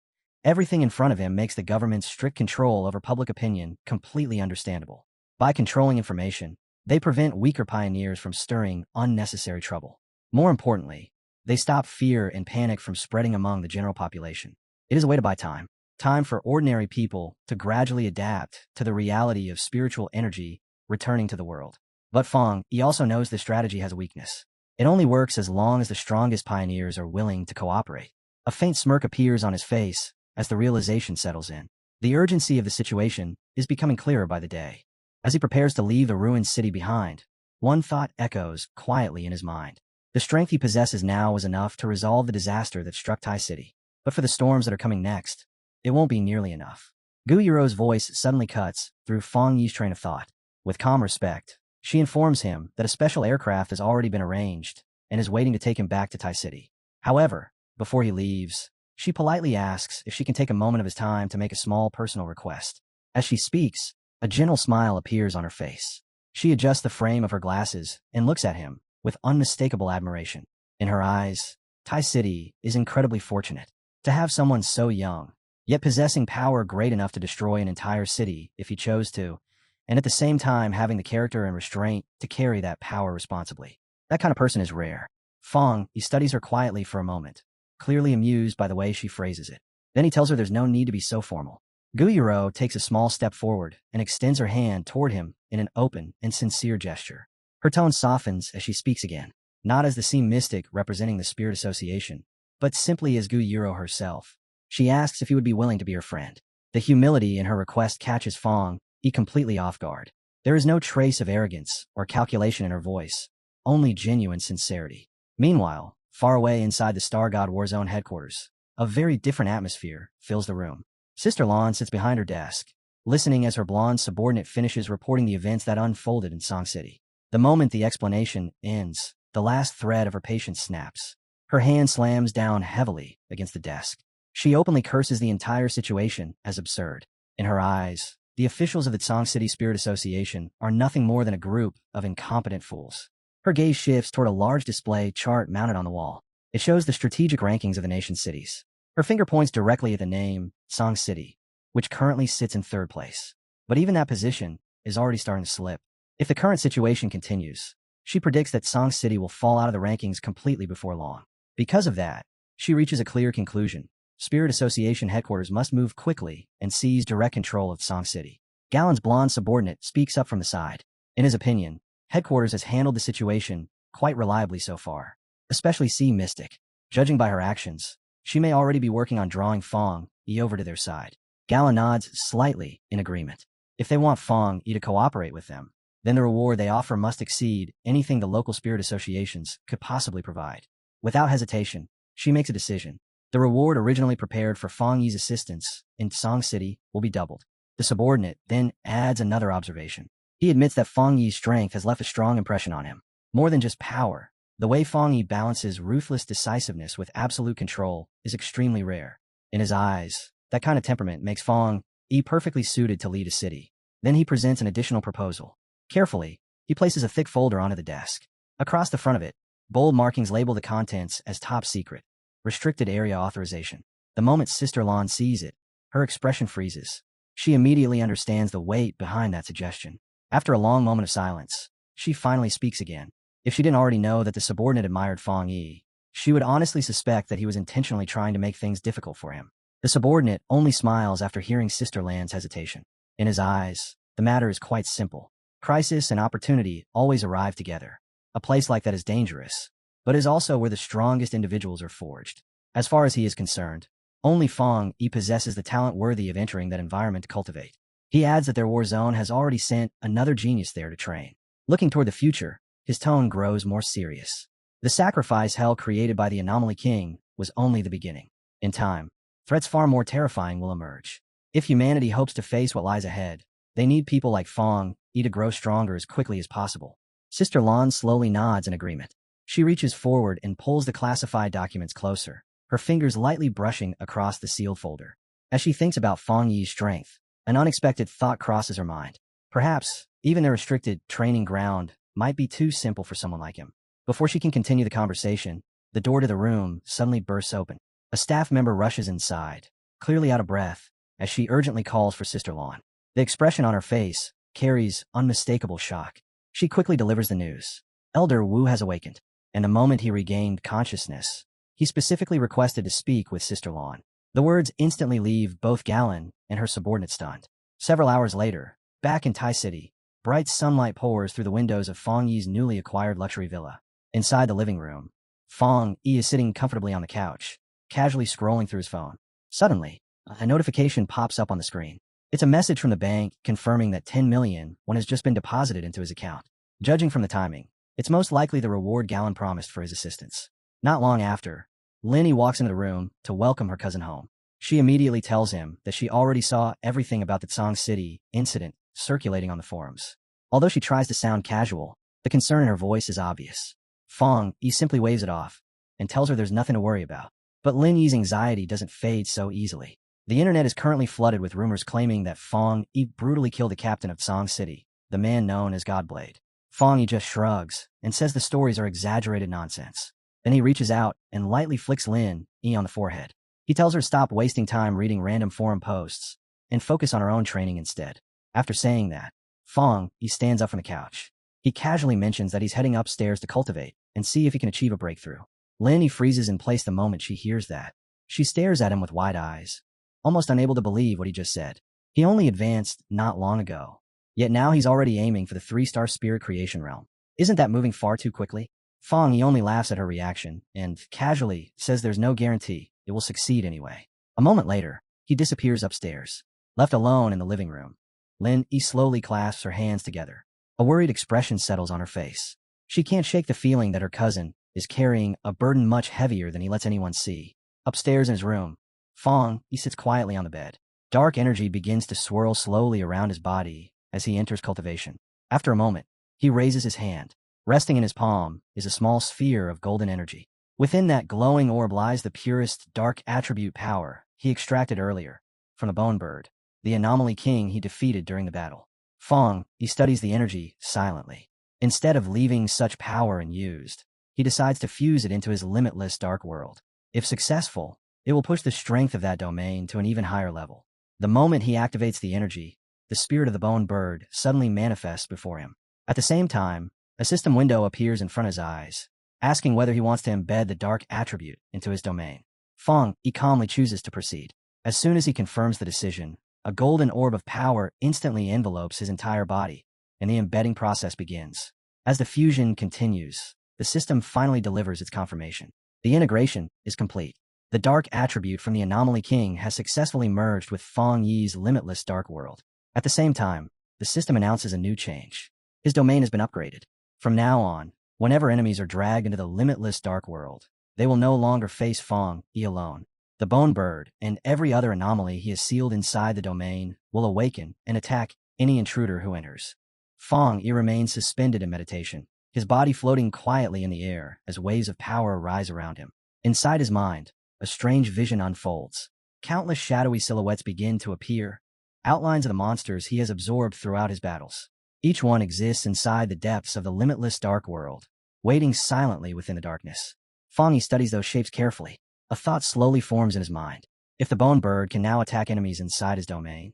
Everything in front of him makes the government's strict control over public opinion completely understandable. By controlling information, they prevent weaker pioneers from stirring unnecessary trouble. More importantly, they stop fear and panic from spreading among the general population. It is a way to buy time. Time for ordinary people to gradually adapt to the reality of spiritual energy returning to the world. But Fong, he also knows this strategy has a weakness. It only works as long as the strongest pioneers are willing to cooperate. A faint smirk appears on his face as the realization settles in. The urgency of the situation is becoming clearer by the day. As he prepares to leave the ruined city behind, one thought echoes quietly in his mind. The strength he possesses now was enough to resolve the disaster that struck Tai City. But for the storms that are coming next, it won't be nearly enough. Gu Yirou's voice suddenly cuts through Fong Yi's train of thought. With calm respect, she informs him that a special aircraft has already been arranged and is waiting to take him back to Tai City. However, before he leaves, she politely asks if she can take a moment of his time to make a small personal request. As she speaks, a gentle smile appears on her face. She adjusts the frame of her glasses and looks at him with unmistakable admiration. In her eyes, Tai City is incredibly fortunate to have someone so young, yet possessing power great enough to destroy an entire city if he chose to, and at the same time having the character and restraint to carry that power responsibly. That kind of person is rare. Fong, he studies her quietly for a moment, clearly amused by the way she phrases it. Then he tells her there's no need to be so formal. Gu Yirou takes a small step forward and extends her hand toward him in an open and sincere gesture. Her tone softens as she speaks again, not as the sea mystic representing the spirit association, but simply as Gu Yirou herself. She asks if he would be willing to be her friend. The humility in her request catches Fong completely off guard. There is no trace of arrogance or calculation in her voice, only genuine sincerity. Meanwhile, far away inside the Star God Warzone headquarters, a very different atmosphere fills the room. Sister Lan sits behind her desk, listening as her blonde subordinate finishes reporting the events that unfolded in Song City. The moment the explanation ends, the last thread of her patience snaps. Her hand slams down heavily against the desk. She openly curses the entire situation as absurd. In her eyes, the officials of the Song City Spirit Association are nothing more than a group of incompetent fools. Her gaze shifts toward a large display chart mounted on the wall. It shows the strategic rankings of the nation's cities. Her finger points directly at the name, Song City, which currently sits in third place. But even that position is already starting to slip. If the current situation continues, she predicts that Song City will fall out of the rankings completely before long. Because of that, she reaches a clear conclusion. Spirit Association headquarters must move quickly and seize direct control of Song City. Galen's blonde subordinate speaks up from the side. In his opinion, headquarters has handled the situation quite reliably so far, especially Sea Mystic. Judging by her actions, she may already be working on drawing Fong Yi over to their side. Galen nods slightly in agreement. If they want Fong Yi to cooperate with them, then the reward they offer must exceed anything the local spirit associations could possibly provide. Without hesitation, she makes a decision. The reward originally prepared for Fong Yi's assistance in Song City will be doubled. The subordinate then adds another observation. He admits that Fong Yi's strength has left a strong impression on him. More than just power, the way Fong Yi balances ruthless decisiveness with absolute control is extremely rare. In his eyes, that kind of temperament makes Fong Yi perfectly suited to lead a city. Then he presents an additional proposal. Carefully, he places a thick folder onto the desk. Across the front of it, bold markings label the contents as top secret, restricted area authorization. The moment Sister Lan sees it, her expression freezes. She immediately understands the weight behind that suggestion. After a long moment of silence, she finally speaks again. If she didn't already know that the subordinate admired Fong Yi, she would honestly suspect that he was intentionally trying to make things difficult for him. The subordinate only smiles after hearing Sister Lan's hesitation. In his eyes, the matter is quite simple. Crisis and opportunity always arrive together. A place like that is dangerous, but is also where the strongest individuals are forged. As far as he is concerned, only Fong Yi possesses the talent worthy of entering that environment to cultivate. He adds that their war zone has already sent another genius there to train. Looking toward the future, his tone grows more serious. The sacrifice hell created by the Anomaly King was only the beginning. In time, threats far more terrifying will emerge. If humanity hopes to face what lies ahead, they need people like Fong Yi to grow stronger as quickly as possible. Sister Lan slowly nods in agreement. She reaches forward and pulls the classified documents closer, her fingers lightly brushing across the sealed folder. As she thinks about Fang Yi's strength, an unexpected thought crosses her mind. Perhaps, even their restricted training ground might be too simple for someone like him. Before she can continue the conversation, the door to the room suddenly bursts open. A staff member rushes inside, clearly out of breath, as she urgently calls for Sister Lawn. The expression on her face carries unmistakable shock. She quickly delivers the news. Elder Wu has awakened, and the moment he regained consciousness, he specifically requested to speak with Sister Lawn. The words instantly leave both Galen and her subordinate stunned. Several hours later, back in Tai City, bright sunlight pours through the windows of Fang Yi's newly acquired luxury villa. Inside the living room, Fang Yi is sitting comfortably on the couch, casually scrolling through his phone. Suddenly, a notification pops up on the screen. It's a message from the bank confirming that 10 million won has just been deposited into his account. Judging from the timing, it's most likely the reward Galen promised for his assistance. Not long after, Linny walks into the room to welcome her cousin home. She immediately tells him that she already saw everything about the Tsang City incident circulating on the forums. Although she tries to sound casual, the concern in her voice is obvious. Fang Yi simply waves it off and tells her there's nothing to worry about. But Lin Yi's anxiety doesn't fade so easily. The internet is currently flooded with rumors claiming that Fang Yi brutally killed the captain of Tsang City, the man known as Godblade. Fang Yi just shrugs and says the stories are exaggerated nonsense. Then he reaches out and lightly flicks Lin Yi on the forehead. He tells her to stop wasting time reading random forum posts and focus on her own training instead. After saying that, Fang Yi stands up from the couch. He casually mentions that he's heading upstairs to cultivate and see if he can achieve a breakthrough. Lin Yi freezes in place the moment she hears that. She stares at him with wide eyes, almost unable to believe what he just said. He only advanced not long ago, yet now he's already aiming for the 3-star spirit creation realm. Isn't that moving far too quickly? Fang Yi only laughs at her reaction and casually says there's no guarantee it will succeed anyway. A moment later, he disappears upstairs. Left alone in the living room, Lin Yi slowly clasps her hands together. A worried expression settles on her face. She can't shake the feeling that her cousin is carrying a burden much heavier than he lets anyone see. Upstairs in his room, Fang Yi sits quietly on the bed. Dark energy begins to swirl slowly around his body as he enters cultivation. After a moment, he raises his hand. Resting in his palm is a small sphere of golden energy. Within that glowing orb lies the purest dark attribute power he extracted earlier from the Bone Bird, the anomaly king he defeated during the battle. Fang Yi studies the energy silently. Instead of leaving such power unused, he decides to fuse it into his limitless dark world. If successful, it will push the strength of that domain to an even higher level. The moment he activates the energy, the spirit of the Bone Bird suddenly manifests before him. At the same time, a system window appears in front of his eyes, asking whether he wants to embed the dark attribute into his domain. Fang Yi calmly chooses to proceed. As soon as he confirms the decision, a golden orb of power instantly envelopes his entire body, and the embedding process begins. As the fusion continues, the system finally delivers its confirmation. The integration is complete. The dark attribute from the Anomaly King has successfully merged with Fang Yi's limitless dark world. At the same time, the system announces a new change. His domain has been upgraded. From now on, whenever enemies are dragged into the limitless dark world, they will no longer face Fang Yi alone. The Bone Bird and every other anomaly he has sealed inside the domain will awaken and attack any intruder who enters. Fang Yi remains suspended in meditation, his body floating quietly in the air as waves of power rise around him. Inside his mind, a strange vision unfolds. Countless shadowy silhouettes begin to appear, outlines of the monsters he has absorbed throughout his battles. Each one exists inside the depths of the limitless dark world, waiting silently within the darkness. Fang Yi studies those shapes carefully. A thought slowly forms in his mind. If the Bone Bird can now attack enemies inside his domain,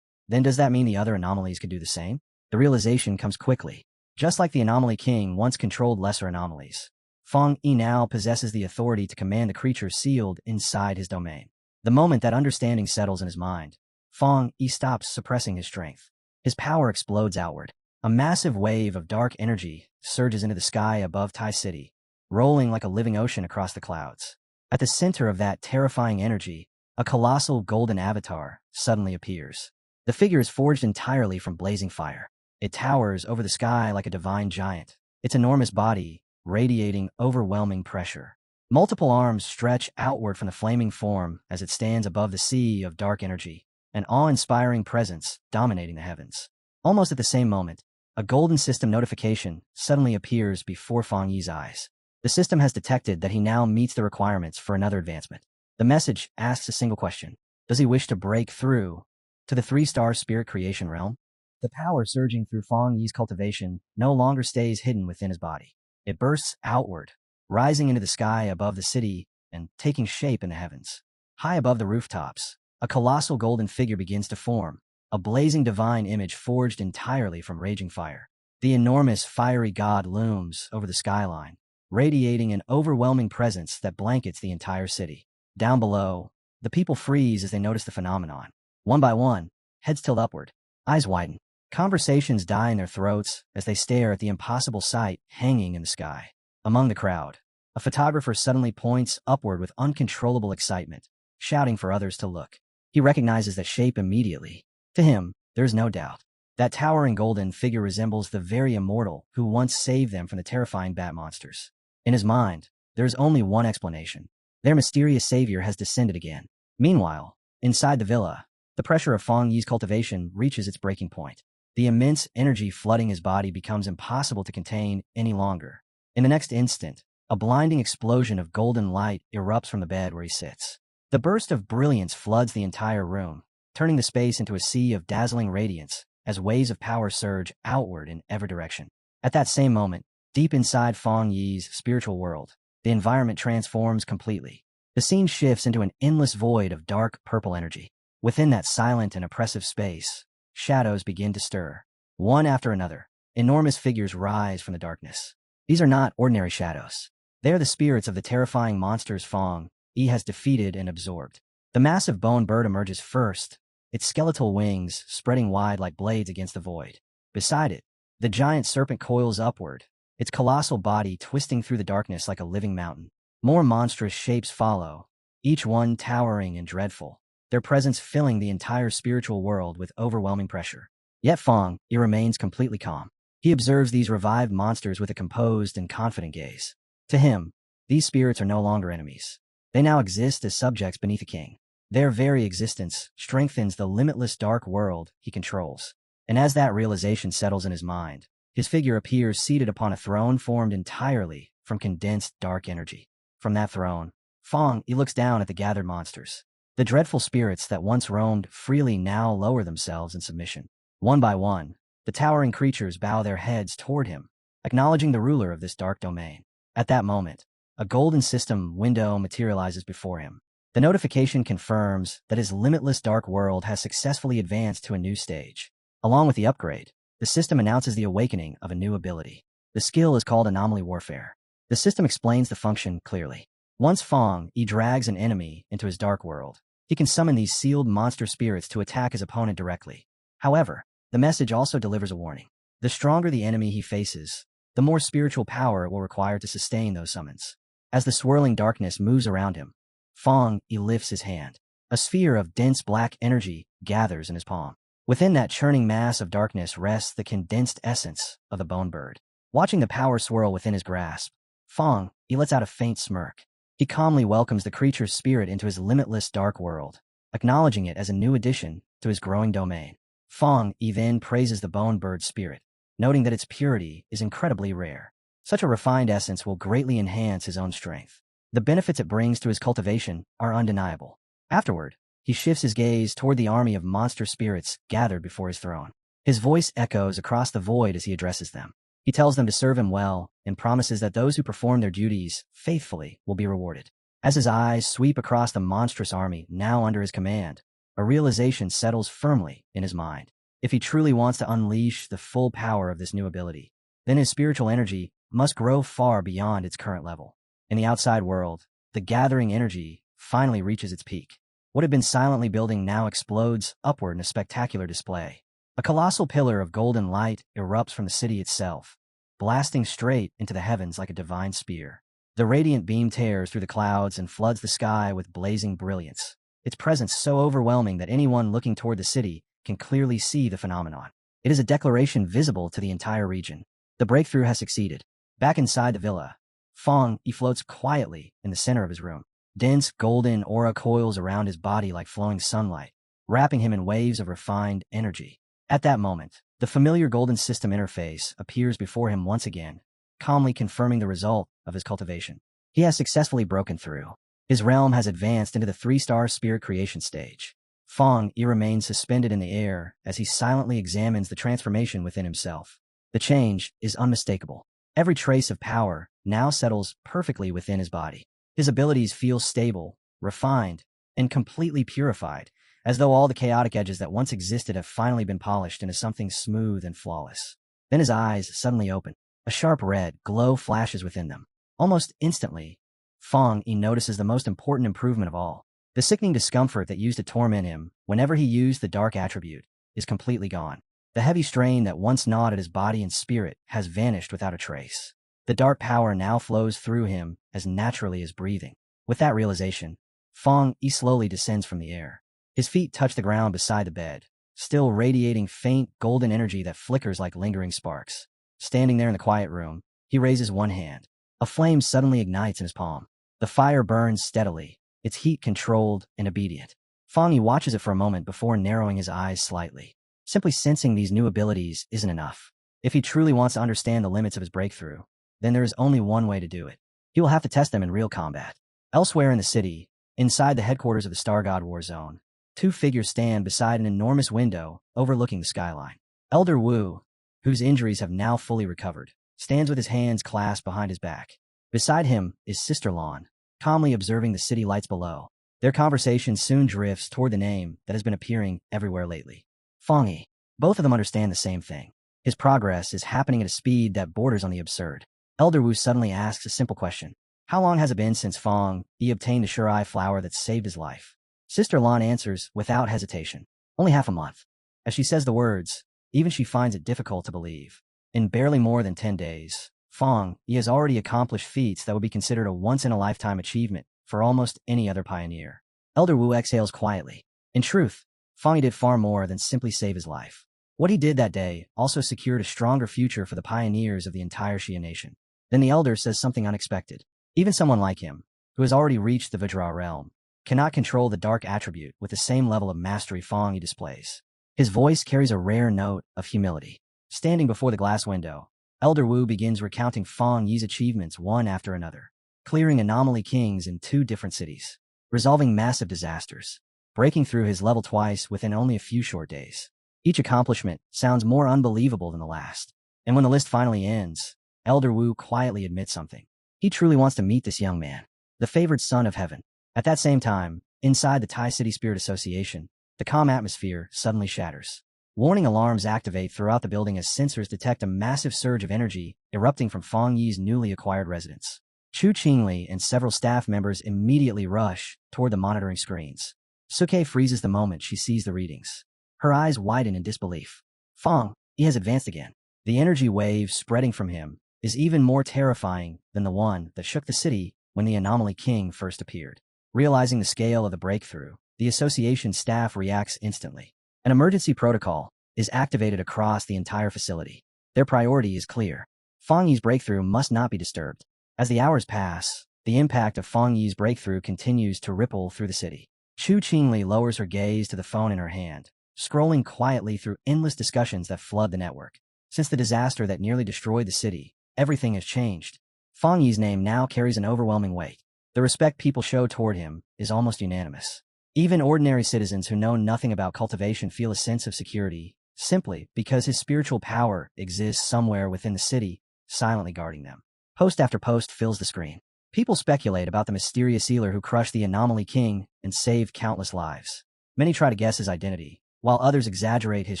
then does that mean the other anomalies could do the same? The realization comes quickly. Just like the Anomaly King once controlled lesser anomalies, Fang Yi now possesses the authority to command the creatures sealed inside his domain. The moment that understanding settles in his mind, Fang Yi stops suppressing his strength. His power explodes outward. A massive wave of dark energy surges into the sky above Tai City, rolling like a living ocean across the clouds. At the center of that terrifying energy, a colossal golden avatar suddenly appears. The figure is forged entirely from blazing fire. It towers over the sky like a divine giant, its enormous body radiating overwhelming pressure. Multiple arms stretch outward from the flaming form as it stands above the sea of dark energy, an awe-inspiring presence dominating the heavens. Almost at the same moment, a golden system notification suddenly appears before Fang Yi's eyes. The system has detected that he now meets the requirements for another advancement. The message asks a single question. Does he wish to break through to the three-star spirit creation realm? The power surging through Fang Yi's cultivation no longer stays hidden within his body. It bursts outward, rising into the sky above the city and taking shape in the heavens. High above the rooftops, a colossal golden figure begins to form, a blazing divine image forged entirely from raging fire. The enormous fiery god looms over the skyline, radiating an overwhelming presence that blankets the entire city. Down below, the people freeze as they notice the phenomenon. One by one, heads tilt upward, eyes widen. Conversations die in their throats as they stare at the impossible sight hanging in the sky. Among the crowd, a photographer suddenly points upward with uncontrollable excitement, shouting for others to look. He recognizes that shape immediately. To him, there is no doubt. That towering golden figure resembles the very immortal who once saved them from the terrifying bat monsters. In his mind, there is only one explanation. Their mysterious savior has descended again. Meanwhile, inside the villa, the pressure of Fang Yi's cultivation reaches its breaking point. The immense energy flooding his body becomes impossible to contain any longer. In the next instant, a blinding explosion of golden light erupts from the bed where he sits. The burst of brilliance floods the entire room, turning the space into a sea of dazzling radiance as waves of power surge outward in every direction. At that same moment, deep inside Fang Yi's spiritual world, the environment transforms completely. The scene shifts into an endless void of dark purple energy. Within that silent and oppressive space, shadows begin to stir. One after another, enormous figures rise from the darkness. These are not ordinary shadows. They are the spirits of the terrifying monsters Fang Yi has defeated and absorbed. The massive bone bird emerges first, its skeletal wings spreading wide like blades against the void. Beside it, the giant serpent coils upward, its colossal body twisting through the darkness like a living mountain. More monstrous shapes follow, each one towering and dreadful, their presence filling the entire spiritual world with overwhelming pressure. Yet Fang Yi remains completely calm. He observes these revived monsters with a composed and confident gaze. To him, these spirits are no longer enemies. They now exist as subjects beneath a king. Their very existence strengthens the limitless dark world he controls. And as that realization settles in his mind, his figure appears seated upon a throne formed entirely from condensed dark energy. From that throne, Fang Yi looks down at the gathered monsters. The dreadful spirits that once roamed freely now lower themselves in submission. One by one, the towering creatures bow their heads toward him, acknowledging the ruler of this dark domain. At that moment, a golden system window materializes before him. The notification confirms that his limitless dark world has successfully advanced to a new stage. Along with the upgrade, the system announces the awakening of a new ability. The skill is called Anomaly Warfare. The system explains the function clearly. Once Fang Yi drags an enemy into his dark world, he can summon these sealed monster spirits to attack his opponent directly. However, the message also delivers a warning. The stronger the enemy he faces, the more spiritual power it will require to sustain those summons. As the swirling darkness moves around him, Fang Yi lifts his hand. A sphere of dense black energy gathers in his palm. Within that churning mass of darkness rests the condensed essence of the bone bird. Watching the power swirl within his grasp, Fang Yi lets out a faint smirk. He calmly welcomes the creature's spirit into his limitless dark world, acknowledging it as a new addition to his growing domain. Fang Yi then praises the bone bird's spirit, noting that its purity is incredibly rare. Such a refined essence will greatly enhance his own strength. The benefits it brings to his cultivation are undeniable. Afterward, he shifts his gaze toward the army of monster spirits gathered before his throne. His voice echoes across the void as he addresses them. He tells them to serve him well and promises that those who perform their duties faithfully will be rewarded. As his eyes sweep across the monstrous army now under his command, a realization settles firmly in his mind. If he truly wants to unleash the full power of this new ability, then his spiritual energy must grow far beyond its current level. In the outside world, the gathering energy finally reaches its peak. What had been silently building now explodes upward in a spectacular display. A colossal pillar of golden light erupts from the city itself, blasting straight into the heavens like a divine spear. The radiant beam tears through the clouds and floods the sky with blazing brilliance, its presence so overwhelming that anyone looking toward the city can clearly see the phenomenon. It is a declaration visible to the entire region. The breakthrough has succeeded. Back inside the villa, Fang Yi floats quietly in the center of his room. Dense golden aura coils around his body like flowing sunlight, wrapping him in waves of refined energy. At that moment, the familiar golden system interface appears before him once again, calmly confirming the result of his cultivation. He has successfully broken through. His realm has advanced into the 3-star spirit creation stage. Fang Yi remains suspended in the air as he silently examines the transformation within himself. The change is unmistakable. Every trace of power now settles perfectly within his body. His abilities feel stable, refined, and completely purified, as though all the chaotic edges that once existed have finally been polished into something smooth and flawless. Then his eyes suddenly open. A sharp red glow flashes within them. Almost instantly, Fang Yi notices the most important improvement of all. The sickening discomfort that used to torment him whenever he used the dark attribute is completely gone. The heavy strain that once gnawed at his body and spirit has vanished without a trace. The dark power now flows through him as naturally as breathing. With that realization, Fang Yi slowly descends from the air. His feet touch the ground beside the bed, still radiating faint golden energy that flickers like lingering sparks. Standing there in the quiet room, he raises one hand. A flame suddenly ignites in his palm. The fire burns steadily, its heat controlled and obedient. Fang Yi watches it for a moment before narrowing his eyes slightly. Simply sensing these new abilities isn't enough. If he truly wants to understand the limits of his breakthrough, then there is only one way to do it. He will have to test them in real combat. Elsewhere in the city, inside the headquarters of the Star God War Zone, two figures stand beside an enormous window overlooking the skyline. Elder Wu, whose injuries have now fully recovered, stands with his hands clasped behind his back. Beside him is Sister Lan, calmly observing the city lights below. Their conversation soon drifts toward the name that has been appearing everywhere lately. Fang Yi. Both of them understand the same thing. His progress is happening at a speed that borders on the absurd. Elder Wu suddenly asks a simple question. How long has it been since Fang Yi obtained the sure-eye flower that saved his life? Sister Lan answers without hesitation. Only half a month. As she says the words, even she finds it difficult to believe. In barely more than 10 days, Fang Yi has already accomplished feats that would be considered a once-in-a-lifetime achievement for almost any other pioneer. Elder Wu exhales quietly. In truth, Fang Yi did far more than simply save his life. What he did that day also secured a stronger future for the pioneers of the entire Xia nation. Then the elder says something unexpected. Even someone like him, who has already reached the Vajra realm, cannot control the dark attribute with the same level of mastery Fang Yi displays. His voice carries a rare note of humility. Standing before the glass window, Elder Wu begins recounting Fang Yi's achievements one after another. Clearing anomaly kings in 2 different cities, resolving massive disasters, breaking through his level twice within only a few short days. Each accomplishment sounds more unbelievable than the last. And when the list finally ends, Elder Wu quietly admits something. He truly wants to meet this young man, the favored son of heaven. At that same time, inside the Tai City Spirit Association, the calm atmosphere suddenly shatters. Warning alarms activate throughout the building as sensors detect a massive surge of energy erupting from Fang Yi's newly acquired residence. Chu Qingli and several staff members immediately rush toward the monitoring screens. Suke freezes the moment she sees the readings. Her eyes widen in disbelief. Fang Yi has advanced again. The energy wave spreading from him is even more terrifying than the one that shook the city when the Anomaly King first appeared. Realizing the scale of the breakthrough, the association staff reacts instantly. An emergency protocol is activated across the entire facility. Their priority is clear. Fang Yi's breakthrough must not be disturbed. As the hours pass, the impact of Fang Yi's breakthrough continues to ripple through the city. Chu Qingli lowers her gaze to the phone in her hand, scrolling quietly through endless discussions that flood the network. Since the disaster that nearly destroyed the city, everything has changed. Fang Yi's name now carries an overwhelming weight. The respect people show toward him is almost unanimous. Even ordinary citizens who know nothing about cultivation feel a sense of security, simply because his spiritual power exists somewhere within the city, silently guarding them. Post after post fills the screen. People speculate about the mysterious healer who crushed the Anomaly King and saved countless lives. Many try to guess his identity, while others exaggerate his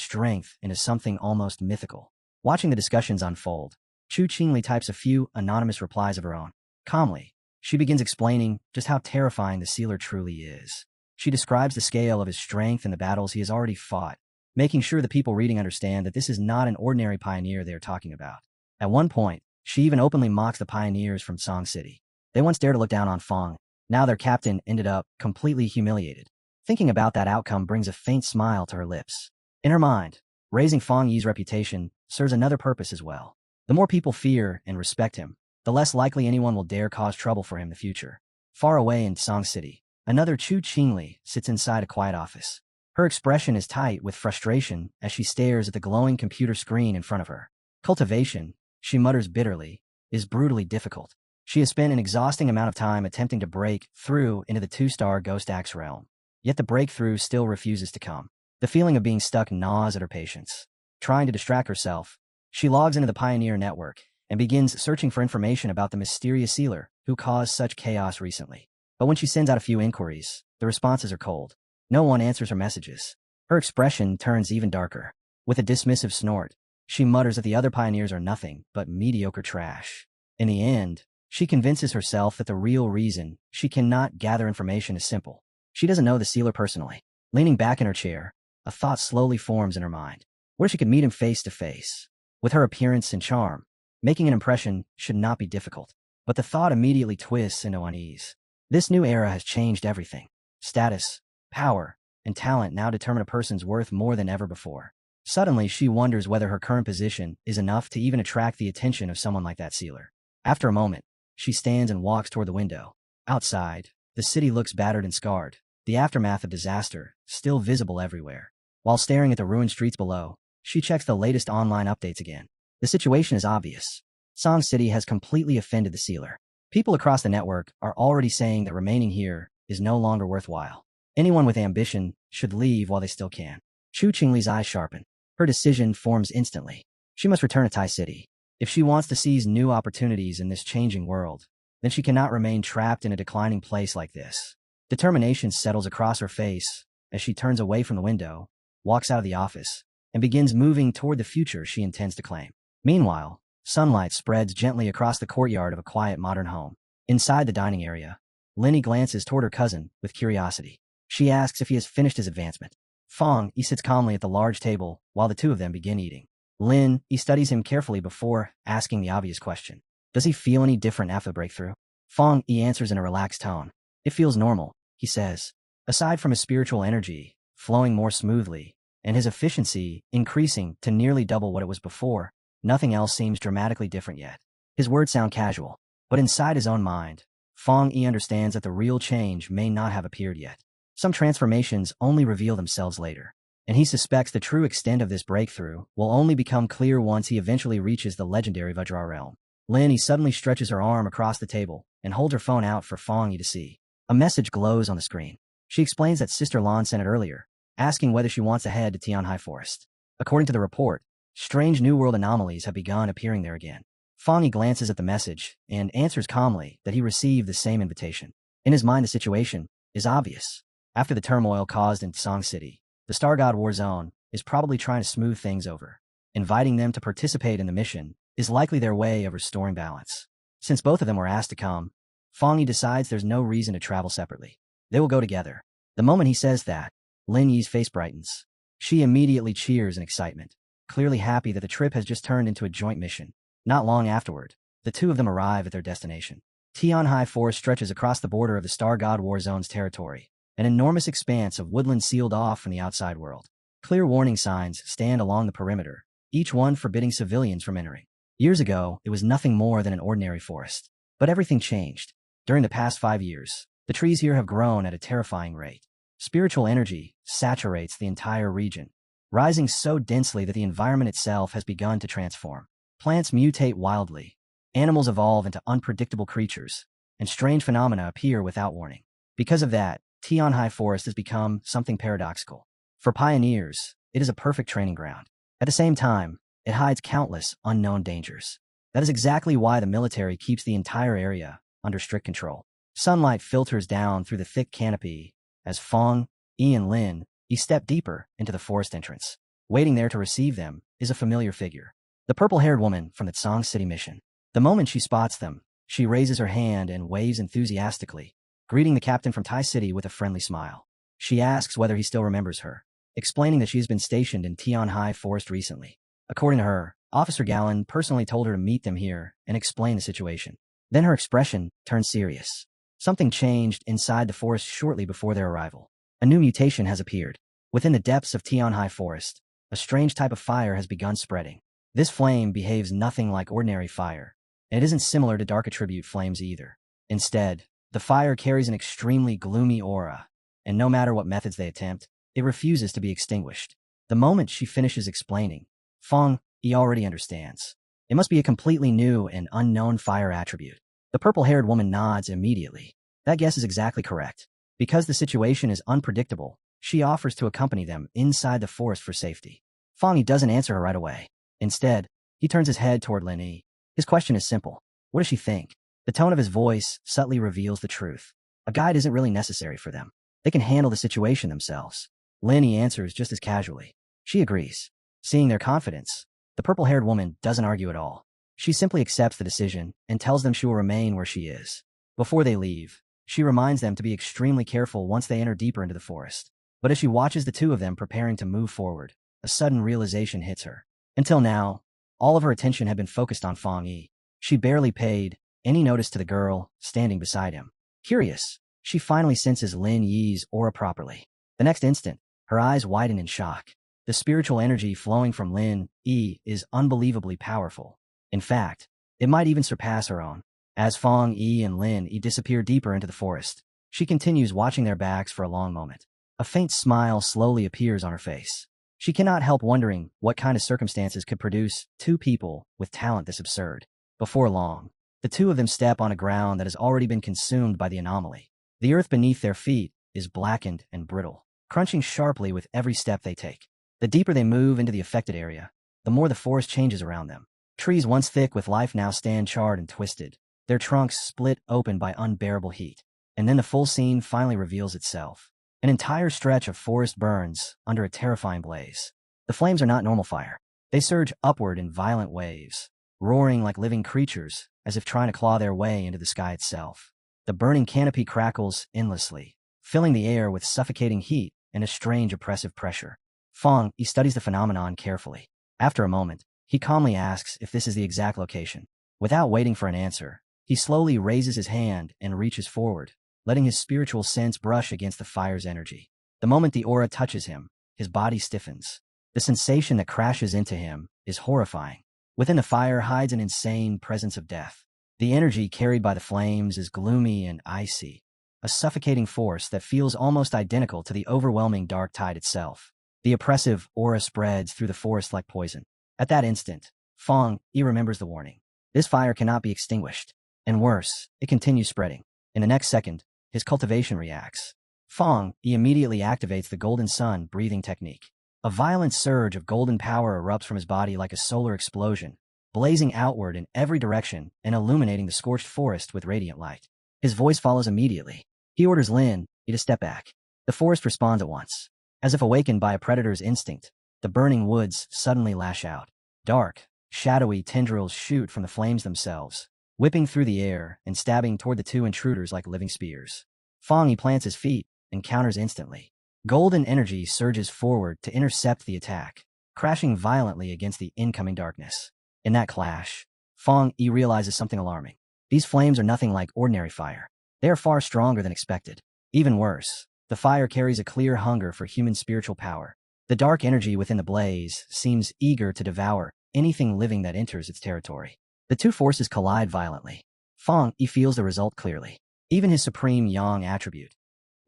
strength into something almost mythical. Watching the discussions unfold, Chu Qingli types a few anonymous replies of her own. Calmly, she begins explaining just how terrifying the sealer truly is. She describes the scale of his strength and the battles he has already fought, making sure the people reading understand that this is not an ordinary pioneer they are talking about. At one point, she even openly mocks the pioneers from Song City. They once dared to look down on Fang. Now their captain ended up completely humiliated. Thinking about that outcome brings a faint smile to her lips. In her mind, raising Fang Yi's reputation serves another purpose as well. The more people fear and respect him, the less likely anyone will dare cause trouble for him in the future. Far away in Song City, another Chu Qingli sits inside a quiet office. Her expression is tight with frustration as she stares at the glowing computer screen in front of her. Cultivation, she mutters bitterly, is brutally difficult. She has spent an exhausting amount of time attempting to break through into the two-star Ghost Axe realm. Yet the breakthrough still refuses to come. The feeling of being stuck gnaws at her patience. Trying to distract herself, she logs into the Pioneer network and begins searching for information about the mysterious sealer who caused such chaos recently. But when she sends out a few inquiries, the responses are cold. No one answers her messages. Her expression turns even darker. With a dismissive snort, she mutters that the other pioneers are nothing but mediocre trash. In the end, she convinces herself that the real reason she cannot gather information is simple. She doesn't know the sealer personally. Leaning back in her chair, a thought slowly forms in her mind. What if she could meet him face to face? With her appearance and charm, making an impression should not be difficult. But the thought immediately twists into unease. This new era has changed everything. Status, power, and talent now determine a person's worth more than ever before. Suddenly, she wonders whether her current position is enough to even attract the attention of someone like that sealer. After a moment, she stands and walks toward the window. Outside, the city looks battered and scarred, the aftermath of disaster still visible everywhere. While staring at the ruined streets below, she checks the latest online updates again. The situation is obvious. Song City has completely offended the sealer. People across the network are already saying that remaining here is no longer worthwhile. Anyone with ambition should leave while they still can. Chu Qingli's eyes sharpen. Her decision forms instantly. She must return to Tai City. If she wants to seize new opportunities in this changing world, then she cannot remain trapped in a declining place like this. Determination settles across her face as she turns away from the window, walks out of the office, and begins moving toward the future she intends to claim. Meanwhile, sunlight spreads gently across the courtyard of a quiet modern home. Inside the dining area, Linny glances toward her cousin with curiosity. She asks if he has finished his advancement. Fong Yi sits calmly at the large table while the two of them begin eating. Lin Yi studies him carefully before asking the obvious question. Does he feel any different after the breakthrough? Fong Yi answers in a relaxed tone. It feels normal, he says. Aside from his spiritual energy flowing more smoothly and his efficiency increasing to nearly double what it was before, nothing else seems dramatically different yet. His words sound casual, but inside his own mind, Fong Yi understands that the real change may not have appeared yet. Some transformations only reveal themselves later, and he suspects the true extent of this breakthrough will only become clear once he eventually reaches the legendary Vajra realm. Lin Yi suddenly stretches her arm across the table and holds her phone out for Fong Yi to see. A message glows on the screen. She explains that Sister Lan sent it earlier, asking whether she wants to head to Tianhai Forest. According to the report, strange New World anomalies have begun appearing there again. Fong Yi glances at the message and answers calmly that he received the same invitation. In his mind, the situation is obvious. After the turmoil caused in Song City, the Star God War Zone is probably trying to smooth things over. Inviting them to participate in the mission is likely their way of restoring balance. Since both of them were asked to come, Fong Yi decides there's no reason to travel separately. They will go together. The moment he says that, Lin Yi's face brightens. She immediately cheers in excitement, clearly happy that the trip has just turned into a joint mission. Not long afterward, the two of them arrive at their destination. Tianhai Forest stretches across the border of the Star God War Zone's territory, an enormous expanse of woodland sealed off from the outside world. Clear warning signs stand along the perimeter, each one forbidding civilians from entering. Years ago, it was nothing more than an ordinary forest. But everything changed. During the past 5 years, the trees here have grown at a terrifying rate. Spiritual energy saturates the entire region, rising so densely that the environment itself has begun to transform. Plants mutate wildly, animals evolve into unpredictable creatures, and strange phenomena appear without warning. Because of that, Tianhai Forest has become something paradoxical. For pioneers, it is a perfect training ground. At the same time, it hides countless unknown dangers. That is exactly why the military keeps the entire area under strict control. Sunlight filters down through the thick canopy as Fong, Yi, and Lin Yi step deeper into the forest entrance. Waiting there to receive them is a familiar figure. The purple-haired woman from the Song City mission. The moment she spots them, she raises her hand and waves enthusiastically, greeting the captain from Tai City with a friendly smile. She asks whether he still remembers her, explaining that she has been stationed in Tianhai Forest recently. According to her, Officer Gallon personally told her to meet them here and explain the situation. Then her expression turned serious. Something changed inside the forest shortly before their arrival. A new mutation has appeared. Within the depths of Tianhai Forest, a strange type of fire has begun spreading. This flame behaves nothing like ordinary fire, and it isn't similar to dark attribute flames either. Instead, the fire carries an extremely gloomy aura, and no matter what methods they attempt, it refuses to be extinguished. The moment she finishes explaining, Fong Yi already understands. It must be a completely new and unknown fire attribute. The purple-haired woman nods immediately. That guess is exactly correct. Because the situation is unpredictable, she offers to accompany them inside the forest for safety. Fang Yi doesn't answer her right away. Instead, he turns his head toward Lin Yi. His question is simple. What does she think? The tone of his voice subtly reveals the truth. A guide isn't really necessary for them. They can handle the situation themselves. Lin Yi answers just as casually. She agrees. Seeing their confidence, the purple-haired woman doesn't argue at all. She simply accepts the decision and tells them she will remain where she is. Before they leave, she reminds them to be extremely careful once they enter deeper into the forest. But as she watches the two of them preparing to move forward, a sudden realization hits her. Until now, all of her attention had been focused on Fang Yi. She barely paid any notice to the girl standing beside him. Curious, she finally senses Lin Yi's aura properly. The next instant, her eyes widen in shock. The spiritual energy flowing from Lin Yi is unbelievably powerful. In fact, it might even surpass her own. As Fang Yi and Lin Yi disappear deeper into the forest, she continues watching their backs for a long moment. A faint smile slowly appears on her face. She cannot help wondering what kind of circumstances could produce two people with talent this absurd. Before long, the two of them step on a ground that has already been consumed by the anomaly. The earth beneath their feet is blackened and brittle, crunching sharply with every step they take. The deeper they move into the affected area, the more the forest changes around them. Trees once thick with life now stand charred and twisted, their trunks split open by unbearable heat. And then the full scene finally reveals itself. An entire stretch of forest burns under a terrifying blaze. The flames are not normal fire. They surge upward in violent waves, roaring like living creatures as if trying to claw their way into the sky itself. The burning canopy crackles endlessly, filling the air with suffocating heat and a strange oppressive pressure. Fang Yi studies the phenomenon carefully. After a moment, he calmly asks if this is the exact location. Without waiting for an answer, he slowly raises his hand and reaches forward, letting his spiritual sense brush against the fire's energy. The moment the aura touches him, his body stiffens. The sensation that crashes into him is horrifying. Within the fire hides an insane presence of death. The energy carried by the flames is gloomy and icy, a suffocating force that feels almost identical to the overwhelming dark tide itself. The oppressive aura spreads through the forest like poison. At that instant, Fang Yi remembers the warning. This fire cannot be extinguished. And worse, it continues spreading. In the next second, his cultivation reacts. Fang Yi immediately activates the golden sun breathing technique. A violent surge of golden power erupts from his body like a solar explosion, blazing outward in every direction and illuminating the scorched forest with radiant light. His voice follows immediately. He orders Lin Yi to step back. The forest responds at once. As if awakened by a predator's instinct, the burning woods suddenly lash out. Dark, shadowy tendrils shoot from the flames themselves, whipping through the air and stabbing toward the two intruders like living spears. Fang Yi plants his feet and counters instantly. Golden energy surges forward to intercept the attack, crashing violently against the incoming darkness. In that clash, Fang Yi realizes something alarming. These flames are nothing like ordinary fire. They are far stronger than expected. Even worse, the fire carries a clear hunger for human spiritual power. The dark energy within the blaze seems eager to devour anything living that enters its territory. The two forces collide violently. Fang Yi feels the result clearly. Even his supreme yang attribute,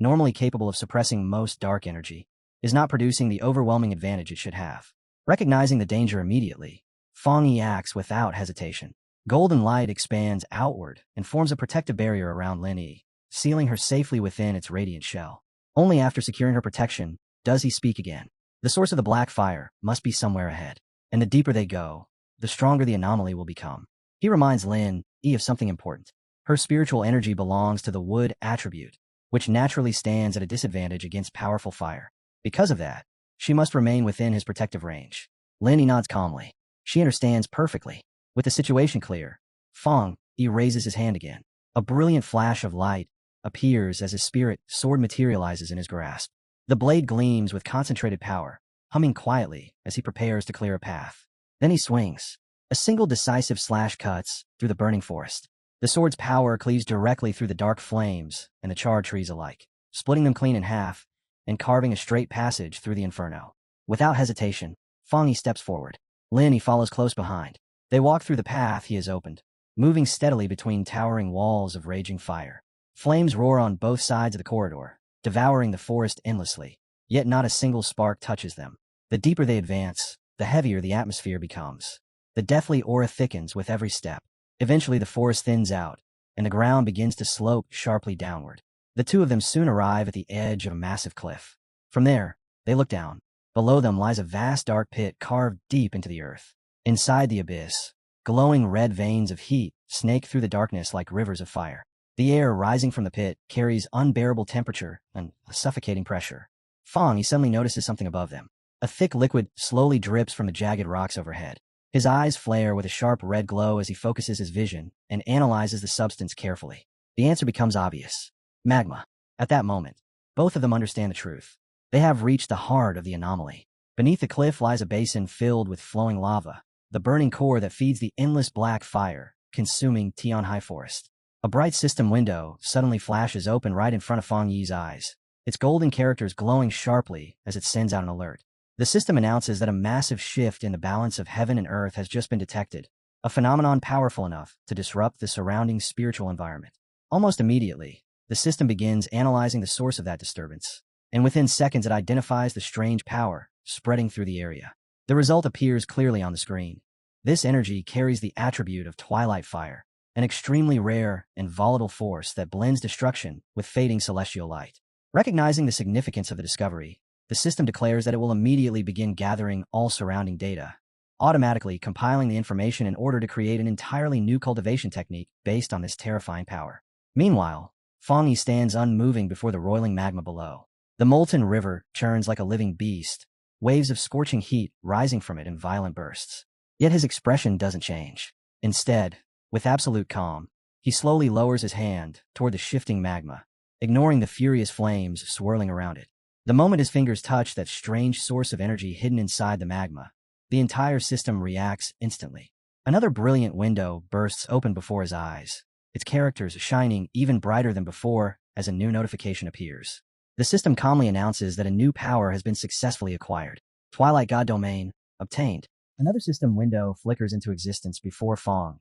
normally capable of suppressing most dark energy, is not producing the overwhelming advantage it should have. Recognizing the danger immediately, Fang Yi acts without hesitation. Golden light expands outward and forms a protective barrier around Lin Yi, sealing her safely within its radiant shell. Only after securing her protection does he speak again. The source of the black fire must be somewhere ahead, and the deeper they go, the stronger the anomaly will become. He reminds Lin Yi of something important. Her spiritual energy belongs to the wood attribute, which naturally stands at a disadvantage against powerful fire. Because of that, she must remain within his protective range. Lin Yi nods calmly. She understands perfectly. With the situation clear, Fang Yi raises his hand again. A brilliant flash of light appears as his spirit sword materializes in his grasp. The blade gleams with concentrated power, humming quietly as he prepares to clear a path. Then he swings. A single decisive slash cuts through the burning forest. The sword's power cleaves directly through the dark flames and the charred trees alike, splitting them clean in half and carving a straight passage through the inferno. Without hesitation, Fang Yi steps forward. Lin Yi follows close behind. They walk through the path he has opened, moving steadily between towering walls of raging fire. Flames roar on both sides of the corridor, devouring the forest endlessly, yet not a single spark touches them. The deeper they advance, the heavier the atmosphere becomes. The deathly aura thickens with every step. Eventually the forest thins out, and the ground begins to slope sharply downward. The two of them soon arrive at the edge of a massive cliff. From there, they look down. Below them lies a vast dark pit carved deep into the earth. Inside the abyss, glowing red veins of heat snake through the darkness like rivers of fire. The air rising from the pit carries unbearable temperature and a suffocating pressure. Fong, he suddenly notices something above them. A thick liquid slowly drips from the jagged rocks overhead. His eyes flare with a sharp red glow as he focuses his vision and analyzes the substance carefully. The answer becomes obvious. Magma. At that moment, both of them understand the truth. They have reached the heart of the anomaly. Beneath the cliff lies a basin filled with flowing lava, the burning core that feeds the endless black fire, consuming Tianhai Forest. A bright system window suddenly flashes open right in front of Fong Yi's eyes, its golden characters glowing sharply as it sends out an alert. The system announces that a massive shift in the balance of heaven and earth has just been detected, a phenomenon powerful enough to disrupt the surrounding spiritual environment. Almost immediately, the system begins analyzing the source of that disturbance, and within seconds it identifies the strange power spreading through the area. The result appears clearly on the screen. This energy carries the attribute of twilight fire, an extremely rare and volatile force that blends destruction with fading celestial light. Recognizing the significance of the discovery, the system declares that it will immediately begin gathering all surrounding data, automatically compiling the information in order to create an entirely new cultivation technique based on this terrifying power. Meanwhile, Fong Yi stands unmoving before the roiling magma below. The molten river churns like a living beast, waves of scorching heat rising from it in violent bursts. Yet his expression doesn't change. Instead, with absolute calm, he slowly lowers his hand toward the shifting magma, ignoring the furious flames swirling around it. The moment his fingers touch that strange source of energy hidden inside the magma, the entire system reacts instantly. Another brilliant window bursts open before his eyes, its characters shining even brighter than before as a new notification appears. The system calmly announces that a new power has been successfully acquired. Twilight God Domain obtained. Another system window flickers into existence before Fong,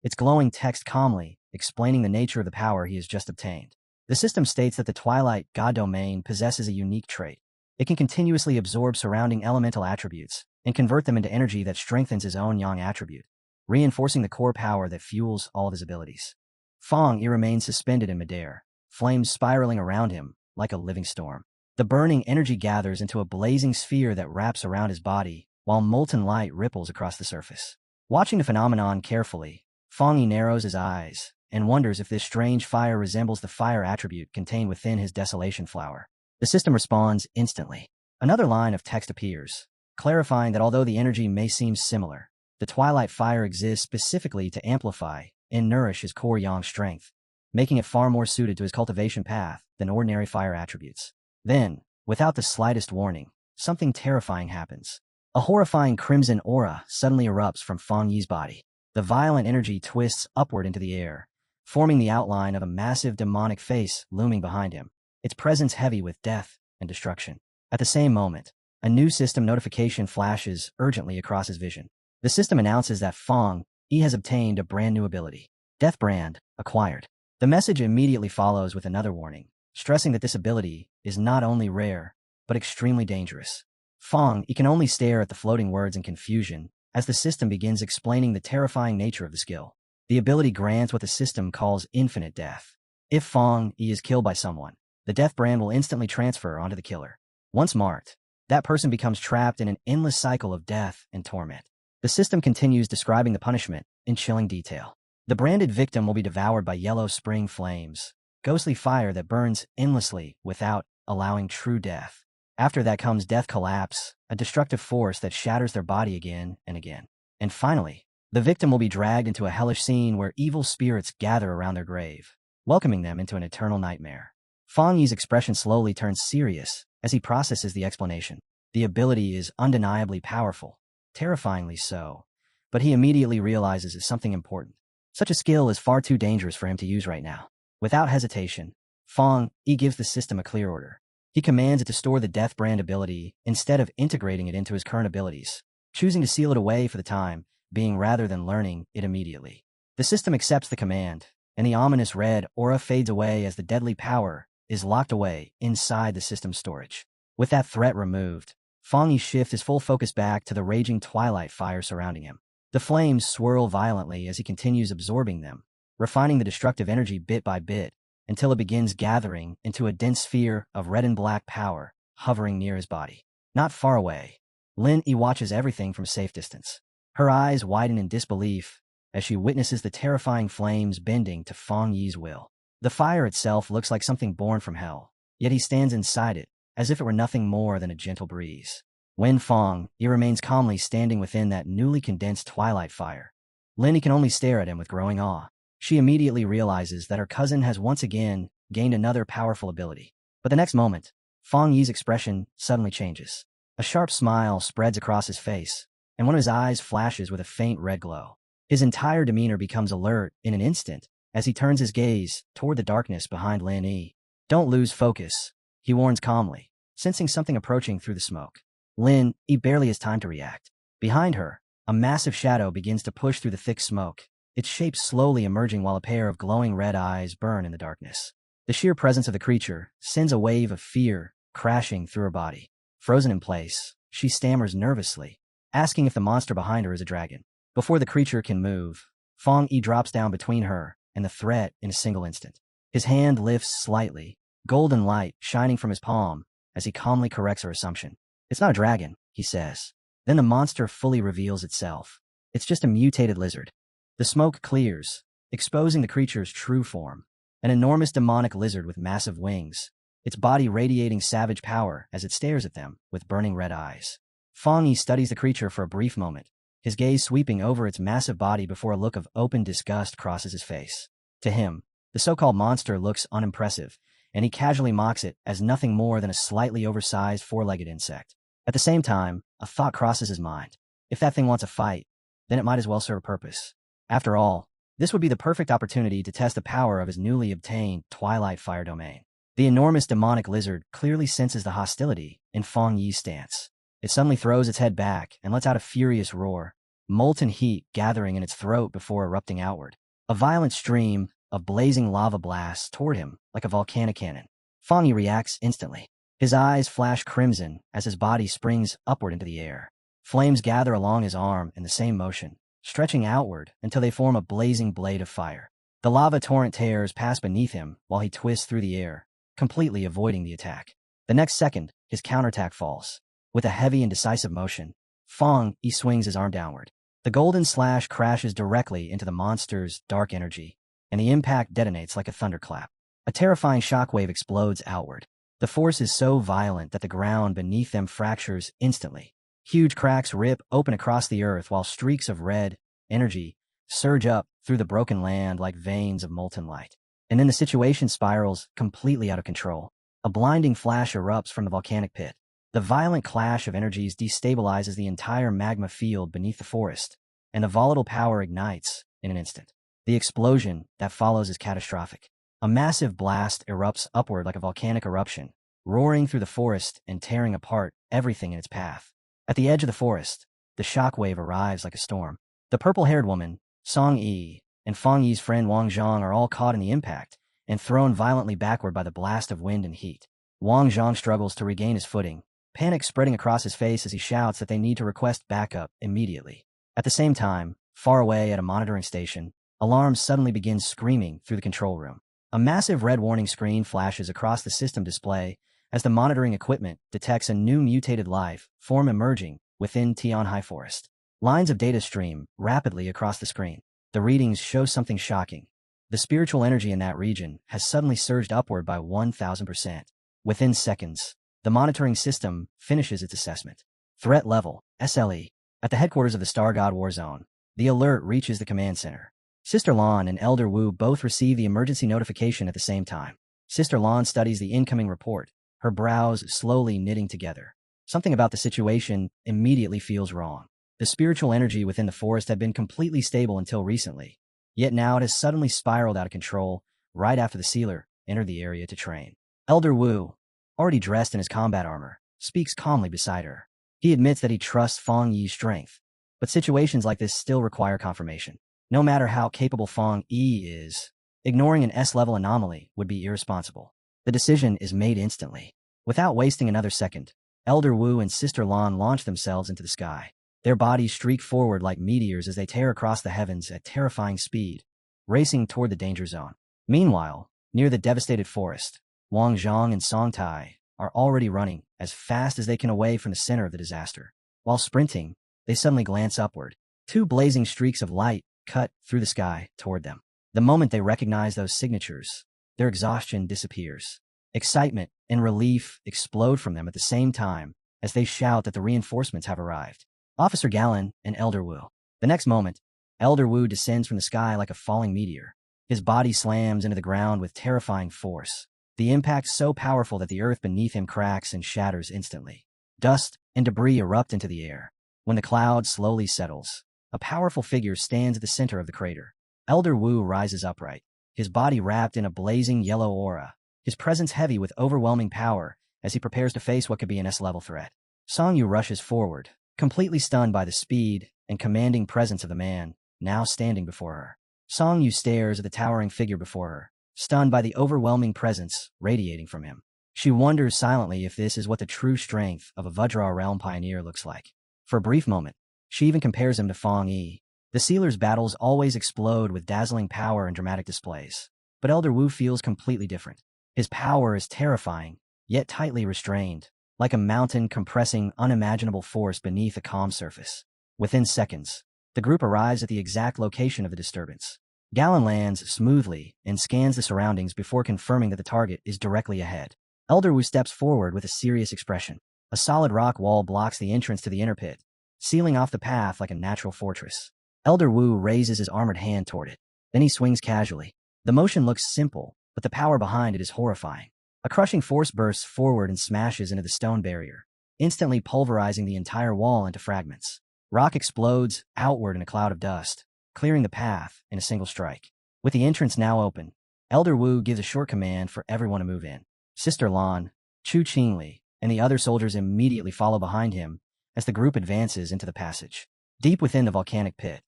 its glowing text calmly explaining the nature of the power he has just obtained. The system states that the Twilight God Domain possesses a unique trait. It can continuously absorb surrounding elemental attributes and convert them into energy that strengthens his own Yang attribute, reinforcing the core power that fuels all of his abilities. Fong Yi remains suspended in midair, flames spiraling around him like a living storm. The burning energy gathers into a blazing sphere that wraps around his body, while molten light ripples across the surface. Watching the phenomenon carefully, Fong Yi narrows his eyes and wonders if this strange fire resembles the fire attribute contained within his desolation flower. The system responds instantly. Another line of text appears, clarifying that although the energy may seem similar, the twilight fire exists specifically to amplify and nourish his core Yang strength, making it far more suited to his cultivation path than ordinary fire attributes. Then, without the slightest warning, something terrifying happens. A horrifying crimson aura suddenly erupts from Fong Yi's body. The violent energy twists upward into the air, forming the outline of a massive demonic face looming behind him, its presence heavy with death and destruction. At the same moment, a new system notification flashes urgently across his vision. The system announces that Fong Yi has obtained a brand new ability. Death Brand acquired. The message immediately follows with another warning, stressing that this ability is not only rare, but extremely dangerous. Fong Yi can only stare at the floating words in confusion as the system begins explaining the terrifying nature of the skill. The ability grants what the system calls infinite death. If Fong Yi is killed by someone, the death brand will instantly transfer onto the killer. Once marked, that person becomes trapped in an endless cycle of death and torment. The system continues describing the punishment in chilling detail. The branded victim will be devoured by yellow spring flames, ghostly fire that burns endlessly without allowing true death. After that comes death collapse, a destructive force that shatters their body again and again. And finally, the victim will be dragged into a hellish scene where evil spirits gather around their grave, welcoming them into an eternal nightmare. Fong Yi's expression slowly turns serious as he processes the explanation. The ability is undeniably powerful, terrifyingly so, but he immediately realizes it's something important. Such a skill is far too dangerous for him to use right now. Without hesitation, Fong Yi gives the system a clear order. He commands it to store the Death Brand ability instead of integrating it into his current abilities, choosing to seal it away for the time being rather than learning it immediately. The system accepts the command, and the ominous red aura fades away as the deadly power is locked away inside the system's storage. With that threat removed, Fong Yi shifts his full focus back to the raging twilight fire surrounding him. The flames swirl violently as he continues absorbing them, refining the destructive energy bit by bit until it begins gathering into a dense sphere of red and black power hovering near his body. Not far away, Lin Yi watches everything from safe distance. Her eyes widen in disbelief as she witnesses the terrifying flames bending to Fang Yi's will. The fire itself looks like something born from hell, yet he stands inside it as if it were nothing more than a gentle breeze. When Fang Yi remains calmly standing within that newly condensed twilight fire, Lin Yi can only stare at him with growing awe. She immediately realizes that her cousin has once again gained another powerful ability. But the next moment, Fang Yi's expression suddenly changes. A sharp smile spreads across his face, and one of his eyes flashes with a faint red glow. His entire demeanor becomes alert in an instant as he turns his gaze toward the darkness behind Lin Yi. "Don't lose focus," he warns calmly, sensing something approaching through the smoke. Lin Yi barely has time to react. Behind her, a massive shadow begins to push through the thick smoke, its shape slowly emerging while a pair of glowing red eyes burn in the darkness. The sheer presence of the creature sends a wave of fear crashing through her body. Frozen in place, she stammers nervously, asking if the monster behind her is a dragon. Before the creature can move, Fang Yi drops down between her and the threat in a single instant. His hand lifts slightly, golden light shining from his palm as he calmly corrects her assumption. "It's not a dragon," he says. Then the monster fully reveals itself. It's just a mutated lizard. The smoke clears, exposing the creature's true form. An enormous demonic lizard with massive wings, its body radiating savage power as it stares at them with burning red eyes. Fang Yi studies the creature for a brief moment, his gaze sweeping over its massive body before a look of open disgust crosses his face. To him, the so-called monster looks unimpressive, and he casually mocks it as nothing more than a slightly oversized four-legged insect. At the same time, a thought crosses his mind. If that thing wants a fight, then it might as well serve a purpose. After all, this would be the perfect opportunity to test the power of his newly obtained Twilight Fire domain. The enormous demonic lizard clearly senses the hostility in Fang Yi's stance. It suddenly throws its head back and lets out a furious roar, molten heat gathering in its throat before erupting outward. A violent stream of blazing lava blasts toward him like a volcanic cannon. Fang Yi reacts instantly. His eyes flash crimson as his body springs upward into the air. Flames gather along his arm in the same motion, stretching outward until they form a blazing blade of fire. The lava torrent tears past beneath him while he twists through the air, completely avoiding the attack. The next second, his counterattack falls. With a heavy and decisive motion, Fang Yi swings his arm downward. The golden slash crashes directly into the monster's dark energy, and the impact detonates like a thunderclap. A terrifying shockwave explodes outward. The force is so violent that the ground beneath them fractures instantly. Huge cracks rip open across the earth while streaks of red energy surge up through the broken land like veins of molten light. And then the situation spirals completely out of control. A blinding flash erupts from the volcanic pit. The violent clash of energies destabilizes the entire magma field beneath the forest, and the volatile power ignites in an instant. The explosion that follows is catastrophic. A massive blast erupts upward like a volcanic eruption, roaring through the forest and tearing apart everything in its path. At the edge of the forest, the shockwave arrives like a storm. The purple-haired woman, Song Yi, and Fang Yi's friend Wang Zhang are all caught in the impact and thrown violently backward by the blast of wind and heat. Wang Zhang struggles to regain his footing, panic spreading across his face as he shouts that they need to request backup immediately. At the same time, far away at a monitoring station, alarms suddenly begin screaming through the control room. A massive red warning screen flashes across the system display as the monitoring equipment detects a new mutated life form emerging within Tianhai Forest. Lines of data stream rapidly across the screen. The readings show something shocking. The spiritual energy in that region has suddenly surged upward by 1,000%. Within seconds, the monitoring system finishes its assessment. Threat level, SLE. At the headquarters of the Star God War Zone, the alert reaches the command center. Sister Lan and Elder Wu both receive the emergency notification at the same time. Sister Lan studies the incoming report, her brows slowly knitting together. Something about the situation immediately feels wrong. The spiritual energy within the forest had been completely stable until recently, yet now it has suddenly spiraled out of control right after the sealer entered the area to train. Elder Wu, already dressed in his combat armor, speaks calmly beside her. He admits that he trusts Fang Yi's strength, but situations like this still require confirmation. No matter how capable Fang Yi is, ignoring an S-level anomaly would be irresponsible. The decision is made instantly. Without wasting another second, Elder Wu and Sister Lan launch themselves into the sky. Their bodies streak forward like meteors as they tear across the heavens at terrifying speed, racing toward the danger zone. Meanwhile, near the devastated forest, Wang Zhang and Song Tai are already running as fast as they can away from the center of the disaster. While sprinting, they suddenly glance upward. Two blazing streaks of light cut through the sky toward them. The moment they recognize those signatures, their exhaustion disappears. Excitement and relief explode from them at the same time as they shout that the reinforcements have arrived. Officer Gallon and Elder Wu. The next moment, Elder Wu descends from the sky like a falling meteor. His body slams into the ground with terrifying force. The impact so powerful that the earth beneath him cracks and shatters instantly. Dust and debris erupt into the air. When the cloud slowly settles, a powerful figure stands at the center of the crater. Elder Wu rises upright, his body wrapped in a blazing yellow aura, his presence heavy with overwhelming power as he prepares to face what could be an S-level threat. Song Yu rushes forward, completely stunned by the speed and commanding presence of the man now standing before her. Song Yu stares at the towering figure before her, stunned by the overwhelming presence radiating from him. She wonders silently if this is what the true strength of a Vajra realm pioneer looks like. For a brief moment, she even compares him to Fang Yi. The Sealer's battles always explode with dazzling power and dramatic displays. But Elder Wu feels completely different. His power is terrifying, yet tightly restrained, like a mountain compressing unimaginable force beneath a calm surface. Within seconds, the group arrives at the exact location of the disturbance. Gallon lands smoothly and scans the surroundings before confirming that the target is directly ahead. Elder Wu steps forward with a serious expression. A solid rock wall blocks the entrance to the inner pit, sealing off the path like a natural fortress. Elder Wu raises his armored hand toward it. Then he swings casually. The motion looks simple, but the power behind it is horrifying. A crushing force bursts forward and smashes into the stone barrier, instantly pulverizing the entire wall into fragments. Rock explodes outward in a cloud of dust, clearing the path in a single strike. With the entrance now open, Elder Wu gives a short command for everyone to move in. Sister Lan, Chu Qingli, and the other soldiers immediately follow behind him as the group advances into the passage. Deep within the volcanic pit,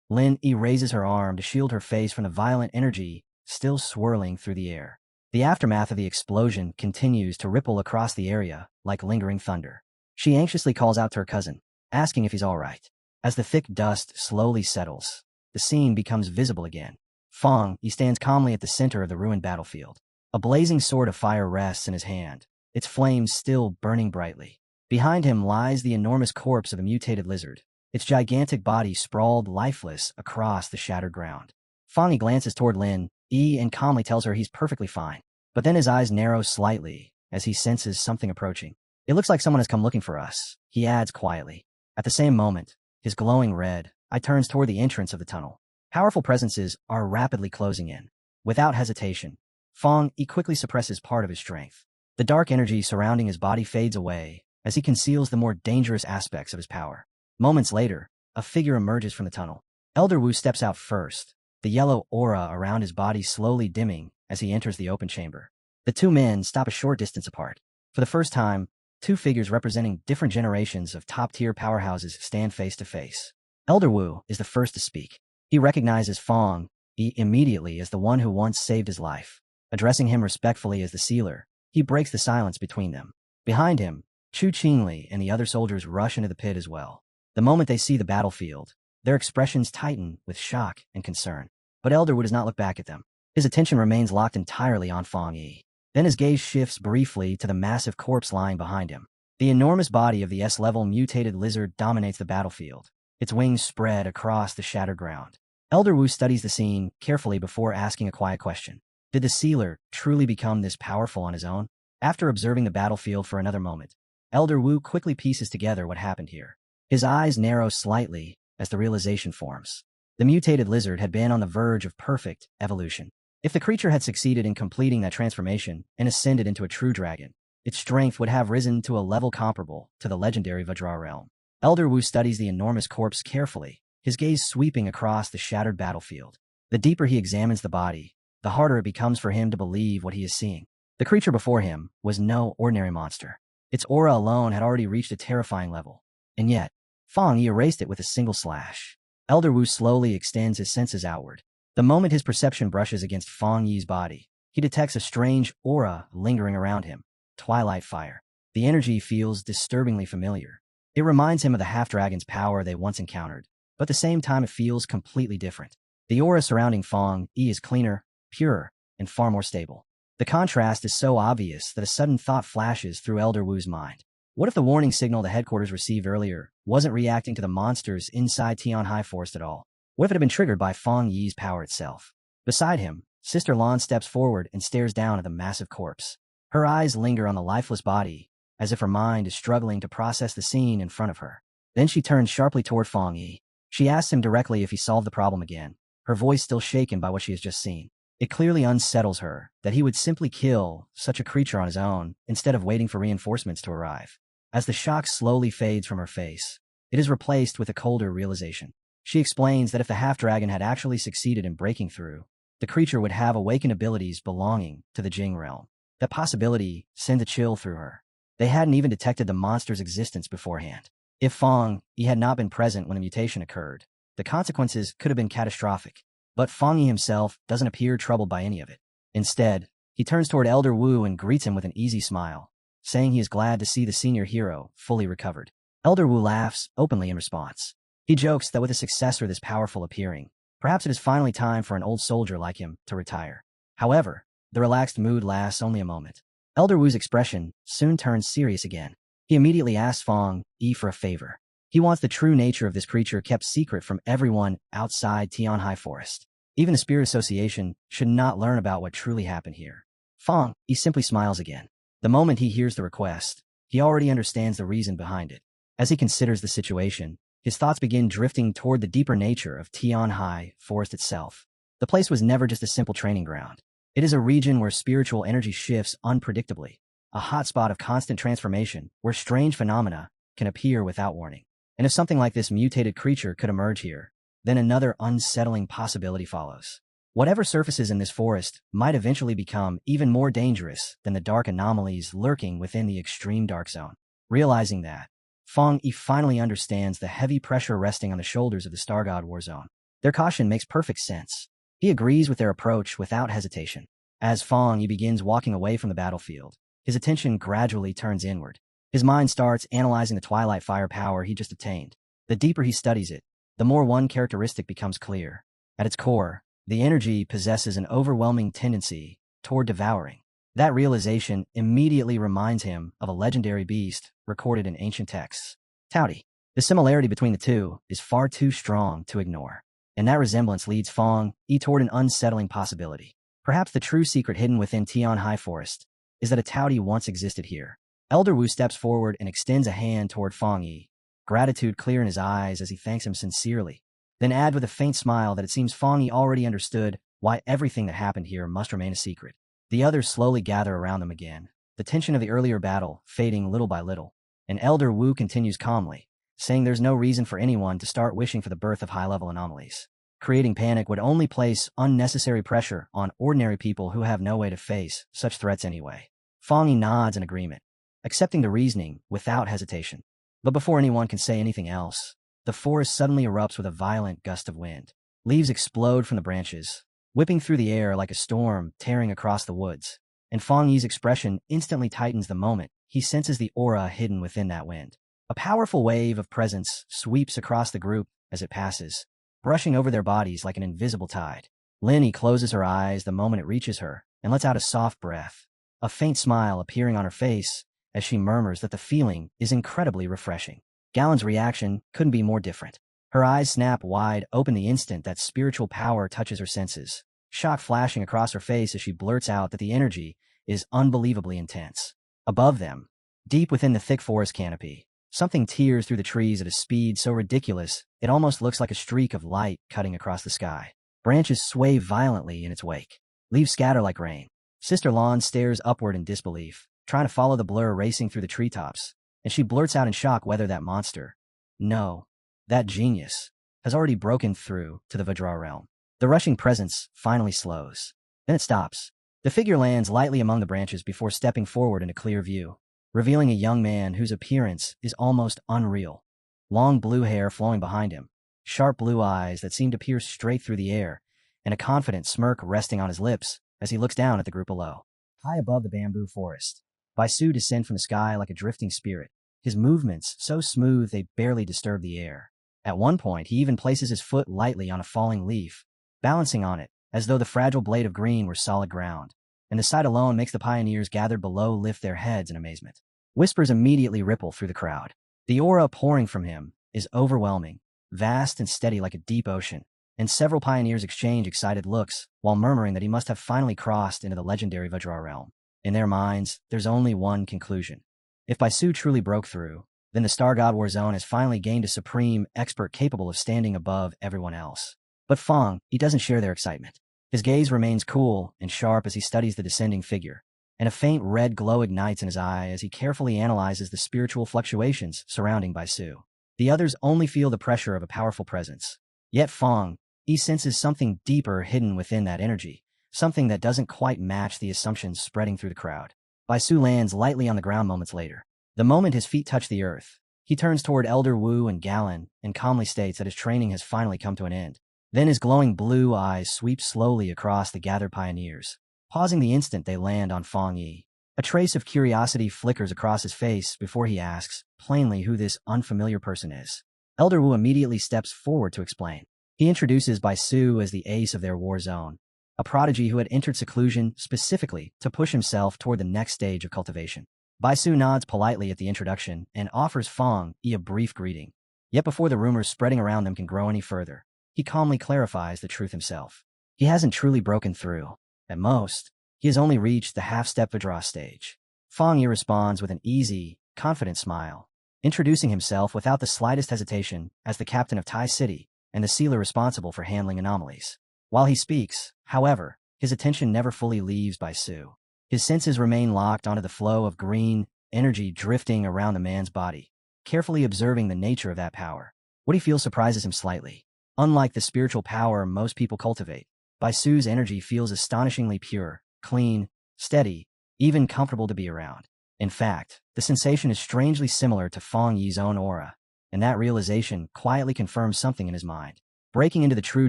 Lin Yi raises her arm to shield her face from the violent energy still swirling through the air. The aftermath of the explosion continues to ripple across the area like lingering thunder. She anxiously calls out to her cousin, asking if he's all right. As the thick dust slowly settles, the scene becomes visible again. Fang Yi stands calmly at the center of the ruined battlefield. A blazing sword of fire rests in his hand, its flames still burning brightly. Behind him lies the enormous corpse of a mutated lizard, its gigantic body sprawled lifeless across the shattered ground. Fang Yi glances toward Lin Yi and calmly tells her he's perfectly fine. But then his eyes narrow slightly as he senses something approaching. It looks like someone has come looking for us, he adds quietly. At the same moment, his glowing red eye turns toward the entrance of the tunnel. Powerful presences are rapidly closing in. Without hesitation, Fang Yi quickly suppresses part of his strength. The dark energy surrounding his body fades away as he conceals the more dangerous aspects of his power. Moments later, a figure emerges from the tunnel. Elder Wu steps out first, the yellow aura around his body slowly dimming as he enters the open chamber. The two men stop a short distance apart. For the first time, two figures representing different generations of top-tier powerhouses stand face to face. Elder Wu is the first to speak. He recognizes Fang Yi immediately as the one who once saved his life. Addressing him respectfully as the sealer, he breaks the silence between them. Behind him, Chu Qingli and the other soldiers rush into the pit as well. The moment they see the battlefield, their expressions tighten with shock and concern. But Elder Wu does not look back at them. His attention remains locked entirely on Fang Yi. Then his gaze shifts briefly to the massive corpse lying behind him. The enormous body of the S-level mutated lizard dominates the battlefield, its wings spread across the shattered ground. Elder Wu studies the scene carefully before asking a quiet question. Did the sealer truly become this powerful on his own? After observing the battlefield for another moment, Elder Wu quickly pieces together what happened here. His eyes narrow slightly as the realization forms. The mutated lizard had been on the verge of perfect evolution. If the creature had succeeded in completing that transformation and ascended into a true dragon, its strength would have risen to a level comparable to the legendary Vajra realm. Elder Wu studies the enormous corpse carefully, his gaze sweeping across the shattered battlefield. The deeper he examines the body, the harder it becomes for him to believe what he is seeing. The creature before him was no ordinary monster. Its aura alone had already reached a terrifying level. And yet, Fang Yi erased it with a single slash. Elder Wu slowly extends his senses outward. The moment his perception brushes against Fang Yi's body, he detects a strange aura lingering around him. Twilight fire. The energy feels disturbingly familiar. It reminds him of the half-dragon's power they once encountered, but at the same time it feels completely different. The aura surrounding Fong Yi is cleaner, purer, and far more stable. The contrast is so obvious that a sudden thought flashes through Elder Wu's mind. What if the warning signal the headquarters received earlier wasn't reacting to the monsters inside Tianhai Forest at all? What if it had been triggered by Fong Yi's power itself? Beside him, Sister Lan steps forward and stares down at the massive corpse. Her eyes linger on the lifeless body, as if her mind is struggling to process the scene in front of her. Then she turns sharply toward Fong Yi. She asks him directly if he solved the problem again, her voice still shaken by what she has just seen. It clearly unsettles her that he would simply kill such a creature on his own instead of waiting for reinforcements to arrive. As the shock slowly fades from her face, it is replaced with a colder realization. She explains that if the half-dragon had actually succeeded in breaking through, the creature would have awakened abilities belonging to the Jing realm. That possibility sent a chill through her. They hadn't even detected the monster's existence beforehand. If Fong Yi had not been present when the mutation occurred, the consequences could have been catastrophic. But Fong Yi himself doesn't appear troubled by any of it. Instead, he turns toward Elder Wu and greets him with an easy smile, saying he is glad to see the senior hero fully recovered. Elder Wu laughs openly in response. He jokes that with a successor this powerful appearing, perhaps it is finally time for an old soldier like him to retire. However, the relaxed mood lasts only a moment. Elder Wu's expression soon turns serious again. He immediately asks Fong Yi for a favor. He wants the true nature of this creature kept secret from everyone outside Tianhai Forest. Even the Spirit Association should not learn about what truly happened here. Fong Yi simply smiles again. The moment he hears the request, he already understands the reason behind it. As he considers the situation, his thoughts begin drifting toward the deeper nature of Tianhai Forest itself. The place was never just a simple training ground. It is a region where spiritual energy shifts unpredictably, a hotspot of constant transformation where strange phenomena can appear without warning. And if something like this mutated creature could emerge here, then another unsettling possibility follows. Whatever surfaces in this forest might eventually become even more dangerous than the dark anomalies lurking within the extreme dark zone. Realizing that, Fong Yi finally understands the heavy pressure resting on the shoulders of the Star God War Zone. Their caution makes perfect sense. He agrees with their approach without hesitation. As Fong Yi begins walking away from the battlefield, his attention gradually turns inward. His mind starts analyzing the Twilight Fire power he just obtained. The deeper he studies it, the more one characteristic becomes clear. At its core, the energy possesses an overwhelming tendency toward devouring. That realization immediately reminds him of a legendary beast recorded in ancient texts. Touty. The similarity between the two is far too strong to ignore. And that resemblance leads Fong Yi toward an unsettling possibility. Perhaps the true secret hidden within Tianhai Forest is that a Touty once existed here. Elder Wu steps forward and extends a hand toward Fong Yi, gratitude clear in his eyes as he thanks him sincerely. Then add with a faint smile that it seems Fong Yi already understood why everything that happened here must remain a secret. The others slowly gather around them again, the tension of the earlier battle fading little by little. And Elder Wu continues calmly, saying there's no reason for anyone to start wishing for the birth of high-level anomalies. Creating panic would only place unnecessary pressure on ordinary people who have no way to face such threats anyway. Fong Yi nods in agreement, accepting the reasoning without hesitation. But before anyone can say anything else, the forest suddenly erupts with a violent gust of wind. Leaves explode from the branches, whipping through the air like a storm tearing across the woods. And Fong Yi's expression instantly tightens the moment he senses the aura hidden within that wind. A powerful wave of presence sweeps across the group as it passes, brushing over their bodies like an invisible tide. Linny closes her eyes the moment it reaches her and lets out a soft breath, a faint smile appearing on her face as she murmurs that the feeling is incredibly refreshing. Gallon's reaction couldn't be more different. Her eyes snap wide open the instant that spiritual power touches her senses, shock flashing across her face as she blurts out that the energy is unbelievably intense. Above them, deep within the thick forest canopy, something tears through the trees at a speed so ridiculous it almost looks like a streak of light cutting across the sky. Branches sway violently in its wake. Leaves scatter like rain. Sister Lan stares upward in disbelief, trying to follow the blur racing through the treetops, and she blurts out in shock whether that monster, no, that genius, has already broken through to the Vajra realm. The rushing presence finally slows. Then it stops. The figure lands lightly among the branches before stepping forward into clear view, revealing a young man whose appearance is almost unreal. Long blue hair flowing behind him, sharp blue eyes that seem to pierce straight through the air, and a confident smirk resting on his lips as he looks down at the group below. High above the bamboo forest, Baisu descends from the sky like a drifting spirit, his movements so smooth they barely disturb the air. At one point, he even places his foot lightly on a falling leaf, balancing on it, as though the fragile blade of green were solid ground. And the sight alone makes the pioneers gathered below lift their heads in amazement. Whispers immediately ripple through the crowd. The aura pouring from him is overwhelming, vast and steady like a deep ocean, and several pioneers exchange excited looks while murmuring that he must have finally crossed into the legendary Vajra realm. In their minds, there's only one conclusion. If Baisu truly broke through, then the Star God War Zone has finally gained a supreme expert capable of standing above everyone else. But Fong, he doesn't share their excitement. His gaze remains cool and sharp as he studies the descending figure, and a faint red glow ignites in his eye as he carefully analyzes the spiritual fluctuations surrounding Baisu. The others only feel the pressure of a powerful presence. Yet Fong, he senses something deeper hidden within that energy, something that doesn't quite match the assumptions spreading through the crowd. Baisu lands lightly on the ground moments later. The moment his feet touch the earth, he turns toward Elder Wu and Galen and calmly states that his training has finally come to an end. Then his glowing blue eyes sweep slowly across the gathered pioneers, pausing the instant they land on Fong Yi. A trace of curiosity flickers across his face before he asks, plainly, who this unfamiliar person is. Elder Wu immediately steps forward to explain. He introduces Baisu as the ace of their war zone, a prodigy who had entered seclusion specifically to push himself toward the next stage of cultivation. Baisu nods politely at the introduction and offers Fong Yi a brief greeting. Yet before the rumors spreading around them can grow any further, he calmly clarifies the truth himself. He hasn't truly broken through. At most, he has only reached the half-step Vajra stage. Fong Yi responds with an easy, confident smile, introducing himself without the slightest hesitation as the captain of Tai City and the sealer responsible for handling anomalies. While he speaks, however, his attention never fully leaves Baisu. His senses remain locked onto the flow of green energy drifting around the man's body, carefully observing the nature of that power. What he feels surprises him slightly. Unlike the spiritual power most people cultivate, Baisu's energy feels astonishingly pure, clean, steady, even comfortable to be around. In fact, the sensation is strangely similar to Fong Yi's own aura, and that realization quietly confirms something in his mind. Breaking into the true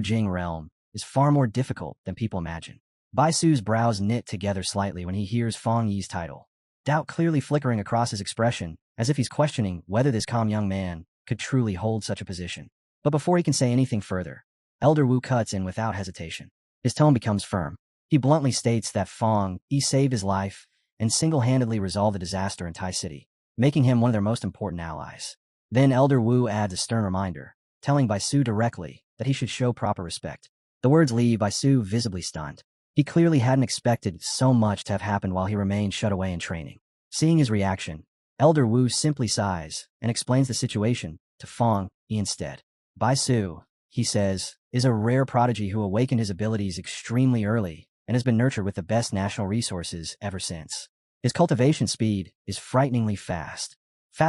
Jing realm is far more difficult than people imagine. Baisu's brows knit together slightly when he hears Fong Yi's title, doubt clearly flickering across his expression, as if he's questioning whether this calm young man could truly hold such a position. But before he can say anything further, Elder Wu cuts in without hesitation. His tone becomes firm. He bluntly states that Fong Yi saved his life and single-handedly resolved the disaster in Tai City, making him one of their most important allies. Then Elder Wu adds a stern reminder, telling Baisu directly that he should show proper respect. The words leave Baisu visibly stunned. He clearly hadn't expected so much to have happened while he remained shut away in training. Seeing his reaction, Elder Wu simply sighs and explains the situation to Fong Yi instead. Baisu, he says, is a rare prodigy who awakened his abilities extremely early and has been nurtured with the best national resources ever since. His cultivation speed is frighteningly fast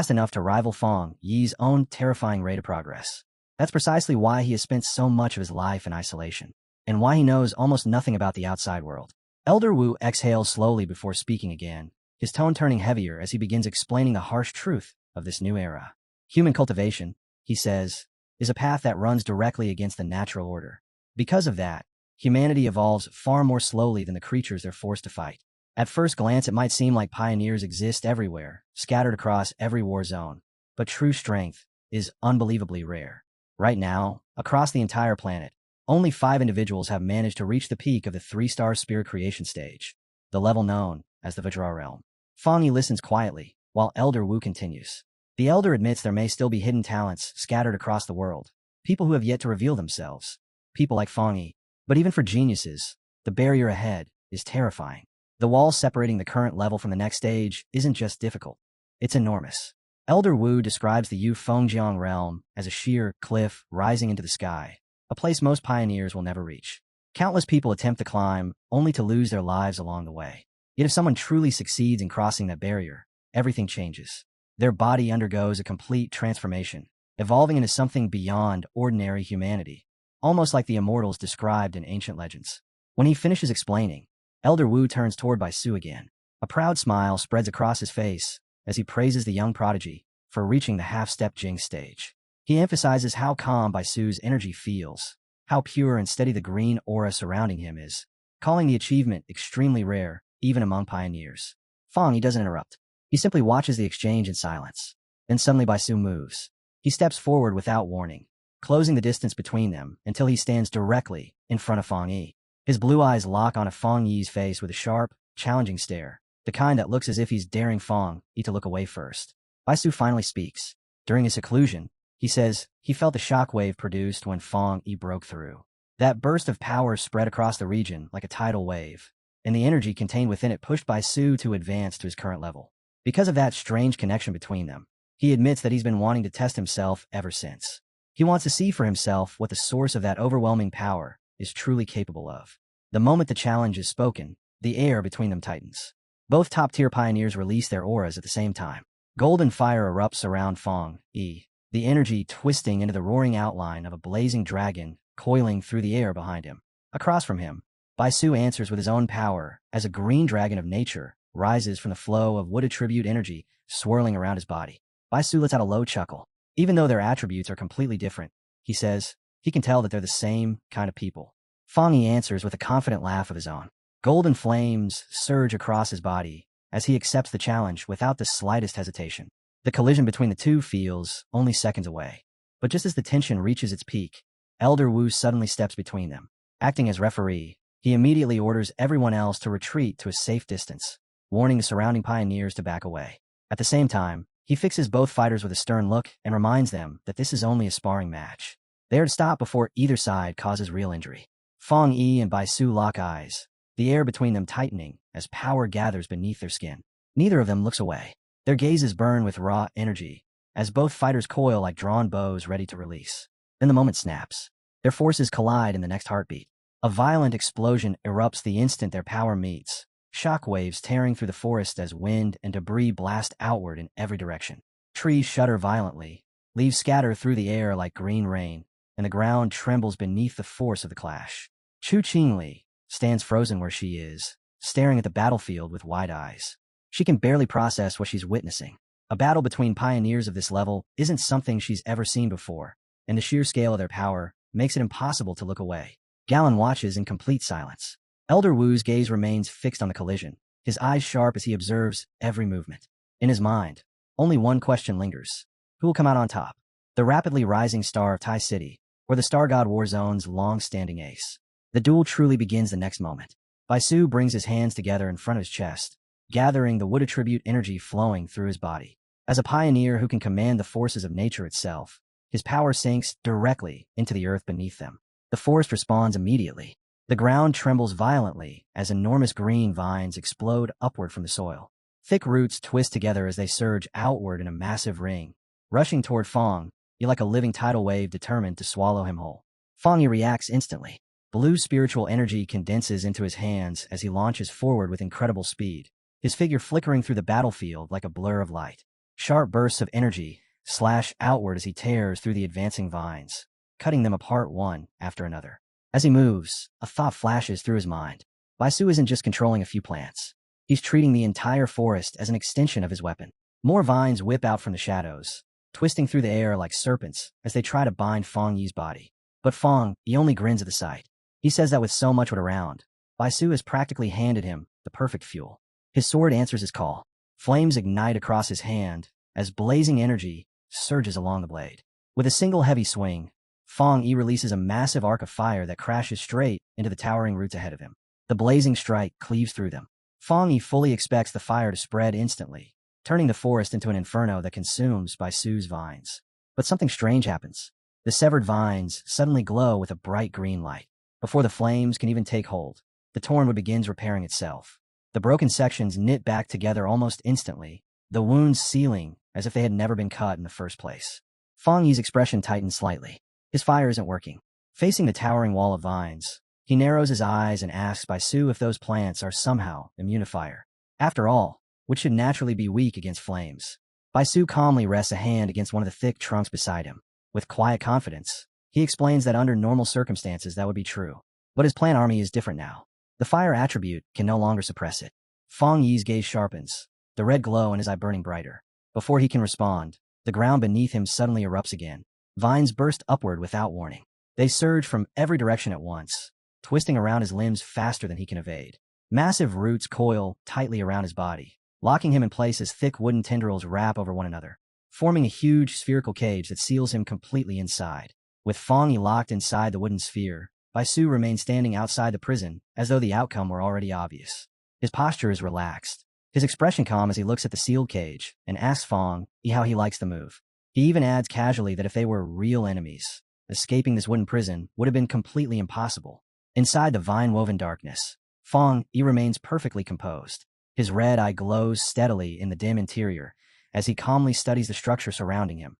enough to rival Fong Yi's own terrifying rate of progress. That's precisely why he has spent so much of his life in isolation, and why he knows almost nothing about the outside world. Elder Wu exhales slowly before speaking again, his tone turning heavier as he begins explaining the harsh truth of this new era. Human cultivation, he says, is a path that runs directly against the natural order. Because of that, humanity evolves far more slowly than the creatures they're forced to fight. At first glance, it might seem like pioneers exist everywhere, scattered across every war zone, but true strength is unbelievably rare. Right now, across the entire planet, only 5 individuals have managed to reach the peak of the 3-star spirit creation stage, the level known as the Vajra realm. Fong Yi listens quietly, while Elder Wu continues. The Elder admits there may still be hidden talents scattered across the world, people who have yet to reveal themselves, people like Fong Yi. But even for geniuses, the barrier ahead is terrifying. The wall separating the current level from the next stage isn't just difficult, it's enormous. Elder Wu describes the Yu Fengjiang realm as a sheer cliff rising into the sky, a place most pioneers will never reach. Countless people attempt to climb, only to lose their lives along the way. Yet if someone truly succeeds in crossing that barrier, everything changes. Their body undergoes a complete transformation, evolving into something beyond ordinary humanity, almost like the immortals described in ancient legends. When he finishes explaining, Elder Wu turns toward Baisu again. A proud smile spreads across his face as he praises the young prodigy for reaching the half-step Jing stage. He emphasizes how calm Baisu's energy feels, how pure and steady the green aura surrounding him is, calling the achievement extremely rare, even among pioneers. Fong Yi doesn't interrupt. He simply watches the exchange in silence. Then suddenly Baisu moves. He steps forward without warning, closing the distance between them until he stands directly in front of Fang Yi. His blue eyes lock onto Fang Yi's face with a sharp, challenging stare, the kind that looks as if he's daring Fang Yi to look away first. Bai Su finally speaks. During his seclusion, he says he felt the shockwave produced when Fang Yi broke through. That burst of power spread across the region like a tidal wave, and the energy contained within it pushed Bai Su to advance to his current level. Because of that strange connection between them, he admits that he's been wanting to test himself ever since. He wants to see for himself what the source of that overwhelming power is truly capable of. The moment the challenge is spoken, the air between them tightens. Both top-tier pioneers release their auras at the same time. Golden fire erupts around Fang Yi, the energy twisting into the roaring outline of a blazing dragon coiling through the air behind him. Across from him, Bai Su answers with his own power as a green dragon of nature rises from the flow of wood attribute energy swirling around his body. Bai Su lets out a low chuckle. Even though their attributes are completely different, he says, he can tell that they're the same kind of people. Fang Yi answers with a confident laugh of his own. Golden flames surge across his body as he accepts the challenge without the slightest hesitation. The collision between the two feels only seconds away. But just as the tension reaches its peak, Elder Wu suddenly steps between them. Acting as referee, he immediately orders everyone else to retreat to a safe distance, warning the surrounding pioneers to back away. At the same time, he fixes both fighters with a stern look and reminds them that this is only a sparring match. They are to stop before either side causes real injury. Fang Yi and Bai Su lock eyes, the air between them tightening as power gathers beneath their skin. Neither of them looks away. Their gazes burn with raw energy, as both fighters coil like drawn bows ready to release. Then the moment snaps. Their forces collide in the next heartbeat. A violent explosion erupts the instant their power meets, shockwaves tearing through the forest as wind and debris blast outward in every direction. Trees shudder violently, leaves scatter through the air like green rain, and the ground trembles beneath the force of the clash. Chu Qingli stands frozen where she is, staring at the battlefield with wide eyes. She can barely process what she's witnessing. A battle between pioneers of this level isn't something she's ever seen before, and the sheer scale of their power makes it impossible to look away. Galen watches in complete silence. Elder Wu's gaze remains fixed on the collision, his eyes sharp as he observes every movement. In his mind, only one question lingers. Who will come out on top? The rapidly rising star of Tai City, or the Star God Warzone's long-standing ace? The duel truly begins the next moment. Bai Su brings his hands together in front of his chest, gathering the wood attribute energy flowing through his body. As a pioneer who can command the forces of nature itself, his power sinks directly into the earth beneath them. The forest responds immediately. The ground trembles violently as enormous green vines explode upward from the soil. Thick roots twist together as they surge outward in a massive ring, rushing toward Fang Yi like a living tidal wave determined to swallow him whole. Fang Yi reacts instantly. Blue spiritual energy condenses into his hands as he launches forward with incredible speed, his figure flickering through the battlefield like a blur of light. Sharp bursts of energy slash outward as he tears through the advancing vines, cutting them apart one after another. As he moves, a thought flashes through his mind. Bai Su isn't just controlling a few plants. He's treating the entire forest as an extension of his weapon. More vines whip out from the shadows, twisting through the air like serpents as they try to bind Fang Yi's body. But Fang Yi only grins at the sight. He says that with so much wood around, Bai Su has practically handed him the perfect fuel. His sword answers his call. Flames ignite across his hand as blazing energy surges along the blade. With a single heavy swing, Fang Yi releases a massive arc of fire that crashes straight into the towering roots ahead of him. The blazing strike cleaves through them. Fang Yi fully expects the fire to spread instantly, turning the forest into an inferno that consumes Bai Su's vines. But something strange happens. The severed vines suddenly glow with a bright green light. Before the flames can even take hold, the torn wood begins repairing itself. The broken sections knit back together almost instantly, the wounds sealing as if they had never been cut in the first place. Fang Yi's expression tightens slightly. His fire isn't working. Facing the towering wall of vines, he narrows his eyes and asks Bai Su if those plants are somehow immune to fire. After all, which should naturally be weak against flames. Bai Su calmly rests a hand against one of the thick trunks beside him. With quiet confidence, he explains that under normal circumstances that would be true. But his plant army is different now. The fire attribute can no longer suppress it. Fang Yi's gaze sharpens, the red glow in his eye burning brighter. Before he can respond, the ground beneath him suddenly erupts again. Vines burst upward without warning. They surge from every direction at once, twisting around his limbs faster than he can evade. Massive roots coil tightly around his body, locking him in place as thick wooden tendrils wrap over one another, forming a huge spherical cage that seals him completely inside. With Fang Yi locked inside the wooden sphere, Su remains standing outside the prison as though the outcome were already obvious. His posture is relaxed, his expression calm as he looks at the sealed cage and asks Fong how he likes the move. He even adds casually that if they were real enemies, escaping this wooden prison would have been completely impossible. Inside the vine-woven darkness, Fong remains perfectly composed. His red eye glows steadily in the dim interior as he calmly studies the structure surrounding him,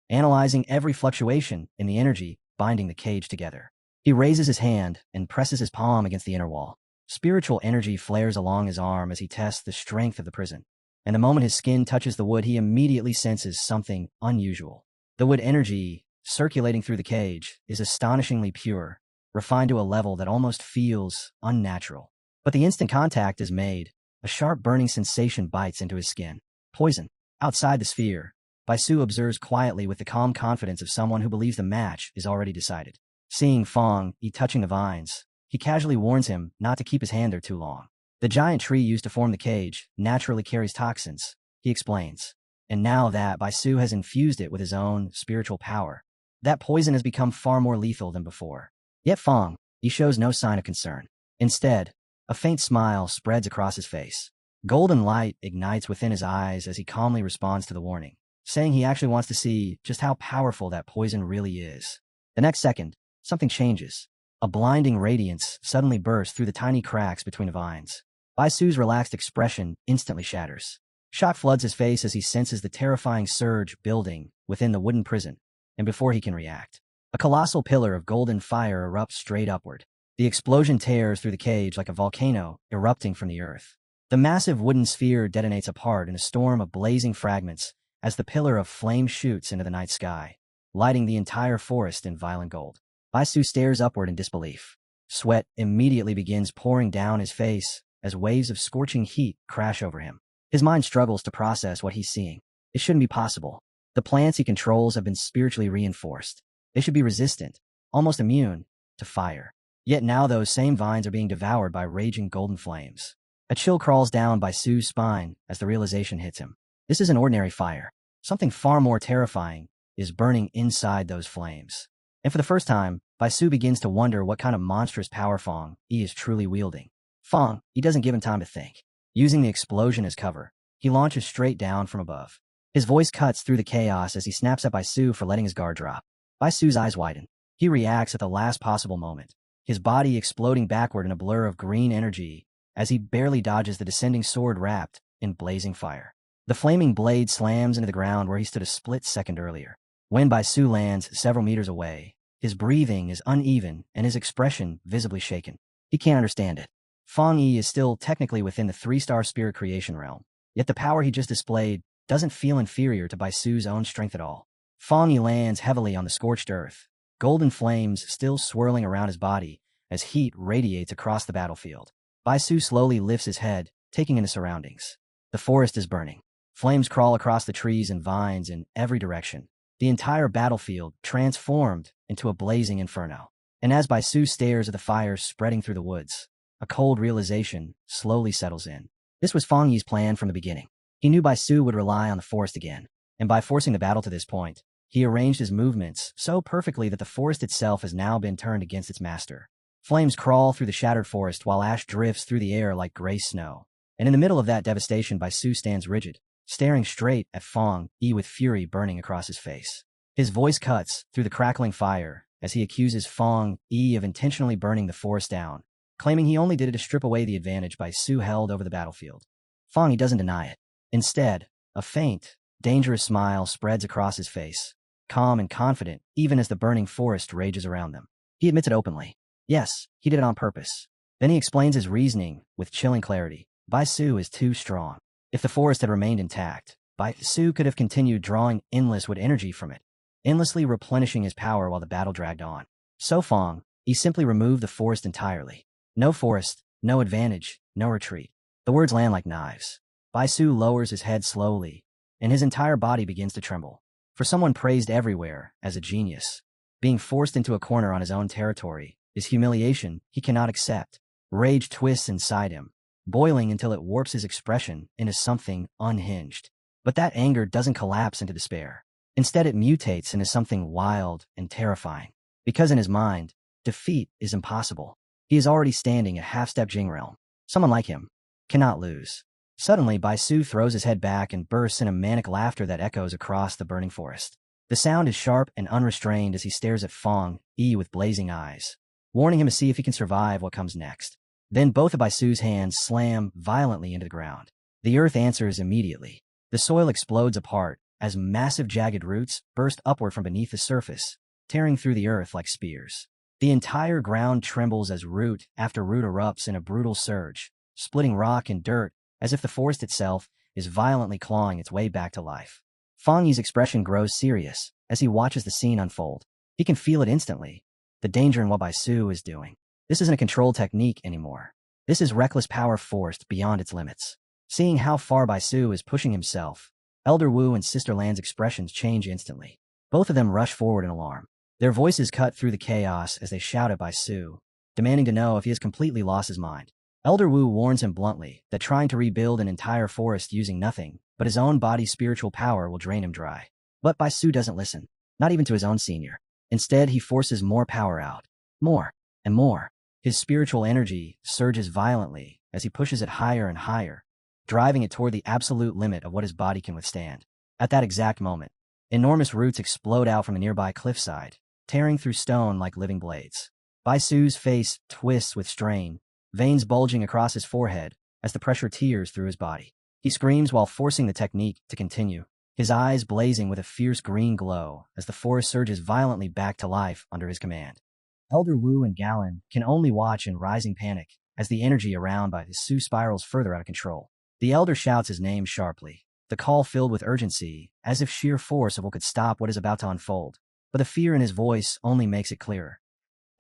analyzing every fluctuation in the energy binding the cage together. He raises his hand and presses his palm against the inner wall. Spiritual energy flares along his arm as he tests the strength of the prison. And the moment his skin touches the wood, he immediately senses something unusual. The wood energy circulating through the cage is astonishingly pure, refined to a level that almost feels unnatural. But the instant contact is made, a sharp burning sensation bites into his skin. Poison. Outside the sphere, Su observes quietly with the calm confidence of someone who believes the match is already decided. Seeing Fong touching the vines, he casually warns him not to keep his hand there too long. The giant tree used to form the cage naturally carries toxins, he explains. And now that Su has infused it with his own spiritual power, that poison has become far more lethal than before. Yet Fong, he shows no sign of concern. Instead, a faint smile spreads across his face. Golden light ignites within his eyes as he calmly responds to the warning, saying he actually wants to see just how powerful that poison really is. The next second, something changes. A blinding radiance suddenly bursts through the tiny cracks between the vines. Su's relaxed expression instantly shatters. Shock floods his face as he senses the terrifying surge building within the wooden prison, and before he can react, a colossal pillar of golden fire erupts straight upward. The explosion tears through the cage like a volcano erupting from the earth. The massive wooden sphere detonates apart in a storm of blazing fragments as the pillar of flame shoots into the night sky, lighting the entire forest in violent gold. Su stares upward in disbelief. Sweat immediately begins pouring down his face as waves of scorching heat crash over him. His mind struggles to process what he's seeing. It shouldn't be possible. The plants he controls have been spiritually reinforced. They should be resistant, almost immune, to fire. Yet now those same vines are being devoured by raging golden flames. A chill crawls down Su's spine as the realization hits him. This isn't ordinary fire. Something far more terrifying is burning inside those flames. And for the first time, Su begins to wonder what kind of monstrous power Fong is truly wielding. Fong, he doesn't give him time to think. Using the explosion as cover, he launches straight down from above. His voice cuts through the chaos as he snaps at Su for letting his guard drop. Su's eyes widen. He reacts at the last possible moment, his body exploding backward in a blur of green energy as he barely dodges the descending sword wrapped in blazing fire. The flaming blade slams into the ground where he stood a split second earlier. When Su lands several meters away, his breathing is uneven and his expression visibly shaken. He can't understand it. Fong Yi is still technically within the 3-star spirit creation realm, yet the power he just displayed doesn't feel inferior to Su's own strength at all. Fong Yi lands heavily on the scorched earth, golden flames still swirling around his body as heat radiates across the battlefield. Su slowly lifts his head, taking in the surroundings. The forest is burning. Flames crawl across the trees and vines in every direction. The entire battlefield transformed into a blazing inferno. And as Su stares at the fire spreading through the woods, a cold realization slowly settles in. This was Fong Yi's plan from the beginning. He knew Su would rely on the forest again, and by forcing the battle to this point, he arranged his movements so perfectly that the forest itself has now been turned against its master. Flames crawl through the shattered forest while ash drifts through the air like gray snow. And in the middle of that devastation, Su stands rigid, staring straight at Fong Yi with fury burning across his face. His voice cuts through the crackling fire as he accuses Fong Yi of intentionally burning the forest down, claiming he only did it to strip away the advantage Su held over the battlefield. Fong Yi doesn't deny it. Instead, a faint, dangerous smile spreads across his face, calm and confident even as the burning forest rages around them. He admits it openly. Yes, he did it on purpose. Then he explains his reasoning with chilling clarity. Su is too strong. If the forest had remained intact, Su could have continued drawing endless wood energy from it, endlessly replenishing his power while the battle dragged on. So Fong, he simply removed the forest entirely. No forest, no advantage, no retreat. The words land like knives. Su lowers his head slowly, and his entire body begins to tremble. For someone praised everywhere as a genius, being forced into a corner on his own territory is humiliation he cannot accept. Rage twists inside him, boiling until it warps his expression into something unhinged. But that anger doesn't collapse into despair. Instead, it mutates into something wild and terrifying. Because in his mind, defeat is impossible. He is already standing a half-step Jing realm. Someone like him cannot lose. Suddenly, Bai Su throws his head back and bursts in a manic laughter that echoes across the burning forest. The sound is sharp and unrestrained as he stares at Fong Yi with blazing eyes, warning him to see if he can survive what comes next. Then both of Bai Su's hands slam violently into the ground. The earth answers immediately. The soil explodes apart as massive jagged roots burst upward from beneath the surface, tearing through the earth like spears. The entire ground trembles as root after root erupts in a brutal surge, splitting rock and dirt as if the forest itself is violently clawing its way back to life. Fong Yi's expression grows serious as he watches the scene unfold. He can feel it instantly, the danger in what Bai Su is doing. This isn't a control technique anymore. This is reckless power forced beyond its limits. Seeing how far Bai Su is pushing himself, Elder Wu and Sister Lan's expressions change instantly. Both of them rush forward in alarm. Their voices cut through the chaos as they shout at Bai Su, demanding to know if he has completely lost his mind. Elder Wu warns him bluntly that trying to rebuild an entire forest using nothing but his own body's spiritual power will drain him dry. But Bai Su doesn't listen, not even to his own senior. Instead, he forces more power out. More and more. His spiritual energy surges violently as he pushes it higher and higher, driving it toward the absolute limit of what his body can withstand. At that exact moment, enormous roots explode out from a nearby cliffside, tearing through stone like living blades. Bai Su's face twists with strain, veins bulging across his forehead as the pressure tears through his body. He screams while forcing the technique to continue, his eyes blazing with a fierce green glow as the forest surges violently back to life under his command. Elder Wu and Galen can only watch in rising panic as the energy around Bai Su spirals further out of control. The elder shouts his name sharply, the call filled with urgency, as if sheer force of will could stop what is about to unfold. But the fear in his voice only makes it clearer.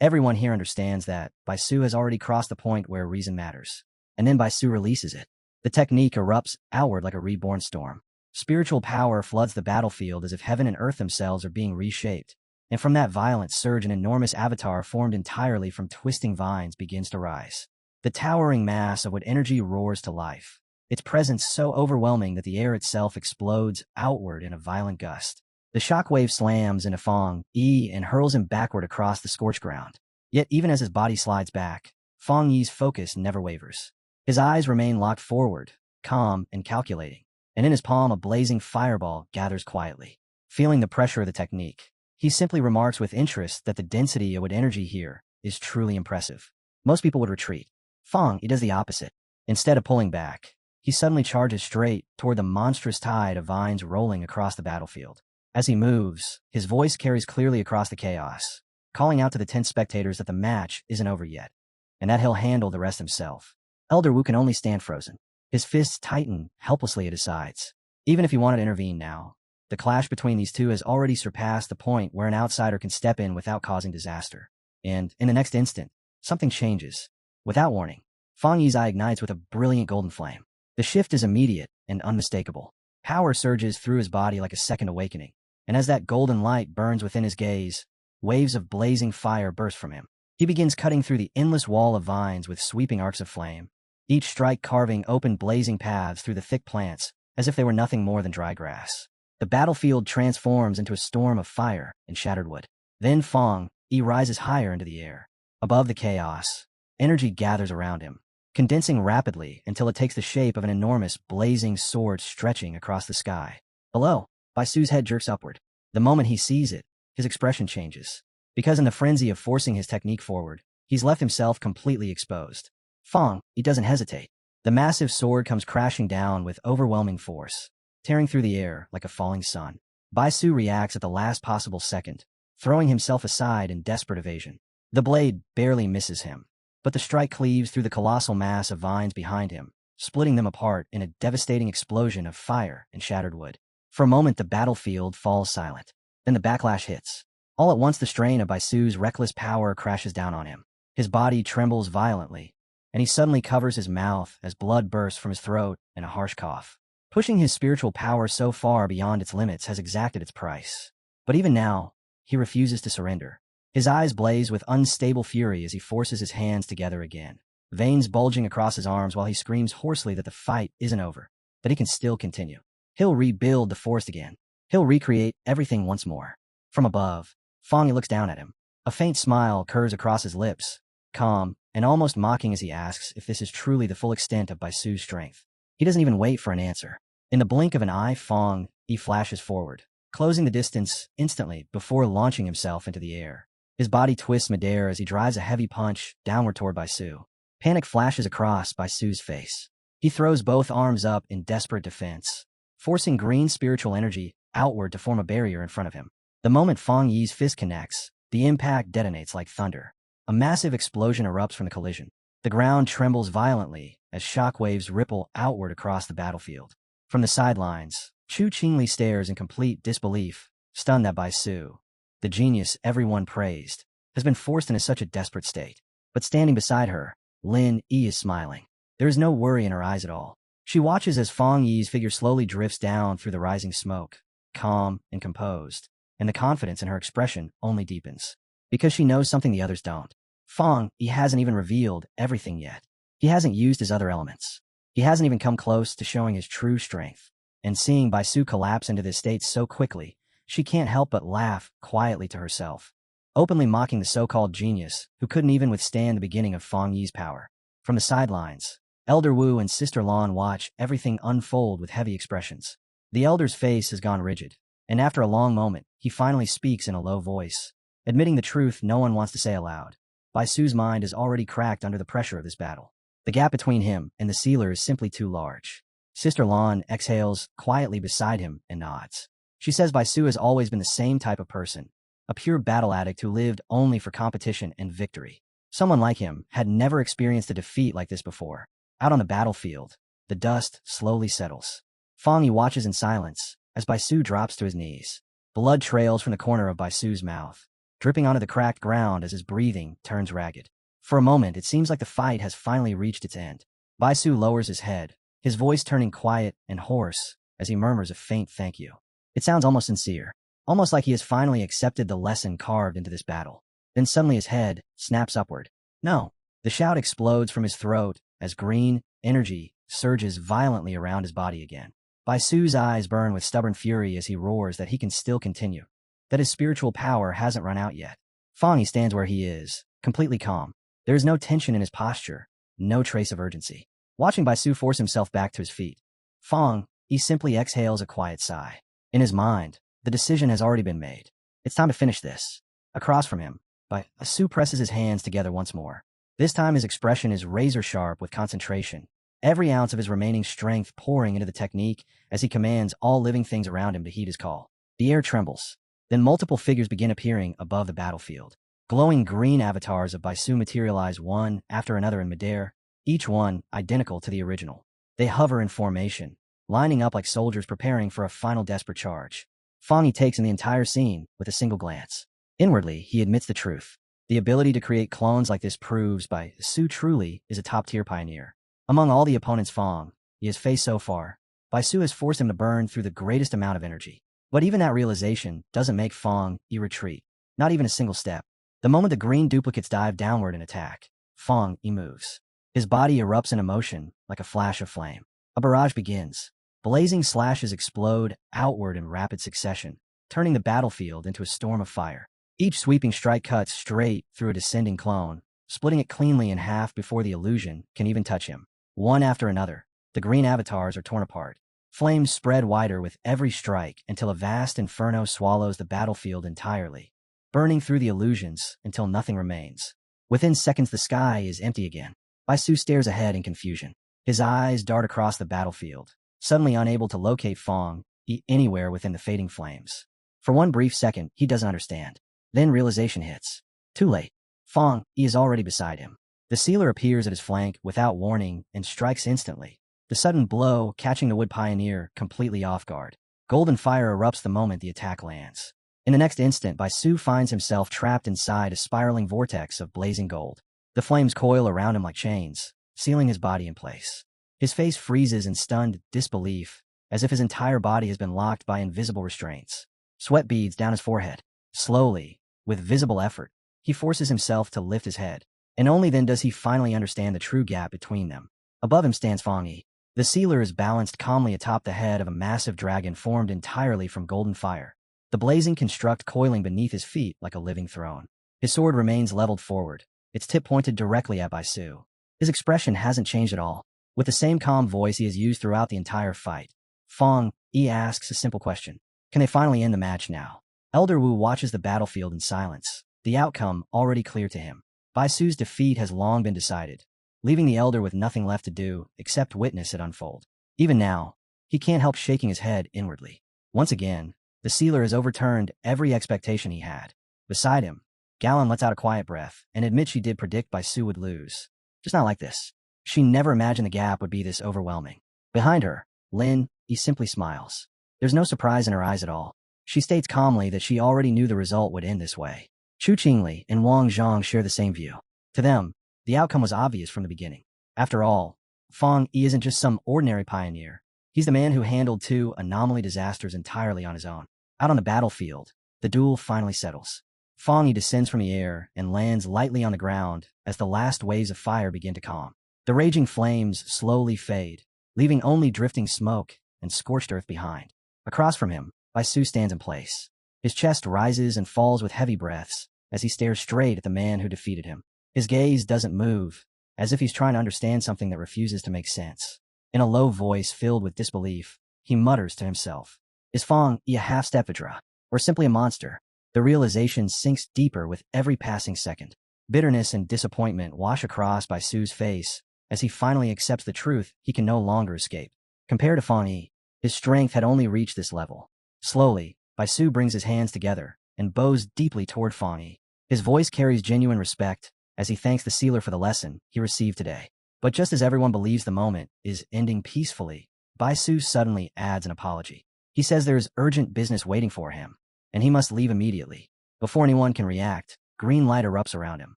Everyone here understands that Bai Su has already crossed the point where reason matters. And then Bai Su releases it. The technique erupts outward like a reborn storm. Spiritual power floods the battlefield as if heaven and earth themselves are being reshaped. And from that violent surge, an enormous avatar formed entirely from twisting vines begins to rise. The towering mass of what energy roars to life, its presence so overwhelming that the air itself explodes outward in a violent gust. The shockwave slams into Fong Yi and hurls him backward across the scorched ground. Yet even as his body slides back, Fong Yi's focus never wavers. His eyes remain locked forward, calm and calculating, and in his palm a blazing fireball gathers quietly. Feeling the pressure of the technique, he simply remarks with interest that the density of what energy here is truly impressive. Most people would retreat. Fong Yi does the opposite. Instead of pulling back, he suddenly charges straight toward the monstrous tide of vines rolling across the battlefield. As he moves, his voice carries clearly across the chaos, calling out to the tense spectators that the match isn't over yet, and that he'll handle the rest himself. Elder Wu can only stand frozen. His fists tighten helplessly at his sides. Even if he wanted to intervene now, the clash between these two has already surpassed the point where an outsider can step in without causing disaster. And, in the next instant, something changes. Without warning, Fong Yi's eye ignites with a brilliant golden flame. The shift is immediate and unmistakable. Power surges through his body like a second awakening. And as that golden light burns within his gaze, waves of blazing fire burst from him. He begins cutting through the endless wall of vines with sweeping arcs of flame, each strike carving open blazing paths through the thick plants as if they were nothing more than dry grass. The battlefield transforms into a storm of fire and shattered wood. Then Fong Yi rises higher into the air. Above the chaos, energy gathers around him, condensing rapidly until it takes the shape of an enormous blazing sword stretching across the sky. Below, Bai Su's head jerks upward. The moment he sees it, his expression changes. Because in the frenzy of forcing his technique forward, he's left himself completely exposed. Fong Yi doesn't hesitate. The massive sword comes crashing down with overwhelming force, tearing through the air like a falling sun. Bai Su reacts at the last possible second, throwing himself aside in desperate evasion. The blade barely misses him, but the strike cleaves through the colossal mass of vines behind him, splitting them apart in a devastating explosion of fire and shattered wood. For a moment, the battlefield falls silent. Then the backlash hits. All at once, the strain of Bai Su's reckless power crashes down on him. His body trembles violently, and he suddenly covers his mouth as blood bursts from his throat in a harsh cough. Pushing his spiritual power so far beyond its limits has exacted its price. But even now, he refuses to surrender. His eyes blaze with unstable fury as he forces his hands together again, veins bulging across his arms while he screams hoarsely that the fight isn't over, that he can still continue. He'll rebuild the forest again. He'll recreate everything once more. From above, Fong Yi looks down at him. A faint smile curves across his lips, calm and almost mocking as he asks if this is truly the full extent of Baisu's strength. He doesn't even wait for an answer. In the blink of an eye, Fong Yi flashes forward, closing the distance instantly before launching himself into the air. His body twists midair as he drives a heavy punch downward toward Baisu. Panic flashes across Baisu's face. He throws both arms up in desperate defense, forcing green spiritual energy outward to form a barrier in front of him. The moment Fong Yi's fist connects, the impact detonates like thunder. A massive explosion erupts from the collision. The ground trembles violently as shockwaves ripple outward across the battlefield. From the sidelines, Chu Qingli stares in complete disbelief, stunned that Baisu, the genius everyone praised, has been forced into such a desperate state. But standing beside her, Lin Yi is smiling. There is no worry in her eyes at all. She watches as Fong Yi's figure slowly drifts down through the rising smoke, calm and composed, and the confidence in her expression only deepens. Because she knows something the others don't. Fong Yi hasn't even revealed everything yet. He hasn't used his other elements. He hasn't even come close to showing his true strength. And seeing Baisu collapse into this state so quickly, she can't help but laugh quietly to herself, openly mocking the so-called genius who couldn't even withstand the beginning of Fong Yi's power. From the sidelines, Elder Wu and Sister Lan watch everything unfold with heavy expressions. The elder's face has gone rigid, and after a long moment, he finally speaks in a low voice, admitting the truth no one wants to say aloud. Baisu's mind is already cracked under the pressure of this battle. The gap between him and the sealer is simply too large. Sister Lan exhales quietly beside him and nods. She says Baisu has always been the same type of person, a pure battle addict who lived only for competition and victory. Someone like him had never experienced a defeat like this before. Out on the battlefield, the dust slowly settles. Fong Yi watches in silence as Baisu drops to his knees. Blood trails from the corner of Baisu's mouth, dripping onto the cracked ground as his breathing turns ragged. For a moment, it seems like the fight has finally reached its end. Baisu lowers his head, his voice turning quiet and hoarse as he murmurs a faint thank you. It sounds almost sincere, almost like he has finally accepted the lesson carved into this battle. Then suddenly his head snaps upward. No! The shout explodes from his throat as green energy surges violently around his body again. Baisu's eyes burn with stubborn fury as he roars that he can still continue, that his spiritual power hasn't run out yet. Fong Yi stands where he is, completely calm. There is no tension in his posture, no trace of urgency. Watching Baisu force himself back to his feet, Fong Yi simply exhales a quiet sigh. In his mind, the decision has already been made. It's time to finish this. Across from him, Baisu presses his hands together once more. This time his expression is razor-sharp with concentration, every ounce of his remaining strength pouring into the technique as he commands all living things around him to heed his call. The air trembles. Then multiple figures begin appearing above the battlefield. Glowing green avatars of Baisu materialize one after another in midair, each one identical to the original. They hover in formation, lining up like soldiers preparing for a final desperate charge. Fong Yi takes in the entire scene with a single glance. Inwardly, he admits the truth. The ability to create clones like this proves Baisu truly is a top-tier pioneer. Among all the opponents Fong Yi has faced so far, Baisu has forced him to burn through the greatest amount of energy. But even that realization doesn't make Fong Yi retreat, not even a single step. The moment the green duplicates dive downward in attack, Fong Yi moves. His body erupts in emotion like a flash of flame. A barrage begins. Blazing slashes explode outward in rapid succession, turning the battlefield into a storm of fire. Each sweeping strike cuts straight through a descending clone, splitting it cleanly in half before the illusion can even touch him. One after another, the green avatars are torn apart. Flames spread wider with every strike until a vast inferno swallows the battlefield entirely, burning through the illusions until nothing remains. Within seconds, the sky is empty again. Baisu stares ahead in confusion. His eyes dart across the battlefield, suddenly unable to locate Fong Yi anywhere within the fading flames. For one brief second, he doesn't understand. Then realization hits. Too late. Fong Yi is already beside him. The sealer appears at his flank without warning and strikes instantly, the sudden blow catching the wood pioneer completely off guard. Golden fire erupts the moment the attack lands. In the next instant, Baisu finds himself trapped inside a spiraling vortex of blazing gold. The flames coil around him like chains, sealing his body in place. His face freezes in stunned disbelief, as if his entire body has been locked by invisible restraints. Sweat beads down his forehead. Slowly, with visible effort, he forces himself to lift his head, and only then does he finally understand the true gap between them. Above him stands Fong Yi. The sealer is balanced calmly atop the head of a massive dragon formed entirely from golden fire, the blazing construct coiling beneath his feet like a living throne. His sword remains leveled forward, its tip pointed directly at Bai Su. His expression hasn't changed at all. With the same calm voice he has used throughout the entire fight, Fang Yi asks a simple question. Can they finally end the match now? Elder Wu watches the battlefield in silence, the outcome already clear to him. Bai Su's defeat has long been decided, leaving the elder with nothing left to do except witness it unfold. Even now, he can't help shaking his head inwardly. Once again, the sealer has overturned every expectation he had. Beside him, Galen lets out a quiet breath and admits she did predict Bai Su would lose. Just not like this. She never imagined the gap would be this overwhelming. Behind her, Lin Yi simply smiles. There's no surprise in her eyes at all. She states calmly that she already knew the result would end this way. Chu Qingli and Wang Zhang share the same view. To them, the outcome was obvious from the beginning. After all, Fang Yi isn't just some ordinary pioneer. He's the man who handled 2 anomaly disasters entirely on his own. Out on the battlefield, the duel finally settles. Fang Yi descends from the air and lands lightly on the ground as the last waves of fire begin to calm. The raging flames slowly fade, leaving only drifting smoke and scorched earth behind. Across from him, Bai Su stands in place. His chest rises and falls with heavy breaths as he stares straight at the man who defeated him. His gaze doesn't move, as if he's trying to understand something that refuses to make sense. In a low voice filled with disbelief, he mutters to himself, "Is Fang Yi a half-step Vidra, or simply a monster?" The realization sinks deeper with every passing second. Bitterness and disappointment wash across Bai Su's face as he finally accepts the truth he can no longer escape. Compared to Fang Yi, his strength had only reached this level. Slowly, Bai Su brings his hands together and bows deeply toward Fang Yi. His voice carries genuine respect as he thanks the sealer for the lesson he received today. But just as everyone believes the moment is ending peacefully, Bai Su suddenly adds an apology. He says there is urgent business waiting for him, and he must leave immediately. Before anyone can react, green light erupts around him.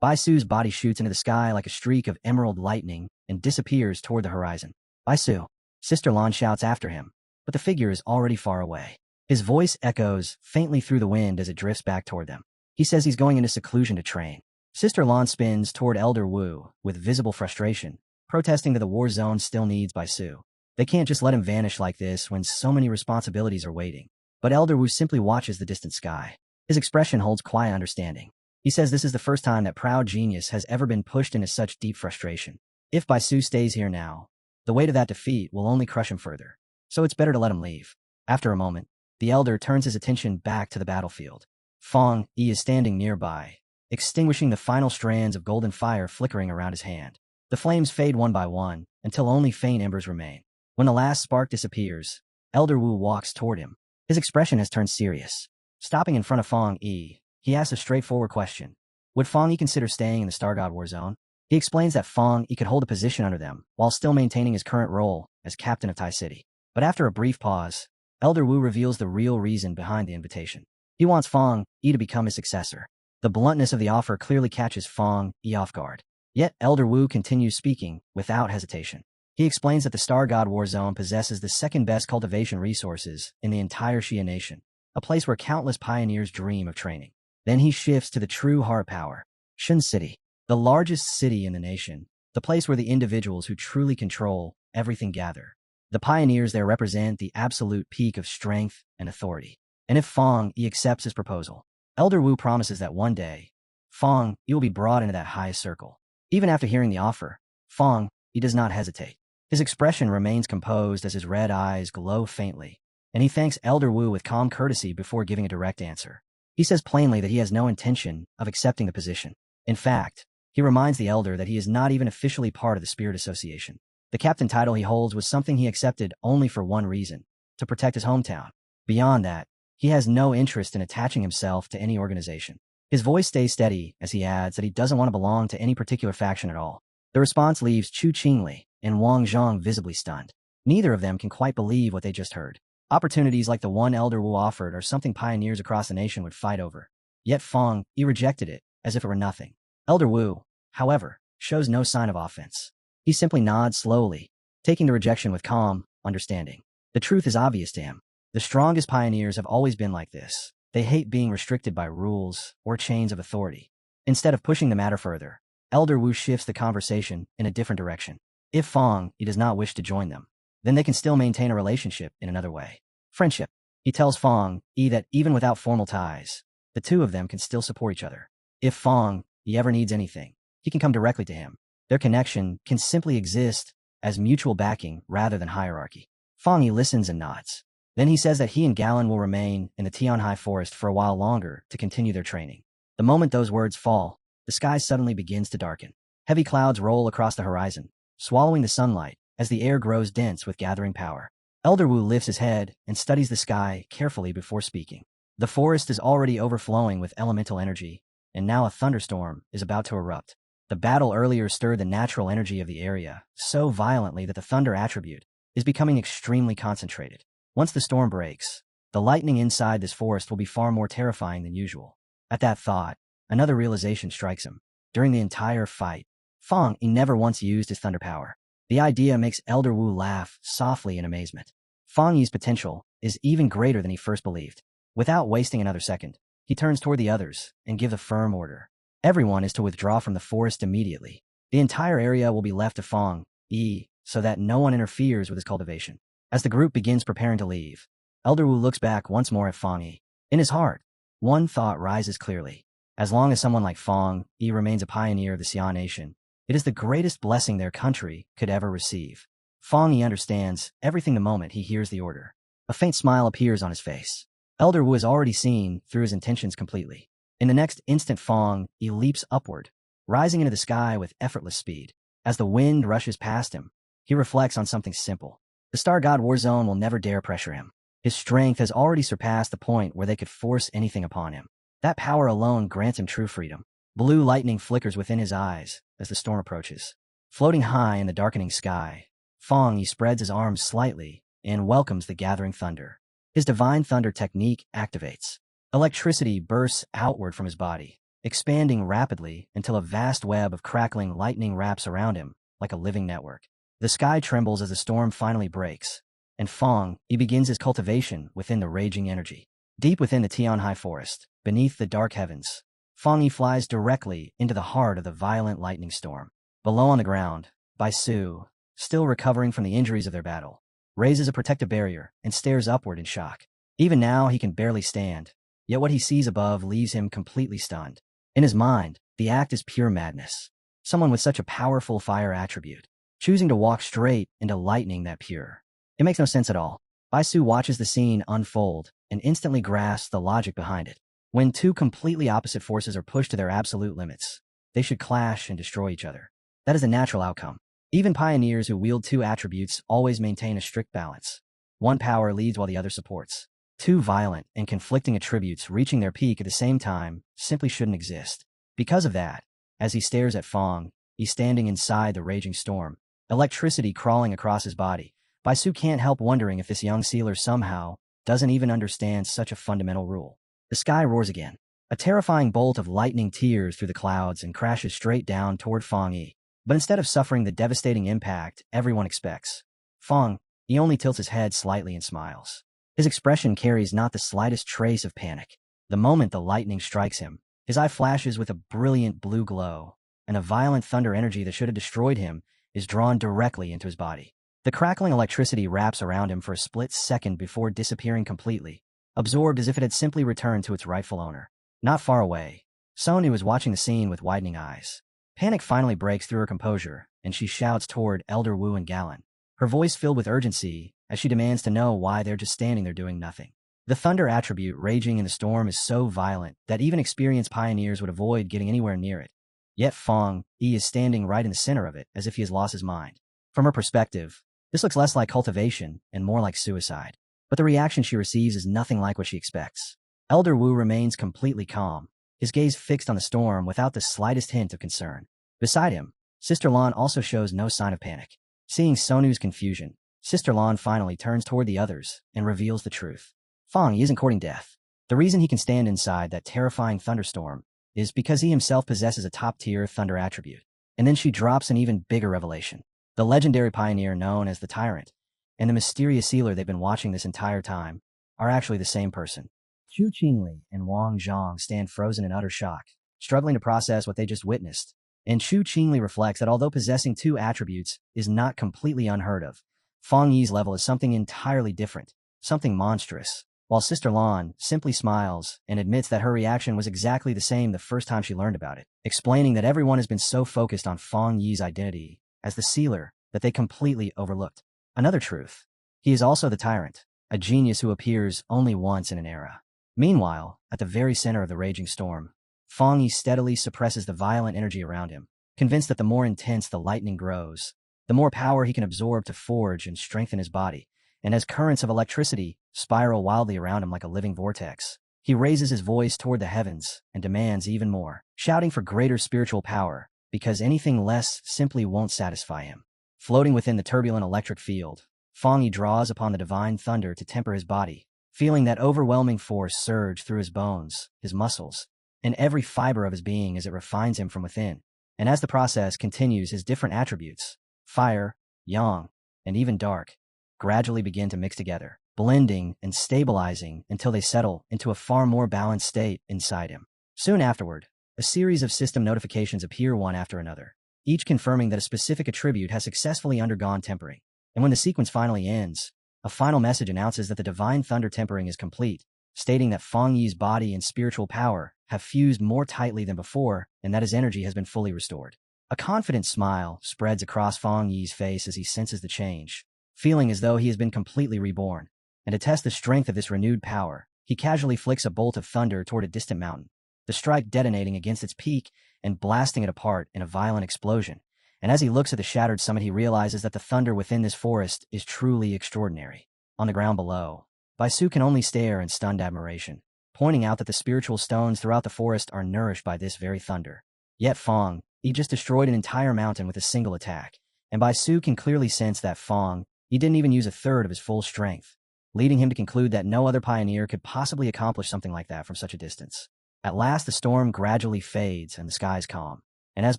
Bai Su's body shoots into the sky like a streak of emerald lightning and disappears toward the horizon. "Bai Su!" Sister Lan shouts after him, but the figure is already far away. His voice echoes faintly through the wind as it drifts back toward them. He says he's going into seclusion to train. Sister Lan spins toward Elder Wu with visible frustration, protesting that the war zone still needs Bai Su. They can't just let him vanish like this when so many responsibilities are waiting. But Elder Wu simply watches the distant sky. His expression holds quiet understanding. He says this is the first time that proud genius has ever been pushed into such deep frustration. If Bai Su stays here now, the weight of that defeat will only crush him further. So it's better to let him leave. After a moment, the elder turns his attention back to the battlefield. Fang Yi is standing nearby, extinguishing the final strands of golden fire flickering around his hand. The flames fade one by one until only faint embers remain. When the last spark disappears, Elder Wu walks toward him. His expression has turned serious. Stopping in front of Fang Yi, he asks a straightforward question. Would Fang Yi consider staying in the Star God War Zone? He explains that Fang Yi could hold a position under them while still maintaining his current role as captain of Tai City. But after a brief pause, Elder Wu reveals the real reason behind the invitation. He wants Fang Yi to become his successor. The bluntness of the offer clearly catches Fang Yi off guard. Yet Elder Wu continues speaking without hesitation. He explains that the Star God War Zone possesses the second-best cultivation resources in the entire Xia nation, a place where countless pioneers dream of training. Then he shifts to the true heart power, Shun City, the largest city in the nation, the place where the individuals who truly control everything gather. The pioneers there represent the absolute peak of strength and authority. And if Fang Yi accepts his proposal, Elder Wu promises that one day, Fang Yi will be brought into that highest circle. Even after hearing the offer, Fang Yi does not hesitate. His expression remains composed as his red eyes glow faintly, and he thanks Elder Wu with calm courtesy before giving a direct answer. He says plainly that he has no intention of accepting the position. In fact, he reminds the elder that he is not even officially part of the Spirit Association. The captain title he holds was something he accepted only for one reason, to protect his hometown. Beyond that, he has no interest in attaching himself to any organization. His voice stays steady as he adds that he doesn't want to belong to any particular faction at all. The response leaves Chu Qingli and Wang Zhang visibly stunned. Neither of them can quite believe what they just heard. Opportunities like the one Elder Wu offered are something pioneers across the nation would fight over. Yet Fang Yi rejected it as if it were nothing. Elder Wu, however, shows no sign of offense. He simply nods slowly, taking the rejection with calm understanding. The truth is obvious to him. The strongest pioneers have always been like this. They hate being restricted by rules or chains of authority. Instead of pushing the matter further, Elder Wu shifts the conversation in a different direction. If Fang Yi does not wish to join them, then they can still maintain a relationship in another way. Friendship. He tells Fang Yi that even without formal ties, the two of them can still support each other. If Fong he ever needs anything, he can come directly to him. Their connection can simply exist as mutual backing rather than hierarchy. Fong he listens and nods. Then he says that he and Galen will remain in the Tianhai forest for a while longer to continue their training. The moment those words fall, the sky suddenly begins to darken. Heavy clouds roll across the horizon, swallowing the sunlight as the air grows dense with gathering power. Elder Wu lifts his head and studies the sky carefully before speaking. The forest is already overflowing with elemental energy, and now a thunderstorm is about to erupt. The battle earlier stirred the natural energy of the area so violently that the thunder attribute is becoming extremely concentrated. Once the storm breaks, the lightning inside this forest will be far more terrifying than usual. At that thought, another realization strikes him. During the entire fight, Fong he never once used his thunder power. The idea makes Elder Wu laugh softly in amazement. Fong Yi's potential is even greater than he first believed. Without wasting another second, he turns toward the others and gives a firm order. Everyone is to withdraw from the forest immediately. The entire area will be left to Fong Yi so that no one interferes with his cultivation. As the group begins preparing to leave, Elder Wu looks back once more at Fong Yi. In his heart, one thought rises clearly. As long as someone like Fong Yi remains a pioneer of the Xia Nation, it is the greatest blessing their country could ever receive. Fong Yi understands everything the moment he hears the order. A faint smile appears on his face. Elder Wu has already seen through his intentions completely. In the next instant, Fong Yi leaps upward, rising into the sky with effortless speed. As the wind rushes past him, he reflects on something simple. The Star God Warzone will never dare pressure him. His strength has already surpassed the point where they could force anything upon him. That power alone grants him true freedom. Blue lightning flickers within his eyes as the storm approaches. Floating high in the darkening sky, Fong Yi spreads his arms slightly and welcomes the gathering thunder. His divine thunder technique activates. Electricity bursts outward from his body, expanding rapidly until a vast web of crackling lightning wraps around him like a living network. The sky trembles as the storm finally breaks, and Fong Yi begins his cultivation within the raging energy. Deep within the Tianhai forest, beneath the dark heavens, Fong Yi flies directly into the heart of the violent lightning storm. Below on the ground, Bai Su, still recovering from the injuries of their battle, raises a protective barrier and stares upward in shock. Even now, he can barely stand, yet what he sees above leaves him completely stunned. In his mind, the act is pure madness. Someone with such a powerful fire attribute, choosing to walk straight into lightning that pure. It makes no sense at all. Bai Su watches the scene unfold and instantly grasps the logic behind it. When two completely opposite forces are pushed to their absolute limits, they should clash and destroy each other. That is a natural outcome. Even pioneers who wield two attributes always maintain a strict balance. One power leads while the other supports. Two violent and conflicting attributes reaching their peak at the same time simply shouldn't exist. Because of that, as he stares at Fong, he's standing inside the raging storm, electricity crawling across his body. Bai Su can't help wondering if this young sealer somehow doesn't even understand such a fundamental rule. The sky roars again. A terrifying bolt of lightning tears through the clouds and crashes straight down toward Fong Yi. But instead of suffering the devastating impact everyone expects, Fong Yi only tilts his head slightly and smiles. His expression carries not the slightest trace of panic. The moment the lightning strikes him, his eye flashes with a brilliant blue glow, and a violent thunder energy that should have destroyed him is drawn directly into his body. The crackling electricity wraps around him for a split second before disappearing completely, absorbed as if it had simply returned to its rightful owner. Not far away, Sonu is watching the scene with widening eyes. Panic finally breaks through her composure, and she shouts toward Elder Wu and Galen, her voice filled with urgency as she demands to know why they're just standing there doing nothing. The thunder attribute raging in the storm is so violent that even experienced pioneers would avoid getting anywhere near it. Yet Fong Yi is standing right in the center of it as if he has lost his mind. From her perspective, this looks less like cultivation and more like suicide. But the reaction she receives is nothing like what she expects. Elder Wu remains completely calm, his gaze fixed on the storm without the slightest hint of concern. Beside him, Sister Lan also shows no sign of panic. Seeing Sonu's confusion, Sister Lan finally turns toward the others and reveals the truth. Fong Yi isn't courting death. The reason he can stand inside that terrifying thunderstorm is because he himself possesses a top-tier thunder attribute. And then she drops an even bigger revelation. The legendary pioneer known as the Tyrant and the mysterious sealer they've been watching this entire time are actually the same person. Chu Qingli and Wang Zhang stand frozen in utter shock, struggling to process what they just witnessed. And Chu Qingli reflects that although possessing two attributes is not completely unheard of, Fong Yi's level is something entirely different, something monstrous. while Sister Lan simply smiles and admits that her reaction was exactly the same the first time she learned about it, explaining that everyone has been so focused on Feng Yi's identity as the sealer that they completely overlooked another truth. He is also the tyrant, a genius who appears only once in an era. Meanwhile, at the very center of the raging storm, Feng Yi steadily suppresses the violent energy around him, convinced that the more intense the lightning grows, the more power he can absorb to forge and strengthen his body. And as currents of electricity spiral wildly around him like a living vortex, he raises his voice toward the heavens and demands even more, shouting for greater spiritual power, because anything less simply won't satisfy him. Floating within the turbulent electric field, Feng Yi draws upon the divine thunder to temper his body, feeling that overwhelming force surge through his bones, his muscles, and every fiber of his being as it refines him from within. And as the process continues, his different attributes, fire, yang, and even dark, gradually begin to mix together, blending and stabilizing until they settle into a far more balanced state inside him. Soon afterward, a series of system notifications appear one after another, each confirming that a specific attribute has successfully undergone tempering. And when the sequence finally ends, a final message announces that the divine thunder tempering is complete, stating that Feng Yi's body and spiritual power have fused more tightly than before and that his energy has been fully restored. A confident smile spreads across Feng Yi's face as he senses the change, feeling as though he has been completely reborn. And to test the strength of this renewed power, he casually flicks a bolt of thunder toward a distant mountain, the strike detonating against its peak and blasting it apart in a violent explosion. And as he looks at the shattered summit, he realizes that the thunder within this forest is truly extraordinary. On the ground below, Baisu can only stare in stunned admiration, pointing out that the spiritual stones throughout the forest are nourished by this very thunder. Yet Feng Yi just destroyed an entire mountain with a single attack, and Baisu can clearly sense that Feng Yi didn't even use a third of his full strength, leading him to conclude that no other pioneer could possibly accomplish something like that from such a distance. At last, the storm gradually fades and the skies calm. And as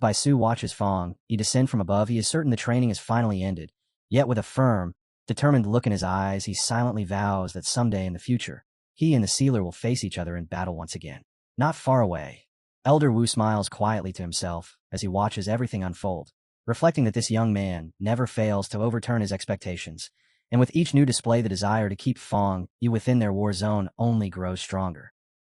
Baisu watches Feng Yi descend from above, he is certain the training has finally ended. Yet with a firm, determined look in his eyes, he silently vows that someday in the future, he and the sealer will face each other in battle once again. Not far away, Elder Wu smiles quietly to himself as he watches everything unfold, reflecting that this young man never fails to overturn his expectations, and with each new display the desire to keep Feng Yi within their war zone only grows stronger.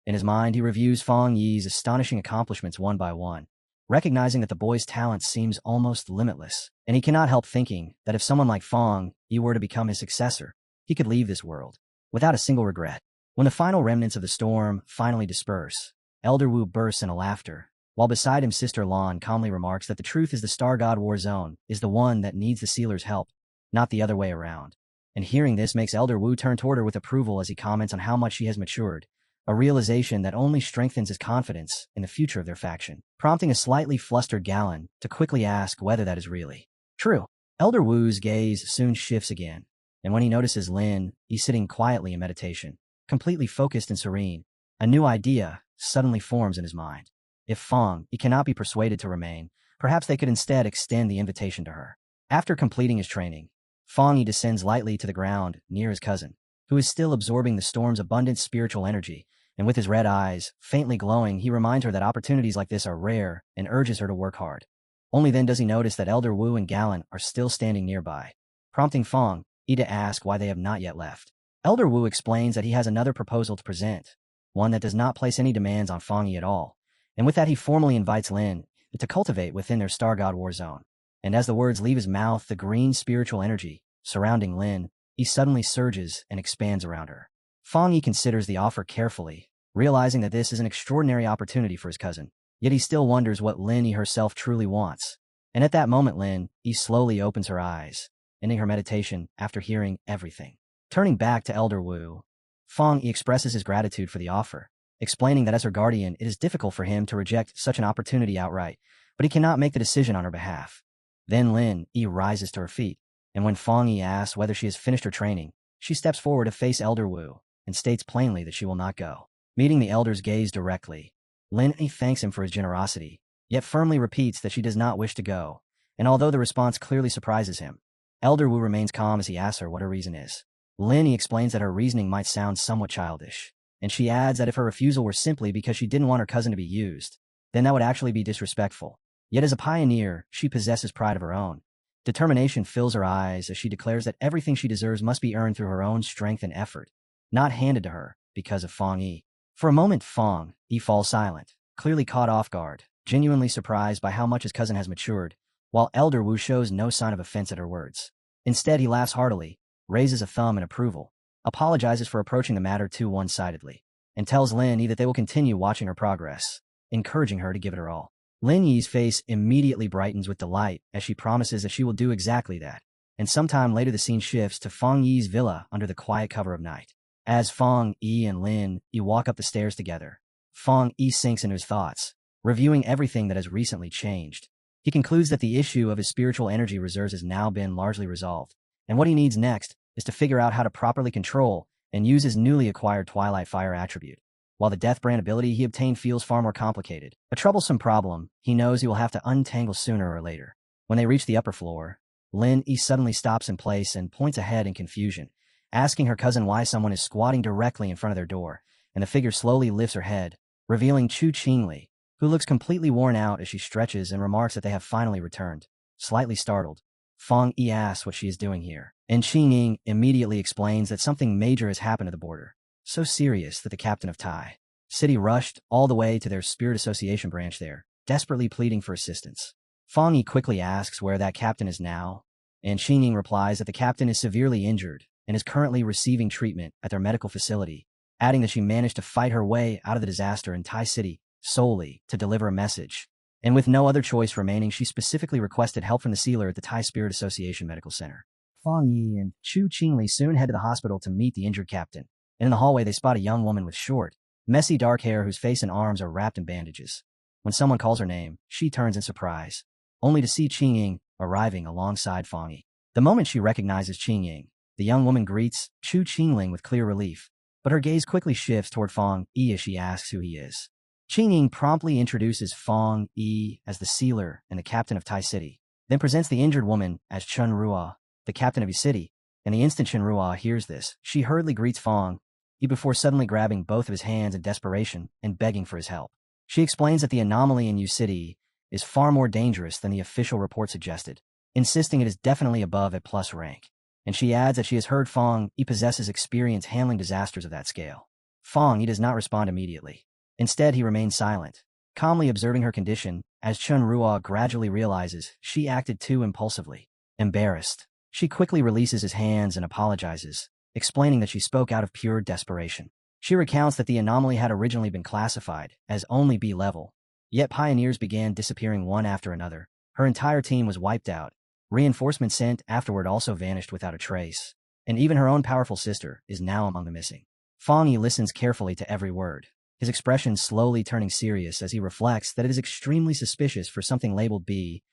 In his mind, he reviews Feng Yi's astonishing accomplishments one by one, recognizing that the boy's talent seems almost limitless, and he cannot help thinking that if someone like Feng Yi were to become his successor, he could leave this world without a single regret. When the final remnants of the storm finally disperse, Elder Wu bursts into laughter, while beside him Sister Lan calmly remarks that the truth is the Star God War Zone is the one that needs the sealer's help, not the other way around. And hearing this makes Elder Wu turn toward her with approval as he comments on how much she has matured, a realization that only strengthens his confidence in the future of their faction, prompting a slightly flustered Galen to quickly ask whether that is really true. Elder Wu's gaze soon shifts again, and when he notices Lin, he's sitting quietly in meditation, completely focused and serene, a new idea suddenly forms in his mind. If Feng Yi cannot be persuaded to remain, perhaps they could instead extend the invitation to her. After completing his training, Feng Yi descends lightly to the ground near his cousin, who is still absorbing the storm's abundant spiritual energy, and with his red eyes faintly glowing, he reminds her that opportunities like this are rare and urges her to work hard. Only then does he notice that Elder Wu and Galen are still standing nearby, prompting Feng Yi to ask why they have not yet left. Elder Wu explains that he has another proposal to present, one that does not place any demands on Feng Yi at all, and with that he formally invites Lin to cultivate within their Star God War Zone. And as the words leave his mouth, the green spiritual energy surrounding Lin, he suddenly surges and expands around her. Feng Yi considers the offer carefully, realizing that this is an extraordinary opportunity for his cousin, yet he still wonders what Lin Yi herself truly wants. And at that moment, Lin Yi slowly opens her eyes, ending her meditation after hearing everything. Turning back to Elder Wu, Feng Yi expresses his gratitude for the offer, explaining that as her guardian, it is difficult for him to reject such an opportunity outright, but he cannot make the decision on her behalf. Then Lin Yi rises to her feet, and when Feng Yi asks whether she has finished her training, she steps forward to face Elder Wu and states plainly that she will not go. Meeting the elder's gaze directly, Lin Yi thanks him for his generosity, yet firmly repeats that she does not wish to go, and although the response clearly surprises him, Elder Wu remains calm as he asks her what her reason is. Lin Yi explains that her reasoning might sound somewhat childish, and she adds that if her refusal were simply because she didn't want her cousin to be used, then that would actually be disrespectful. Yet as a pioneer, she possesses pride of her own. Determination fills her eyes as she declares that everything she deserves must be earned through her own strength and effort. not handed to her because of Fong Yi. For a moment, Fong Yi falls silent, clearly caught off guard, genuinely surprised by how much his cousin has matured, while Elder Wu shows no sign of offense at her words. Instead, he laughs heartily, raises a thumb in approval, apologizes for approaching the matter too one-sidedly, and tells Lin Yi that they will continue watching her progress, encouraging her to give it her all. Lin Yi's face immediately brightens with delight as she promises that she will do exactly that, and sometime later the scene shifts to Fong Yi's villa under the quiet cover of night. As Fong Yi and Lin Yi walk up the stairs together, Fong Yi sinks into his thoughts, reviewing everything that has recently changed. He concludes that the issue of his spiritual energy reserves has now been largely resolved, and what he needs next is to figure out how to properly control and use his newly acquired Twilight Fire attribute. While the Death Brand ability he obtained feels far more complicated, a troublesome problem he knows he will have to untangle sooner or later. When they reach the upper floor, Lin Yi suddenly stops in place and points ahead in confusion, asking her cousin why someone is squatting directly in front of their door, and the figure slowly lifts her head, revealing Chu Qingli, who looks completely worn out as she stretches and remarks that they have finally returned. Slightly startled, Fong Yi asks what she is doing here, and Qingling immediately explains that something major has happened to the border, so serious that the captain of Tai City rushed all the way to their Spirit Association branch there, desperately pleading for assistance. Fong Yi quickly asks where that captain is now, and Qingling replies that the captain is severely injured and is currently receiving treatment at their medical facility, adding that she managed to fight her way out of the disaster in Tai City solely to deliver a message. And with no other choice remaining, she specifically requested help from the sealer at the Tai Spirit Association Medical Center. Fong Yi and Chu Qingli soon head to the hospital to meet the injured captain, and in the hallway they spot a young woman with short, messy dark hair whose face and arms are wrapped in bandages. When someone calls her name, she turns in surprise, only to see Qingling arriving alongside Fong Yi. The moment she recognizes Qingling, the young woman greets Chu Qingling with clear relief, but her gaze quickly shifts toward Fong Yi as she asks who he is. Qingling promptly introduces Fong Yi as the sealer and the captain of Tai City, then presents the injured woman as Chen Ruo, the captain of Yi City, and the instant Chen Ruo hears this, she hurriedly greets Fong Yi before suddenly grabbing both of his hands in desperation and begging for his help. She explains that the anomaly in Yi City is far more dangerous than the official report suggested, insisting it is definitely above a plus rank, and she adds that she has heard Fong Yi possesses experience handling disasters of that scale. Fong Yi does not respond immediately. Instead, he remains silent, calmly observing her condition as Chen Ruo gradually realizes she acted too impulsively. Embarrassed, she quickly releases his hands and apologizes, explaining that she spoke out of pure desperation. She recounts that the anomaly had originally been classified as only B level, yet pioneers began disappearing one after another. Her entire team was wiped out. Reinforcements sent afterward also vanished without a trace, and even her own powerful sister is now among the missing. Fong Yi listens carefully to every word, his expression slowly turning serious as he reflects that it is extremely suspicious for something labeled B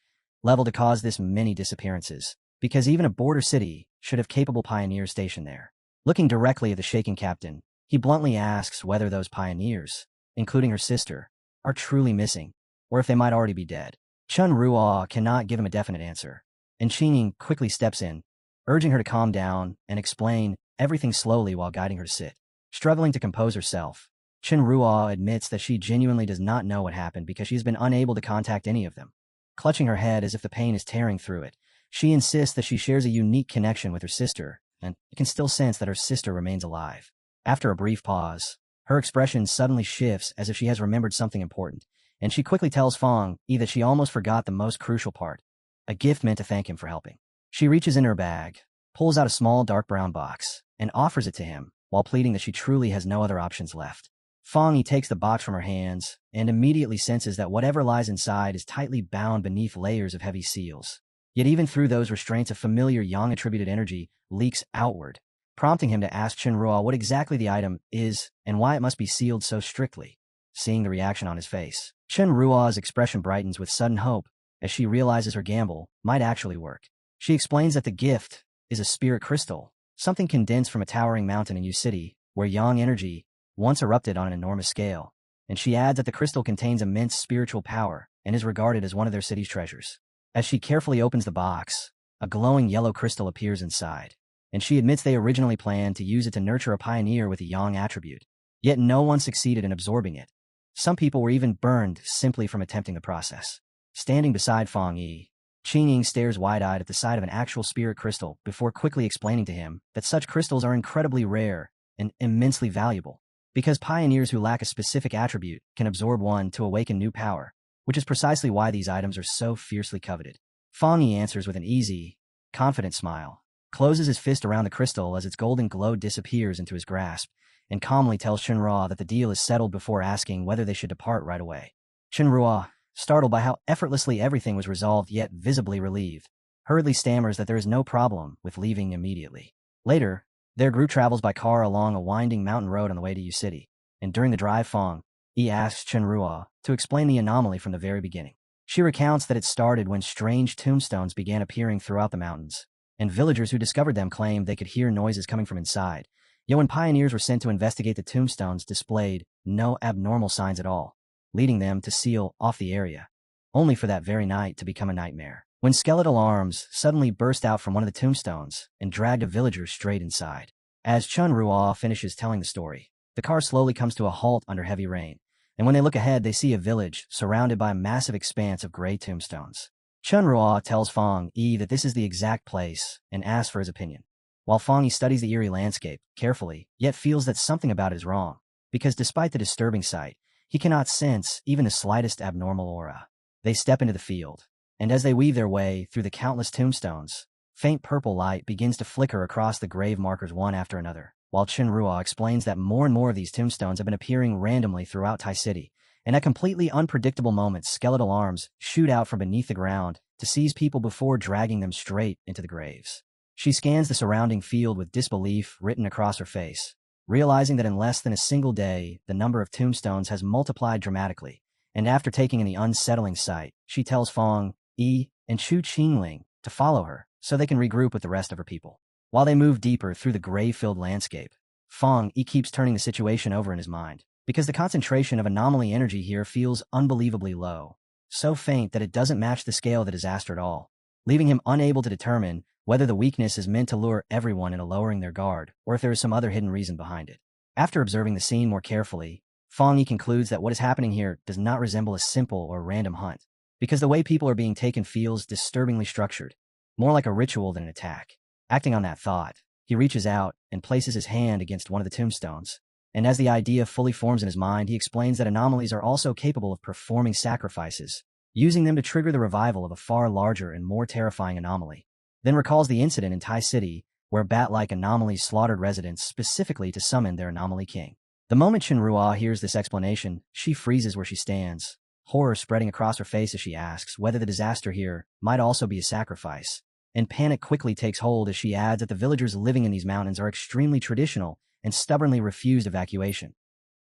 level to cause this many disappearances, because even a border city should have capable pioneers stationed there. Looking directly at the shaken captain, he bluntly asks whether those pioneers, including her sister, are truly missing, or if they might already be dead. Chen Ruo cannot give him a definite answer, and Qingling quickly steps in, urging her to calm down and explain everything slowly while guiding her to sit. Struggling to compose herself, Chen Ruo admits that she genuinely does not know what happened because she has been unable to contact any of them. Clutching her head as if the pain is tearing through it, she insists that she shares a unique connection with her sister, and can still sense that her sister remains alive. After a brief pause, her expression suddenly shifts as if she has remembered something important, and she quickly tells Fong Yi that she almost forgot the most crucial part, a gift meant to thank him for helping. She reaches in her bag, pulls out a small dark brown box, and offers it to him, while pleading that she truly has no other options left. Fong Yi takes the box from her hands and immediately senses that whatever lies inside is tightly bound beneath layers of heavy seals. Yet even through those restraints, a familiar yang-attributed energy leaks outward, prompting him to ask Chen Ruo what exactly the item is and why it must be sealed so strictly. Seeing the reaction on his face, Chen Ruo's expression brightens with sudden hope as she realizes her gamble might actually work. She explains that the gift is a spirit crystal, something condensed from a towering mountain in Yi City, where yang energy once erupted on an enormous scale, and she adds that the crystal contains immense spiritual power and is regarded as one of their city's treasures. As she carefully opens the box, a glowing yellow crystal appears inside, and she admits they originally planned to use it to nurture a pioneer with a yang attribute, yet no one succeeded in absorbing it. Some people were even burned simply from attempting the process. Standing beside Fong Yi, Qingling stares wide-eyed at the sight of an actual spirit crystal before quickly explaining to him that such crystals are incredibly rare and immensely valuable, because pioneers who lack a specific attribute can absorb one to awaken new power, which is precisely why these items are so fiercely coveted. Fang Yi answers with an easy, confident smile, closes his fist around the crystal as its golden glow disappears into his grasp, and calmly tells Chenrua that the deal is settled before asking whether they should depart right away. Chenrua, startled by how effortlessly everything was resolved yet visibly relieved, hurriedly stammers that there is no problem with leaving immediately. Later, their group travels by car along a winding mountain road on the way to Yu City, and during the drive Fang Yi asks Chenrua to explain the anomaly from the very beginning. She recounts that it started when strange tombstones began appearing throughout the mountains, and villagers who discovered them claimed they could hear noises coming from inside. Yet when pioneers were sent to investigate, the tombstones displayed no abnormal signs at all, leading them to seal off the area, only for that very night to become a nightmare, when skeletal arms suddenly burst out from one of the tombstones and dragged a villager straight inside. As Chenrua finishes telling the story, the car slowly comes to a halt under heavy rain, and when they look ahead, they see a village surrounded by a massive expanse of gray tombstones. Chenrua tells Fang Yi that this is the exact place and asks for his opinion, while Fang Yi studies the eerie landscape carefully, yet feels that something about it is wrong, because despite the disturbing sight, he cannot sense even the slightest abnormal aura. They step into the field, and as they weave their way through the countless tombstones, faint purple light begins to flicker across the grave markers one after another, while Chenrua explains that more and more of these tombstones have been appearing randomly throughout Tai City, and at completely unpredictable moments skeletal arms shoot out from beneath the ground to seize people before dragging them straight into the graves. She scans the surrounding field with disbelief written across her face, realizing that in less than a single day, the number of tombstones has multiplied dramatically, and after taking in the unsettling sight, she tells Fang Yi and Chu Qingling to follow her so they can regroup with the rest of her people. While they move deeper through the grave-filled landscape, Fang Yi keeps turning the situation over in his mind, because the concentration of anomaly energy here feels unbelievably low, so faint that it doesn't match the scale of the disaster at all, leaving him unable to determine whether the weakness is meant to lure everyone into lowering their guard or if there is some other hidden reason behind it. After observing the scene more carefully, Fang Yi concludes that what is happening here does not resemble a simple or random hunt, because the way people are being taken feels disturbingly structured, more like a ritual than an attack. Acting on that thought, he reaches out and places his hand against one of the tombstones, and as the idea fully forms in his mind, he explains that anomalies are also capable of performing sacrifices, using them to trigger the revival of a far larger and more terrifying anomaly. Then recalls the incident in Tai City where bat-like anomalies slaughtered residents specifically to summon their anomaly king. The moment Chenrua hears this explanation, she freezes where she stands, horror spreading across her face as she asks whether the disaster here might also be a sacrifice, and panic quickly takes hold as she adds that the villagers living in these mountains are extremely traditional and stubbornly refused evacuation.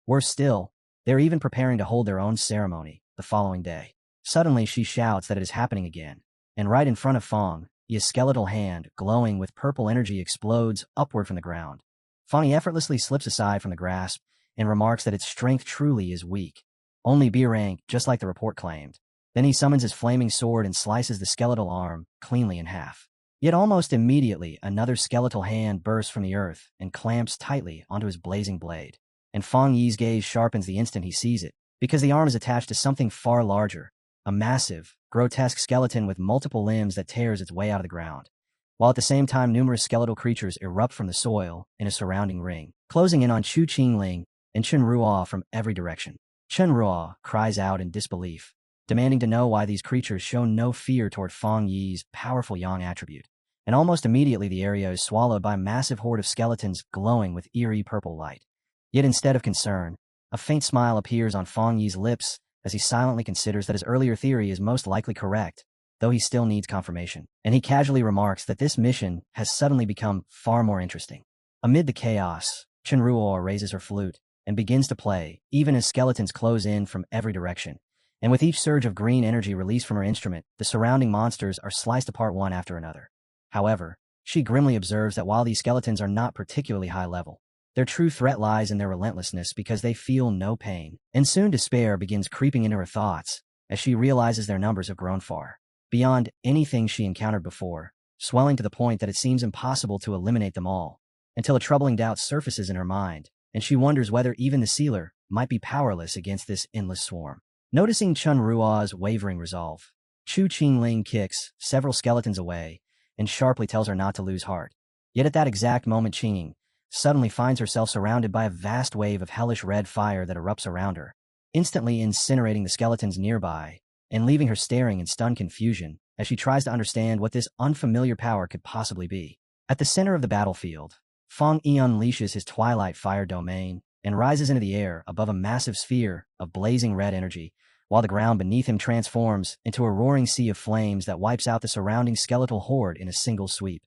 Worse still, they're even preparing to hold their own ceremony the following day. Suddenly she shouts that it is happening again, and right in front of Fang Yi's skeletal hand, glowing with purple energy, explodes upward from the ground. Fang Yi effortlessly slips aside from the grasp and remarks that its strength truly is weak, only B rank, just like the report claimed. Then he summons his flaming sword and slices the skeletal arm cleanly in half. Yet almost immediately, another skeletal hand bursts from the earth and clamps tightly onto his blazing blade. And Fang Yi's gaze sharpens the instant he sees it, because the arm is attached to something far larger, a massive, grotesque skeleton with multiple limbs that tears its way out of the ground, while at the same time numerous skeletal creatures erupt from the soil in a surrounding ring, closing in on Chu Qingling and Chenrua from every direction. Chenrua cries out in disbelief, demanding to know why these creatures show no fear toward Fang Yi's powerful yang attribute, and almost immediately the area is swallowed by a massive horde of skeletons glowing with eerie purple light. Yet instead of concern, a faint smile appears on Fang Yi's lips as he silently considers that his earlier theory is most likely correct, though he still needs confirmation, and he casually remarks that this mission has suddenly become far more interesting. Amid the chaos, Chenrua raises her flute and begins to play, even as skeletons close in from every direction, and with each surge of green energy released from her instrument, the surrounding monsters are sliced apart one after another. However, she grimly observes that while these skeletons are not particularly high level, their true threat lies in their relentlessness because they feel no pain, and soon despair begins creeping into her thoughts as she realizes their numbers have grown far beyond anything she encountered before, swelling to the point that it seems impossible to eliminate them all, until a troubling doubt surfaces in her mind, and she wonders whether even the sealer might be powerless against this endless swarm. Noticing Chenrua's wavering resolve, Chu Qingling kicks several skeletons away and sharply tells her not to lose heart. Yet at that exact moment Qing suddenly finds herself surrounded by a vast wave of hellish red fire that erupts around her, instantly incinerating the skeletons nearby and leaving her staring in stunned confusion as she tries to understand what this unfamiliar power could possibly be. At the center of the battlefield, Feng Yi unleashes his twilight fire domain and rises into the air above a massive sphere of blazing red energy, while the ground beneath him transforms into a roaring sea of flames that wipes out the surrounding skeletal horde in a single sweep.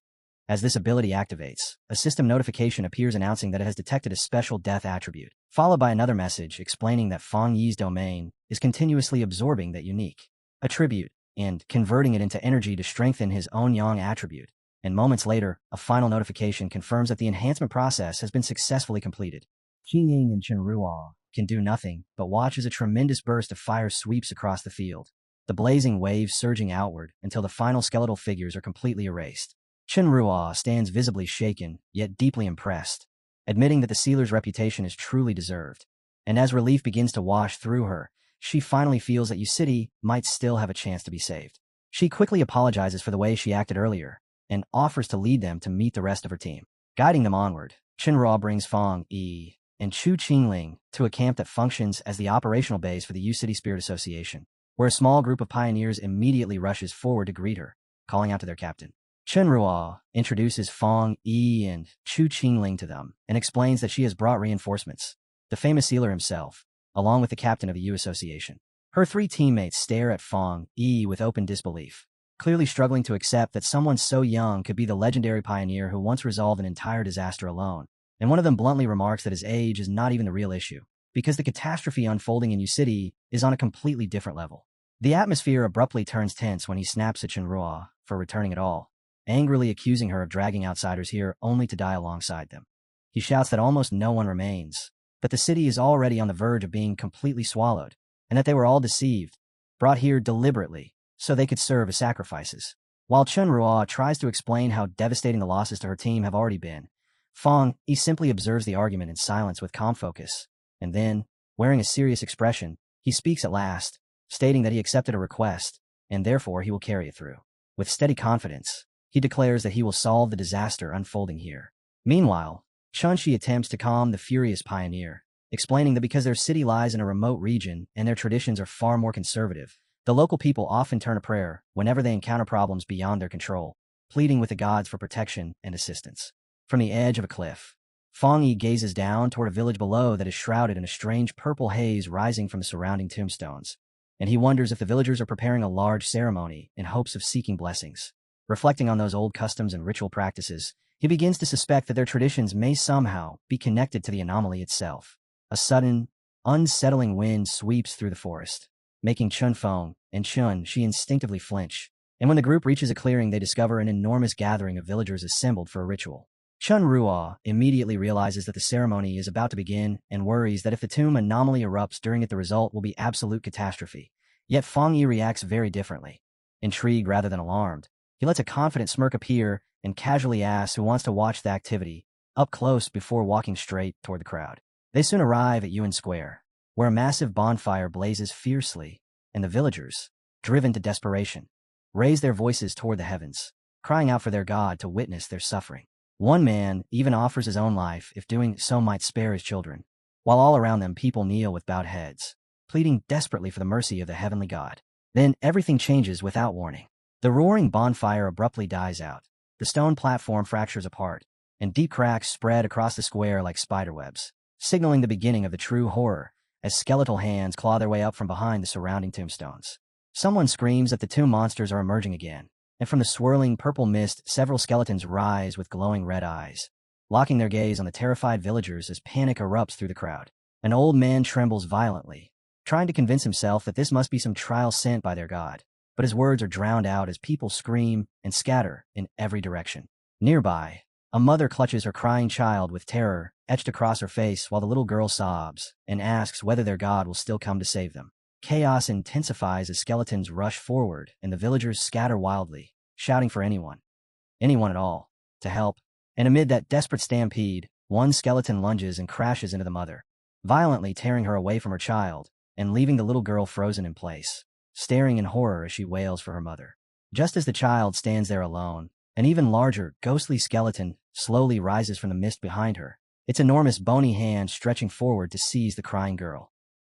As this ability activates, a system notification appears announcing that it has detected a special death attribute, followed by another message explaining that Feng Yi's domain is continuously absorbing that unique attribute and converting it into energy to strengthen his own yang attribute. And moments later, a final notification confirms that the enhancement process has been successfully completed. Qingying and Chenruo can do nothing but watch as a tremendous burst of fire sweeps across the field, the blazing waves surging outward until the final skeletal figures are completely erased. Chenruo stands visibly shaken, yet deeply impressed, admitting that the sealer's reputation is truly deserved. And as relief begins to wash through her, she finally feels that City might still have a chance to be saved. She quickly apologizes for the way she acted earlier and offers to lead them to meet the rest of her team. Guiding them onward, Chenruo brings Feng Yi and Chu Qingling to a camp that functions as the operational base for the City Spirit Association, where a small group of pioneers immediately rushes forward to greet her, calling out to their captain. Chenruo introduces Feng Yi and Chu Qingling to them and explains that she has brought reinforcements, the famous sealer himself, along with the captain of the U Association. Her three teammates stare at Feng Yi with open disbelief, clearly struggling to accept that someone so young could be the legendary pioneer who once resolved an entire disaster alone. And one of them bluntly remarks that his age is not even the real issue, because the catastrophe unfolding in City is on a completely different level. The atmosphere abruptly turns tense when he snaps at Chenruo for returning at all, angrily accusing her of dragging outsiders here only to die alongside them. He shouts that almost no one remains, that the city is already on the verge of being completely swallowed, and that they were all deceived, brought here deliberately, so they could serve as sacrifices. While Chenruo tries to explain how devastating the losses to her team have already been, Feng Yi simply observes the argument in silence with calm focus, and then, wearing a serious expression, he speaks at last, stating that he accepted a request, and therefore he will carry it through. With steady confidence, he declares that he will solve the disaster unfolding here. Meanwhile, Chunshi attempts to calm the furious pioneer, explaining that because their city lies in a remote region and their traditions are far more conservative, the local people often turn to prayer whenever they encounter problems beyond their control, pleading with the gods for protection and assistance. From the edge of a cliff, Feng Yi gazes down toward a village below that is shrouded in a strange purple haze rising from the surrounding tombstones, and he wonders if the villagers are preparing a large ceremony in hopes of seeking blessings. Reflecting on those old customs and ritual practices, he begins to suspect that their traditions may somehow be connected to the anomaly itself. A sudden, unsettling wind sweeps through the forest, making Chunfeng and Chun-Shi instinctively flinch, and when the group reaches a clearing they discover an enormous gathering of villagers assembled for a ritual. Chunruo immediately realizes that the ceremony is about to begin and worries that if the tomb anomaly erupts during it the result will be absolute catastrophe. Yet Feng Yi reacts very differently. Intrigued rather than alarmed, he lets a confident smirk appear and casually asks who wants to watch the activity up close before walking straight toward the crowd. They soon arrive at Yuan Square, where a massive bonfire blazes fiercely, and the villagers, driven to desperation, raise their voices toward the heavens, crying out for their god to witness their suffering. One man even offers his own life if doing so might spare his children, while all around them people kneel with bowed heads, pleading desperately for the mercy of the heavenly god. Then everything changes without warning. The roaring bonfire abruptly dies out, the stone platform fractures apart, and deep cracks spread across the square like spiderwebs, signaling the beginning of the true horror as skeletal hands claw their way up from behind the surrounding tombstones. Someone screams that the tomb monsters are emerging again, and from the swirling purple mist several skeletons rise with glowing red eyes, locking their gaze on the terrified villagers as panic erupts through the crowd. An old man trembles violently, trying to convince himself that this must be some trial sent by their god, but his words are drowned out as people scream and scatter in every direction. Nearby, a mother clutches her crying child with terror etched across her face while the little girl sobs and asks whether their god will still come to save them. Chaos intensifies as skeletons rush forward and the villagers scatter wildly, shouting for anyone at all, to help. And amid that desperate stampede, one skeleton lunges and crashes into the mother, violently tearing her away from her child and leaving the little girl frozen in place, staring in horror as she wails for her mother. Just as the child stands there alone, An even larger, ghostly skeleton slowly rises from the mist behind her, its enormous bony hand stretching forward to seize the crying girl,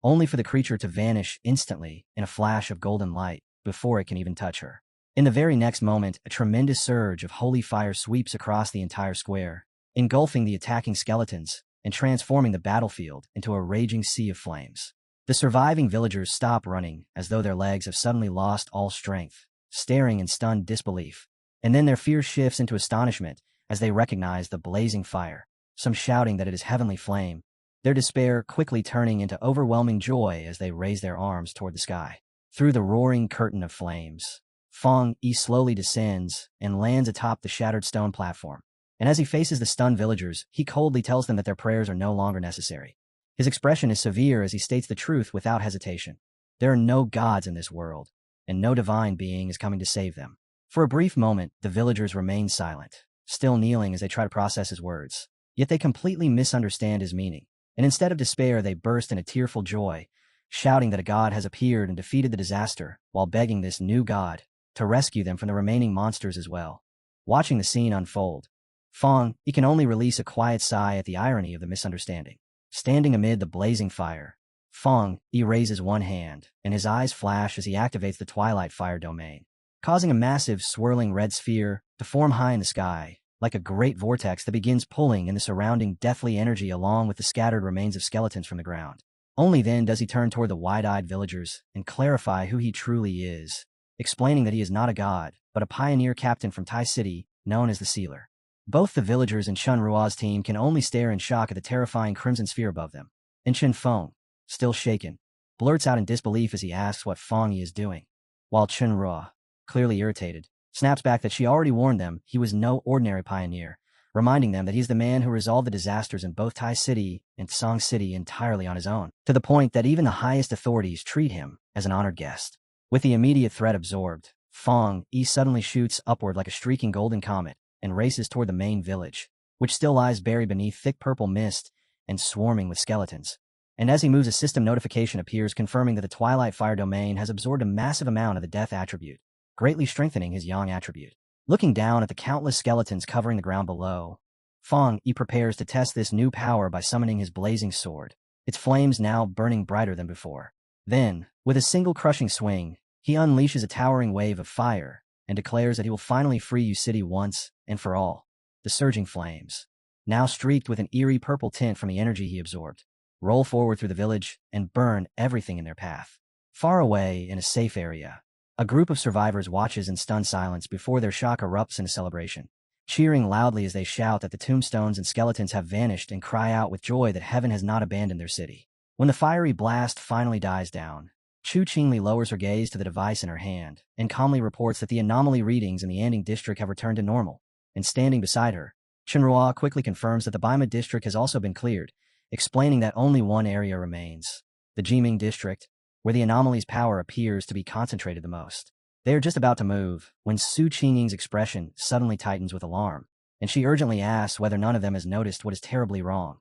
only for the creature to vanish instantly in a flash of golden light before it can even touch her. In the very next moment, a tremendous surge of holy fire sweeps across the entire square, engulfing the attacking skeletons and transforming the battlefield into a raging sea of flames. The surviving villagers stop running as though their legs have suddenly lost all strength, staring in stunned disbelief. And then their fear shifts into astonishment as they recognize the blazing fire, some shouting that it is heavenly flame, their despair quickly turning into overwhelming joy as they raise their arms toward the sky. Through the roaring curtain of flames, Fong Yi slowly descends and lands atop the shattered stone platform. And as he faces the stunned villagers, he coldly tells them that their prayers are no longer necessary. His expression is severe as he states the truth without hesitation. There are no gods in this world, and no divine being is coming to save them. For a brief moment, the villagers remain silent, still kneeling as they try to process his words. Yet they completely misunderstand his meaning, and instead of despair, they burst into tearful joy, shouting that a god has appeared and defeated the disaster, while begging this new god to rescue them from the remaining monsters as well. Watching the scene unfold, Fong Yi can only release a quiet sigh at the irony of the misunderstanding. Standing amid the blazing fire, Fong Yi raises one hand, and his eyes flash as he activates the Twilight Fire domain, causing a massive, swirling red sphere to form high in the sky, like a great vortex that begins pulling in the surrounding deathly energy along with the scattered remains of skeletons from the ground. Only then does he turn toward the wide-eyed villagers and clarify who he truly is, explaining that he is not a god, but a pioneer captain from Tai City known as the Sealer. Both the villagers and Chen Ruo's team can only stare in shock at the terrifying crimson sphere above them. And Chen Feng, still shaken, blurts out in disbelief as he asks what Fong Yi is doing, while Chen Ruo, clearly irritated, snaps back that she already warned them he was no ordinary pioneer, reminding them that he's the man who resolved the disasters in both Tai City and Song City entirely on his own, to the point that even the highest authorities treat him as an honored guest. With the immediate threat absorbed, Fong Yi suddenly shoots upward like a streaking golden comet and races toward the main village, which still lies buried beneath thick purple mist and swarming with skeletons. And as he moves, a system notification appears confirming that the Twilight Fire domain has absorbed a massive amount of the Death attribute, greatly strengthening his Yang attribute. Looking down at the countless skeletons covering the ground below, Fong Yi prepares to test this new power by summoning his blazing sword, its flames now burning brighter than before. Then, with a single crushing swing, he unleashes a towering wave of fire and declares that he will finally free Yu City once and for all. The surging flames, now streaked with an eerie purple tint from the energy he absorbed, roll forward through the village and burn everything in their path. Far away, in a safe area, a group of survivors watches in stunned silence before their shock erupts in a celebration, cheering loudly as they shout that the tombstones and skeletons have vanished and cry out with joy that heaven has not abandoned their city. When the fiery blast finally dies down, Chu Qingli lowers her gaze to the device in her hand and calmly reports that the anomaly readings in the Anding district have returned to normal. And standing beside her, Chenhua quickly confirms that the Baima district has also been cleared, explaining that only one area remains, the Jiming district, where the anomaly's power appears to be concentrated the most. They are just about to move when Su Qingying's expression suddenly tightens with alarm, and she urgently asks whether none of them has noticed what is terribly wrong.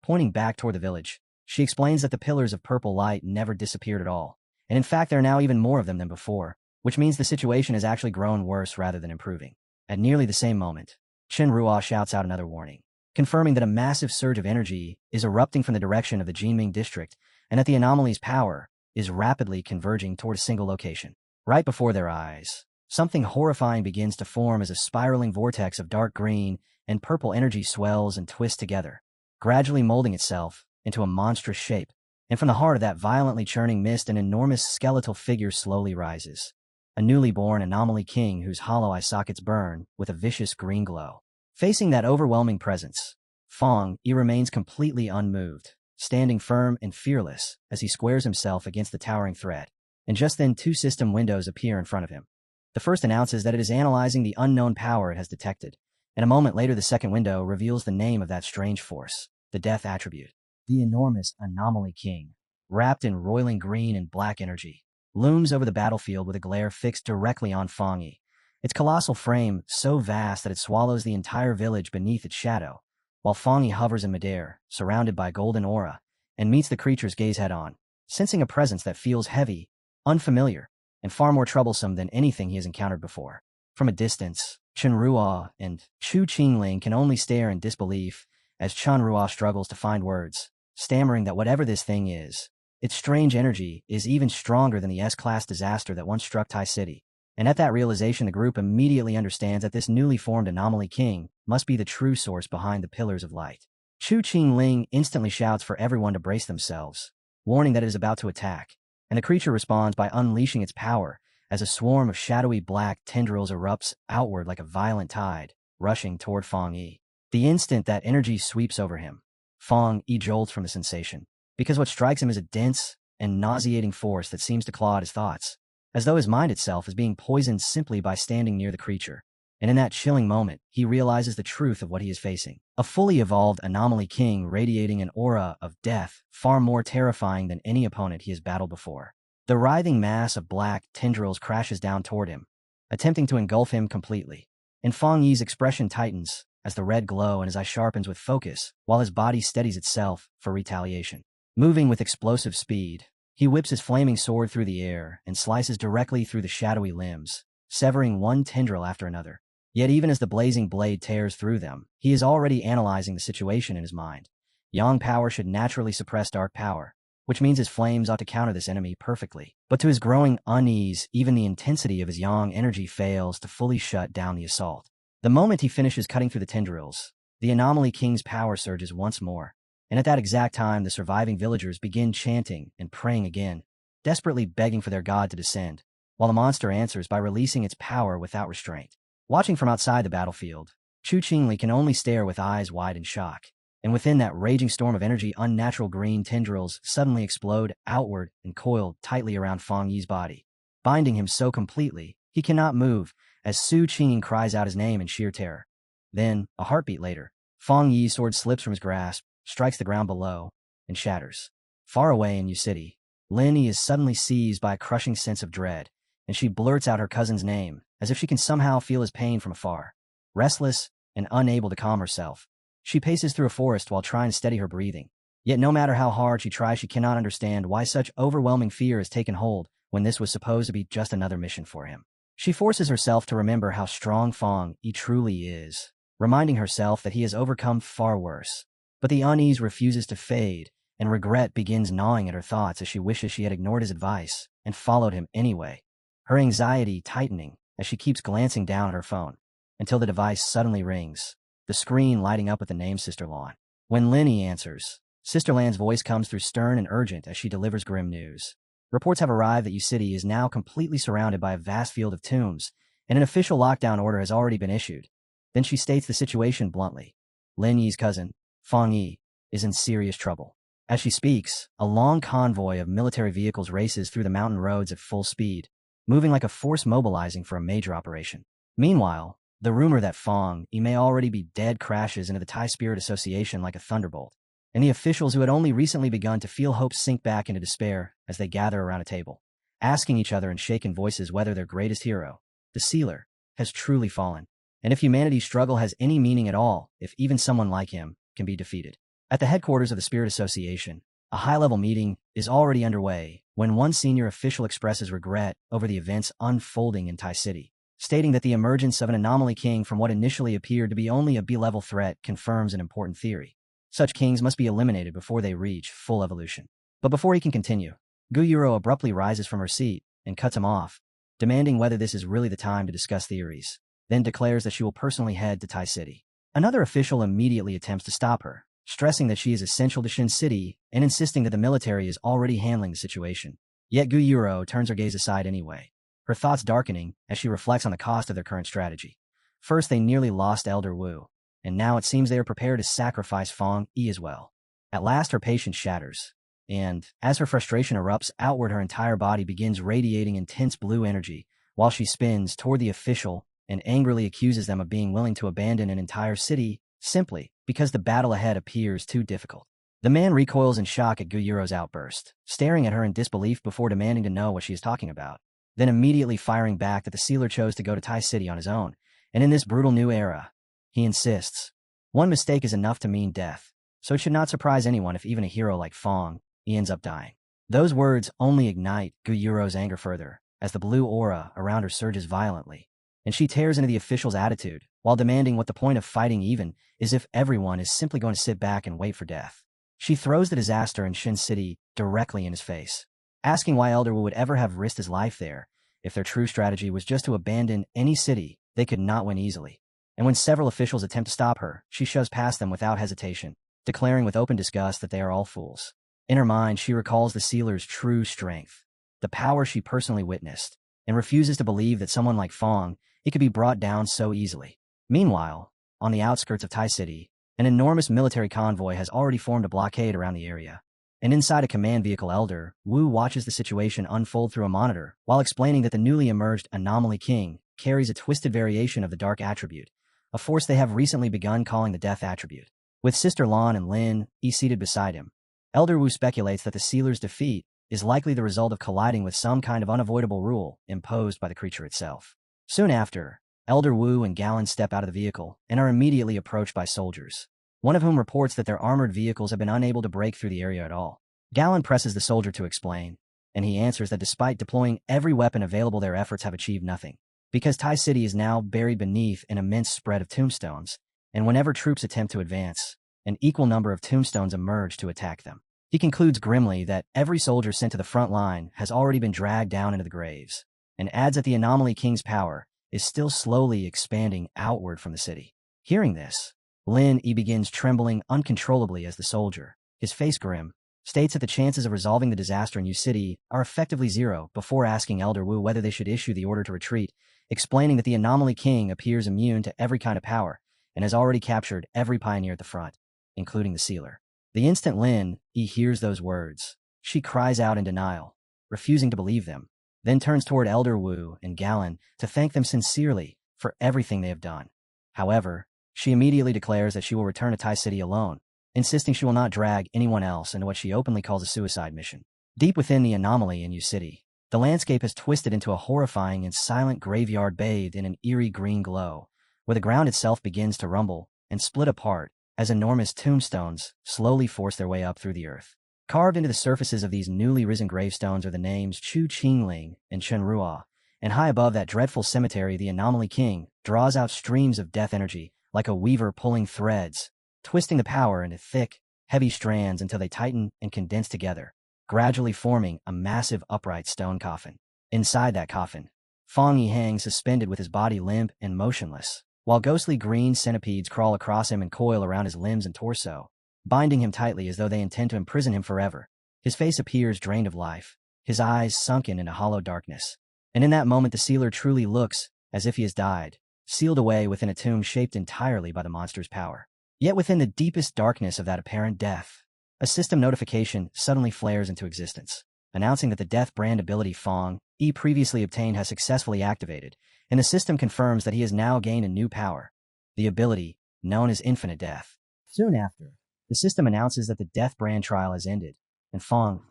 Pointing back toward the village, she explains that the pillars of purple light never disappeared at all, and in fact there are now even more of them than before, which means the situation has actually grown worse rather than improving. At nearly the same moment, Chen Ruo shouts out another warning, confirming that a massive surge of energy is erupting from the direction of the Jinming district and that the anomaly's power is rapidly converging toward a single location. Right before their eyes, something horrifying begins to form as a spiraling vortex of dark green and purple energy swells and twists together, gradually molding itself into a monstrous shape. And from the heart of that violently churning mist, an enormous skeletal figure slowly rises. A newly born anomaly king whose hollow eye sockets burn with a vicious green glow. Facing that overwhelming presence, Fong Yi remains completely unmoved, standing firm and fearless as he squares himself against the towering threat. And just then 2 system windows appear in front of him. The first announces that it is analyzing the unknown power it has detected, and a moment later the second window reveals the name of that strange force, the Death attribute. The enormous Anomaly King, wrapped in roiling green and black energy, looms over the battlefield with a glare fixed directly on Fong Yi, its colossal frame so vast that it swallows the entire village beneath its shadow, while Fong Yi hovers in midair, surrounded by golden aura, and meets the creature's gaze head-on, sensing a presence that feels heavy, unfamiliar, and far more troublesome than anything he has encountered before. From a distance, Chenrua and Chu Qingling can only stare in disbelief as Chenrua struggles to find words, stammering that whatever this thing is, its strange energy is even stronger than the S-class disaster that once struck Tai City. And at that realization, the group immediately understands that this newly formed anomaly king must be the true source behind the Pillars of Light. Chu Qingling instantly shouts for everyone to brace themselves, warning that it is about to attack, and the creature responds by unleashing its power as a swarm of shadowy black tendrils erupts outward like a violent tide, rushing toward Fang Yi. The instant that energy sweeps over him, Fang Yi jolts from the sensation, because what strikes him is a dense and nauseating force that seems to claw at his thoughts, as though his mind itself is being poisoned simply by standing near the creature. And in that chilling moment, he realizes the truth of what he is facing. A fully evolved anomaly king radiating an aura of death, far more terrifying than any opponent he has battled before. The writhing mass of black tendrils crashes down toward him, attempting to engulf him completely. And Fang Yi's expression tightens as the red glow in his eye sharpens with focus, while his body steadies itself for retaliation. Moving with explosive speed, he whips his flaming sword through the air and slices directly through the shadowy limbs, severing one tendril after another. Yet even as the blazing blade tears through them, he is already analyzing the situation in his mind. Yang power should naturally suppress dark power, which means his flames ought to counter this enemy perfectly. But to his growing unease, even the intensity of his yang energy fails to fully shut down the assault. The moment he finishes cutting through the tendrils, the anomaly king's power surges once more. And at that exact time, the surviving villagers begin chanting and praying again, desperately begging for their god to descend, while the monster answers by releasing its power without restraint. Watching from outside the battlefield, Chu Qingli can only stare with eyes wide in shock. And within that raging storm of energy, unnatural green tendrils suddenly explode outward and coil tightly around Fang Yi's body, binding him so completely he cannot move as Su Qing cries out his name in sheer terror. Then, a heartbeat later, Fang Yi's sword slips from his grasp, strikes the ground below, and shatters. Far away in Yu City, Lin Yi is suddenly seized by a crushing sense of dread, and she blurts out her cousin's name, as if she can somehow feel his pain from afar. Restless and unable to calm herself, she paces through a forest while trying to steady her breathing. Yet no matter how hard she tries, she cannot understand why such overwhelming fear has taken hold when this was supposed to be just another mission for him. She forces herself to remember how strong Fang Yi truly is, reminding herself that he has overcome far worse. But the unease refuses to fade, and regret begins gnawing at her thoughts as she wishes she had ignored his advice and followed him anyway. Her anxiety tightening as she keeps glancing down at her phone, until the device suddenly rings, the screen lighting up with the name Sister Lan. When Linny answers, Sister Lan's voice comes through stern and urgent as she delivers grim news. Reports have arrived that Yu City is now completely surrounded by a vast field of tombs, and an official lockdown order has already been issued. Then she states the situation bluntly. Lin Yi's cousin, Fang Yi, is in serious trouble. As she speaks, a long convoy of military vehicles races through the mountain roads at full speed, moving like a force mobilizing for a major operation. Meanwhile, the rumor that Fang Yi may already be dead crashes into the Thai Spirit Association like a thunderbolt, and the officials who had only recently begun to feel hope sink back into despair as they gather around a table, asking each other in shaken voices whether their greatest hero, the sealer, has truly fallen, and if humanity's struggle has any meaning at all, if even someone like him can be defeated. At the headquarters of the Spirit Association, a high-level meeting is already underway when one senior official expresses regret over the events unfolding in Tai City, stating that the emergence of an anomaly king from what initially appeared to be only a B-level threat confirms an important theory. Such kings must be eliminated before they reach full evolution. But before he can continue, Guyuro abruptly rises from her seat and cuts him off, demanding whether this is really the time to discuss theories, then declares that she will personally head to Tai City. Another official immediately attempts to stop her, stressing that she is essential to Shin City and insisting that the military is already handling the situation. Yet Guyuro turns her gaze aside anyway, her thoughts darkening as she reflects on the cost of their current strategy. First, they nearly lost Elder Wu, and now it seems they are prepared to sacrifice Fang Yi as well. At last, her patience shatters, and as her frustration erupts outward, her entire body begins radiating intense blue energy, while she spins toward the official and angrily accuses them of being willing to abandon an entire city simply because the battle ahead appears too difficult. The man recoils in shock at Guyuro's outburst, staring at her in disbelief before demanding to know what she is talking about, then immediately firing back that the sealer chose to go to Tai City on his own, and in this brutal new era, he insists, one mistake is enough to mean death, so it should not surprise anyone if even a hero like Fang Yi ends up dying. Those words only ignite Guyuro's anger further, as the blue aura around her surges violently, and she tears into the official's attitude while demanding what the point of fighting even is if everyone is simply going to sit back and wait for death. She throws the disaster in Shin City directly in his face, asking why Elder Wu would ever have risked his life there if their true strategy was just to abandon any city they could not win easily. And when several officials attempt to stop her, she shoves past them without hesitation, declaring with open disgust that they are all fools. In her mind, she recalls the sealer's true strength, the power she personally witnessed, and refuses to believe that someone like Fong, he could be brought down so easily. Meanwhile, on the outskirts of Tai City, an enormous military convoy has already formed a blockade around the area. And inside a command vehicle, Elder Wu watches the situation unfold through a monitor while explaining that the newly emerged Anomaly King carries a twisted variation of the Dark Attribute, a force they have recently begun calling the Death Attribute. With Sister Lan and Lin seated beside him, Elder Wu speculates that the sealer's defeat is likely the result of colliding with some kind of unavoidable rule imposed by the creature itself. Soon after, Elder Wu and Galen step out of the vehicle and are immediately approached by soldiers, one of whom reports that their armored vehicles have been unable to break through the area at all. Galen presses the soldier to explain, and he answers that despite deploying every weapon available, their efforts have achieved nothing, because Tai City is now buried beneath an immense spread of tombstones, and whenever troops attempt to advance, an equal number of tombstones emerge to attack them. He concludes grimly that every soldier sent to the front line has already been dragged down into the graves, and adds that the Anomaly King's power is still slowly expanding outward from the city. Hearing this, Lin begins trembling uncontrollably as the soldier, his face grim, states that the chances of resolving the disaster in U City are effectively zero before asking Elder Wu whether they should issue the order to retreat, explaining that the Anomaly King appears immune to every kind of power and has already captured every pioneer at the front, including the sealer. The instant Lin hears those words, she cries out in denial, refusing to believe them, then turns toward Elder Wu and Galen to thank them sincerely for everything they have done. However, she immediately declares that she will return to Tai City alone, insisting she will not drag anyone else into what she openly calls a suicide mission. Deep within the anomaly in U City, the landscape has twisted into a horrifying and silent graveyard bathed in an eerie green glow, where the ground itself begins to rumble and split apart as enormous tombstones slowly force their way up through the earth. Carved into the surfaces of these newly risen gravestones are the names Chu Qingling and Chen Ruo, and high above that dreadful cemetery the Anomaly King draws out streams of death energy like a weaver pulling threads, twisting the power into thick, heavy strands until they tighten and condense together, gradually forming a massive upright stone coffin. Inside that coffin, Fong Yi hangs suspended with his body limp and motionless, while ghostly green centipedes crawl across him and coil around his limbs and torso, binding him tightly as though they intend to imprison him forever. His face appears drained of life, his eyes sunken into hollow darkness. And in that moment the sealer truly looks as if he has died, sealed away within a tomb shaped entirely by the monster's power. Yet within the deepest darkness of that apparent death, a system notification suddenly flares into existence, announcing that the death brand ability Fong Yi previously obtained has successfully activated, and the system confirms that he has now gained a new power, the ability known as Infinite Death. Soon after, the system announces that the death brand trial has ended, and Fong,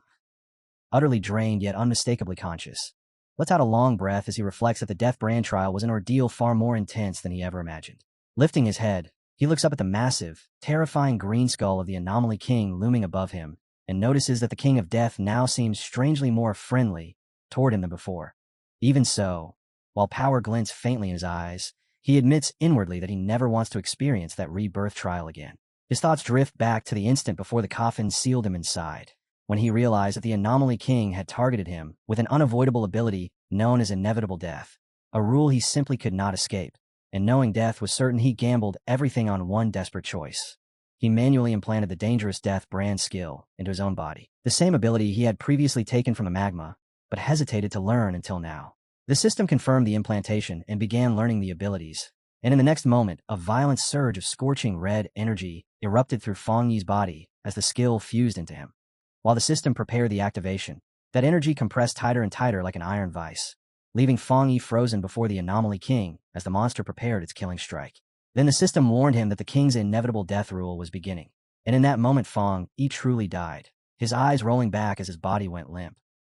utterly drained yet unmistakably conscious, lets out a long breath as he reflects that the death brand trial was an ordeal far more intense than he ever imagined. Lifting his head, he looks up at the massive, terrifying green skull of the Anomaly King looming above him, and notices that the King of Death now seems strangely more friendly toward him than before. Even so, while power glints faintly in his eyes, he admits inwardly that he never wants to experience that rebirth trial again. His thoughts drift back to the instant before the coffin sealed him inside, when he realized that the Anomaly King had targeted him with an unavoidable ability known as Inevitable Death, a rule he simply could not escape, and knowing death was certain, he gambled everything on one desperate choice. He manually implanted the dangerous death brand skill into his own body, the same ability he had previously taken from the magma, but hesitated to learn until now. The system confirmed the implantation and began learning the abilities, and in the next moment, a violent surge of scorching red energy erupted through Fong Yi's body as the skill fused into him. While the system prepared the activation, that energy compressed tighter and tighter like an iron vice, leaving Fong Yi frozen before the Anomaly King as the monster prepared its killing strike. Then the system warned him that the King's inevitable death rule was beginning, and in that moment Fong Yi truly died, his eyes rolling back as his body went limp,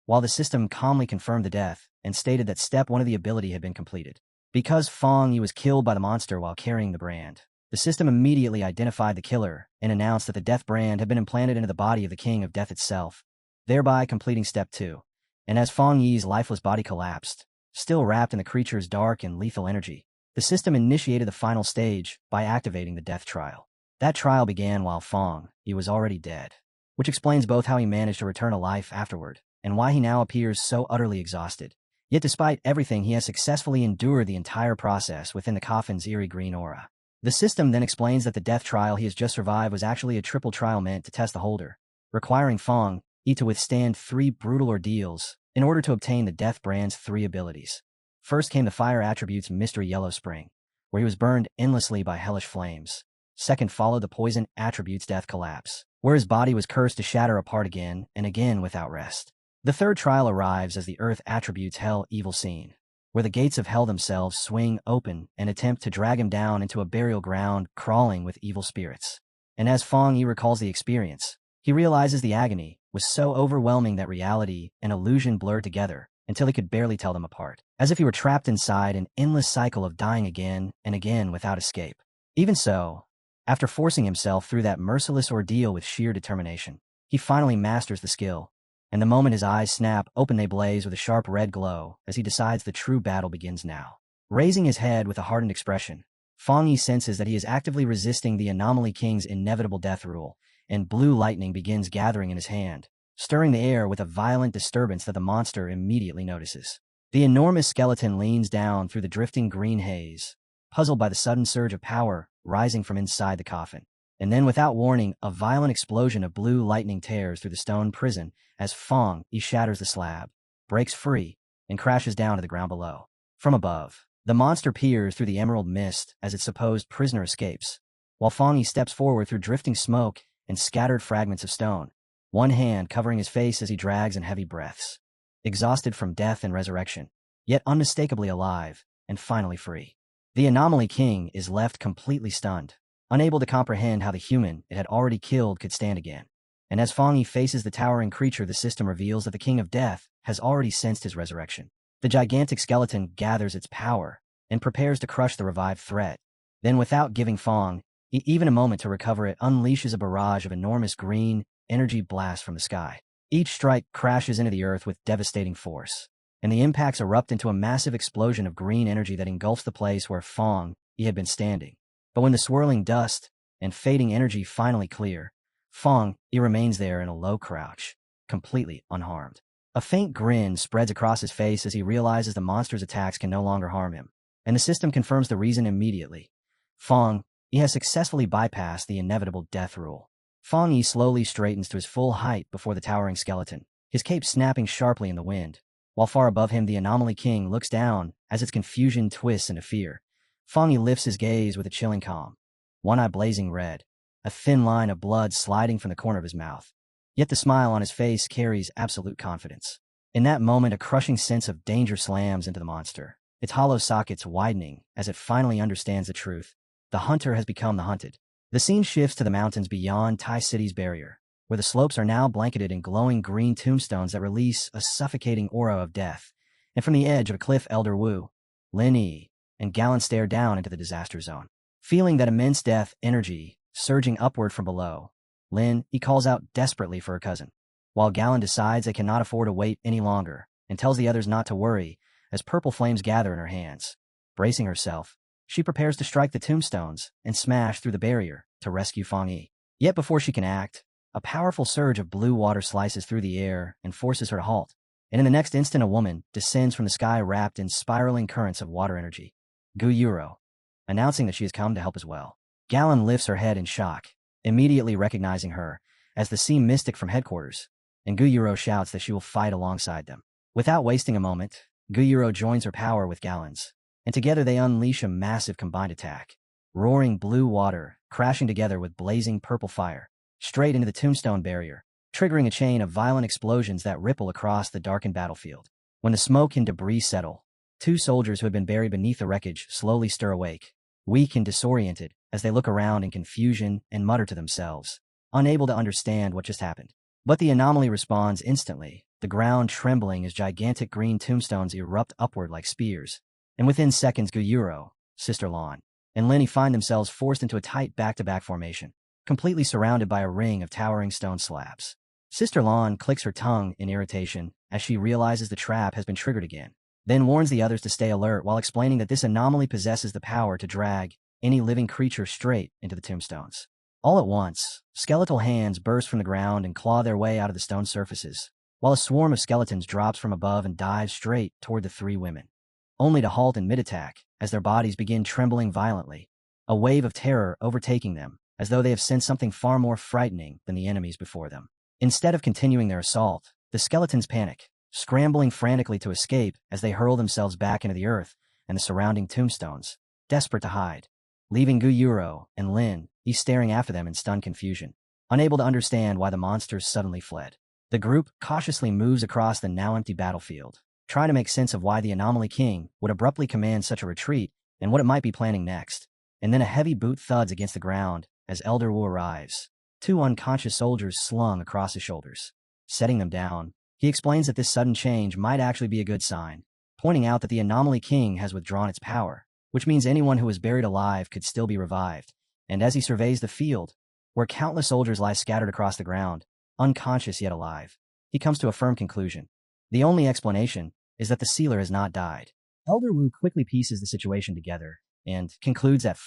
while the system calmly confirmed the death and stated that step 1 of the ability had been completed. Because Fong Yi was killed by the monster while carrying the brand, the system immediately identified the killer and announced that the death brand had been implanted into the body of the King of Death itself, thereby completing step 2. And as Fong Yi's lifeless body collapsed, still wrapped in the creature's dark and lethal energy. The system initiated the final stage by activating the death trial. That trial began while he was already dead, which explains both how he managed to return to life afterward and why he now appears so utterly exhausted. Yet despite everything, he has successfully endured the entire process within the coffin's eerie green aura. The system then explains that the death trial he has just survived was actually a triple trial meant to test the holder, requiring He to withstand 3 brutal ordeals in order to obtain the Death Brand's 3 abilities. First came the fire attribute's Mystery Yellow Spring, where he was burned endlessly by hellish flames. Second followed the poison attribute's Death Collapse, where his body was cursed to shatter apart again and again without rest. The third trial arrives as the Earth attribute's Hell Evil Scene, where the gates of hell themselves swing open and attempt to drag him down into a burial ground crawling with evil spirits. And as He recalls the experience, he realizes the agony was so overwhelming that reality and illusion blurred together until he could barely tell them apart, as if he were trapped inside an endless cycle of dying again and again without escape. Even so, after forcing himself through that merciless ordeal with sheer determination, he finally masters the skill, and the moment his eyes snap open they blaze with a sharp red glow as he decides the true battle begins now. Raising his head with a hardened expression, Yi senses that he is actively resisting the Anomaly King's inevitable death rule, and blue lightning begins gathering in his hand, stirring the air with a violent disturbance that the monster immediately notices. The enormous skeleton leans down through the drifting green haze, puzzled by the sudden surge of power rising from inside the coffin. And then, without warning, a violent explosion of blue lightning tears through the stone prison as He shatters the slab, breaks free, and crashes down to the ground below. From above, the monster peers through the emerald mist as its supposed prisoner escapes, while Yi steps forward through drifting smoke and scattered fragments of stone, one hand covering his face as he drags in heavy breaths, exhausted from death and resurrection, yet unmistakably alive and finally free. The Anomaly King is left completely stunned, unable to comprehend how the human it had already killed could stand again. And as Yi faces the towering creature, the system reveals that the King of Death has already sensed his resurrection. The gigantic skeleton gathers its power and prepares to crush the revived threat. Then, without giving even a moment to recover, it unleashes a barrage of enormous green energy blasts from the sky. Each strike crashes into the earth with devastating force, and the impacts erupt into a massive explosion of green energy that engulfs the place where He had been standing. But when the swirling dust and fading energy finally clear, He remains there in a low crouch, completely unharmed. A faint grin spreads across his face as he realizes the monster's attacks can no longer harm him, and the system confirms the reason immediately. He has successfully bypassed the inevitable death rule. Yi slowly straightens to his full height before the towering skeleton, his cape snapping sharply in the wind, while far above him the Anomaly King looks down as its confusion twists into fear. Yi lifts his gaze with a chilling calm, one eye blazing red, a thin line of blood sliding from the corner of his mouth. Yet the smile on his face carries absolute confidence. In that moment, a crushing sense of danger slams into the monster, its hollow sockets widening as it finally understands the truth. The hunter has become the hunted. The scene shifts to the mountains beyond Tai City's barrier, where the slopes are now blanketed in glowing green tombstones that release a suffocating aura of death. And from the edge of a cliff, Elder Wu, Lin Yi, and Galen stare down into the disaster zone. Feeling that immense death energy surging upward from below, Lin Yi calls out desperately for her cousin, while Galen decides they cannot afford to wait any longer and tells the others not to worry as purple flames gather in her hands. Bracing herself, she prepares to strike the tombstones and smash through the barrier to rescue Yi. Yet before she can act, a powerful surge of blue water slices through the air and forces her to halt. And in the next instant, a woman descends from the sky wrapped in spiraling currents of water energy. Gu Yuro, announcing that she has come to help as well. Galen lifts her head in shock, immediately recognizing her as the sea mystic from headquarters, and Gu Yuro shouts that she will fight alongside them. Without wasting a moment, Gu Yuro joins her power with Galen's, and together they unleash a massive combined attack. Roaring blue water crashing together with blazing purple fire, straight into the tombstone barrier, triggering a chain of violent explosions that ripple across the darkened battlefield. When the smoke and debris settle, 2 soldiers who had been buried beneath the wreckage slowly stir awake, weak and disoriented as they look around in confusion and mutter to themselves, unable to understand what just happened. But the anomaly responds instantly, the ground trembling as gigantic green tombstones erupt upward like spears. And within seconds, Guyuro, Sister Lawn, and Lenny find themselves forced into a tight back-to-back formation, completely surrounded by a ring of towering stone slabs. Sister Lawn clicks her tongue in irritation as she realizes the trap has been triggered again. then warns the others to stay alert while explaining that this anomaly possesses the power to drag any living creature straight into the tombstones. All at once, skeletal hands burst from the ground and claw their way out of the stone surfaces, while a swarm of skeletons drops from above and dives straight toward the three women, only to halt in mid-attack as their bodies begin trembling violently, a wave of terror overtaking them as though they have sensed something far more frightening than the enemies before them. Instead of continuing their assault, the skeletons panic, scrambling frantically to escape as they hurl themselves back into the earth and the surrounding tombstones, desperate to hide, leaving Guyuro and Lin staring after them in stunned confusion, unable to understand why the monsters suddenly fled. The group cautiously moves across the now empty battlefield, trying to make sense of why the Anomaly King would abruptly command such a retreat and what it might be planning next. And then a heavy boot thuds against the ground as Elder Wu arrives, two unconscious soldiers slung across his shoulders. Setting them down, he explains that this sudden change might actually be a good sign, pointing out that the Anomaly King has withdrawn its power, which means anyone who was buried alive could still be revived. And as he surveys the field, where countless soldiers lie scattered across the ground, unconscious yet alive, he comes to a firm conclusion. The only explanation is that the sealer has not died. Elder Wu quickly pieces the situation together and concludes that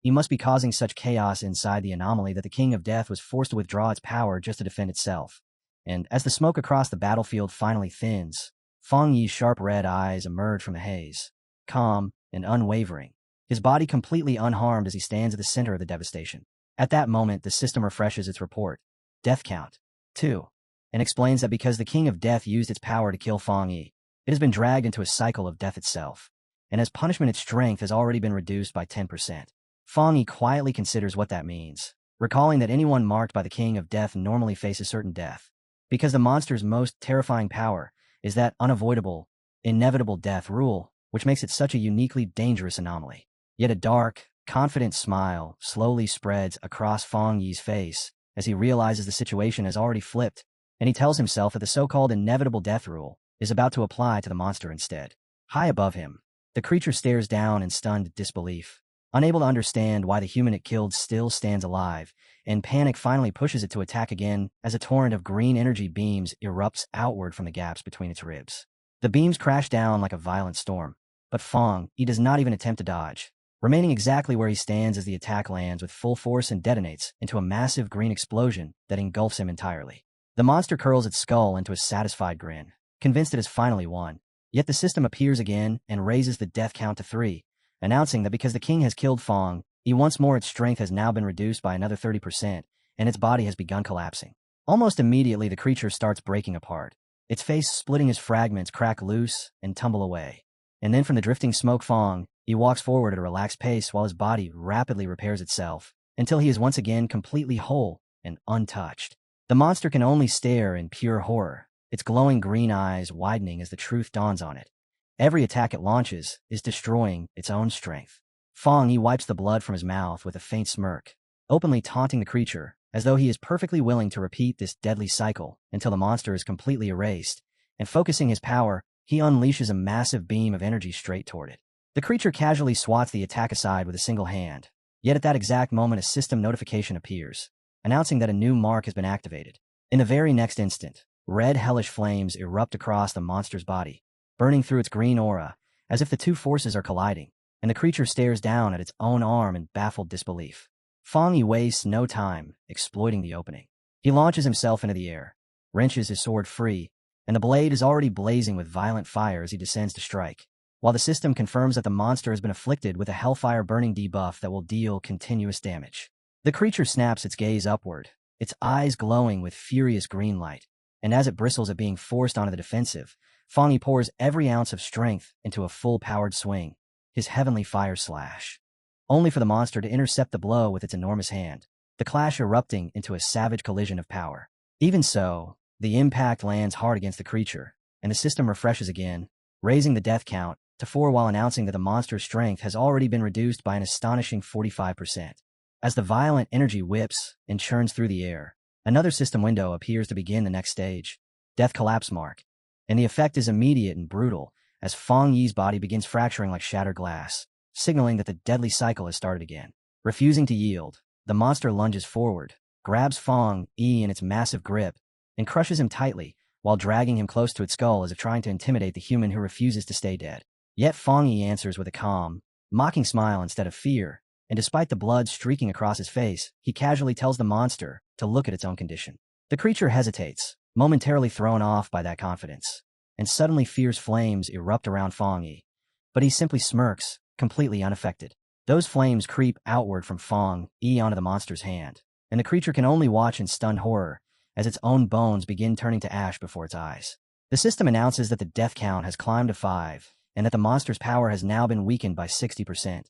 he must be causing such chaos inside the anomaly that the King of Death was forced to withdraw its power just to defend itself. And as the smoke across the battlefield finally thins, Feng Yi's sharp red eyes emerge from the haze, calm and unwavering, his body completely unharmed as he stands at the center of the devastation. At that moment, the system refreshes its report, death count 2, and explains that because the King of Death used its power to kill Feng Yi, it has been dragged into a cycle of death itself, and as punishment its strength has already been reduced by 10%. Feng Yi quietly considers what that means, recalling that anyone marked by the King of Death normally faces certain death, because the monster's most terrifying power is that unavoidable, inevitable death rule, which makes it such a uniquely dangerous anomaly. Yet a dark, confident smile slowly spreads across Feng Yi's face as he realizes the situation has already flipped, and he tells himself that the so-called inevitable death rule is about to apply to the monster instead. High above him, the creature stares down in stunned disbelief, unable to understand why the human it killed still stands alive, and panic finally pushes it to attack again as a torrent of green energy beams erupts outward from the gaps between its ribs. The beams crash down like a violent storm, but He does not even attempt to dodge, remaining exactly where he stands as the attack lands with full force and detonates into a massive green explosion that engulfs him entirely. The monster curls its skull into a satisfied grin, convinced it has finally won. Yet the system appears again and raises the death count to 3, announcing that because the king has killed Feng Yi once more, its strength has now been reduced by another 30%, and its body has begun collapsing. Almost immediately, the creature starts breaking apart, its face splitting as fragments crack loose and tumble away. And then from the drifting smoke, he walks forward at a relaxed pace while his body rapidly repairs itself, until he is once again completely whole and untouched. The monster can only stare in pure horror, its glowing green eyes widening as the truth dawns on it. Every attack it launches is destroying its own strength. He wipes the blood from his mouth with a faint smirk, openly taunting the creature, as though he is perfectly willing to repeat this deadly cycle until the monster is completely erased, and focusing his power, he unleashes a massive beam of energy straight toward it. The creature casually swats the attack aside with a single hand, yet at that exact moment a system notification appears, announcing that a new mark has been activated. In the very next instant, red hellish flames erupt across the monster's body, burning through its green aura, as if the two forces are colliding, and the creature stares down at its own arm in baffled disbelief. Yi wastes no time exploiting the opening. He launches himself into the air, wrenches his sword free, and the blade is already blazing with violent fire as he descends to strike, while the system confirms that the monster has been afflicted with a hellfire burning debuff that will deal continuous damage. The creature snaps its gaze upward, its eyes glowing with furious green light, and as it bristles at being forced onto the defensive, Yi pours every ounce of strength into a full-powered swing, his heavenly fire slash, only for the monster to intercept the blow with its enormous hand, the clash erupting into a savage collision of power. Even so, the impact lands hard against the creature, and the system refreshes again, raising the death count to 4 while announcing that the monster's strength has already been reduced by an astonishing 45%. As the violent energy whips and churns through the air, another system window appears to begin the next stage, Death Collapse Mark, and the effect is immediate and brutal as Feng Yi's body begins fracturing like shattered glass, signaling that the deadly cycle has started again. Refusing to yield, the monster lunges forward, grabs Feng Yi in its massive grip, and crushes him tightly while dragging him close to its skull as if trying to intimidate the human who refuses to stay dead. Yet Fang Yi answers with a calm, mocking smile instead of fear, and despite the blood streaking across his face, he casually tells the monster to look at its own condition. The creature hesitates, momentarily thrown off by that confidence, and suddenly fierce flames erupt around Fang Yi. But he simply smirks, completely unaffected. Those flames creep outward from Fang Yi onto the monster's hand, and the creature can only watch in stunned horror as its own bones begin turning to ash before its eyes. The system announces that the death count has climbed to 5, and that the monster's power has now been weakened by 60%.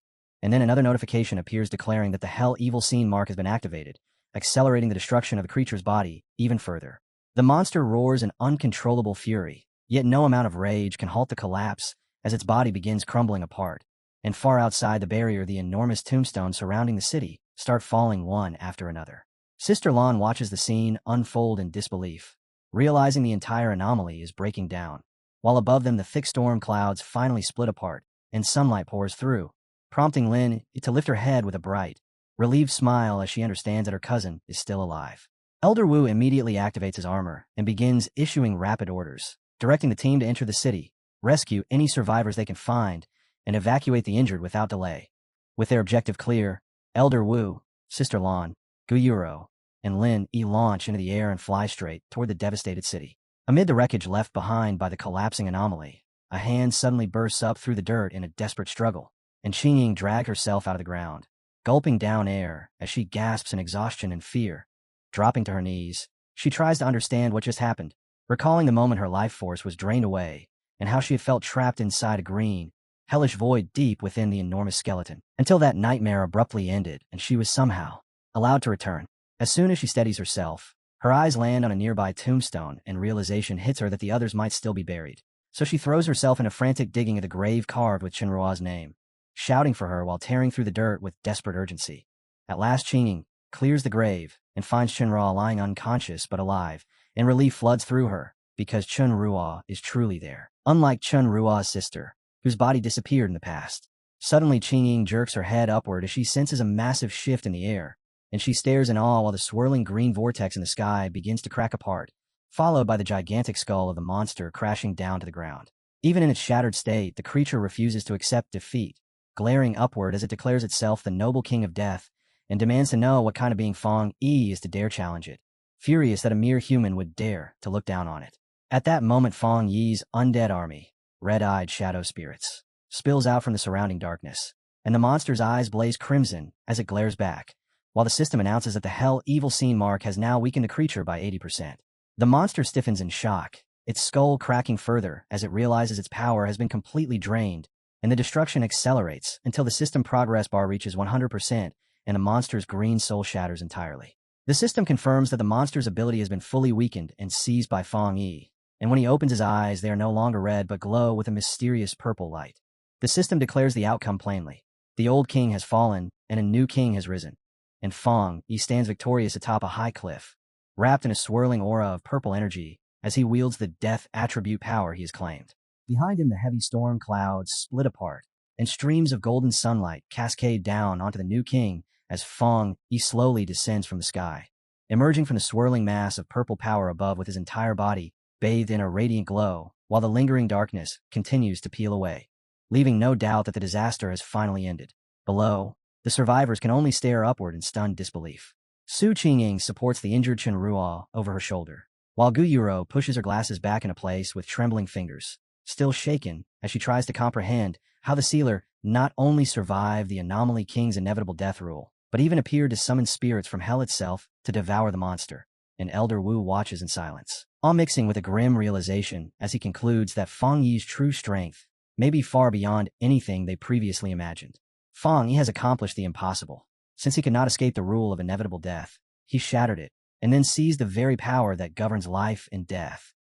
And then another notification appears declaring that the Hell Evil Scene mark has been activated, accelerating the destruction of the creature's body even further. The monster roars in uncontrollable fury, yet no amount of rage can halt the collapse as its body begins crumbling apart. And far outside the barrier, the enormous tombstones surrounding the city start falling one after another. Sister Lan watches the scene unfold in disbelief, realizing the entire anomaly is breaking down, while above them the thick storm clouds finally split apart and sunlight pours through, prompting Lin to lift her head with a bright, relieved smile as she understands that her cousin is still alive. Elder Wu immediately activates his armor and begins issuing rapid orders, directing the team to enter the city, rescue any survivors they can find, and evacuate the injured without delay. With their objective clear, Elder Wu, Sister Lan, Guyuro, and Lin Yi launch into the air and fly straight toward the devastated city. Amid the wreckage left behind by the collapsing anomaly, a hand suddenly bursts up through the dirt in a desperate struggle, and Qingying dragged herself out of the ground, gulping down air as she gasps in exhaustion and fear. Dropping to her knees, she tries to understand what just happened, recalling the moment her life force was drained away and how she had felt trapped inside a green, hellish void deep within the enormous skeleton, until that nightmare abruptly ended and she was somehow allowed to return. As soon as she steadies herself, her eyes land on a nearby tombstone and realization hits her that the others might still be buried. So she throws herself into frantic digging of the grave carved with Chenrua's name, shouting for her while tearing through the dirt with desperate urgency. At last Qingying clears the grave and finds Chenrua lying unconscious but alive, and relief floods through her because Chenrua is truly there, unlike Chenrua's sister, whose body disappeared in the past. Suddenly Qingying jerks her head upward as she senses a massive shift in the air, and she stares in awe while the swirling green vortex in the sky begins to crack apart, followed by the gigantic skull of the monster crashing down to the ground. Even in its shattered state, the creature refuses to accept defeat, glaring upward as it declares itself the noble king of death and demands to know what kind of being Fang Yi is to dare challenge it, furious that a mere human would dare to look down on it. At that moment, Fang Yi's undead army, red-eyed shadow spirits, spills out from the surrounding darkness, and the monster's eyes blaze crimson as it glares back, while the system announces that the Hell Evil Scene mark has now weakened the creature by 80%. The monster stiffens in shock, its skull cracking further as it realizes its power has been completely drained, and the destruction accelerates until the system progress bar reaches 100% and the monster's green soul shatters entirely. The system confirms that the monster's ability has been fully weakened and seized by Fang Yi, and when he opens his eyes, they are no longer red but glow with a mysterious purple light. The system declares the outcome plainly. The old king has fallen, and a new king has risen, and Fang Yi stands victorious atop a high cliff, wrapped in a swirling aura of purple energy as he wields the death attribute power he has claimed. Behind him, the heavy storm clouds split apart, and streams of golden sunlight cascade down onto the new king as Fang Yi slowly descends from the sky, emerging from the swirling mass of purple power above with his entire body bathed in a radiant glow, while the lingering darkness continues to peel away, leaving no doubt that the disaster has finally ended. Below, the survivors can only stare upward in stunned disbelief. Su Qingying supports the injured Chenrua over her shoulder, while Guyuro pushes her glasses back into place with trembling fingers, still shaken as she tries to comprehend how the sealer not only survived the Anomaly King's inevitable death rule, but even appeared to summon spirits from hell itself to devour the monster. And Elder Wu watches in silence, all mixing with a grim realization as he concludes that Fang Yi's true strength may be far beyond anything they previously imagined. Fang Yi has accomplished the impossible. Since he could not escape the rule of inevitable death, he shattered it, and then seized the very power that governs life and death.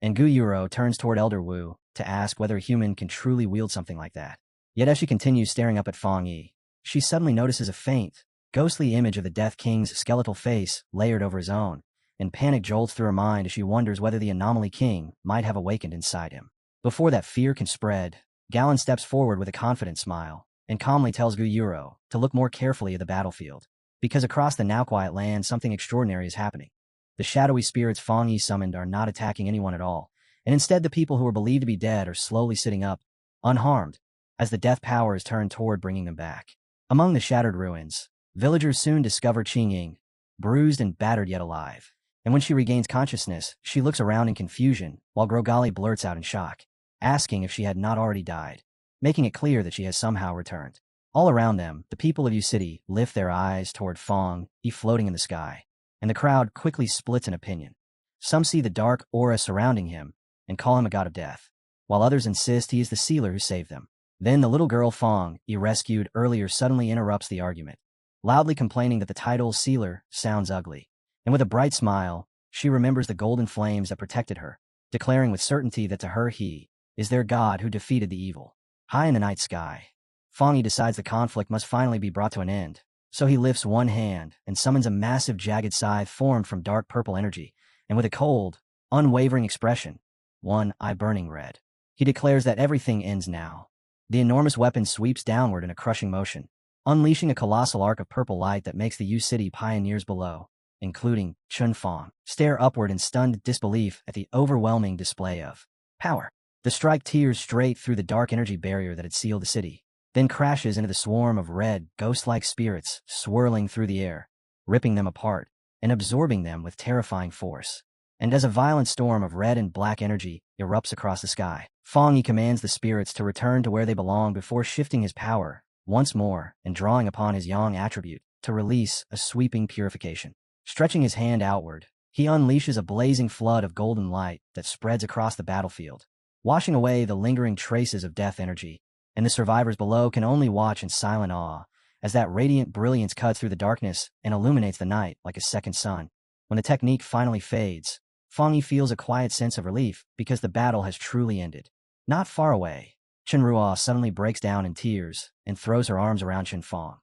And Guyuro turns toward Elder Wu to ask whether a human can truly wield something like that. Yet as she continues staring up at Fang Yi, she suddenly notices a faint, ghostly image of the Death King's skeletal face layered over his own, and panic jolts through her mind as she wonders whether the Anomaly King might have awakened inside him. Before that fear can spread, Galen steps forward with a confident smile and calmly tells Guyuro to look more carefully at the battlefield, because across the now quiet land something extraordinary is happening. The shadowy spirits Fang Yi summoned are not attacking anyone at all, and instead the people who are believed to be dead are slowly sitting up, unharmed, as the death power is turned toward bringing them back. Among the shattered ruins, villagers soon discover Qingying, bruised and battered yet alive. And when she regains consciousness, she looks around in confusion, while Grogali blurts out in shock, asking if she had not already died, making it clear that she has somehow returned. All around them, the people of Yu City lift their eyes toward Fang Yi floating in the sky, and the crowd quickly splits in opinion. Some see the dark aura surrounding him and call him a god of death, while others insist he is the sealer who saved them. Then the little girl Fang Yi rescued earlier suddenly interrupts the argument, loudly complaining that the title sealer sounds ugly. And with a bright smile, she remembers the golden flames that protected her, declaring with certainty that to her he is their god who defeated the evil. High in the night sky, Fang Yi decides the conflict must finally be brought to an end, so he lifts one hand and summons a massive jagged scythe formed from dark purple energy, and with a cold, unwavering expression, one eye burning red, he declares that everything ends now. The enormous weapon sweeps downward in a crushing motion, unleashing a colossal arc of purple light that makes the Yu City pioneers below, including Chun Fang, stare upward in stunned disbelief at the overwhelming display of power. The strike tears straight through the dark energy barrier that had sealed the city, then crashes into the swarm of red, ghost-like spirits swirling through the air, ripping them apart and absorbing them with terrifying force. And as a violent storm of red and black energy erupts across the sky, Fang Yi commands the spirits to return to where they belong before shifting his power once more and drawing upon his yang attribute to release a sweeping purification. Stretching his hand outward, he unleashes a blazing flood of golden light that spreads across the battlefield, washing away the lingering traces of death energy, and the survivors below can only watch in silent awe as that radiant brilliance cuts through the darkness and illuminates the night like a second sun. When the technique finally fades, Fang Yi feels a quiet sense of relief because the battle has truly ended. Not far away, Chenrua suddenly breaks down in tears and throws her arms around Chen Fang,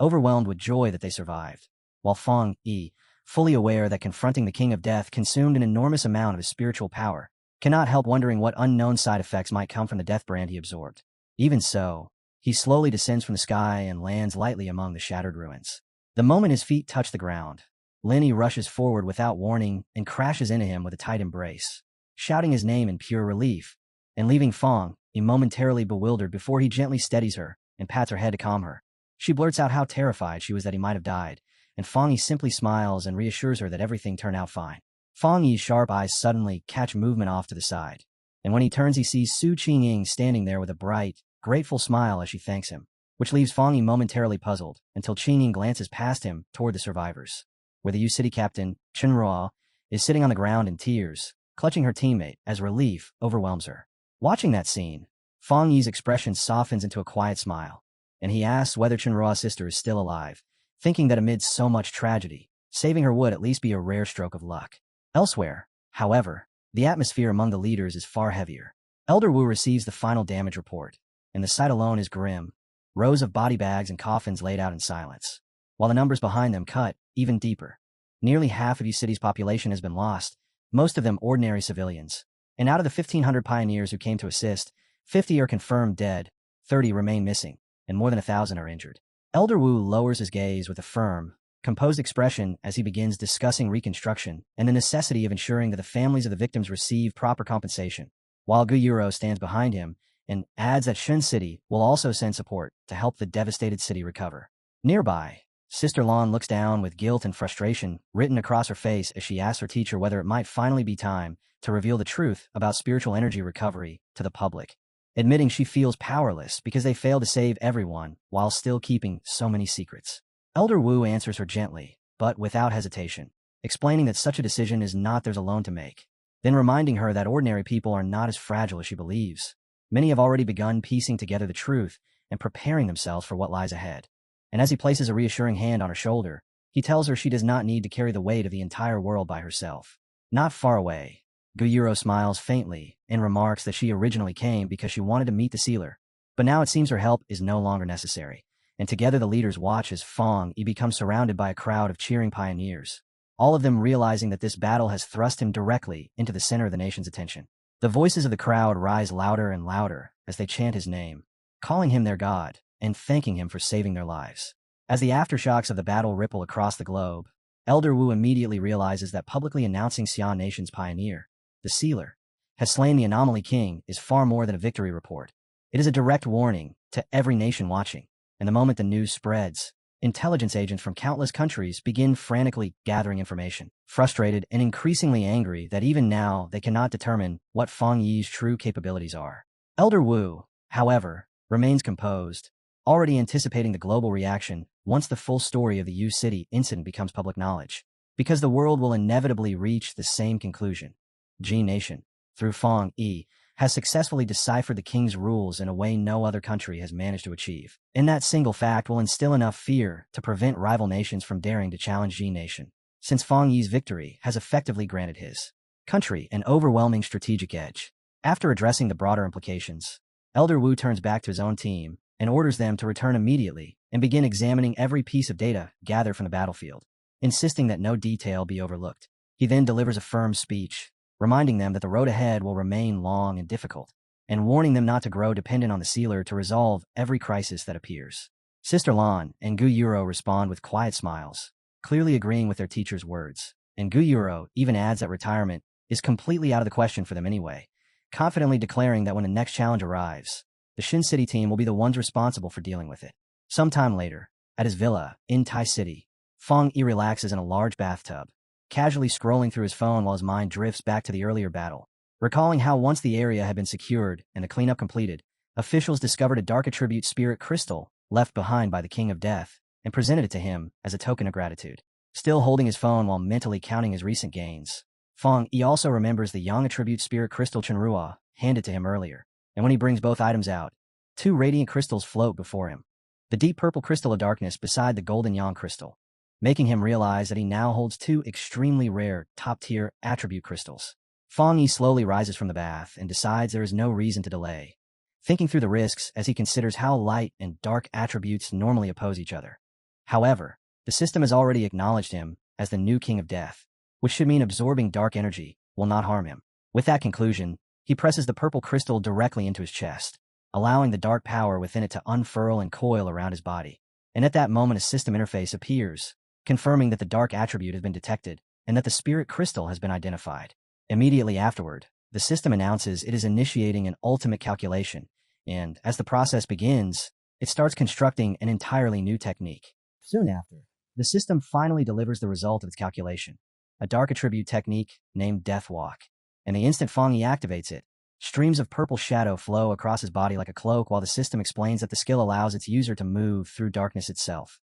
overwhelmed with joy that they survived, while Fang Yi, fully aware that confronting the King of Death consumed an enormous amount of his spiritual power, cannot help wondering what unknown side effects might come from the death brand he absorbed. Even so, he slowly descends from the sky and lands lightly among the shattered ruins. The moment his feet touch the ground, Lenny rushes forward without warning and crashes into him with a tight embrace, shouting his name in pure relief, and leaving Fang Yi momentarily bewildered before he gently steadies her and pats her head to calm her. She blurts out how terrified she was that he might have died, and Fang Yi simply smiles and reassures her that everything turned out fine. Fang Yi's sharp eyes suddenly catch movement off to the side, and when he turns he sees Su Qingying standing there with a bright, grateful smile as she thanks him, which leaves Fang Yi momentarily puzzled until Qingying glances past him toward the survivors, where the Yu City captain, Chenrua, is sitting on the ground in tears, clutching her teammate as relief overwhelms her. Watching that scene, Fang Yi's expression softens into a quiet smile, and he asks whether Chenrua's sister is still alive, thinking that amid so much tragedy, saving her would at least be a rare stroke of luck. Elsewhere, however, the atmosphere among the leaders is far heavier. Elder Wu receives the final damage report, and the sight alone is grim, rows of body bags and coffins laid out in silence, while the numbers behind them cut even deeper. Nearly half of Yu City's population has been lost, most of them ordinary civilians, and out of the 1,500 pioneers who came to assist, 50 are confirmed dead, 30 remain missing, and more than 1,000 are injured. Elder Wu lowers his gaze with a firm, composed expression as he begins discussing reconstruction and the necessity of ensuring that the families of the victims receive proper compensation, while Guyuro stands behind him and adds that Shun City will also send support to help the devastated city recover. Nearby, Sister Lan looks down with guilt and frustration written across her face as she asks her teacher whether it might finally be time to reveal the truth about spiritual energy recovery to the public, admitting she feels powerless because they failed to save everyone while still keeping so many secrets. Elder Wu answers her gently, but without hesitation, explaining that such a decision is not theirs alone to make, then reminding her that ordinary people are not as fragile as she believes. Many have already begun piecing together the truth and preparing themselves for what lies ahead. And as he places a reassuring hand on her shoulder, he tells her she does not need to carry the weight of the entire world by herself. Not far away, Guyuro smiles faintly and remarks that she originally came because she wanted to meet the sealer, but now it seems her help is no longer necessary. And together the leaders watch as Fang Yi becomes surrounded by a crowd of cheering pioneers, all of them realizing that this battle has thrust him directly into the center of the nation's attention. The voices of the crowd rise louder and louder as they chant his name, calling him their god and thanking him for saving their lives. As the aftershocks of the battle ripple across the globe, Elder Wu immediately realizes that publicly announcing Xian Nation's pioneer, the Sealer, has slain the Anomaly King is far more than a victory report. It is a direct warning to every nation watching, and the moment the news spreads, intelligence agents from countless countries begin frantically gathering information, frustrated and increasingly angry that even now they cannot determine what Feng Yi's true capabilities are. Elder Wu, however, remains composed, already anticipating the global reaction once the full story of the U City incident becomes public knowledge, because the world will inevitably reach the same conclusion. G Nation, through Feng Yi, has successfully deciphered the king's rules in a way no other country has managed to achieve. And that single fact will instill enough fear to prevent rival nations from daring to challenge G Nation, since Feng Yi's victory has effectively granted his country an overwhelming strategic edge. After addressing the broader implications, Elder Wu turns back to his own team and orders them to return immediately and begin examining every piece of data gathered from the battlefield, insisting that no detail be overlooked. He then delivers a firm speech, reminding them that the road ahead will remain long and difficult, and warning them not to grow dependent on the Sealer to resolve every crisis that appears. Sister Lan and Gu Yuro respond with quiet smiles, clearly agreeing with their teacher's words, and Gu Yuro even adds that retirement is completely out of the question for them anyway, confidently declaring that when the next challenge arrives, the Shin City team will be the ones responsible for dealing with it. Sometime later, at his villa in Tai City, Feng Yi relaxes in a large bathtub, casually scrolling through his phone while his mind drifts back to the earlier battle. Recalling how once the area had been secured and the cleanup completed, officials discovered a dark attribute spirit crystal left behind by the King of Death and presented it to him as a token of gratitude. Still holding his phone while mentally counting his recent gains, Feng Yi also remembers the Yang attribute spirit crystal Chenrua handed to him earlier, and when he brings both items out, two radiant crystals float before him. The deep purple crystal of darkness beside the golden Yang crystal, making him realize that he now holds two extremely rare, top-tier attribute crystals. Feng Yi slowly rises from the bath and decides there is no reason to delay, thinking through the risks as he considers how light and dark attributes normally oppose each other. However, the system has already acknowledged him as the new King of Death, which should mean absorbing dark energy will not harm him. With that conclusion, he presses the purple crystal directly into his chest, allowing the dark power within it to unfurl and coil around his body. And at that moment a system interface appears, confirming that the dark attribute has been detected and that the spirit crystal has been identified. Immediately afterward, the system announces it is initiating an ultimate calculation, and as the process begins, it starts constructing an entirely new technique. Soon after, the system finally delivers the result of its calculation, a dark attribute technique named Death Walk, and the instant Feng Yi activates it, streams of purple shadow flow across his body like a cloak while the system explains that the skill allows its user to move through darkness itself.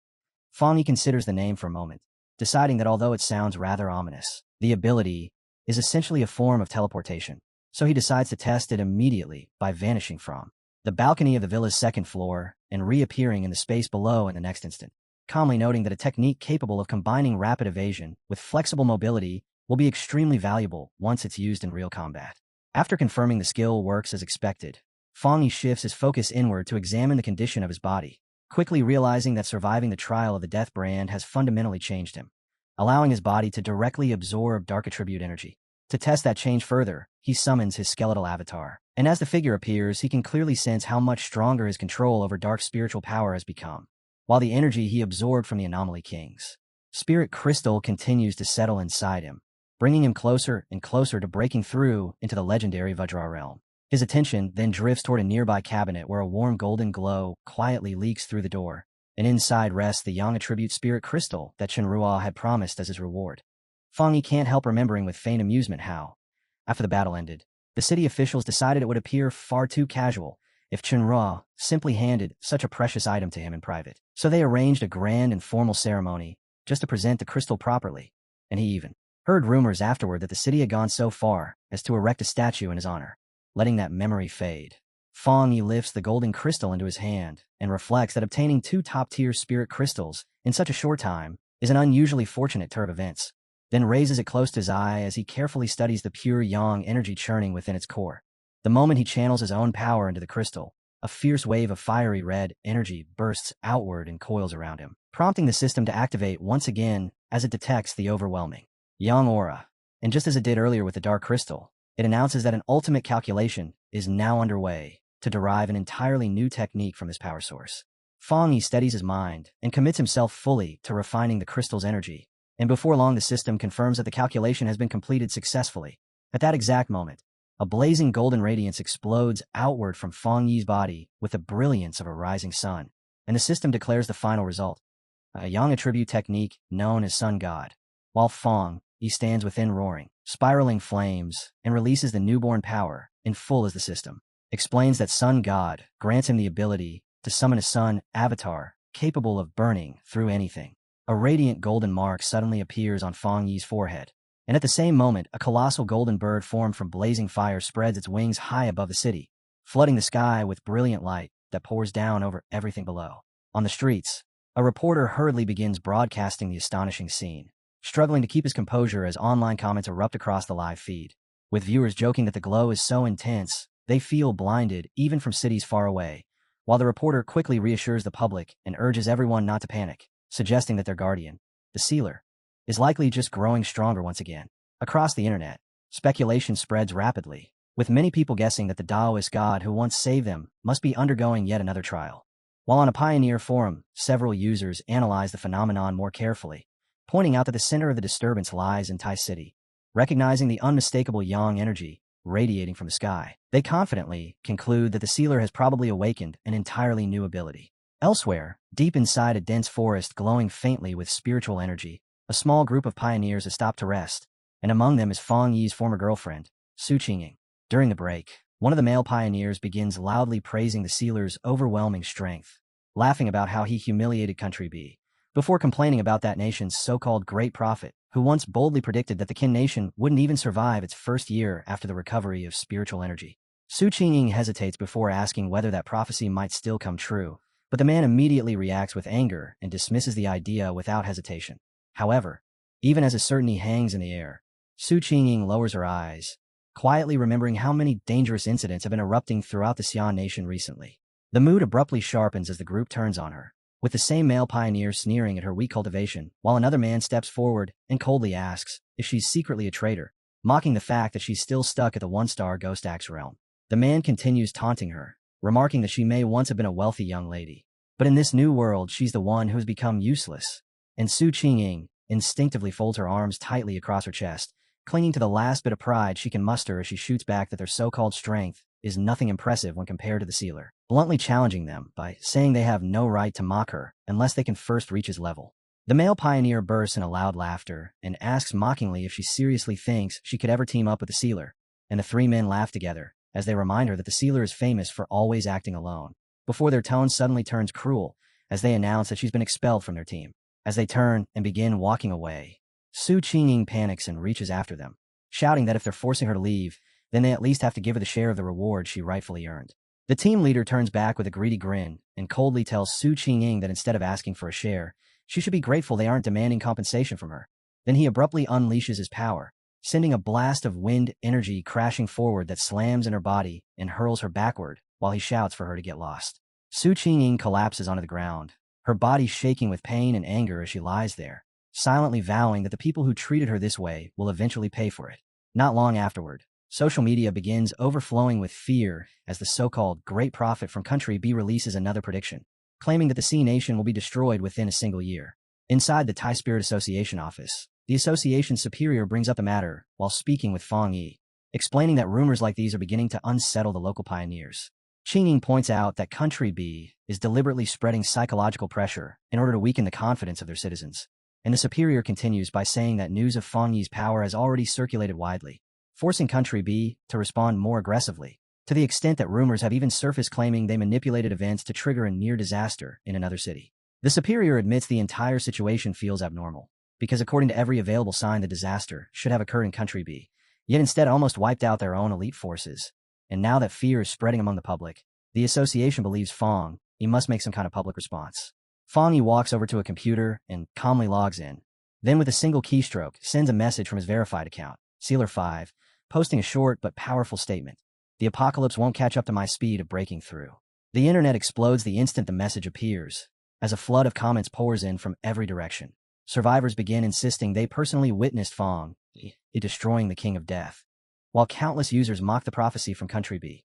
Feng Yi considers the name for a moment, deciding that although it sounds rather ominous, the ability is essentially a form of teleportation, so he decides to test it immediately by vanishing from the balcony of the villa's second floor and reappearing in the space below in the next instant, calmly noting that a technique capable of combining rapid evasion with flexible mobility will be extremely valuable once it's used in real combat. After confirming the skill works as expected, Feng Yi shifts his focus inward to examine the condition of his body, quickly realizing that surviving the trial of the Death Brand has fundamentally changed him, allowing his body to directly absorb dark attribute energy. To test that change further, he summons his skeletal avatar, and as the figure appears, he can clearly sense how much stronger his control over dark spiritual power has become, while the energy he absorbed from the Anomaly King's spirit crystal continues to settle inside him, bringing him closer and closer to breaking through into the legendary Vajra realm. His attention then drifts toward a nearby cabinet where a warm golden glow quietly leaks through the door, and inside rests the Yang attribute spirit crystal that Chenrua had promised as his reward. Feng Yi can't help remembering with faint amusement how, after the battle ended, the city officials decided it would appear far too casual if Chenrua simply handed such a precious item to him in private. So they arranged a grand and formal ceremony just to present the crystal properly, and he even heard rumors afterward that the city had gone so far as to erect a statue in his honor. Letting that memory fade, Feng Yi lifts the golden crystal into his hand and reflects that obtaining two top-tier spirit crystals in such a short time is an unusually fortunate turn of events, then raises it close to his eye as he carefully studies the pure yang energy churning within its core. The moment he channels his own power into the crystal, a fierce wave of fiery red energy bursts outward and coils around him, prompting the system to activate once again as it detects the overwhelming yang aura. And just as it did earlier with the dark crystal, it announces that an ultimate calculation is now underway to derive an entirely new technique from this power source. Feng Yi steadies his mind and commits himself fully to refining the crystal's energy, And before long, the system confirms that the calculation has been completed successfully. At that exact moment, a blazing golden radiance explodes outward from Fang Yi's body with the brilliance of a rising sun, and the system declares the final result, a yang attribute technique known as Sun God. While Fang Yi stands within roaring, spiraling flames and releases the newborn power in full as the system explains that Sun God grants him the ability to summon a sun avatar capable of burning through anything. A radiant golden mark suddenly appears on Fang Yi's forehead, and at the same moment, a colossal golden bird formed from blazing fire spreads its wings high above the city, flooding the sky with brilliant light that pours down over everything below. On the streets, a reporter hurriedly begins broadcasting the astonishing scene, struggling to keep his composure as online comments erupt across the live feed, with viewers joking that the glow is so intense they feel blinded even from cities far away, while the reporter quickly reassures the public and urges everyone not to panic, suggesting that their guardian, the sealer, is likely just growing stronger once again. Across the internet, speculation spreads rapidly, with many people guessing that the Taoist god who once saved them must be undergoing yet another trial. While on a Pioneer forum, several users analyze the phenomenon more carefully, pointing out that the center of the disturbance lies in Tai City. Recognizing the unmistakable yang energy radiating from the sky, they confidently conclude that the sealer has probably awakened an entirely new ability. Elsewhere, deep inside a dense forest glowing faintly with spiritual energy, a small group of pioneers has stopped to rest, and among them is Fang Yi's former girlfriend, Su Qingying. During the break, one of the male pioneers begins loudly praising the sealer's overwhelming strength, laughing about how he humiliated Country B, before complaining about that nation's so-called great prophet, who once boldly predicted that the Qin nation wouldn't even survive its first year after the recovery of spiritual energy. Su Qingying hesitates before asking whether that prophecy might still come true, but the man immediately reacts with anger and dismisses the idea without hesitation. However, even as a certainty hangs in the air, Su Qingying lowers her eyes, quietly remembering how many dangerous incidents have been erupting throughout the Xian nation recently. The mood abruptly sharpens as the group turns on her, with the same male pioneer sneering at her weak cultivation, while another man steps forward and coldly asks if she's secretly a traitor, mocking the fact that she's still stuck at the one-star Ghost Axe realm. The man continues taunting her, remarking that she may once have been a wealthy young lady, but in this new world she's the one who has become useless. And Su Qingying instinctively folds her arms tightly across her chest, clinging to the last bit of pride she can muster as she shoots back that their so-called strength is nothing impressive when compared to the sealer, bluntly challenging them by saying they have no right to mock her unless they can first reach his level. The male pioneer bursts in a loud laughter and asks mockingly if she seriously thinks she could ever team up with the sealer, and the three men laugh together as they remind her that the sealer is famous for always acting alone, before their tone suddenly turns cruel as they announce that she's been expelled from their team. As they turn and begin walking away, Su Qingying panics and reaches after them, shouting that if they're forcing her to leave, then they at least have to give her the share of the reward she rightfully earned. The team leader turns back with a greedy grin and coldly tells Su Qingying that instead of asking for a share, she should be grateful they aren't demanding compensation from her. Then he abruptly unleashes his power, sending a blast of wind energy crashing forward that slams in her body and hurls her backward while he shouts for her to get lost. Su Qingying collapses onto the ground, her body shaking with pain and anger as she lies there, silently vowing that the people who treated her this way will eventually pay for it. Not long afterward, social media begins overflowing with fear as the so-called Great Prophet from Country B releases another prediction, claiming that the Sea Nation will be destroyed within a single year. Inside the Thai Spirit Association office, the association's superior brings up the matter while speaking with Fang Yi, explaining that rumors like these are beginning to unsettle the local pioneers. Qingying points out that Country B is deliberately spreading psychological pressure in order to weaken the confidence of their citizens. And the superior continues by saying that news of Fang Yi's power has already circulated widely, forcing Country B to respond more aggressively, to the extent that rumors have even surfaced claiming they manipulated events to trigger a near disaster in another city. The superior admits the entire situation feels abnormal, because according to every available sign the disaster should have occurred in Country B, yet instead almost wiped out their own elite forces. And now that fear is spreading among the public, the association believes Fang Yi must make some kind of public response. Fang Yi walks over to a computer and calmly logs in, then with a single keystroke sends a message from his verified account, Sealer5, posting a short but powerful statement. The apocalypse won't catch up to my speed of breaking through. The internet explodes the instant the message appears, as a flood of comments pours in from every direction. Survivors begin insisting they personally witnessed Fang Yi destroying the King of Death, while countless users mock the prophecy from Country B.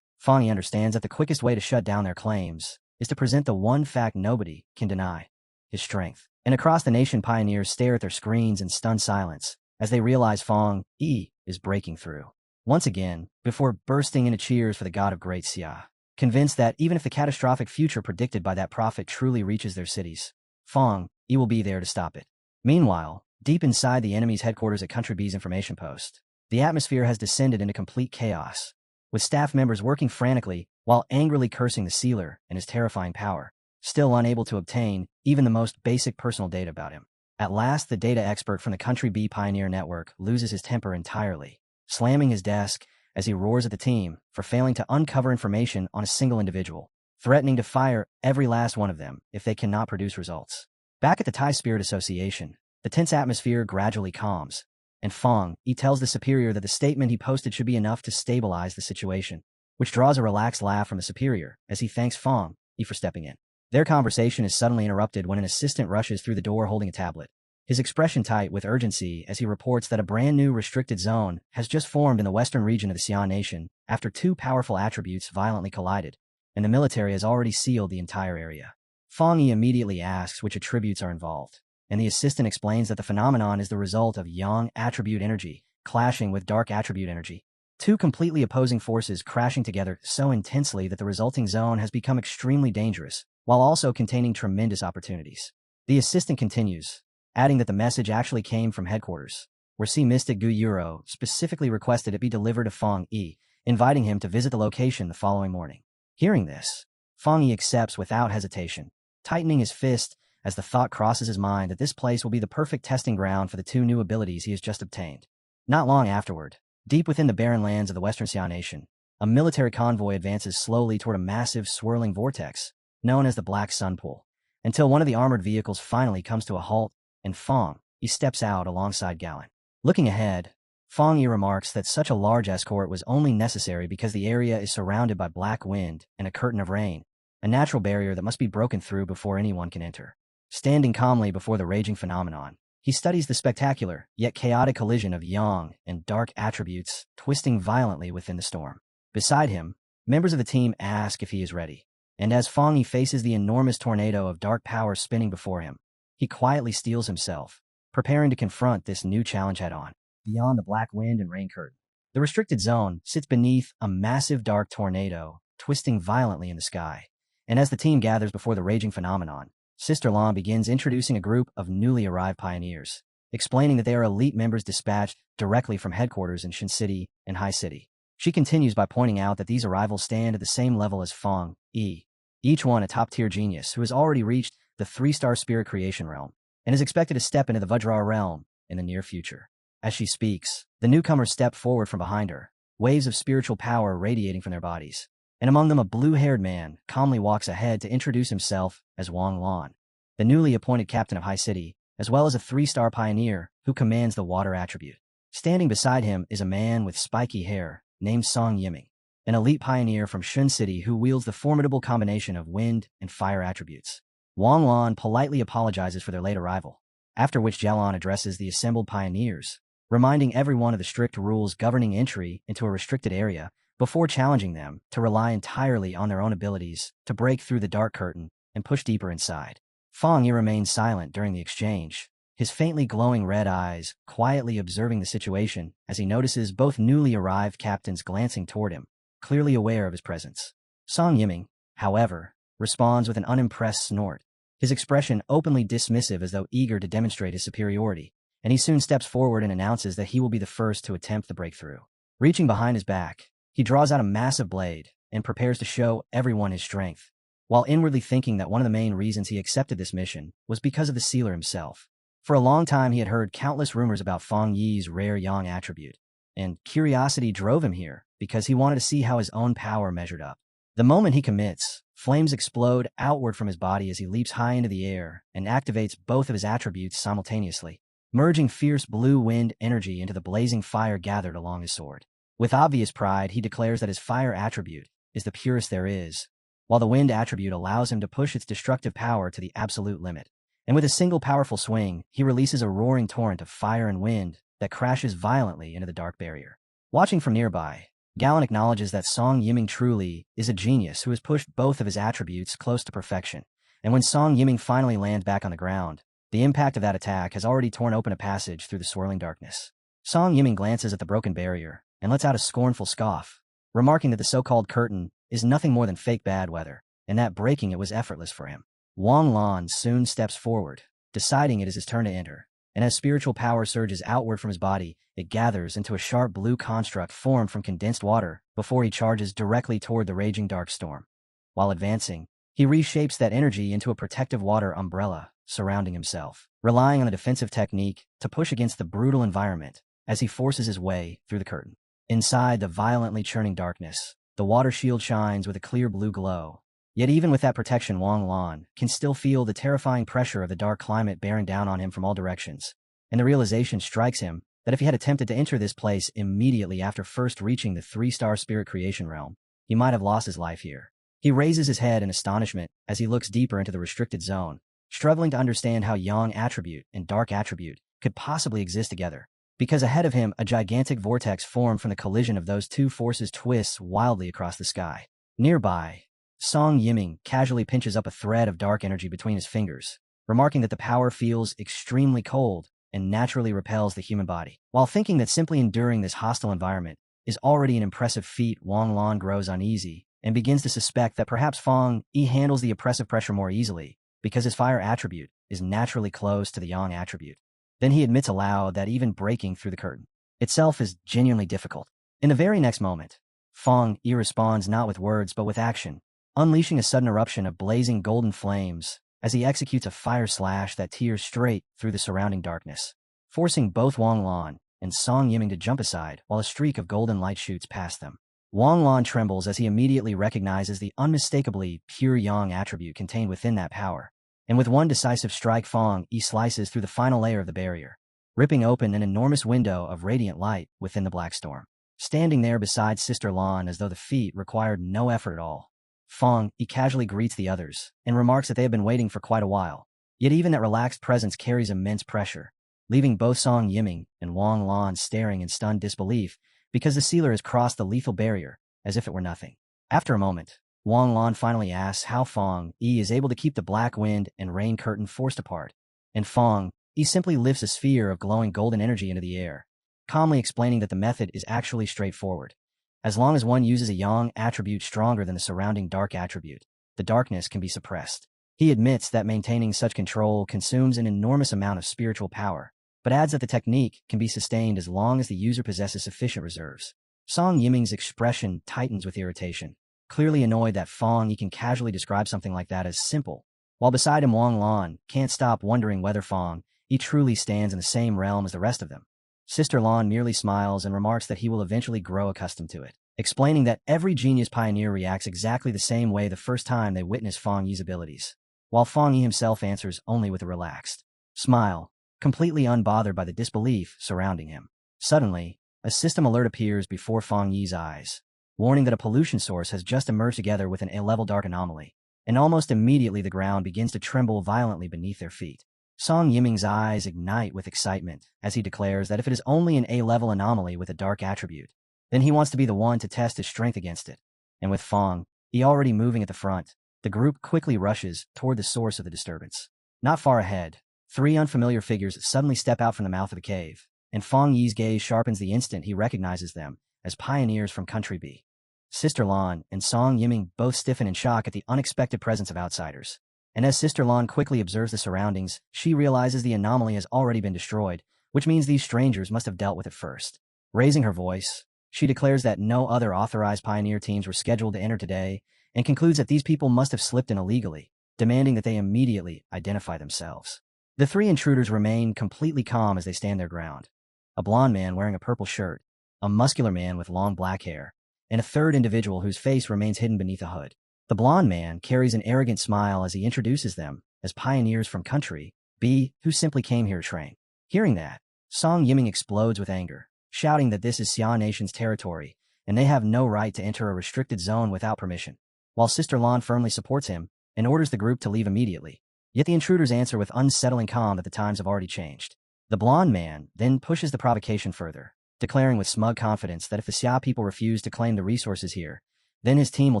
Fang Yi understands that the quickest way to shut down their claims is to present the one fact nobody can deny: his strength. And across the nation, pioneers stare at their screens in stunned silence as they realize Fong Yi is breaking through. Once again, before bursting into cheers for the god of great Xia, convinced that even if the catastrophic future predicted by that prophet truly reaches their cities, Fong Yi will be there to stop it. Meanwhile, deep inside the enemy's headquarters at Country B's information post, the atmosphere has descended into complete chaos, with staff members working frantically while angrily cursing the sealer and his terrifying power, still unable to obtain even the most basic personal data about him. At last, the data expert from the Country B Pioneer Network loses his temper entirely, slamming his desk as he roars at the team for failing to uncover information on a single individual, threatening to fire every last one of them if they cannot produce results. Back at the Thai Spirit Association, the tense atmosphere gradually calms, and Fong Yi tells the superior that the statement he posted should be enough to stabilize the situation, which draws a relaxed laugh from the superior as he thanks Fong Yi for stepping in. Their conversation is suddenly interrupted when an assistant rushes through the door holding a tablet, his expression tight with urgency as he reports that a brand new restricted zone has just formed in the western region of the Xi'an nation after two powerful attributes violently collided, and the military has already sealed the entire area. Fong Yi immediately asks which attributes are involved, and the assistant explains that the phenomenon is the result of yang attribute energy clashing with dark attribute energy, two completely opposing forces crashing together so intensely that the resulting zone has become extremely dangerous, while also containing tremendous opportunities. The assistant continues, adding that the message actually came from headquarters, where Sea Mystic Gu Euro specifically requested it be delivered to Fong Yi, inviting him to visit the location the following morning. Hearing this, Fong Yi accepts without hesitation, tightening his fist as the thought crosses his mind that this place will be the perfect testing ground for the two new abilities he has just obtained. Not long afterward, deep within the barren lands of the Western Xi'an nation, a military convoy advances slowly toward a massive swirling vortex, known as the Black Sun Pool, until one of the armored vehicles finally comes to a halt, and Fong Yi steps out alongside Galen. Looking ahead, Fong Yi remarks that such a large escort was only necessary because the area is surrounded by black wind and a curtain of rain, a natural barrier that must be broken through before anyone can enter. Standing calmly before the raging phenomenon, he studies the spectacular, yet chaotic collision of yang and dark attributes twisting violently within the storm. Beside him, members of the team ask if he is ready, and as Fong Yi faces the enormous tornado of dark power spinning before him, he quietly steels himself, preparing to confront this new challenge head-on. Beyond the black wind and rain curtain, the restricted zone sits beneath a massive dark tornado, twisting violently in the sky. And as the team gathers before the raging phenomenon, Sister Lan begins introducing a group of newly arrived pioneers, explaining that they are elite members dispatched directly from headquarters in Shin City and Hai City. She continues by pointing out that these arrivals stand at the same level as Fong Yi, each one a top-tier genius who has already reached the 3-star spirit creation realm and is expected to step into the Vajra realm in the near future. As she speaks, the newcomers step forward from behind her, waves of spiritual power radiating from their bodies, and among them a blue-haired man calmly walks ahead to introduce himself as Wang Lan, the newly appointed captain of Hai City, as well as a 3-star pioneer who commands the water attribute. Standing beside him is a man with spiky hair named Song Yiming, an elite pioneer from Shun City who wields the formidable combination of wind and fire attributes. Wang Lan politely apologizes for their late arrival, after which Jialan addresses the assembled pioneers, reminding everyone of the strict rules governing entry into a restricted area before challenging them to rely entirely on their own abilities to break through the dark curtain and push deeper inside. Fong Yi remains silent during the exchange, his faintly glowing red eyes quietly observing the situation as he notices both newly arrived captains glancing toward him, clearly aware of his presence. Song Yiming, however, responds with an unimpressed snort, his expression openly dismissive as though eager to demonstrate his superiority, and he soon steps forward and announces that he will be the first to attempt the breakthrough. Reaching behind his back, he draws out a massive blade and prepares to show everyone his strength, while inwardly thinking that one of the main reasons he accepted this mission was because of the sealer himself. For a long time he had heard countless rumors about Fong Yi's rare yang attribute, and curiosity drove him here because he wanted to see how his own power measured up. The moment he commits, flames explode outward from his body as he leaps high into the air and activates both of his attributes simultaneously, merging fierce blue wind energy into the blazing fire gathered along his sword. With obvious pride, he declares that his fire attribute is the purest there is, while the wind attribute allows him to push its destructive power to the absolute limit. And with a single powerful swing, he releases a roaring torrent of fire and wind that crashes violently into the dark barrier. Watching from nearby, Galen acknowledges that Song Yiming truly is a genius who has pushed both of his attributes close to perfection, and when Song Yiming finally lands back on the ground, The impact of that attack has already torn open a passage through the swirling darkness. Song Yiming glances at the broken barrier and lets out a scornful scoff, remarking that the so-called curtain is nothing more than fake bad weather, and that breaking it was effortless for him. Wang Lan soon steps forward, deciding it is his turn to enter, and as spiritual power surges outward from his body, it gathers into a sharp blue construct formed from condensed water before he charges directly toward the raging dark storm. While advancing, he reshapes that energy into a protective water umbrella surrounding himself, relying on a defensive technique to push against the brutal environment as he forces his way through the curtain. Inside the violently churning darkness, the water shield shines with a clear blue glow. Yet even with that protection, Wang Lan can still feel the terrifying pressure of the dark climate bearing down on him from all directions, and the realization strikes him that if he had attempted to enter this place immediately after first reaching the 3-star spirit creation realm, he might have lost his life here. He raises his head in astonishment as he looks deeper into the restricted zone, struggling to understand how yang attribute and dark attribute could possibly exist together, because ahead of him a gigantic vortex formed from the collision of those two forces twists wildly across the sky. Nearby, Song Yiming casually pinches up a thread of dark energy between his fingers, remarking that the power feels extremely cold and naturally repels the human body. While thinking that simply enduring this hostile environment is already an impressive feat, Wang Lan grows uneasy and begins to suspect that perhaps Fong Yi handles the oppressive pressure more easily because his fire attribute is naturally close to the yang attribute. Then he admits aloud that even breaking through the curtain itself is genuinely difficult. In the very next moment, Fong Yi responds not with words but with action, unleashing a sudden eruption of blazing golden flames as he executes a fire slash that tears straight through the surrounding darkness, forcing both Wang Lan and Song Yiming to jump aside while a streak of golden light shoots past them. Wang Lan trembles as he immediately recognizes the unmistakably pure yang attribute contained within that power, and with one decisive strike, Fong Yi slices through the final layer of the barrier, ripping open an enormous window of radiant light within the black storm. Standing there beside Sister Lan as though the feat required no effort at all, Fong Yi casually greets the others and remarks that they have been waiting for quite a while. Yet even that relaxed presence carries immense pressure, leaving both Song Yiming and Wang Lan staring in stunned disbelief because the sealer has crossed the lethal barrier as if it were nothing. After a moment, Wang Lan finally asks how Fong Yi is able to keep the black wind and rain curtain forced apart, and Fong Yi simply lifts a sphere of glowing golden energy into the air, calmly explaining that the method is actually straightforward. As long as one uses a yang attribute stronger than the surrounding dark attribute, the darkness can be suppressed. He admits that maintaining such control consumes an enormous amount of spiritual power, but adds that the technique can be sustained as long as the user possesses sufficient reserves. Song Yiming's expression tightens with irritation, clearly annoyed that Fong Yi can casually describe something like that as simple, while beside him Wang Lan can't stop wondering whether Fong Yi truly stands in the same realm as the rest of them. Sister Lan merely smiles and remarks that he will eventually grow accustomed to it, explaining that every genius pioneer reacts exactly the same way the first time they witness Fong Yi's abilities, while Fong Yi himself answers only with a relaxed smile, completely unbothered by the disbelief surrounding him. Suddenly, a system alert appears before Fong Yi's eyes, warning that a pollution source has just emerged together with an A-level dark anomaly, and almost immediately the ground begins to tremble violently beneath their feet. Song Yiming's eyes ignite with excitement as he declares that if it is only an A-level anomaly with a dark attribute, then he wants to be the one to test his strength against it. And with Fong Yi already moving at the front, the group quickly rushes toward the source of the disturbance. Not far ahead, 3 unfamiliar figures suddenly step out from the mouth of the cave, and Fong Yi's gaze sharpens the instant he recognizes them as pioneers from Country B. Sister Lan and Song Yiming both stiffen in shock at the unexpected presence of outsiders. And as Sister Lan quickly observes the surroundings, she realizes the anomaly has already been destroyed, which means these strangers must have dealt with it first. Raising her voice, she declares that no other authorized pioneer teams were scheduled to enter today, and concludes that these people must have slipped in illegally, demanding that they immediately identify themselves. The 3 intruders remain completely calm as they stand their ground. A blonde man wearing a purple shirt, a muscular man with long black hair, and a third individual whose face remains hidden beneath a hood. The blonde man carries an arrogant smile as he introduces them as pioneers from Country B who simply came here to train. Hearing that, Song Yiming explodes with anger, shouting that this is Xia Nation's territory and they have no right to enter a restricted zone without permission, while Sister Lan firmly supports him and orders the group to leave immediately. Yet the intruders answer with unsettling calm that the times have already changed. The blonde man then pushes the provocation further, declaring with smug confidence that if the Xia people refuse to claim the resources here, then his team will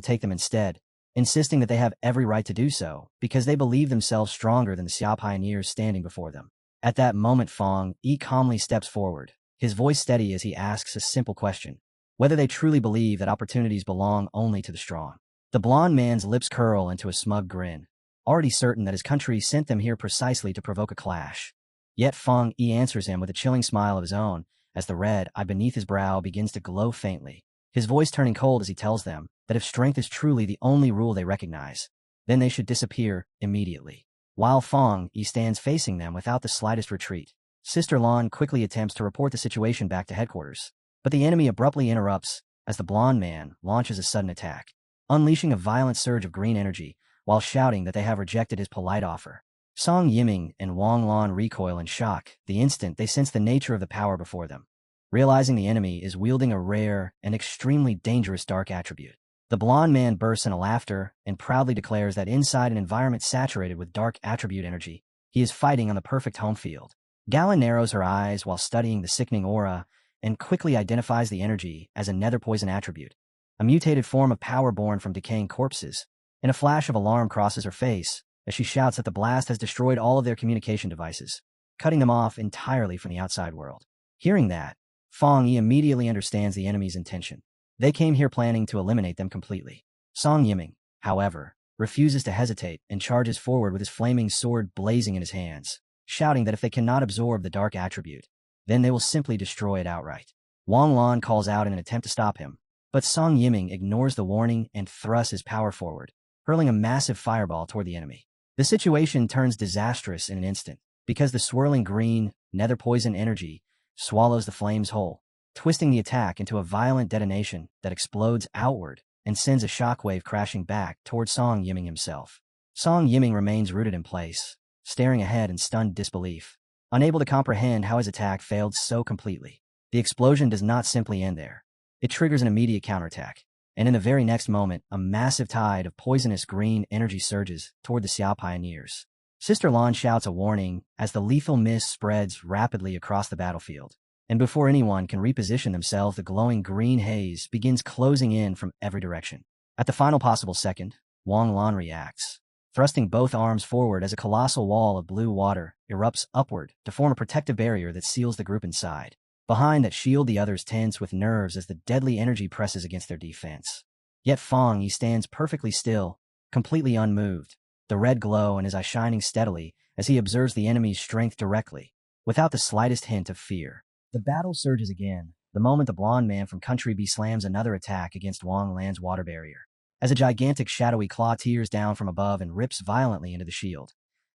take them instead, insisting that they have every right to do so because they believe themselves stronger than the Xia pioneers standing before them. At that moment, Fong Yi calmly steps forward, his voice steady as he asks a simple question: whether they truly believe that opportunities belong only to the strong. The blond man's lips curl into a smug grin, already certain that his country sent them here precisely to provoke a clash. Yet Fong Yi answers him with a chilling smile of his own as the red eye beneath his brow begins to glow faintly, his voice turning cold as he tells them that if strength is truly the only rule they recognize, then they should disappear immediately. While Fong Yi stands facing them without the slightest retreat, Sister Lan quickly attempts to report the situation back to headquarters, but the enemy abruptly interrupts as the blond man launches a sudden attack, unleashing a violent surge of green energy while shouting that they have rejected his polite offer. Song Yiming and Wang Lan recoil in shock the instant they sense the nature of the power before them, realizing the enemy is wielding a rare and extremely dangerous dark attribute. The blond man bursts into laughter and proudly declares that inside an environment saturated with dark attribute energy, he is fighting on the perfect home field. Galen narrows her eyes while studying the sickening aura and quickly identifies the energy as a nether poison attribute, a mutated form of power born from decaying corpses. And a flash of alarm crosses her face as she shouts that the blast has destroyed all of their communication devices, cutting them off entirely from the outside world. Hearing that, Fong Yi immediately understands the enemy's intention. They came here planning to eliminate them completely. Song Yiming, however, refuses to hesitate and charges forward with his flaming sword blazing in his hands, shouting that if they cannot absorb the dark attribute, then they will simply destroy it outright. Wang Lan calls out in an attempt to stop him, but Song Yiming ignores the warning and thrusts his power forward, hurling a massive fireball toward the enemy. The situation turns disastrous in an instant, because the swirling green, nether poison energy swallows the flames whole, twisting the attack into a violent detonation that explodes outward and sends a shockwave crashing back toward Song Yiming himself. Song Yiming remains rooted in place, staring ahead in stunned disbelief, unable to comprehend how his attack failed so completely. The explosion does not simply end there. It triggers an immediate counterattack, and in the very next moment, a massive tide of poisonous green energy surges toward the Xia pioneers. Sister Lan shouts a warning as the lethal mist spreads rapidly across the battlefield, and before anyone can reposition themselves, the glowing green haze begins closing in from every direction. At the final possible second, Wang Lan reacts, thrusting both arms forward as a colossal wall of blue water erupts upward to form a protective barrier that seals the group inside. Behind that shield, the others tense with nerves as the deadly energy presses against their defense. Yet Fong Yi stands perfectly still, completely unmoved, the red glow in his eyes shining steadily as he observes the enemy's strength directly, without the slightest hint of fear. The battle surges again, the moment the blond man from Country B slams another attack against Wang Lan's water barrier, as a gigantic shadowy claw tears down from above and rips violently into the shield.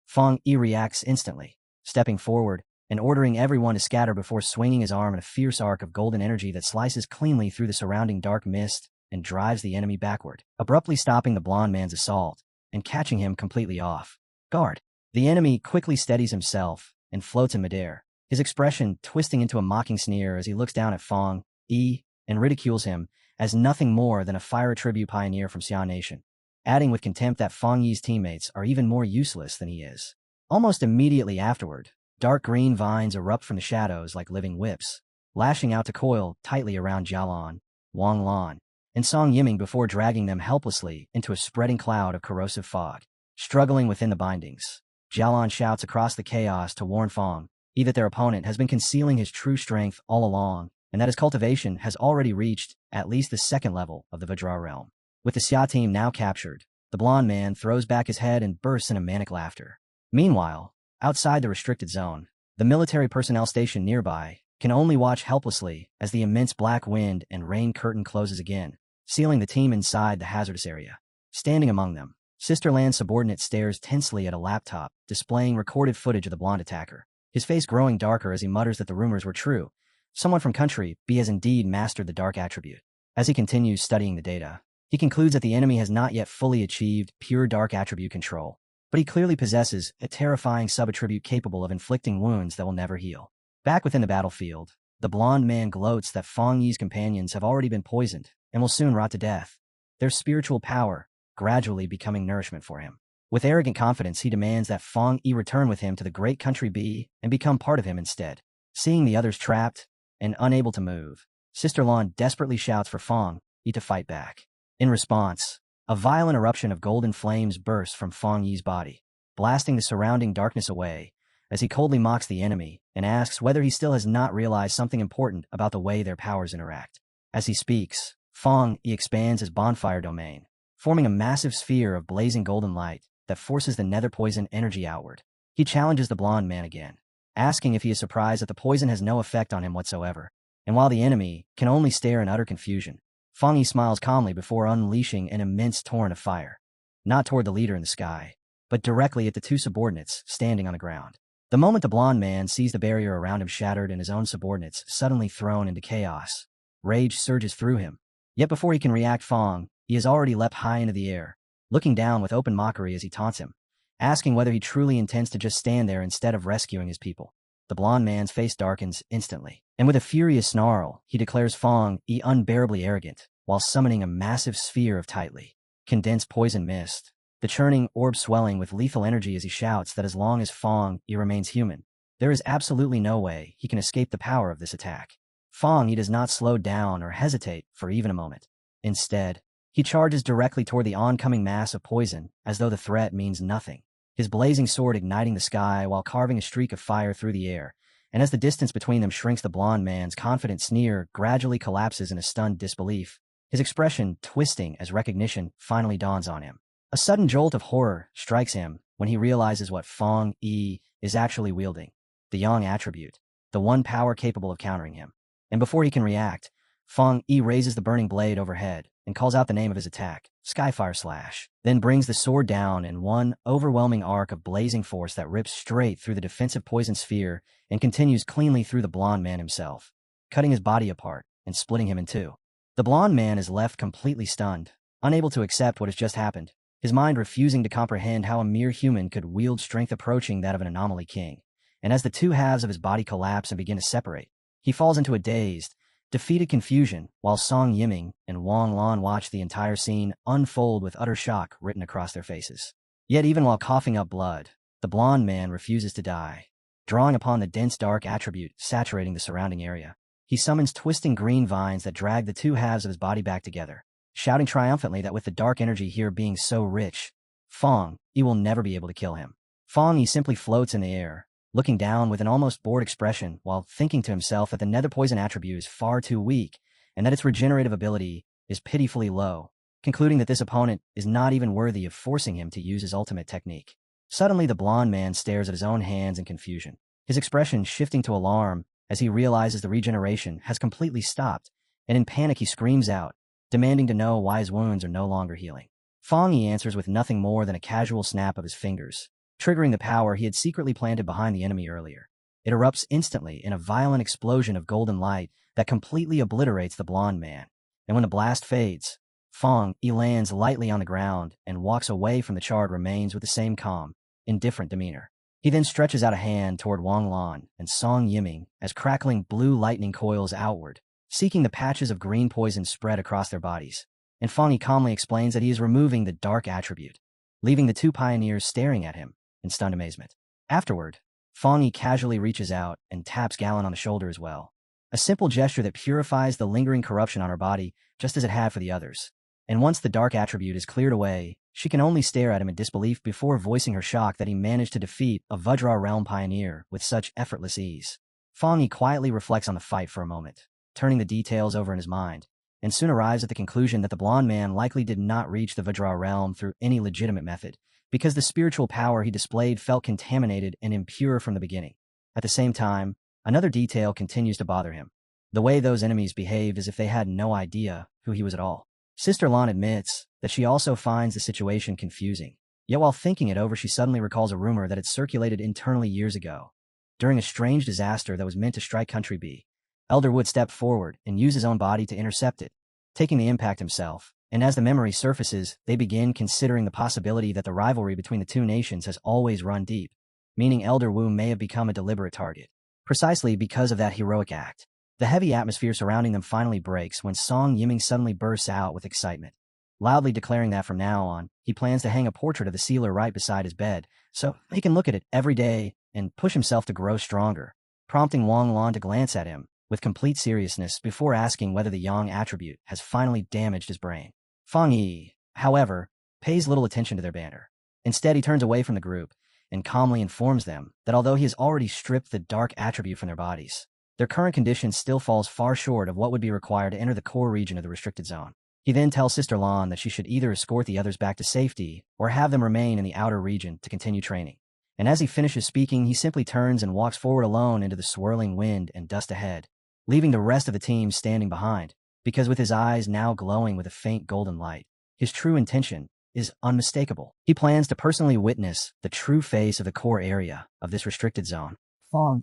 Fong Yi reacts instantly, stepping forward and ordering everyone to scatter before swinging his arm in a fierce arc of golden energy that slices cleanly through the surrounding dark mist and drives the enemy backward, abruptly stopping the blond man's assault and catching him completely off guard. The enemy quickly steadies himself and floats in midair, his expression twisting into a mocking sneer as he looks down at Fong Yi and ridicules him as nothing more than a fire tribute pioneer from Xia Nation, adding with contempt that Fong Yi's teammates are even more useless than he is. Almost immediately afterward, dark green vines erupt from the shadows like living whips, lashing out to coil tightly around Jialan, Wang Lan, and Song Yiming before dragging them helplessly into a spreading cloud of corrosive fog. Struggling within the bindings, Jialan shouts across the chaos to warn Fong Yi that their opponent has been concealing his true strength all along, and that his cultivation has already reached at least the second level of the Vajra realm. With the Xia team now captured, the blond man throws back his head and bursts into manic laughter. Meanwhile, outside the restricted zone, the military personnel stationed nearby can only watch helplessly as the immense black wind and rain curtain closes again, sealing the team inside the hazardous area. Standing among them, Sister Lan's subordinate stares tensely at a laptop displaying recorded footage of the blonde attacker, his face growing darker as he mutters that the rumors were true. Someone from Country B has indeed mastered the dark attribute. As he continues studying the data, he concludes that the enemy has not yet fully achieved pure dark attribute control, but he clearly possesses a terrifying sub-attribute capable of inflicting wounds that will never heal. Back within the battlefield, the blond man gloats that Fong Yi's companions have already been poisoned and will soon rot to death, their spiritual power gradually becoming nourishment for him. With arrogant confidence, he demands that Fong Yi return with him to the great Country B and become part of him instead. Seeing the others trapped and unable to move, Sister Lan desperately shouts for Fong Yi to fight back. In response, A violent eruption of golden flames bursts from Fang Yi's body, blasting the surrounding darkness away as he coldly mocks the enemy and asks whether he still has not realized something important about the way their powers interact. As he speaks, Fang Yi expands his bonfire domain, forming a massive sphere of blazing golden light that forces the nether poison energy outward. He challenges the blonde man again, asking if he is surprised that the poison has no effect on him whatsoever. And while the enemy can only stare in utter confusion, Fang Yi smiles calmly before unleashing an immense torrent of fire, not toward the leader in the sky, but directly at the two subordinates standing on the ground. The moment the blonde man sees the barrier around him shattered and his own subordinates suddenly thrown into chaos, rage surges through him. Yet before he can react, Fang Yi has already leapt high into the air, looking down with open mockery as he taunts him, asking whether he truly intends to just stand there instead of rescuing his people. The blonde man's face darkens instantly, and with a furious snarl, he declares Fang Yi unbearably arrogant, while summoning a massive sphere of tightly condensed poison mist, the churning orb swelling with lethal energy as he shouts that as long as Fang Yi remains human, there is absolutely no way he can escape the power of this attack. Fang Yi does not slow down or hesitate for even a moment. Instead, he charges directly toward the oncoming mass of poison as though the threat means nothing, his blazing sword igniting the sky while carving a streak of fire through the air, and as the distance between them shrinks, the blonde man's confident sneer gradually collapses in a stunned disbelief, his expression twisting as recognition finally dawns on him. A sudden jolt of horror strikes him when he realizes what Fang Yi is actually wielding, the yang attribute, the one power capable of countering him. And before he can react, Fang Yi raises the burning blade overhead and calls out the name of his attack, Skyfire Slash, then brings the sword down in one overwhelming arc of blazing force that rips straight through the defensive poison sphere and continues cleanly through the blonde man himself, cutting his body apart and splitting him in two. The blonde man is left completely stunned, unable to accept what has just happened, his mind refusing to comprehend how a mere human could wield strength approaching that of an anomaly king. And as the two halves of his body collapse and begin to separate, he falls into a dazed, defeated confusion, while Song Yiming and Wang Lan watch the entire scene unfold with utter shock written across their faces. Yet even while coughing up blood, the blonde man refuses to die. Drawing upon the dense dark attribute saturating the surrounding area, he summons twisting green vines that drag the two halves of his body back together, shouting triumphantly that with the dark energy here being so rich, Fang Yi will never be able to kill him. Fang Yi simply floats in the air, looking down with an almost bored expression while thinking to himself that the nether poison attribute is far too weak and that its regenerative ability is pitifully low, concluding that this opponent is not even worthy of forcing him to use his ultimate technique. Suddenly, the blonde man stares at his own hands in confusion, his expression shifting to alarm as he realizes the regeneration has completely stopped, and in panic he screams out, demanding to know why his wounds are no longer healing. Fang Yi answers with nothing more than a casual snap of his fingers, triggering the power he had secretly planted behind the enemy earlier. It erupts instantly in a violent explosion of golden light that completely obliterates the blonde man, and when the blast fades, Fang Yi lands lightly on the ground and walks away from the charred remains with the same calm, indifferent demeanor. He then stretches out a hand toward Wang Lan and Song Yiming as crackling blue lightning coils outward, seeking the patches of green poison spread across their bodies, and Fang Yi calmly explains that he is removing the dark attribute, leaving the two pioneers staring at him in stunned amazement. Afterward, Fang Yi casually reaches out and taps Galen on the shoulder as well, a simple gesture that purifies the lingering corruption on her body just as it had for the others. And once the dark attribute is cleared away, she can only stare at him in disbelief before voicing her shock that he managed to defeat a Vajra realm pioneer with such effortless ease. Fang Yi quietly reflects on the fight for a moment, turning the details over in his mind, and soon arrives at the conclusion that the blonde man likely did not reach the Vajra realm through any legitimate method, because the spiritual power he displayed felt contaminated and impure from the beginning. At the same time, another detail continues to bother him: the way those enemies behaved as if they had no idea who he was at all. Sister Lan admits that she also finds the situation confusing, yet while thinking it over she suddenly recalls a rumor that had circulated internally years ago. During a strange disaster that was meant to strike Country B, Elder would step forward and use his own body to intercept it, taking the impact himself, and as the memory surfaces, they begin considering the possibility that the rivalry between the two nations has always run deep, meaning Elder Wu may have become a deliberate target. Precisely because of that heroic act, the heavy atmosphere surrounding them finally breaks when Song Yiming suddenly bursts out with excitement, loudly declaring that from now on, he plans to hang a portrait of the sealer right beside his bed, so he can look at it every day and push himself to grow stronger, prompting Wang Lan to glance at him with complete seriousness before asking whether the yang attribute has finally damaged his brain. Fang Yi, however, pays little attention to their banter. Instead, he turns away from the group and calmly informs them that although he has already stripped the dark attribute from their bodies, their current condition still falls far short of what would be required to enter the core region of the restricted zone. He then tells Sister Lan that she should either escort the others back to safety or have them remain in the outer region to continue training. And as he finishes speaking, he simply turns and walks forward alone into the swirling wind and dust ahead, leaving the rest of the team standing behind, because with his eyes now glowing with a faint golden light, his true intention is unmistakable. He plans to personally witness the true face of the core area of this restricted zone.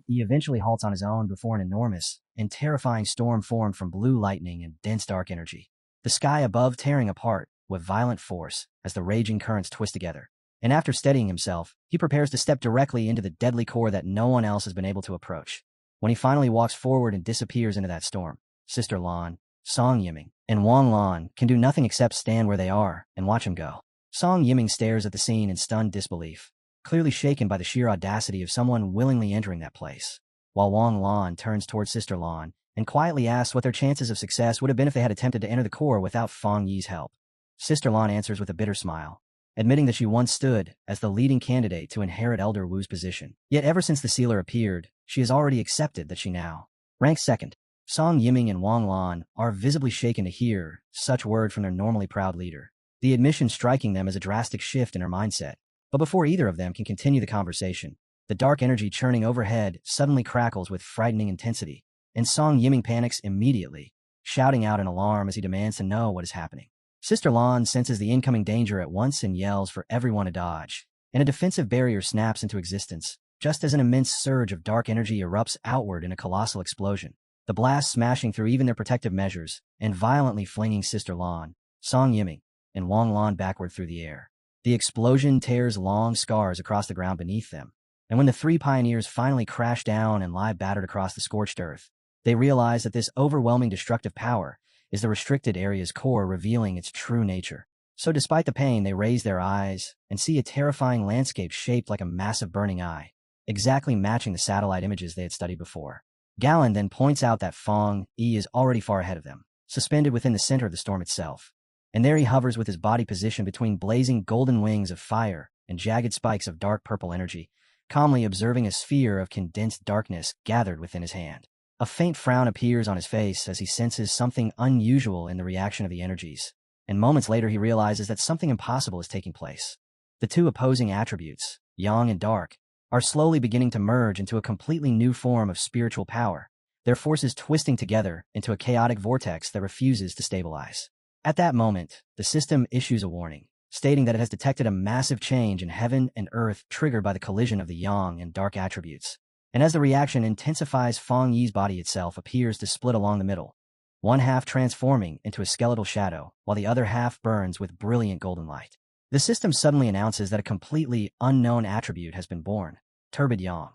He eventually halts on his own before an enormous and terrifying storm formed from blue lightning and dense dark energy, the sky above tearing apart with violent force as the raging currents twist together. And after steadying himself, he prepares to step directly into the deadly core that no one else has been able to approach. When he finally walks forward and disappears into that storm, Sister Lan, Song Yiming, and Wang Lan can do nothing except stand where they are and watch him go. Song Yiming stares at the scene in stunned disbelief, clearly shaken by the sheer audacity of someone willingly entering that place, while Wang Lan turns towards Sister Lan and quietly asks what their chances of success would have been if they had attempted to enter the core without Feng Yi's help. Sister Lan answers with a bitter smile, admitting that she once stood as the leading candidate to inherit Elder Wu's position. Yet ever since the sealer appeared, she has already accepted that she now ranks second. Song Yiming and Wang Lan are visibly shaken to hear such word from their normally proud leader, the admission striking them as a drastic shift in her mindset. But before either of them can continue the conversation, the dark energy churning overhead suddenly crackles with frightening intensity, and Song Yiming panics immediately, shouting out in alarm as he demands to know what is happening. Sister Lan senses the incoming danger at once and yells for everyone to dodge, and a defensive barrier snaps into existence, just as an immense surge of dark energy erupts outward in a colossal explosion, the blast smashing through even their protective measures and violently flinging Sister Lan, Song Yiming, and Wang Lan backward through the air. The explosion tears long scars across the ground beneath them, and when the three pioneers finally crash down and lie battered across the scorched earth, they realize that this overwhelming destructive power is the restricted area's core revealing its true nature. So despite the pain, they raise their eyes and see a terrifying landscape shaped like a massive burning eye, exactly matching the satellite images they had studied before. Galen then points out that Feng Yi is already far ahead of them, suspended within the center of the storm itself. And there he hovers with his body positioned between blazing golden wings of fire and jagged spikes of dark purple energy, calmly observing a sphere of condensed darkness gathered within his hand. A faint frown appears on his face as he senses something unusual in the reaction of the energies, and moments later he realizes that something impossible is taking place. The two opposing attributes, yang and dark, are slowly beginning to merge into a completely new form of spiritual power, their forces twisting together into a chaotic vortex that refuses to stabilize. At that moment, the system issues a warning, stating that it has detected a massive change in heaven and earth triggered by the collision of the yang and dark attributes. And as the reaction intensifies, Feng Yi's body itself appears to split along the middle, one half transforming into a skeletal shadow, while the other half burns with brilliant golden light. The system suddenly announces that a completely unknown attribute has been born, turbid yang.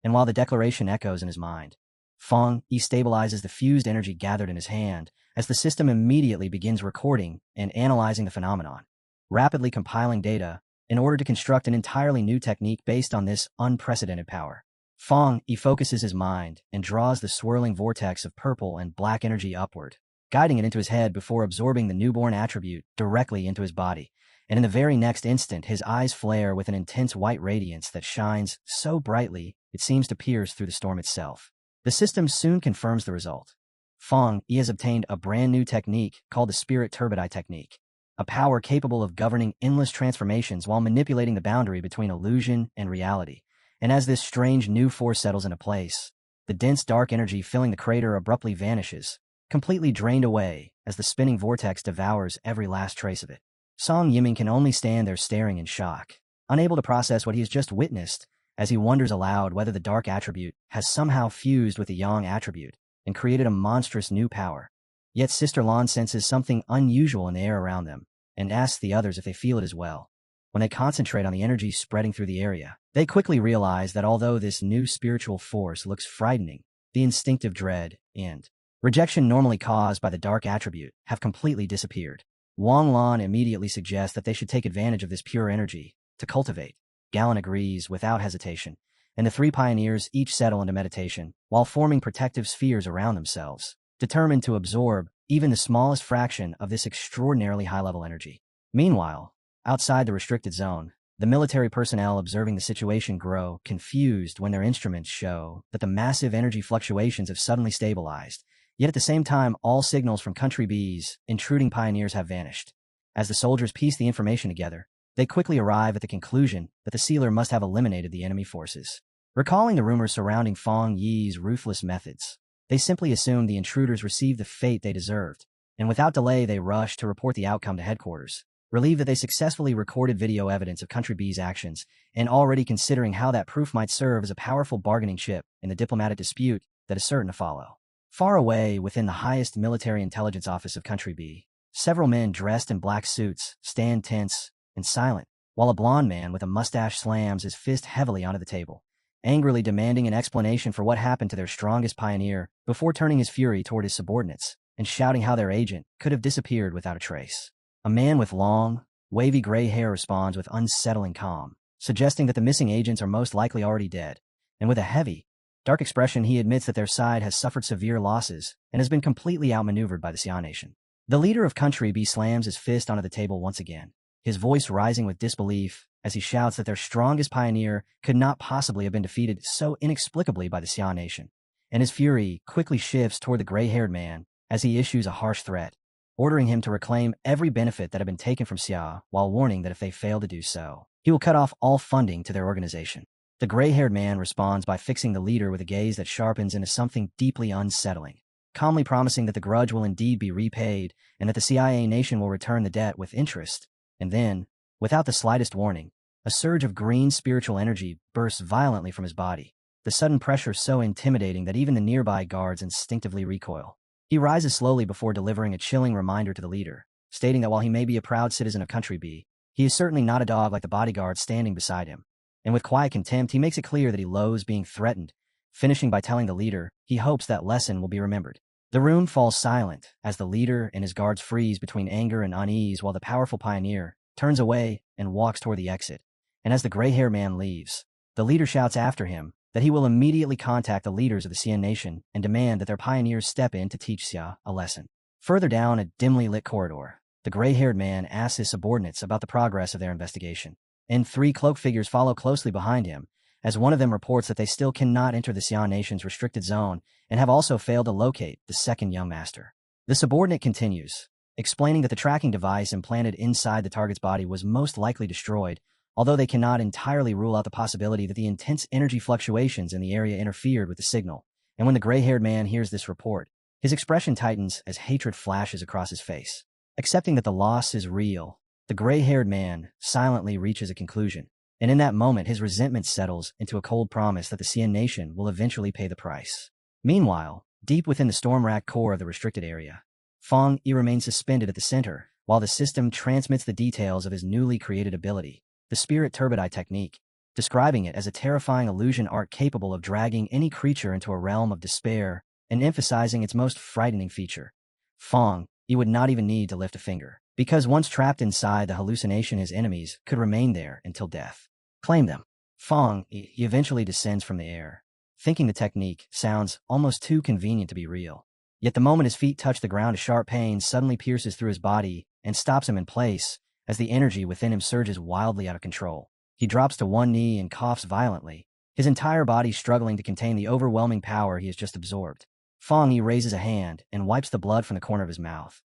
And while the declaration echoes in his mind, Feng Yi stabilizes the fused energy gathered in his hand as the system immediately begins recording and analyzing the phenomenon, rapidly compiling data in order to construct an entirely new technique based on this unprecedented power. Feng Yi focuses his mind and draws the swirling vortex of purple and black energy upward, guiding it into his head before absorbing the newborn attribute directly into his body. And in the very next instant, his eyes flare with an intense white radiance that shines so brightly it seems to pierce through the storm itself. The system soon confirms the result. Feng Yi has obtained a brand new technique called the Spirit Turbidite Technique, a power capable of governing endless transformations while manipulating the boundary between illusion and reality. And as this strange new force settles into place, the dense dark energy filling the crater abruptly vanishes, completely drained away as the spinning vortex devours every last trace of it. Song Yiming can only stand there staring in shock, unable to process what he has just witnessed, as he wonders aloud whether the dark attribute has somehow fused with the yang attribute and created a monstrous new power. Yet Sister Lan senses something unusual in the air around them and asks the others if they feel it as well. When they concentrate on the energy spreading through the area, they quickly realize that although this new spiritual force looks frightening, the instinctive dread and rejection normally caused by the dark attribute have completely disappeared. Wang Lan immediately suggests that they should take advantage of this pure energy to cultivate. Galen agrees without hesitation, and the three pioneers each settle into meditation while forming protective spheres around themselves, determined to absorb even the smallest fraction of this extraordinarily high-level energy. Meanwhile, outside the restricted zone, the military personnel observing the situation grow confused when their instruments show that the massive energy fluctuations have suddenly stabilized. Yet at the same time, all signals from Country B's intruding pioneers have vanished. As the soldiers piece the information together, they quickly arrive at the conclusion that the sealer must have eliminated the enemy forces. Recalling the rumors surrounding Fong Yi's ruthless methods, they simply assumed the intruders received the fate they deserved, and without delay they rushed to report the outcome to headquarters, relieved that they successfully recorded video evidence of Country B's actions, and already considering how that proof might serve as a powerful bargaining chip in the diplomatic dispute that is certain to follow. Far away within the highest military intelligence office of Country B, several men dressed in black suits stand tense and silent, while a blond man with a mustache slams his fist heavily onto the table, angrily demanding an explanation for what happened to their strongest pioneer before turning his fury toward his subordinates and shouting how their agent could have disappeared without a trace. A man with long, wavy gray hair responds with unsettling calm, suggesting that the missing agents are most likely already dead, and with a heavy, dark expression he admits that their side has suffered severe losses and has been completely outmaneuvered by the Xia Nation. The leader of Country B slams his fist onto the table once again, his voice rising with disbelief as he shouts that their strongest pioneer could not possibly have been defeated so inexplicably by the Xia Nation, and his fury quickly shifts toward the gray-haired man as he issues a harsh threat, ordering him to reclaim every benefit that had been taken from Xia while warning that if they fail to do so, he will cut off all funding to their organization. The gray-haired man responds by fixing the leader with a gaze that sharpens into something deeply unsettling, calmly promising that the grudge will indeed be repaid and that the CIA nation will return the debt with interest. And then, without the slightest warning, a surge of green spiritual energy bursts violently from his body, the sudden pressure so intimidating that even the nearby guards instinctively recoil. He rises slowly before delivering a chilling reminder to the leader, stating that while he may be a proud citizen of Country B, he is certainly not a dog like the bodyguard standing beside him. And with quiet contempt, he makes it clear that he loathes being threatened, finishing by telling the leader he hopes that lesson will be remembered. The room falls silent as the leader and his guards freeze between anger and unease while the powerful pioneer turns away and walks toward the exit. And as the gray-haired man leaves, the leader shouts after him that he will immediately contact the leaders of the Xia Nation and demand that their pioneers step in to teach Xia a lesson. Further down a dimly lit corridor, the gray-haired man asks his subordinates about the progress of their investigation, and three cloaked figures follow closely behind him, as one of them reports that they still cannot enter the Xia Nation's restricted zone and have also failed to locate the second young master. The subordinate continues, explaining that the tracking device implanted inside the target's body was most likely destroyed, although they cannot entirely rule out the possibility that the intense energy fluctuations in the area interfered with the signal. And when the gray-haired man hears this report, his expression tightens as hatred flashes across his face. Accepting that the loss is real, the gray-haired man silently reaches a conclusion, and in that moment his resentment settles into a cold promise that the Xia Nation will eventually pay the price. Meanwhile, deep within the storm-racked core of the restricted area, Fong Yi remains suspended at the center, while the system transmits the details of his newly created ability, the Spirit Turbidite technique, describing it as a terrifying illusion art capable of dragging any creature into a realm of despair and emphasizing its most frightening feature. Fong Yi would not even need to lift a finger, because once trapped inside the hallucination his enemies could remain there until death. Claim them. Fong Yi eventually descends from the air, thinking the technique sounds almost too convenient to be real. Yet the moment his feet touch the ground, a sharp pain suddenly pierces through his body and stops him in place as the energy within him surges wildly out of control. He drops to one knee and coughs violently, his entire body struggling to contain the overwhelming power he has just absorbed. Fong Yi raises a hand and wipes the blood from the corner of his mouth,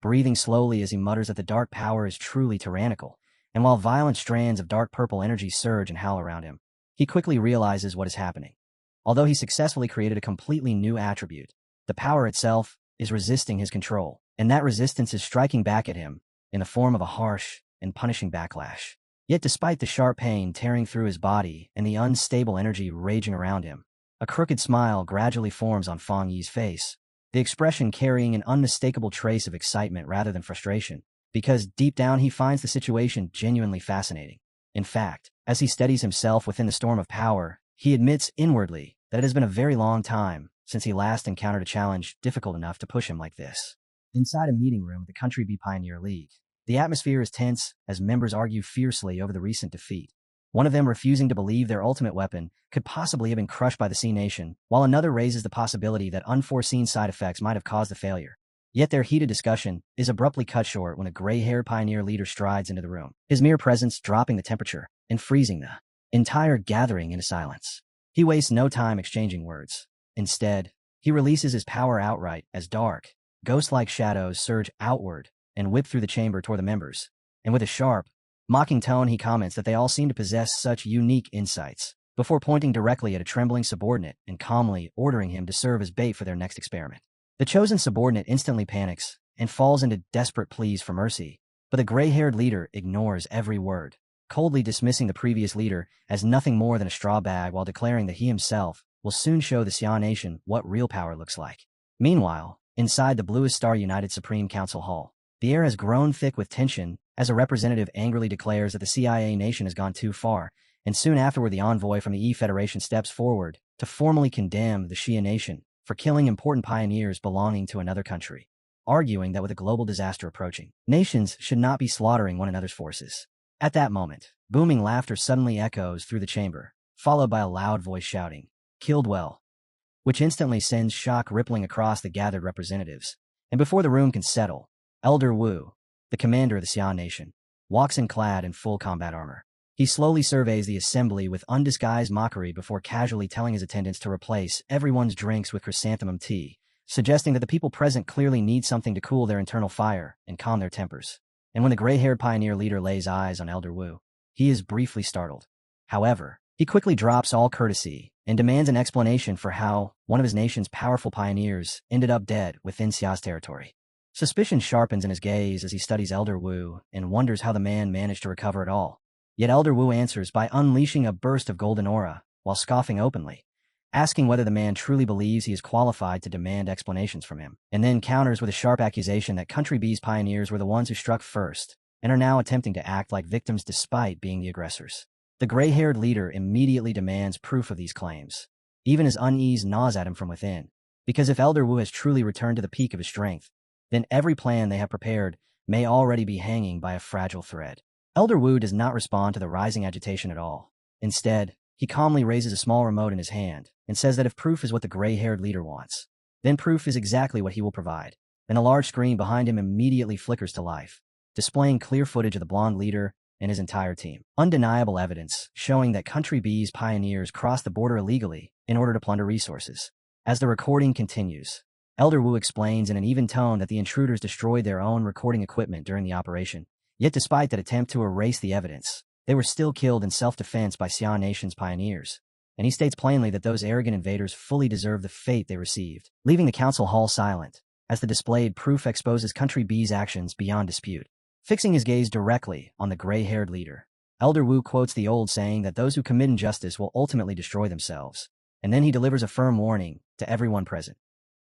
breathing slowly as he mutters that the dark power is truly tyrannical, and while violent strands of dark purple energy surge and howl around him, he quickly realizes what is happening. Although he successfully created a completely new attribute, the power itself is resisting his control, and that resistance is striking back at him in the form of a harsh and punishing backlash. Yet despite the sharp pain tearing through his body and the unstable energy raging around him, a crooked smile gradually forms on Fong Yi's face, the expression carrying an unmistakable trace of excitement rather than frustration, because deep down he finds the situation genuinely fascinating. In fact, as he steadies himself within the storm of power, he admits inwardly that it has been a very long time since he last encountered a challenge difficult enough to push him like this. Inside a meeting room at the Country B Pioneer League, the atmosphere is tense as members argue fiercely over the recent defeat, one of them refusing to believe their ultimate weapon could possibly have been crushed by the Xia Nation, while another raises the possibility that unforeseen side effects might have caused the failure. Yet their heated discussion is abruptly cut short when a gray-haired pioneer leader strides into the room, his mere presence dropping the temperature and freezing the entire gathering into silence. He wastes no time exchanging words. Instead, he releases his power outright as dark, ghost-like shadows surge outward and whip through the chamber toward the members. And with a sharp, mocking tone, he comments that they all seem to possess such unique insights, before pointing directly at a trembling subordinate and calmly ordering him to serve as bait for their next experiment. The chosen subordinate instantly panics and falls into desperate pleas for mercy, but the gray-haired leader ignores every word, coldly dismissing the previous leader as nothing more than a straw bag while declaring that he himself will soon show the Xia Nation what real power looks like. Meanwhile, inside the Bluest Star United Supreme Council Hall, the air has grown thick with tension as a representative angrily declares that the CIA nation has gone too far, and soon afterward the envoy from the E-Federation steps forward to formally condemn the Xia Nation for killing important pioneers belonging to another country, arguing that with a global disaster approaching, nations should not be slaughtering one another's forces. At that moment, booming laughter suddenly echoes through the chamber, followed by a loud voice shouting, "Killed well," which instantly sends shock rippling across the gathered representatives. And before the room can settle, Elder Wu, the commander of the Xia Nation, walks in clad in full combat armor. He slowly surveys the assembly with undisguised mockery before casually telling his attendants to replace everyone's drinks with chrysanthemum tea, suggesting that the people present clearly need something to cool their internal fire and calm their tempers. And when the gray-haired pioneer leader lays eyes on Elder Wu, he is briefly startled. However, he quickly drops all courtesy and demands an explanation for how one of his nation's powerful pioneers ended up dead within Xia's territory. Suspicion sharpens in his gaze as he studies Elder Wu and wonders how the man managed to recover at all. Yet Elder Wu answers by unleashing a burst of golden aura while scoffing openly, asking whether the man truly believes he is qualified to demand explanations from him, and then counters with a sharp accusation that Country B's pioneers were the ones who struck first and are now attempting to act like victims despite being the aggressors. The gray-haired leader immediately demands proof of these claims. Even his unease gnaws at him from within, because if Elder Wu has truly returned to the peak of his strength, then every plan they have prepared may already be hanging by a fragile thread. Elder Wu does not respond to the rising agitation at all. Instead, he calmly raises a small remote in his hand and says that if proof is what the gray-haired leader wants, then proof is exactly what he will provide. And a large screen behind him immediately flickers to life, displaying clear footage of the blonde leader and his entire team. Undeniable evidence showing that Country B's pioneers crossed the border illegally in order to plunder resources. As the recording continues, Elder Wu explains in an even tone that the intruders destroyed their own recording equipment during the operation. Yet despite that attempt to erase the evidence, they were still killed in self-defense by Xia Nation's pioneers. And he states plainly that those arrogant invaders fully deserve the fate they received, leaving the council hall silent, as the displayed proof exposes Country B's actions beyond dispute. Fixing his gaze directly on the gray-haired leader, Elder Wu quotes the old saying that those who commit injustice will ultimately destroy themselves. And then he delivers a firm warning to everyone present.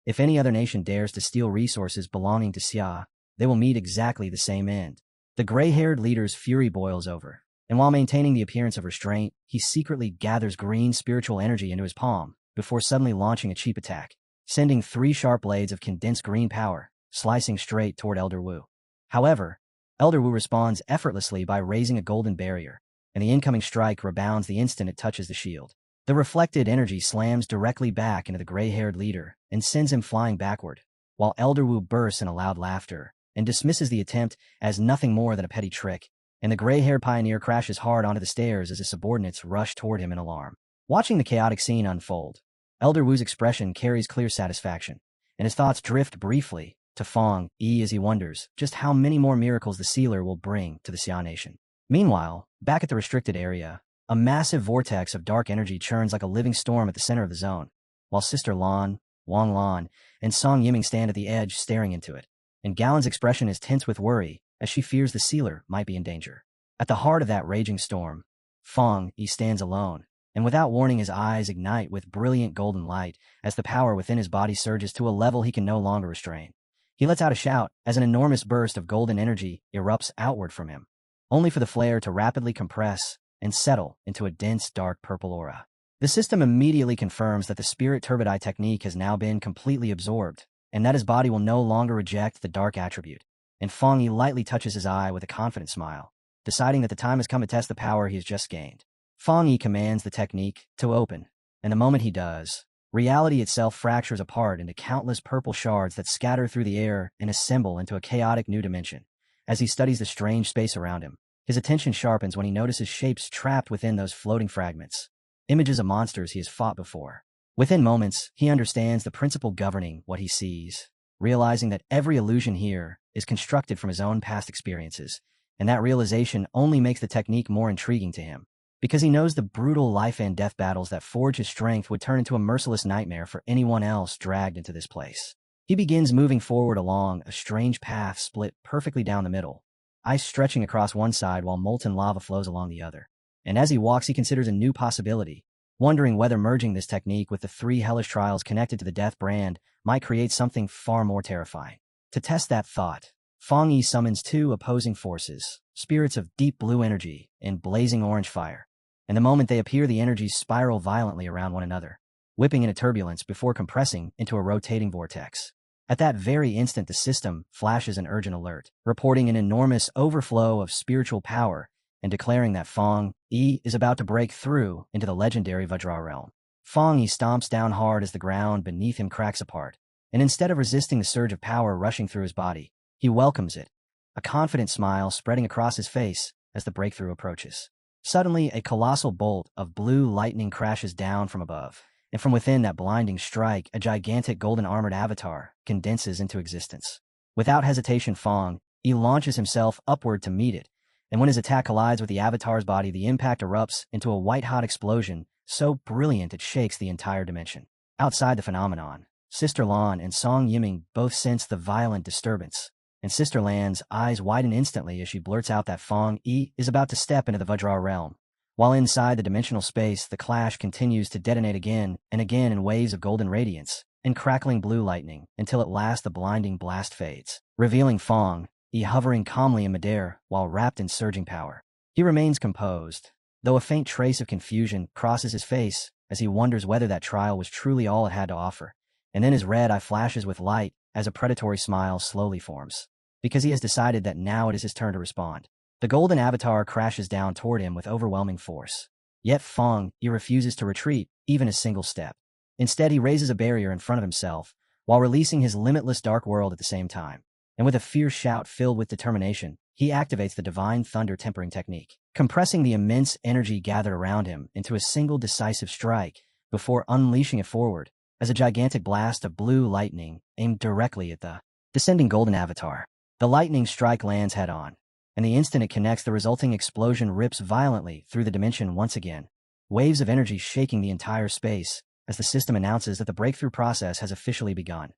If any other nation dares to steal resources belonging to Xia, they will meet exactly the same end. The gray-haired leader's fury boils over, and while maintaining the appearance of restraint, he secretly gathers green spiritual energy into his palm before suddenly launching a cheap attack, sending 3 sharp blades of condensed green power, slicing straight toward Elder Wu. However, Elder Wu responds effortlessly by raising a golden barrier, and the incoming strike rebounds the instant it touches the shield. The reflected energy slams directly back into the gray-haired leader and sends him flying backward, while Elder Wu bursts in a loud laughter and dismisses the attempt as nothing more than a petty trick, and the gray-haired pioneer crashes hard onto the stairs as his subordinates rush toward him in alarm. Watching the chaotic scene unfold, Elder Wu's expression carries clear satisfaction, and his thoughts drift briefly to Fong Yi as he wonders just how many more miracles the sealer will bring to the Xia Nation. Meanwhile, back at the restricted area, a massive vortex of dark energy churns like a living storm at the center of the zone, while Sister Lan, Wang Lan, and Song Yiming stand at the edge staring into it. And Galen's expression is tense with worry as she fears the sealer might be in danger. At the heart of that raging storm, Fong Yi stands alone, and without warning his eyes ignite with brilliant golden light as the power within his body surges to a level he can no longer restrain. He lets out a shout as an enormous burst of golden energy erupts outward from him, only for the flare to rapidly compress and settle into a dense dark purple aura. The system immediately confirms that the spirit turbidite technique has now been completely absorbed, and that his body will no longer reject the dark attribute. And Fong Yi lightly touches his eye with a confident smile, deciding that the time has come to test the power he has just gained. Fong Yi commands the technique to open, and the moment he does, Reality itself fractures apart into countless purple shards that scatter through the air and assemble into a chaotic new dimension. As he studies the strange space around him, his attention sharpens when he notices shapes trapped within those floating fragments, images of monsters he has fought before. Within moments, he understands the principle governing what he sees, realizing that every illusion here is constructed from his own past experiences, and that realization only makes the technique more intriguing to him, because he knows the brutal life and death battles that forge his strength would turn into a merciless nightmare for anyone else dragged into this place. He begins moving forward along a strange path split perfectly down the middle, ice stretching across one side while molten lava flows along the other. And as he walks, he considers a new possibility, wondering whether merging this technique with the 3 hellish trials connected to the death brand might create something far more terrifying. To test that thought, Fong Yi summons 2 opposing forces, spirits of deep blue energy and blazing orange fire. And the moment they appear, the energies spiral violently around one another, whipping into turbulence before compressing into a rotating vortex. At that very instant, the system flashes an urgent alert, reporting an enormous overflow of spiritual power and declaring that Fong Yi is about to break through into the legendary Vajra realm. Fong Yi stomps down hard as the ground beneath him cracks apart, and instead of resisting the surge of power rushing through his body, he welcomes it, a confident smile spreading across his face as the breakthrough approaches. Suddenly, a colossal bolt of blue lightning crashes down from above, and from within that blinding strike, a gigantic golden-armored avatar condenses into existence. Without hesitation, Fong Yi launches himself upward to meet it, and when his attack collides with the avatar's body, the impact erupts into a white-hot explosion so brilliant it shakes the entire dimension. Outside the phenomenon, Sister Lan and Song Yiming both sense the violent disturbance, and Sister Lan's eyes widen instantly as she blurts out that Fong Yi is about to step into the Vajra realm. While inside the dimensional space, the clash continues to detonate again and again in waves of golden radiance and crackling blue lightning until at last the blinding blast fades, revealing Fong Yi hovering calmly in midair while wrapped in surging power. He remains composed, though a faint trace of confusion crosses his face as he wonders whether that trial was truly all it had to offer. And then his red eye flashes with light as a predatory smile slowly forms, because he has decided that now it is his turn to respond. The golden avatar crashes down toward him with overwhelming force. Yet Fong Yi refuses to retreat even a single step. Instead, he raises a barrier in front of himself while releasing his limitless dark world at the same time. And with a fierce shout filled with determination, he activates the divine thunder tempering technique, compressing the immense energy gathered around him into a single decisive strike before unleashing it forward as a gigantic blast of blue lightning aimed directly at the descending golden avatar. The lightning strike lands head-on, and the instant it connects, the resulting explosion rips violently through the dimension once again, waves of energy shaking the entire space as the system announces that the breakthrough process has officially begun.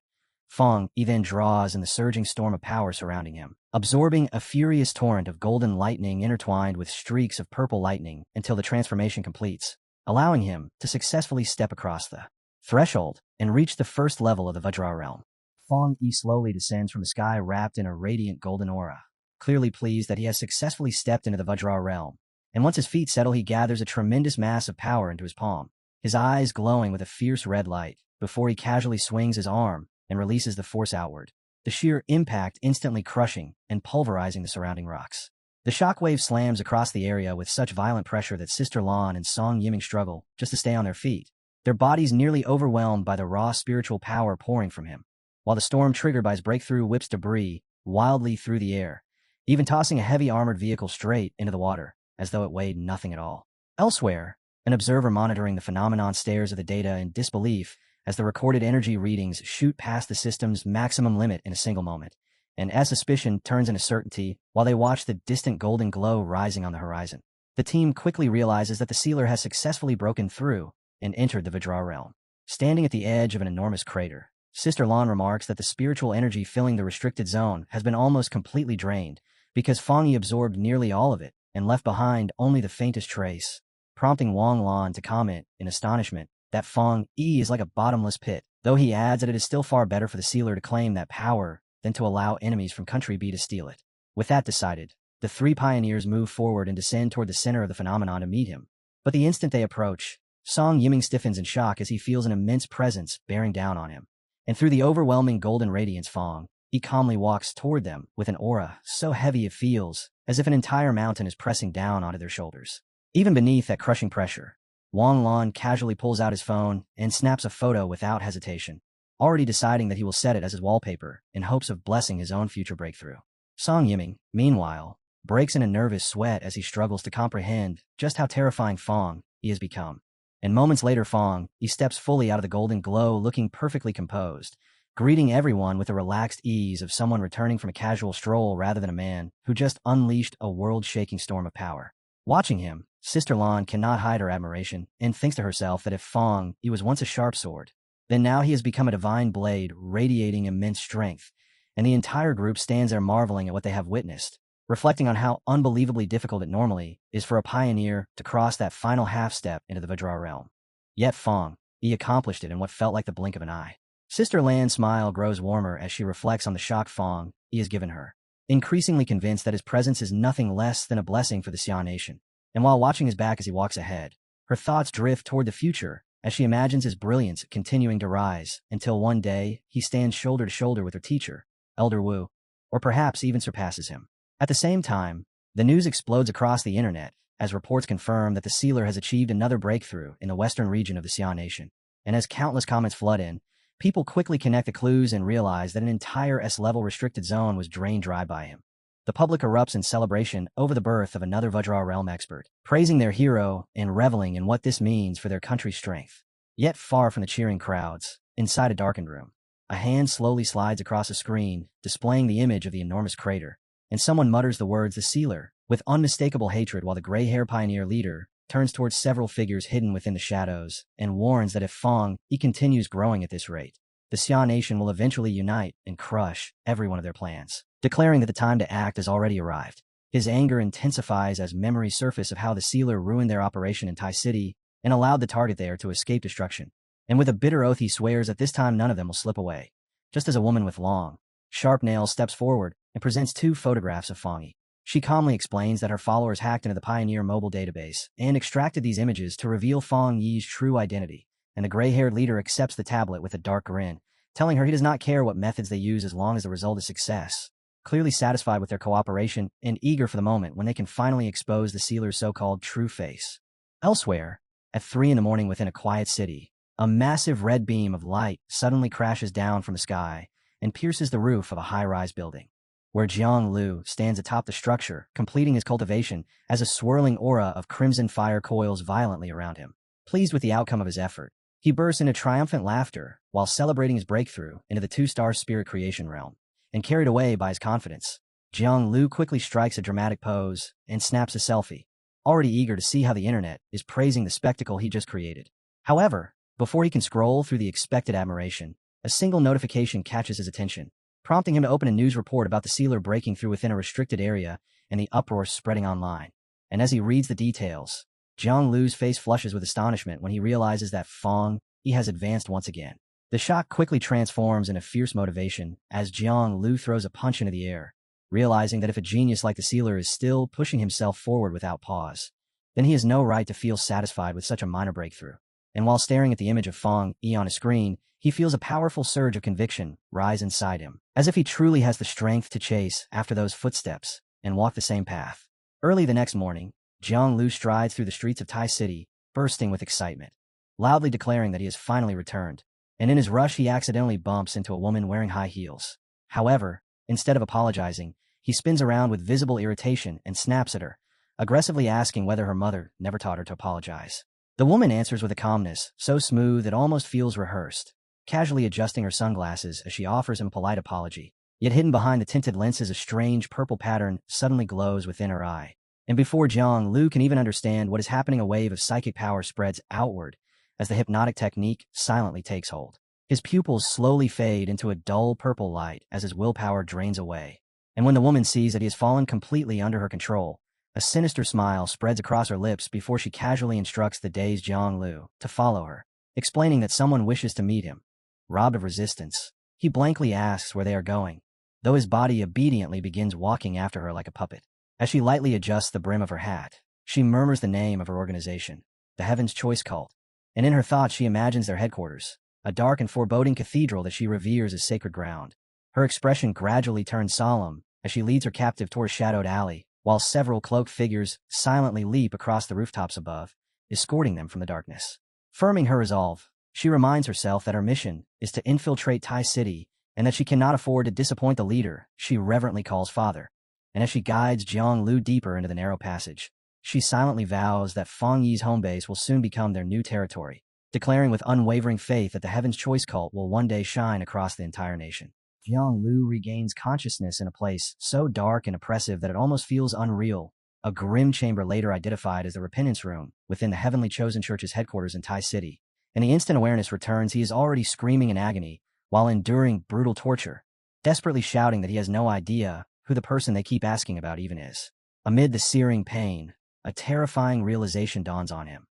Fong Yi then draws in the surging storm of power surrounding him, absorbing a furious torrent of golden lightning intertwined with streaks of purple lightning until the transformation completes, allowing him to successfully step across the threshold and reach the first level of the Vajra realm. Fong Yi slowly descends from the sky wrapped in a radiant golden aura, clearly pleased that he has successfully stepped into the Vajra realm, and once his feet settle, he gathers a tremendous mass of power into his palm, his eyes glowing with a fierce red light, before he casually swings his arm and releases the force outward, the sheer impact instantly crushing and pulverizing the surrounding rocks. The shockwave slams across the area with such violent pressure that Sister Lan and Song Yiming struggle just to stay on their feet, their bodies nearly overwhelmed by the raw spiritual power pouring from him, while the storm triggered by his breakthrough whips debris wildly through the air, even tossing a heavy armored vehicle straight into the water, as though it weighed nothing at all. Elsewhere, an observer monitoring the phenomenon stares at the data in disbelief as the recorded energy readings shoot past the system's maximum limit in a single moment, and as suspicion turns into certainty while they watch the distant golden glow rising on the horizon. The team quickly realizes that the sealer has successfully broken through and entered the Vajra realm. Standing at the edge of an enormous crater, Sister Lan remarks that the spiritual energy filling the restricted zone has been almost completely drained, because Fong Yi absorbed nearly all of it and left behind only the faintest trace, prompting Wang Lan to comment in astonishment that Fong Yi is like a bottomless pit, though he adds that it is still far better for the sealer to claim that power than to allow enemies from Country B to steal it. With that decided, the 3 pioneers move forward and descend toward the center of the phenomenon to meet him. But the instant they approach, Song Yiming stiffens in shock as he feels an immense presence bearing down on him. And through the overwhelming golden radiance, Fong Yi calmly walks toward them with an aura so heavy it feels as if an entire mountain is pressing down onto their shoulders. Even beneath that crushing pressure, Wang Lan casually pulls out his phone and snaps a photo without hesitation, already deciding that he will set it as his wallpaper in hopes of blessing his own future breakthrough. Song Yiming, meanwhile, breaks in a nervous sweat as he struggles to comprehend just how terrifying Fong he has become. And moments later, Fong, he steps fully out of the golden glow looking perfectly composed, greeting everyone with the relaxed ease of someone returning from a casual stroll rather than a man who just unleashed a world-shaking storm of power. Watching him, Sister Lan cannot hide her admiration and thinks to herself that if Fong he was once a sharp sword, then now he has become a divine blade radiating immense strength, and the entire group stands there marveling at what they have witnessed, reflecting on how unbelievably difficult it normally is for a pioneer to cross that final half-step into the Vajra realm. Yet Fong, he accomplished it in what felt like the blink of an eye. Sister Lan's smile grows warmer as she reflects on the shock Fong he has given her, increasingly convinced that his presence is nothing less than a blessing for the Xia nation. And while watching his back as he walks ahead, her thoughts drift toward the future as she imagines his brilliance continuing to rise until one day he stands shoulder to shoulder with her teacher, Elder Wu, or perhaps even surpasses him. At the same time, the news explodes across the internet as reports confirm that the sealer has achieved another breakthrough in the western region of the Xia nation. And as countless comments flood in, people quickly connect the clues and realize that an entire S-level restricted zone was drained dry by him. The public erupts in celebration over the birth of another Vajra realm expert, praising their hero and reveling in what this means for their country's strength. Yet far from the cheering crowds, inside a darkened room, a hand slowly slides across a screen, displaying the image of the enormous crater, and someone mutters the words "the sealer" with unmistakable hatred while the gray-haired pioneer leader turns towards several figures hidden within the shadows and warns that if Fong he continues growing at this rate, the Xia nation will eventually unite and crush every one of their plans, declaring that the time to act has already arrived. His anger intensifies as memories surface of how the sealer ruined their operation in Tai City and allowed the target there to escape destruction. And with a bitter oath he swears that this time none of them will slip away. Just as a woman with long, sharp nails steps forward and presents 2 photographs of Fong. She calmly explains that her followers hacked into the Pioneer mobile database and extracted these images to reveal Fong Yi's true identity, and the gray-haired leader accepts the tablet with a dark grin, telling her he does not care what methods they use as long as the result is success. Clearly satisfied with their cooperation and eager for the moment when they can finally expose the sealer's so-called true face. Elsewhere, at 3 a.m. within a quiet city, a massive red beam of light suddenly crashes down from the sky and pierces the roof of a high-rise building, where Jiang Lu stands atop the structure, completing his cultivation as a swirling aura of crimson fire coils violently around him. Pleased with the outcome of his effort, he bursts into triumphant laughter while celebrating his breakthrough into the 2-star spirit creation realm. And carried away by his confidence, Jiang Lu quickly strikes a dramatic pose and snaps a selfie, already eager to see how the internet is praising the spectacle he just created. However, before he can scroll through the expected admiration, a single notification catches his attention, prompting him to open a news report about the sealer breaking through within a restricted area and the uproar spreading online. And as he reads the details, Jiang Lu's face flushes with astonishment when he realizes that Fong he has advanced once again. The shock quickly transforms into fierce motivation as Jiang Lu throws a punch into the air, realizing that if a genius like the sealer is still pushing himself forward without pause, then he has no right to feel satisfied with such a minor breakthrough. And while staring at the image of Fong Yi on a screen, he feels a powerful surge of conviction rise inside him, as if he truly has the strength to chase after those footsteps and walk the same path. Early the next morning, Jiang Lu strides through the streets of Tai City, bursting with excitement, loudly declaring that he has finally returned. And in his rush he accidentally bumps into a woman wearing high heels. However, instead of apologizing, he spins around with visible irritation and snaps at her, aggressively asking whether her mother never taught her to apologize. The woman answers with a calmness so smooth it almost feels rehearsed, casually adjusting her sunglasses as she offers him a polite apology. Yet hidden behind the tinted lenses a strange purple pattern suddenly glows within her eye. And before Jiang Lu can even understand what is happening, a wave of psychic power spreads outward as the hypnotic technique silently takes hold. His pupils slowly fade into a dull purple light as his willpower drains away. And when the woman sees that he has fallen completely under her control, a sinister smile spreads across her lips before she casually instructs the dazed Jiang Lu to follow her, explaining that someone wishes to meet him. Robbed of resistance, he blankly asks where they are going, though his body obediently begins walking after her like a puppet. As she lightly adjusts the brim of her hat, she murmurs the name of her organization, the Heaven's Choice Cult, and in her thoughts she imagines their headquarters, a dark and foreboding cathedral that she reveres as sacred ground. Her expression gradually turns solemn as she leads her captive toward a shadowed alley, while several cloaked figures silently leap across the rooftops above, escorting them from the darkness. Firming her resolve, she reminds herself that her mission is to infiltrate Tai City and that she cannot afford to disappoint the leader she reverently calls father. And as she guides Jiang Lu deeper into the narrow passage, she silently vows that Feng Yi's home base will soon become their new territory, declaring with unwavering faith that the Heaven's Choice cult will one day shine across the entire nation. Jiang Lu regains consciousness in a place so dark and oppressive that it almost feels unreal, a grim chamber later identified as the Repentance Room within the Heavenly Chosen Church's headquarters in Tai City. And the instant awareness returns, he is already screaming in agony while enduring brutal torture, desperately shouting that he has no idea who the person they keep asking about even is. Amid the searing pain, a terrifying realization dawns on him.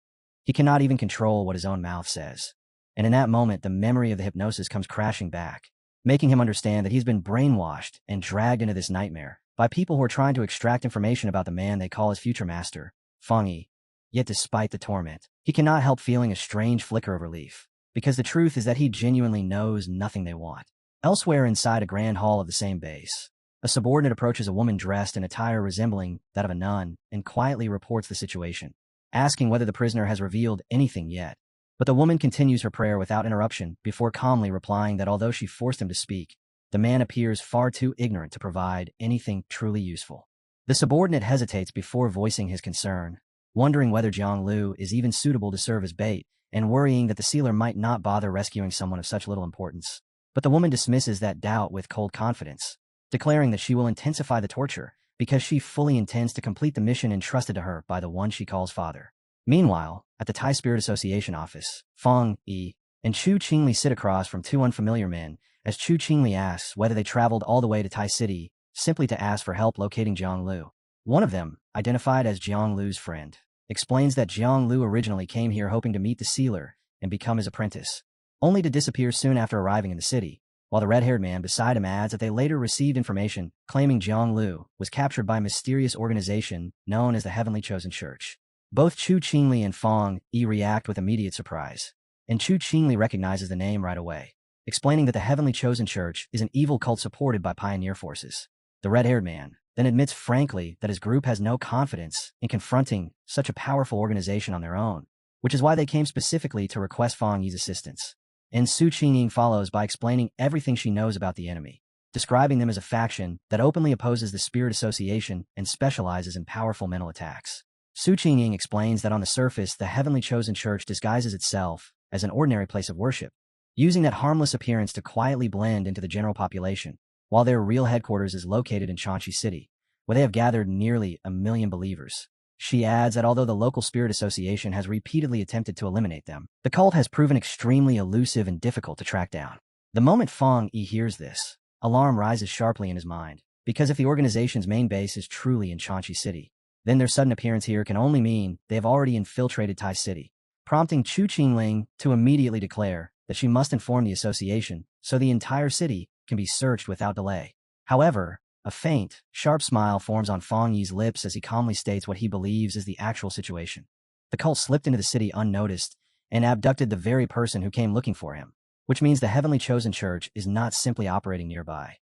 He cannot even control what his own mouth says. And in that moment, the memory of the hypnosis comes crashing back, making him understand that he's been brainwashed and dragged into this nightmare by people who are trying to extract information about the man they call his future master, Feng Yi. Yet despite the torment, he cannot help feeling a strange flicker of relief, because the truth is that he genuinely knows nothing they want. Elsewhere inside a grand hall of the same base, a subordinate approaches a woman dressed in attire resembling that of a nun and quietly reports the situation, asking whether the prisoner has revealed anything yet. But the woman continues her prayer without interruption before calmly replying that although she forced him to speak, the man appears far too ignorant to provide anything truly useful. The subordinate hesitates before voicing his concern, wondering whether Jiang Lu is even suitable to serve as bait, and worrying that the sealer might not bother rescuing someone of such little importance. But the woman dismisses that doubt with cold confidence, declaring that she will intensify the torture because she fully intends to complete the mission entrusted to her by the one she calls father. Meanwhile, at the Thai Spirit Association office, Feng Yi and Chu Qingli sit across from two unfamiliar men as Chu Qingli asks whether they traveled all the way to Tai City simply to ask for help locating Jiang Lu. One of them, identified as Jiang Lu's friend, explains that Jiang Lu originally came here hoping to meet the sealer and become his apprentice, only to disappear soon after arriving in the city, while the red-haired man beside him adds that they later received information claiming Jiang Lu was captured by a mysterious organization known as the Heavenly Chosen Church. Both Chu Qingli and Feng Yi react with immediate surprise, and Chu Qingli recognizes the name right away, explaining that the Heavenly Chosen Church is an evil cult supported by pioneer forces. The red-haired man then admits frankly that his group has no confidence in confronting such a powerful organization on their own, which is why they came specifically to request Feng Yi's assistance. And Su Qingying follows by explaining everything she knows about the enemy, describing them as a faction that openly opposes the Spirit Association and specializes in powerful mental attacks. Su Qingying explains that on the surface, the Heavenly Chosen Church disguises itself as an ordinary place of worship, using that harmless appearance to quietly blend into the general population, while their real headquarters is located in Chanchi City, where they have gathered nearly 1 million believers. She adds that although the local Spirit Association has repeatedly attempted to eliminate them, the cult has proven extremely elusive and difficult to track down. The moment Feng Yi hears this, alarm rises sharply in his mind, because if the organization's main base is truly in Chanchi City, then their sudden appearance here can only mean they have already infiltrated Tai City, prompting Chu Qingling to immediately declare that she must inform the association so the entire city can be searched without delay. However, a faint, sharp smile forms on Feng Yi's lips as he calmly states what he believes is the actual situation. The cult slipped into the city unnoticed and abducted the very person who came looking for him, which means the Heavenly Chosen Church is not simply operating nearby.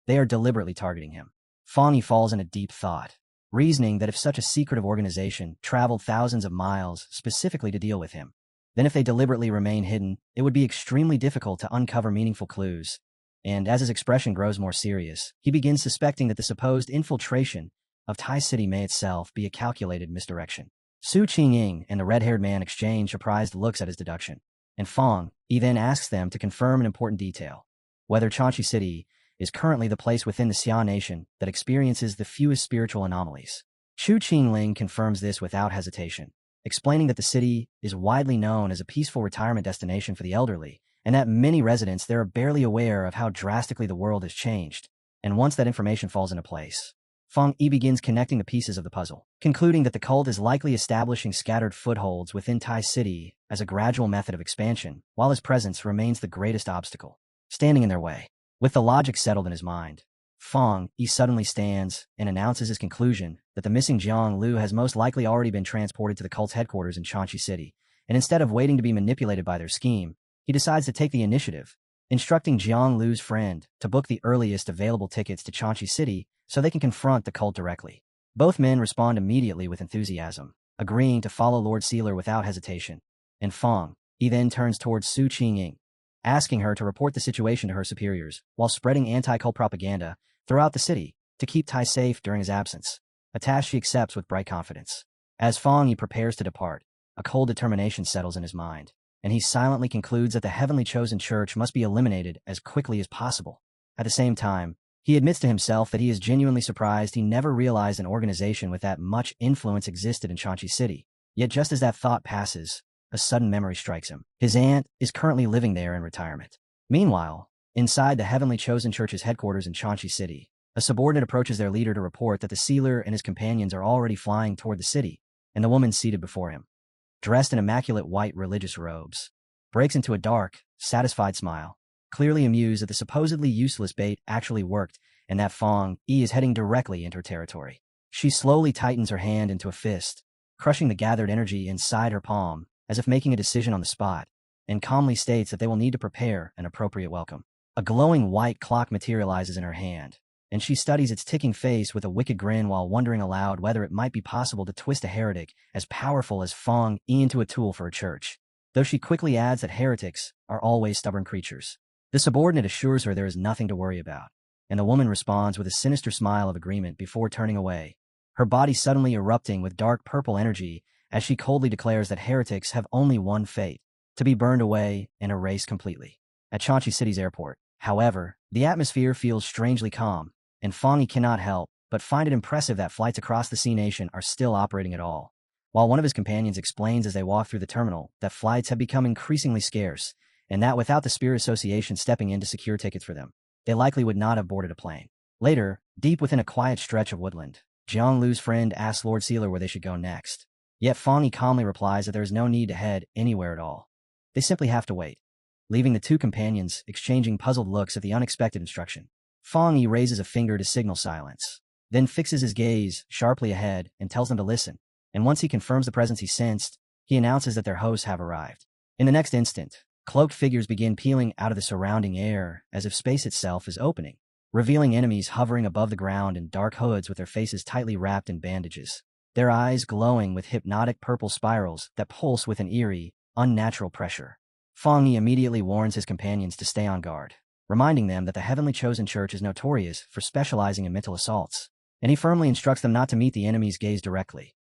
They are deliberately targeting him. Feng Yi falls into deep thought, reasoning that if such a secretive organization traveled thousands of miles specifically to deal with him, then if they deliberately remain hidden, it would be extremely difficult to uncover meaningful clues. And as his expression grows more serious, he begins suspecting that the supposed infiltration of Tai City may itself be a calculated misdirection. Su Qingying and the red-haired man exchange surprised looks at his deduction, and Feng Yi then asks them to confirm an important detail: whether Chanchi City is currently the place within the Xia Nation that experiences the fewest spiritual anomalies. Chu Qingling confirms this without hesitation, explaining that the city is widely known as a peaceful retirement destination for the elderly, and that many residents there are barely aware of how drastically the world has changed. And once that information falls into place, Feng Yi begins connecting the pieces of the puzzle, concluding that the cult is likely establishing scattered footholds within Tai City as a gradual method of expansion, while his presence remains the greatest obstacle standing in their way. With the logic settled in his mind, Feng Yi suddenly stands and announces his conclusion that the missing Jiang Lu has most likely already been transported to the cult's headquarters in Chanchi City, and instead of waiting to be manipulated by their scheme, he decides to take the initiative, instructing Jiang Lu's friend to book the earliest available tickets to Chanchi City so they can confront the cult directly. Both men respond immediately with enthusiasm, agreeing to follow Lord Sealer without hesitation. And Fong Yi then turns towards Su Qingying, asking her to report the situation to her superiors while spreading anti-cult propaganda throughout the city to keep Tai safe during his absence, a task she accepts with bright confidence. As Fong Yi prepares to depart, a cold determination settles in his mind, and he silently concludes that the heavenly chosen church must be eliminated as quickly as possible. At the same time, he admits to himself that he is genuinely surprised he never realized an organization with that much influence existed in Shanxi City. Yet just as that thought passes, a sudden memory strikes him. His aunt is currently living there in retirement. Meanwhile, inside the heavenly chosen church's headquarters in Shanxi City, a subordinate approaches their leader to report that the sealer and his companions are already flying toward the city, and the woman seated before him, dressed in immaculate white religious robes, breaks into a dark, satisfied smile, clearly amused that the supposedly useless bait actually worked and that Fong Yi is heading directly into her territory. She slowly tightens her hand into a fist, crushing the gathered energy inside her palm, as if making a decision on the spot, and calmly states that they will need to prepare an appropriate welcome. A glowing white clock materializes in her hand, and she studies its ticking face with a wicked grin while wondering aloud whether it might be possible to twist a heretic as powerful as Fong Yi into a tool for a church, though she quickly adds that heretics are always stubborn creatures. The subordinate assures her there is nothing to worry about, and the woman responds with a sinister smile of agreement before turning away, her body suddenly erupting with dark purple energy as she coldly declares that heretics have only one fate: to be burned away and erased completely. At Shanxi City's airport, however, the atmosphere feels strangely calm, and Fong Yi cannot help but find it impressive that flights across the Sea Nation are still operating at all. While one of his companions explains as they walk through the terminal that flights have become increasingly scarce, and that without the Spirit Association stepping in to secure tickets for them, they likely would not have boarded a plane. Later, deep within a quiet stretch of woodland, Jiang Lu's friend asks Lord Sealer where they should go next. Yet Fong Yi calmly replies that there is no need to head anywhere at all. They simply have to wait, leaving the two companions exchanging puzzled looks at the unexpected instruction. Fong Yi raises a finger to signal silence, then fixes his gaze sharply ahead and tells them to listen, and once he confirms the presence he sensed, he announces that their hosts have arrived. In the next instant, cloaked figures begin peeling out of the surrounding air as if space itself is opening, revealing enemies hovering above the ground in dark hoods with their faces tightly wrapped in bandages, their eyes glowing with hypnotic purple spirals that pulse with an eerie, unnatural pressure. Fong Yi immediately warns his companions to stay on guard, reminding them that the Heavenly Chosen Church is notorious for specializing in mental assaults, and he firmly instructs them not to meet the enemy's gaze directly.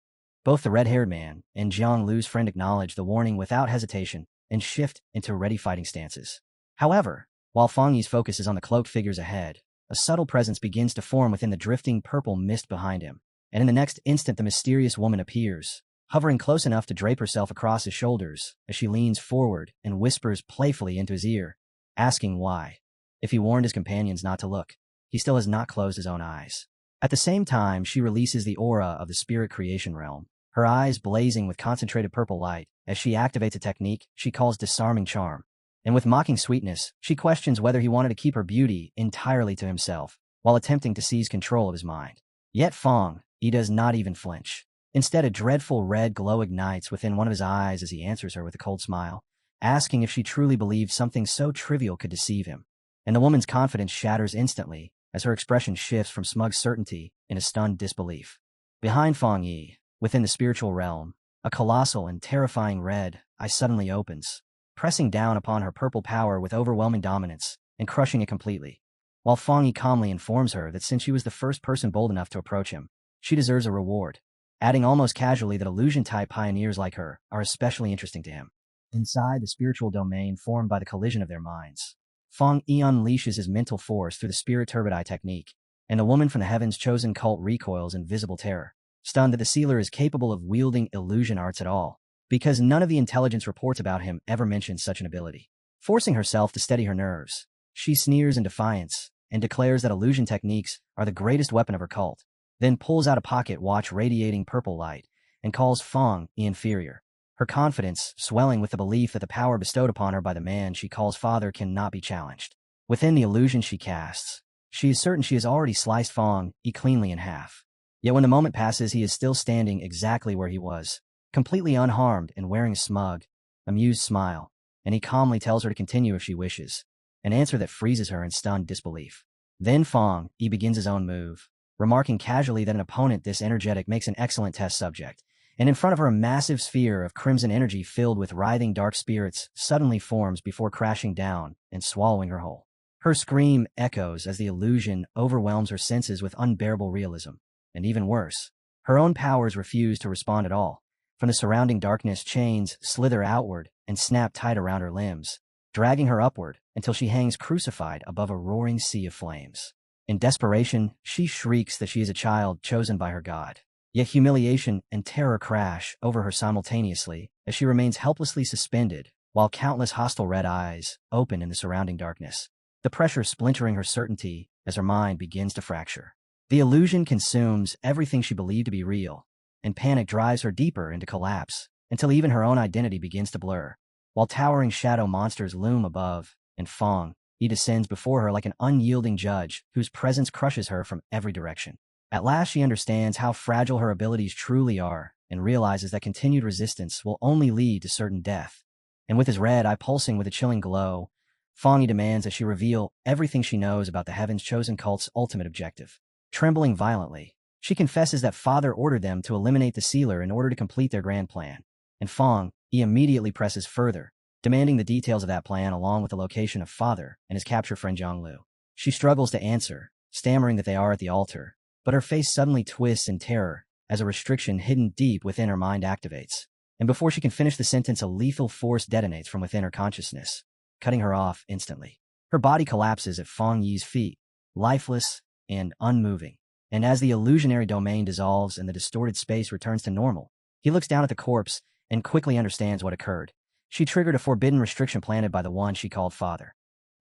Both the red-haired man and Jiang Lu's friend acknowledge the warning without hesitation and shift into ready fighting stances. However, while Fong Yi's focus is on the cloaked figures ahead, a subtle presence begins to form within the drifting purple mist behind him, and in the next instant the mysterious woman appears, hovering close enough to drape herself across his shoulders as she leans forward and whispers playfully into his ear, asking why. If he warned his companions not to look, he still has not closed his own eyes. At the same time, she releases the aura of the spirit creation realm, her eyes blazing with concentrated purple light as she activates a technique she calls disarming charm. And with mocking sweetness, she questions whether he wanted to keep her beauty entirely to himself while attempting to seize control of his mind. Yet Fong Yi does not even flinch. Instead, a dreadful red glow ignites within one of his eyes as he answers her with a cold smile, asking if she truly believed something so trivial could deceive him. And the woman's confidence shatters instantly as her expression shifts from smug certainty into stunned disbelief. Behind Fong Yi, within the spiritual realm, a colossal and terrifying red eye suddenly opens, pressing down upon her purple power with overwhelming dominance and crushing it completely. While Fong Yi calmly informs her that since she was the first person bold enough to approach him, she deserves a reward, adding almost casually that illusion-type pioneers like her are especially interesting to him. Inside the spiritual domain formed by the collision of their minds, Fong Yi unleashes his mental force through the spirit turbidite technique, and the woman from the heavens chosen cult recoils in visible terror, stunned that the sealer is capable of wielding illusion arts at all, because none of the intelligence reports about him ever mentions such an ability. Forcing herself to steady her nerves, she sneers in defiance and declares that illusion techniques are the greatest weapon of her cult, then pulls out a pocket watch radiating purple light and calls Fong Yi inferior, her confidence swelling with the belief that the power bestowed upon her by the man she calls father cannot be challenged. Within the illusion she casts, she is certain she has already sliced Fong Yi cleanly in half. Yet when the moment passes, he is still standing exactly where he was, completely unharmed and wearing a smug, amused smile, and he calmly tells her to continue if she wishes, an answer that freezes her in stunned disbelief. Then Fong Yi begins his own move, remarking casually that an opponent this energetic makes an excellent test subject, and in front of her a massive sphere of crimson energy filled with writhing dark spirits suddenly forms before crashing down and swallowing her whole. Her scream echoes as the illusion overwhelms her senses with unbearable realism. And even worse, her own powers refuse to respond at all. From the surrounding darkness, chains slither outward and snap tight around her limbs, dragging her upward until she hangs crucified above a roaring sea of flames. In desperation, she shrieks that she is a child chosen by her God. Yet humiliation and terror crash over her simultaneously as she remains helplessly suspended, while countless hostile red eyes open in the surrounding darkness, the pressure splintering her certainty as her mind begins to fracture. The illusion consumes everything she believed to be real, and panic drives her deeper into collapse until even her own identity begins to blur. While towering shadow monsters loom above, and Fong, he descends before her like an unyielding judge whose presence crushes her from every direction. At last she understands how fragile her abilities truly are and realizes that continued resistance will only lead to certain death. And with his red eye pulsing with a chilling glow, Fong demands that she reveal everything she knows about the Heaven's Chosen cult's ultimate objective. Trembling violently, she confesses that Father ordered them to eliminate the sealer in order to complete their grand plan. And Fong, he immediately presses further, demanding the details of that plan along with the location of Father and his capture friend Zhonglu. She struggles to answer, stammering that they are at the altar, but her face suddenly twists in terror as a restriction hidden deep within her mind activates. And before she can finish the sentence, a lethal force detonates from within her consciousness, cutting her off instantly. Her body collapses at Fong Yi's feet, lifeless and unmoving. And as the illusionary domain dissolves and the distorted space returns to normal, he looks down at the corpse and quickly understands what occurred. She triggered a forbidden restriction planted by the one she called Father,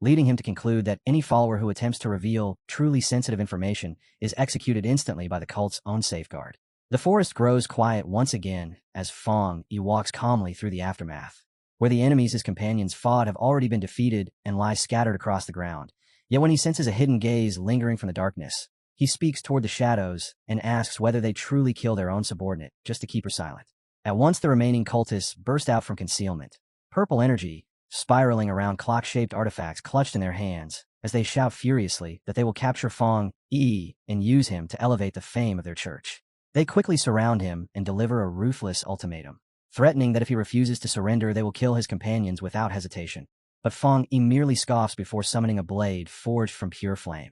leading him to conclude that any follower who attempts to reveal truly sensitive information is executed instantly by the cult's own safeguard. The forest grows quiet once again as Fong Yi walks calmly through the aftermath, where the enemies his companions fought have already been defeated and lie scattered across the ground. Yet when he senses a hidden gaze lingering from the darkness, he speaks toward the shadows and asks whether they truly kill their own subordinate just to keep her silent. At once the remaining cultists burst out from concealment, purple energy spiraling around clock-shaped artifacts clutched in their hands, as they shout furiously that they will capture Fong Yi and use him to elevate the fame of their church. They quickly surround him and deliver a ruthless ultimatum, threatening that if he refuses to surrender, they will kill his companions without hesitation. But Fong Yi merely scoffs before summoning a blade forged from pure flame.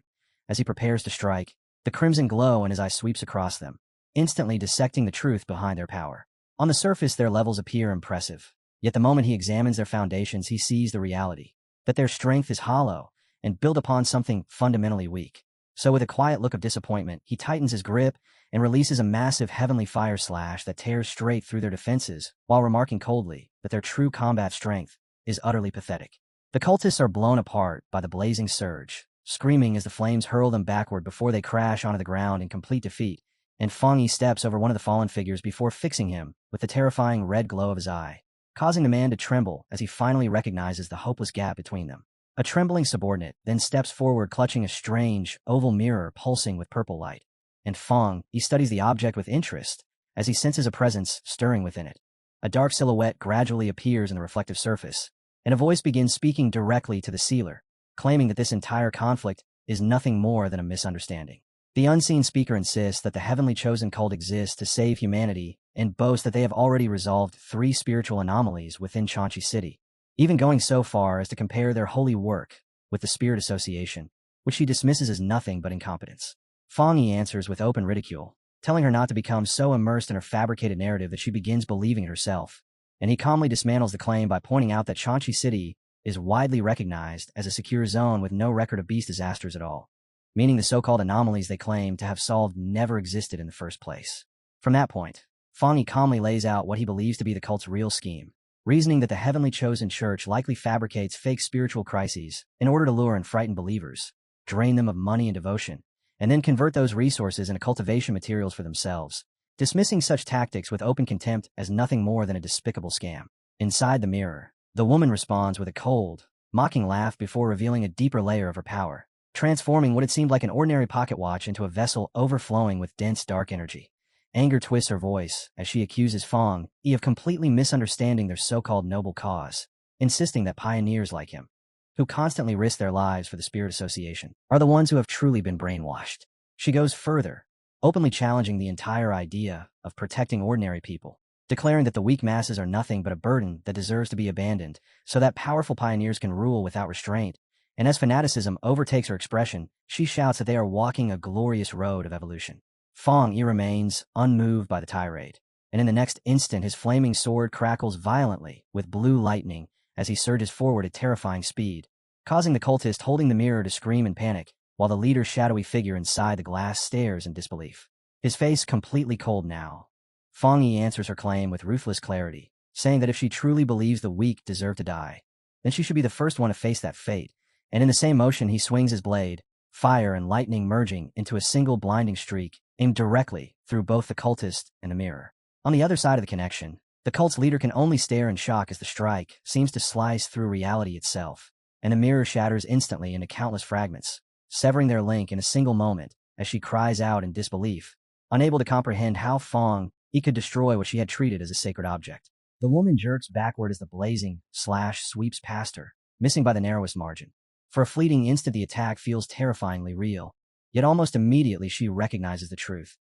As he prepares to strike, the crimson glow in his eye sweeps across them, instantly dissecting the truth behind their power. On the surface, their levels appear impressive. Yet the moment he examines their foundations, he sees the reality, that their strength is hollow and built upon something fundamentally weak. So with a quiet look of disappointment, he tightens his grip and releases a massive heavenly fire slash that tears straight through their defenses, while remarking coldly that their true combat strength is utterly pathetic. The cultists are blown apart by the blazing surge, screaming as the flames hurl them backward before they crash onto the ground in complete defeat, and Fong Yi steps over one of the fallen figures before fixing him with the terrifying red glow of his eye, causing the man to tremble as he finally recognizes the hopeless gap between them. A trembling subordinate then steps forward clutching a strange, oval mirror pulsing with purple light. And Fong, he studies the object with interest as he senses a presence stirring within it. A dark silhouette gradually appears in the reflective surface, and a voice begins speaking directly to the sealer, claiming that this entire conflict is nothing more than a misunderstanding. The unseen speaker insists that the Heavenly Chosen cult exists to save humanity and boasts that they have already resolved 3 spiritual anomalies within Chang'e City, even going so far as to compare their holy work with the Spirit Association, which she dismisses as nothing but incompetence. Fong Yi answers with open ridicule, telling her not to become so immersed in her fabricated narrative that she begins believing it herself, and he calmly dismantles the claim by pointing out that Chang'e City is widely recognized as a secure zone with no record of beast disasters at all, meaning the so-called anomalies they claim to have solved never existed in the first place. From that point, Fong Yi calmly lays out what he believes to be the cult's real scheme, reasoning that the Heavenly Chosen Church likely fabricates fake spiritual crises in order to lure and frighten believers, drain them of money and devotion, and then convert those resources into cultivation materials for themselves, dismissing such tactics with open contempt as nothing more than a despicable scam. Inside the mirror, the woman responds with a cold, mocking laugh before revealing a deeper layer of her power, transforming what had seemed like an ordinary pocket watch into a vessel overflowing with dense dark energy. Anger twists her voice as she accuses Fong Yi of completely misunderstanding their so-called noble cause, insisting that pioneers like him, who constantly risk their lives for the Spirit Association, are the ones who have truly been brainwashed. She goes further, openly challenging the entire idea of protecting ordinary people, declaring that the weak masses are nothing but a burden that deserves to be abandoned, so that powerful pioneers can rule without restraint. And as fanaticism overtakes her expression, she shouts that they are walking a glorious road of evolution. Fong Yi remains unmoved by the tirade, and in the next instant his flaming sword crackles violently with blue lightning as he surges forward at terrifying speed, causing the cultist holding the mirror to scream in panic, while the leader's shadowy figure inside the glass stares in disbelief. His face completely cold now. Fong Yi answers her claim with ruthless clarity, saying that if she truly believes the weak deserve to die, then she should be the first one to face that fate, and in the same motion he swings his blade, fire and lightning merging into a single blinding streak, aimed directly through both the cultist and the mirror. On the other side of the connection, the cult's leader can only stare in shock as the strike seems to slice through reality itself, and the mirror shatters instantly into countless fragments, severing their link in a single moment as she cries out in disbelief, unable to comprehend how Fong Yi could destroy what she had treated as a sacred object. The woman jerks backward as the blazing slash sweeps past her, missing by the narrowest margin. For a fleeting instant the attack feels terrifyingly real, yet almost immediately she recognizes the truth.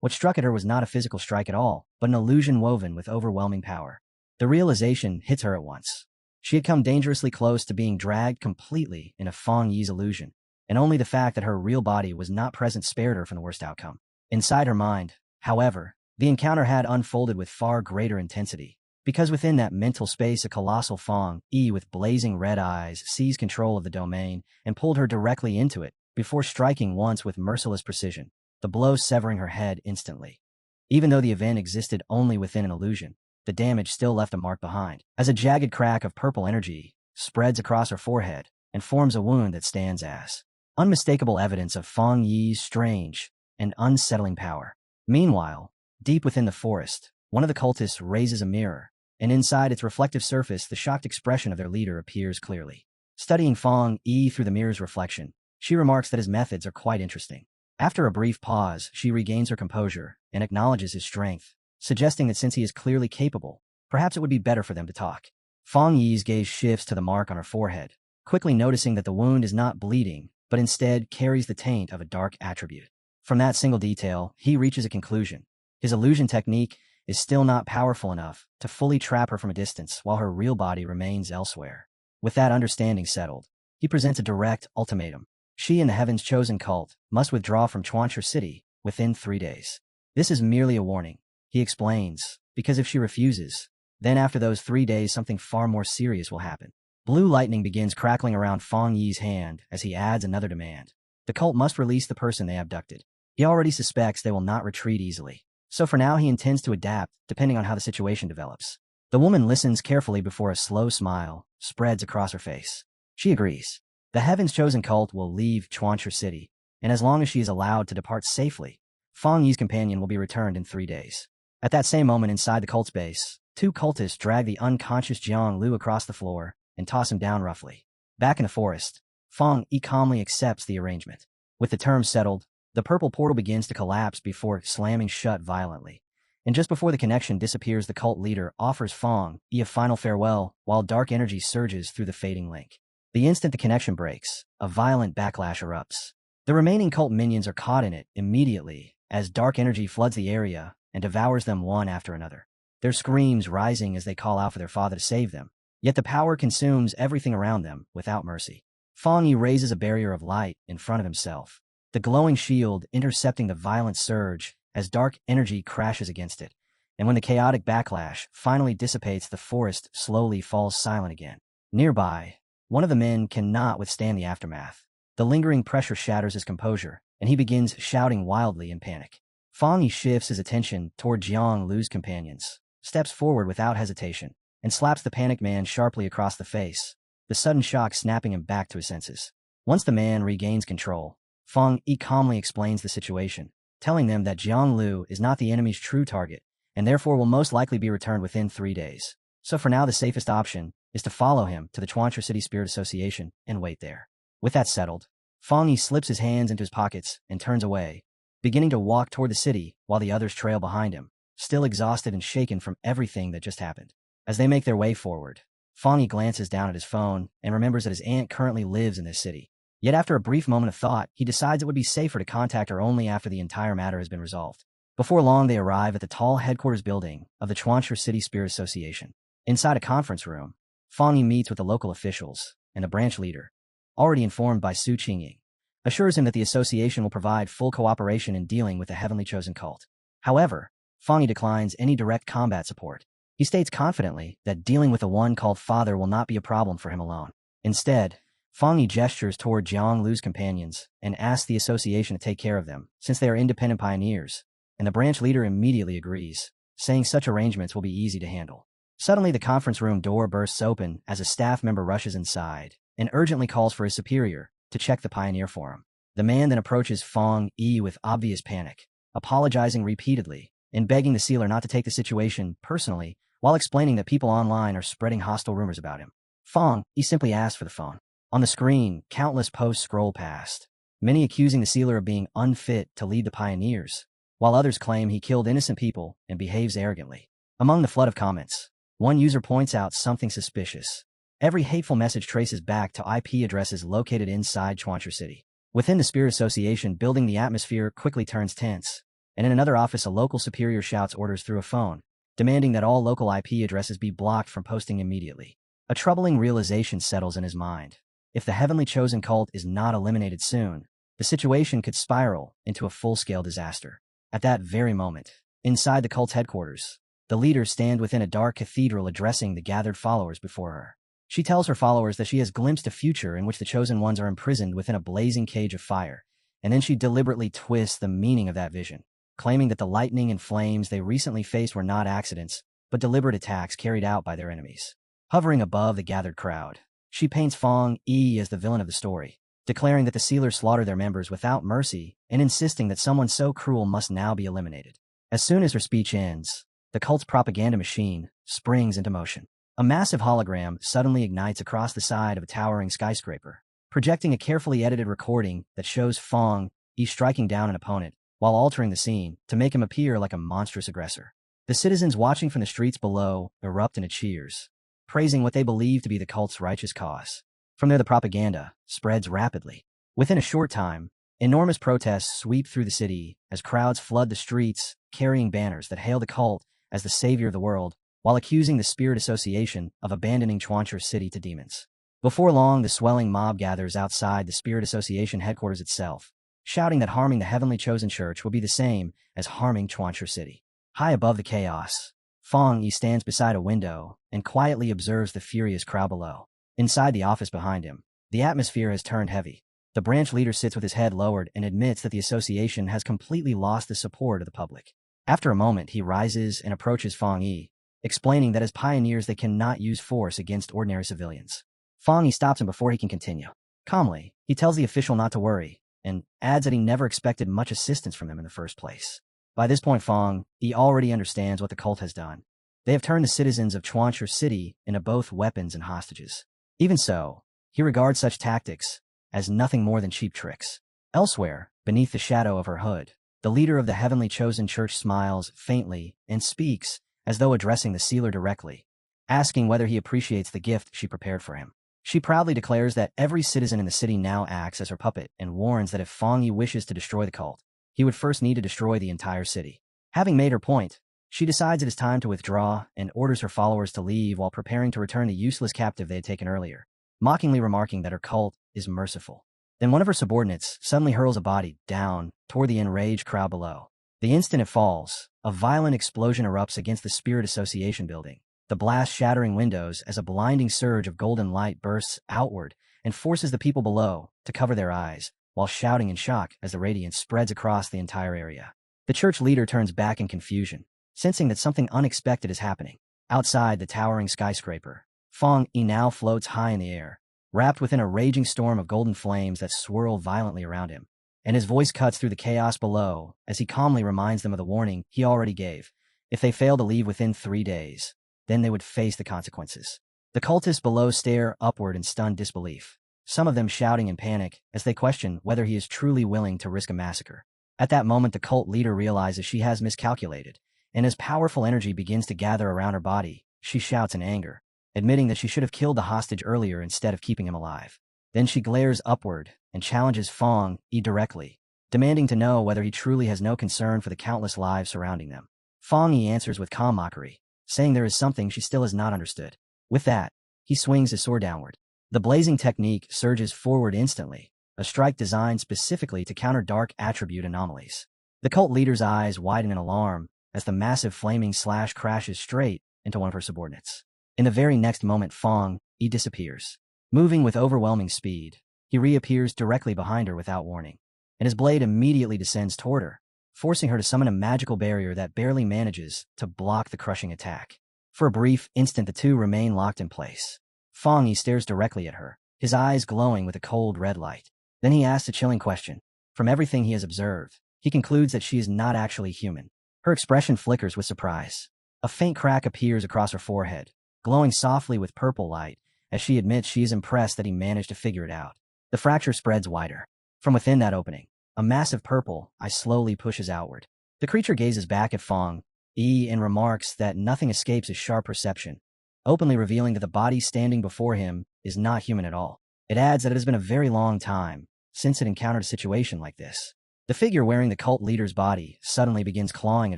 What struck at her was not a physical strike at all, but an illusion woven with overwhelming power. The realization hits her at once. She had come dangerously close to being dragged completely into Fong Yi's illusion, and only the fact that her real body was not present spared her from the worst outcome. Inside her mind, however, the encounter had unfolded with far greater intensity, because within that mental space a colossal Fong Yi with blazing red eyes seized control of the domain and pulled her directly into it, before striking once with merciless precision, the blow severing her head instantly. Even though the event existed only within an illusion, the damage still left a mark behind, as a jagged crack of purple energy spreads across her forehead and forms a wound that stands as unmistakable evidence of Fong Yi's strange and unsettling power. Meanwhile, deep within the forest, one of the cultists raises a mirror, and inside its reflective surface the shocked expression of their leader appears clearly. Studying Fong Yi through the mirror's reflection, she remarks that his methods are quite interesting. After a brief pause, she regains her composure and acknowledges his strength, suggesting that since he is clearly capable, perhaps it would be better for them to talk. Fong Yi's gaze shifts to the mark on her forehead, quickly noticing that the wound is not bleeding, but instead carries the taint of a dark attribute. From that single detail, he reaches a conclusion. His illusion technique is still not powerful enough to fully trap her from a distance while her real body remains elsewhere. With that understanding settled, he presents a direct ultimatum. She and the Heaven's Chosen cult must withdraw from Chuancher City within 3 days. This is merely a warning, he explains, because if she refuses, then after those 3 days something far more serious will happen. Blue lightning begins crackling around Fong Yi's hand as he adds another demand. The cult must release the person they abducted. He already suspects they will not retreat easily, so for now he intends to adapt depending on how the situation develops. The woman listens carefully before a slow smile spreads across her face. She agrees. The Heaven's Chosen cult will leave Chuancher City, and as long as she is allowed to depart safely, Fong Yi's companion will be returned in 3 days. At that same moment inside the cult's base, 2 cultists drag the unconscious Jiang Lu across the floor and toss him down roughly. Back in the forest, Fong Yi calmly accepts the arrangement. With the terms settled, the purple portal begins to collapse before slamming shut violently. And just before the connection disappears, the cult leader offers Fong Yi a final farewell while dark energy surges through the fading link. The instant the connection breaks, a violent backlash erupts. The remaining cult minions are caught in it immediately as dark energy floods the area and devours them one after another, their screams rising as they call out for their father to save them. Yet the power consumes everything around them without mercy. Fong Yi raises a barrier of light in front of himself, the glowing shield intercepting the violent surge as dark energy crashes against it, and when the chaotic backlash finally dissipates, the forest slowly falls silent again. Nearby, one of the men cannot withstand the aftermath. The lingering pressure shatters his composure, and he begins shouting wildly in panic. Fong Yi shifts his attention toward Jiang Lu's companions, steps forward without hesitation, and slaps the panicked man sharply across the face, the sudden shock snapping him back to his senses. Once the man regains control, Fong Yi calmly explains the situation, telling them that Jiang Lu is not the enemy's true target, and therefore will most likely be returned within 3 days. So for now the safest option is to follow him to the Chuancher City Spirit Association and wait there. With that settled, Fong Yi slips his hands into his pockets and turns away, beginning to walk toward the city while the others trail behind him, still exhausted and shaken from everything that just happened. As they make their way forward, Fong Yi glances down at his phone and remembers that his aunt currently lives in this city. Yet after a brief moment of thought, he decides it would be safer to contact her only after the entire matter has been resolved. Before long, they arrive at the tall headquarters building of the Chuanchu City Spirit Association. Inside a conference room, Fang Yi meets with the local officials, and the branch leader, already informed by Su Qingying, assures him that the association will provide full cooperation in dealing with the heavenly chosen cult. However, Fang Yi declines any direct combat support. He states confidently that dealing with the one called Father will not be a problem for him alone. Instead, Fang Yi gestures toward Jiang Lu's companions and asks the association to take care of them, since they are independent pioneers, and the branch leader immediately agrees, saying such arrangements will be easy to handle. Suddenly, the conference room door bursts open as a staff member rushes inside and urgently calls for his superior to check the pioneer for him. The man then approaches Fang Yi with obvious panic, apologizing repeatedly and begging the sealer not to take the situation personally while explaining that people online are spreading hostile rumors about him. Fang Yi simply asks for the phone. On the screen, countless posts scroll past, many accusing the sealer of being unfit to lead the pioneers, while others claim he killed innocent people and behaves arrogantly. Among the flood of comments, one user points out something suspicious. Every hateful message traces back to IP addresses located inside Chuanchu City. Within the Spirit Association building, the atmosphere quickly turns tense, and in another office, a local superior shouts orders through a phone, demanding that all local IP addresses be blocked from posting immediately. A troubling realization settles in his mind. If the heavenly chosen cult is not eliminated soon, the situation could spiral into a full-scale disaster. At that very moment, inside the cult's headquarters, the leaders stand within a dark cathedral addressing the gathered followers before her. She tells her followers that she has glimpsed a future in which the chosen ones are imprisoned within a blazing cage of fire, and then she deliberately twists the meaning of that vision, claiming that the lightning and flames they recently faced were not accidents, but deliberate attacks carried out by their enemies. Hovering above the gathered crowd, she paints Fang Yi as the villain of the story, declaring that the sealers slaughtered their members without mercy and insisting that someone so cruel must now be eliminated. As soon as her speech ends, the cult's propaganda machine springs into motion. A massive hologram suddenly ignites across the side of a towering skyscraper, projecting a carefully edited recording that shows Fang Yi striking down an opponent while altering the scene to make him appear like a monstrous aggressor. The citizens watching from the streets below erupt into cheers, praising what they believe to be the cult's righteous cause. From there, the propaganda spreads rapidly. Within a short time, enormous protests sweep through the city as crowds flood the streets carrying banners that hail the cult as the savior of the world, while accusing the Spirit Association of abandoning Chuanchu City to demons. Before long, the swelling mob gathers outside the Spirit Association headquarters itself, shouting that harming the heavenly chosen church will be the same as harming Chuanchu City. High above the chaos, Fang Yi stands beside a window and quietly observes the furious crowd below. Inside the office behind him, the atmosphere has turned heavy. The branch leader sits with his head lowered and admits that the association has completely lost the support of the public. After a moment, he rises and approaches Fang Yi, explaining that as pioneers they cannot use force against ordinary civilians. Fang Yi stops him before he can continue. Calmly, he tells the official not to worry, and adds that he never expected much assistance from him in the first place. By this point, Fang Yi already understands what the cult has done. They have turned the citizens of Chuanchu City into both weapons and hostages. Even so, he regards such tactics as nothing more than cheap tricks. Elsewhere, beneath the shadow of her hood, the leader of the heavenly chosen church smiles faintly and speaks as though addressing the sealer directly, asking whether he appreciates the gift she prepared for him. She proudly declares that every citizen in the city now acts as her puppet and warns that if Fang Yi wishes to destroy the cult, he would first need to destroy the entire city. Having made her point, she decides it is time to withdraw and orders her followers to leave while preparing to return the useless captive they had taken earlier, mockingly remarking that her cult is merciful. Then one of her subordinates suddenly hurls a body down toward the enraged crowd below. The instant it falls, a violent explosion erupts against the Spirit Association building, the blast shattering windows as a blinding surge of golden light bursts outward and forces the people below to cover their eyes, while shouting in shock as the radiance spreads across the entire area. The church leader turns back in confusion, sensing that something unexpected is happening. Outside the towering skyscraper, Fang Yi now floats high in the air, wrapped within a raging storm of golden flames that swirl violently around him, and his voice cuts through the chaos below as he calmly reminds them of the warning he already gave. If they fail to leave within 3 days, then they would face the consequences. The cultists below stare upward in stunned disbelief, some of them shouting in panic as they question whether he is truly willing to risk a massacre. At that moment, the cult leader realizes she has miscalculated, and as powerful energy begins to gather around her body, she shouts in anger, admitting that she should have killed the hostage earlier instead of keeping him alive. Then she glares upward and challenges Fang Yi directly, demanding to know whether he truly has no concern for the countless lives surrounding them. Fang Yi answers with calm mockery, saying there is something she still has not understood. With that, he swings his sword downward. The blazing technique surges forward instantly, a strike designed specifically to counter dark attribute anomalies. The cult leader's eyes widen in alarm as the massive flaming slash crashes straight into one of her subordinates. In the very next moment, Fang Yi disappears. Moving with overwhelming speed, he reappears directly behind her without warning, and his blade immediately descends toward her, forcing her to summon a magical barrier that barely manages to block the crushing attack. For a brief instant, the two remain locked in place. Fang Yi stares directly at her, his eyes glowing with a cold red light. Then he asks a chilling question. From everything he has observed, he concludes that she is not actually human. Her expression flickers with surprise. A faint crack appears across her forehead, glowing softly with purple light, as she admits she is impressed that he managed to figure it out. The fracture spreads wider. From within that opening, a massive purple eye slowly pushes outward. The creature gazes back at Fang Yi and remarks that nothing escapes his sharp perception, openly revealing that the body standing before him is not human at all. It adds that it has been a very long time since it encountered a situation like this. The figure wearing the cult leader's body suddenly begins clawing at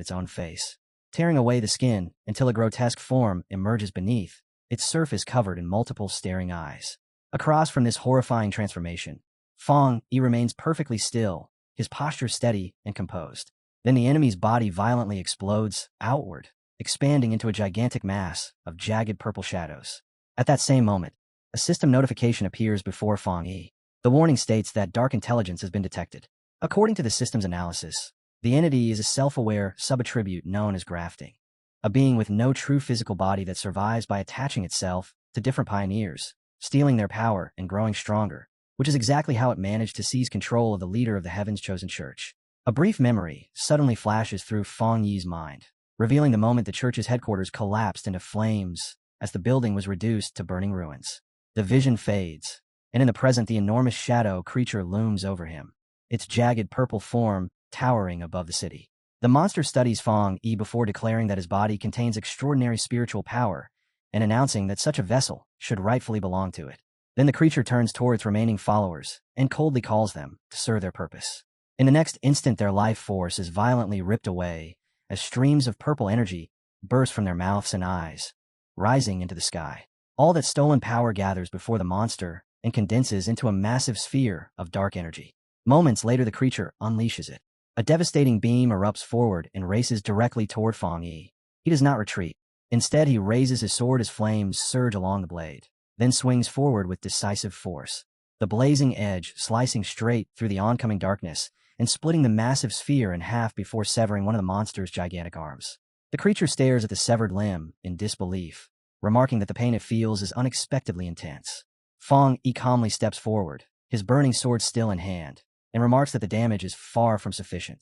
its own face, tearing away the skin until a grotesque form emerges beneath, its surface covered in multiple staring eyes. Across from this horrifying transformation, Fang Yi remains perfectly still, his posture steady and composed. Then the enemy's body violently explodes outward, expanding into a gigantic mass of jagged purple shadows. At that same moment, a system notification appears before Fang Yi. The warning states that dark intelligence has been detected. According to the system's analysis, the entity is a self-aware sub-attribute known as grafting, a being with no true physical body that survives by attaching itself to different pioneers, stealing their power and growing stronger, which is exactly how it managed to seize control of the leader of the Heaven's Chosen Church. A brief memory suddenly flashes through Fang Yi's mind, revealing the moment the church's headquarters collapsed into flames as the building was reduced to burning ruins. The vision fades, and in the present the enormous shadow creature looms over him, its jagged purple form towering above the city. The monster studies Fang Yi before declaring that his body contains extraordinary spiritual power and announcing that such a vessel should rightfully belong to it. Then the creature turns toward its remaining followers and coldly calls them to serve their purpose. In the next instant, their life force is violently ripped away as streams of purple energy burst from their mouths and eyes, rising into the sky. All that stolen power gathers before the monster and condenses into a massive sphere of dark energy. Moments later, the creature unleashes it. A devastating beam erupts forward and races directly toward Fang Yi. He does not retreat. Instead, he raises his sword as flames surge along the blade, then swings forward with decisive force, the blazing edge slicing straight through the oncoming darkness and splitting the massive sphere in half before severing one of the monster's gigantic arms. The creature stares at the severed limb in disbelief, remarking that the pain it feels is unexpectedly intense. Fang Yi calmly steps forward, his burning sword still in hand, and remarks that the damage is far from sufficient.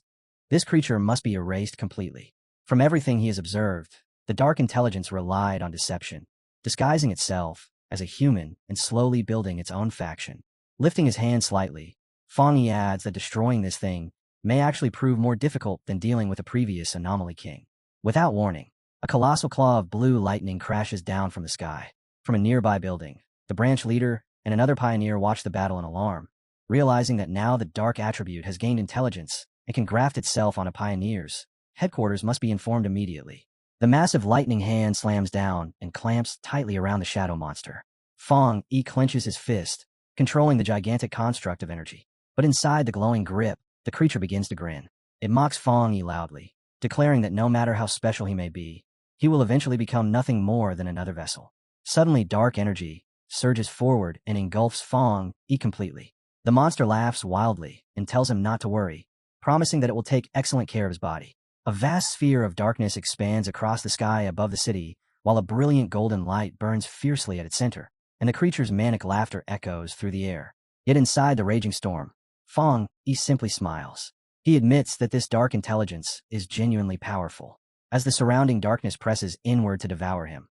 This creature must be erased completely. From everything he has observed, the dark intelligence relied on deception, disguising itself as a human and slowly building its own faction. Lifting his hand slightly, Fang Yi adds that destroying this thing may actually prove more difficult than dealing with a previous anomaly king. Without warning, a colossal claw of blue lightning crashes down from the sky. From a nearby building, the branch leader and another pioneer watch the battle in alarm, realizing that now the dark attribute has gained intelligence and can graft itself on a pioneer's headquarters must be informed immediately. The massive lightning hand slams down and clamps tightly around the shadow monster. Fang Yi clenches his fist, controlling the gigantic construct of energy. But inside the glowing grip, the creature begins to grin. It mocks Fang Yi loudly, declaring that no matter how special he may be, he will eventually become nothing more than another vessel. Suddenly, dark energy surges forward and engulfs Fang Yi completely. The monster laughs wildly and tells him not to worry, promising that it will take excellent care of his body. A vast sphere of darkness expands across the sky above the city, while a brilliant golden light burns fiercely at its center, and the creature's manic laughter echoes through the air. Yet inside the raging storm, Fang Yi simply smiles. He admits that this dark intelligence is genuinely powerful, as the surrounding darkness presses inward to devour him.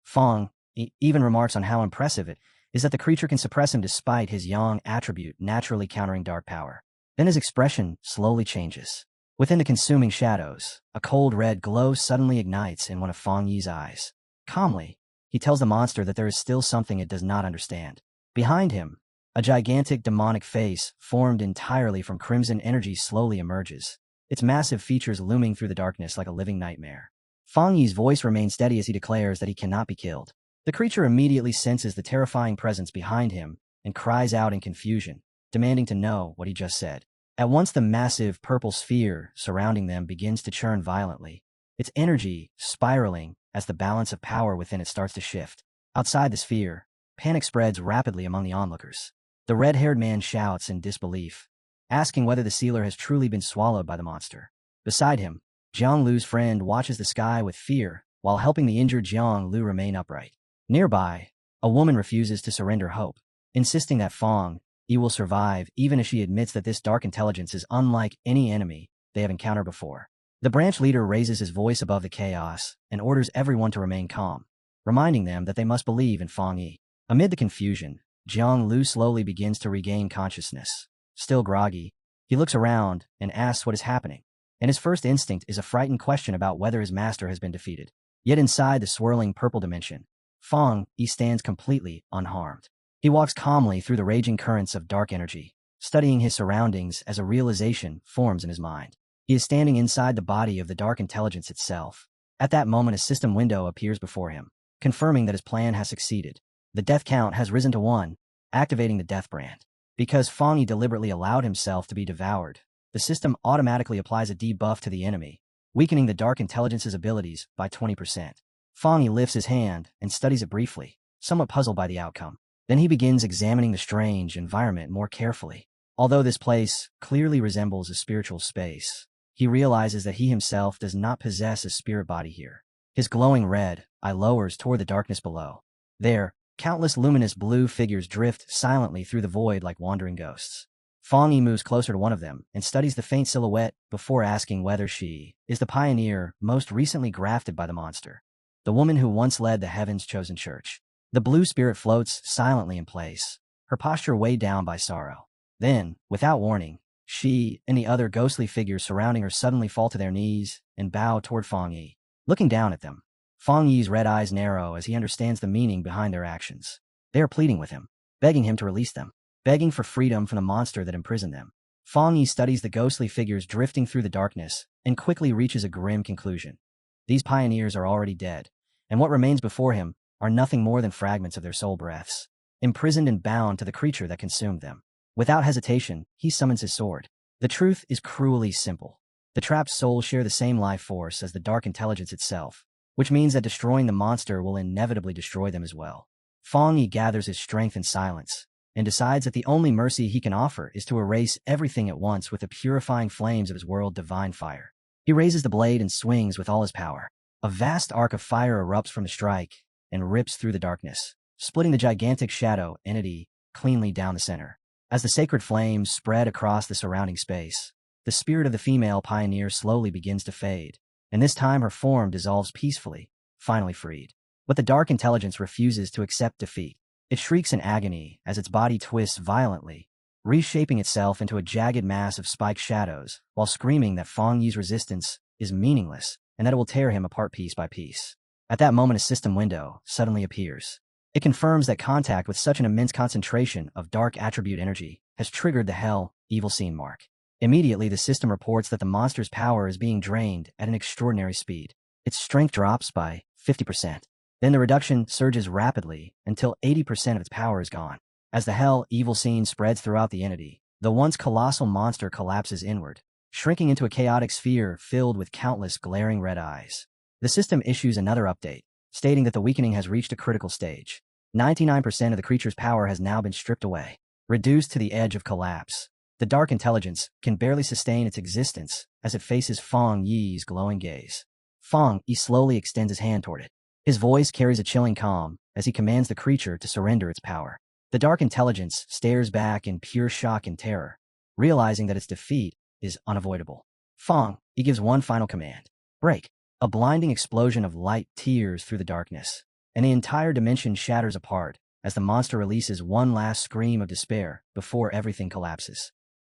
Fang Yi even remarks on how impressive it is that the creature can suppress him despite his yang attribute naturally countering dark power. Then his expression slowly changes. Within the consuming shadows, a cold red glow suddenly ignites in one of Fang Yi's eyes. Calmly, he tells the monster that there is still something it does not understand. Behind him, A gigantic demonic face, formed entirely from crimson energy, slowly emerges, its massive features looming through the darkness like a living nightmare. Fang Yi's voice remains steady as he declares that he cannot be killed. The creature immediately senses the terrifying presence behind him and cries out in confusion, demanding to know what he just said. At once the massive purple sphere surrounding them begins to churn violently, its energy spiraling as the balance of power within it starts to shift. Outside the sphere, panic spreads rapidly among the onlookers. The red-haired man shouts in disbelief, asking whether the sealer has truly been swallowed by the monster. Beside him, Jiang Lu's friend watches the sky with fear while helping the injured Jiang Lu remain upright. Nearby, a woman refuses to surrender hope, insisting that Fang Yi will survive even as she admits that this dark intelligence is unlike any enemy they have encountered before. The branch leader raises his voice above the chaos and orders everyone to remain calm, reminding them that they must believe in Fang Yi. Amid the confusion, Jiang Lu slowly begins to regain consciousness. Still groggy, he looks around and asks what is happening, and his first instinct is a frightened question about whether his master has been defeated. Yet inside the swirling purple dimension, Fang Yi stands completely unharmed. He walks calmly through the raging currents of dark energy, studying his surroundings as a realization forms in his mind. He is standing inside the body of the dark intelligence itself. At that moment, a system window appears before him, confirming that his plan has succeeded. The death count has risen to 1, activating the death brand. Because Fang Yi deliberately allowed himself to be devoured, the system automatically applies a debuff to the enemy, weakening the dark intelligence's abilities by 20%. Fang Yi lifts his hand and studies it briefly, somewhat puzzled by the outcome. Then he begins examining the strange environment more carefully. Although this place clearly resembles a spiritual space, he realizes that he himself does not possess a spirit body here. His glowing red eye lowers toward the darkness below. There, countless luminous blue figures drift silently through the void like wandering ghosts. Fang Yi moves closer to one of them and studies the faint silhouette before asking whether she is the pioneer most recently grafted by the monster, the woman who once led the Heaven's Chosen Church. The blue spirit floats silently in place, her posture weighed down by sorrow. Then, without warning, she and the other ghostly figures surrounding her suddenly fall to their knees and bow toward Fang Yi. Looking down at them, Fang Yi's red eyes narrow as he understands the meaning behind their actions. They are pleading with him, begging him to release them, begging for freedom from the monster that imprisoned them. Fang Yi studies the ghostly figures drifting through the darkness and quickly reaches a grim conclusion. These pioneers are already dead, and what remains before him are nothing more than fragments of their soul breaths, imprisoned and bound to the creature that consumed them. Without hesitation, he summons his sword. The truth is cruelly simple. The trapped souls share the same life force as the dark intelligence itself, which means that destroying the monster will inevitably destroy them as well. Fang Yi gathers his strength in silence and decides that the only mercy he can offer is to erase everything at once with the purifying flames of his world divine fire. He raises the blade and swings with all his power. A vast arc of fire erupts from the strike and rips through the darkness, splitting the gigantic shadow entity cleanly down the center. As the sacred flames spread across the surrounding space, the spirit of the female pioneer slowly begins to fade, and this time her form dissolves peacefully, finally freed. But the dark intelligence refuses to accept defeat. It shrieks in agony as its body twists violently, reshaping itself into a jagged mass of spiked shadows, while screaming that Fang Yi's resistance is meaningless and that it will tear him apart piece by piece. At that moment, a system window suddenly appears. It confirms that contact with such an immense concentration of dark attribute energy has triggered the Hell Evil Scene mark. Immediately, the system reports that the monster's power is being drained at an extraordinary speed. Its strength drops by 50%. Then the reduction surges rapidly until 80% of its power is gone. As the Hell Evil Scene spreads throughout the entity, the once colossal monster collapses inward, shrinking into a chaotic sphere filled with countless glaring red eyes. The system issues another update, stating that the weakening has reached a critical stage. 99% of the creature's power has now been stripped away, reduced to the edge of collapse. The dark intelligence can barely sustain its existence as it faces Fang Yi's glowing gaze. Fang Yi slowly extends his hand toward it. His voice carries a chilling calm as he commands the creature to surrender its power. The dark intelligence stares back in pure shock and terror, realizing that its defeat is unavoidable. Fang Yi gives one final command: break. A blinding explosion of light tears through the darkness, and the entire dimension shatters apart as the monster releases one last scream of despair before everything collapses.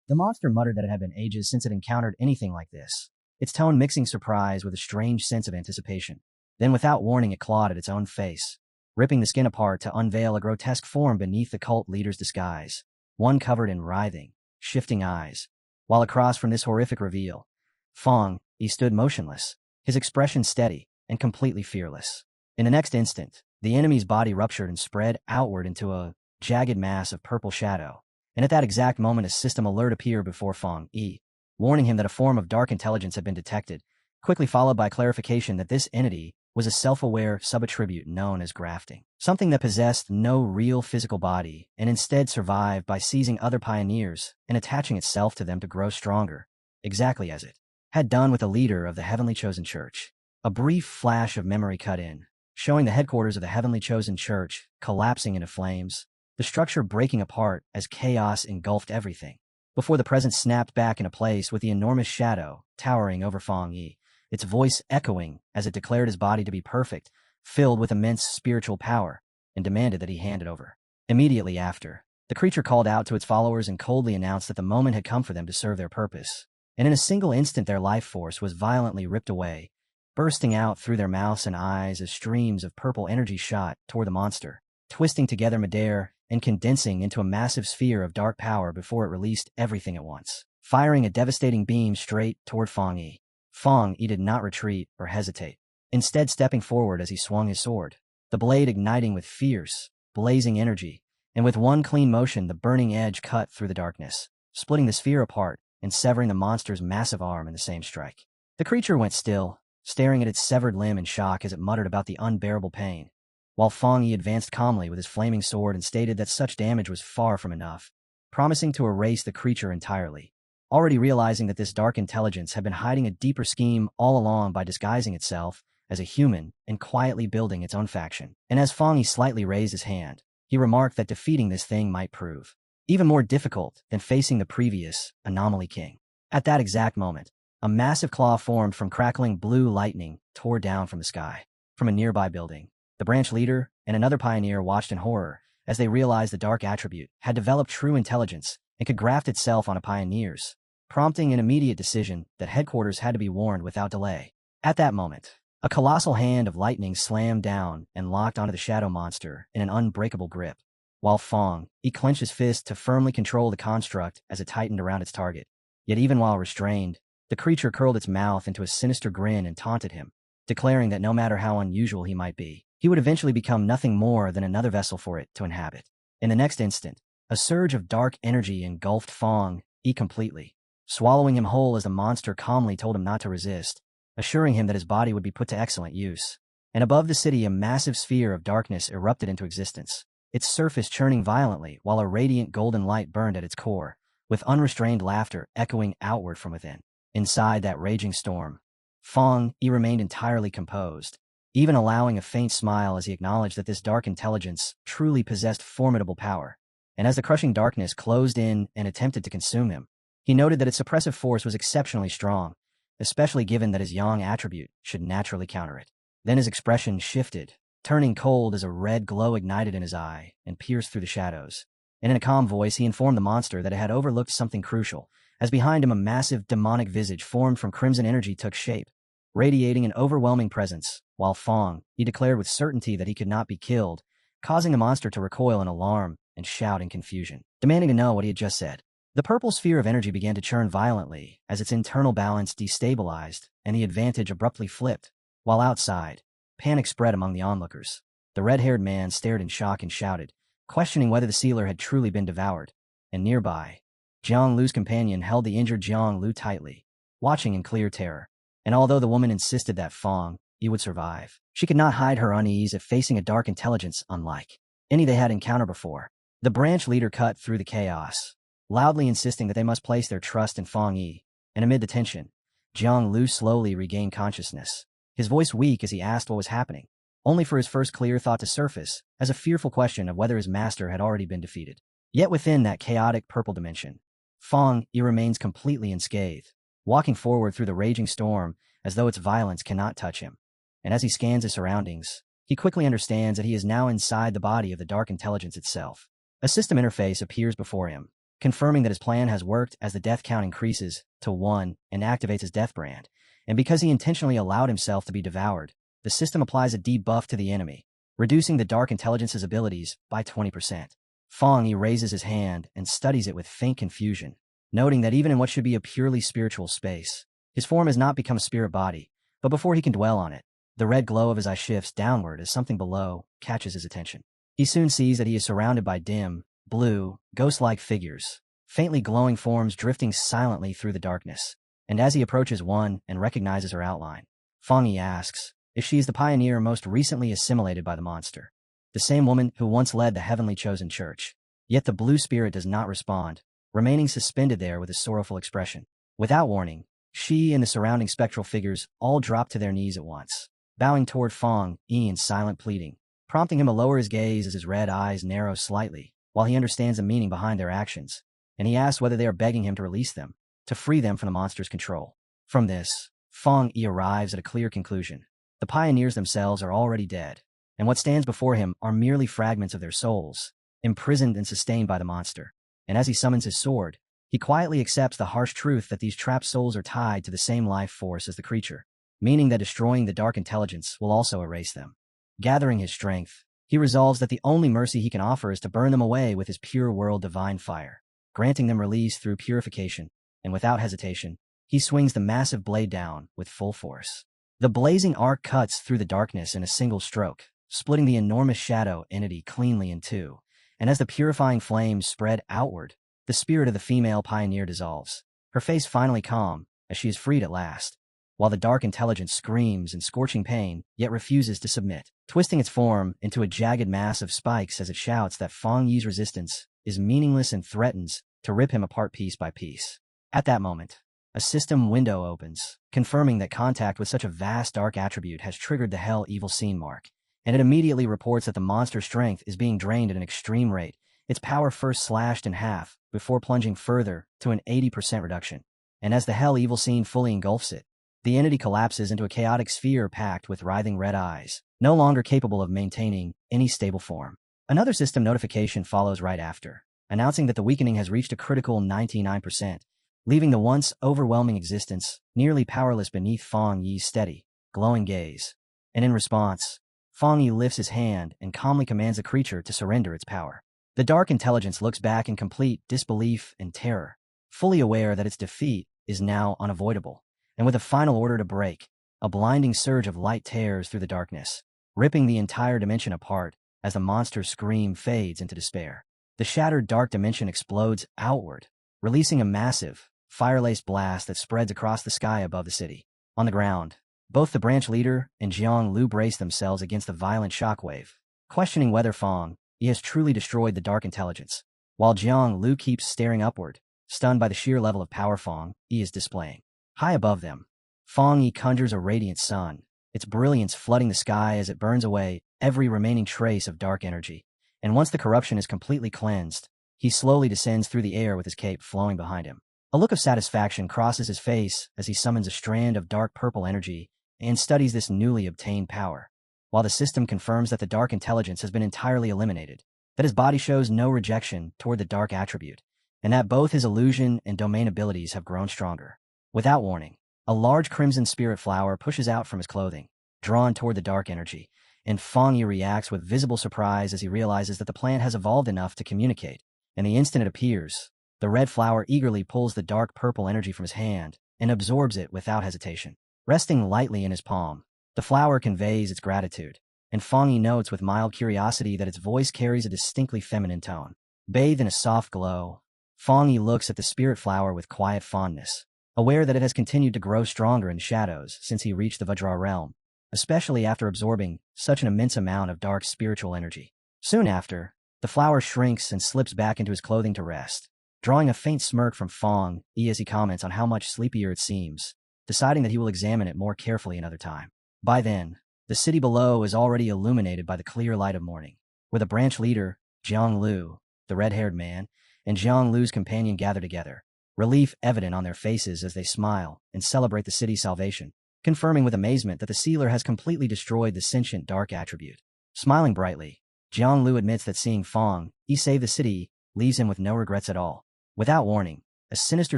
The monster muttered that it had been ages since it encountered anything like this, its tone mixing surprise with a strange sense of anticipation. Then, without warning, it clawed at its own face, ripping the skin apart to unveil a grotesque form beneath the cult leader's disguise. one covered in writhing, shifting eyes. While across from this horrific reveal, Fong, he stood motionless, his expression steady and completely fearless. In the next instant, the enemy's body ruptured and spread outward into a jagged mass of purple shadow. And at that exact moment, a system alert appeared before Fong Yi, warning him that a form of dark intelligence had been detected, quickly followed by clarification that this entity was a self-aware subattribute known as grafting, something that possessed no real physical body and instead survived by seizing other pioneers and attaching itself to them to grow stronger, exactly as it had done with the leader of the Heavenly Chosen Church. A brief flash of memory cut in, showing the headquarters of the Heavenly Chosen Church collapsing into flames, the structure breaking apart as chaos engulfed everything, before the present snapped back into place with the enormous shadow towering over Fong Yi, its voice echoing as it declared his body to be perfect, filled with immense spiritual power, and demanded that he hand it over. Immediately after, the creature called out to its followers and coldly announced that the moment had come for them to serve their purpose, and in a single instant their life force was violently ripped away, bursting out through their mouths and eyes as streams of purple energy shot toward the monster, twisting together midair and condensing into a massive sphere of dark power before it released everything at once, firing a devastating beam straight toward Fong Yi. Fong Yi did not retreat or hesitate, instead stepping forward as he swung his sword, the blade igniting with fierce, blazing energy, and with one clean motion the burning edge cut through the darkness, splitting the sphere apart and severing the monster's massive arm in the same strike. The creature went still, staring at its severed limb in shock as it muttered about the unbearable pain, while Fong Yi advanced calmly with his flaming sword and stated that such damage was far from enough, promising to erase the creature entirely, already realizing that this dark intelligence had been hiding a deeper scheme all along by disguising itself as a human and quietly building its own faction. And as Fong Yi slightly raised his hand, he remarked that defeating this thing might prove even more difficult than facing the previous Anomaly King. At that exact moment, a massive claw formed from crackling blue lightning tore down from the sky. From a nearby building, the branch leader and another pioneer watched in horror as they realized the dark attribute had developed true intelligence and could graft itself onto pioneers, prompting an immediate decision that headquarters had to be warned without delay. At that moment, a colossal hand of lightning slammed down and locked onto the shadow monster in an unbreakable grip, while Fong Yi clenched his fist to firmly control the construct as it tightened around its target. Yet even while restrained, the creature curled its mouth into a sinister grin and taunted him, declaring that no matter how unusual he might be, he would eventually become nothing more than another vessel for it to inhabit. In the next instant, a surge of dark energy engulfed Fong Yi completely, swallowing him whole as the monster calmly told him not to resist, assuring him that his body would be put to excellent use. And above the city, a massive sphere of darkness erupted into existence, its surface churning violently while a radiant golden light burned at its core, with unrestrained laughter echoing outward from within. Inside that raging storm, Fong Yi remained entirely composed, even allowing a faint smile as he acknowledged that this dark intelligence truly possessed formidable power. And as the crushing darkness closed in and attempted to consume him, he noted that its suppressive force was exceptionally strong, especially given that his yang attribute should naturally counter it. Then his expression shifted, turning cold as a red glow ignited in his eye and pierced through the shadows. And in a calm voice, he informed the monster that it had overlooked something crucial, as behind him a massive demonic visage formed from crimson energy took shape, radiating an overwhelming presence, while Fong Yi declared with certainty that he could not be killed, causing the monster to recoil in alarm and shout in confusion, demanding to know what he had just said. The purple sphere of energy began to churn violently as its internal balance destabilized and the advantage abruptly flipped, while outside, panic spread among the onlookers. The red-haired man stared in shock and shouted, questioning whether the sealer had truly been devoured, and nearby, Jiang Lu's companion held the injured Jiang Lu tightly, watching in clear terror. And although the woman insisted that Fong Yi would survive, she could not hide her unease at facing a dark intelligence unlike any they had encountered before. The branch leader cut through the chaos, loudly insisting that they must place their trust in Fong Yi, and amid the tension, Jiang Lu slowly regained consciousness, his voice weak as he asked what was happening, only for his first clear thought to surface as a fearful question of whether his master had already been defeated. Yet within that chaotic purple dimension, Fong Yi remains completely unscathed, walking forward through the raging storm as though its violence cannot touch him. And as he scans his surroundings, he quickly understands that he is now inside the body of the dark intelligence itself. A system interface appears before him, confirming that his plan has worked as the death count increases to 1 and activates his death brand. And because he intentionally allowed himself to be devoured, the system applies a debuff to the enemy, reducing the dark intelligence's abilities by 20%. Fong Yi raises his hand and studies it with faint confusion, noting that even in what should be a purely spiritual space, his form has not become a spirit body, but before he can dwell on it, the red glow of his eye shifts downward as something below catches his attention. He soon sees that he is surrounded by dim, blue, ghost-like figures, faintly glowing forms drifting silently through the darkness. And as he approaches one and recognizes her outline, Fong Yi asks if she is the pioneer most recently assimilated by the monster, the same woman who once led the heavenly chosen church. Yet the blue spirit does not respond, remaining suspended there with a sorrowful expression. Without warning, she and the surrounding spectral figures all drop to their knees at once, bowing toward Fong Yi in silent pleading, prompting him to lower his gaze as his red eyes narrow slightly, while he understands the meaning behind their actions, and he asks whether they are begging him to release them, to free them from the monster's control. From this, Fong Yi arrives at a clear conclusion. The pioneers themselves are already dead, and what stands before him are merely fragments of their souls, imprisoned and sustained by the monster. And as he summons his sword, he quietly accepts the harsh truth that these trapped souls are tied to the same life force as the creature, meaning that destroying the dark intelligence will also erase them. Gathering his strength, he resolves that the only mercy he can offer is to burn them away with his pure world divine fire, granting them release through purification, and without hesitation, he swings the massive blade down with full force. The blazing arc cuts through the darkness in a single stroke, splitting the enormous shadow entity cleanly in two, and as the purifying flames spread outward, the spirit of the female pioneer dissolves, her face finally calm as she is freed at last, while the dark intelligence screams in scorching pain yet refuses to submit, twisting its form into a jagged mass of spikes as it shouts that Fong Yi's resistance is meaningless and threatens to rip him apart piece by piece. At that moment, a system window opens, confirming that contact with such a vast dark attribute has triggered the Hell Evil Scene mark, and it immediately reports that the monster's strength is being drained at an extreme rate, its power first slashed in half before plunging further to an 80% reduction. And as the Hell Evil Scene fully engulfs it, the entity collapses into a chaotic sphere packed with writhing red eyes, no longer capable of maintaining any stable form. Another system notification follows right after, announcing that the weakening has reached a critical 99%, leaving the once overwhelming existence nearly powerless beneath Fong Yi's steady, glowing gaze. And in response, Fong Yi lifts his hand and calmly commands the creature to surrender its power. The dark intelligence looks back in complete disbelief and terror, fully aware that its defeat is now unavoidable. And with a final order to break, a blinding surge of light tears through the darkness, ripping the entire dimension apart as the monster's scream fades into despair. The shattered dark dimension explodes outward, releasing a massive, fire-laced blast that spreads across the sky above the city. On the ground, both the branch leader and Jiang Lu brace themselves against the violent shockwave, questioning whether Fong Yi has truly destroyed the dark intelligence, while Jiang Lu keeps staring upward, stunned by the sheer level of power Fong Yi is displaying. High above them, Fong Yi conjures a radiant sun, its brilliance flooding the sky as it burns away every remaining trace of dark energy. And once the corruption is completely cleansed, he slowly descends through the air with his cape flowing behind him. A look of satisfaction crosses his face as he summons a strand of dark purple energy and studies this newly obtained power, while the system confirms that the dark intelligence has been entirely eliminated, that his body shows no rejection toward the dark attribute, and that both his illusion and domain abilities have grown stronger. Without warning, a large crimson spirit flower pushes out from his clothing, drawn toward the dark energy, and Fong Yi reacts with visible surprise as he realizes that the plant has evolved enough to communicate, and the instant it appears, the red flower eagerly pulls the dark purple energy from his hand and absorbs it without hesitation. Resting lightly in his palm, the flower conveys its gratitude, and Fong Yi notes with mild curiosity that its voice carries a distinctly feminine tone. Bathed in a soft glow, Fong Yi looks at the spirit flower with quiet fondness, aware that it has continued to grow stronger in shadows since he reached the Vajra realm, especially after absorbing such an immense amount of dark spiritual energy. Soon after, the flower shrinks and slips back into his clothing to rest, drawing a faint smirk from Fong Yi as he comments on how much sleepier it seems, deciding that he will examine it more carefully another time. By then, the city below is already illuminated by the clear light of morning, where the branch leader, Jiang Lu, the red-haired man, and Jiang Lu's companion gather together, relief evident on their faces as they smile and celebrate the city's salvation, confirming with amazement that the sealer has completely destroyed the sentient dark attribute. Smiling brightly, Jiang Lu admits that seeing Fong Yi save the city leaves him with no regrets at all. Without warning, a sinister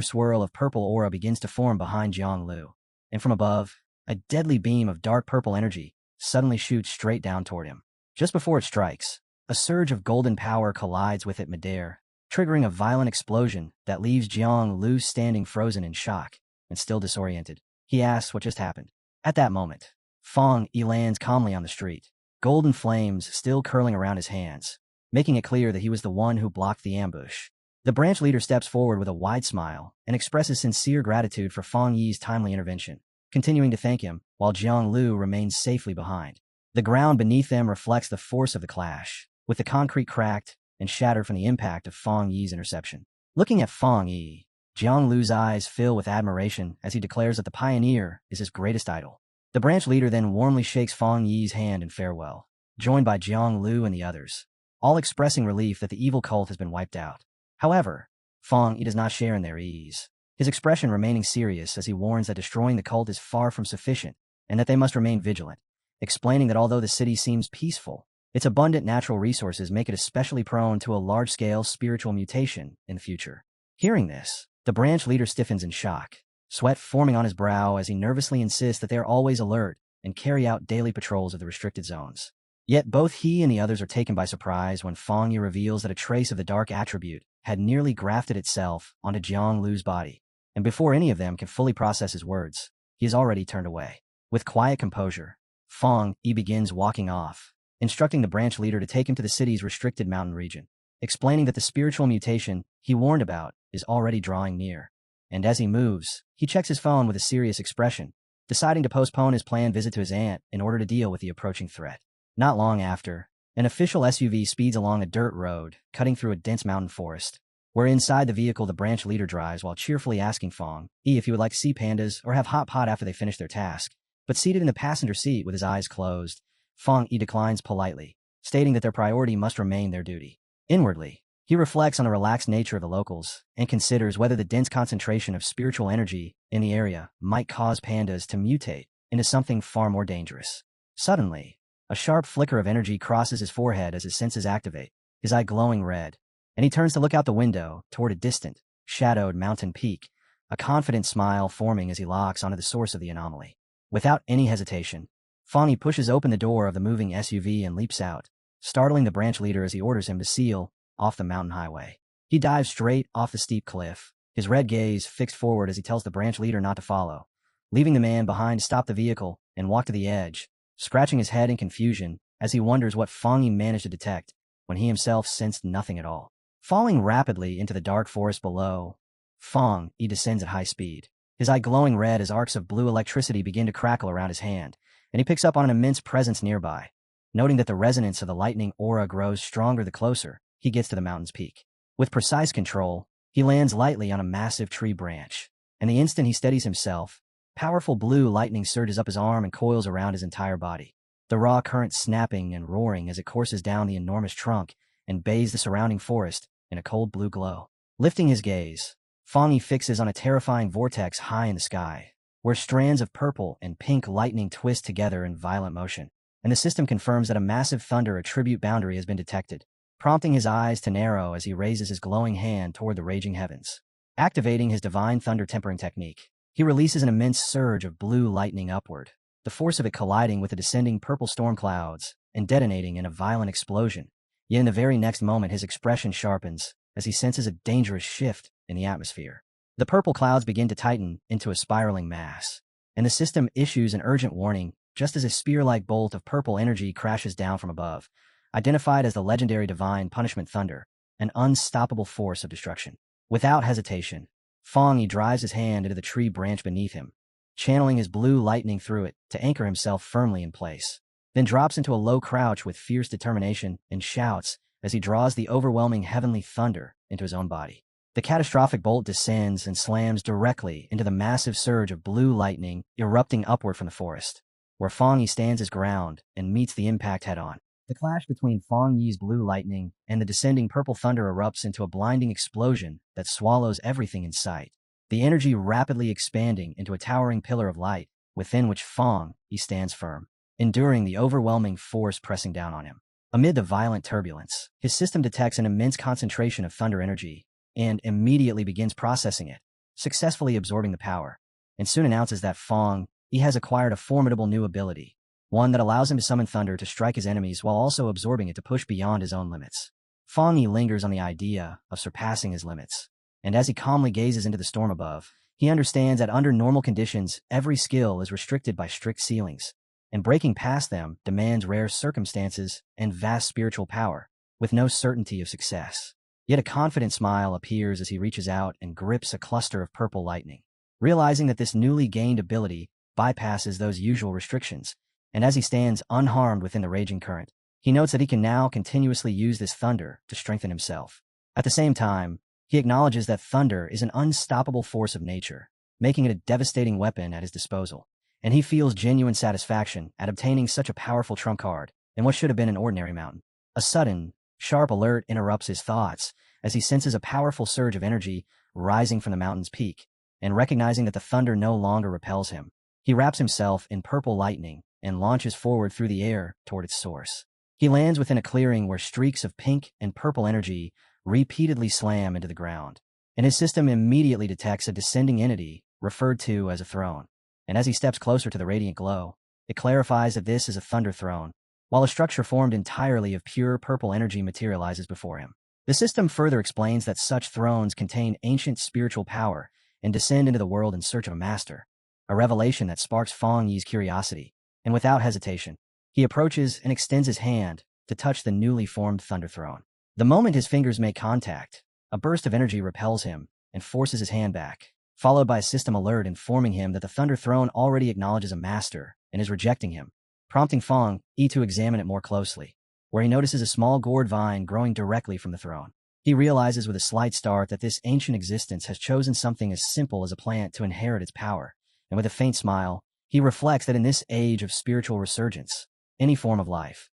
swirl of purple aura begins to form behind Jiang Lu, and from above, a deadly beam of dark purple energy suddenly shoots straight down toward him. Just before it strikes, A surge of golden power collides with it midair, triggering a violent explosion that leaves Jiang Lu standing frozen in shock and still disoriented. He asks what just happened. At that moment, Fong Yi lands calmly on the street, golden flames still curling around his hands, making it clear that he was the one who blocked the ambush. The branch leader steps forward with a wide smile and expresses sincere gratitude for Fong Yi's timely intervention, continuing to thank him while Jiang Lu remains safely behind. The ground beneath them reflects the force of the clash, with the concrete cracked and shattered from the impact of Fong Yi's interception. Looking at Fong Yi, Jiang Lu's eyes fill with admiration as he declares that the pioneer is his greatest idol. The branch leader then warmly shakes Fong Yi's hand in farewell, joined by Jiang Lu and the others, all expressing relief that the evil cult has been wiped out. However, Fong Yi does not share in their ease, his expression remaining serious as he warns that destroying the cult is far from sufficient and that they must remain vigilant, explaining that although the city seems peaceful, its abundant natural resources make it especially prone to a large-scale spiritual mutation in the future. Hearing this, the branch leader stiffens in shock, sweat forming on his brow as he nervously insists that they are always alert and carry out daily patrols of the restricted zones. Yet both he and the others are taken by surprise when Fong Yi reveals that a trace of the dark attribute had nearly grafted itself onto Jiang Lu's body, and before any of them can fully process his words, he has already turned away. With quiet composure, Fong Yi begins walking off, instructing the branch leader to take him to the city's restricted mountain region, explaining that the spiritual mutation he warned about is already drawing near. And as he moves, he checks his phone with a serious expression, deciding to postpone his planned visit to his aunt in order to deal with the approaching threat. Not long after, an official SUV speeds along a dirt road, cutting through a dense mountain forest, where inside the vehicle the branch leader drives while cheerfully asking Fong Yi if he would like to see pandas or have hot pot after they finish their task. But seated in the passenger seat with his eyes closed, Fong Yi declines politely, stating that their priority must remain their duty. Inwardly, he reflects on the relaxed nature of the locals and considers whether the dense concentration of spiritual energy in the area might cause pandas to mutate into something far more dangerous. Suddenly, a sharp flicker of energy crosses his forehead as his senses activate, his eye glowing red, and he turns to look out the window toward a distant, shadowed mountain peak, a confident smile forming as he locks onto the source of the anomaly. Without any hesitation, Fong Yi pushes open the door of the moving SUV and leaps out, startling the branch leader as he orders him to seal off the mountain highway. He dives straight off the steep cliff, his red gaze fixed forward as he tells the branch leader not to follow, leaving the man behind to stop the vehicle and walk to the edge, scratching his head in confusion as he wonders what Fong Yi managed to detect when he himself sensed nothing at all. Falling rapidly into the dark forest below, Fong Yi descends at high speed, his eye glowing red as arcs of blue electricity begin to crackle around his hand, and he picks up on an immense presence nearby, noting that the resonance of the lightning aura grows stronger the closer he gets to the mountain's peak. With precise control, he lands lightly on a massive tree branch, and the instant he steadies himself, powerful blue lightning surges up his arm and coils around his entire body, the raw current snapping and roaring as it courses down the enormous trunk and bathes the surrounding forest in a cold blue glow. Lifting his gaze, Fong Yi fixes on a terrifying vortex high in the sky, where strands of purple and pink lightning twist together in violent motion, and the system confirms that a massive thunder attribute boundary has been detected, prompting his eyes to narrow as he raises his glowing hand toward the raging heavens. Activating his divine thunder tempering technique, he releases an immense surge of blue lightning upward, the force of it colliding with the descending purple storm clouds and detonating in a violent explosion. Yet in the very next moment his expression sharpens as he senses a dangerous shift in the atmosphere. The purple clouds begin to tighten into a spiraling mass, and the system issues an urgent warning just as a spear-like bolt of purple energy crashes down from above, identified as the legendary divine punishment thunder, an unstoppable force of destruction. Without hesitation, Fong Yi drives his hand into the tree branch beneath him, channeling his blue lightning through it to anchor himself firmly in place, then drops into a low crouch with fierce determination and shouts as he draws the overwhelming heavenly thunder into his own body. The catastrophic bolt descends and slams directly into the massive surge of blue lightning erupting upward from the forest, where Fong Yi stands his ground and meets the impact head-on. The clash between Fong Yi's blue lightning and the descending purple thunder erupts into a blinding explosion that swallows everything in sight, the energy rapidly expanding into a towering pillar of light within which Fong Yi stands firm, enduring the overwhelming force pressing down on him. Amid the violent turbulence, his system detects an immense concentration of thunder energy and immediately begins processing it, successfully absorbing the power, and soon announces that Fong Yi has acquired a formidable new ability, one that allows him to summon thunder to strike his enemies while also absorbing it to push beyond his own limits. Fang Yi lingers on the idea of surpassing his limits, and as he calmly gazes into the storm above, he understands that under normal conditions, every skill is restricted by strict ceilings, and breaking past them demands rare circumstances and vast spiritual power, with no certainty of success. Yet a confident smile appears as he reaches out and grips a cluster of purple lightning, realizing that this newly gained ability bypasses those usual restrictions, and as he stands unharmed within the raging current, he notes that he can now continuously use this thunder to strengthen himself. At the same time, he acknowledges that thunder is an unstoppable force of nature, making it a devastating weapon at his disposal, and he feels genuine satisfaction at obtaining such a powerful trump card in what should have been an ordinary mountain. A sudden, sharp alert interrupts his thoughts as he senses a powerful surge of energy rising from the mountain's peak, and recognizing that the thunder no longer repels him, he wraps himself in purple lightning and launches forward through the air toward its source. He lands within a clearing where streaks of pink and purple energy repeatedly slam into the ground, and his system immediately detects a descending entity referred to as a throne. And as he steps closer to the radiant glow, it clarifies that this is a thunder throne, while a structure formed entirely of pure purple energy materializes before him. The system further explains that such thrones contain ancient spiritual power and descend into the world in search of a master, a revelation that sparks Fang Yi's curiosity, and without hesitation, he approaches and extends his hand to touch the newly formed thunder throne. The moment his fingers make contact, a burst of energy repels him and forces his hand back, followed by a system alert informing him that the thunder throne already acknowledges a master and is rejecting him, prompting Fang Yi to examine it more closely, where he notices a small gourd vine growing directly from the throne. He realizes with a slight start that this ancient existence has chosen something as simple as a plant to inherit its power, and with a faint smile, he reflects that in this age of spiritual resurgence, any form of life,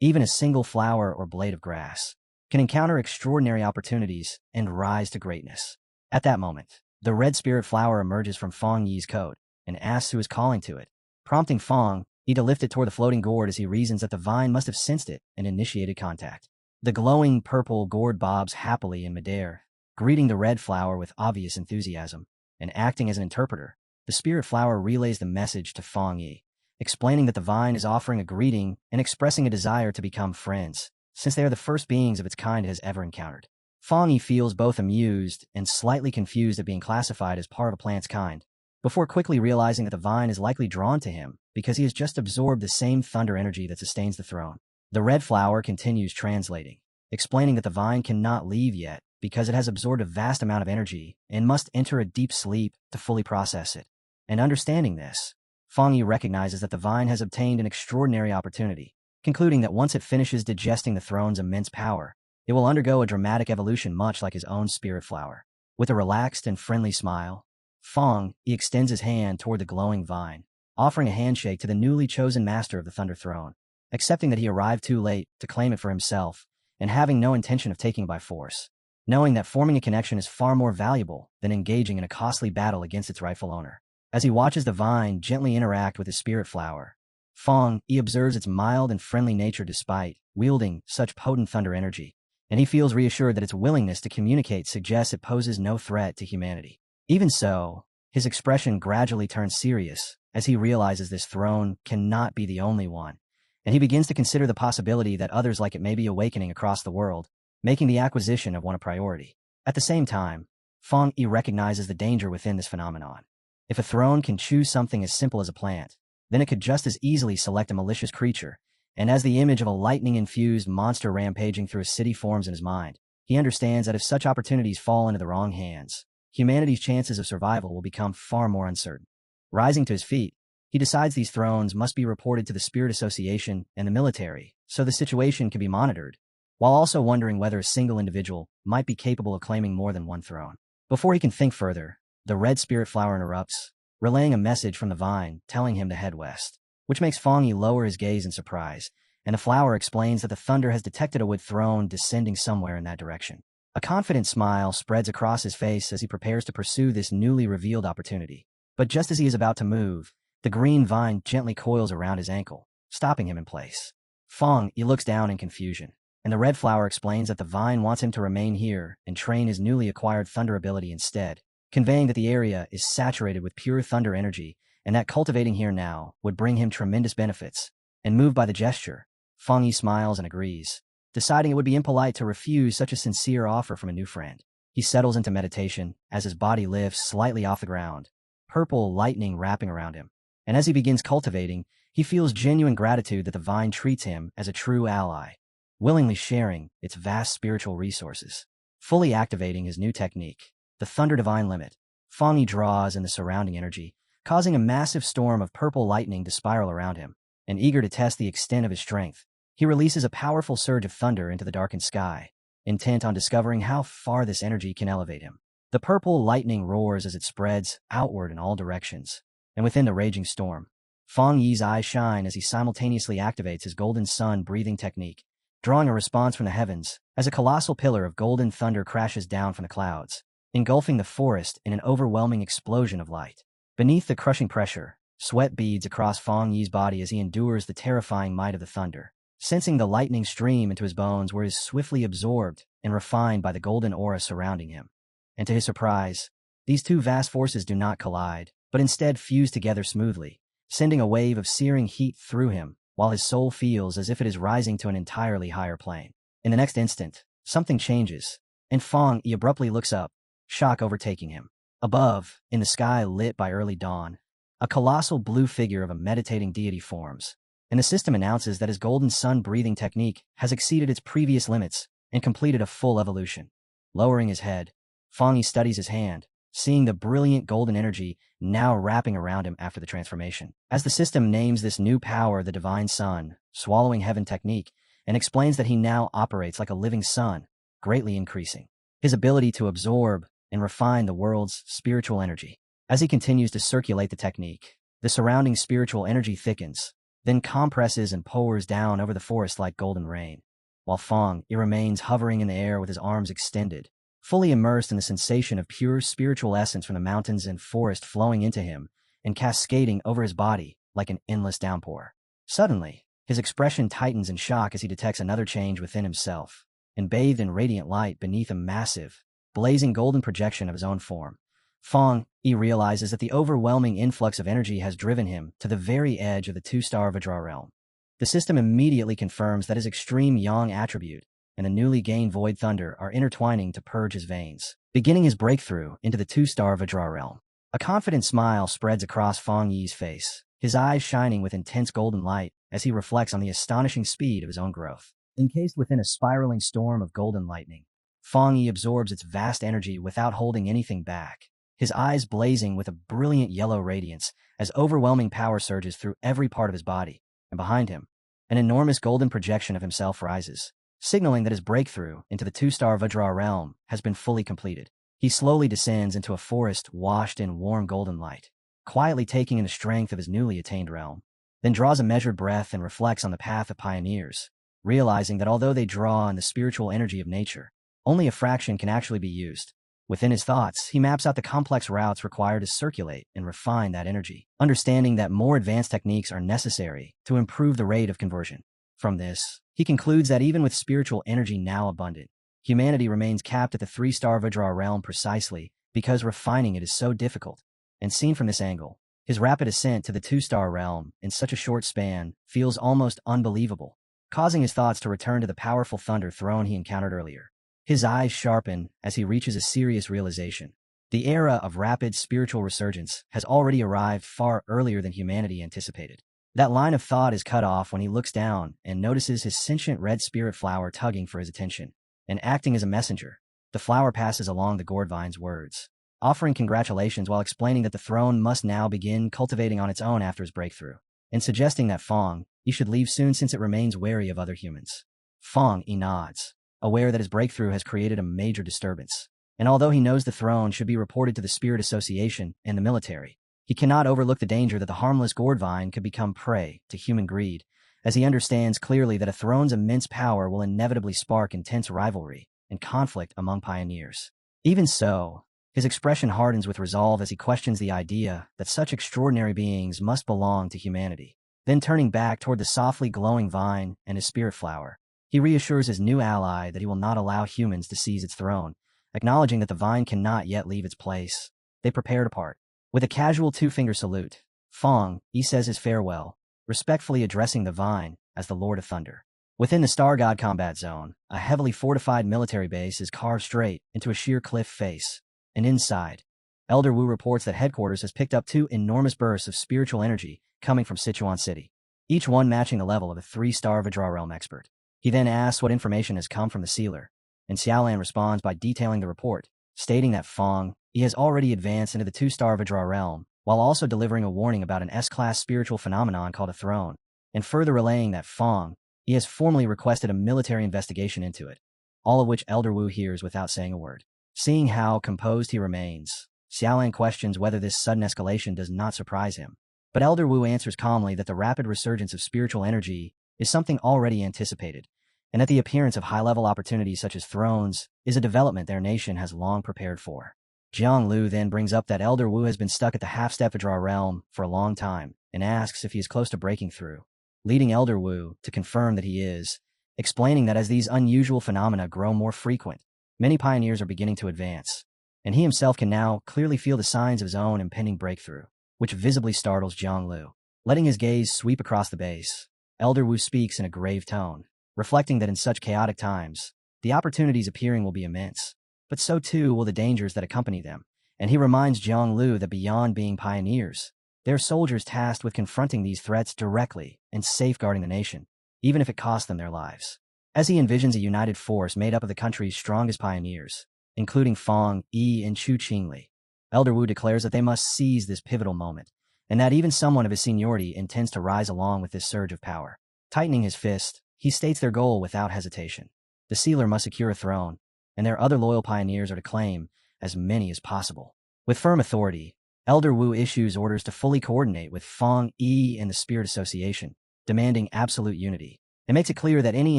even a single flower or blade of grass, can encounter extraordinary opportunities and rise to greatness. At that moment, the red spirit flower emerges from Fang Yi's coat and asks who is calling to it, prompting Fang Yi to lift it toward the floating gourd as he reasons that the vine must have sensed it and initiated contact. The glowing purple gourd bobs happily in midair, greeting the red flower with obvious enthusiasm, and acting as an interpreter, the spirit flower relays the message to Fang Yi, explaining that the vine is offering a greeting and expressing a desire to become friends, since they are the first beings of its kind it has ever encountered. Fang Yi feels both amused and slightly confused at being classified as part of a plant's kind, before quickly realizing that the vine is likely drawn to him because he has just absorbed the same thunder energy that sustains the throne. The red flower continues translating, explaining that the vine cannot leave yet because it has absorbed a vast amount of energy and must enter a deep sleep to fully process it. And understanding this, Fang Yi recognizes that the vine has obtained an extraordinary opportunity, concluding that once it finishes digesting the throne's immense power, it will undergo a dramatic evolution much like his own spirit flower. With a relaxed and friendly smile, Fang Yi extends his hand toward the glowing vine, offering a handshake to the newly chosen master of the Thunder Throne, accepting that he arrived too late to claim it for himself, and having no intention of taking it by force, knowing that forming a connection is far more valuable than engaging in a costly battle against its rightful owner. As he watches the vine gently interact with his spirit flower, Fang Yi observes its mild and friendly nature despite wielding such potent thunder energy, and he feels reassured that its willingness to communicate suggests it poses no threat to humanity. Even so, his expression gradually turns serious as he realizes this throne cannot be the only one, and he begins to consider the possibility that others like it may be awakening across the world, making the acquisition of one a priority. At the same time, Fang Yi recognizes the danger within this phenomenon. If a throne can choose something as simple as a plant, then it could just as easily select a malicious creature, and as the image of a lightning-infused monster rampaging through a city forms in his mind, he understands that if such opportunities fall into the wrong hands, humanity's chances of survival will become far more uncertain. Rising to his feet, he decides these thrones must be reported to the Spirit Association and the military, so the situation can be monitored, while also wondering whether a single individual might be capable of claiming more than one throne. Before he can think further, the red spirit flower interrupts, relaying a message from the vine telling him to head west, which makes Fang Yi lower his gaze in surprise, and the flower explains that the thunder has detected a wood throne descending somewhere in that direction. A confident smile spreads across his face as he prepares to pursue this newly revealed opportunity. But just as he is about to move, the green vine gently coils around his ankle, stopping him in place. Fang Yi looks down in confusion, and the red flower explains that the vine wants him to remain here and train his newly acquired thunder ability instead, conveying that the area is saturated with pure thunder energy and that cultivating here now would bring him tremendous benefits, And moved by the gesture, Fang Yi smiles and agrees, deciding it would be impolite to refuse such a sincere offer from a new friend. He settles into meditation as his body lifts slightly off the ground, purple lightning wrapping around him. And as he begins cultivating, he feels genuine gratitude that the vine treats him as a true ally, willingly sharing its vast spiritual resources. Fully activating his new technique, the Thunder Divine Limit, Fang Yi draws in the surrounding energy, causing a massive storm of purple lightning to spiral around him. And eager to test the extent of his strength, he releases a powerful surge of thunder into the darkened sky, intent on discovering how far this energy can elevate him. The purple lightning roars as it spreads outward in all directions, and within the raging storm, Fang Yi's eyes shine as he simultaneously activates his golden sun breathing technique, drawing a response from the heavens as a colossal pillar of golden thunder crashes down from the clouds, engulfing the forest in an overwhelming explosion of light. Beneath the crushing pressure, sweat beads across Fang Yi's body as he endures the terrifying might of the thunder, sensing the lightning stream into his bones where he is swiftly absorbed and refined by the golden aura surrounding him. And to his surprise, these two vast forces do not collide, but instead fuse together smoothly, sending a wave of searing heat through him, while his soul feels as if it is rising to an entirely higher plane. In the next instant, something changes, and Fang Yi abruptly looks up, shock overtaking him. Above, in the sky lit by early dawn, a colossal blue figure of a meditating deity forms, and the system announces that his golden sun-breathing technique has exceeded its previous limits and completed a full evolution. Lowering his head, Fang Yi studies his hand, seeing the brilliant golden energy now wrapping around him after the transformation. As the system names this new power the Divine Sun, Swallowing Heaven technique, and explains that he now operates like a living sun, greatly increasing his ability to absorb and refine the world's spiritual energy. As he continues to circulate the technique, the surrounding spiritual energy thickens, then compresses and pours down over the forest like golden rain, while Fang Yi remains hovering in the air with his arms extended, fully immersed in the sensation of pure spiritual essence from the mountains and forest flowing into him and cascading over his body like an endless downpour. Suddenly, his expression tightens in shock as he detects another change within himself, and bathed in radiant light beneath a massive, blazing golden projection of his own form, Fang Yi realizes that the overwhelming influx of energy has driven him to the very edge of the two-star Vajra realm. The system immediately confirms that his extreme yang attribute and the newly gained void thunder are intertwining to purge his veins, beginning his breakthrough into the two-star Vajra realm. A confident smile spreads across Fang Yi's face, his eyes shining with intense golden light as he reflects on the astonishing speed of his own growth. Encased within a spiraling storm of golden lightning, Fang Yi absorbs its vast energy without holding anything back, his eyes blazing with a brilliant yellow radiance as overwhelming power surges through every part of his body, and behind him, an enormous golden projection of himself rises, signaling that his breakthrough into the two-star Vajra realm has been fully completed. He slowly descends into a forest washed in warm golden light, quietly taking in the strength of his newly attained realm, then draws a measured breath and reflects on the path of pioneers, realizing that although they draw on the spiritual energy of nature, only a fraction can actually be used. Within his thoughts, he maps out the complex routes required to circulate and refine that energy, understanding that more advanced techniques are necessary to improve the rate of conversion. From this, he concludes that even with spiritual energy now abundant, humanity remains capped at the three-star Vajra realm precisely because refining it is so difficult. And seen from this angle, his rapid ascent to the two-star realm in such a short span feels almost unbelievable, causing his thoughts to return to the powerful thunder throne he encountered earlier. His eyes sharpen as he reaches a serious realization. The era of rapid spiritual resurgence has already arrived far earlier than humanity anticipated. That line of thought is cut off when he looks down and notices his sentient red spirit flower tugging for his attention. And acting as a messenger, the flower passes along the gourd vine's words, offering congratulations while explaining that the throne must now begin cultivating on its own after his breakthrough, and suggesting that Fang Yi should leave soon since it remains wary of other humans. Fang Yi nods, aware that his breakthrough has created a major disturbance, and although he knows the throne should be reported to the Spirit Association and the military, he cannot overlook the danger that the harmless gourd vine could become prey to human greed, as he understands clearly that a throne's immense power will inevitably spark intense rivalry and conflict among pioneers. Even so, his expression hardens with resolve as he questions the idea that such extraordinary beings must belong to humanity. Then turning back toward the softly glowing vine and his spirit flower, he reassures his new ally that he will not allow humans to seize its throne, acknowledging that the vine cannot yet leave its place. They prepare to part. With a casual two-finger salute, Fang Yi says his farewell, respectfully addressing the vine as the Lord of Thunder. Within the Star God combat zone, a heavily fortified military base is carved straight into a sheer cliff face. And inside, Elder Wu reports that headquarters has picked up 2 enormous bursts of spiritual energy coming from Sichuan City, each one matching the level of a 3-star Vajra Realm expert. He then asks what information has come from the sealer, and Xiaolan responds by detailing the report, stating that Fong Yi has already advanced into the 2-star Vajra Realm, while also delivering a warning about an S-class spiritual phenomenon called a throne, and further relaying that Fong Yi has formally requested a military investigation into it, all of which Elder Wu hears without saying a word. Seeing how composed he remains, Xiaolan questions whether this sudden escalation does not surprise him. But Elder Wu answers calmly that the rapid resurgence of spiritual energy is something already anticipated, and that the appearance of high-level opportunities such as thrones is a development their nation has long prepared for. Jiang Lu then brings up that Elder Wu has been stuck at the half-step Vajra realm for a long time and asks if he is close to breaking through, leading Elder Wu to confirm that he is, explaining that as these unusual phenomena grow more frequent, many pioneers are beginning to advance, and he himself can now clearly feel the signs of his own impending breakthrough, which visibly startles Jiang Lu. Letting his gaze sweep across the base, Elder Wu speaks in a grave tone, reflecting that in such chaotic times, the opportunities appearing will be immense, but so too will the dangers that accompany them, and he reminds Jiang Lu that beyond being pioneers, they are soldiers tasked with confronting these threats directly and safeguarding the nation, even if it costs them their lives. As he envisions a united force made up of the country's strongest pioneers, including Fong Yi and Chu Qingli, Elder Wu declares that they must seize this pivotal moment, and that even someone of his seniority intends to rise along with this surge of power. Tightening his fist, he states their goal without hesitation. The sealer must secure a throne, and their other loyal pioneers are to claim as many as possible. With firm authority, Elder Wu issues orders to fully coordinate with Fong Yi and the Spirit Association, demanding absolute unity. It makes it clear that any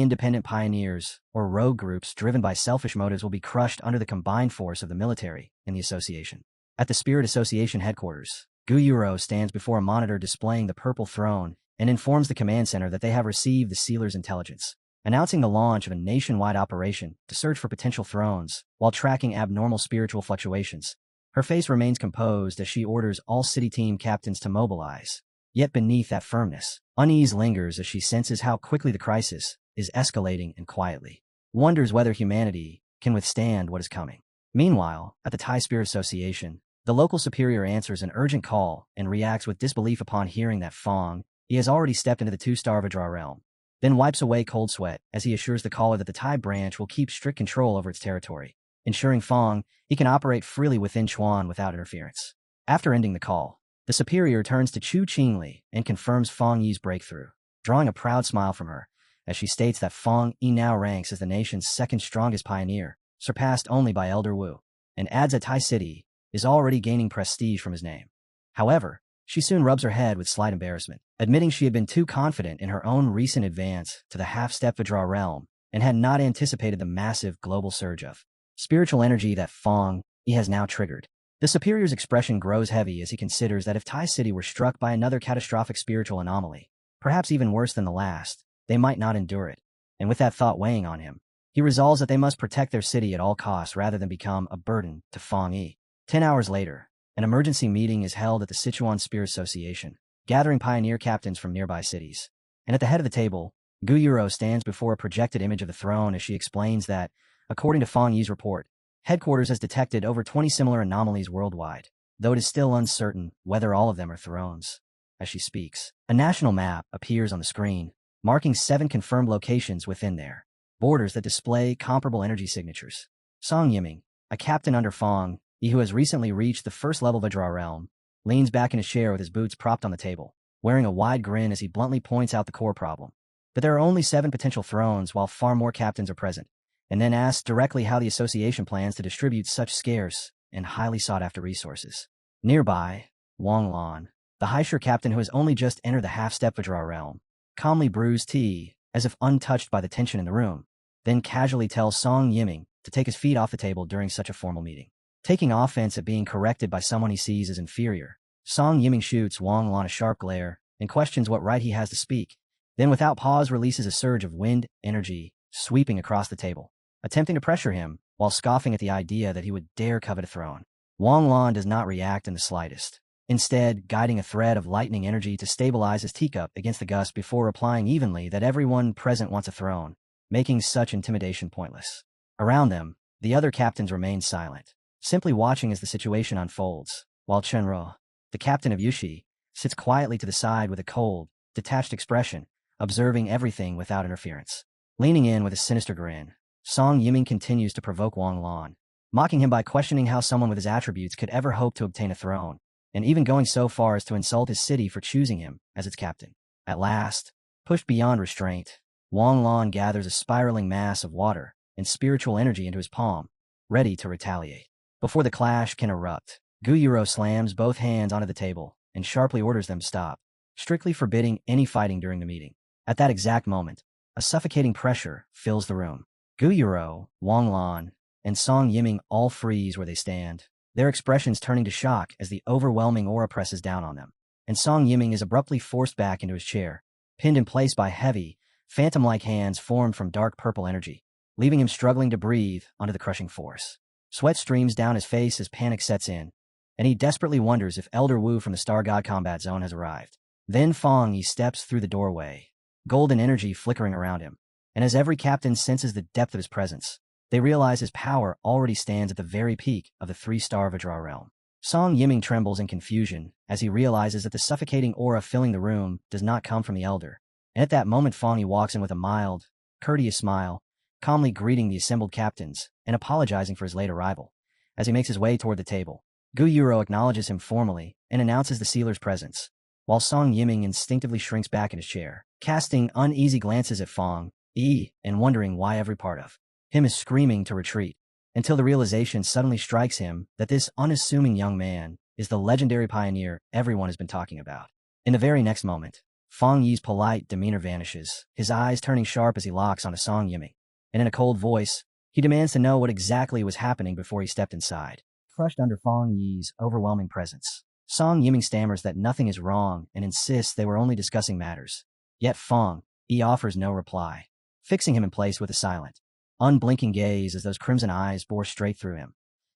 independent pioneers or rogue groups driven by selfish motives will be crushed under the combined force of the military and the association. At the Spirit Association headquarters, Gu Yuro stands before a monitor displaying the purple throne and informs the command center that they have received the sealer's intelligence, announcing the launch of a nationwide operation to search for potential thrones while tracking abnormal spiritual fluctuations. Her face remains composed as she orders all city team captains to mobilize. Yet beneath that firmness, unease lingers as she senses how quickly the crisis is escalating and quietly wonders whether humanity can withstand what is coming. Meanwhile, at the Thai Spirit Association, the local superior answers an urgent call and reacts with disbelief upon hearing that Fong Yi has already stepped into the 2-star Vajra realm, then wipes away cold sweat as he assures the caller that the Thai branch will keep strict control over its territory, ensuring Fong Yi can operate freely within Chuan without interference. After ending the call, the superior turns to Chu Qingli and confirms Fong Yi's breakthrough, drawing a proud smile from her, as she states that Fong Yi now ranks as the nation's second strongest pioneer, surpassed only by Elder Wu, and adds that Tai City is already gaining prestige from his name. However, she soon rubs her head with slight embarrassment, admitting she had been too confident in her own recent advance to the half-step Vajra realm and had not anticipated the massive global surge of spiritual energy that Fong Yi has now triggered. The superior's expression grows heavy as he considers that if Tai City were struck by another catastrophic spiritual anomaly, perhaps even worse than the last, they might not endure it, and with that thought weighing on him, he resolves that they must protect their city at all costs rather than become a burden to Fong Yi. 10 hours later, an emergency meeting is held at the Sichuan Spirit Association, gathering pioneer captains from nearby cities. And at the head of the table, Gu Yuro stands before a projected image of the throne as she explains that, according to Fong Yi's report, headquarters has detected over 20 similar anomalies worldwide, though it is still uncertain whether all of them are thrones. As she speaks, a national map appears on the screen, marking 7 confirmed locations within their borders that display comparable energy signatures. Song Yiming, a captain under Fong Yi who has recently reached the first level Vajra realm, leans back in his chair with his boots propped on the table, wearing a wide grin as he bluntly points out the core problem. But there are only 7 potential thrones while far more captains are present, and then asks directly how the association plans to distribute such scarce and highly sought-after resources. Nearby, Wang Lan, the Haisher captain who has only just entered the half-step Vajra realm, calmly brews tea, as if untouched by the tension in the room, then casually tells Song Yiming to take his feet off the table during such a formal meeting. Taking offense at being corrected by someone he sees as inferior, Song Yiming shoots Wang Lan a sharp glare and questions what right he has to speak, then without pause releases a surge of wind energy, sweeping across the table, attempting to pressure him while scoffing at the idea that he would dare covet a throne. Wang Lan does not react in the slightest, instead guiding a thread of lightning energy to stabilize his teacup against the gust before replying evenly that everyone present wants a throne, making such intimidation pointless. Around them, the other captains remain silent, simply watching as the situation unfolds, while Chenro, the captain of Yushi, sits quietly to the side with a cold, detached expression, observing everything without interference. Leaning in with a sinister grin, Song Yiming continues to provoke Wang Lan, mocking him by questioning how someone with his attributes could ever hope to obtain a throne, and even going so far as to insult his city for choosing him as its captain. At last, pushed beyond restraint, Wang Lan gathers a spiraling mass of water and spiritual energy into his palm, ready to retaliate. Before the clash can erupt, Guyuro slams both hands onto the table and sharply orders them to stop, strictly forbidding any fighting during the meeting. At that exact moment, a suffocating pressure fills the room. Guyuro, Wang Lan, and Song Yiming all freeze where they stand, their expressions turning to shock as the overwhelming aura presses down on them. And Song Yiming is abruptly forced back into his chair, pinned in place by heavy, phantom-like hands formed from dark purple energy, leaving him struggling to breathe under the crushing force. Sweat streams down his face as panic sets in, and he desperately wonders if Elder Wu from the Star God Combat Zone has arrived. Then Fong Yi steps through the doorway, golden energy flickering around him, and as every captain senses the depth of his presence, they realize his power already stands at the very peak of the 3-star Vajra realm. Song Yiming trembles in confusion as he realizes that the suffocating aura filling the room does not come from the Elder. And at that moment Fong Yi walks in with a mild, courteous smile, calmly greeting the assembled captains and apologizing for his late arrival. As he makes his way toward the table, Guyuro acknowledges him formally and announces the sealer's presence, while Song Yiming instinctively shrinks back in his chair, casting uneasy glances at Fong Yi and wondering why every part of him is screaming to retreat, until the realization suddenly strikes him that this unassuming young man is the legendary pioneer everyone has been talking about. In the very next moment, Fong Yi's polite demeanor vanishes, his eyes turning sharp as he locks onto Song Yiming, and in a cold voice, he demands to know what exactly was happening before he stepped inside. Crushed under Fong Yi's overwhelming presence, Song Yiming stammers that nothing is wrong and insists they were only discussing matters. Yet Fong Yi offers no reply, fixing him in place with a silent, unblinking gaze as those crimson eyes bore straight through him.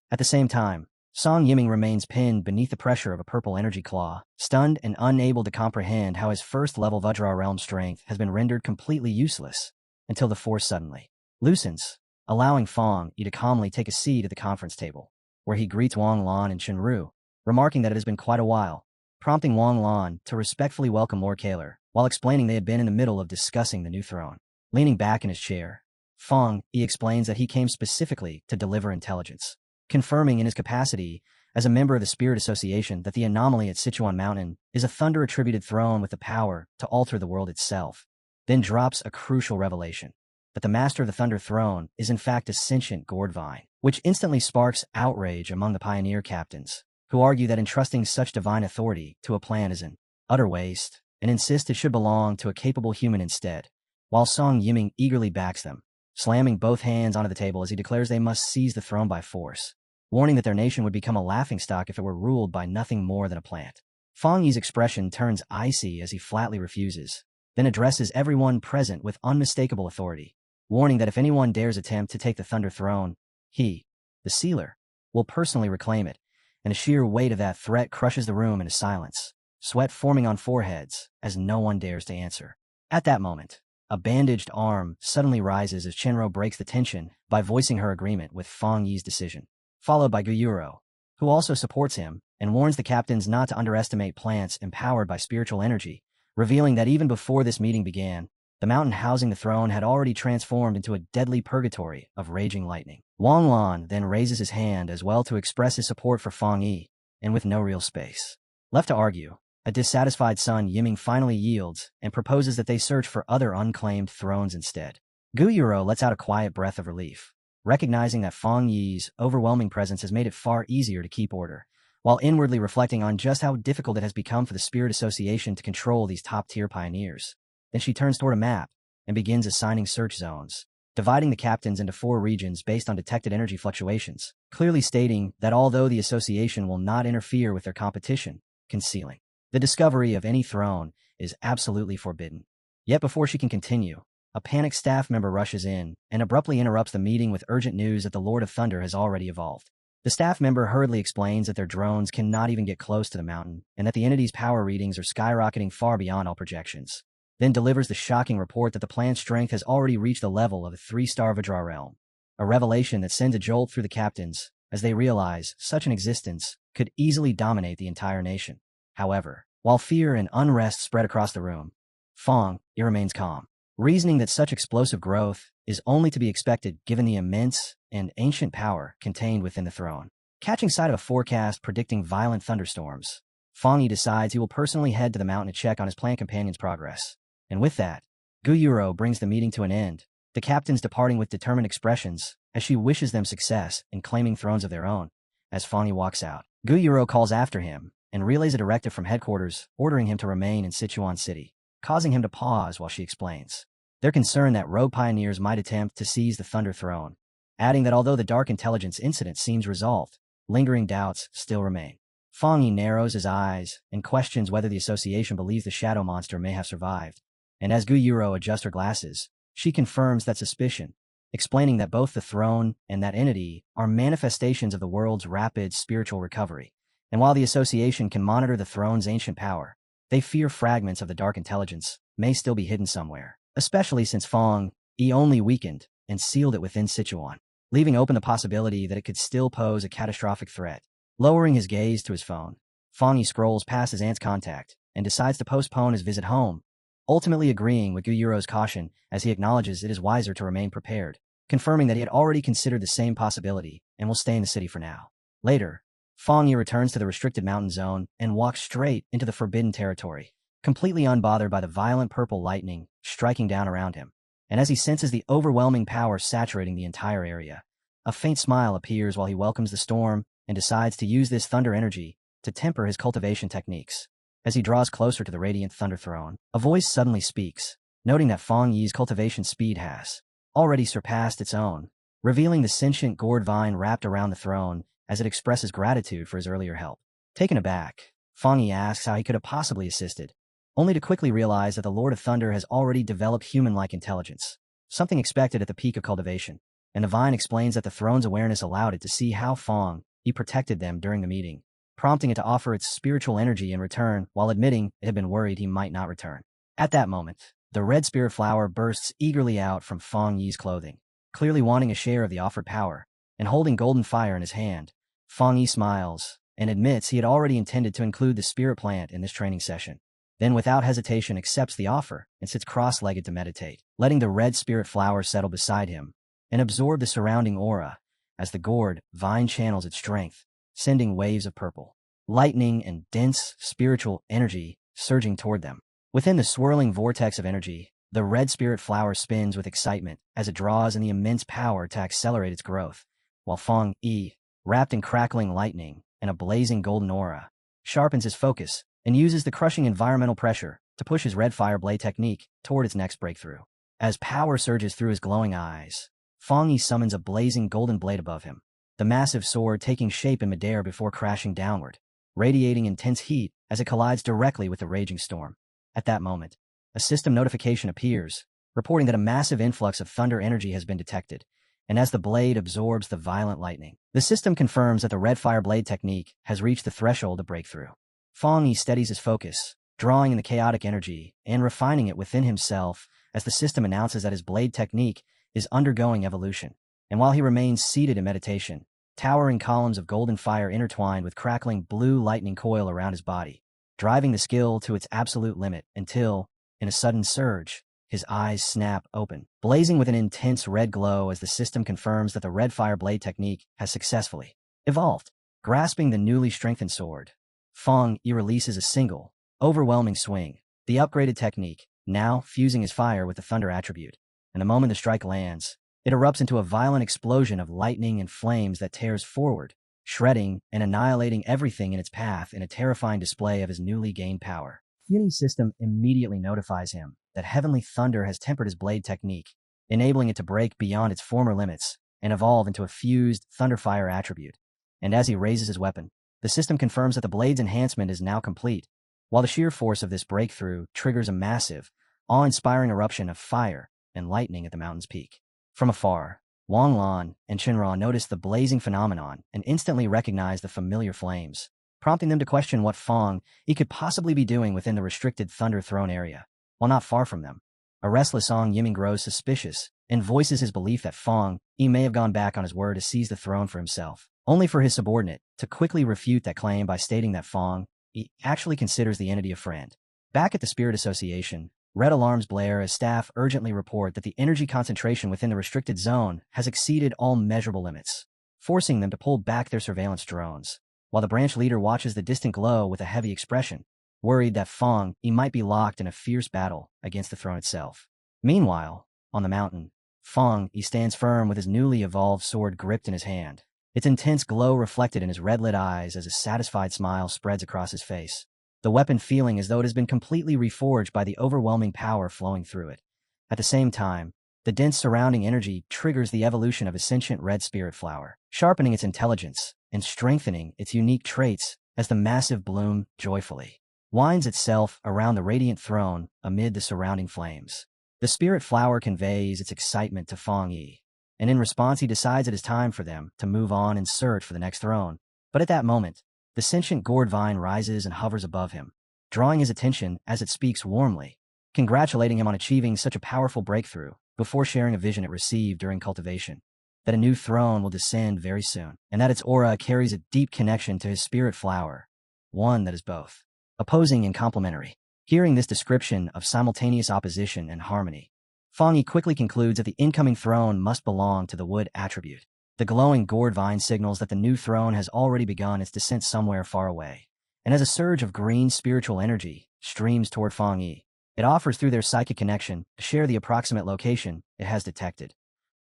At the same time, Song Yiming remains pinned beneath the pressure of a purple energy claw, stunned and unable to comprehend how his first-level Vajra realm strength has been rendered completely useless, until the force suddenly loosens, allowing Fong Yi to calmly take a seat at the conference table, where he greets Wang Lan and Chenru, remarking that it has been quite a while, prompting Wang Lan to respectfully welcome Lord Kaler, while explaining they had been in the middle of discussing the new throne. Leaning back in his chair, Fong Yi explains that he came specifically to deliver intelligence, confirming in his capacity as a member of the Spirit Association that the anomaly at Sichuan Mountain is a thunder-attributed throne with the power to alter the world itself, then drops a crucial revelation, that the master of the Thunder Throne is in fact a sentient gourd vine, which instantly sparks outrage among the pioneer captains, who argue that entrusting such divine authority to a plan is an utter waste, and insist it should belong to a capable human instead, while Song Yiming eagerly backs them, slamming both hands onto the table as he declares they must seize the throne by force, warning that their nation would become a laughingstock if it were ruled by nothing more than a plant. Fong Yi's expression turns icy as he flatly refuses, then addresses everyone present with unmistakable authority, warning that if anyone dares attempt to take the Thunder Throne, he, the sealer, will personally reclaim it, and the sheer weight of that threat crushes the room into silence, sweat forming on foreheads as no one dares to answer. At that moment, a bandaged arm suddenly rises as Chenro breaks the tension by voicing her agreement with Fong Yi's decision, followed by Guyuro, who also supports him and warns the captains not to underestimate plants empowered by spiritual energy, revealing that even before this meeting began, the mountain housing the throne had already transformed into a deadly purgatory of raging lightning. Wang Lan then raises his hand as well to express his support for Fong Yi, and with no real space left to argue, a dissatisfied Sun Yiming finally yields and proposes that they search for other unclaimed thrones instead. Guyuro lets out a quiet breath of relief, recognizing that Fong Yi's overwhelming presence has made it far easier to keep order, while inwardly reflecting on just how difficult it has become for the Spirit Association to control these top-tier pioneers. Then she turns toward a map and begins assigning search zones, dividing the captains into 4 regions based on detected energy fluctuations, clearly stating that although the association will not interfere with their competition, concealing the discovery of any throne is absolutely forbidden. Yet before she can continue, a panicked staff member rushes in and abruptly interrupts the meeting with urgent news that the Lord of Thunder has already evolved. The staff member hurriedly explains that their drones cannot even get close to the mountain and that the entity's power readings are skyrocketing far beyond all projections. Then delivers the shocking report that the plant's strength has already reached the level of a 3-star Vajra realm. A revelation that sends a jolt through the captains as they realize such an existence could easily dominate the entire nation. However, while fear and unrest spread across the room, Fong remains calm, reasoning that such explosive growth is only to be expected given the immense and ancient power contained within the throne. Catching sight of a forecast predicting violent thunderstorms, Fong decides he will personally head to the mountain to check on his plant companion's progress. And with that, Guyuro brings the meeting to an end, the captains departing with determined expressions as she wishes them success in claiming thrones of their own. As Fong walks out, Guyuro calls after him and relays a directive from headquarters ordering him to remain in Sichuan City, causing him to pause while she explains. They're concerned that rogue pioneers might attempt to seize the Thunder Throne, adding that although the Dark Intelligence incident seems resolved, lingering doubts still remain. Fong narrows his eyes and questions whether the association believes the shadow monster may have survived. And as Guyuro adjusts her glasses, she confirms that suspicion, explaining that both the throne and that entity are manifestations of the world's rapid spiritual recovery. And while the association can monitor the throne's ancient power, they fear fragments of the Dark Intelligence may still be hidden somewhere, especially since Fong only weakened and sealed it within Sichuan, leaving open the possibility that it could still pose a catastrophic threat. Lowering his gaze to his phone, Fong scrolls past his aunt's contact and decides to postpone his visit home, ultimately agreeing with Guyuro's caution as he acknowledges it is wiser to remain prepared, confirming that he had already considered the same possibility and will stay in the city for now. Later, Fong returns to the restricted mountain zone and walks straight into the forbidden territory, completely unbothered by the violent purple lightning striking down around him. And as he senses the overwhelming power saturating the entire area, a faint smile appears while he welcomes the storm and decides to use this thunder energy to temper his cultivation techniques. As he draws closer to the radiant Thunder Throne, a voice suddenly speaks, noting that Fong Yi's cultivation speed has already surpassed its own, revealing the sentient gourd vine wrapped around the throne as it expresses gratitude for his earlier help. Taken aback, Fong Yi asks how he could have possibly assisted, only to quickly realize that the Lord of Thunder has already developed human-like intelligence, something expected at the peak of cultivation, and the vine explains that the throne's awareness allowed it to see how Fong Yi protected them during the meeting, prompting it to offer its spiritual energy in return while admitting it had been worried he might not return. At that moment, the red spirit flower bursts eagerly out from Fong Yi's clothing, clearly wanting a share of the offered power, and holding golden fire in his hand. Fong Yi smiles and admits he had already intended to include the spirit plant in this training session, then without hesitation accepts the offer and sits cross-legged to meditate, letting the red spirit flower settle beside him and absorb the surrounding aura as the gourd vine channels its strength, sending waves of purple, lightning, and dense spiritual energy surging toward them. Within the swirling vortex of energy, the red spirit flower spins with excitement as it draws in the immense power to accelerate its growth, while Fong Yi, wrapped in crackling lightning and a blazing golden aura, sharpens his focus and uses the crushing environmental pressure to push his red fire blade technique toward its next breakthrough. As power surges through his glowing eyes, Fong Yi summons a blazing golden blade above him, the massive sword taking shape in midair before crashing downward, radiating intense heat as it collides directly with the raging storm. At that moment, a system notification appears, reporting that a massive influx of thunder energy has been detected, and as the blade absorbs the violent lightning, the system confirms that the red fire blade technique has reached the threshold of breakthrough. Fong Yi steadies his focus, drawing in the chaotic energy and refining it within himself as the system announces that his blade technique is undergoing evolution. And while he remains seated in meditation, towering columns of golden fire intertwined with crackling blue lightning coil around his body, driving the skill to its absolute limit until, in a sudden surge, his eyes snap open, blazing with an intense red glow as the system confirms that the red fire blade technique has successfully evolved. Grasping the newly strengthened sword, Fong Yi releases a single, overwhelming swing, the upgraded technique, now fusing his fire with the thunder attribute. And the moment the strike lands, it erupts into a violent explosion of lightning and flames that tears forward, shredding and annihilating everything in its path in a terrifying display of his newly gained power. Yuni's system immediately notifies him that heavenly thunder has tempered his blade technique, enabling it to break beyond its former limits and evolve into a fused thunderfire attribute. And as he raises his weapon, the system confirms that the blade's enhancement is now complete, while the sheer force of this breakthrough triggers a massive, awe-inspiring eruption of fire and lightning at the mountain's peak. From afar, Wang Lan and Chenra noticed the blazing phenomenon and instantly recognized the familiar flames, prompting them to question what Fang Yi could possibly be doing within the restricted Thunder Throne area. While not far from them, a restless Song Yiming grows suspicious and voices his belief that Fang Yi may have gone back on his word to seize the throne for himself, only for his subordinate to quickly refute that claim by stating that Fang Yi actually considers the entity a friend. Back at the Spirit Association, red alarms blare as staff urgently report that the energy concentration within the restricted zone has exceeded all measurable limits, forcing them to pull back their surveillance drones, while the branch leader watches the distant glow with a heavy expression, worried that Fang Yi might be locked in a fierce battle against the throne itself. Meanwhile, on the mountain, Fang Yi stands firm with his newly evolved sword gripped in his hand, its intense glow reflected in his red-lit eyes as a satisfied smile spreads across his face, the weapon feeling as though it has been completely reforged by the overwhelming power flowing through it. At the same time, the dense surrounding energy triggers the evolution of a sentient red spirit flower, sharpening its intelligence and strengthening its unique traits as the massive bloom joyfully winds itself around the radiant throne amid the surrounding flames. The spirit flower conveys its excitement to Fang Yi, and in response he decides it is time for them to move on and search for the next throne. But at that moment, the sentient gourd vine rises and hovers above him, drawing his attention as it speaks warmly, congratulating him on achieving such a powerful breakthrough before sharing a vision it received during cultivation, that a new throne will descend very soon, and that its aura carries a deep connection to his spirit flower, one that is both opposing and complementary. Hearing this description of simultaneous opposition and harmony, Fang Yi quickly concludes that the incoming throne must belong to the wood attribute. The glowing gourd vine signals that the new throne has already begun its descent somewhere far away, and as a surge of green spiritual energy streams toward Fang Yi, it offers through their psychic connection to share the approximate location it has detected.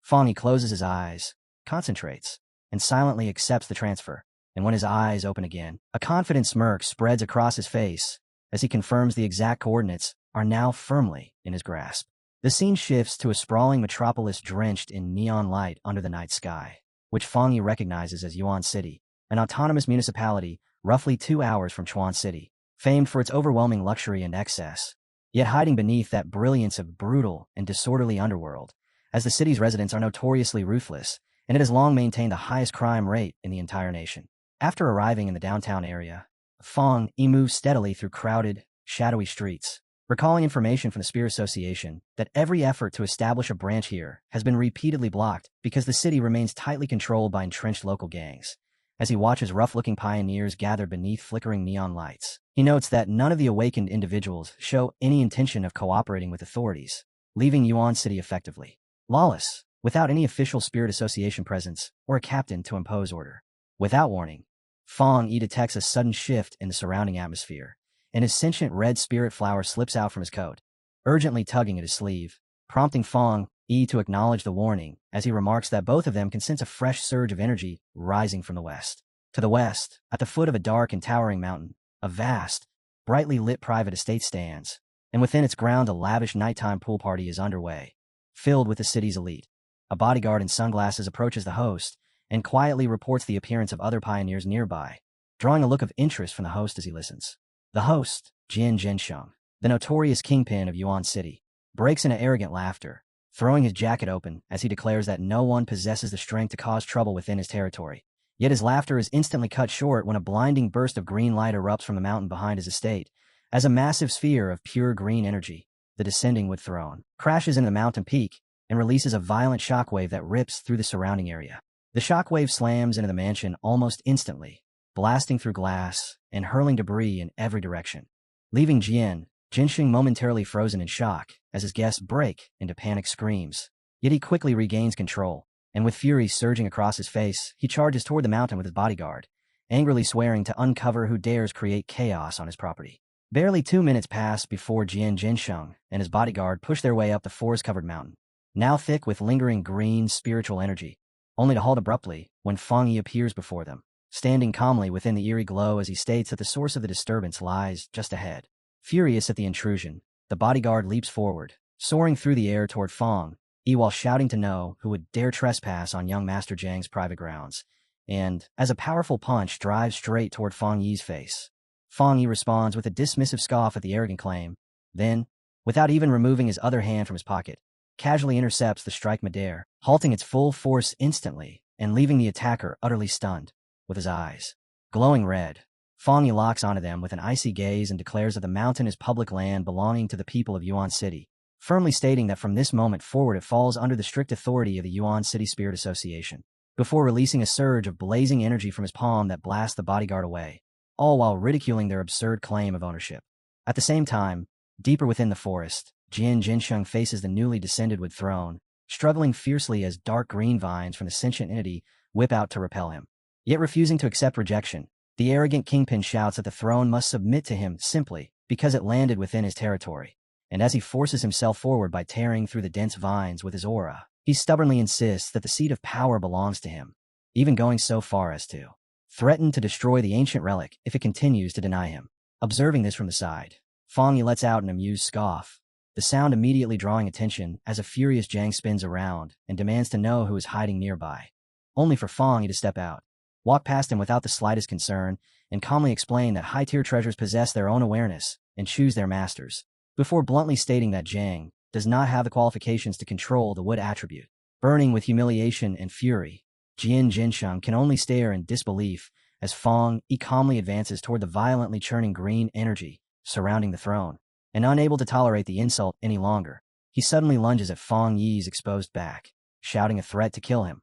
Fang Yi closes his eyes, concentrates, and silently accepts the transfer, and when his eyes open again, a confident smirk spreads across his face as he confirms the exact coordinates are now firmly in his grasp. The scene shifts to a sprawling metropolis drenched in neon light under the night sky, which Fang Yi recognizes as Yuan City, an autonomous municipality roughly 2 hours from Chuan City, famed for its overwhelming luxury and excess, yet hiding beneath that brilliance of brutal and disorderly underworld, as the city's residents are notoriously ruthless, and it has long maintained the highest crime rate in the entire nation. After arriving in the downtown area, Fang Yi moves steadily through crowded, shadowy streets, recalling information from the Spear Association that every effort to establish a branch here has been repeatedly blocked because the city remains tightly controlled by entrenched local gangs. As he watches rough-looking pioneers gathered beneath flickering neon lights, he notes that none of the awakened individuals show any intention of cooperating with authorities, leaving Yuan City effectively lawless, without any official Spirit Association presence or a captain to impose order. Without warning, Fang Yi detects a sudden shift in the surrounding atmosphere, and his sentient red spirit flower slips out from his coat, urgently tugging at his sleeve, prompting Fang Yi to acknowledge the warning as he remarks that both of them can sense a fresh surge of energy rising from the west. To the west, at the foot of a dark and towering mountain, a vast, brightly lit private estate stands, and within its ground a lavish nighttime pool party is underway, filled with the city's elite. A bodyguard in sunglasses approaches the host and quietly reports the appearance of other pioneers nearby, drawing a look of interest from the host as he listens. The host, Jian Zhensheng, the notorious kingpin of Yuan City, breaks into arrogant laughter, throwing his jacket open as he declares that no one possesses the strength to cause trouble within his territory. Yet his laughter is instantly cut short when a blinding burst of green light erupts from the mountain behind his estate, as a massive sphere of pure green energy, the descending wood throne, crashes into the mountain peak and releases a violent shockwave that rips through the surrounding area. The shockwave slams into the mansion almost instantly, blasting through glass and hurling debris in every direction, leaving Zhensheng momentarily frozen in shock as his guests break into panic screams. Yet he quickly regains control, and with fury surging across his face, he charges toward the mountain with his bodyguard, angrily swearing to uncover who dares create chaos on his property. Barely 2 minutes pass before Jian Zhensheng and his bodyguard push their way up the forest-covered mountain, now thick with lingering green spiritual energy, only to halt abruptly when Fang Yi appears before them, standing calmly within the eerie glow as he states that the source of the disturbance lies just ahead. Furious at the intrusion, the bodyguard leaps forward, soaring through the air toward Fang Yi while shouting to know who would dare trespass on young Master Zhang's private grounds, and, as a powerful punch drives straight toward Fang Yi's face, Fang Yi responds with a dismissive scoff at the arrogant claim. Then, without even removing his other hand from his pocket, casually intercepts the strike midair, halting its full force instantly and leaving the attacker utterly stunned. With his eyes glowing red, Fong Yi locks onto them with an icy gaze and declares that the mountain is public land belonging to the people of Yuan City, firmly stating that from this moment forward it falls under the strict authority of the Yuan City Spirit Association, before releasing a surge of blazing energy from his palm that blasts the bodyguard away, all while ridiculing their absurd claim of ownership. At the same time, deeper within the forest, Jian Jinsheng faces the newly descended wood throne, struggling fiercely as dark green vines from the sentient entity whip out to repel him. Yet refusing to accept rejection, the arrogant kingpin shouts that the throne must submit to him simply because it landed within his territory. And as he forces himself forward by tearing through the dense vines with his aura, he stubbornly insists that the seat of power belongs to him, even going so far as to threaten to destroy the ancient relic if it continues to deny him. Observing this from the side, Fong Yi lets out an amused scoff, the sound immediately drawing attention as a furious Zhang spins around and demands to know who is hiding nearby, only for Fong Yi to step out, walk past him without the slightest concern, and calmly explain that high-tier treasures possess their own awareness and choose their masters, before bluntly stating that Zhang does not have the qualifications to control the wood attribute. Burning with humiliation and fury, Jian Jinsheng can only stare in disbelief as Fong Yi calmly advances toward the violently churning green energy surrounding the throne, and unable to tolerate the insult any longer, he suddenly lunges at Fong Yi's exposed back, shouting a threat to kill him.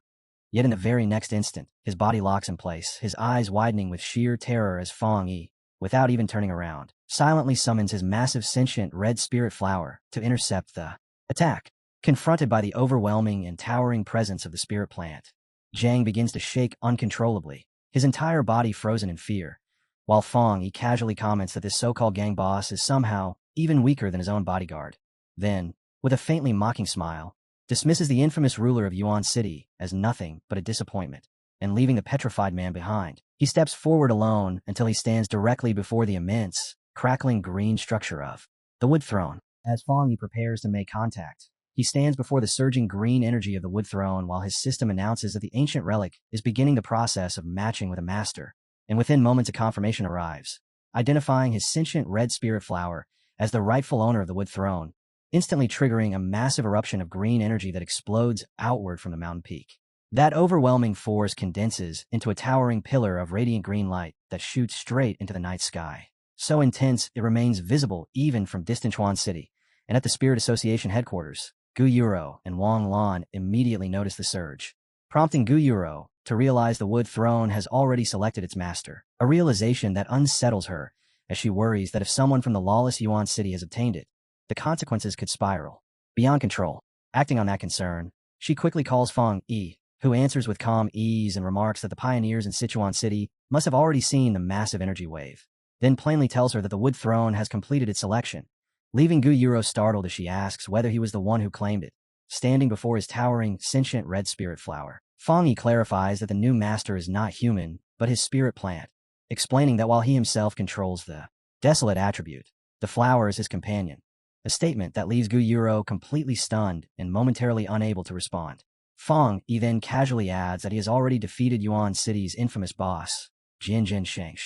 Yet in the very next instant, his body locks in place, his eyes widening with sheer terror as Fong Yi, without even turning around, silently summons his massive sentient red spirit flower to intercept the attack. Confronted by the overwhelming and towering presence of the spirit plant, Zhang begins to shake uncontrollably, his entire body frozen in fear, while Fong Yi casually comments that this so-called gang boss is somehow even weaker than his own bodyguard. Then, with a faintly mocking smile, dismisses the infamous ruler of Yuan City as nothing but a disappointment, and leaving the petrified man behind, he steps forward alone until he stands directly before the immense, crackling green structure of the wood throne. As Fong Yi prepares to make contact, he stands before the surging green energy of the wood throne while his system announces that the ancient relic is beginning the process of matching with a master, and within moments a confirmation arrives, identifying his sentient red spirit flower as the rightful owner of the wood throne, instantly triggering a massive eruption of green energy that explodes outward from the mountain peak. That overwhelming force condenses into a towering pillar of radiant green light that shoots straight into the night sky, so intense it remains visible even from distant Yuan City. And at the Spirit Association headquarters, Gu Yuro and Wang Lan immediately notice the surge, prompting Gu Yuro to realize the wood throne has already selected its master, a realization that unsettles her as she worries that if someone from the lawless Yuan City has obtained it, the consequences could spiral beyond control. Acting on that concern, she quickly calls Fong Yi, who answers with calm ease and remarks that the pioneers in Sichuan City must have already seen the massive energy wave, then plainly tells her that the wood throne has completed its selection, leaving Gu Yuro startled as she asks whether he was the one who claimed it. Standing before his towering, sentient red spirit flower, Fong Yi clarifies that the new master is not human, but his spirit plant, explaining that while he himself controls the desolate attribute, the flower is his companion, a statement that leaves Gu Yuro completely stunned and momentarily unable to respond. Fong Yi then casually adds that he has already defeated Yuan City's infamous boss, Jian Jinsheng,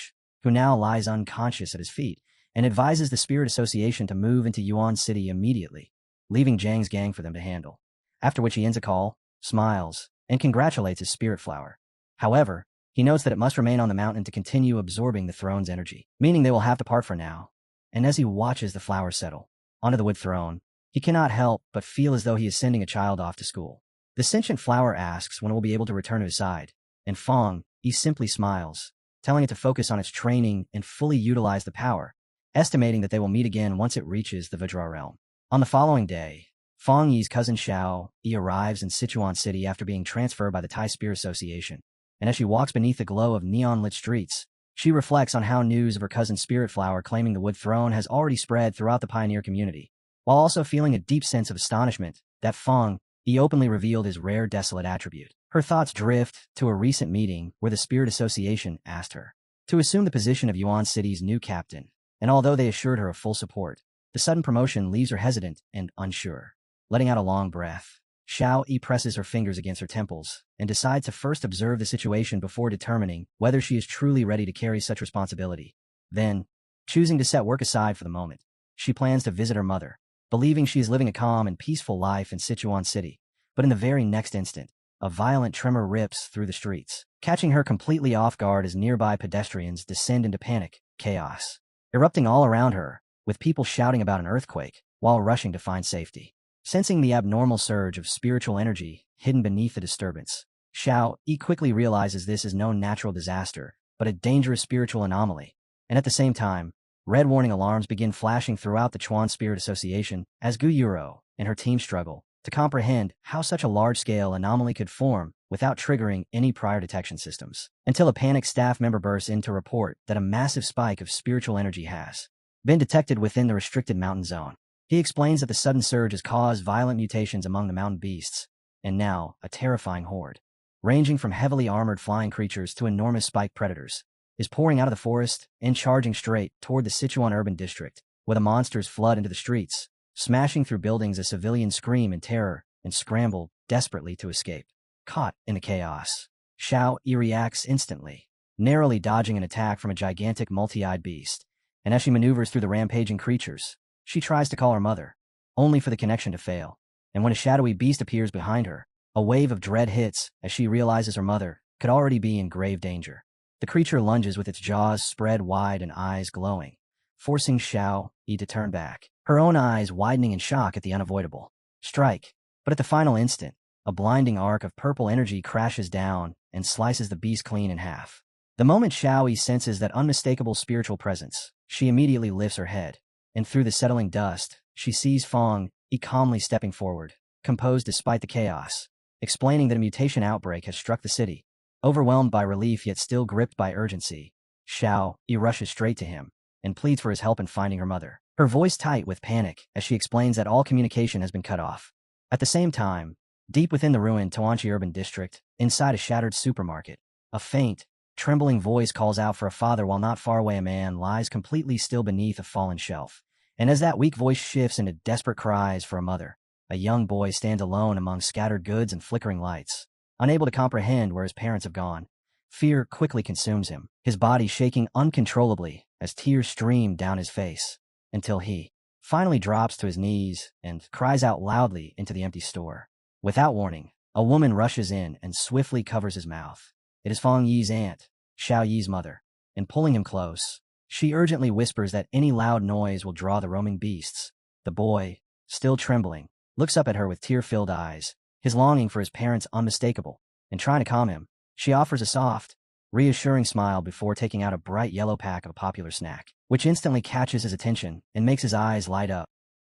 who now lies unconscious at his feet, and advises the Spirit Association to move into Yuan City immediately, leaving Zhang's gang for them to handle. After which he ends a call, smiles, and congratulates his spirit flower. However, he notes that it must remain on the mountain to continue absorbing the throne's energy, meaning they will have to part for now. And as he watches the flower settle onto the wood throne, he cannot help but feel as though he is sending a child off to school. The sentient flower asks when it will be able to return to his side, and Fong Yi simply smiles, telling it to focus on its training and fully utilize the power, estimating that they will meet again once it reaches the Vajra realm. On the following day, Fong Yi's cousin Xiao Yi arrives in Sichuan City after being transferred by the Thai Spirit Association, and as she walks beneath the glow of neon-lit streets, she reflects on how news of her cousin's spirit flower claiming the wood throne has already spread throughout the pioneer community, while also feeling a deep sense of astonishment that Fong Yi openly revealed his rare desolate attribute. Her thoughts drift to a recent meeting where the Spirit Association asked her to assume the position of Yuan City's new captain, and although they assured her of full support, the sudden promotion leaves her hesitant and unsure. Letting out a long breath, Xiao Yi presses her fingers against her temples and decides to first observe the situation before determining whether she is truly ready to carry such responsibility. Then, choosing to set work aside for the moment, she plans to visit her mother, believing she is living a calm and peaceful life in Sichuan City. But in the very next instant, a violent tremor rips through the streets, catching her completely off guard as nearby pedestrians descend into panic, chaos, erupting all around her, with people shouting about an earthquake while rushing to find safety. Sensing the abnormal surge of spiritual energy hidden beneath the disturbance, Xiao Yi quickly realizes this is no natural disaster, but a dangerous spiritual anomaly. And at the same time, red warning alarms begin flashing throughout the Chuan Spirit Association as Gu Yuro and her team struggle to comprehend how such a large-scale anomaly could form without triggering any prior detection systems, until a panicked staff member bursts in to report that a massive spike of spiritual energy has been detected within the restricted mountain zone. He explains that the sudden surge has caused violent mutations among the mountain beasts, and now a terrifying horde, ranging from heavily armored flying creatures to enormous spiked predators, is pouring out of the forest and charging straight toward the Sichuan urban district, where the monsters flood into the streets, smashing through buildings as civilians scream in terror and scramble desperately to escape. Caught in the chaos, Xiao Yi reacts instantly, narrowly dodging an attack from a gigantic multi-eyed beast, and as she maneuvers through the rampaging creatures, she tries to call her mother, only for the connection to fail. And when a shadowy beast appears behind her, a wave of dread hits as she realizes her mother could already be in grave danger. The creature lunges with its jaws spread wide and eyes glowing, forcing Xiao Yi to turn back, her own eyes widening in shock at the unavoidable strike. But at the final instant, a blinding arc of purple energy crashes down and slices the beast clean in half. The moment Xiao Yi senses that unmistakable spiritual presence, she immediately lifts her head, and through the settling dust, she sees Fang Yi calmly stepping forward, composed despite the chaos, explaining that a mutation outbreak has struck the city. Overwhelmed by relief yet still gripped by urgency, Xiao Yi rushes straight to him and pleads for his help in finding her mother, her voice tight with panic as she explains that all communication has been cut off. At the same time, deep within the ruined Tuanchi urban district, inside a shattered supermarket, a faint, trembling voice calls out for a father while not far away a man lies completely still beneath a fallen shelf. And as that weak voice shifts into desperate cries for a mother, a young boy stands alone among scattered goods and flickering lights, unable to comprehend where his parents have gone. Fear quickly consumes him, his body shaking uncontrollably as tears stream down his face, until he finally drops to his knees and cries out loudly into the empty store. Without warning, a woman rushes in and swiftly covers his mouth. It is Fang Yi's aunt, Xiao Yi's mother, and pulling him close, she urgently whispers that any loud noise will draw the roaming beasts. The boy, still trembling, looks up at her with tear-filled eyes, his longing for his parents unmistakable, and trying to calm him, she offers a soft, reassuring smile before taking out a bright yellow pack of a popular snack, which instantly catches his attention and makes his eyes light up.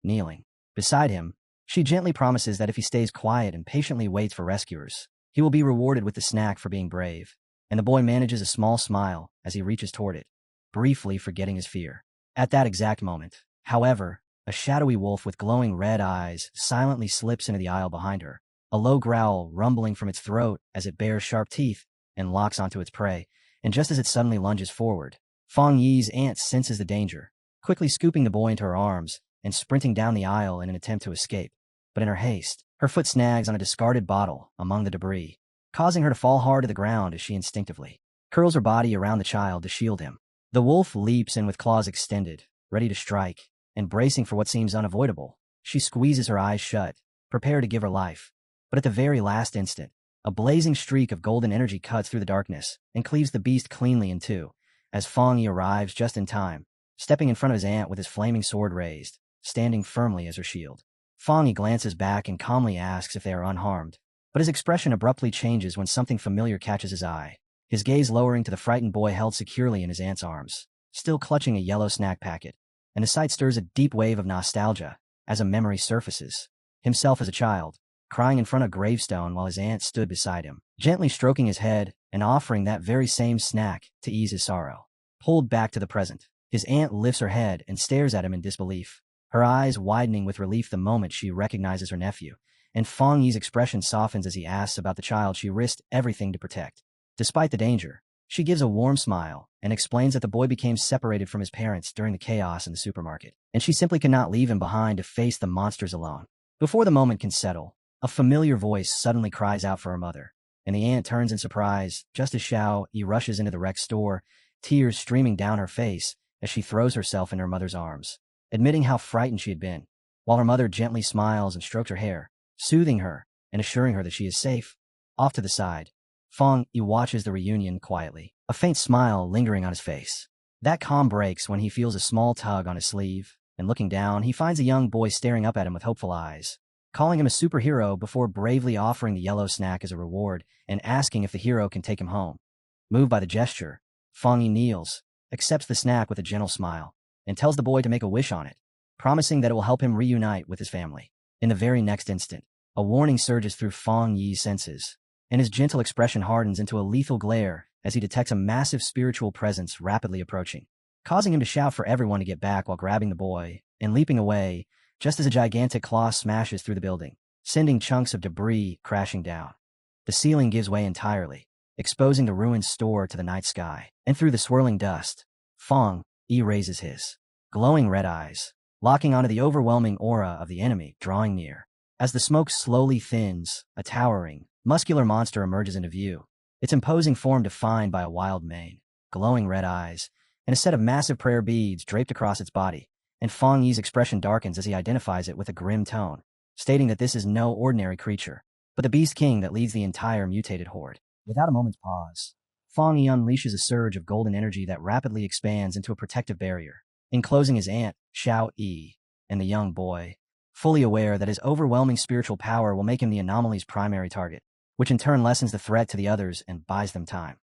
Kneeling beside him, she gently promises that if he stays quiet and patiently waits for rescuers, he will be rewarded with the snack for being brave, and the boy manages a small smile as he reaches toward it, briefly forgetting his fear. At that exact moment, however, a shadowy wolf with glowing red eyes silently slips into the aisle behind her, a low growl rumbling from its throat as it bares sharp teeth and locks onto its prey, and just as it suddenly lunges forward, Fang Yi's aunt senses the danger, quickly scooping the boy into her arms and sprinting down the aisle in an attempt to escape. But in her haste, her foot snags on a discarded bottle among the debris, causing her to fall hard to the ground as she instinctively curls her body around the child to shield him. The wolf leaps in with claws extended, ready to strike, and bracing for what seems unavoidable, she squeezes her eyes shut, prepared to give her life. But at the very last instant, a blazing streak of golden energy cuts through the darkness and cleaves the beast cleanly in two, as Fang Yi arrives just in time, stepping in front of his aunt with his flaming sword raised, standing firmly as her shield. Fang Yi glances back and calmly asks if they are unharmed, but his expression abruptly changes when something familiar catches his eye, his gaze lowering to the frightened boy held securely in his aunt's arms, still clutching a yellow snack packet, and the sight stirs a deep wave of nostalgia as a memory surfaces. Himself as a child, crying in front of a gravestone while his aunt stood beside him, gently stroking his head and offering that very same snack to ease his sorrow. Pulled back to the present, his aunt lifts her head and stares at him in disbelief, her eyes widening with relief the moment she recognizes her nephew, and Fang Yi's expression softens as he asks about the child she risked everything to protect. Despite the danger, she gives a warm smile and explains that the boy became separated from his parents during the chaos in the supermarket, and she simply could not leave him behind to face the monsters alone. Before the moment can settle, a familiar voice suddenly cries out for her mother, and the aunt turns in surprise just as Xiao Yi rushes into the wrecked store, tears streaming down her face as she throws herself in her mother's arms, admitting how frightened she had been. while her mother gently smiles and strokes her hair, soothing her and assuring her that she is safe. Off to the side, Fong Yi watches the reunion quietly, a faint smile lingering on his face. That calm breaks when he feels a small tug on his sleeve, and looking down, he finds a young boy staring up at him with hopeful eyes, calling him a superhero before bravely offering the yellow snack as a reward and asking if the hero can take him home. Moved by the gesture, Fong Yi kneels, accepts the snack with a gentle smile, and tells the boy to make a wish on it, promising that it will help him reunite with his family. In the very next instant, a warning surges through Fong Yi's senses, and his gentle expression hardens into a lethal glare as he detects a massive spiritual presence rapidly approaching, causing him to shout for everyone to get back while grabbing the boy and leaping away just as a gigantic claw smashes through the building, sending chunks of debris crashing down. The ceiling gives way entirely, exposing the ruined store to the night sky, and through the swirling dust, Fong Yi raises his glowing red eyes, locking onto the overwhelming aura of the enemy drawing near. As the smoke slowly thins, a towering, muscular monster emerges into view, its imposing form defined by a wild mane, glowing red eyes, and a set of massive prayer beads draped across its body, and Fong Yi's expression darkens as he identifies it with a grim tone, stating that this is no ordinary creature, but the Beast King that leads the entire mutated horde. Without a moment's pause, Fong Yi unleashes a surge of golden energy that rapidly expands into a protective barrier, enclosing his aunt, Xiao Yi, and the young boy, fully aware that his overwhelming spiritual power will make him the anomaly's primary target, which in turn lessens the threat to the others and buys them time.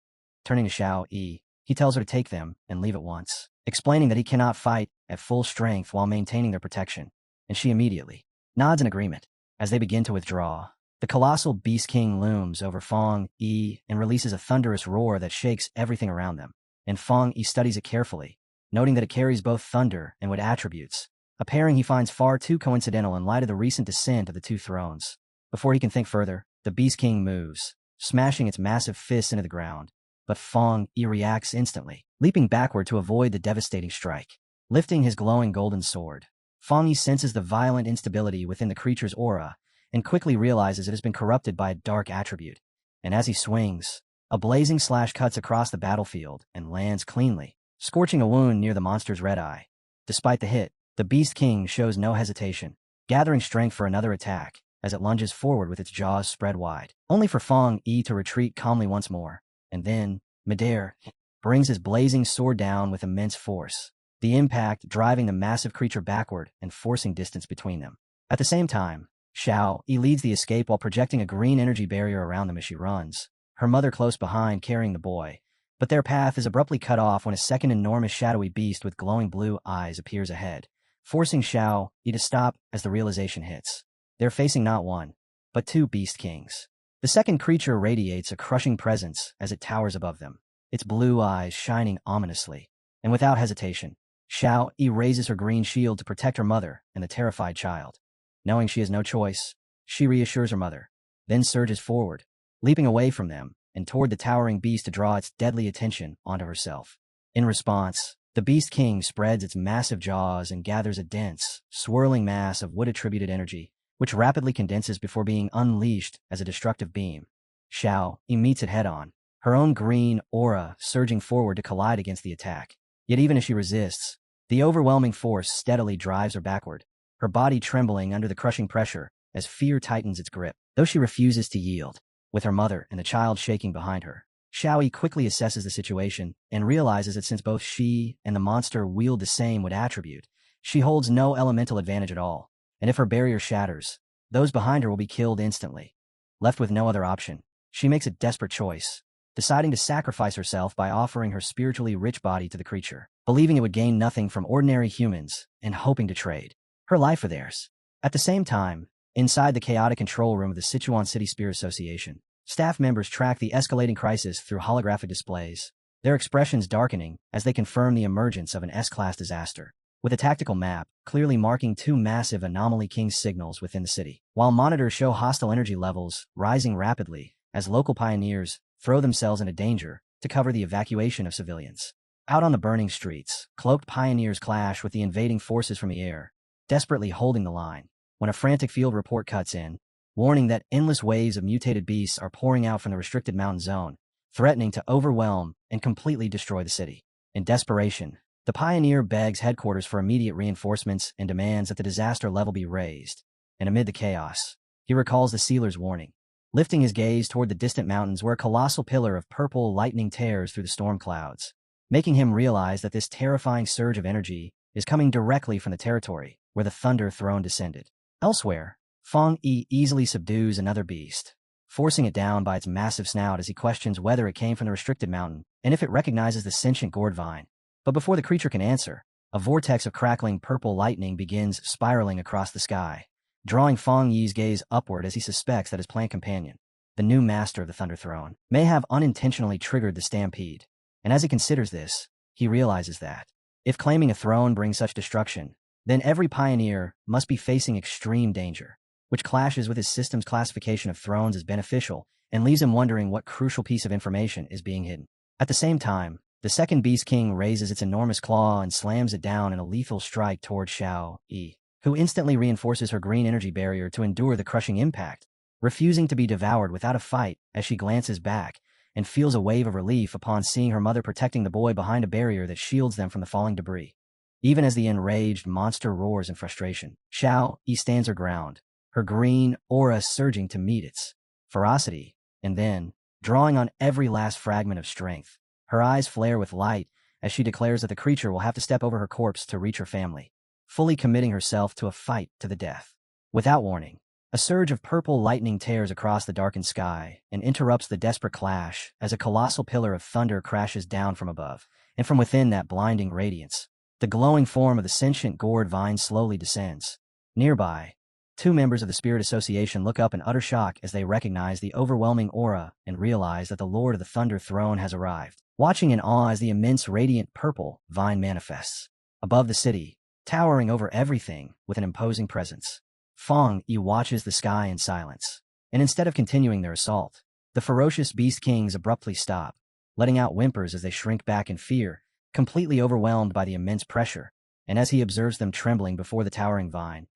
Turning to Xiao Yi, he tells her to take them and leave at once, explaining that he cannot fight at full strength while maintaining their protection, and she immediately nods in agreement. As they begin to withdraw, the colossal Beast King looms over Fong Yi and releases a thunderous roar that shakes everything around them, and Fong Yi studies it carefully, noting that it carries both thunder and wood attributes, a pairing he finds far too coincidental in light of the recent descent of the two thrones. Before he can think further, the Beast King moves, smashing its massive fists into the ground, but Fong Yi reacts instantly, leaping backward to avoid the devastating strike. Lifting his glowing golden sword, Fong Yi senses the violent instability within the creature's aura and quickly realizes it has been corrupted by a dark attribute, and as he swings, a blazing slash cuts across the battlefield and lands cleanly, scorching a wound near the monster's red eye. Despite the hit, the Beast King shows no hesitation, gathering strength for another attack as it lunges forward with its jaws spread wide, only for Fong Yi to retreat calmly once more, and then, midair, brings his blazing sword down with immense force, the impact driving the massive creature backward and forcing distance between them. At the same time, Xiao Yi leads the escape while projecting a green energy barrier around them as she runs, her mother close behind carrying the boy, but their path is abruptly cut off when a second enormous shadowy beast with glowing blue eyes appears ahead, forcing Xiao Yi to stop as the realization hits. They're facing not one, but two Beast Kings. The second creature radiates a crushing presence as it towers above them, its blue eyes shining ominously, and without hesitation, Xiao Yi raises her green shield to protect her mother and the terrified child. Knowing she has no choice, she reassures her mother, then surges forward, leaping away from them and toward the towering beast to draw its deadly attention onto herself. In response, the Beast King spreads its massive jaws and gathers a dense, swirling mass of wood-attributed energy, which rapidly condenses before being unleashed as a destructive beam. Xiao Yi meets it head-on, her own green aura surging forward to collide against the attack. Yet even as she resists, the overwhelming force steadily drives her backward, her body trembling under the crushing pressure as fear tightens its grip. Though she refuses to yield, with her mother and the child shaking behind her, Xiao Yi quickly assesses the situation and realizes that since both she and the monster wield the same wood attribute, she holds no elemental advantage at all, and if her barrier shatters, those behind her will be killed instantly. Left with no other option, she makes a desperate choice, deciding to sacrifice herself by offering her spiritually rich body to the creature, believing it would gain nothing from ordinary humans and hoping to trade her life for theirs. At the same time, inside the chaotic control room of the Sichuan City Spear Association, staff members track the escalating crisis through holographic displays, their expressions darkening as they confirm the emergence of an S-class disaster, with a tactical map clearly marking two massive Anomaly King signals within the city, while monitors show hostile energy levels rising rapidly as local pioneers throw themselves into danger to cover the evacuation of civilians. Out on the burning streets, cloaked pioneers clash with the invading forces from the air, desperately holding the line, when a frantic field report cuts in, warning that endless waves of mutated beasts are pouring out from the restricted mountain zone, threatening to overwhelm and completely destroy the city. In desperation, The pioneer begs headquarters for immediate reinforcements and demands that the disaster level be raised. And amid the chaos, he recalls the sealer's warning, lifting his gaze toward the distant mountains where a colossal pillar of purple lightning tears through the storm clouds, making him realize that this terrifying surge of energy is coming directly from the territory where the Thunder Throne descended. Elsewhere, Fong Yi easily subdues another beast, forcing it down by its massive snout as he questions whether it came from the restricted mountain and if it recognizes the sentient gourd vine. But before the creature can answer, a vortex of crackling purple lightning begins spiraling across the sky, drawing Fong Yi's gaze upward as he suspects that his plant companion, the new master of the Thunder Throne, may have unintentionally triggered the stampede. And as he considers this, he realizes that, if claiming a throne brings such destruction, then every pioneer must be facing extreme danger, which clashes with his system's classification of thrones as beneficial and leaves him wondering what crucial piece of information is being hidden. At the same time, the second Beast King raises its enormous claw and slams it down in a lethal strike toward Xiao Yi, who instantly reinforces her green energy barrier to endure the crushing impact, refusing to be devoured without a fight as she glances back and feels a wave of relief upon seeing her mother protecting the boy behind a barrier that shields them from the falling debris. Even as the enraged monster roars in frustration, Xiao Yi stands her ground, her green aura surging to meet its ferocity, and then, drawing on every last fragment of strength, her eyes flare with light as she declares that the creature will have to step over her corpse to reach her family, fully committing herself to a fight to the death. Without warning, a surge of purple lightning tears across the darkened sky and interrupts the desperate clash as a colossal pillar of thunder crashes down from above, and from within that blinding radiance, the glowing form of the sentient gourd vine slowly descends. Nearby, two members of the Spirit Association look up in utter shock as they recognize the overwhelming aura and realize that the Lord of the Thunder Throne has arrived, watching in awe as the immense radiant purple vine manifests above the city, towering over everything with an imposing presence. Fong Yi watches the sky in silence, and instead of continuing their assault, the ferocious Beast Kings abruptly stop, letting out whimpers as they shrink back in fear, completely overwhelmed by the immense pressure. And as he observes them trembling before the towering vine,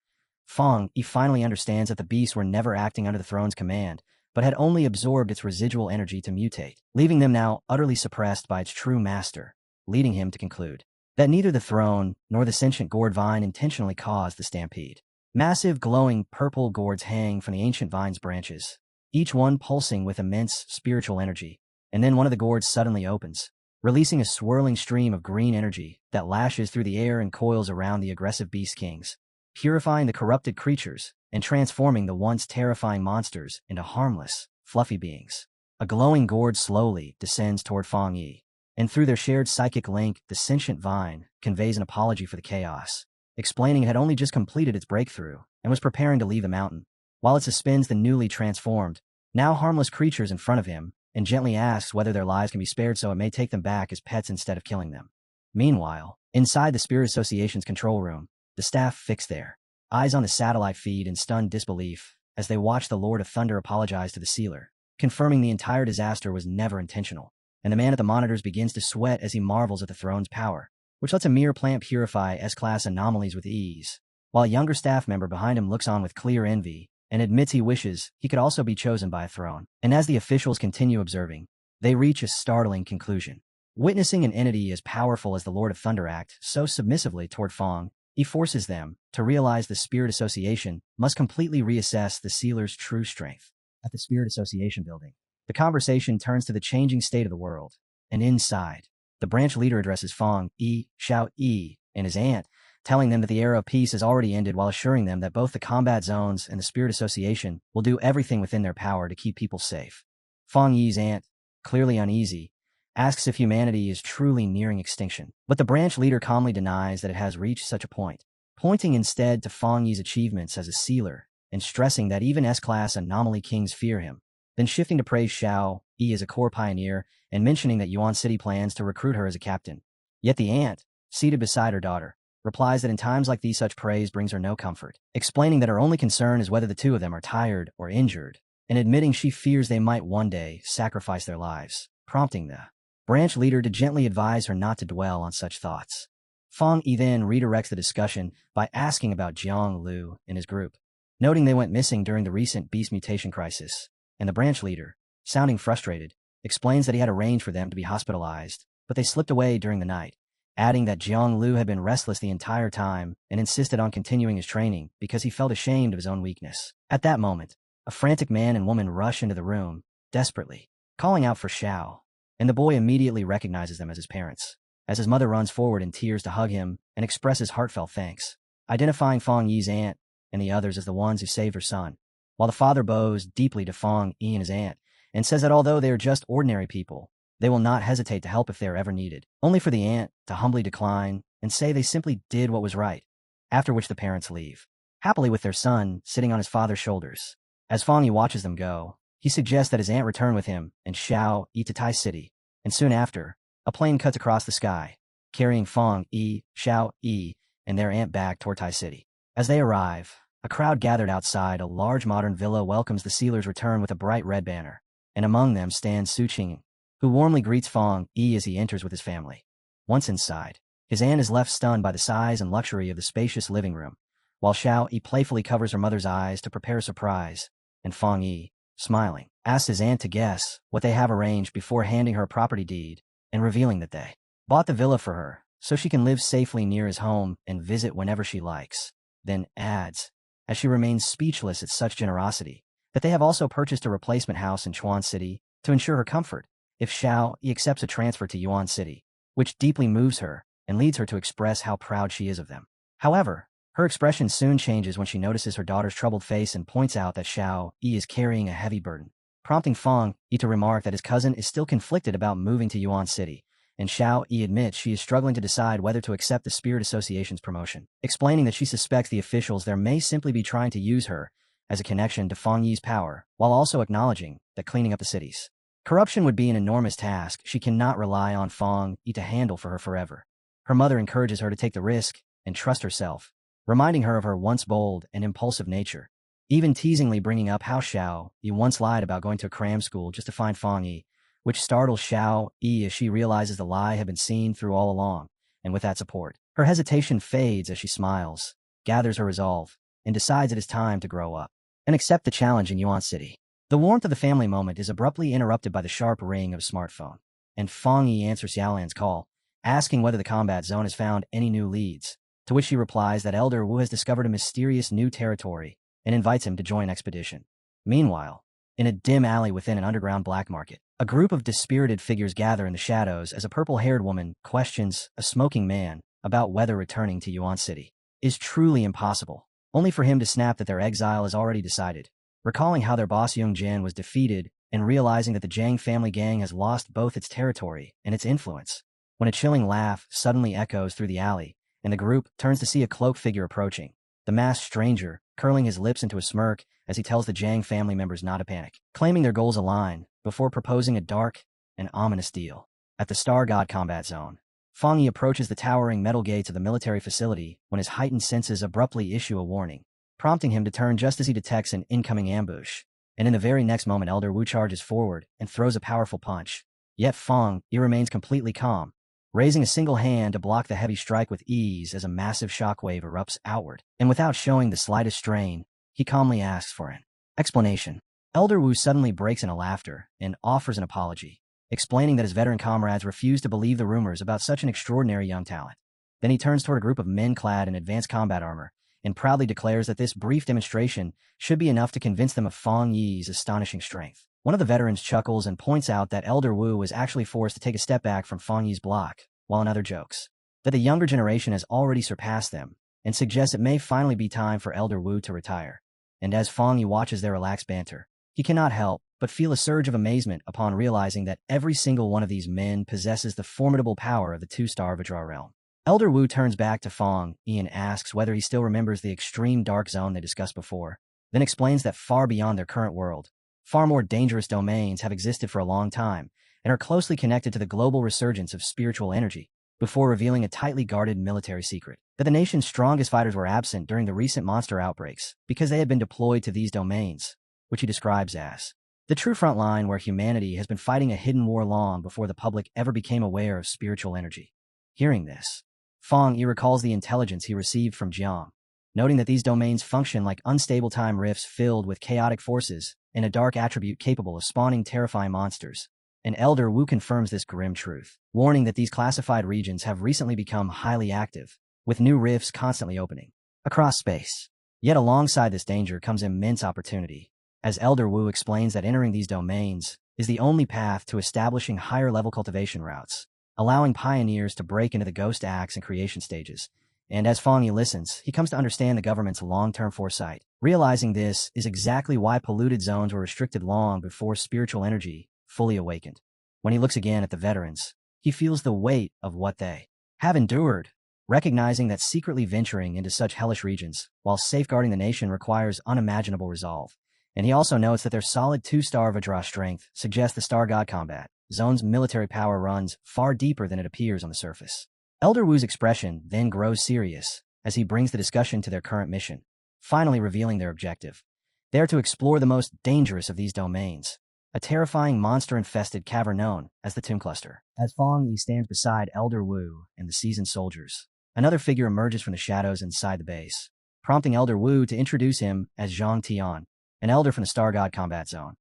Fong Yi finally understands that the beasts were never acting under the throne's command, but had only absorbed its residual energy to mutate, leaving them now utterly suppressed by its true master, leading him to conclude that neither the throne nor the sentient gourd vine intentionally caused the stampede. Massive glowing purple gourds hang from the ancient vine's branches, each one pulsing with immense spiritual energy, and then one of the gourds suddenly opens, releasing a swirling stream of green energy that lashes through the air and coils around the aggressive Beast Kings, purifying the corrupted creatures and transforming the once terrifying monsters into harmless, fluffy beings. A glowing gourd slowly descends toward Fong Yi, and through their shared psychic link, the sentient vine conveys an apology for the chaos, explaining it had only just completed its breakthrough and was preparing to leave the mountain, while it suspends the newly transformed, now harmless creatures in front of him and gently asks whether their lives can be spared so it may take them back as pets instead of killing them. Meanwhile, inside the Spirit Association's control room, the staff fix their eyes on the satellite feed in stunned disbelief as they watch the Lord of Thunder apologize to the sealer, confirming the entire disaster was never intentional. And the man at the monitors begins to sweat as he marvels at the throne's power, which lets a mere plant purify S-class anomalies with ease, while a younger staff member behind him looks on with clear envy and admits he wishes he could also be chosen by a throne. And as the officials continue observing, they reach a startling conclusion. Witnessing an entity as powerful as the Lord of Thunder act so submissively toward Fong, he forces them to realize the Spirit Association must completely reassess the sealer's true strength. At the Spirit Association building, the conversation turns to the changing state of the world, and inside, the branch leader addresses Fong Yi, Xiao Yi, and his aunt, telling them that the era of peace has already ended while assuring them that both the combat zones and the Spirit Association will do everything within their power to keep people safe. Fong Yi's aunt, clearly uneasy, asks if humanity is truly nearing extinction, but the branch leader calmly denies that it has reached such a point, pointing instead to Fong Yi's achievements as a sealer and stressing that even S-class anomaly kings fear him, then shifting to praise Xiao Yi as a core pioneer and mentioning that Yuan City plans to recruit her as a captain. Yet the aunt, seated beside her daughter, replies that in times like these such praise brings her no comfort, explaining that her only concern is whether the two of them are tired or injured, and admitting she fears they might one day sacrifice their lives, prompting the branch leader to gently advise her not to dwell on such thoughts. Fong Yi then redirects the discussion by asking about Jiang Lu and his group, noting they went missing during the recent beast mutation crisis, and the branch leader, sounding frustrated, explains that he had arranged for them to be hospitalized, but they slipped away during the night, adding that Jiang Lu had been restless the entire time and insisted on continuing his training because he felt ashamed of his own weakness. At that moment, a frantic man and woman rush into the room, desperately, calling out for Xiao, and the boy immediately recognizes them as his parents, as his mother runs forward in tears to hug him and expresses heartfelt thanks, identifying Fang Yi's aunt and the others as the ones who saved her son, while the father bows deeply to Fang Yi and his aunt and says that although they are just ordinary people, they will not hesitate to help if they are ever needed, only for the aunt to humbly decline and say they simply did what was right, after which the parents leave, happily with their son sitting on his father's shoulders. As Fang Yi watches them go, he suggests that his aunt return with him and Xiao Yi to Tai City, and soon after, a plane cuts across the sky, carrying Fang Yi, Xiao Yi, and their aunt back toward Tai City. As they arrive, a crowd gathered outside a large modern villa welcomes the sealer's return with a bright red banner, and among them stands Su Qing, who warmly greets Fang Yi as he enters with his family. Once inside, his aunt is left stunned by the size and luxury of the spacious living room, while Xiao Yi playfully covers her mother's eyes to prepare a surprise, and Fang Yi, smiling, asks his aunt to guess what they have arranged before handing her a property deed and revealing that they bought the villa for her so she can live safely near his home and visit whenever she likes, then adds, as she remains speechless at such generosity, that they have also purchased a replacement house in Chuan City to ensure her comfort if Xiao Yi accepts a transfer to Yuan City, which deeply moves her and leads her to express how proud she is of them. However, her expression soon changes when she notices her daughter's troubled face and points out that Xiao Yi is carrying a heavy burden, prompting Fang Yi to remark that his cousin is still conflicted about moving to Yuan City, and Xiao Yi admits she is struggling to decide whether to accept the Spirit Association's promotion, explaining that she suspects the officials there may simply be trying to use her as a connection to Fang Yi's power, while also acknowledging that cleaning up the city's corruption would be an enormous task she cannot rely on Fang Yi to handle for her forever. Her mother encourages her to take the risk and trust herself, reminding her of her once bold and impulsive nature, even teasingly bringing up how Xiao Yi once lied about going to a cram school just to find Fang Yi, which startles Xiao Yi as she realizes the lie had been seen through all along, and with that support, her hesitation fades as she smiles, gathers her resolve, and decides it is time to grow up and accept the challenge in Yuan City. The warmth of the family moment is abruptly interrupted by the sharp ring of a smartphone, and Fang Yi answers Xiaolan's call, asking whether the combat zone has found any new leads, to which she replies that Elder Wu has discovered a mysterious new territory and invites him to join expedition. Meanwhile, in a dim alley within an underground black market, a group of dispirited figures gather in the shadows as a purple-haired woman questions a smoking man about whether returning to Yuan City is truly impossible, only for him to snap that their exile is already decided. Recalling how their boss Yung Jian was defeated and realizing that the Zhang family gang has lost both its territory and its influence, when a chilling laugh suddenly echoes through the alley, and the group turns to see a cloaked figure approaching, the masked stranger curling his lips into a smirk as he tells the Zhang family members not to panic, claiming their goals align before proposing a dark and ominous deal. At the Star God combat zone, Fang Yi approaches the towering metal gates of the military facility when his heightened senses abruptly issue a warning, prompting him to turn just as he detects an incoming ambush, and in the very next moment Elder Wu charges forward and throws a powerful punch. Yet Fang Yi remains completely calm, raising a single hand to block the heavy strike with ease as a massive shockwave erupts outward, and without showing the slightest strain, he calmly asks for an explanation. Elder Wu suddenly breaks into laughter and offers an apology, explaining that his veteran comrades refuse to believe the rumors about such an extraordinary young talent. Then he turns toward a group of men clad in advanced combat armor and proudly declares that this brief demonstration should be enough to convince them of Fang Yi's astonishing strength. One of the veterans chuckles and points out that Elder Wu was actually forced to take a step back from Fang Yi's block, while another jokes that the younger generation has already surpassed them and suggests it may finally be time for Elder Wu to retire. And as Fang Yi watches their relaxed banter, he cannot help but feel a surge of amazement upon realizing that every single one of these men possesses the formidable power of the two-star Vajra realm. Elder Wu turns back to Fang Yi and asks whether he still remembers the extreme dark zone they discussed before, then explains that far beyond their current world, far more dangerous domains have existed for a long time and are closely connected to the global resurgence of spiritual energy, before revealing a tightly guarded military secret, that the nation's strongest fighters were absent during the recent monster outbreaks because they had been deployed to these domains, which he describes as the true front line where humanity has been fighting a hidden war long before the public ever became aware of spiritual energy. Hearing this, Fang Yi recalls the intelligence he received from Jiang, noting that these domains function like unstable time rifts filled with chaotic forces and a dark attribute capable of spawning terrifying monsters, and Elder Wu confirms this grim truth, warning that these classified regions have recently become highly active, with new rifts constantly opening across space. Yet alongside this danger comes immense opportunity, as Elder Wu explains that entering these domains is the only path to establishing higher-level cultivation routes, allowing pioneers to break into the ghost acts and creation stages. And as Fang Yi listens, he comes to understand the government's long-term foresight, realizing this is exactly why polluted zones were restricted long before spiritual energy fully awakened. When he looks again at the veterans, he feels the weight of what they have endured, recognizing that secretly venturing into such hellish regions while safeguarding the nation requires unimaginable resolve. And he also notes that their solid 2-star Vajra strength suggests the Star God combat zone's military power runs far deeper than it appears on the surface. Elder Wu's expression then grows serious as he brings the discussion to their current mission, finally revealing their objective. They are to explore the most dangerous of these domains, a terrifying monster-infested cavern known as the Tomb Cluster. As Fang Yi stands beside Elder Wu and the seasoned soldiers, another figure emerges from the shadows inside the base, prompting Elder Wu to introduce him as Zhang Tian, an elder from the Star God combat zone.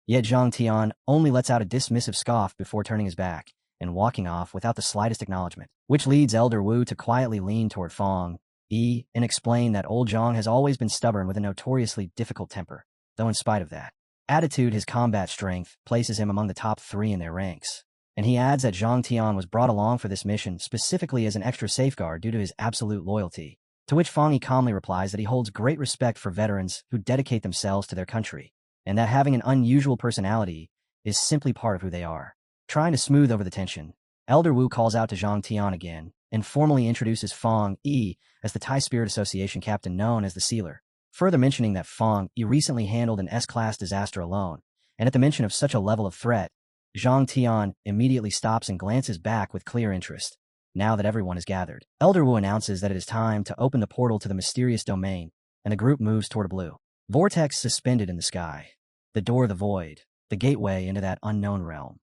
Yet Zhang Tian only lets out a dismissive scoff before turning his back and walking off without the slightest acknowledgement, which leads Elder Wu to quietly lean toward Fang Yi and explain that old Zhang has always been stubborn with a notoriously difficult temper, though in spite of that attitude, his combat strength places him among the top 3 in their ranks. And he adds that Zhang Tian was brought along for this mission specifically as an extra safeguard due to his absolute loyalty, to which Fang Yi calmly replies that he holds great respect for veterans who dedicate themselves to their country, and that having an unusual personality is simply part of who they are. Trying to smooth over the tension, Elder Wu calls out to Zhang Tian again and formally introduces Fang Yi as the Thai Spirit Association captain known as the Sealer, further mentioning that Fang Yi recently handled an S-class disaster alone, and at the mention of such a level of threat, Zhang Tian immediately stops and glances back with clear interest. Now that everyone is gathered, Elder Wu announces that it is time to open the portal to the mysterious domain, and the group moves toward a blue vortex suspended in the sky, the door of the void, the gateway into that unknown realm.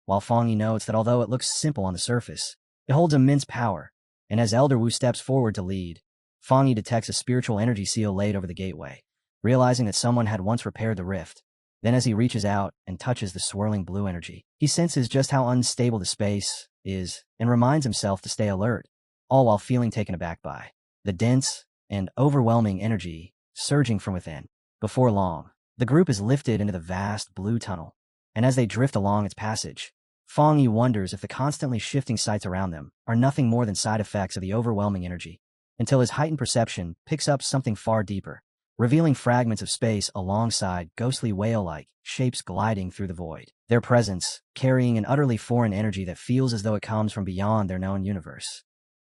While Fang Yi notes that although it looks simple on the surface, it holds immense power, and as Elder Wu steps forward to lead, Fang Yi detects a spiritual energy seal laid over the gateway, realizing that someone had once repaired the rift. Then as he reaches out and touches the swirling blue energy, he senses just how unstable the space is and reminds himself to stay alert, all while feeling taken aback by the dense and overwhelming energy surging from within. Before long, the group is lifted into the vast blue tunnel, and as they drift along its passage, Fang Yi wonders if the constantly shifting sights around them are nothing more than side effects of the overwhelming energy, until his heightened perception picks up something far deeper, revealing fragments of space alongside ghostly whale-like shapes gliding through the void, their presence carrying an utterly foreign energy that feels as though it comes from beyond their known universe.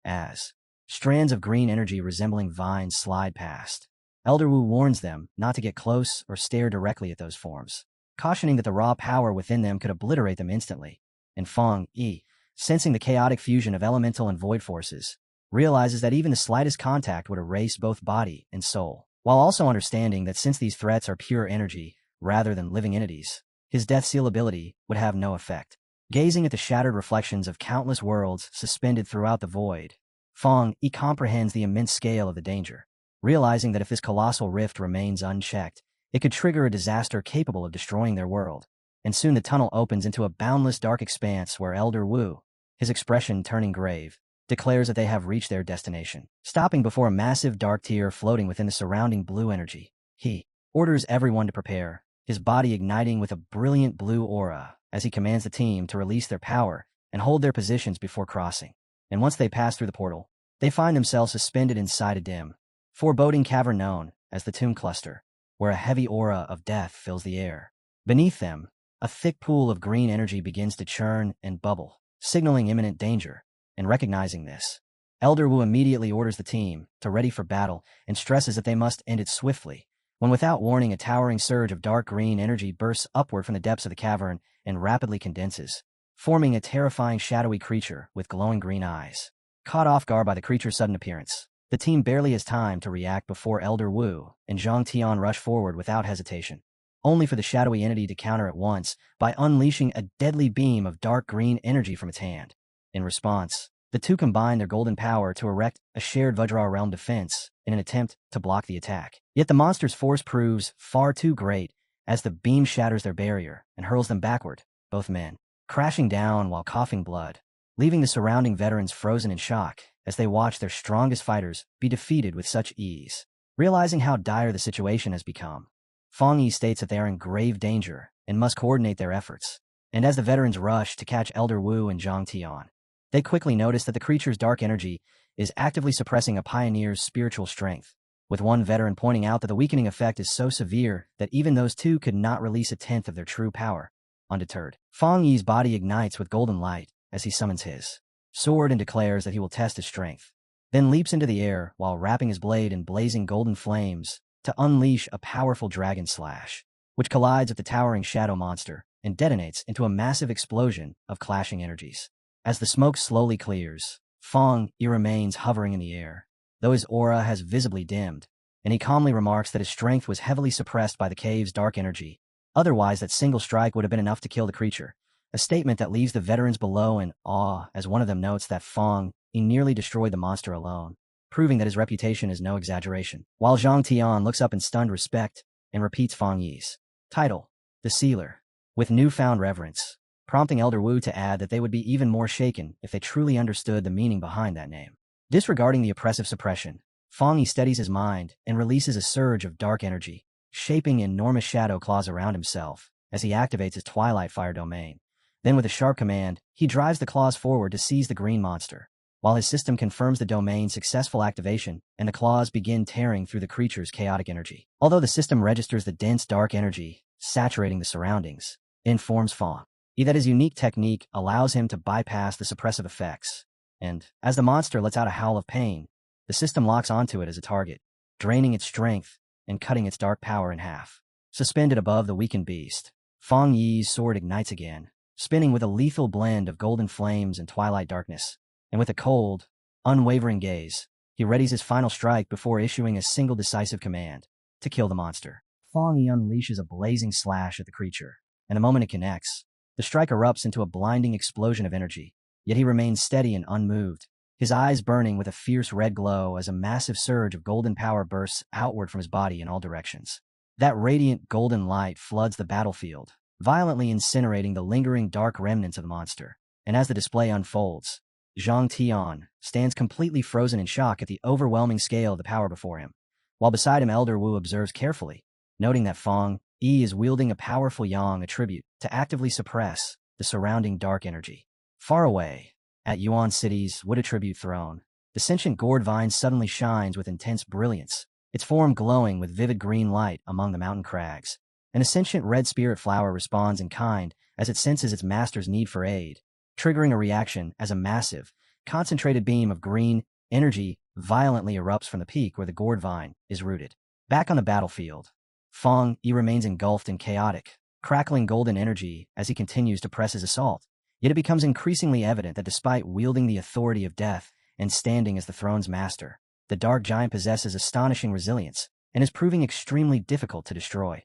As strands of green energy resembling vines slide past, Elder Wu warns them not to get close or stare directly at those forms, cautioning that the raw power within them could obliterate them instantly. And Fang Yi, sensing the chaotic fusion of elemental and void forces, realizes that even the slightest contact would erase both body and soul, while also understanding that since these threats are pure energy rather than living entities, his death seal ability would have no effect. Gazing at the shattered reflections of countless worlds suspended throughout the void, Fang Yi comprehends the immense scale of the danger, realizing that if this colossal rift remains unchecked, it could trigger a disaster capable of destroying their world. And soon the tunnel opens into a boundless dark expanse where Elder Wu, his expression turning grave, declares that they have reached their destination. Stopping before a massive dark tier floating within the surrounding blue energy, he orders everyone to prepare, his body igniting with a brilliant blue aura as he commands the team to release their power and hold their positions before crossing. And once they pass through the portal, they find themselves suspended inside a dim, foreboding cavern known as the Tomb Cluster, where a heavy aura of death fills the air. Beneath them, a thick pool of green energy begins to churn and bubble, signaling imminent danger. And recognizing this, Elder Wu immediately orders the team to ready for battle and stresses that they must end it swiftly, when without warning a towering surge of dark green energy bursts upward from the depths of the cavern and rapidly condenses, forming a terrifying shadowy creature with glowing green eyes. Caught off guard by the creature's sudden appearance, the team barely has time to react before Elder Wu and Zhang Tian rush forward without hesitation, only for the shadowy entity to counter at once by unleashing a deadly beam of dark green energy from its hand. In response, the two combine their golden power to erect a shared Vajra realm defense in an attempt to block the attack. Yet the monster's force proves far too great as the beam shatters their barrier and hurls them backward, both men crashing down while coughing blood, leaving the surrounding veterans frozen in shock as they watch their strongest fighters be defeated with such ease. Realizing how dire the situation has become, Fang Yi states that they are in grave danger and must coordinate their efforts. And as the veterans rush to catch Elder Wu and Zhang Tian, they quickly notice that the creature's dark energy is actively suppressing a pioneer's spiritual strength, with one veteran pointing out that the weakening effect is so severe that even those two could not release a tenth of their true power. Undeterred, Fang Yi's body ignites with golden light as he summons his sword and declares that he will test his strength, then leaps into the air while wrapping his blade in blazing golden flames to unleash a powerful dragon slash, which collides with the towering shadow monster and detonates into a massive explosion of clashing energies. As the smoke slowly clears, Fang Yi remains hovering in the air, though his aura has visibly dimmed, and he calmly remarks that his strength was heavily suppressed by the cave's dark energy. Otherwise, that single strike would have been enough to kill the creature, a statement that leaves the veterans below in awe as one of them notes that Fang Yi nearly destroyed the monster alone, proving that his reputation is no exaggeration. While Zhang Tian looks up in stunned respect and repeats Fang Yi's title, the Sealer, with newfound reverence, prompting Elder Wu to add that they would be even more shaken if they truly understood the meaning behind that name. Disregarding the oppressive suppression, Fang Yi steadies his mind and releases a surge of dark energy, shaping enormous shadow claws around himself as he activates his Twilight Fire domain. Then with a sharp command, he drives the claws forward to seize the green monster, while his system confirms the domain's successful activation and the claws begin tearing through the creature's chaotic energy. Although the system registers the dense dark energy saturating the surroundings, it informs Fang Yi that his unique technique allows him to bypass the suppressive effects, and as the monster lets out a howl of pain, the system locks onto it as a target, draining its strength and cutting its dark power in half. Suspended above the weakened beast, Fang Yi's sword ignites again, spinning with a lethal blend of golden flames and twilight darkness, and with a cold, unwavering gaze, he readies his final strike before issuing a single decisive command to kill the monster. Fang Yi unleashes a blazing slash at the creature, and the moment it connects, the strike erupts into a blinding explosion of energy, yet he remains steady and unmoved, his eyes burning with a fierce red glow as a massive surge of golden power bursts outward from his body in all directions. That radiant golden light floods the battlefield, violently incinerating the lingering dark remnants of the monster. And as the display unfolds, Zhang Tian stands completely frozen in shock at the overwhelming scale of the power before him, while beside him Elder Wu observes carefully, noting that Fang Yi is wielding a powerful yang attribute to actively suppress the surrounding dark energy. Far away, at Yuan City's wood attribute throne, the sentient gourd vine suddenly shines with intense brilliance, its form glowing with vivid green light among the mountain crags. And a sentient red spirit flower responds in kind as it senses its master's need for aid, triggering a reaction as a massive, concentrated beam of green energy violently erupts from the peak where the gourd vine is rooted. Back on the battlefield, Fang Yi remains engulfed in chaotic, crackling golden energy as he continues to press his assault. Yet it becomes increasingly evident that despite wielding the authority of death and standing as the throne's master, the dark giant possesses astonishing resilience and is proving extremely difficult to destroy.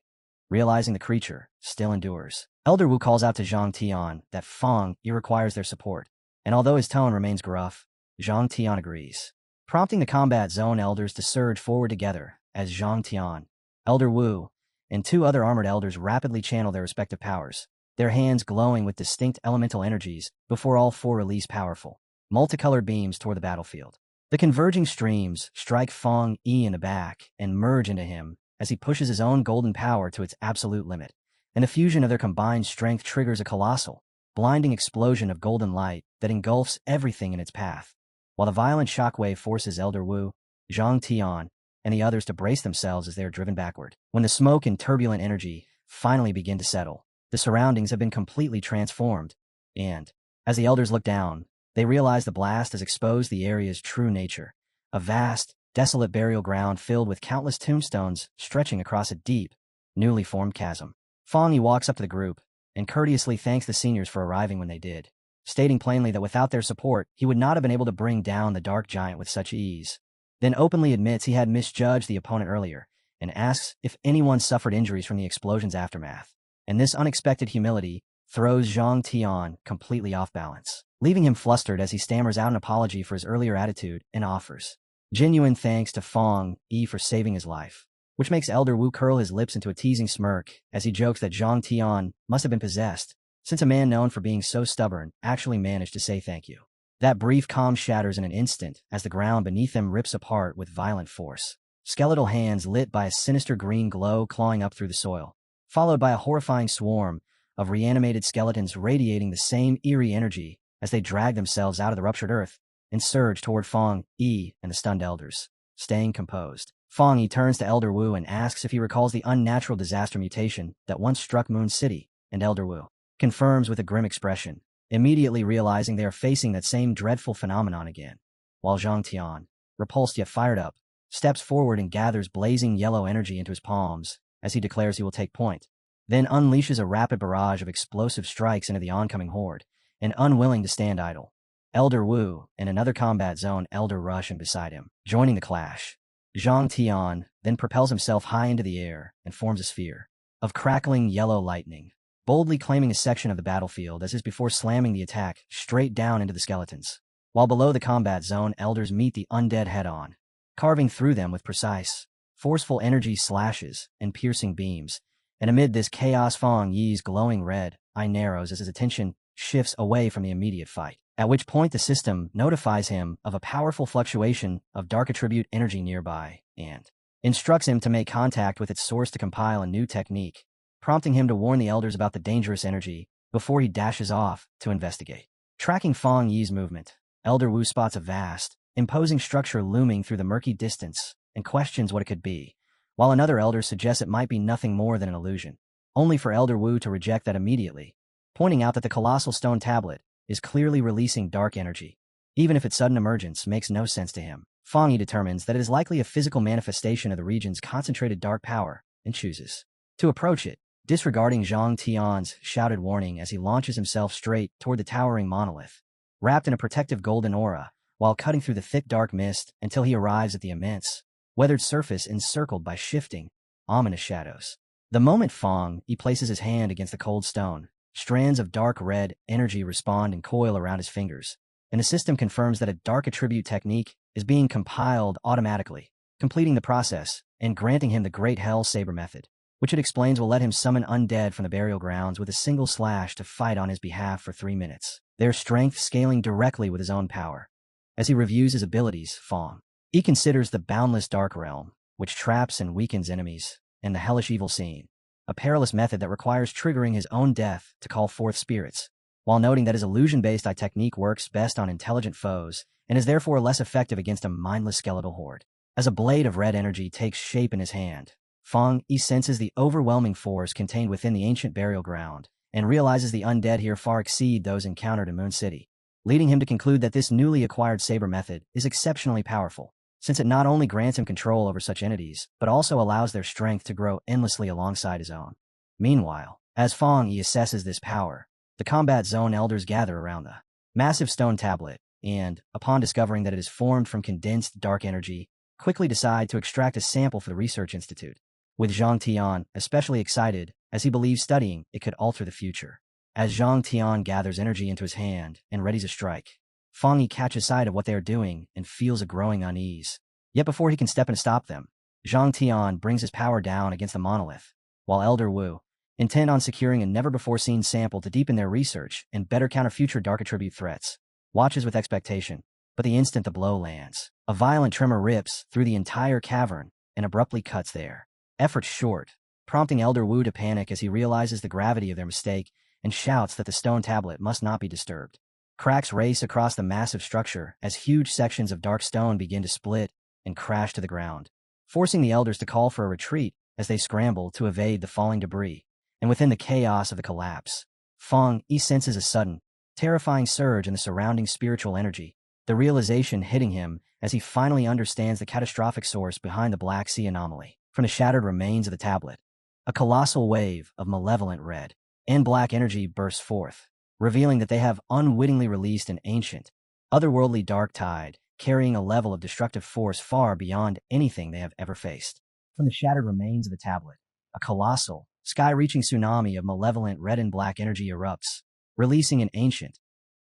Realizing the creature still endures, Elder Wu calls out to Zhang Tian that Fang Yi requires their support, and although his tone remains gruff, Zhang Tian agrees, prompting the combat zone elders to surge forward together as Zhang Tian, Elder Wu, and two other armored elders rapidly channel their respective powers, their hands glowing with distinct elemental energies before all four release powerful, multicolored beams toward the battlefield. The converging streams strike Fang Yi in the back and merge into him as he pushes his own golden power to its absolute limit, and the fusion of their combined strength triggers a colossal, blinding explosion of golden light that engulfs everything in its path, while the violent shockwave forces Elder Wu, Zhang Tian, and the others to brace themselves as they are driven backward. When the smoke and turbulent energy finally begin to settle, the surroundings have been completely transformed, and, as the elders look down, they realize the blast has exposed the area's true nature, a vast, desolate burial ground filled with countless tombstones stretching across a deep, newly formed chasm. Fang Yi walks up to the group and courteously thanks the seniors for arriving when they did, stating plainly that without their support, he would not have been able to bring down the dark giant with such ease, then openly admits he had misjudged the opponent earlier and asks if anyone suffered injuries from the explosion's aftermath. And this unexpected humility throws Zhang Tian completely off balance, leaving him flustered as he stammers out an apology for his earlier attitude and offers genuine thanks to Fang Yi for saving his life, which makes Elder Wu curl his lips into a teasing smirk as he jokes that Zhang Tian must have been possessed, since a man known for being so stubborn actually managed to say thank you. That brief calm shatters in an instant as the ground beneath them rips apart with violent force. Skeletal hands lit by a sinister green glow clawing up through the soil, followed by a horrifying swarm of reanimated skeletons radiating the same eerie energy as they drag themselves out of the ruptured earth and surge toward Fong Yi and the stunned elders. Staying composed, Fong Yi turns to Elder Wu and asks if he recalls the unnatural disaster mutation that once struck Moon City, and Elder Wu confirms with a grim expression, immediately realizing they are facing that same dreadful phenomenon again. While Zhang Tian, repulsed yet fired up, steps forward and gathers blazing yellow energy into his palms as he declares he will take point, then unleashes a rapid barrage of explosive strikes into the oncoming horde, and unwilling to stand idle, Elder Wu and another combat zone elder rush in beside him, joining the clash. Zhang Tian then propels himself high into the air and forms a sphere of crackling yellow lightning, boldly claiming a section of the battlefield as is before slamming the attack straight down into the skeletons. While below the combat zone, elders meet the undead head-on, carving through them with precise, forceful energy slashes and piercing beams, and amid this chaos Fong Yi's glowing red eye narrows as his attention shifts away from the immediate fight, at which point the system notifies him of a powerful fluctuation of dark attribute energy nearby and instructs him to make contact with its source to compile a new technique, prompting him to warn the elders about the dangerous energy before he dashes off to investigate. Tracking Fong Yi's movement, Elder Wu spots a vast, imposing structure looming through the murky distance and questions what it could be, while another elder suggests it might be nothing more than an illusion, only for Elder Wu to reject that immediately, pointing out that the colossal stone tablet is clearly releasing dark energy. Even if its sudden emergence makes no sense to him, Fong Yi determines that it is likely a physical manifestation of the region's concentrated dark power and chooses to approach it, disregarding Zhang Tian's shouted warning as he launches himself straight toward the towering monolith, wrapped in a protective golden aura, while cutting through the thick dark mist until he arrives at the immense, weathered surface encircled by shifting, ominous shadows. The moment Fong Yi places his hand against the cold stone, strands of dark red energy respond and coil around his fingers, and the system confirms that a dark attribute technique is being compiled automatically, completing the process and granting him the Great Hell Saber method, which it explains will let him summon undead from the burial grounds with a single slash to fight on his behalf for 3 minutes, their strength scaling directly with his own power. As he reviews his abilities, Fong Yi considers the boundless dark realm, which traps and weakens enemies, and the hellish evil scene, a perilous method that requires triggering his own death to call forth spirits, while noting that his illusion-based technique works best on intelligent foes and is therefore less effective against a mindless skeletal horde. As a blade of red energy takes shape in his hand, Fong Yi senses the overwhelming force contained within the ancient burial ground and realizes the undead here far exceed those encountered in Moon City, leading him to conclude that this newly acquired saber method is exceptionally powerful, since it not only grants him control over such entities, but also allows their strength to grow endlessly alongside his own. Meanwhile, as Fong Yi assesses this power, the combat zone elders gather around the massive stone tablet and, upon discovering that it is formed from condensed dark energy, quickly decide to extract a sample for the research institute, with Zhang Tian especially excited as he believes studying it could alter the future. As Zhang Tian gathers energy into his hand and readies a strike, Fong Yi catches sight of what they are doing and feels a growing unease. Yet before he can step in to stop them, Zhang Tian brings his power down against the monolith, while Elder Wu, intent on securing a never-before-seen sample to deepen their research and better counter future dark attribute threats, watches with expectation. But the instant the blow lands, a violent tremor rips through the entire cavern and abruptly cuts their efforts short, prompting Elder Wu to panic as he realizes the gravity of their mistake and shouts that the stone tablet must not be disturbed. Cracks race across the massive structure as huge sections of dark stone begin to split and crash to the ground, forcing the elders to call for a retreat as they scramble to evade the falling debris. And within the chaos of the collapse, Fong Yi senses a sudden, terrifying surge in the surrounding spiritual energy, the realization hitting him as he finally understands the catastrophic source behind the Black Sea anomaly. From the shattered remains of the tablet, a colossal wave of malevolent red and black energy bursts forth, revealing that they have unwittingly released an ancient, otherworldly dark tide, carrying a level of destructive force far beyond anything they have ever faced. From the shattered remains of the tablet, a colossal, sky-reaching tsunami of malevolent red and black energy erupts, releasing an ancient,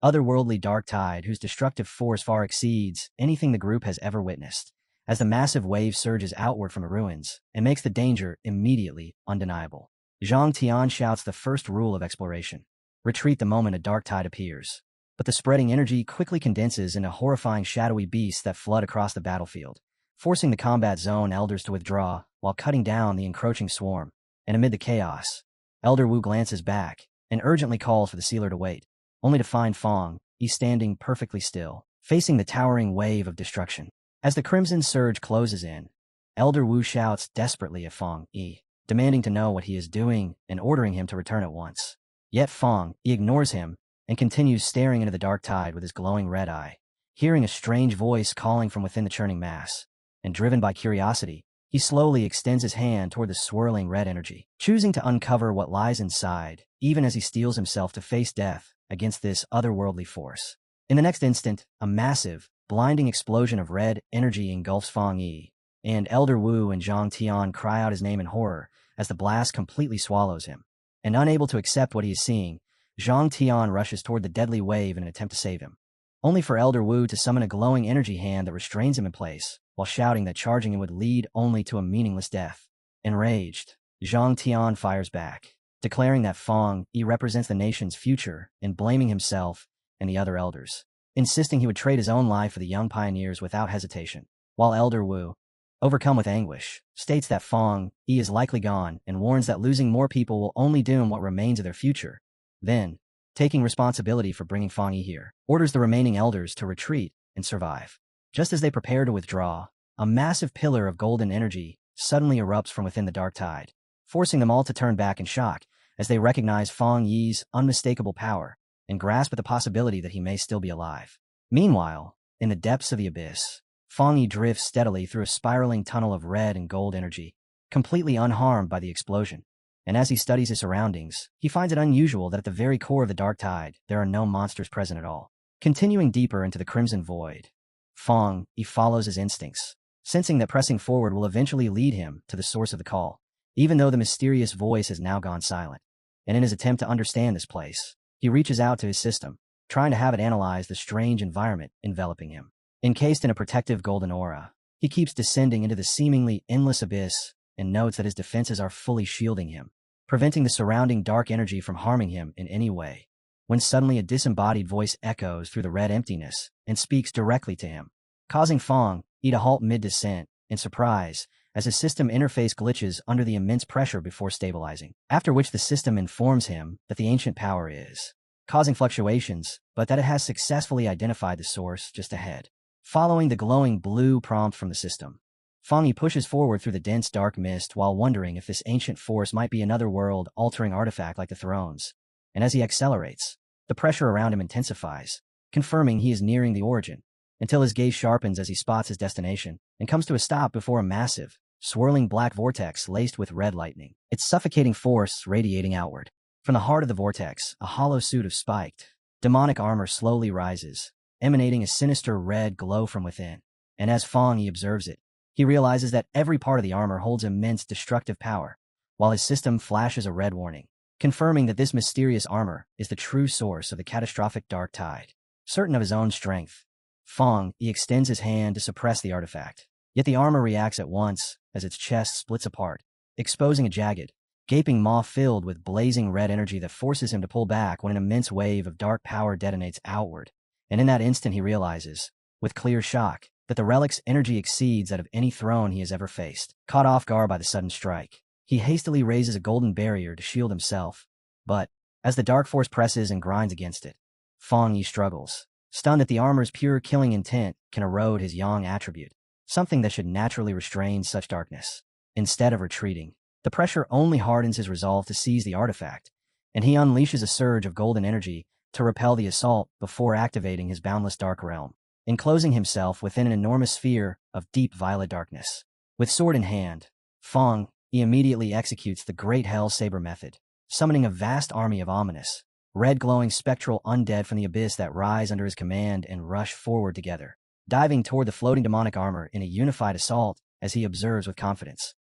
otherworldly dark tide whose destructive force far exceeds anything the group has ever witnessed, as the massive wave surges outward from the ruins and makes the danger immediately undeniable. Zhang Tian shouts the first rule of exploration, retreat the moment a dark tide appears. But the spreading energy quickly condenses into horrifying shadowy beasts that flood across the battlefield, forcing the combat zone elders to withdraw while cutting down the encroaching swarm. And amid the chaos, Elder Wu glances back and urgently calls for the sealer to wait, only to find Fong Yi standing perfectly still, facing the towering wave of destruction. As the crimson surge closes in, Elder Wu shouts desperately at Fong Yi, demanding to know what he is doing and ordering him to return at once. Yet Fong Yi ignores him and continues staring into the dark tide with his glowing red eye, hearing a strange voice calling from within the churning mass. And driven by curiosity, he slowly extends his hand toward the swirling red energy, choosing to uncover what lies inside, even as he steels himself to face death against this otherworldly force. In the next instant, a massive, blinding explosion of red energy engulfs Fong Yi, and Elder Wu and Zhang Tian cry out his name in horror as the blast completely swallows him. And unable to accept what he is seeing, Zhang Tian rushes toward the deadly wave in an attempt to save him, only for Elder Wu to summon a glowing energy hand that restrains him in place, while shouting that charging him would lead only to a meaningless death. Enraged, Zhang Tian fires back, declaring that Fong Yi represents the nation's future and blaming himself and the other elders, insisting he would trade his own life for the young pioneers without hesitation, while Elder Wu, overcome with anguish, states that Fong Yi is likely gone and warns that losing more people will only doom what remains of their future. Then, taking responsibility for bringing Fong Yi here, orders the remaining elders to retreat and survive. Just as they prepare to withdraw, a massive pillar of golden energy suddenly erupts from within the dark tide, forcing them all to turn back in shock as they recognize Fong Yi's unmistakable power and grasp at the possibility that he may still be alive. Meanwhile, in the depths of the abyss, Fong Yi drifts steadily through a spiraling tunnel of red and gold energy, completely unharmed by the explosion. And as he studies his surroundings, he finds it unusual that at the very core of the dark tide, there are no monsters present at all. Continuing deeper into the crimson void, Fong Yi follows his instincts, sensing that pressing forward will eventually lead him to the source of the call, even though the mysterious voice has now gone silent. And in his attempt to understand this place, he reaches out to his system, trying to have it analyze the strange environment enveloping him. Encased in a protective golden aura, he keeps descending into the seemingly endless abyss and notes that his defenses are fully shielding him, preventing the surrounding dark energy from harming him in any way, when suddenly a disembodied voice echoes through the red emptiness and speaks directly to him, causing Fong Yi to halt mid-descent in surprise as his system interface glitches under the immense pressure before stabilizing, after which the system informs him that the ancient power is causing fluctuations, but that it has successfully identified the source just ahead. Following the glowing blue prompt from the system, Fong Yi pushes forward through the dense dark mist while wondering if this ancient force might be another world-altering artifact like the thrones. And as he accelerates, the pressure around him intensifies, confirming he is nearing the origin, until his gaze sharpens as he spots his destination and comes to a stop before a massive, swirling black vortex laced with red lightning, its suffocating force radiating outward. From the heart of the vortex, a hollow suit of spiked, demonic armor slowly rises, emanating a sinister red glow from within. And as Fong Yi observes it, he realizes that every part of the armor holds immense destructive power, while his system flashes a red warning, confirming that this mysterious armor is the true source of the catastrophic dark tide. Certain of his own strength, Fong Yi extends his hand to suppress the artifact, yet the armor reacts at once as its chest splits apart, exposing a jagged, gaping maw filled with blazing red energy that forces him to pull back when an immense wave of dark power detonates outward. And in that instant he realizes, with clear shock, that the relic's energy exceeds that of any throne he has ever faced. Caught off guard by the sudden strike, he hastily raises a golden barrier to shield himself, but, as the dark force presses and grinds against it, Fong Yi struggles, stunned that the armor's pure killing intent can erode his yang attribute, something that should naturally restrain such darkness. Instead of retreating, the pressure only hardens his resolve to seize the artifact, and he unleashes a surge of golden energy to repel the assault before activating his boundless dark realm, enclosing himself within an enormous sphere of deep violet darkness. With sword in hand, Fong Yi immediately executes the Great Hell Saber method, summoning a vast army of ominous, red-glowing spectral undead from the abyss that rise under his command and rush forward together, diving toward the floating demonic armor in a unified assault as he observes with confidence,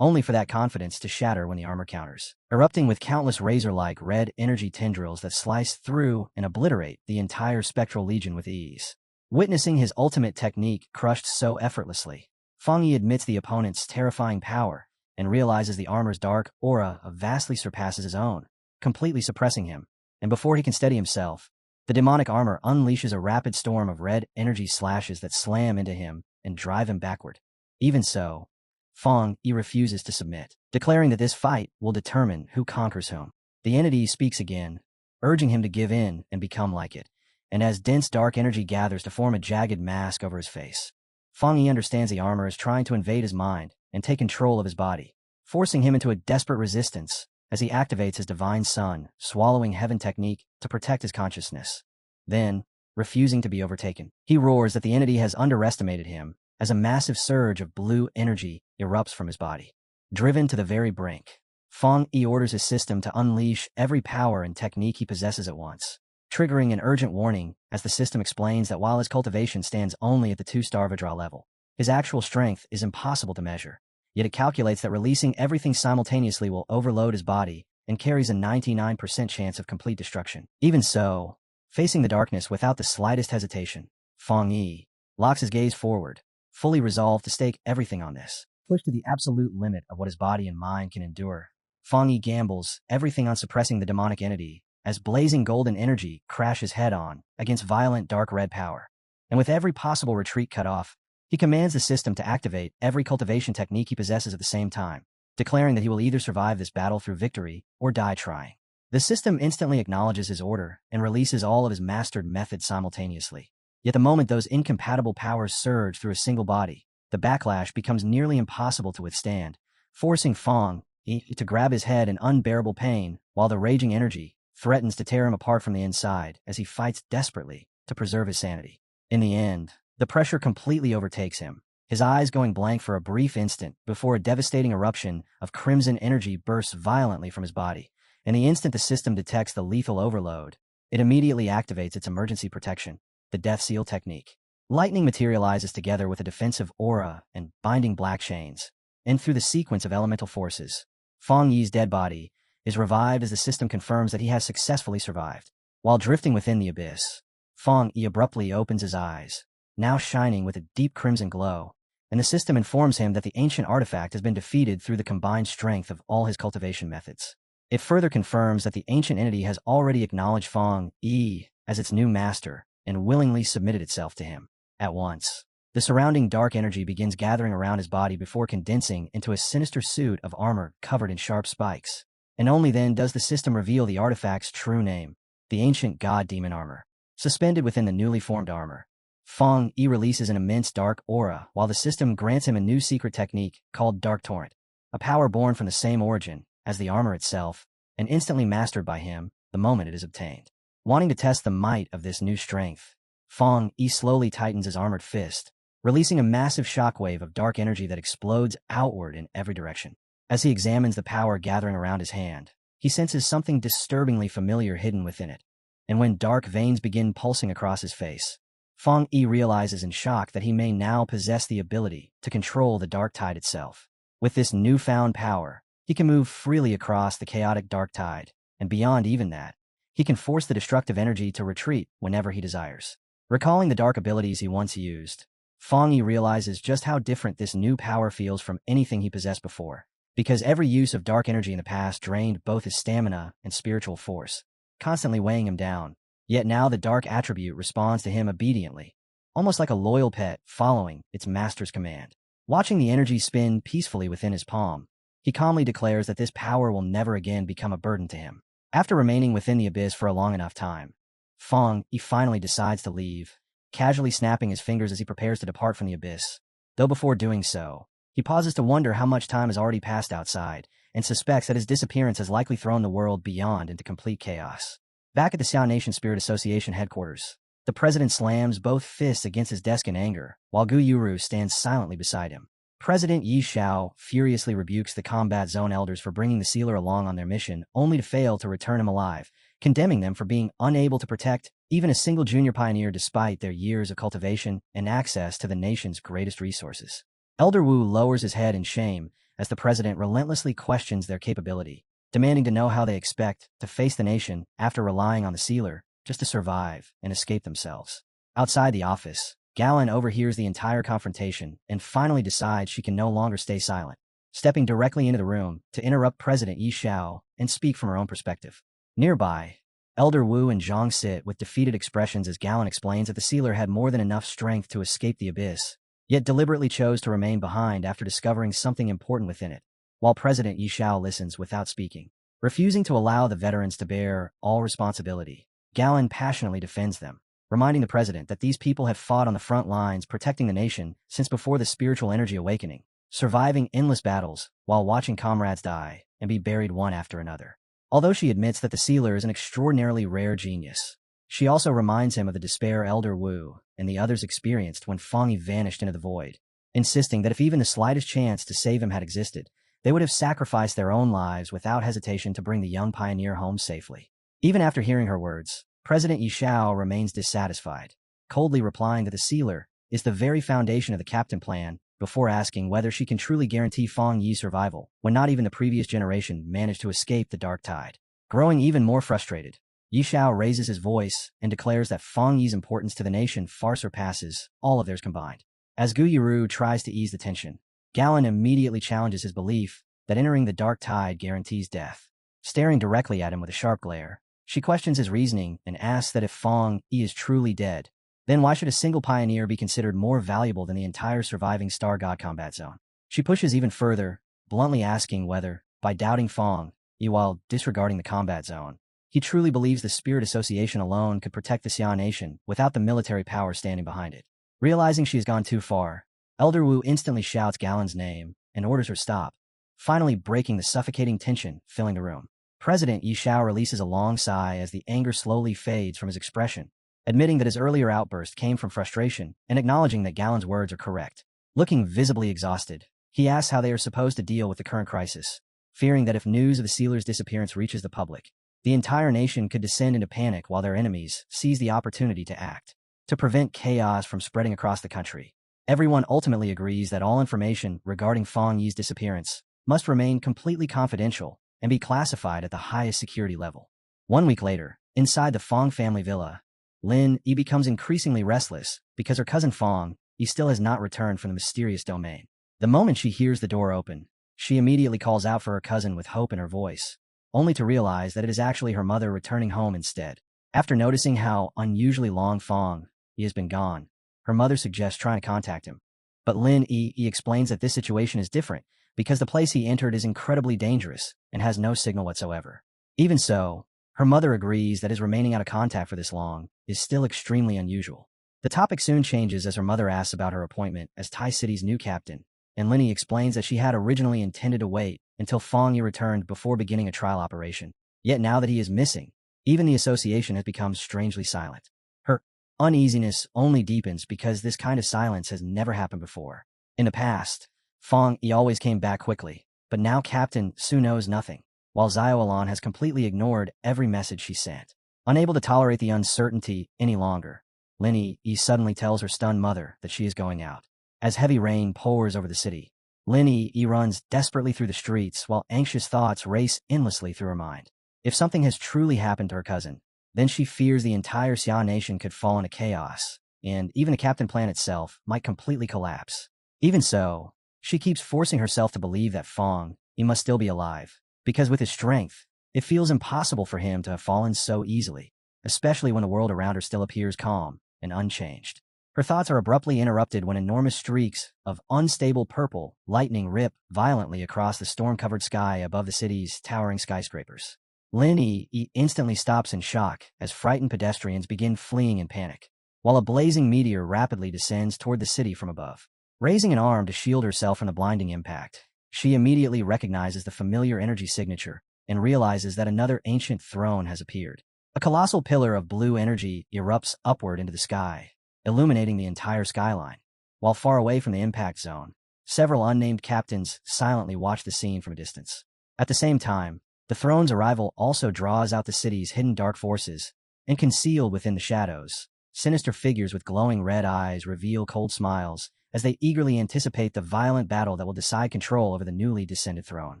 only for that confidence to shatter when the armor counters, erupting with countless razor-like red energy tendrils that slice through and obliterate the entire spectral legion with ease. Witnessing his ultimate technique crushed so effortlessly, Fong Yi admits the opponent's terrifying power and realizes the armor's dark aura vastly surpasses his own, completely suppressing him. and before he can steady himself, the demonic armor unleashes a rapid storm of red energy slashes that slam into him and drive him backward. Even so, Fong Yi refuses to submit, declaring that this fight will determine who conquers whom. The entity speaks again, urging him to give in and become like it, and as dense dark energy gathers to form a jagged mask over his face, Fong Yi understands the armor is trying to invade his mind and take control of his body, forcing him into a desperate resistance as he activates his divine sun, swallowing heaven technique to protect his consciousness. Then, refusing to be overtaken, he roars that the entity has underestimated him as a massive surge of blue energy erupts from his body. Driven to the very brink, Fong Yi orders his system to unleash every power and technique he possesses at once, triggering an urgent warning as the system explains that while his cultivation stands only at the 2-star Vajra level, his actual strength is impossible to measure. Yet it calculates that releasing everything simultaneously will overload his body and carries a 99% chance of complete destruction. Even so, facing the darkness without the slightest hesitation, Fong Yi locks his gaze forward, fully resolved to stake everything on this. Pushed to the absolute limit of what his body and mind can endure, Fong Yi gambles everything on suppressing the demonic entity as blazing golden energy crashes head-on against violent dark red power. And with every possible retreat cut off, he commands the system to activate every cultivation technique he possesses at the same time, declaring that he will either survive this battle through victory or die trying. The system instantly acknowledges his order and releases all of his mastered methods simultaneously. Yet the moment those incompatible powers surge through a single body, the backlash becomes nearly impossible to withstand, forcing Fong Yi to grab his head in unbearable pain while the raging energy threatens to tear him apart from the inside as he fights desperately to preserve his sanity. In the end, the pressure completely overtakes him, his eyes going blank for a brief instant before a devastating eruption of crimson energy bursts violently from his body. And the instant the system detects the lethal overload, it immediately activates its emergency protection, the Death Seal technique. Lightning materializes together with a defensive aura and binding black chains, and through the sequence of elemental forces, Fong Yi's dead body is revived as the system confirms that he has successfully survived. While drifting within the abyss, Fong Yi abruptly opens his eyes, now shining with a deep crimson glow, and the system informs him that the ancient artifact has been defeated through the combined strength of all his cultivation methods. It further confirms that the ancient entity has already acknowledged Fong Yi as its new master and willingly submitted itself to him. At once, the surrounding dark energy begins gathering around his body before condensing into a sinister suit of armor covered in sharp spikes. And only then does the system reveal the artifact's true name, the ancient god-demon armor. Suspended within the newly formed armor, Fong Yi releases an immense dark aura while the system grants him a new secret technique called Dark Torrent, a power born from the same origin as the armor itself, and instantly mastered by him the moment it is obtained. Wanting to test the might of this new strength, Fong Yi slowly tightens his armored fist, releasing a massive shockwave of dark energy that explodes outward in every direction. As he examines the power gathering around his hand, he senses something disturbingly familiar hidden within it. And when dark veins begin pulsing across his face, Fong Yi realizes in shock that he may now possess the ability to control the dark tide itself. With this newfound power, he can move freely across the chaotic dark tide, and beyond even that, he can force the destructive energy to retreat whenever he desires. Recalling the dark abilities he once used, Fong Yi realizes just how different this new power feels from anything he possessed before, because every use of dark energy in the past drained both his stamina and spiritual force, constantly weighing him down. Yet now the dark attribute responds to him obediently, almost like a loyal pet following its master's command. Watching the energy spin peacefully within his palm, he calmly declares that this power will never again become a burden to him. After remaining within the abyss for a long enough time, Fong Yi finally decides to leave, casually snapping his fingers as he prepares to depart from the abyss. Though before doing so, he pauses to wonder how much time has already passed outside, and suspects that his disappearance has likely thrown the world beyond into complete chaos. Back at the Xiao Nation Spirit Association headquarters, the president slams both fists against his desk in anger, while Gu Yuru stands silently beside him. President Yi Xiao furiously rebukes the combat zone elders for bringing the sealer along on their mission, only to fail to return him alive, condemning them for being unable to protect even a single junior pioneer despite their years of cultivation and access to the nation's greatest resources. Elder Wu lowers his head in shame as the president relentlessly questions their capability, demanding to know how they expect to face the nation after relying on the sealer just to survive and escape themselves. Outside the office, Galen overhears the entire confrontation and finally decides she can no longer stay silent, stepping directly into the room to interrupt President Yi Xiao and speak from her own perspective. Nearby, Elder Wu and Zhang sit with defeated expressions as Galen explains that the sealer had more than enough strength to escape the abyss, yet deliberately chose to remain behind after discovering something important within it, while President Yi Shao listens without speaking. Refusing to allow the veterans to bear all responsibility, Galen passionately defends them, reminding the president that these people have fought on the front lines protecting the nation since before the spiritual energy awakening, surviving endless battles while watching comrades die and be buried one after another. Although she admits that the sealer is an extraordinarily rare genius, she also reminds him of the despair Elder Wu and the others experienced when Fang Yi vanished into the void, insisting that if even the slightest chance to save him had existed, they would have sacrificed their own lives without hesitation to bring the young pioneer home safely. Even after hearing her words, President Yi Shao remains dissatisfied, coldly replying that the sealer is the very foundation of the captain plan before asking whether she can truly guarantee Fang Yi's survival when not even the previous generation managed to escape the dark tide. Growing even more frustrated, Yi Shao raises his voice and declares that Fang Yi's importance to the nation far surpasses all of theirs combined. As Gu Yiru tries to ease the tension, Galen immediately challenges his belief that entering the dark tide guarantees death. Staring directly at him with a sharp glare, she questions his reasoning and asks that if Fang Yi is truly dead, then why should a single pioneer be considered more valuable than the entire surviving Star God combat zone? She pushes even further, bluntly asking whether, by doubting Fang Yi while disregarding the combat zone, he truly believes the Spirit Association alone could protect the Xia Nation without the military power standing behind it. Realizing she has gone too far, Elder Wu instantly shouts Galen's name and orders her stop, finally breaking the suffocating tension filling the room. President Yi Shao releases a long sigh as the anger slowly fades from his expression, admitting that his earlier outburst came from frustration and acknowledging that Galen's words are correct. Looking visibly exhausted, he asks how they are supposed to deal with the current crisis, fearing that if news of the sealer's disappearance reaches the public, the entire nation could descend into panic while their enemies seize the opportunity to act. To prevent chaos from spreading across the country, everyone ultimately agrees that all information regarding Fang Yi's disappearance must remain completely confidential and be classified at the highest security level. 1 week later, inside the Fang family villa, Lin Yi becomes increasingly restless because her cousin Fang Yi still has not returned from the mysterious domain. The moment she hears the door open, she immediately calls out for her cousin with hope in her voice, only to realize that it is actually her mother returning home instead. After noticing how unusually long Fang Yi has been gone, her mother suggests trying to contact him. But Lin Yi explains that this situation is different because the place he entered is incredibly dangerous and has no signal whatsoever. Even so, her mother agrees that his remaining out of contact for this long is still extremely unusual. The topic soon changes as her mother asks about her appointment as Tai City's new captain, and Linny explains that she had originally intended to wait until Fang Yi returned before beginning a trial operation. Yet now that he is missing, even the association has become strangely silent. Her uneasiness only deepens because this kind of silence has never happened before. In the past, Fang Yi always came back quickly, but now Captain Su knows nothing, while Xiaolan has completely ignored every message she sent. Unable to tolerate the uncertainty any longer, Lin Yi suddenly tells her stunned mother that she is going out. As heavy rain pours over the city, Lin Yi runs desperately through the streets while anxious thoughts race endlessly through her mind. If something has truly happened to her cousin, then she fears the entire Xia Nation could fall into chaos, and even the Captain Plan itself might completely collapse. Even so, she keeps forcing herself to believe that Fang Yi must still be alive, because with his strength, it feels impossible for him to have fallen so easily, especially when the world around her still appears calm and unchanged. Her thoughts are abruptly interrupted when enormous streaks of unstable purple lightning rip violently across the storm-covered sky above the city's towering skyscrapers. Lin Yi instantly stops in shock as frightened pedestrians begin fleeing in panic, while a blazing meteor rapidly descends toward the city from above. Raising an arm to shield herself from the blinding impact, she immediately recognizes the familiar energy signature and realizes that another ancient throne has appeared. A colossal pillar of blue energy erupts upward into the sky, illuminating the entire skyline. While far away from the impact zone, several unnamed captains silently watch the scene from a distance. At the same time, the throne's arrival also draws out the city's hidden dark forces, and concealed within the shadows, sinister figures with glowing red eyes reveal cold smiles as they eagerly anticipate the violent battle that will decide control over the newly descended throne.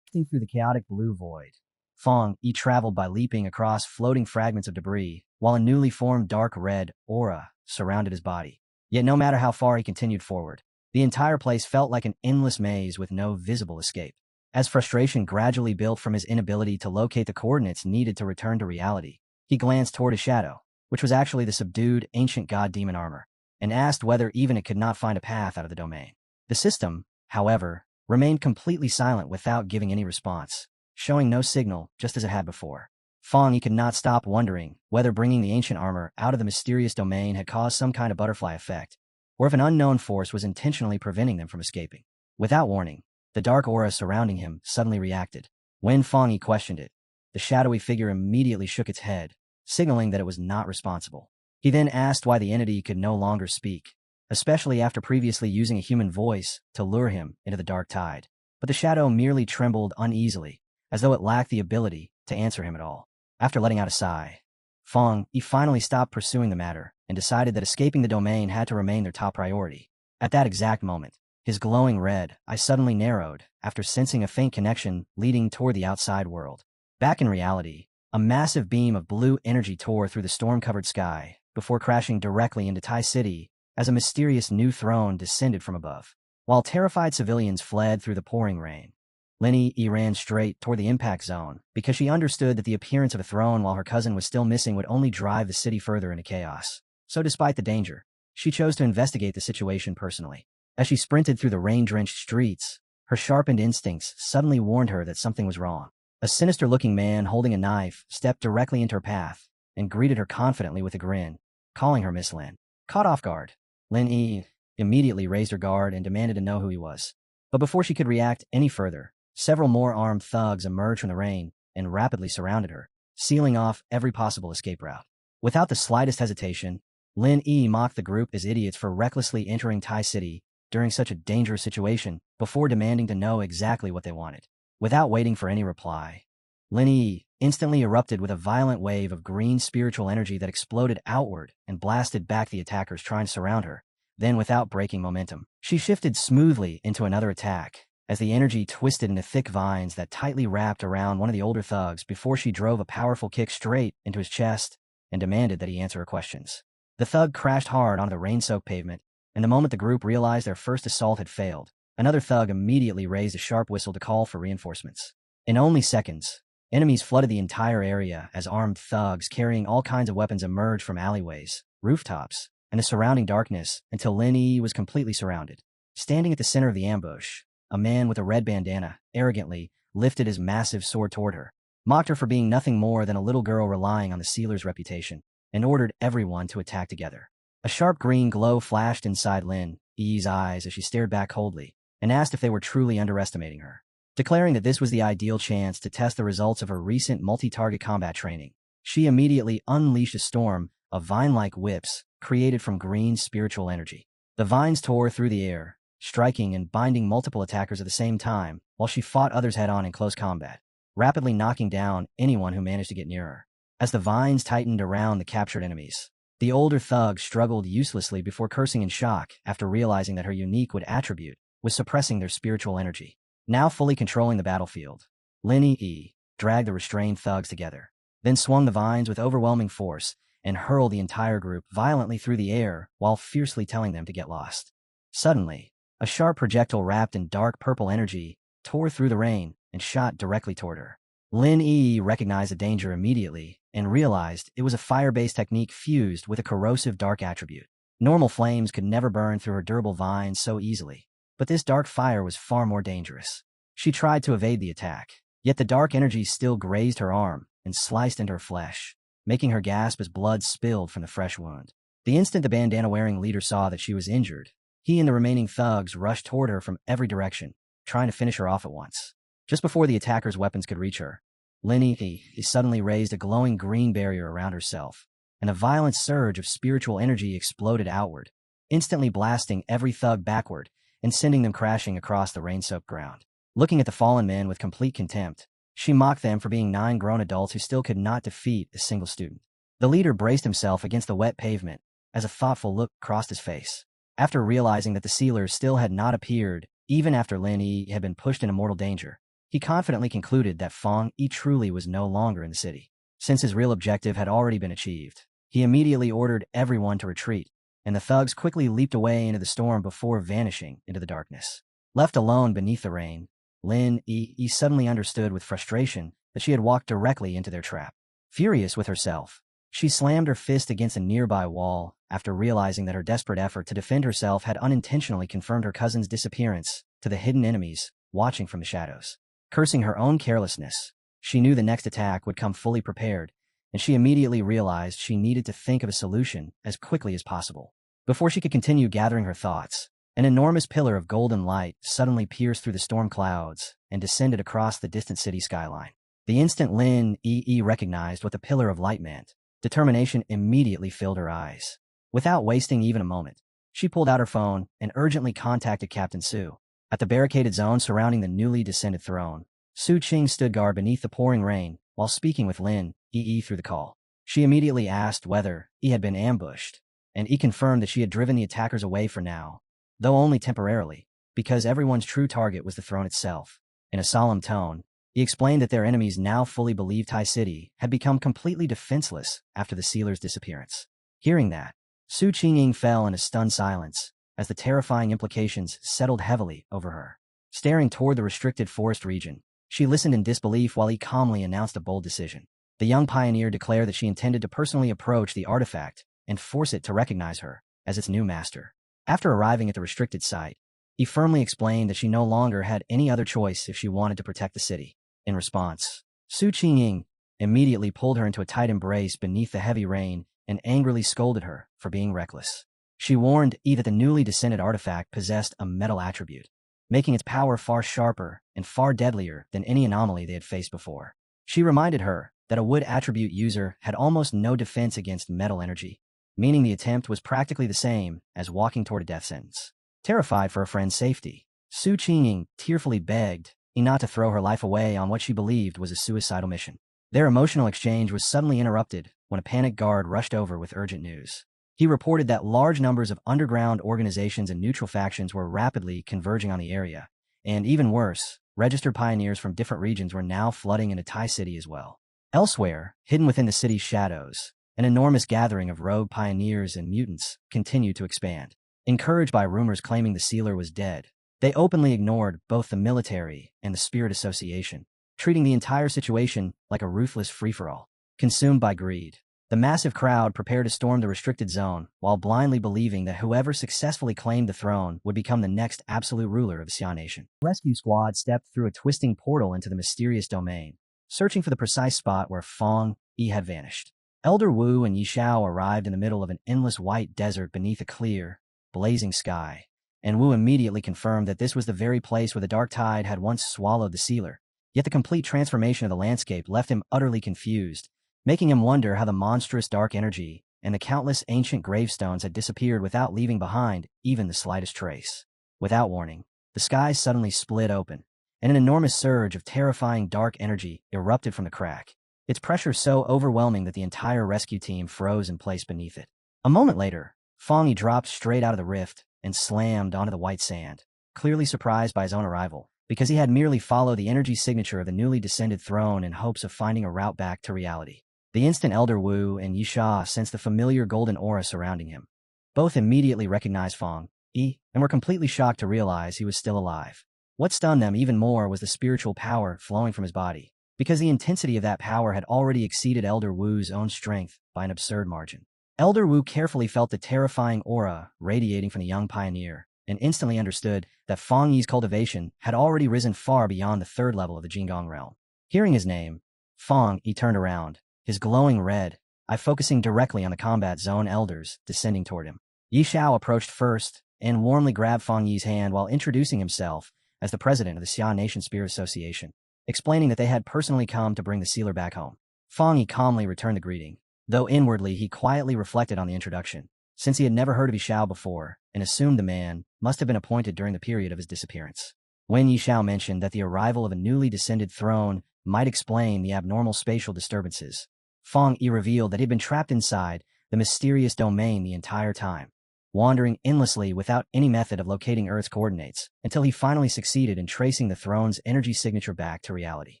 Through the chaotic blue void, Fang Yi traveled by leaping across floating fragments of debris, while a newly formed dark red aura surrounded his body. Yet no matter how far he continued forward, the entire place felt like an endless maze with no visible escape. As frustration gradually built from his inability to locate the coordinates needed to return to reality, He glanced toward his shadow, which was actually the subdued ancient god-demon armor, and asked whether even it could not find a path out of the domain. The system, however, remained completely silent without giving any response, showing no signal just as it had before. Fong Yi could not stop wondering whether bringing the ancient armor out of the mysterious domain had caused some kind of butterfly effect, or if an unknown force was intentionally preventing them from escaping. Without warning, the dark aura surrounding him suddenly reacted. When Fong Yi questioned it, the shadowy figure immediately shook its head, signaling that it was not responsible. He then asked why the entity could no longer speak, especially after previously using a human voice to lure him into the dark tide. But the shadow merely trembled uneasily, as though it lacked the ability to answer him at all. After letting out a sigh, Fong Yi finally stopped pursuing the matter and decided that escaping the domain had to remain their top priority. At that exact moment, his glowing red eyes suddenly narrowed after sensing a faint connection leading toward the outside world. Back in reality, a massive beam of blue energy tore through the storm-covered sky before crashing directly into Tai City as a mysterious new throne descended from above. While terrified civilians fled through the pouring rain, Lin Yi ran straight toward the impact zone because she understood that the appearance of a throne while her cousin was still missing would only drive the city further into chaos. So despite the danger, she chose to investigate the situation personally. As she sprinted through the rain-drenched streets, her sharpened instincts suddenly warned her that something was wrong. A sinister-looking man holding a knife stepped directly into her path and greeted her confidently with a grin, calling her Miss Lin. Caught off guard, Lin Yi immediately raised her guard and demanded to know who he was. But before she could react any further, several more armed thugs emerged from the rain and rapidly surrounded her, sealing off every possible escape route. Without the slightest hesitation, Lin Yi mocked the group as idiots for recklessly entering Tai City during such a dangerous situation before demanding to know exactly what they wanted. Without waiting for any reply, Lin Yi instantly erupted with a violent wave of green spiritual energy that exploded outward and blasted back the attackers trying to surround her. Then, without breaking momentum, she shifted smoothly into another attack as the energy twisted into thick vines that tightly wrapped around one of the older thugs before she drove a powerful kick straight into his chest and demanded that he answer her questions. The thug crashed hard onto the rain-soaked pavement, and the moment the group realized their first assault had failed, another thug immediately raised a sharp whistle to call for reinforcements. In only seconds, enemies flooded the entire area as armed thugs carrying all kinds of weapons emerged from alleyways, rooftops, and the surrounding darkness until Lin Yi was completely surrounded. Standing at the center of the ambush, a man with a red bandana arrogantly lifted his massive sword toward her, mocked her for being nothing more than a little girl relying on the sealer's reputation, and ordered everyone to attack together. A sharp green glow flashed inside Lin Yi's eyes as she stared back coldly and asked if they were truly underestimating her. Declaring that this was the ideal chance to test the results of her recent multi-target combat training, she immediately unleashed a storm of vine-like whips created from green spiritual energy. The vines tore through the air, striking and binding multiple attackers at the same time while she fought others head-on in close combat, rapidly knocking down anyone who managed to get near her. As the vines tightened around the captured enemies, the older thug struggled uselessly before cursing in shock after realizing that her unique attribute was suppressing their spiritual energy. Now fully controlling the battlefield, Lin Yi dragged the restrained thugs together, then swung the vines with overwhelming force and hurled the entire group violently through the air while fiercely telling them to get lost. Suddenly, a sharp projectile wrapped in dark purple energy tore through the rain and shot directly toward her. Lin Yi recognized the danger immediately and realized it was a fire-based technique fused with a corrosive dark attribute. Normal flames could never burn through her durable vines so easily, but this dark fire was far more dangerous. She tried to evade the attack, yet the dark energy still grazed her arm and sliced into her flesh, making her gasp as blood spilled from the fresh wound. The instant the bandana-wearing leader saw that she was injured, he and the remaining thugs rushed toward her from every direction, trying to finish her off at once. Just before the attackers' weapons could reach her, Lin Yi suddenly raised a glowing green barrier around herself, and a violent surge of spiritual energy exploded outward, instantly blasting every thug backward and sending them crashing across the rain-soaked ground. Looking at the fallen men with complete contempt, she mocked them for being 9 grown adults who still could not defeat a single student. The leader braced himself against the wet pavement as a thoughtful look crossed his face. After realizing that the sealers still had not appeared, even after Lin Yi had been pushed into mortal danger, he confidently concluded that Fong Yi truly was no longer in the city. Since his real objective had already been achieved, he immediately ordered everyone to retreat, and the thugs quickly leaped away into the storm before vanishing into the darkness. Left alone beneath the rain, Lin Yi suddenly understood with frustration that she had walked directly into their trap. Furious with herself, she slammed her fist against a nearby wall after realizing that her desperate effort to defend herself had unintentionally confirmed her cousin's disappearance to the hidden enemies watching from the shadows. Cursing her own carelessness, she knew the next attack would come fully prepared, and she immediately realized she needed to think of a solution as quickly as possible. Before she could continue gathering her thoughts, an enormous pillar of golden light suddenly pierced through the storm clouds and descended across the distant city skyline. The instant Lin Yi recognized what the pillar of light meant, determination immediately filled her eyes. Without wasting even a moment, she pulled out her phone and urgently contacted Captain Su. At the barricaded zone surrounding the newly descended throne, Su Qing stood guard beneath the pouring rain while speaking with Lin Yi through the call. She immediately asked whether he had been ambushed, and he confirmed that she had driven the attackers away for now, though only temporarily, because everyone's true target was the throne itself. In a solemn tone, he explained that their enemies now fully believed Tai City had become completely defenseless after the sealer's disappearance. Hearing that, Su Qing fell in a stunned silence as the terrifying implications settled heavily over her. Staring toward the restricted forest region, she listened in disbelief while he calmly announced a bold decision. The young pioneer declared that she intended to personally approach the artifact and force it to recognize her as its new master. After arriving at the restricted site, he firmly explained that she no longer had any other choice if she wanted to protect the city. In response, Su Qing immediately pulled her into a tight embrace beneath the heavy rain and angrily scolded her for being reckless. She warned Yi that the newly descended artifact possessed a metal attribute, making its power far sharper and far deadlier than any anomaly they had faced before. She reminded her that a wood attribute user had almost no defense against metal energy, meaning the attempt was practically the same as walking toward a death sentence. Terrified for her friend's safety, Su Qing tearfully begged Yi not to throw her life away on what she believed was a suicidal mission. Their emotional exchange was suddenly interrupted when a panicked guard rushed over with urgent news. He reported that large numbers of underground organizations and neutral factions were rapidly converging on the area, and even worse, registered pioneers from different regions were now flooding into Tai City as well. Elsewhere, hidden within the city's shadows, an enormous gathering of rogue pioneers and mutants continued to expand. Encouraged by rumors claiming the sealer was dead, they openly ignored both the military and the spirit association, treating the entire situation like a ruthless free-for-all. Consumed by greed, the massive crowd prepared to storm the restricted zone while blindly believing that whoever successfully claimed the throne would become the next absolute ruler of the Xia Nation. The rescue squad stepped through a twisting portal into the mysterious domain, searching for the precise spot where Fong Yi had vanished. Elder Wu and Yi Xiao arrived in the middle of an endless white desert beneath a clear, blazing sky, and Wu immediately confirmed that this was the very place where the dark tide had once swallowed the sealer. Yet the complete transformation of the landscape left him utterly confused, making him wonder how the monstrous dark energy and the countless ancient gravestones had disappeared without leaving behind even the slightest trace. Without warning, the sky suddenly split open, and an enormous surge of terrifying dark energy erupted from the crack, its pressure so overwhelming that the entire rescue team froze in place beneath it. A moment later, Fong Yi dropped straight out of the rift and slammed onto the white sand, clearly surprised by his own arrival, because he had merely followed the energy signature of the newly descended throne in hopes of finding a route back to reality. The instant Elder Wu and Yi Xia sensed the familiar golden aura surrounding him. Both immediately recognized Fong Yi and were completely shocked to realize he was still alive. What stunned them even more was the spiritual power flowing from his body, because the intensity of that power had already exceeded Elder Wu's own strength by an absurd margin. Elder Wu carefully felt the terrifying aura radiating from the young pioneer, and instantly understood that Fong Yi's cultivation had already risen far beyond the third level of the Jingong realm. Hearing his name, Fong Yi turned around, his glowing red eye focusing directly on the combat zone elders descending toward him. Yi Xiao approached first and warmly grabbed Fong Yi's hand while introducing himself as the president of the Xia Nation Spirit Association, explaining that they had personally come to bring the sealer back home. Fong Yi calmly returned the greeting, though inwardly he quietly reflected on the introduction, since he had never heard of Yi Xiao before and assumed the man must have been appointed during the period of his disappearance. When Yi Xiao mentioned that the arrival of a newly descended throne might explain the abnormal spatial disturbances, Fong Yi revealed that he had been trapped inside the mysterious domain the entire time, wandering endlessly without any method of locating Earth's coordinates until he finally succeeded in tracing the throne's energy signature back to reality.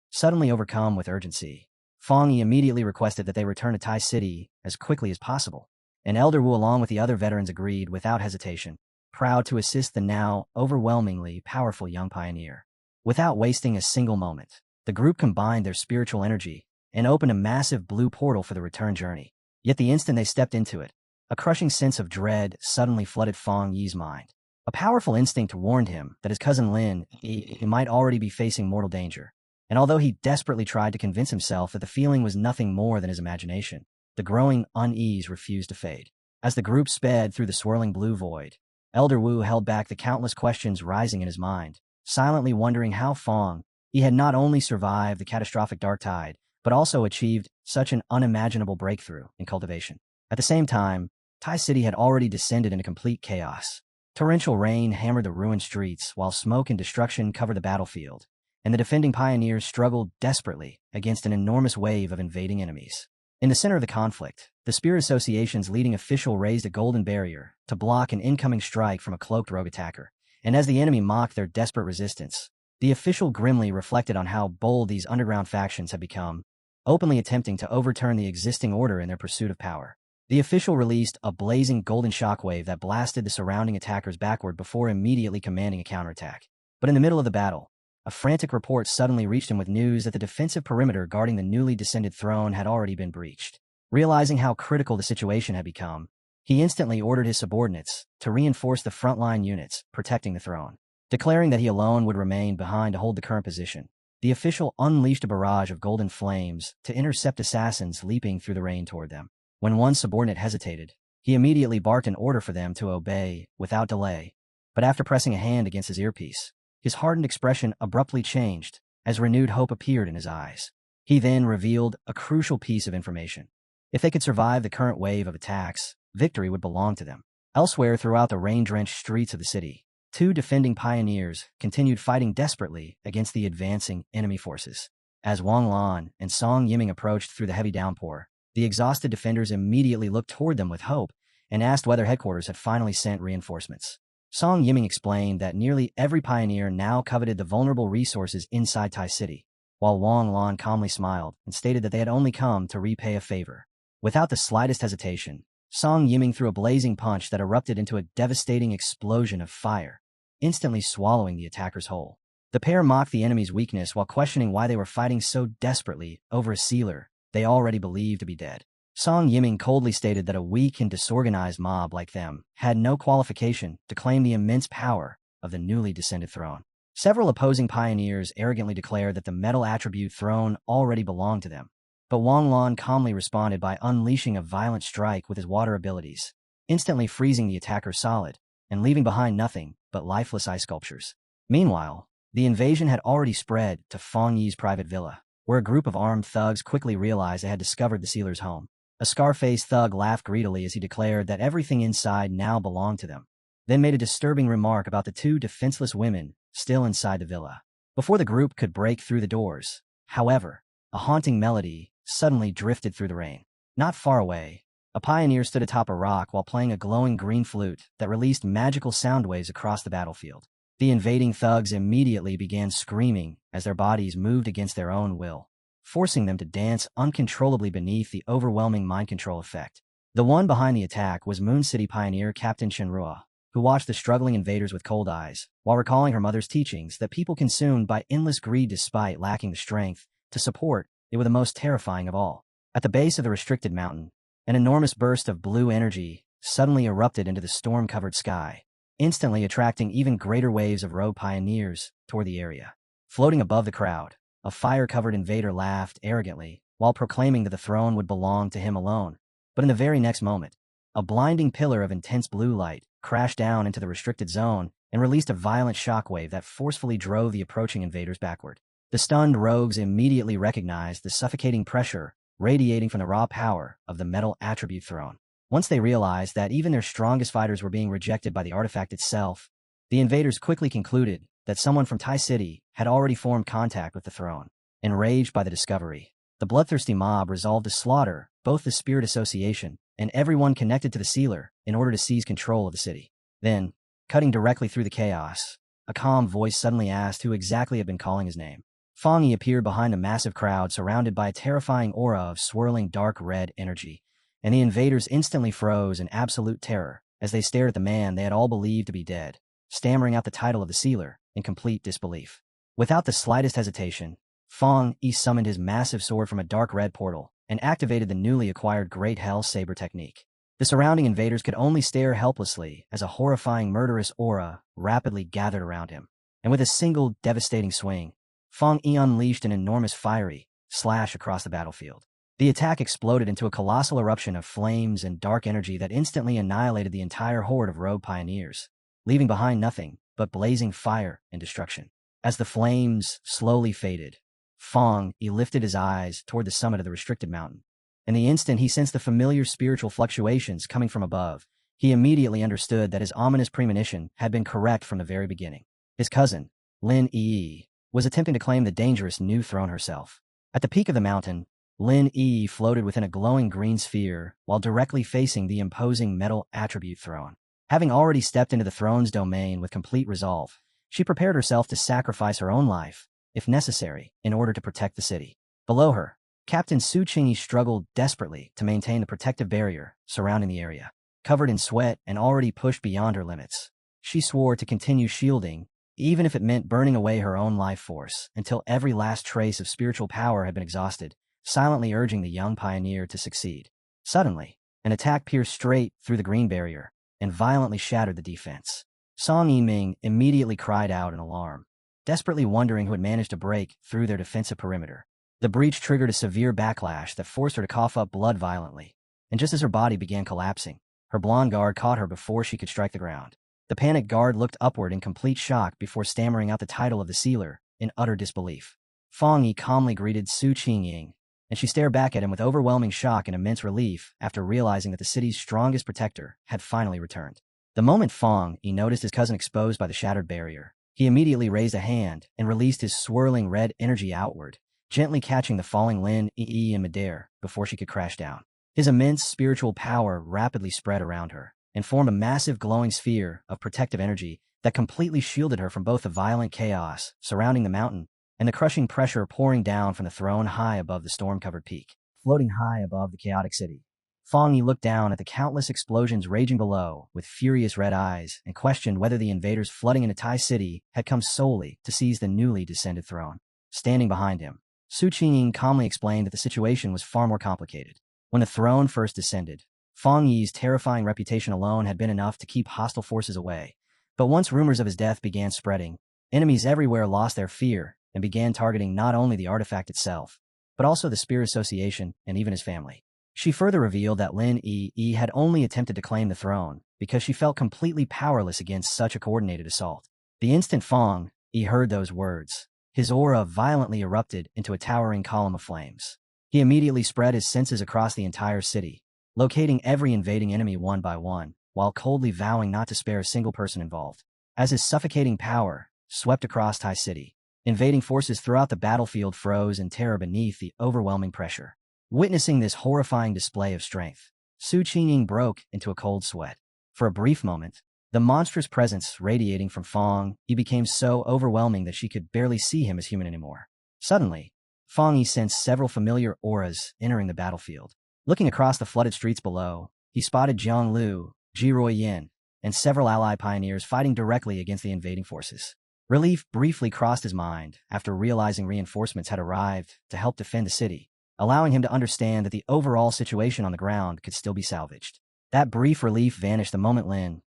Suddenly overcome with urgency, Fong Yi immediately requested that they return to Tai City as quickly as possible, and Elder Wu along with the other veterans agreed without hesitation, proud to assist the now overwhelmingly powerful young pioneer. Without wasting a single moment, the group combined their spiritual energy and opened a massive blue portal for the return journey. Yet the instant they stepped into it, a crushing sense of dread suddenly flooded Fang Yi's mind. A powerful instinct warned him that his cousin Lin he might already be facing mortal danger. And although he desperately tried to convince himself that the feeling was nothing more than his imagination, the growing unease refused to fade. As the group sped through the swirling blue void, Elder Wu held back the countless questions rising in his mind, silently wondering how Fang he had not only survived the catastrophic dark tide, but also achieved such an unimaginable breakthrough in cultivation. At the same time, Tai City had already descended into complete chaos. Torrential rain hammered the ruined streets, while smoke and destruction covered the battlefield, and the defending pioneers struggled desperately against an enormous wave of invading enemies. In the center of the conflict, the Spirit Association's leading official raised a golden barrier to block an incoming strike from a cloaked rogue attacker, and as the enemy mocked their desperate resistance, the official grimly reflected on how bold these underground factions had become, openly attempting to overturn the existing order in their pursuit of power. The official released a blazing golden shockwave that blasted the surrounding attackers backward before immediately commanding a counterattack. But in the middle of the battle, a frantic report suddenly reached him with news that the defensive perimeter guarding the newly descended throne had already been breached. Realizing how critical the situation had become, he instantly ordered his subordinates to reinforce the frontline units protecting the throne. Declaring that he alone would remain behind to hold the current position, the official unleashed a barrage of golden flames to intercept assassins leaping through the rain toward them. When one subordinate hesitated, he immediately barked an order for them to obey without delay. But after pressing a hand against his earpiece, his hardened expression abruptly changed as renewed hope appeared in his eyes. He then revealed a crucial piece of information. If they could survive the current wave of attacks, victory would belong to them. Elsewhere throughout the rain-drenched streets of the city, two defending pioneers continued fighting desperately against the advancing enemy forces. As Wang Lan and Song Yiming approached through the heavy downpour, the exhausted defenders immediately looked toward them with hope and asked whether headquarters had finally sent reinforcements. Song Yiming explained that nearly every pioneer now coveted the vulnerable resources inside Tai City, while Wang Lan calmly smiled and stated that they had only come to repay a favor. Without the slightest hesitation, Song Yiming threw a blazing punch that erupted into a devastating explosion of fire, instantly swallowing the attackers whole. The pair mocked the enemy's weakness while questioning why they were fighting so desperately over a sealer they already believed to be dead. Song Yiming coldly stated that a weak and disorganized mob like them had no qualification to claim the immense power of the newly descended throne. Several opposing pioneers arrogantly declared that the metal attribute throne already belonged to them, but Wang Lan calmly responded by unleashing a violent strike with his water abilities, instantly freezing the attacker solid and leaving behind nothing but lifeless ice sculptures. Meanwhile, the invasion had already spread to Fang Yi's private villa, where a group of armed thugs quickly realized they had discovered the sealer's home. A scar-faced thug laughed greedily as he declared that everything inside now belonged to them, then made a disturbing remark about the two defenseless women still inside the villa. Before the group could break through the doors, however, a haunting melody suddenly drifted through the rain. Not far away, a pioneer stood atop a rock while playing a glowing green flute that released magical sound waves across the battlefield. The invading thugs immediately began screaming as their bodies moved against their own will, forcing them to dance uncontrollably beneath the overwhelming mind control effect. The one behind the attack was Moon City pioneer Captain Shenrua, who watched the struggling invaders with cold eyes, while recalling her mother's teachings that people consumed by endless greed despite lacking the strength to support it were the most terrifying of all. At the base of the restricted mountain, an enormous burst of blue energy suddenly erupted into the storm-covered sky, instantly attracting even greater waves of rogue pioneers toward the area. Floating above the crowd, a fire-covered invader laughed arrogantly while proclaiming that the throne would belong to him alone. But in the very next moment, a blinding pillar of intense blue light crashed down into the restricted zone and released a violent shockwave that forcefully drove the approaching invaders backward. The stunned rogues immediately recognized the suffocating pressure radiating from the raw power of the metal attribute throne. Once they realized that even their strongest fighters were being rejected by the artifact itself, the invaders quickly concluded that someone from Tai City had already formed contact with the throne. Enraged by the discovery, the bloodthirsty mob resolved to slaughter both the Spirit Association and everyone connected to the sealer in order to seize control of the city. Then, cutting directly through the chaos, a calm voice suddenly asked who exactly had been calling his name. Fang Yi appeared behind a massive crowd surrounded by a terrifying aura of swirling dark red energy, and the invaders instantly froze in absolute terror as they stared at the man they had all believed to be dead, stammering out the title of the sealer in complete disbelief. Without the slightest hesitation, Fong Yi summoned his massive sword from a dark red portal and activated the newly acquired Great Hell Saber technique. The surrounding invaders could only stare helplessly as a horrifying murderous aura rapidly gathered around him. And with a single devastating swing, Fong Yi unleashed an enormous fiery slash across the battlefield. The attack exploded into a colossal eruption of flames and dark energy that instantly annihilated the entire horde of rogue pioneers, leaving behind nothing but blazing fire and destruction. As the flames slowly faded, Fong Yi lifted his eyes toward the summit of the restricted mountain. In the instant he sensed the familiar spiritual fluctuations coming from above, he immediately understood that his ominous premonition had been correct from the very beginning. His cousin, Lin Yi, was attempting to claim the dangerous new throne herself. At the peak of the mountain, Lin Yi floated within a glowing green sphere while directly facing the imposing metal attribute throne. Having already stepped into the throne's domain with complete resolve, she prepared herself to sacrifice her own life, if necessary, in order to protect the city. Below her, Captain Su Qingyi struggled desperately to maintain the protective barrier surrounding the area. Covered in sweat and already pushed beyond her limits, she swore to continue shielding, even if it meant burning away her own life force until every last trace of spiritual power had been exhausted, silently urging the young pioneer to succeed. Suddenly, an attack pierced straight through the green barrier and violently shattered the defense. Song Yiming immediately cried out in alarm, desperately wondering who had managed to break through their defensive perimeter. The breach triggered a severe backlash that forced her to cough up blood violently, and just as her body began collapsing, her blonde guard caught her before she could strike the ground. The panicked guard looked upward in complete shock before stammering out the title of the sealer in utter disbelief. Fong Yi calmly greeted Su Qingying, and she stared back at him with overwhelming shock and immense relief after realizing that the city's strongest protector had finally returned. The moment Fong Yi noticed his cousin exposed by the shattered barrier, he immediately raised a hand and released his swirling red energy outward, gently catching the falling Lin Yi in midair before she could crash down. His immense spiritual power rapidly spread around her and formed a massive glowing sphere of protective energy that completely shielded her from both the violent chaos surrounding the mountain and the crushing pressure pouring down from the throne high above the storm-covered peak. Floating high above the chaotic city, Fong Yi looked down at the countless explosions raging below with furious red eyes and questioned whether the invaders flooding into Tai City had come solely to seize the newly descended throne. Standing behind him, Su Qingying calmly explained that the situation was far more complicated. When the throne first descended, Fong Yi's terrifying reputation alone had been enough to keep hostile forces away. But once rumors of his death began spreading, enemies everywhere lost their fear and began targeting not only the artifact itself, but also the Spirit Association and even his family. She further revealed that Lin Yi had only attempted to claim the throne because she felt completely powerless against such a coordinated assault. The instant Fong Yi heard those words, his aura violently erupted into a towering column of flames. He immediately spread his senses across the entire city, locating every invading enemy one by one, while coldly vowing not to spare a single person involved. As his suffocating power swept across Tai City, invading forces throughout the battlefield froze in terror beneath the overwhelming pressure. Witnessing this horrifying display of strength, Su Qingying broke into a cold sweat. For a brief moment, the monstrous presence radiating from Fong Yi became so overwhelming that she could barely see him as human anymore. Suddenly, Fong Yi sensed several familiar auras entering the battlefield. Looking across the flooded streets below, he spotted Jiang Lu, Jiroi Yin, and several ally pioneers fighting directly against the invading forces. Relief briefly crossed his mind after realizing reinforcements had arrived to help defend the city, allowing him to understand that the overall situation on the ground could still be salvaged. That brief relief vanished the moment Lin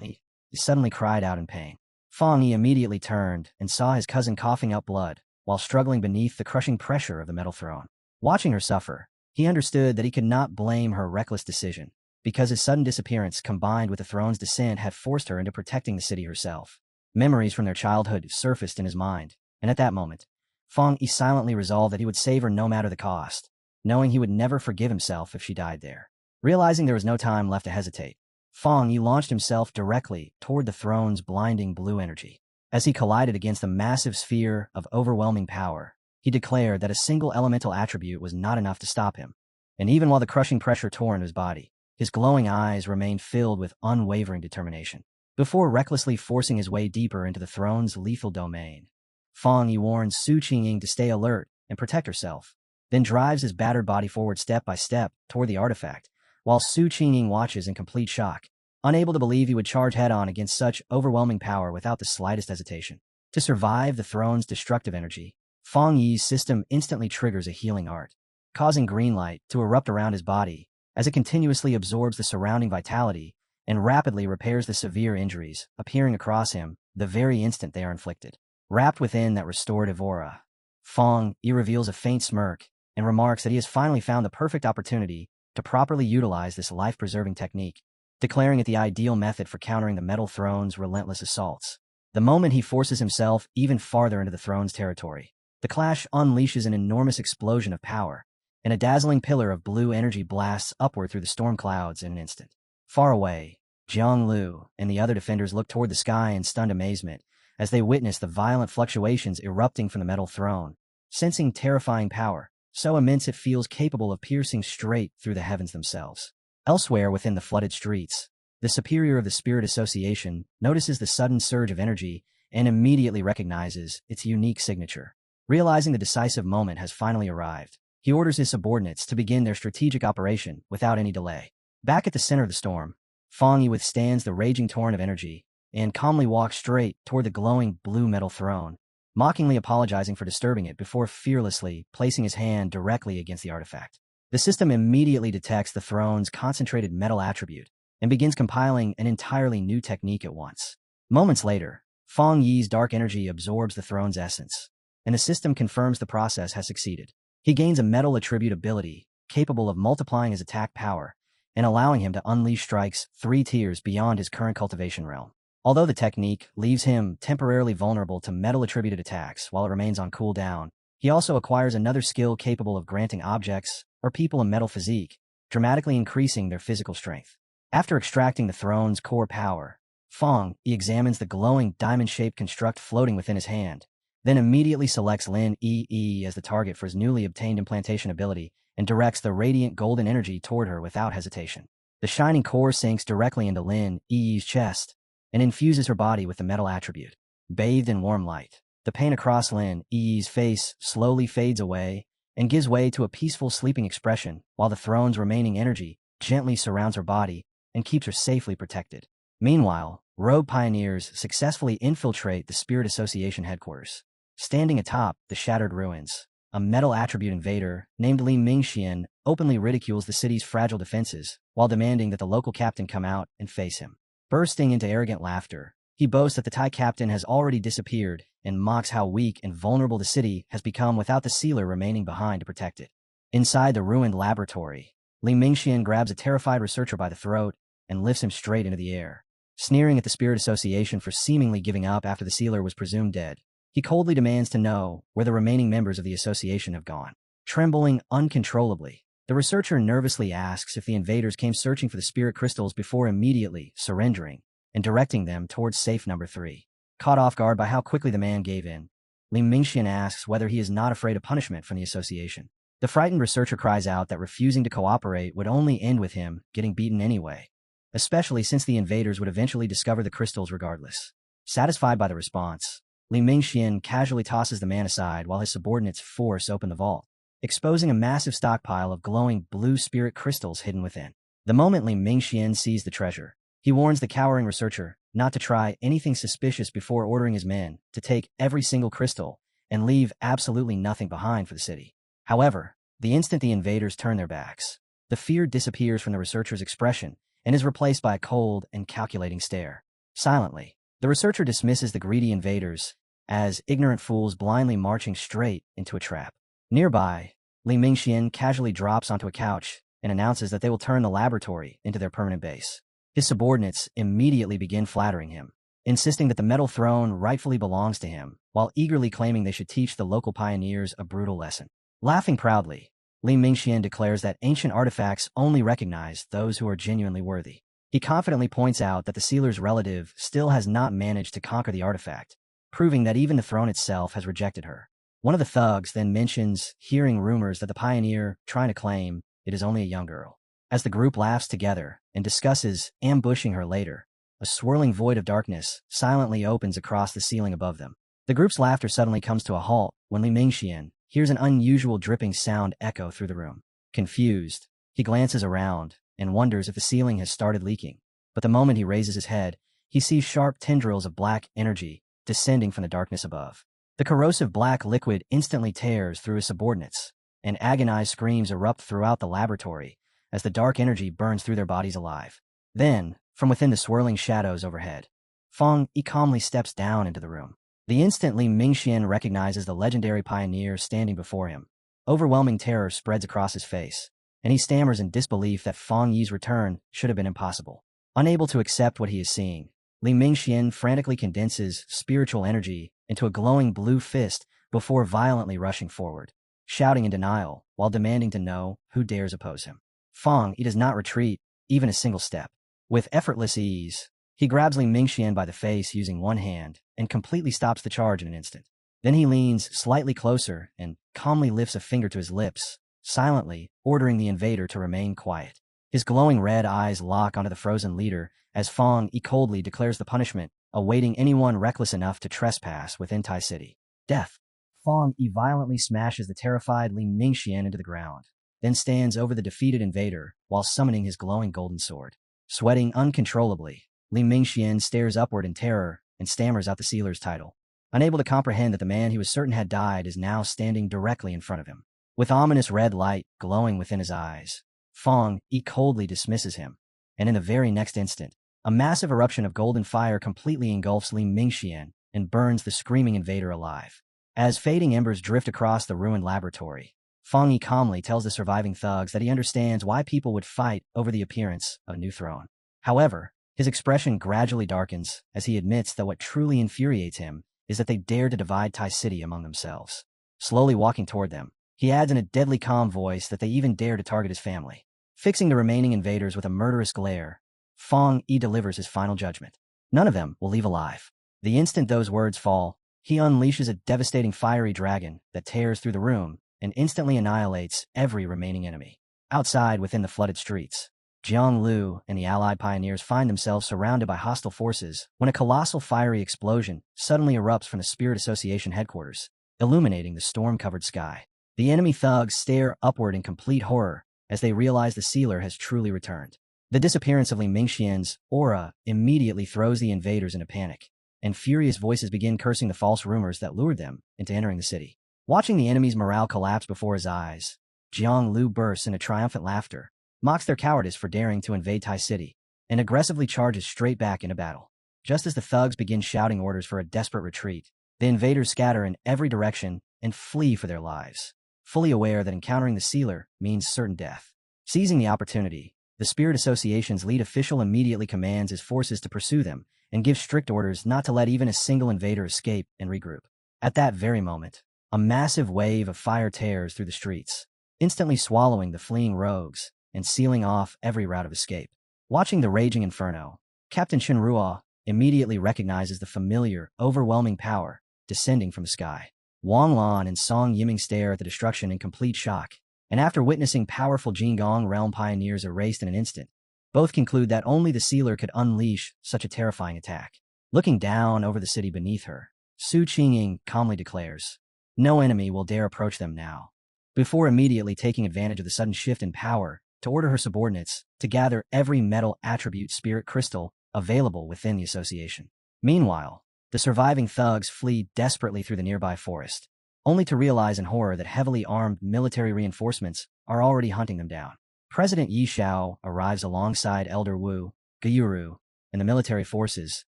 Yi suddenly cried out in pain. Fong Yi immediately turned and saw his cousin coughing up blood while struggling beneath the crushing pressure of the metal throne. Watching her suffer, he understood that he could not blame her reckless decision, because his sudden disappearance combined with the throne's descent had forced her into protecting the city herself. Memories from their childhood surfaced in his mind, and at that moment, Fong Yi silently resolved that he would save her no matter the cost, knowing he would never forgive himself if she died there. Realizing there was no time left to hesitate, Fong Yi launched himself directly toward the throne's blinding blue energy. As he collided against the massive sphere of overwhelming power, he declared that a single elemental attribute was not enough to stop him. And even while the crushing pressure tore into his body, his glowing eyes remained filled with unwavering determination. Before recklessly forcing his way deeper into the throne's lethal domain, Fong Yi warns Su Qingying to stay alert and protect herself, then drives his battered body forward step by step toward the artifact, while Su Qingying watches in complete shock, unable to believe he would charge head-on against such overwhelming power without the slightest hesitation. To survive the throne's destructive energy, Fang Yi's system instantly triggers a healing art, causing green light to erupt around his body as it continuously absorbs the surrounding vitality and rapidly repairs the severe injuries appearing across him the very instant they are inflicted. Wrapped within that restorative aura, Fang Yi reveals a faint smirk and remarks that he has finally found the perfect opportunity to properly utilize this life-preserving technique, declaring it the ideal method for countering the Metal Throne's relentless assaults. The moment he forces himself even farther into the Throne's territory, the clash unleashes an enormous explosion of power, and a dazzling pillar of blue energy blasts upward through the storm clouds in an instant. Far away, Jiang Lu and the other defenders look toward the sky in stunned amazement as they witness the violent fluctuations erupting from the Metal Throne, sensing terrifying power, so immense it feels capable of piercing straight through the heavens themselves. Elsewhere within the flooded streets, the superior of the Spirit Association notices the sudden surge of energy and immediately recognizes its unique signature. Realizing the decisive moment has finally arrived, he orders his subordinates to begin their strategic operation without any delay. Back at the center of the storm, Fang Yi withstands the raging torrent of energy and calmly walks straight toward the glowing blue metal throne, mockingly apologizing for disturbing it before fearlessly placing his hand directly against the artifact. The system immediately detects the throne's concentrated metal attribute and begins compiling an entirely new technique at once. Moments later, Fang Yi's dark energy absorbs the throne's essence, and the system confirms the process has succeeded. He gains a metal attribute ability capable of multiplying his attack power and allowing him to unleash strikes 3 tiers beyond his current cultivation realm. Although the technique leaves him temporarily vulnerable to metal-attributed attacks while it remains on cooldown, he also acquires another skill capable of granting objects or people a metal physique, dramatically increasing their physical strength. After extracting the throne's core power, Fang Yi examines the glowing diamond-shaped construct floating within his hand, then immediately selects Lin Yi as the target for his newly obtained implantation ability and directs the radiant golden energy toward her without hesitation. The shining core sinks directly into Lin Yi's chest and infuses her body with the metal attribute. Bathed in warm light, the pain across Lin Yi's face slowly fades away and gives way to a peaceful sleeping expression while the throne's remaining energy gently surrounds her body and keeps her safely protected. Meanwhile, rogue pioneers successfully infiltrate the Spirit Association headquarters. Standing atop the shattered ruins, a metal attribute invader named Li Mingxian openly ridicules the city's fragile defenses while demanding that the local captain come out and face him. Bursting into arrogant laughter, he boasts that the Thai captain has already disappeared and mocks how weak and vulnerable the city has become without the sealer remaining behind to protect it. Inside the ruined laboratory, Li Mingxian grabs a terrified researcher by the throat and lifts him straight into the air. Sneering at the Spirit Association for seemingly giving up after the sealer was presumed dead, he coldly demands to know where the remaining members of the association have gone. Trembling uncontrollably, the researcher nervously asks if the invaders came searching for the spirit crystals before immediately surrendering and directing them towards safe number 3. Caught off guard by how quickly the man gave in, Li Mingxian asks whether he is not afraid of punishment from the association. The frightened researcher cries out that refusing to cooperate would only end with him getting beaten anyway, especially since the invaders would eventually discover the crystals regardless. Satisfied by the response, Li Mingxian casually tosses the man aside while his subordinates force open the vault, exposing a massive stockpile of glowing blue spirit crystals hidden within. The moment Li Mingxian sees the treasure, he warns the cowering researcher not to try anything suspicious before ordering his men to take every single crystal and leave absolutely nothing behind for the city. However, the instant the invaders turn their backs, the fear disappears from the researcher's expression and is replaced by a cold and calculating stare. Silently, the researcher dismisses the greedy invaders as ignorant fools blindly marching straight into a trap. Nearby, Li Mingxian casually drops onto a couch and announces that they will turn the laboratory into their permanent base. His subordinates immediately begin flattering him, insisting that the metal throne rightfully belongs to him, while eagerly claiming they should teach the local pioneers a brutal lesson. Laughing proudly, Li Mingxian declares that ancient artifacts only recognize those who are genuinely worthy. He confidently points out that the sealer's relative still has not managed to conquer the artifact, proving that even the throne itself has rejected her. One of the thugs then mentions hearing rumors that the pioneer trying to claim it is only a young girl. As the group laughs together and discusses ambushing her later, a swirling void of darkness silently opens across the ceiling above them. The group's laughter suddenly comes to a halt when Li Mingxian hears an unusual dripping sound echo through the room. Confused, he glances around and wonders if the ceiling has started leaking. But the moment he raises his head, he sees sharp tendrils of black energy descending from the darkness above. The corrosive black liquid instantly tears through his subordinates, and agonized screams erupt throughout the laboratory as the dark energy burns through their bodies alive. Then, from within the swirling shadows overhead, Feng Yi calmly steps down into the room. The instant Li Mingxian recognizes the legendary pioneer standing before him, overwhelming terror spreads across his face, and he stammers in disbelief that Feng Yi's return should have been impossible. Unable to accept what he is seeing, Li Mingxian frantically condenses spiritual energy into a glowing blue fist before violently rushing forward, shouting in denial while demanding to know who dares oppose him. Feng Yi does not retreat even a single step. With effortless ease, he grabs Li Mingxian by the face using one hand and completely stops the charge in an instant. Then he leans slightly closer and calmly lifts a finger to his lips, silently ordering the invader to remain quiet. His glowing red eyes lock onto the frozen leader as Feng Yi coldly declares the punishment awaiting anyone reckless enough to trespass within Tai City. Death. Feng Yi violently smashes the terrified Li Mingxian into the ground, then stands over the defeated invader while summoning his glowing golden sword. Sweating uncontrollably, Li Mingxian stares upward in terror and stammers out the sealer's title, unable to comprehend that the man he was certain had died is now standing directly in front of him. With ominous red light glowing within his eyes, Feng Yi coldly dismisses him, and in the very next instant, a massive eruption of golden fire completely engulfs Li Mingxian and burns the screaming invader alive. As fading embers drift across the ruined laboratory, Feng Yi calmly tells the surviving thugs that he understands why people would fight over the appearance of a new throne. However, his expression gradually darkens as he admits that what truly infuriates him is that they dare to divide Tai City among themselves. Slowly walking toward them, he adds in a deadly calm voice that they even dare to target his family. Fixing the remaining invaders with a murderous glare, Feng Yi delivers his final judgment. None of them will leave alive. The instant those words fall, he unleashes a devastating fiery dragon that tears through the room and instantly annihilates every remaining enemy. Outside within the flooded streets, Jiang Lu and the allied pioneers find themselves surrounded by hostile forces when a colossal fiery explosion suddenly erupts from the Spirit Association headquarters, illuminating the storm-covered sky. The enemy thugs stare upward in complete horror as they realize the sealer has truly returned. The disappearance of Li Mingxian's aura immediately throws the invaders into panic, and furious voices begin cursing the false rumors that lured them into entering the city. Watching the enemy's morale collapse before his eyes, Jiang Lu bursts into triumphant laughter, mocks their cowardice for daring to invade Tai City, and aggressively charges straight back into battle. Just as the thugs begin shouting orders for a desperate retreat, the invaders scatter in every direction and flee for their lives, fully aware that encountering the sealer means certain death. Seizing the opportunity, the Spirit Association's lead official immediately commands his forces to pursue them and gives strict orders not to let even a single invader escape and regroup. At that very moment, a massive wave of fire tears through the streets, instantly swallowing the fleeing rogues and sealing off every route of escape. Watching the raging inferno, Captain Shinrua immediately recognizes the familiar, overwhelming power descending from the sky. Wang Lan and Song Yiming stare at the destruction in complete shock, and after witnessing powerful Jingong realm pioneers erased in an instant, both conclude that only the sealer could unleash such a terrifying attack. Looking down over the city beneath her, Su Qingying calmly declares, "No enemy will dare approach them now," before immediately taking advantage of the sudden shift in power to order her subordinates to gather every metal attribute spirit crystal available within the association. Meanwhile, the surviving thugs flee desperately through the nearby forest, only to realize in horror that heavily armed military reinforcements are already hunting them down. President Yi Xiao arrives alongside Elder Wu, Gyuru, and the military forces,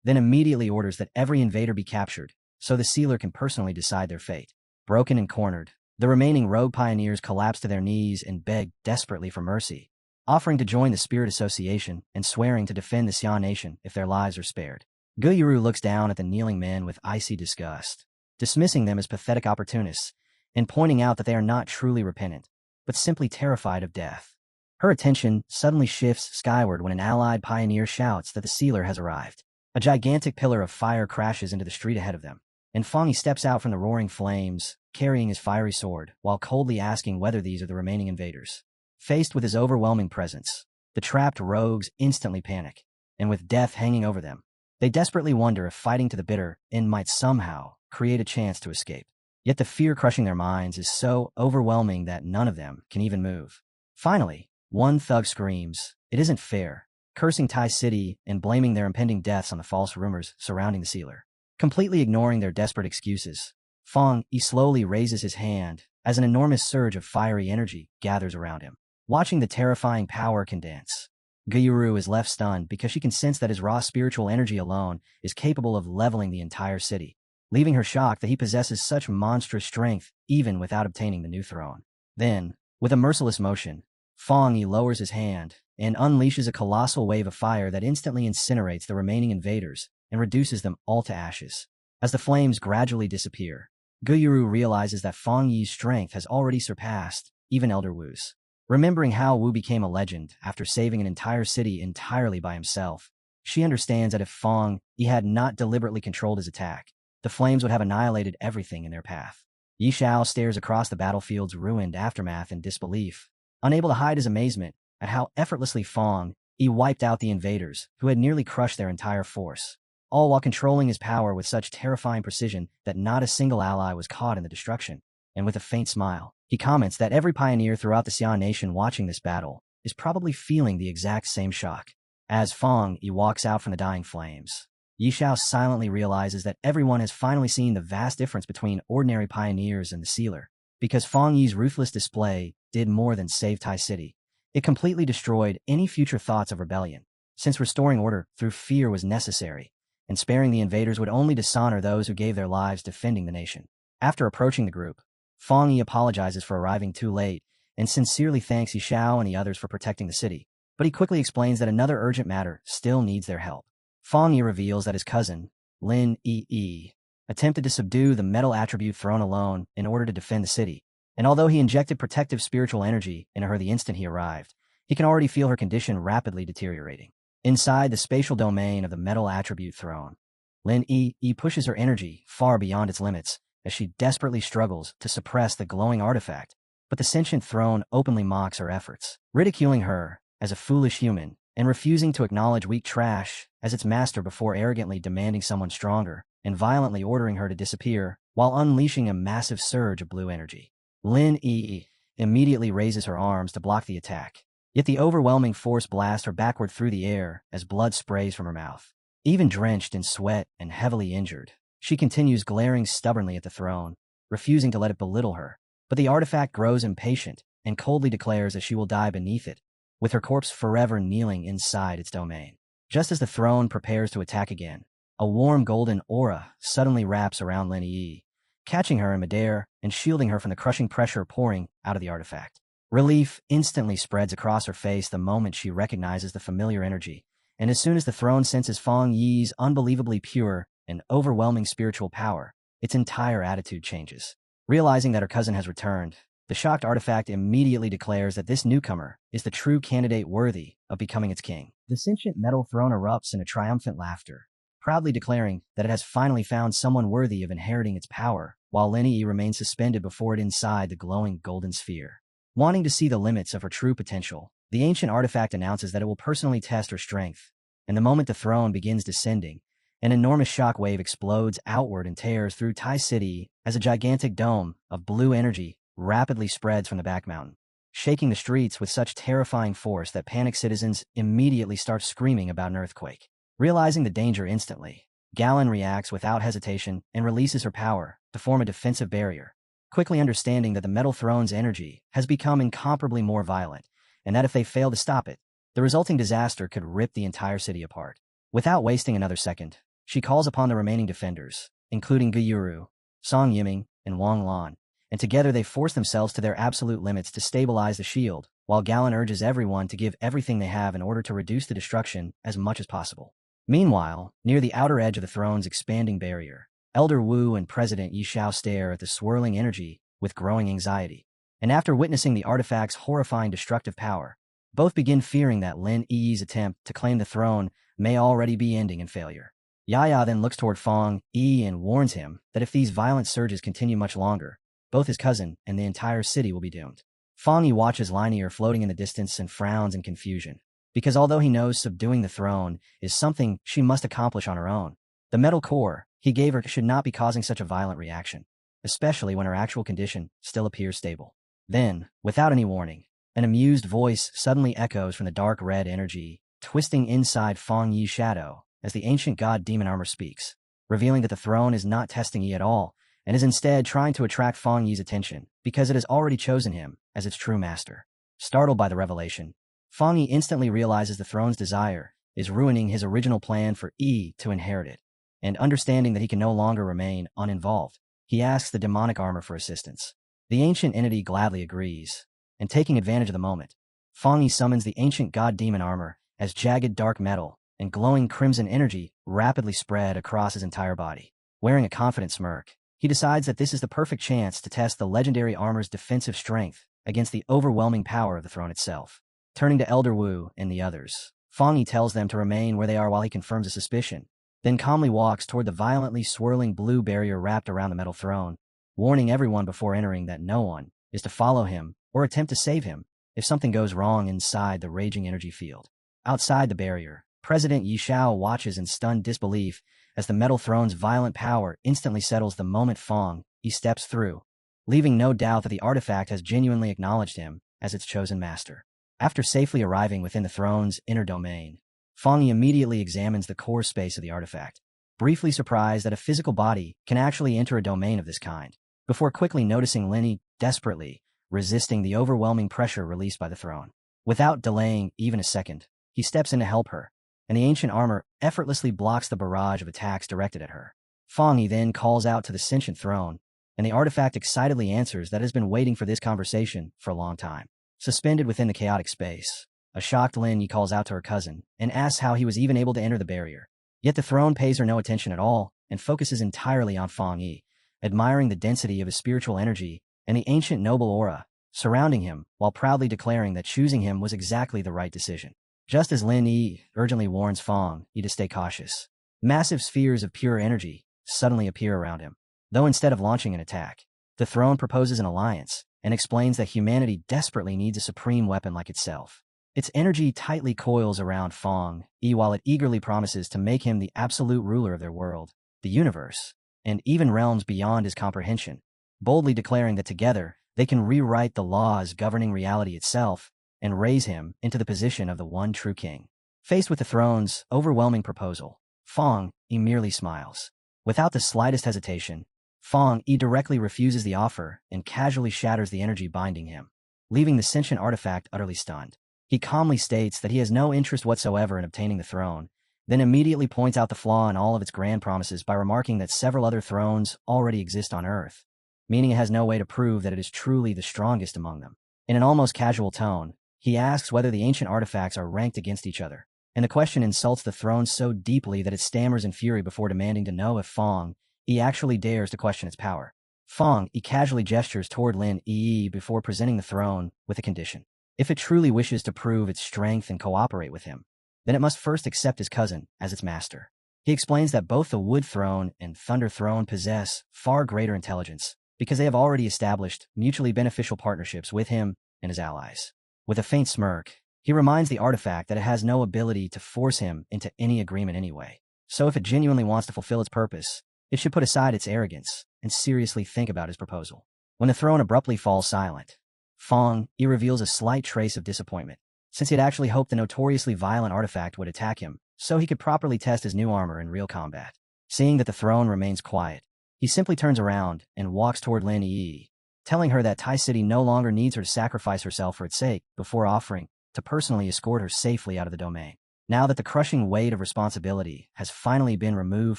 then immediately orders that every invader be captured so the sealer can personally decide their fate. Broken and cornered, the remaining rogue pioneers collapse to their knees and beg desperately for mercy, offering to join the Spirit Association and swearing to defend the Xia Nation if their lives are spared. Gyuru looks down at the kneeling men with icy disgust, dismissing them as pathetic opportunists and pointing out that they are not truly repentant, but simply terrified of death. Her attention suddenly shifts skyward when an allied pioneer shouts that the sealer has arrived. A gigantic pillar of fire crashes into the street ahead of them, and Feng Yi steps out from the roaring flames, carrying his fiery sword, while coldly asking whether these are the remaining invaders. Faced with his overwhelming presence, the trapped rogues instantly panic, and with death hanging over them, they desperately wonder if fighting to the bitter end might somehow create a chance to escape. Yet the fear crushing their minds is so overwhelming that none of them can even move. Finally, one thug screams, "It isn't fair," cursing Tai City and blaming their impending deaths on the false rumors surrounding the sealer. Completely ignoring their desperate excuses, Fong Yi slowly raises his hand as an enormous surge of fiery energy gathers around him. Watching the terrifying power condense, Gyuru is left stunned because she can sense that his raw spiritual energy alone is capable of leveling the entire city, leaving her shocked that he possesses such monstrous strength even without obtaining the new throne. Then, with a merciless motion, Fong Yi lowers his hand and unleashes a colossal wave of fire that instantly incinerates the remaining invaders and reduces them all to ashes. As the flames gradually disappear, Gyuru realizes that Fong Yi's strength has already surpassed even Elder Wu's. Remembering how Wu became a legend after saving an entire city entirely by himself, she understands that if Fong Yi had not deliberately controlled his attack, the flames would have annihilated everything in their path. Yi Xiao stares across the battlefield's ruined aftermath in disbelief, unable to hide his amazement at how effortlessly Fong Yi wiped out the invaders who had nearly crushed their entire force, all while controlling his power with such terrifying precision that not a single ally was caught in the destruction. And with a faint smile, he comments that every pioneer throughout the Xian nation watching this battle is probably feeling the exact same shock. As Fong Yi walks out from the dying flames, Yi Xiao silently realizes that everyone has finally seen the vast difference between ordinary pioneers and the sealer. Because Fong Yi's ruthless display did more than save Tai City, it completely destroyed any future thoughts of rebellion, since restoring order through fear was necessary, and sparing the invaders would only dishonor those who gave their lives defending the nation. After approaching the group, Fong Yi apologizes for arriving too late and sincerely thanks Yi Xiao and the others for protecting the city, but he quickly explains that another urgent matter still needs their help. Fong Yi reveals that his cousin, Lin Yi, attempted to subdue the metal attribute throne alone in order to defend the city, and although he injected protective spiritual energy into her the instant he arrived, he can already feel her condition rapidly deteriorating. Inside the spatial domain of the metal attribute throne, Lin Yi pushes her energy far beyond its limits as she desperately struggles to suppress the glowing artifact, but the sentient throne openly mocks her efforts, ridiculing her as a foolish human and refusing to acknowledge weak trash as its master before arrogantly demanding someone stronger and violently ordering her to disappear while unleashing a massive surge of blue energy. Lin Yi immediately raises her arms to block the attack, yet the overwhelming force blasts her backward through the air as blood sprays from her mouth. Even drenched in sweat and heavily injured, she continues glaring stubbornly at the throne, refusing to let it belittle her. But the artifact grows impatient and coldly declares that she will die beneath it, with her corpse forever kneeling inside its domain. Just as the throne prepares to attack again, a warm golden aura suddenly wraps around Lin Yi, catching her in midair and shielding her from the crushing pressure pouring out of the artifact. Relief instantly spreads across her face the moment she recognizes the familiar energy, and as soon as the throne senses Fong Yi's unbelievably pure and overwhelming spiritual power, its entire attitude changes. Realizing that her cousin has returned, the shocked artifact immediately declares that this newcomer is the true candidate worthy of becoming its king. The sentient metal throne erupts in a triumphant laughter, proudly declaring that it has finally found someone worthy of inheriting its power, while Lin Yi remains suspended before it inside the glowing golden sphere. Wanting to see the limits of her true potential, the ancient artifact announces that it will personally test her strength, and the moment the throne begins descending, an enormous shock wave explodes outward and tears through Tai City as a gigantic dome of blue energy rapidly spreads from the back mountain, shaking the streets with such terrifying force that panicked citizens immediately start screaming about an earthquake. Realizing the danger instantly, Galen reacts without hesitation and releases her power to form a defensive barrier, quickly understanding that the metal throne's energy has become incomparably more violent, and that if they fail to stop it, the resulting disaster could rip the entire city apart. Without wasting another second, she calls upon the remaining defenders, including Gyuru, Song Yiming, and Wang Lan, and together they force themselves to their absolute limits to stabilize the shield, while Galen urges everyone to give everything they have in order to reduce the destruction as much as possible. Meanwhile, near the outer edge of the throne's expanding barrier, Elder Wu and President Yi Xiao stare at the swirling energy with growing anxiety, and after witnessing the artifact's horrifying destructive power, both begin fearing that Lin Yi's attempt to claim the throne may already be ending in failure. Yaya then looks toward Fong Yi and warns him that if these violent surges continue much longer, both his cousin and the entire city will be doomed. Fong Yi watches Linear floating in the distance and frowns in confusion, because although he knows subduing the throne is something she must accomplish on her own, the metal core he gave her should not be causing such a violent reaction, especially when her actual condition still appears stable. Then, without any warning, an amused voice suddenly echoes from the dark red energy, twisting inside Fong Yi's shadow, as the ancient god demon armor speaks, revealing that the throne is not testing Yi at all, and is instead trying to attract Fang Yi's attention because it has already chosen him as its true master. Startled by the revelation, Fang Yi instantly realizes the throne's desire is ruining his original plan for Yi to inherit it, and understanding that he can no longer remain uninvolved, he asks the demonic armor for assistance. The ancient entity gladly agrees, and taking advantage of the moment, Fang Yi summons the ancient god-demon armor as jagged dark metal and glowing crimson energy rapidly spread across his entire body. Wearing a confident smirk, he decides that this is the perfect chance to test the legendary armor's defensive strength against the overwhelming power of the throne itself. Turning to Elder Wu and the others, Fang Yi tells them to remain where they are while he confirms a suspicion, then calmly walks toward the violently swirling blue barrier wrapped around the metal throne, warning everyone before entering that no one is to follow him or attempt to save him if something goes wrong inside the raging energy field. Outside the barrier, President Yi Xiao watches in stunned disbelief as the metal throne's violent power instantly settles the moment Fang Yi steps through, leaving no doubt that the artifact has genuinely acknowledged him as its chosen master. After safely arriving within the throne's inner domain, Fang Yi immediately examines the core space of the artifact, briefly surprised that a physical body can actually enter a domain of this kind, before quickly noticing Lin Yi desperately resisting the overwhelming pressure released by the throne. Without delaying even a second, he steps in to help her, and the ancient armor effortlessly blocks the barrage of attacks directed at her. Fang Yi then calls out to the sentient throne, and the artifact excitedly answers that it has been waiting for this conversation for a long time. Suspended within the chaotic space, a shocked Lin Yi calls out to her cousin and asks how he was even able to enter the barrier. Yet the throne pays her no attention at all and focuses entirely on Fang Yi, admiring the density of his spiritual energy and the ancient noble aura surrounding him while proudly declaring that choosing him was exactly the right decision. Just as Lin Yi urgently warns Fang Yi to stay cautious, massive spheres of pure energy suddenly appear around him. Though instead of launching an attack, the throne proposes an alliance and explains that humanity desperately needs a supreme weapon like itself. Its energy tightly coils around Fang Yi while it eagerly promises to make him the absolute ruler of their world, the universe, and even realms beyond his comprehension, boldly declaring that together they can rewrite the laws governing reality itself and raise him into the position of the one true king. Faced with the throne's overwhelming proposal, Fang Yi merely smiles. Without the slightest hesitation, Fang Yi directly refuses the offer and casually shatters the energy binding him, leaving the sentient artifact utterly stunned. He calmly states that he has no interest whatsoever in obtaining the throne, then immediately points out the flaw in all of its grand promises by remarking that several other thrones already exist on Earth, meaning it has no way to prove that it is truly the strongest among them. In an almost casual tone, he asks whether the ancient artifacts are ranked against each other, and the question insults the throne so deeply that it stammers in fury before demanding to know if Fang Yi actually dares to question its power. Fang Yi casually gestures toward Lin Yi before presenting the throne with a condition. If it truly wishes to prove its strength and cooperate with him, then it must first accept his cousin as its master. He explains that both the Wood Throne and Thunder Throne possess far greater intelligence because they have already established mutually beneficial partnerships with him and his allies. With a faint smirk, he reminds the artifact that it has no ability to force him into any agreement anyway. So if it genuinely wants to fulfill its purpose, it should put aside its arrogance and seriously think about his proposal. When the throne abruptly falls silent, Fang Yi reveals a slight trace of disappointment, since he had actually hoped the notoriously violent artifact would attack him so he could properly test his new armor in real combat. Seeing that the throne remains quiet, he simply turns around and walks toward Lin Yi, telling her that Tai City no longer needs her to sacrifice herself for its sake before offering to personally escort her safely out of the domain. Now that the crushing weight of responsibility has finally been removed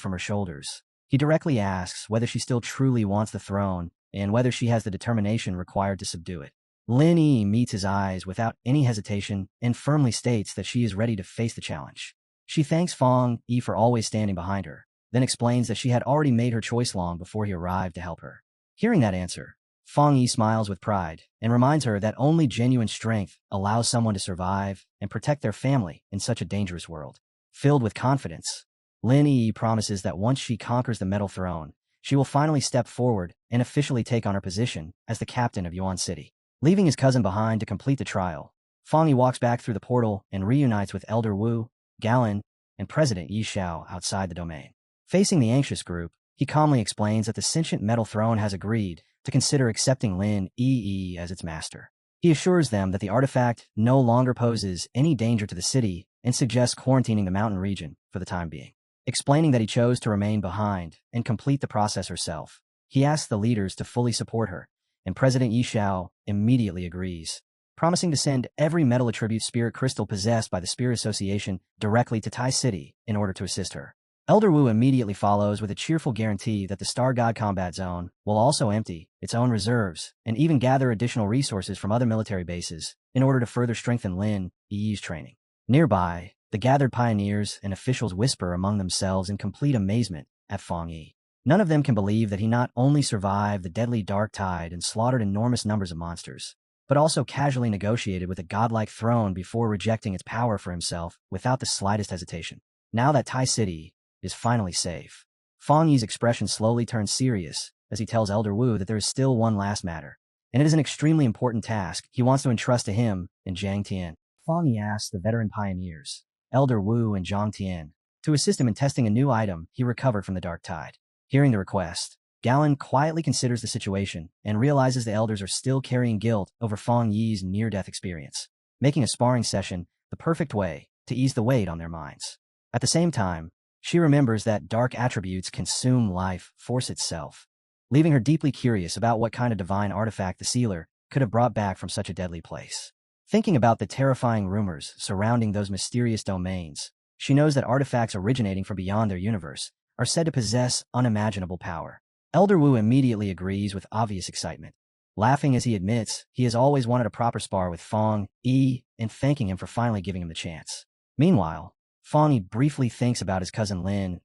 from her shoulders, he directly asks whether she still truly wants the throne and whether she has the determination required to subdue it. Lin Yi meets his eyes without any hesitation and firmly states that she is ready to face the challenge. She thanks Fang Yi for always standing behind her, then explains that she had already made her choice long before he arrived to help her. Hearing that answer, Fang Yi smiles with pride and reminds her that only genuine strength allows someone to survive and protect their family in such a dangerous world. Filled with confidence, Lin Yi promises that once she conquers the metal throne, she will finally step forward and officially take on her position as the captain of Yuan City. Leaving his cousin behind to complete the trial, Fang Yi walks back through the portal and reunites with Elder Wu, Galen, and President Yi Xiao outside the domain. Facing the anxious group, he calmly explains that the sentient metal throne has agreed to consider accepting Lin Yi as its master. He assures them that the artifact no longer poses any danger to the city and suggests quarantining the mountain region for the time being. Explaining that he chose to remain behind and complete the process herself, He asks the leaders to fully support her, and President Yishao immediately agrees, promising to send every metal attribute spirit crystal possessed by the Spirit Association directly to Tai City in order to assist her. Elder Wu immediately follows with a cheerful guarantee that the Star God Combat Zone will also empty its own reserves and even gather additional resources from other military bases in order to further strengthen Lin Yi's training. Nearby, the gathered pioneers and officials whisper among themselves in complete amazement at Fang Yi. None of them can believe that he not only survived the deadly dark tide and slaughtered enormous numbers of monsters, but also casually negotiated with a godlike throne before rejecting its power for himself without the slightest hesitation. Now that Tai City is finally safe, Fang Yi's expression slowly turns serious as he tells Elder Wu that there is still one last matter, and it is an extremely important task he wants to entrust to him and Zhang Tian. Fang Yi asks the veteran pioneers, Elder Wu and Zhang Tian, to assist him in testing a new item he recovered from the dark tide. Hearing the request, Galen quietly considers the situation and realizes the elders are still carrying guilt over Fang Yi's near-death experience, making a sparring session the perfect way to ease the weight on their minds. At the same time, she remembers that dark attributes consume life force itself, leaving her deeply curious about what kind of divine artifact the sealer could have brought back from such a deadly place. Thinking about the terrifying rumors surrounding those mysterious domains, she knows that artifacts originating from beyond their universe are said to possess unimaginable power. Elder Wu immediately agrees with obvious excitement, laughing as he admits he has always wanted a proper spar with Fang Yi and thanking him for finally giving him the chance. Meanwhile, Fang Yi briefly thinks about his cousin Lin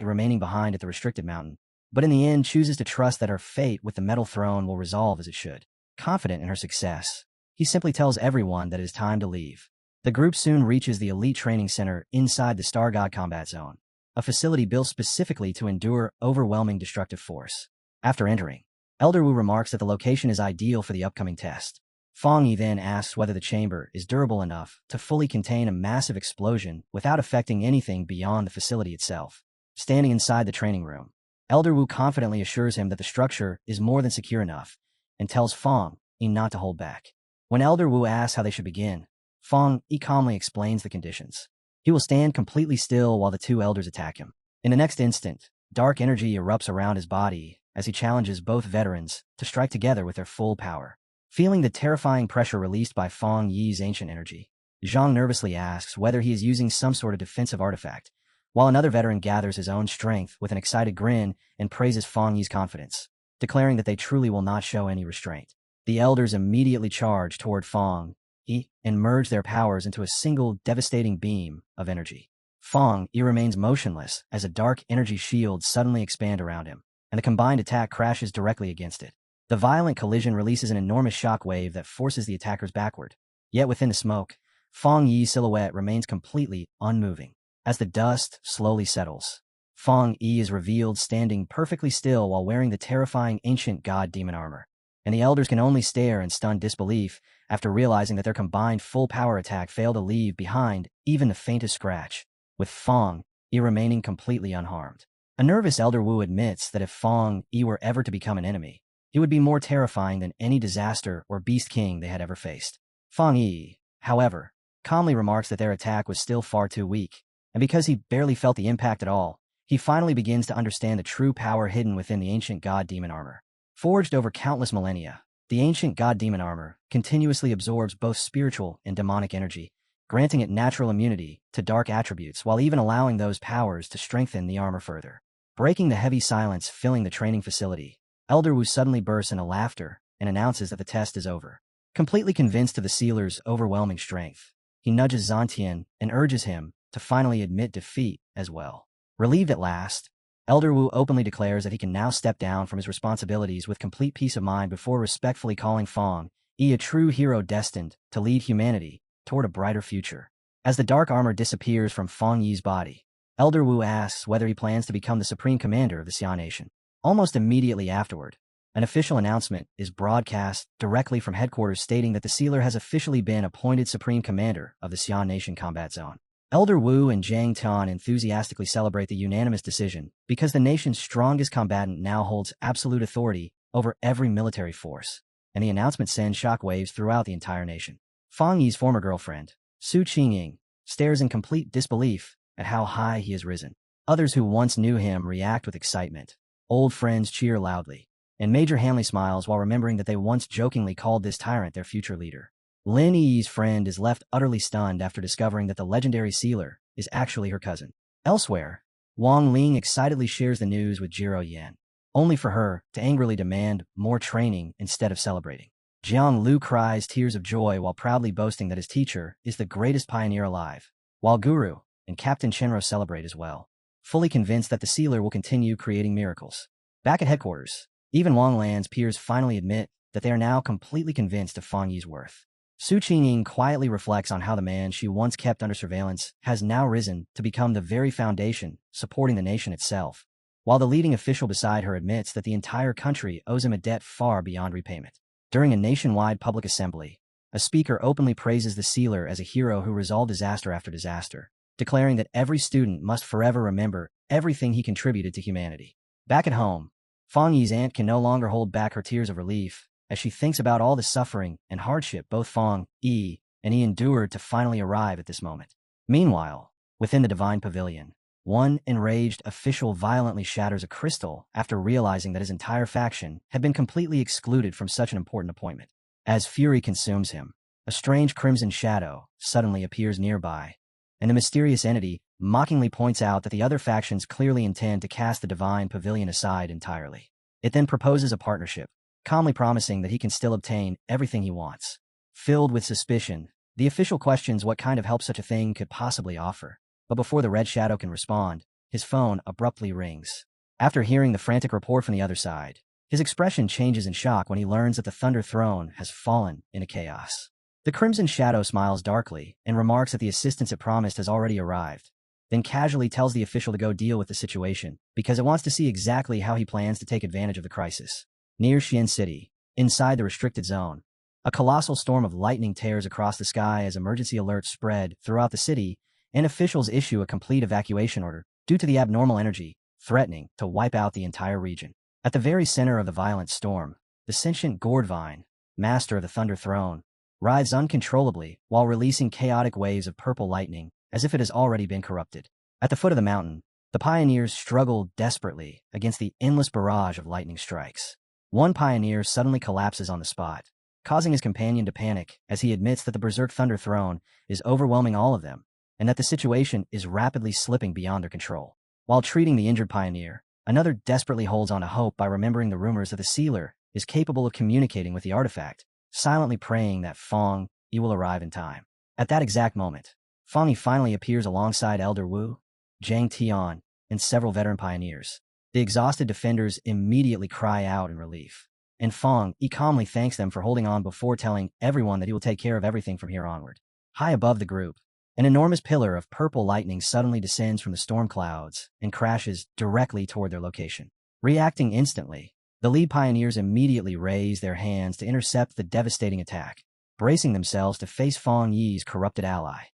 remaining behind at the restricted mountain, but in the end chooses to trust that her fate with the metal throne will resolve as it should. Confident in her success, he simply tells everyone that it is time to leave. The group soon reaches the elite training center inside the Star God Combat Zone, a facility built specifically to endure overwhelming destructive force. After entering, Elder Wu remarks that the location is ideal for the upcoming test. Fang Yi then asks whether the chamber is durable enough to fully contain a massive explosion without affecting anything beyond the facility itself. Standing inside the training room, Elder Wu confidently assures him that the structure is more than secure enough and tells Fang Yi not to hold back. When Elder Wu asks how they should begin, Fang Yi calmly explains the conditions. He will stand completely still while the two elders attack him. In the next instant, dark energy erupts around his body as he challenges both veterans to strike together with their full power. Feeling the terrifying pressure released by Fang Yi's ancient energy, Zhang nervously asks whether he is using some sort of defensive artifact, while another veteran gathers his own strength with an excited grin and praises Fang Yi's confidence, declaring that they truly will not show any restraint. The elders immediately charge toward Fang Yi and merge their powers into a single devastating beam of energy. Fang Yi remains motionless as a dark energy shield suddenly expands around him, and the combined attack crashes directly against it. The violent collision releases an enormous shock wave that forces the attackers backward. Yet within the smoke, Fang Yi's silhouette remains completely unmoving. As the dust slowly settles, Fang Yi is revealed standing perfectly still while wearing the terrifying ancient god-demon armor, and the elders can only stare in stunned disbelief after realizing that their combined full-power attack failed to leave behind even the faintest scratch, with Fang Yi remaining completely unharmed. A nervous Elder Wu admits that if Fang Yi were ever to become an enemy, he would be more terrifying than any disaster or beast king they had ever faced. Fang Yi, however, calmly remarks that their attack was still far too weak, and because he barely felt the impact at all, he finally begins to understand the true power hidden within the ancient god-demon armor. Forged over countless millennia, the ancient god-demon armor continuously absorbs both spiritual and demonic energy, granting it natural immunity to dark attributes while even allowing those powers to strengthen the armor further. Breaking the heavy silence filling the training facility, Elder Wu suddenly bursts into laughter and announces that the test is over. Completely convinced of the sealer's overwhelming strength, he nudges Zantian and urges him to finally admit defeat as well. Relieved at last, Elder Wu openly declares that he can now step down from his responsibilities with complete peace of mind before respectfully calling Fang Yi a true hero destined to lead humanity toward a brighter future. As the dark armor disappears from Fang Yi's body, Elder Wu asks whether he plans to become the supreme commander of the Xia Nation. Almost immediately afterward, an official announcement is broadcast directly from headquarters stating that the sealer has officially been appointed supreme commander of the Xia Nation Combat Zone. Elder Wu and Zhang Tian enthusiastically celebrate the unanimous decision because the nation's strongest combatant now holds absolute authority over every military force, and the announcement sends shockwaves throughout the entire nation. Fang Yi's former girlfriend, Su Qingying, stares in complete disbelief at how high he has risen. Others who once knew him react with excitement, Old friends cheer loudly, and Major Hanley smiles while remembering that they once jokingly called this tyrant their future leader. Lin Yi's friend is left utterly stunned after discovering that the legendary sealer is actually her cousin. Elsewhere, Wang Ling excitedly shares the news with Jiro Yan, only for her to angrily demand more training instead of celebrating. Jiang Lu cries tears of joy while proudly boasting that his teacher is the greatest pioneer alive, while Guru and Captain Chenro celebrate as well, fully convinced that the sealer will continue creating miracles. Back at headquarters, even Wang Lan's peers finally admit that they are now completely convinced of Fang Yi's worth. Su Qingning quietly reflects on how the man she once kept under surveillance has now risen to become the very foundation supporting the nation itself, while the leading official beside her admits that the entire country owes him a debt far beyond repayment. During a nationwide public assembly, a speaker openly praises the sealer as a hero who resolved disaster after disaster, declaring that every student must forever remember everything he contributed to humanity. Back at home, Fang Yi's aunt can no longer hold back her tears of relief as she thinks about all the suffering and hardship both Fang Yi and he endured to finally arrive at this moment. Meanwhile, within the Divine Pavilion, one enraged official violently shatters a crystal after realizing that his entire faction had been completely excluded from such an important appointment. As fury consumes him, a strange crimson shadow suddenly appears nearby, and the mysterious entity mockingly points out that the other factions clearly intend to cast the Divine Pavilion aside entirely. It then proposes a partnership, calmly promising that he can still obtain everything he wants. Filled with suspicion, the official questions what kind of help such a thing could possibly offer. But before the red shadow can respond, his phone abruptly rings. After hearing the frantic report from the other side, his expression changes in shock when he learns that the Thunder Throne has fallen into chaos. The Crimson Shadow smiles darkly and remarks that the assistance it promised has already arrived, then casually tells the official to go deal with the situation because it wants to see exactly how he plans to take advantage of the crisis. Near Xian City, inside the restricted zone, a colossal storm of lightning tears across the sky as emergency alerts spread throughout the city, and officials issue a complete evacuation order due to the abnormal energy, threatening to wipe out the entire region. At the very center of the violent storm, the sentient Gourdvine, master of the Thunder Throne, writhes uncontrollably while releasing chaotic waves of purple lightning as if it has already been corrupted. At the foot of the mountain, the pioneers struggle desperately against the endless barrage of lightning strikes. One pioneer suddenly collapses on the spot, causing his companion to panic as he admits that the Berserk Thunder Throne is overwhelming all of them, and that the situation is rapidly slipping beyond their control. While treating the injured pioneer, another desperately holds on to hope by remembering the rumors that the sealer is capable of communicating with the artifact, silently praying that Fang Yi will arrive in time. At that exact moment, Fang Yi finally appears alongside Elder Wu, Zhang Tian, and several veteran pioneers. The exhausted defenders immediately cry out in relief, and Fang Yi calmly thanks them for holding on before telling everyone that he will take care of everything from here onward. High above the group, an enormous pillar of purple lightning suddenly descends from the storm clouds and crashes directly toward their location. Reacting instantly, the lead pioneers immediately raise their hands to intercept the devastating attack, bracing themselves to face Fang Yi's corrupted ally.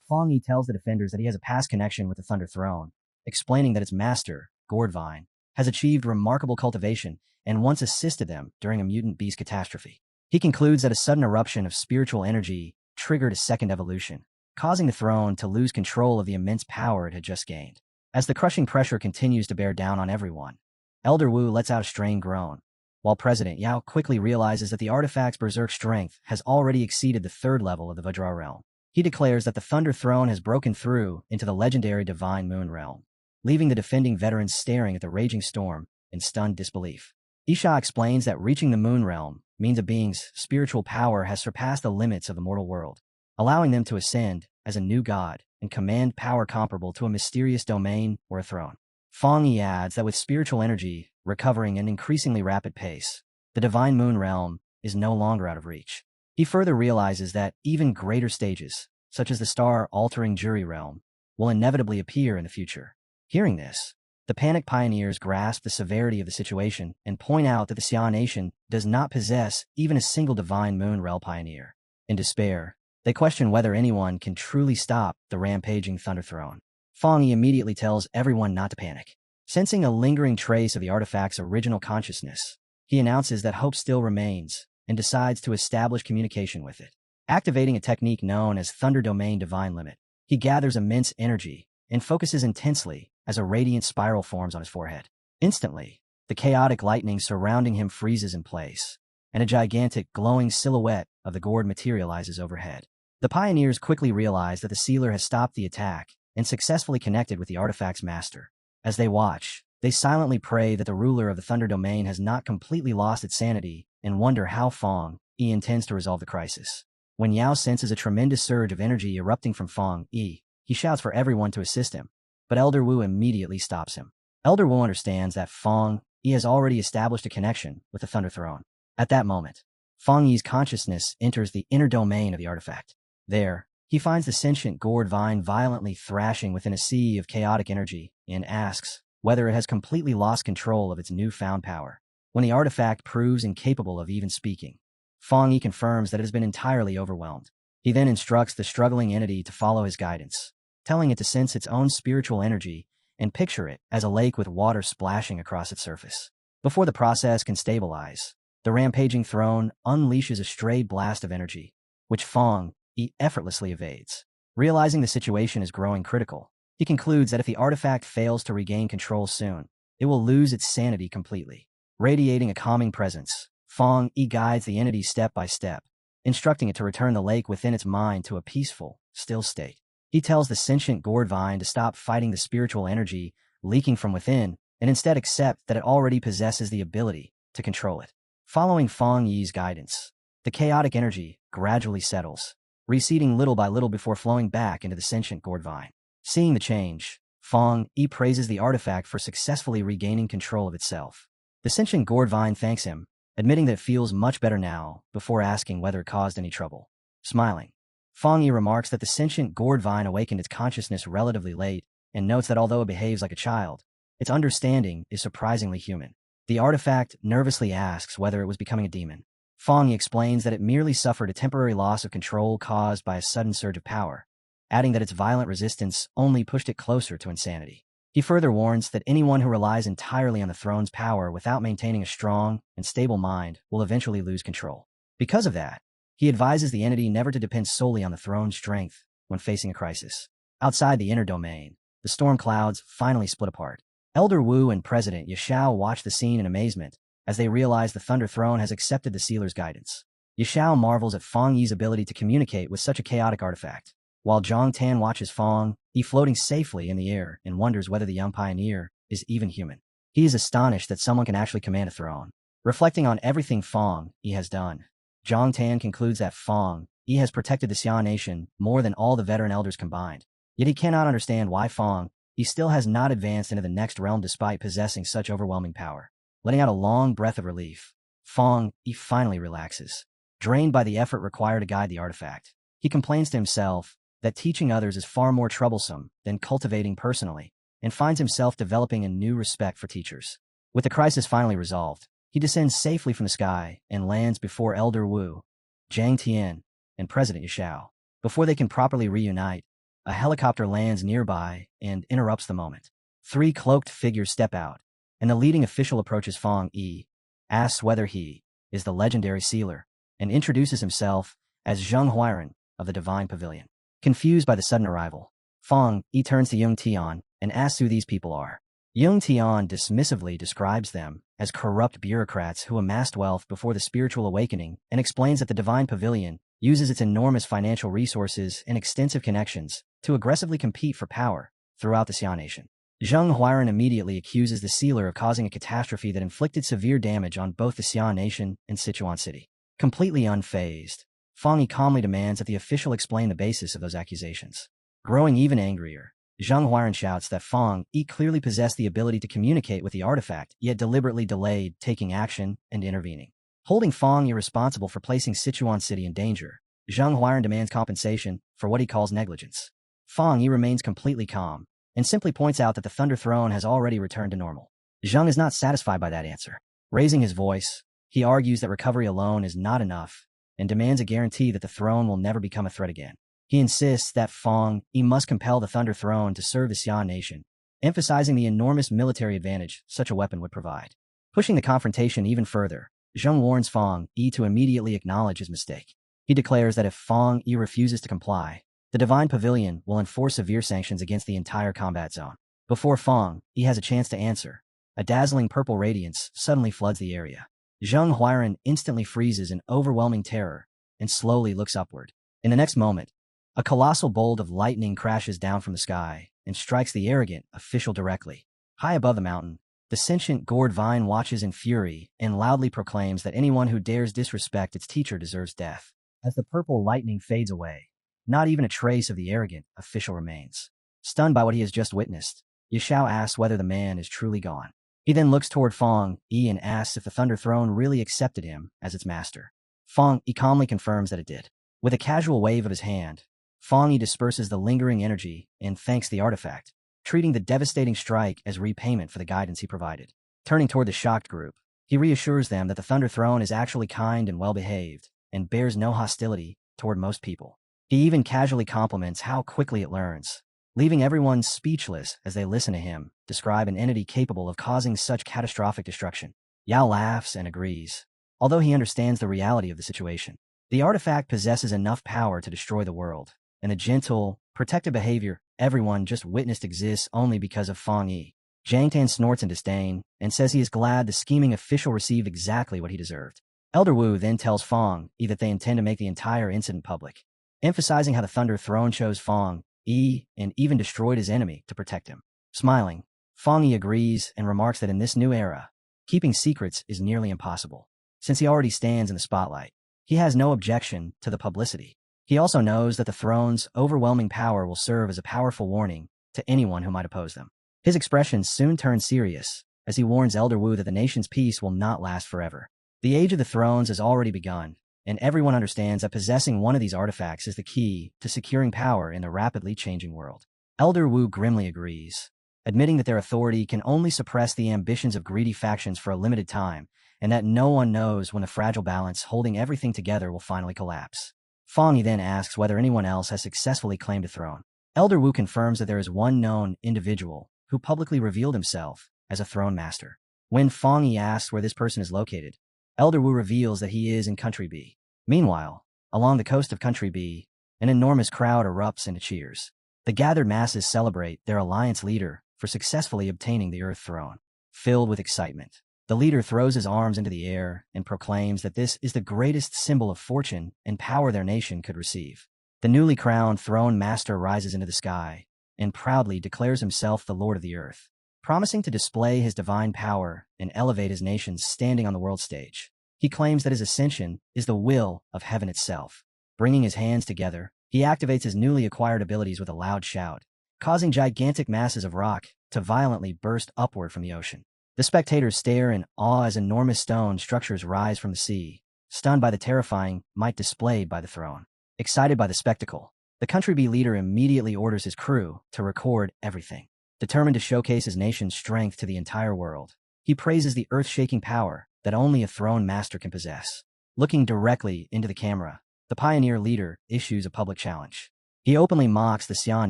Fang Yi tells the defenders that he has a past connection with the Thunder Throne, explaining that its master, Gourdvine, has achieved remarkable cultivation and once assisted them during a mutant beast catastrophe. He concludes that a sudden eruption of spiritual energy triggered a second evolution, causing the throne to lose control of the immense power it had just gained. As the crushing pressure continues to bear down on everyone, Elder Wu lets out a strained groan, while President Yao quickly realizes that the artifact's berserk strength has already exceeded the third level of the Vajra realm. He declares that the Thunder Throne has broken through into the legendary Divine Moon realm, leaving the defending veterans staring at the raging storm in stunned disbelief. Isha explains that reaching the Moon realm means a being's spiritual power has surpassed the limits of the mortal world, allowing them to ascend as a new god and command power comparable to a mysterious domain or a throne. Fang Yi adds that with spiritual energy recovering at an increasingly rapid pace, the Divine Moon realm is no longer out of reach. He further realizes that even greater stages, such as the star-altering Jury realm, will inevitably appear in the future. Hearing this, the panicked pioneers grasp the severity of the situation and point out that the Xia nation does not possess even a single Divine Moon realm pioneer. In despair, they question whether anyone can truly stop the rampaging Thunder Throne. Fang Yi immediately tells everyone not to panic. Sensing a lingering trace of the artifact's original consciousness, he announces that hope still remains and decides to establish communication with it. Activating a technique known as Thunder Domain Divine Limit, he gathers immense energy and focuses intensely as a radiant spiral forms on his forehead. Instantly, The chaotic lightning surrounding him freezes in place, and a gigantic, glowing silhouette of the gourd materializes overhead. The pioneers quickly realize that the sealer has stopped the attack and successfully connected with the artifact's master. As they watch, they silently pray that the ruler of the Thunder Domain has not completely lost its sanity and wonder how Fong Yi intends to resolve the crisis. When Yao senses a tremendous surge of energy erupting from Fong Yi, he shouts for everyone to assist him, but Elder Wu immediately stops him. Elder Wu understands that Fong Yi has already established a connection with the Thunder Throne. At that moment, Fong Yi's consciousness enters the inner domain of the artifact. There, he finds the sentient gourd vine violently thrashing within a sea of chaotic energy and asks whether it has completely lost control of its newfound power. When the artifact proves incapable of even speaking, Fong Yi confirms that it has been entirely overwhelmed. He then instructs the struggling entity to follow his guidance, telling it to sense its own spiritual energy and picture it as a lake with water splashing across its surface. Before the process can stabilize, the rampaging throne unleashes a stray blast of energy, which Fong Yi effortlessly evades. Realizing the situation is growing critical, he concludes that if the artifact fails to regain control soon, it will lose its sanity completely. Radiating a calming presence, Fong Yi guides the entity step by step, instructing it to return the lake within its mind to a peaceful, still state. He tells the sentient gourd vine to stop fighting the spiritual energy leaking from within and instead accept that it already possesses the ability to control it. Following Fong Yi's guidance, the chaotic energy gradually settles, receding little by little before flowing back into the sentient gourd vine. Seeing the change, Fong Yi praises the artifact for successfully regaining control of itself. The sentient gourd vine thanks him, admitting that it feels much better now, before asking whether it caused any trouble. Smiling, Fong Yi remarks that the sentient gourd vine awakened its consciousness relatively late and notes that although it behaves like a child, its understanding is surprisingly human. The artifact nervously asks whether it was becoming a demon. Fong Yi explains that it merely suffered a temporary loss of control caused by a sudden surge of power, adding that its violent resistance only pushed it closer to insanity. He further warns that anyone who relies entirely on the throne's power without maintaining a strong and stable mind will eventually lose control. Because of that, he advises the entity never to depend solely on the throne's strength when facing a crisis. Outside the inner domain, the storm clouds finally split apart. Elder Wu and President Yashao watch the scene in amazement as they realize the Thunder Throne has accepted the sealer's guidance. Yashao marvels at Fong Yi's ability to communicate with such a chaotic artifact, while Zhang Tan watches Fong Yi floating safely in the air and wonders whether the young pioneer is even human. He is astonished that someone can actually command a throne. Reflecting on everything Fong Yi has done, Zhang Tan concludes that Fong Yi has protected the Xia nation more than all the veteran elders combined. Yet he cannot understand why Fong Yi still has not advanced into the next realm despite possessing such overwhelming power. Letting out a long breath of relief, Fong Yi finally relaxes. Drained by the effort required to guide the artifact, he complains to himself that teaching others is far more troublesome than cultivating personally, and finds himself developing a new respect for teachers. With the crisis finally resolved, he descends safely from the sky and lands before Elder Wu, Zhang Tian, and President Yashao. Before they can properly reunite, a helicopter lands nearby and interrupts the moment. 3 cloaked figures step out, and the leading official approaches Fong Yi, asks whether he is the legendary sealer, and introduces himself as Zheng Huairan of the Divine Pavilion. Confused by the sudden arrival, Fong Yi turns to Yung Tian and asks who these people are. Yung Tian dismissively describes them as corrupt bureaucrats who amassed wealth before the spiritual awakening and explains that the Divine Pavilion uses its enormous financial resources and extensive connections to aggressively compete for power throughout the Xia nation. Zheng Huairan immediately accuses the sealer of causing a catastrophe that inflicted severe damage on both the Xia nation and Sichuan City. Completely unfazed, Fong Yi calmly demands that the official explain the basis of those accusations. Growing even angrier, Zheng Huairan shouts that Fong Yi clearly possessed the ability to communicate with the artifact, yet deliberately delayed taking action and intervening. Holding Fong Yi responsible for placing Sichuan City in danger, Zheng Huairan demands compensation for what he calls negligence. Fong Yi remains completely calm and simply points out that the Thunder Throne has already returned to normal. Zheng is not satisfied by that answer. Raising his voice, he argues that recovery alone is not enough and demands a guarantee that the throne will never become a threat again. He insists that Fong Yi must compel the Thunder Throne to serve the Xia nation, emphasizing the enormous military advantage such a weapon would provide. Pushing the confrontation even further, Zheng warns Fong Yi to immediately acknowledge his mistake. He declares that if Fong Yi refuses to comply, the Divine Pavilion will enforce severe sanctions against the entire combat zone. Before Fong Yi has a chance to answer, A dazzling purple radiance suddenly floods the area. Zheng Huairan instantly freezes in overwhelming terror and slowly looks upward. In the next moment, a colossal bolt of lightning crashes down from the sky and strikes the arrogant official directly. High above the mountain, the sentient gourd vine watches in fury and loudly proclaims that anyone who dares disrespect its teacher deserves death. As the purple lightning fades away, not even a trace of the arrogant official remains. Stunned by what he has just witnessed, Yashao asks whether the man is truly gone. He then looks toward Feng Yi and asks if the Thunder Throne really accepted him as its master. Feng Yi calmly confirms that it did. With a casual wave of his hand, Feng Yi disperses the lingering energy and thanks the artifact, treating the devastating strike as repayment for the guidance he provided. Turning toward the shocked group, he reassures them that the Thunder Throne is actually kind and well-behaved and bears no hostility toward most people. He even casually compliments how quickly it learns, leaving everyone speechless as they listen to him describe an entity capable of causing such catastrophic destruction. Yao laughs and agrees, although he understands the reality of the situation. The artifact possesses enough power to destroy the world, and the gentle, protective behavior everyone just witnessed exists only because of Feng Yi. Zhang Tan snorts in disdain and says he is glad the scheming official received exactly what he deserved. Elder Wu then tells Feng Yi that they intend to make the entire incident public, emphasizing how the Thunder Throne chose Feng Yi and even destroyed his enemy to protect him. Smiling, Feng Yi agrees and remarks that in this new era, keeping secrets is nearly impossible. Since he already stands in the spotlight, he has no objection to the publicity. He also knows that the throne's overwhelming power will serve as a powerful warning to anyone who might oppose them. His expressions soon turn serious as he warns Elder Wu that the nation's peace will not last forever. The Age of the Thrones has already begun, and everyone understands that possessing one of these artifacts is the key to securing power in the rapidly changing world. Elder Wu grimly agrees, admitting that their authority can only suppress the ambitions of greedy factions for a limited time, and that no one knows when the fragile balance holding everything together will finally collapse. Feng Yi then asks whether anyone else has successfully claimed a throne. Elder Wu confirms that there is one known individual who publicly revealed himself as a throne master. When Feng Yi asks where this person is located, Elder Wu reveals that he is in Country B. Meanwhile, along the coast of Country B, an enormous crowd erupts into cheers. The gathered masses celebrate their alliance leader for successfully obtaining the Earth Throne. Filled with excitement, the leader throws his arms into the air and proclaims that this is the greatest symbol of fortune and power their nation could receive. The newly crowned throne master rises into the sky and proudly declares himself the Lord of the Earth, promising to display his divine power and elevate his nation's standing on the world stage. He claims that his ascension is the will of heaven itself. Bringing his hands together, he activates his newly acquired abilities with a loud shout, causing gigantic masses of rock to violently burst upward from the ocean. The spectators stare in awe as enormous stone structures rise from the sea, stunned by the terrifying might displayed by the throne. Excited by the spectacle, the Country B leader immediately orders his crew to record everything. Determined to showcase his nation's strength to the entire world, he praises the earth-shaking power that only a throne master can possess. Looking directly into the camera, the pioneer leader issues a public challenge. He openly mocks the Xian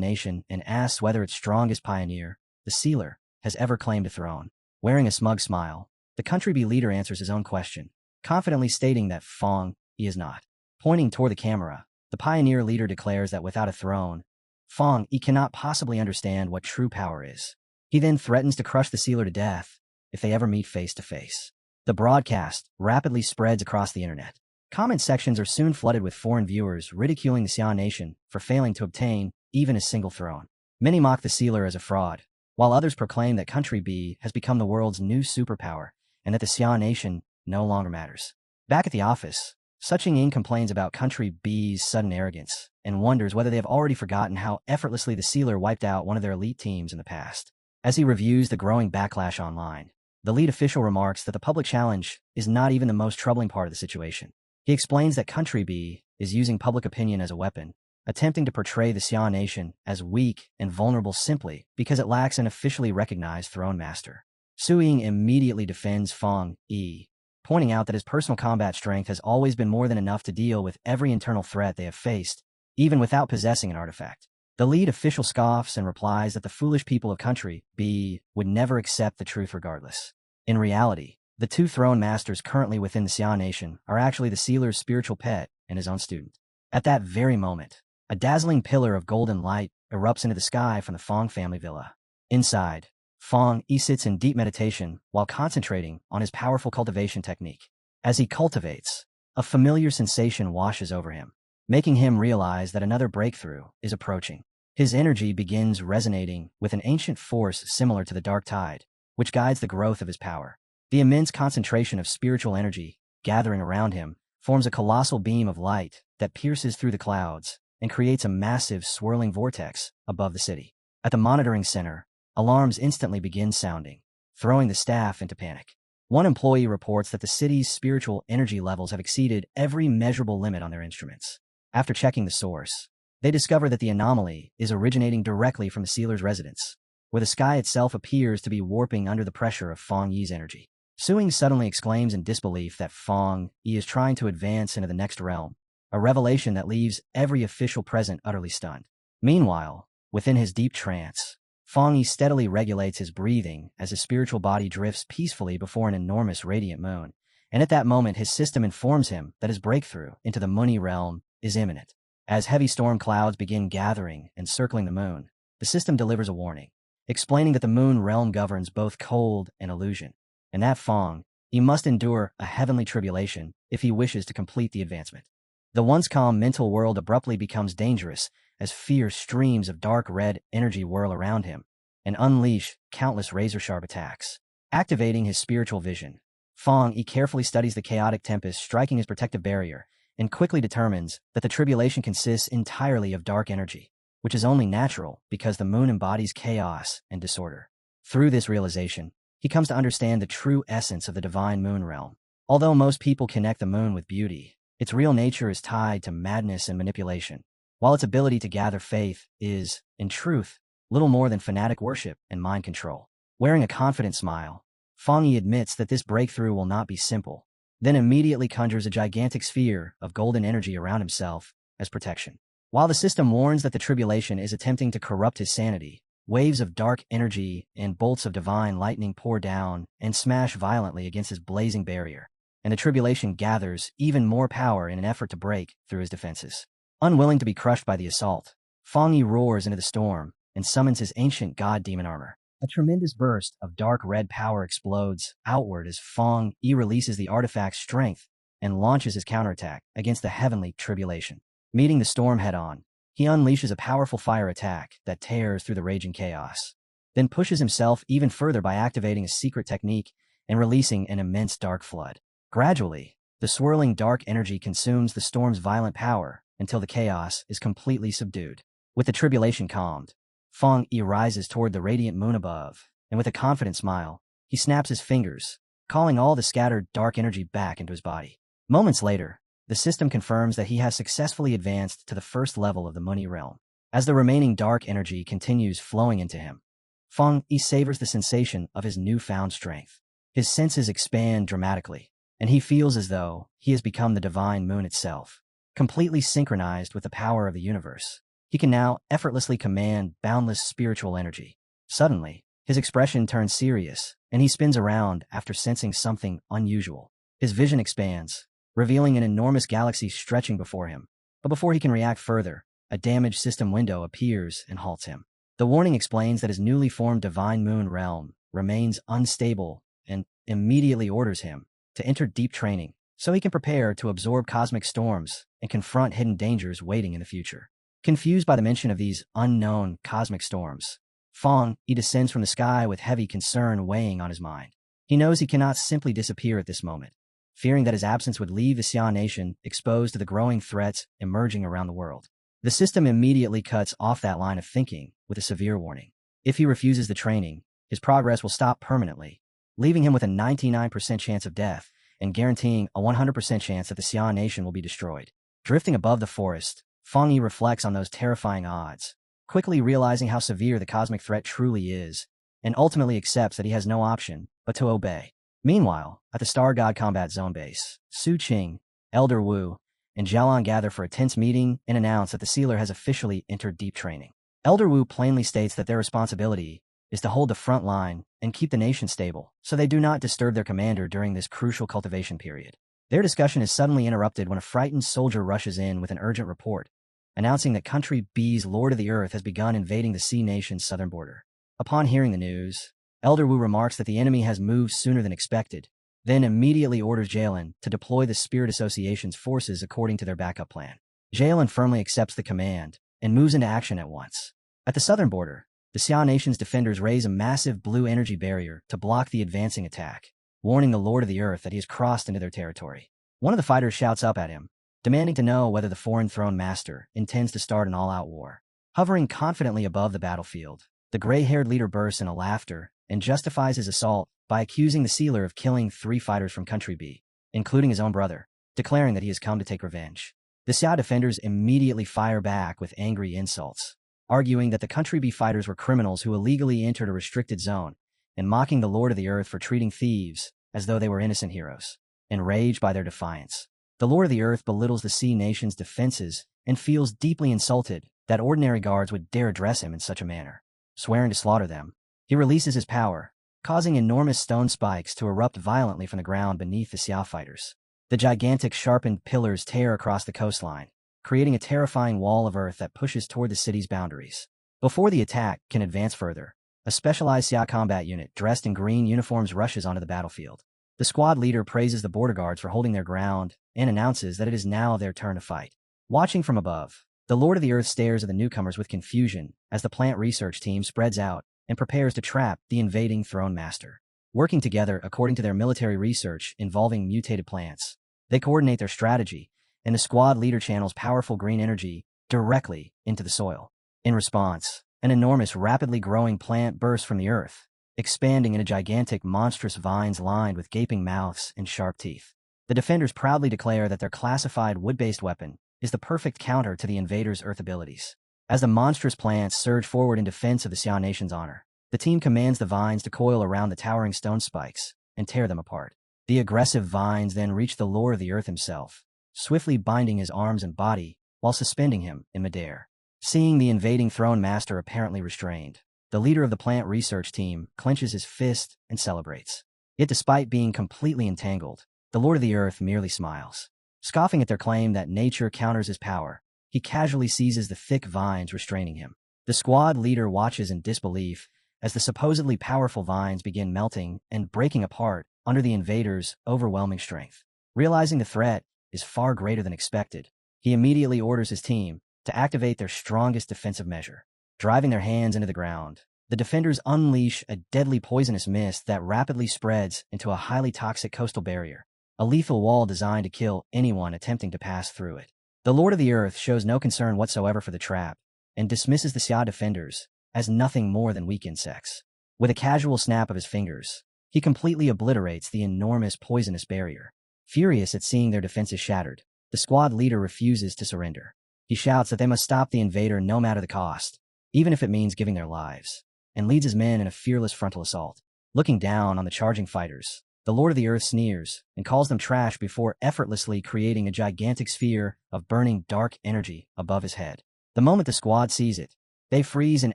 nation and asks whether its strongest pioneer, the Sealer, has ever claimed a throne. Wearing a smug smile, the Country B leader answers his own question, confidently stating that Feng Yi is not. Pointing toward the camera, the pioneer leader declares that without a throne, Feng Yi cannot possibly understand what true power is. He then threatens to crush the Sealer to death if they ever meet face to face. The broadcast rapidly spreads across the internet. Comment sections are soon flooded with foreign viewers ridiculing the Xian nation for failing to obtain even a single throne. Many mock the Sealer as a fraud, while others proclaim that Country B has become the world's new superpower and that the Xian nation no longer matters. Back at the office, Suching Ying complains about Country B's sudden arrogance and wonders whether they have already forgotten how effortlessly the Sealer wiped out one of their elite teams in the past. As he reviews the growing backlash online, the lead official remarks that the public challenge is not even the most troubling part of the situation. He explains that Country B is using public opinion as a weapon, attempting to portray the Xian nation as weak and vulnerable simply because it lacks an officially recognized throne master. Su Ying immediately defends Feng Yi, pointing out that his personal combat strength has always been more than enough to deal with every internal threat they have faced, even without possessing an artifact. The lead official scoffs and replies that the foolish people of Country B would never accept the truth regardless. In reality, the two throne masters currently within the Xian nation are actually the Sealer's spiritual pet and his own student. At that very moment, a dazzling pillar of golden light erupts into the sky from the Feng family villa. Inside, Fong Yi sits in deep meditation while concentrating on his powerful cultivation technique. As he cultivates, a familiar sensation washes over him, making him realize that another breakthrough is approaching. His energy begins resonating with an ancient force similar to the dark tide, which guides the growth of his power. The immense concentration of spiritual energy gathering around him forms a colossal beam of light that pierces through the clouds and creates a massive swirling vortex above the city. At the monitoring center, alarms instantly begin sounding, throwing the staff into panic. One employee reports that the city's spiritual energy levels have exceeded every measurable limit on their instruments. After checking the source, they discover that the anomaly is originating directly from the sealer's residence, where the sky itself appears to be warping under the pressure of Fong Yi's energy. Suing suddenly exclaims in disbelief that Fong Yi is trying to advance into the next realm, a revelation that leaves every official present utterly stunned. Meanwhile, within his deep trance, Fong Yi steadily regulates his breathing as his spiritual body drifts peacefully before an enormous radiant moon, and at that moment his system informs him that his breakthrough into the Muni realm is imminent. As heavy storm clouds begin gathering and circling the moon, the system delivers a warning, explaining that the moon realm governs both cold and illusion, and that Fong Yi must endure a heavenly tribulation if he wishes to complete the advancement. The once calm mental world abruptly becomes dangerous as fierce streams of dark red energy whirl around him and unleash countless razor-sharp attacks. Activating his spiritual vision, Fong Yi carefully studies the chaotic tempest striking his protective barrier and quickly determines that the tribulation consists entirely of dark energy, which is only natural because the moon embodies chaos and disorder. Through this realization, he comes to understand the true essence of the divine moon realm. Although most people connect the moon with beauty, its real nature is tied to madness and manipulation, while its ability to gather faith is, in truth, little more than fanatic worship and mind control. Wearing a confident smile, Fong Yi admits that this breakthrough will not be simple, then immediately conjures a gigantic sphere of golden energy around himself as protection. While the system warns that the tribulation is attempting to corrupt his sanity, waves of dark energy and bolts of divine lightning pour down and smash violently against his blazing barrier, and the tribulation gathers even more power in an effort to break through his defenses. Unwilling to be crushed by the assault, Fong Yi roars into the storm and summons his ancient god-demon armor. A tremendous burst of dark red power explodes outward as Fong Yi releases the artifact's strength and launches his counterattack against the heavenly tribulation. Meeting the storm head-on, he unleashes a powerful fire attack that tears through the raging chaos, then pushes himself even further by activating a secret technique and releasing an immense dark flood. Gradually, the swirling dark energy consumes the storm's violent power until the chaos is completely subdued. With the tribulation calmed, Fong Yi rises toward the radiant moon above, and with a confident smile, he snaps his fingers, calling all the scattered dark energy back into his body. Moments later, the system confirms that he has successfully advanced to the first level of the Muni realm. As the remaining dark energy continues flowing into him, Fong Yi savors the sensation of his newfound strength. His senses expand dramatically, and he feels as though he has become the divine moon itself, completely synchronized with the power of the universe. He can now effortlessly command boundless spiritual energy. Suddenly, his expression turns serious, and he spins around after sensing something unusual. His vision expands, revealing an enormous galaxy stretching before him. But before he can react further, a damaged system window appears and halts him. The warning explains that his newly formed divine moon realm remains unstable and immediately orders him to enter deep training so he can prepare to absorb cosmic storms and confront hidden dangers waiting in the future. Confused by the mention of these unknown cosmic storms, Fong Yi descends from the sky with heavy concern weighing on his mind. He knows he cannot simply disappear at this moment, fearing that his absence would leave the Xian nation exposed to the growing threats emerging around the world. The system immediately cuts off that line of thinking with a severe warning. If he refuses the training, his progress will stop permanently, leaving him with a 99% chance of death and guaranteeing a 100% chance that the Xian nation will be destroyed. Drifting above the forest, Fong Yi reflects on those terrifying odds, quickly realizing how severe the cosmic threat truly is, and ultimately accepts that he has no option but to obey. Meanwhile, at the Star God Combat Zone base, Su Qing, Elder Wu, and Jialan gather for a tense meeting and announce that the sealer has officially entered deep training. Elder Wu plainly states that their responsibility is to hold the front line and keep the nation stable, so they do not disturb their commander during this crucial cultivation period. Their discussion is suddenly interrupted when a frightened soldier rushes in with an urgent report, announcing that Country B's Lord of the Earth has begun invading the Sea Nation's southern border. Upon hearing the news, Elder Wu remarks that the enemy has moved sooner than expected, then immediately orders Jalen to deploy the Spirit Association's forces according to their backup plan. Jalen firmly accepts the command and moves into action at once. At the southern border, the Xia Nation's defenders raise a massive blue energy barrier to block the advancing attack, warning the Lord of the Earth that he has crossed into their territory. One of the fighters shouts up at him, demanding to know whether the foreign throne master intends to start an all-out war. Hovering confidently above the battlefield, the gray-haired leader bursts into laughter and justifies his assault by accusing the sealer of killing 3 fighters from Country B, including his own brother, declaring that he has come to take revenge. The Xia defenders immediately fire back with angry insults, arguing that the Country B fighters were criminals who illegally entered a restricted zone and mocking the Lord of the Earth for treating thieves as though they were innocent heroes. Enraged by their defiance, the Lord of the Earth belittles the Sea Nation's defenses and feels deeply insulted that ordinary guards would dare address him in such a manner. Swearing to slaughter them, he releases his power, causing enormous stone spikes to erupt violently from the ground beneath the Xia fighters. The gigantic sharpened pillars tear across the coastline, creating a terrifying wall of earth that pushes toward the city's boundaries. Before the attack can advance further, a specialized Xia combat unit dressed in green uniforms rushes onto the battlefield. The squad leader praises the border guards for holding their ground and announces that it is now their turn to fight. Watching from above, the Lord of the Earth stares at the newcomers with confusion as the plant research team spreads out and prepares to trap the invading throne master. Working together according to their military research involving mutated plants, they coordinate their strategy, and the squad leader channels powerful green energy directly into the soil. In response, an enormous, rapidly growing plant bursts from the earth, expanding into gigantic, monstrous vines lined with gaping mouths and sharp teeth. The defenders proudly declare that their classified wood-based weapon is the perfect counter to the invaders' earth abilities. As the monstrous plants surge forward in defense of the Xia Nation's honor, the team commands the vines to coil around the towering stone spikes and tear them apart. The aggressive vines then reach the Lord of the Earth himself, swiftly binding his arms and body while suspending him in midair. Seeing the invading throne master apparently restrained, the leader of the plant research team clenches his fist and celebrates. Yet despite being completely entangled, the Lord of the Earth merely smiles. Scoffing at their claim that nature counters his power, he casually seizes the thick vines restraining him. The squad leader watches in disbelief as the supposedly powerful vines begin melting and breaking apart under the invaders' overwhelming strength. Realizing the threat is far greater than expected, he immediately orders his team to activate their strongest defensive measure. Driving their hands into the ground, the defenders unleash a deadly poisonous mist that rapidly spreads into a highly toxic coastal barrier, a lethal wall designed to kill anyone attempting to pass through it. The Lord of the Earth shows no concern whatsoever for the trap and dismisses the Xia defenders as nothing more than weak insects. With a casual snap of his fingers, he completely obliterates the enormous poisonous barrier. Furious at seeing their defenses shattered, the squad leader refuses to surrender. He shouts that they must stop the invader no matter the cost, even if it means giving their lives, and leads his men in a fearless frontal assault. Looking down on the charging fighters, the Lord of the Earth sneers and calls them trash before effortlessly creating a gigantic sphere of burning dark energy above his head. The moment the squad sees it, they freeze in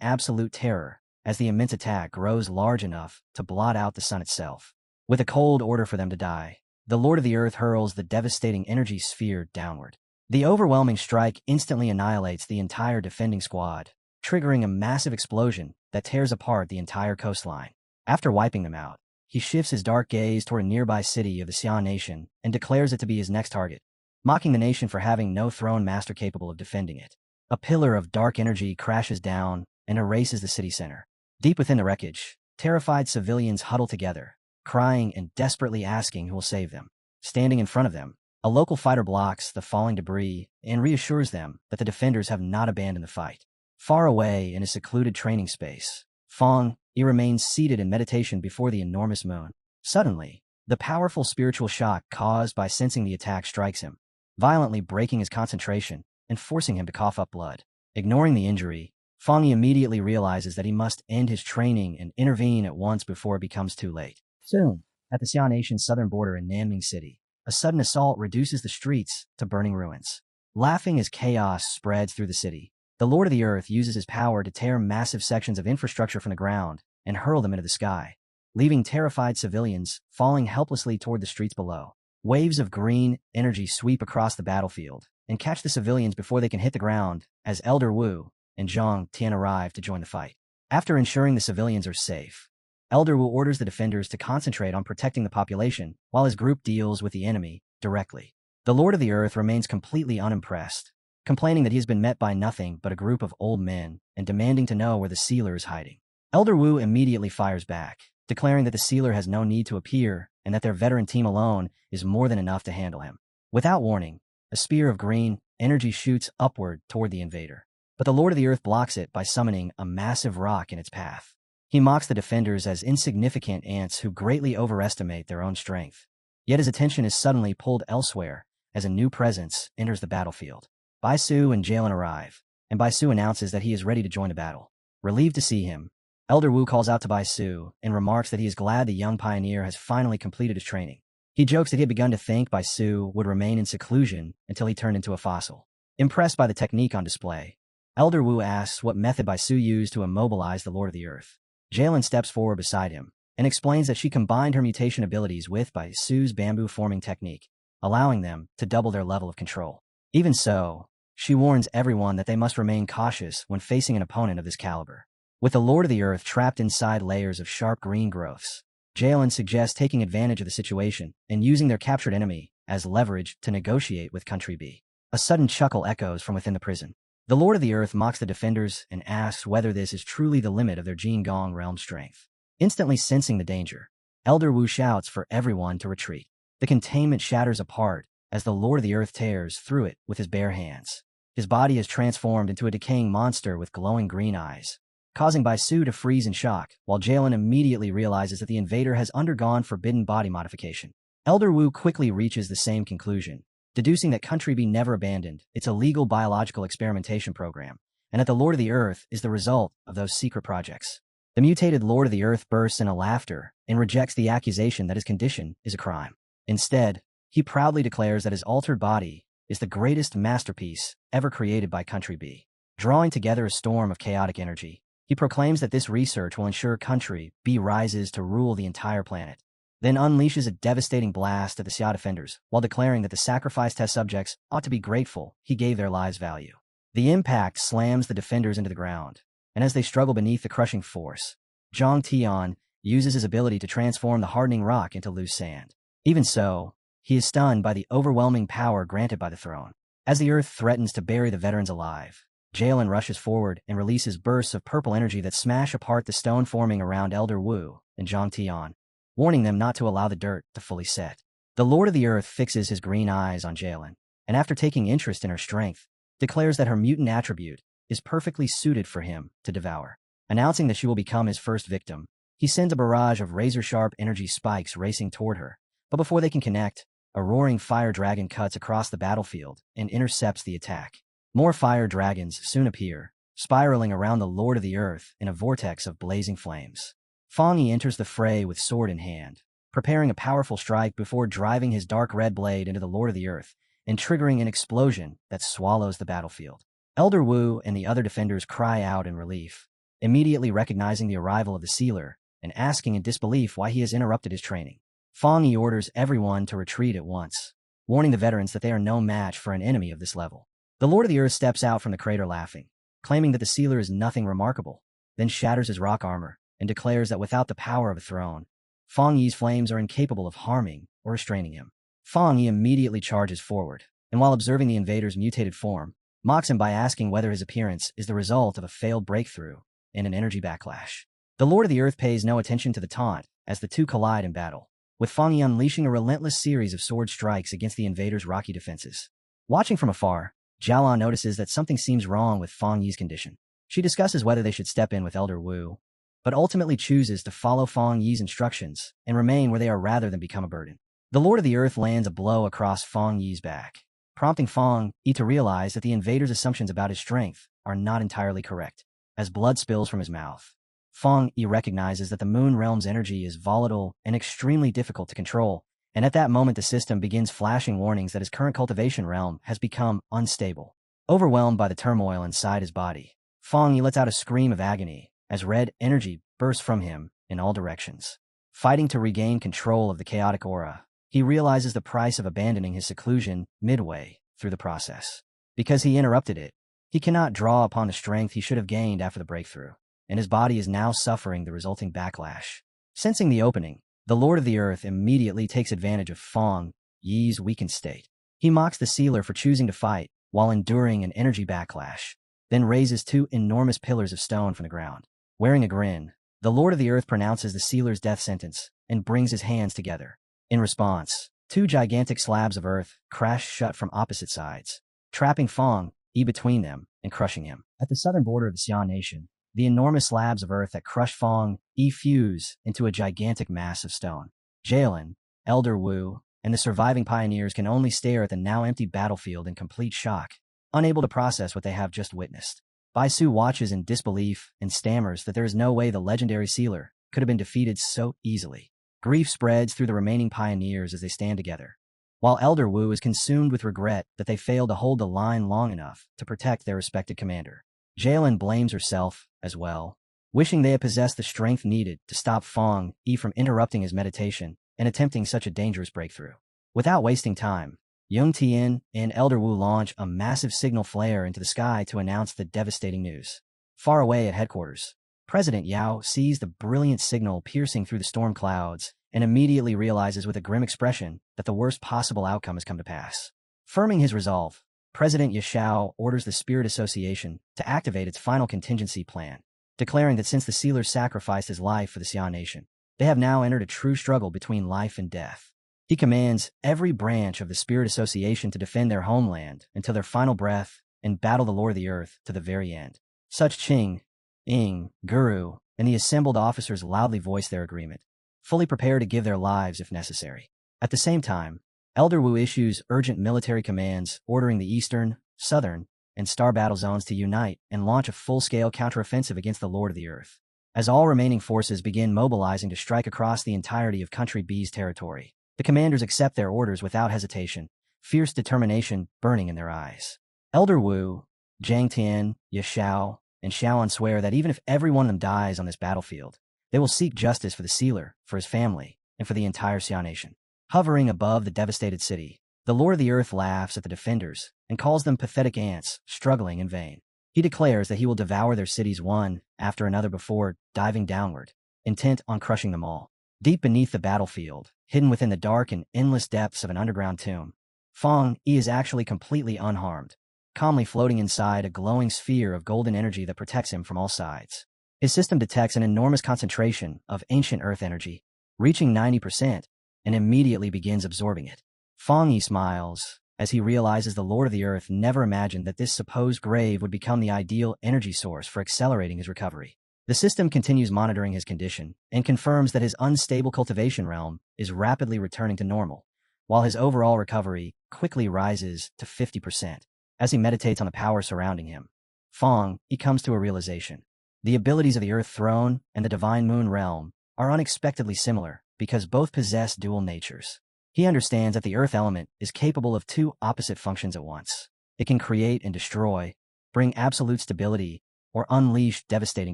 absolute terror as the immense attack grows large enough to blot out the sun itself. With a cold order for them to die, the Lord of the Earth hurls the devastating energy sphere downward. The overwhelming strike instantly annihilates the entire defending squad, triggering a massive explosion that tears apart the entire coastline. After wiping them out, he shifts his dark gaze toward a nearby city of the Xia Nation and declares it to be his next target, mocking the nation for having no throne master capable of defending it. A pillar of dark energy crashes down and erases the city center. Deep within the wreckage, terrified civilians huddle together, crying and desperately asking who will save them. Standing in front of them, a local fighter blocks the falling debris and reassures them that the defenders have not abandoned the fight. Far away in a secluded training space, Fong Yi remains seated in meditation before the enormous moon. Suddenly, the powerful spiritual shock caused by sensing the attack strikes him, violently breaking his concentration and forcing him to cough up blood. Ignoring the injury, Fong Yi immediately realizes that he must end his training and intervene at once before it becomes too late. Soon, at the Xia Nation's southern border in Nanming City, a sudden assault reduces the streets to burning ruins. Laughing as chaos spreads through the city, the Lord of the Earth uses his power to tear massive sections of infrastructure from the ground and hurl them into the sky, leaving terrified civilians falling helplessly toward the streets below. Waves of green energy sweep across the battlefield and catch the civilians before they can hit the ground as Elder Wu and Zhang Tian arrive to join the fight. After ensuring the civilians are safe, Elder Wu orders the defenders to concentrate on protecting the population, while his group deals with the enemy directly. The Lord of the Earth remains completely unimpressed, complaining that he has been met by nothing but a group of old men and demanding to know where the sealer is hiding. Elder Wu immediately fires back, declaring that the sealer has no need to appear and that their veteran team alone is more than enough to handle him. Without warning, a spear of green energy shoots upward toward the invader. But the Lord of the Earth blocks it by summoning a massive rock in its path. He mocks the defenders as insignificant ants who greatly overestimate their own strength. Yet his attention is suddenly pulled elsewhere as a new presence enters the battlefield. Bai Su and Jalen arrive, and Bai Su announces that he is ready to join the battle. Relieved to see him, Elder Wu calls out to Bai Su and remarks that he is glad the young pioneer has finally completed his training. He jokes that he had begun to think Bai Su would remain in seclusion until he turned into a fossil. Impressed by the technique on display, Elder Wu asks what method Bai Su used to immobilize the Lord of the Earth. Jalen steps forward beside him and explains that she combined her mutation abilities with Bai Su's bamboo forming technique, allowing them to double their level of control. Even so, she warns everyone that they must remain cautious when facing an opponent of this caliber. With the Lord of the Earth trapped inside layers of sharp green growths, Jalen suggests taking advantage of the situation and using their captured enemy as leverage to negotiate with Country B. A sudden chuckle echoes from within the prison. The Lord of the Earth mocks the defenders and asks whether this is truly the limit of their Jin Gong realm strength. Instantly sensing the danger, Elder Wu shouts for everyone to retreat. The containment shatters apart as the Lord of the Earth tears through it with his bare hands. His body is transformed into a decaying monster with glowing green eyes, causing Bai Su to freeze in shock, while Jalen immediately realizes that the invader has undergone forbidden body modification. Elder Wu quickly reaches the same conclusion, deducing that Country B never abandoned its illegal biological experimentation program, and that the Lord of the Earth is the result of those secret projects. The mutated Lord of the Earth bursts into laughter and rejects the accusation that his condition is a crime. Instead, he proudly declares that his altered body is the greatest masterpiece ever created by Country B. Drawing together a storm of chaotic energy, he proclaims that this research will ensure Country B rises to rule the entire planet, then unleashes a devastating blast at the Xia defenders while declaring that the sacrificed test subjects ought to be grateful he gave their lives value. The impact slams the defenders into the ground, and as they struggle beneath the crushing force, Zhang Tian uses his ability to transform the hardening rock into loose sand. Even so, he is stunned by the overwhelming power granted by the throne. As the Earth threatens to bury the veterans alive, Jalen rushes forward and releases bursts of purple energy that smash apart the stone forming around Elder Wu and Zhang Tian, warning them not to allow the dirt to fully set. The Lord of the Earth fixes his green eyes on Jalen, and after taking interest in her strength, declares that her mutant attribute is perfectly suited for him to devour. Announcing that she will become his first victim, he sends a barrage of razor-sharp energy spikes racing toward her, but before they can connect, a roaring fire dragon cuts across the battlefield and intercepts the attack. More fire dragons soon appear, spiraling around the Lord of the Earth in a vortex of blazing flames. Fang Yi enters the fray with sword in hand, preparing a powerful strike before driving his dark red blade into the Lord of the Earth and triggering an explosion that swallows the battlefield. Elder Wu and the other defenders cry out in relief, immediately recognizing the arrival of the sealer and asking in disbelief why he has interrupted his training. Fang Yi orders everyone to retreat at once, warning the veterans that they are no match for an enemy of this level. The Lord of the Earth steps out from the crater laughing, claiming that the sealer is nothing remarkable, then shatters his rock armor and declares that without the power of a throne, Fang Yi's flames are incapable of harming or restraining him. Fang Yi immediately charges forward, and while observing the invader's mutated form, mocks him by asking whether his appearance is the result of a failed breakthrough and an energy backlash. The Lord of the Earth pays no attention to the taunt as the two collide in battle, with Fang Yi unleashing a relentless series of sword strikes against the invader's rocky defenses. Watching from afar, Jialan notices that something seems wrong with Fang Yi's condition. She discusses whether they should step in with Elder Wu, but ultimately chooses to follow Fang Yi's instructions and remain where they are rather than become a burden. The Lord of the Earth lands a blow across Fang Yi's back, prompting Fang Yi to realize that the invader's assumptions about his strength are not entirely correct. As blood spills from his mouth, Fang Yi recognizes that the Moon Realm's energy is volatile and extremely difficult to control, and at that moment the system begins flashing warnings that his current cultivation realm has become unstable. Overwhelmed by the turmoil inside his body, Fang Yi lets out a scream of agony as red energy bursts from him in all directions. Fighting to regain control of the chaotic aura, he realizes the price of abandoning his seclusion midway through the process. Because he interrupted it, he cannot draw upon the strength he should have gained after the breakthrough, and his body is now suffering the resulting backlash. Sensing the opening, the Lord of the Earth immediately takes advantage of Fong Yi's weakened state. He mocks the sealer for choosing to fight while enduring an energy backlash, then raises two enormous pillars of stone from the ground. Wearing a grin, the Lord of the Earth pronounces the sealer's death sentence and brings his hands together. In response, two gigantic slabs of earth crash shut from opposite sides, trapping Fong Yi between them and crushing him. At the southern border of the Xian Nation, the enormous slabs of earth that crush Fong Yi fuse into a gigantic mass of stone. Jalen, Elder Wu, and the surviving pioneers can only stare at the now empty battlefield in complete shock, unable to process what they have just witnessed. Bai Su watches in disbelief and stammers that there is no way the legendary sealer could have been defeated so easily. Grief spreads through the remaining pioneers as they stand together, while Elder Wu is consumed with regret that they failed to hold the line long enough to protect their respected commander. Jalen blames herself as well, wishing they had possessed the strength needed to stop Fong Yi from interrupting his meditation and attempting such a dangerous breakthrough. Without wasting time, Yung Tian and Elder Wu launch a massive signal flare into the sky to announce the devastating news. Far away at headquarters, President Yao sees the brilliant signal piercing through the storm clouds and immediately realizes with a grim expression that the worst possible outcome has come to pass. Firming his resolve, President Yashao orders the Spirit Association to activate its final contingency plan, declaring that since the sealer sacrificed his life for the Xian Nation, they have now entered a true struggle between life and death. He commands every branch of the Spirit Association to defend their homeland until their final breath and battle the Lord of the Earth to the very end. Such Qing, Ing, Guru, and the assembled officers loudly voice their agreement, fully prepared to give their lives if necessary. At the same time, Elder Wu issues urgent military commands ordering the Eastern, Southern, and Star battle zones to unite and launch a full-scale counteroffensive against the Lord of the Earth. As all remaining forces begin mobilizing to strike across the entirety of Country B's territory, the commanders accept their orders without hesitation, fierce determination burning in their eyes. Elder Wu, Jiang Tian, Yashao, and Xiaoan swear that even if every one of them dies on this battlefield, they will seek justice for the sealer, for his family, and for the entire Xian Nation. Hovering above the devastated city, the Lord of the Earth laughs at the defenders and calls them pathetic ants struggling in vain. He declares that he will devour their cities one after another before diving downward, intent on crushing them all. Deep beneath the battlefield, hidden within the dark and endless depths of an underground tomb, Fong Yi is actually completely unharmed, calmly floating inside a glowing sphere of golden energy that protects him from all sides. His system detects an enormous concentration of ancient earth energy, reaching 90%, and immediately begins absorbing it. Fong Yi smiles as he realizes the Lord of the Earth never imagined that this supposed grave would become the ideal energy source for accelerating his recovery. The system continues monitoring his condition and confirms that his unstable cultivation realm is rapidly returning to normal, while his overall recovery quickly rises to 50%. As he meditates on the power surrounding him, Fong Yi comes to a realization. The abilities of the Earth Throne and the Divine Moon Realm are unexpectedly similar because both possess dual natures. He understands that the Earth element is capable of two opposite functions at once. It can create and destroy, bring absolute stability, or unleash devastating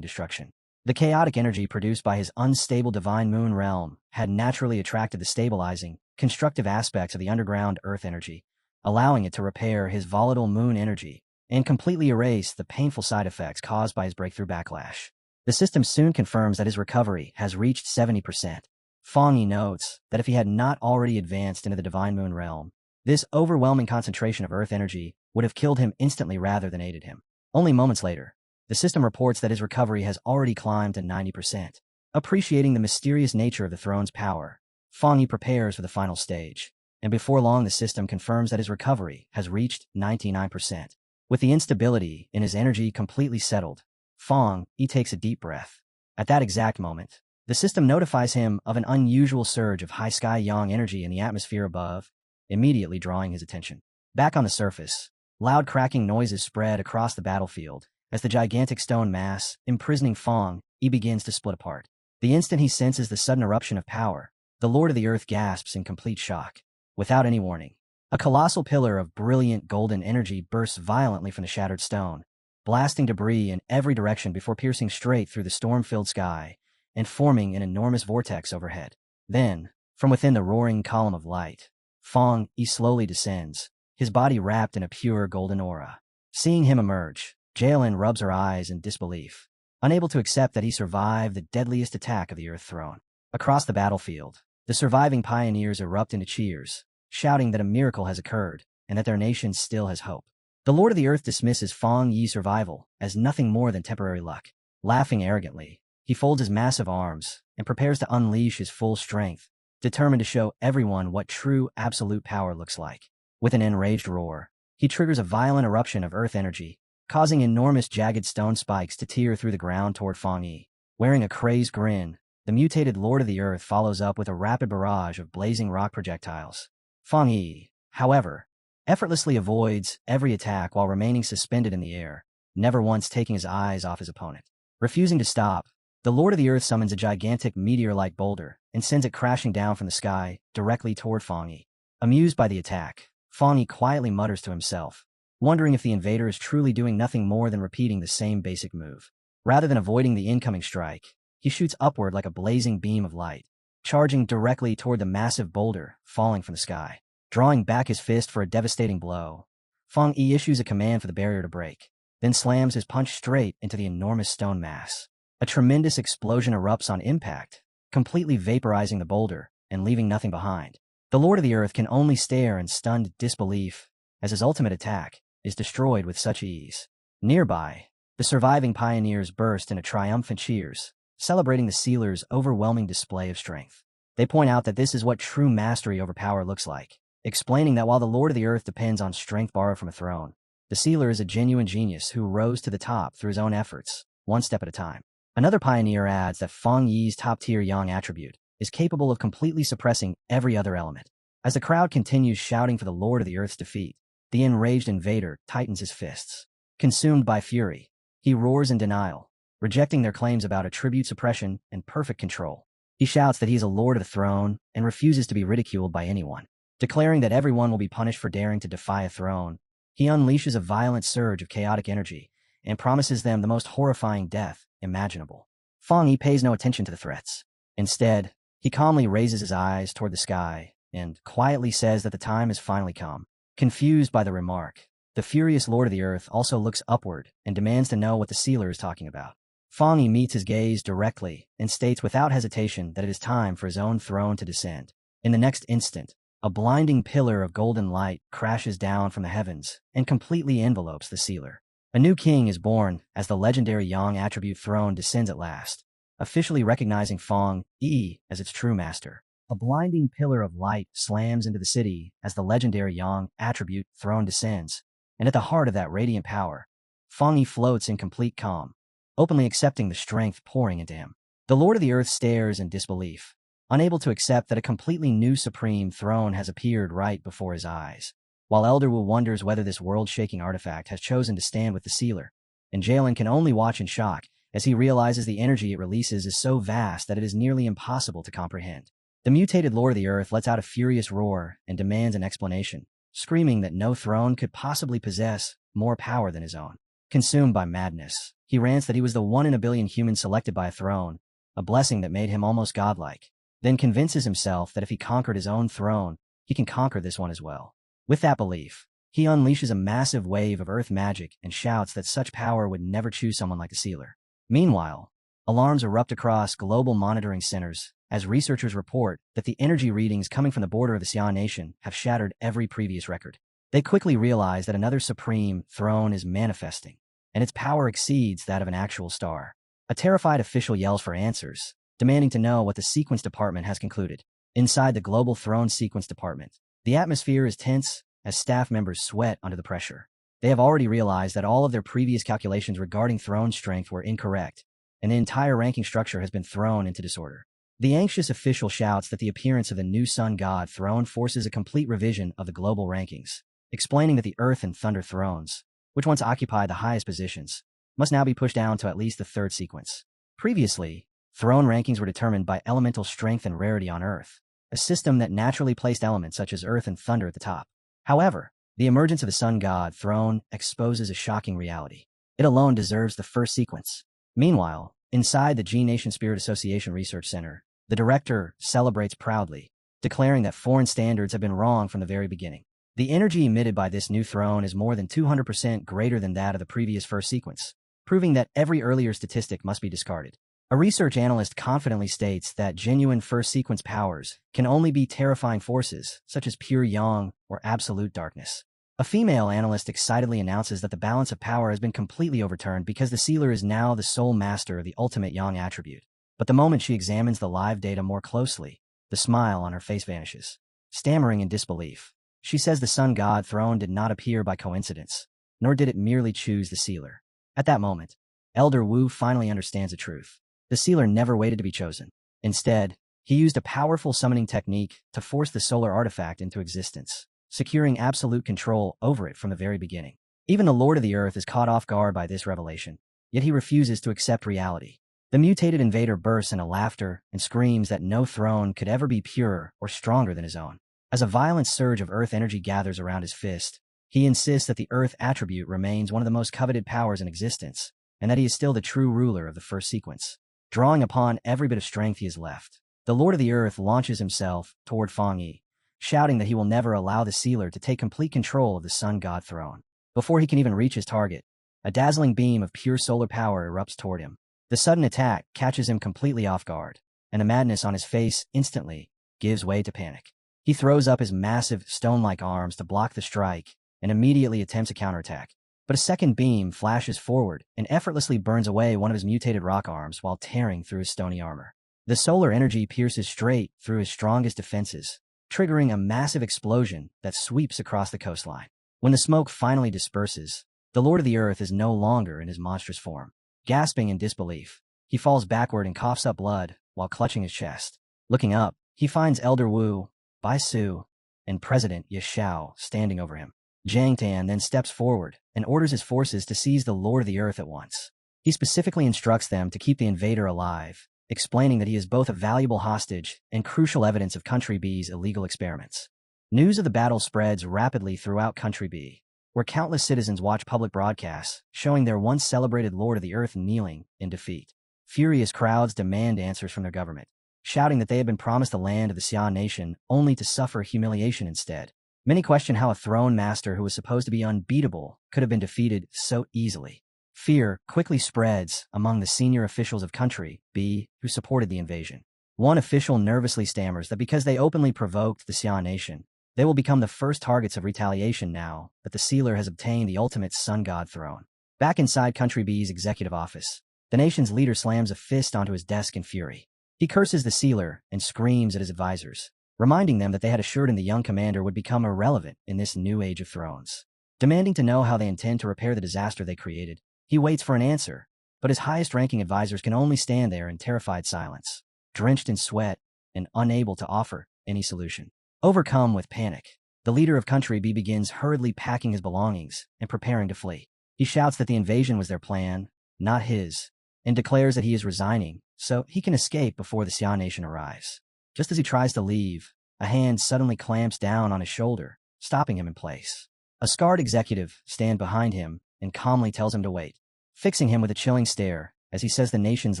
destruction. The chaotic energy produced by his unstable Divine Moon Realm had naturally attracted the stabilizing, constructive aspects of the underground Earth energy, allowing it to repair his volatile Moon energy and completely erase the painful side effects caused by his breakthrough backlash. The system soon confirms that his recovery has reached 70%. Fong Yi notes that if he had not already advanced into the Divine Moon Realm, this overwhelming concentration of Earth energy would have killed him instantly rather than aided him. Only moments later, the system reports that his recovery has already climbed to 90%. Appreciating the mysterious nature of the throne's power, Fong Yi prepares for the final stage, and before long the system confirms that his recovery has reached 99%. With the instability in his energy completely settled, Fong Yi takes a deep breath. At that exact moment, the system notifies him of an unusual surge of high sky yang energy in the atmosphere above, immediately drawing his attention. Back on the surface, loud cracking noises spread across the battlefield as the gigantic stone mass imprisoning Fong Yi begins to split apart. The instant he senses the sudden eruption of power, the Lord of the Earth gasps in complete shock. Without any warning, a colossal pillar of brilliant golden energy bursts violently from the shattered stone, blasting debris in every direction before piercing straight through the storm-filled sky and forming an enormous vortex overhead. Then, from within the roaring column of light, Fong Yi slowly descends, his body wrapped in a pure golden aura. Seeing him emerge, Jalen rubs her eyes in disbelief, unable to accept that he survived the deadliest attack of the Earth Throne. Across the battlefield, the surviving pioneers erupt into cheers, shouting that a miracle has occurred and that their nation still has hope. The Lord of the Earth dismisses Fang Yi's survival as nothing more than temporary luck. Laughing arrogantly, he folds his massive arms and prepares to unleash his full strength, determined to show everyone what true absolute power looks like. With an enraged roar, he triggers a violent eruption of earth energy, causing enormous jagged stone spikes to tear through the ground toward Fang Yi. Wearing a crazed grin, the mutated Lord of the Earth follows up with a rapid barrage of blazing rock projectiles. Fang Yi, however, effortlessly avoids every attack while remaining suspended in the air, never once taking his eyes off his opponent. Refusing to stop, the Lord of the Earth summons a gigantic meteor-like boulder and sends it crashing down from the sky directly toward Fang Yi. Amused by the attack, Fang Yi quietly mutters to himself, wondering if the invader is truly doing nothing more than repeating the same basic move. Rather than avoiding the incoming strike, he shoots upward like a blazing beam of light, charging directly toward the massive boulder falling from the sky. Drawing back his fist for a devastating blow, Fang Yi issues a command for the barrier to break, then slams his punch straight into the enormous stone mass. A tremendous explosion erupts on impact, completely vaporizing the boulder and leaving nothing behind. The Lord of the Earth can only stare in stunned disbelief as his ultimate attack is destroyed with such ease. Nearby, the surviving pioneers burst into triumphant cheers, celebrating the sealer's overwhelming display of strength. They point out that this is what true mastery over power looks like, explaining that while the Lord of the Earth depends on strength borrowed from a throne, the sealer is a genuine genius who rose to the top through his own efforts, one step at a time. Another pioneer adds that Fang Yi's top-tier yang attribute is capable of completely suppressing every other element. As the crowd continues shouting for the Lord of the Earth's defeat, the enraged invader tightens his fists. Consumed by fury, he roars in denial, rejecting their claims about attribute suppression and perfect control. He shouts that he is a lord of the throne and refuses to be ridiculed by anyone. Declaring that everyone will be punished for daring to defy a throne, he unleashes a violent surge of chaotic energy and promises them the most horrifying death imaginable. Fang Yi pays no attention to the threats. Instead, he calmly raises his eyes toward the sky and quietly says that the time has finally come. Confused by the remark, the furious Lord of the Earth also looks upward and demands to know what the sealer is talking about. Fang Yi meets his gaze directly and states without hesitation that it is time for his own throne to descend. In the next instant, a blinding pillar of golden light crashes down from the heavens and completely envelopes the sealer. A new king is born as the legendary Yang attribute throne descends at last, officially recognizing Fang Yi as its true master. A blinding pillar of light slams into the city as the legendary Yang attribute throne descends, and at the heart of that radiant power, Fang Yi floats in complete calm, openly accepting the strength pouring into him. The Lord of the Earth stares in disbelief, unable to accept that a completely new supreme throne has appeared right before his eyes, while Elderwu wonders whether this world-shaking artifact has chosen to stand with the sealer, and Jalen can only watch in shock as he realizes the energy it releases is so vast that it is nearly impossible to comprehend. The mutated Lord of the Earth lets out a furious roar and demands an explanation, screaming that no throne could possibly possess more power than his own. Consumed by madness, he rants that he was the one in a billion humans selected by a throne, a blessing that made him almost godlike, then convinces himself that if he conquered his own throne, he can conquer this one as well. With that belief, he unleashes a massive wave of earth magic and shouts that such power would never choose someone like the sealer. Meanwhile, alarms erupt across global monitoring centers as researchers report that the energy readings coming from the border of the Xian nation have shattered every previous record. They quickly realize that another supreme throne is manifesting, and its power exceeds that of an actual star. A terrified official yells for answers, demanding to know what the sequence department has concluded. Inside the global throne sequence department, the atmosphere is tense as staff members sweat under the pressure. They have already realized that all of their previous calculations regarding throne strength were incorrect, and the entire ranking structure has been thrown into disorder. The anxious official shouts that the appearance of the new sun god throne forces a complete revision of the global rankings, explaining that the earth and thunder thrones, which once occupied the highest positions, must now be pushed down to at least the third sequence. Previously, throne rankings were determined by elemental strength and rarity on earth, a system that naturally placed elements such as earth and thunder at the top. However, the emergence of the sun god throne exposes a shocking reality. It alone deserves the first sequence. Meanwhile, inside the G Nation Spirit Association Research Center, the director celebrates proudly, declaring that foreign standards have been wrong from the very beginning. The energy emitted by this new throne is more than 200% greater than that of the previous first sequence, proving that every earlier statistic must be discarded. A research analyst confidently states that genuine first sequence powers can only be terrifying forces, such as pure yang or absolute darkness. A female analyst excitedly announces that the balance of power has been completely overturned because the sealer is now the sole master of the ultimate yang attribute. But the moment she examines the live data more closely, the smile on her face vanishes. Stammering in disbelief, she says the sun god throne did not appear by coincidence, nor did it merely choose the sealer. At that moment, Elder Wu finally understands the truth. The sealer never waited to be chosen. Instead, he used a powerful summoning technique to force the solar artifact into existence, securing absolute control over it from the very beginning. Even the Lord of the Earth is caught off guard by this revelation, yet he refuses to accept reality. The mutated invader bursts into laughter and screams that no throne could ever be purer or stronger than his own. As a violent surge of earth energy gathers around his fist, he insists that the earth attribute remains one of the most coveted powers in existence, and that he is still the true ruler of the first sequence. Drawing upon every bit of strength he has left, the Lord of the Earth launches himself toward Fang Yi, shouting that he will never allow the sealer to take complete control of the sun god throne. Before he can even reach his target, a dazzling beam of pure solar power erupts toward him. The sudden attack catches him completely off guard, and the madness on his face instantly gives way to panic. He throws up his massive, stone-like arms to block the strike and immediately attempts a counterattack. But a second beam flashes forward and effortlessly burns away one of his mutated rock arms while tearing through his stony armor. The solar energy pierces straight through his strongest defenses, triggering a massive explosion that sweeps across the coastline. When the smoke finally disperses, the Lord of the Earth is no longer in his monstrous form. Gasping in disbelief, he falls backward and coughs up blood while clutching his chest. Looking up, he finds Elder Wu, Bai Su, and President Ye Xiao standing over him. Zhang Tan then steps forward and orders his forces to seize the Lord of the Earth at once. He specifically instructs them to keep the invader alive, explaining that he is both a valuable hostage and crucial evidence of Country B's illegal experiments. News of the battle spreads rapidly throughout Country B, where countless citizens watch public broadcasts showing their once celebrated Lord of the Earth kneeling in defeat. Furious crowds demand answers from their government, shouting that they have been promised the land of the Xia nation only to suffer humiliation instead. Many question how a throne master who was supposed to be unbeatable could have been defeated so easily. Fear quickly spreads among the senior officials of Country B who supported the invasion. One official nervously stammers that because they openly provoked the Xia nation, they will become the first targets of retaliation now that the sealer has obtained the ultimate sun god throne. Back inside Country B's executive office, the nation's leader slams a fist onto his desk in fury. He curses the sealer and screams at his advisors, reminding them that they had assured him the young commander would become irrelevant in this new age of thrones. Demanding to know how they intend to repair the disaster they created, he waits for an answer, but his highest-ranking advisors can only stand there in terrified silence, drenched in sweat and unable to offer any solution. Overcome with panic, the leader of Country B begins hurriedly packing his belongings and preparing to flee. He shouts that the invasion was their plan, not his, and declares that he is resigning so he can escape before the Xia nation arrives. Just as he tries to leave, a hand suddenly clamps down on his shoulder, stopping him in place. A scarred executive stands behind him and calmly tells him to wait, fixing him with a chilling stare as he says the nation's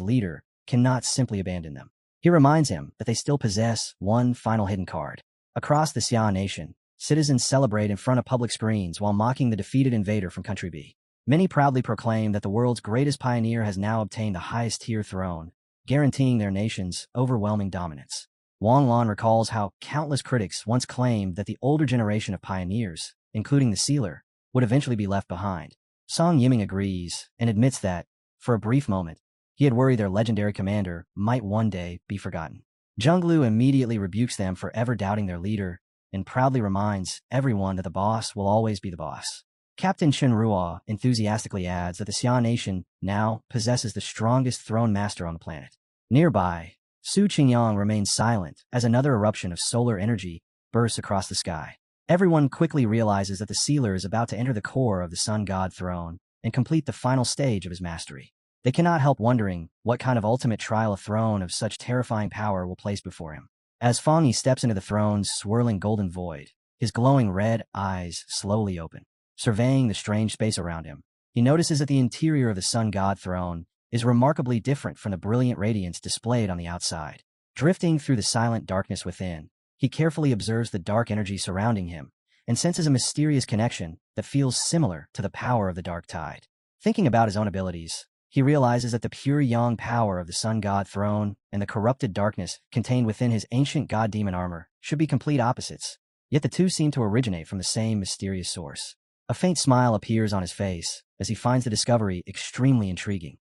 leader cannot simply abandon them. He reminds him that they still possess one final hidden card. Across the Xia nation, citizens celebrate in front of public screens while mocking the defeated invader from Country B. Many proudly proclaim that the world's greatest pioneer has now obtained the highest-tier throne, guaranteeing their nation's overwhelming dominance. Wang Lan recalls how countless critics once claimed that the older generation of pioneers, including the sealer, would eventually be left behind. Song Yiming agrees and admits that, for a brief moment, he had worried their legendary commander might one day be forgotten. Zheng Lu immediately rebukes them for ever doubting their leader and proudly reminds everyone that the boss will always be the boss. Captain Chen Ruo enthusiastically adds that the Xia nation now possesses the strongest throne master on the planet. Nearby, Su Qingyang remains silent as another eruption of solar energy bursts across the sky. Everyone quickly realizes that the sealer is about to enter the core of the sun god throne and complete the final stage of his mastery. They cannot help wondering what kind of ultimate trial a throne of such terrifying power will place before him. As Fang Yi steps into the throne's swirling golden void, his glowing red eyes slowly open. Surveying the strange space around him, he notices that the interior of the sun god throne is remarkably different from the brilliant radiance displayed on the outside. Drifting through the silent darkness within, he carefully observes the dark energy surrounding him and senses a mysterious connection that feels similar to the power of the dark tide. Thinking about his own abilities, He realizes that the pure yang power of the sun god throne and the corrupted darkness contained within his ancient god-demon armor should be complete opposites, yet the two seem to originate from the same mysterious source. A faint smile appears on his face as he finds the discovery extremely intriguing.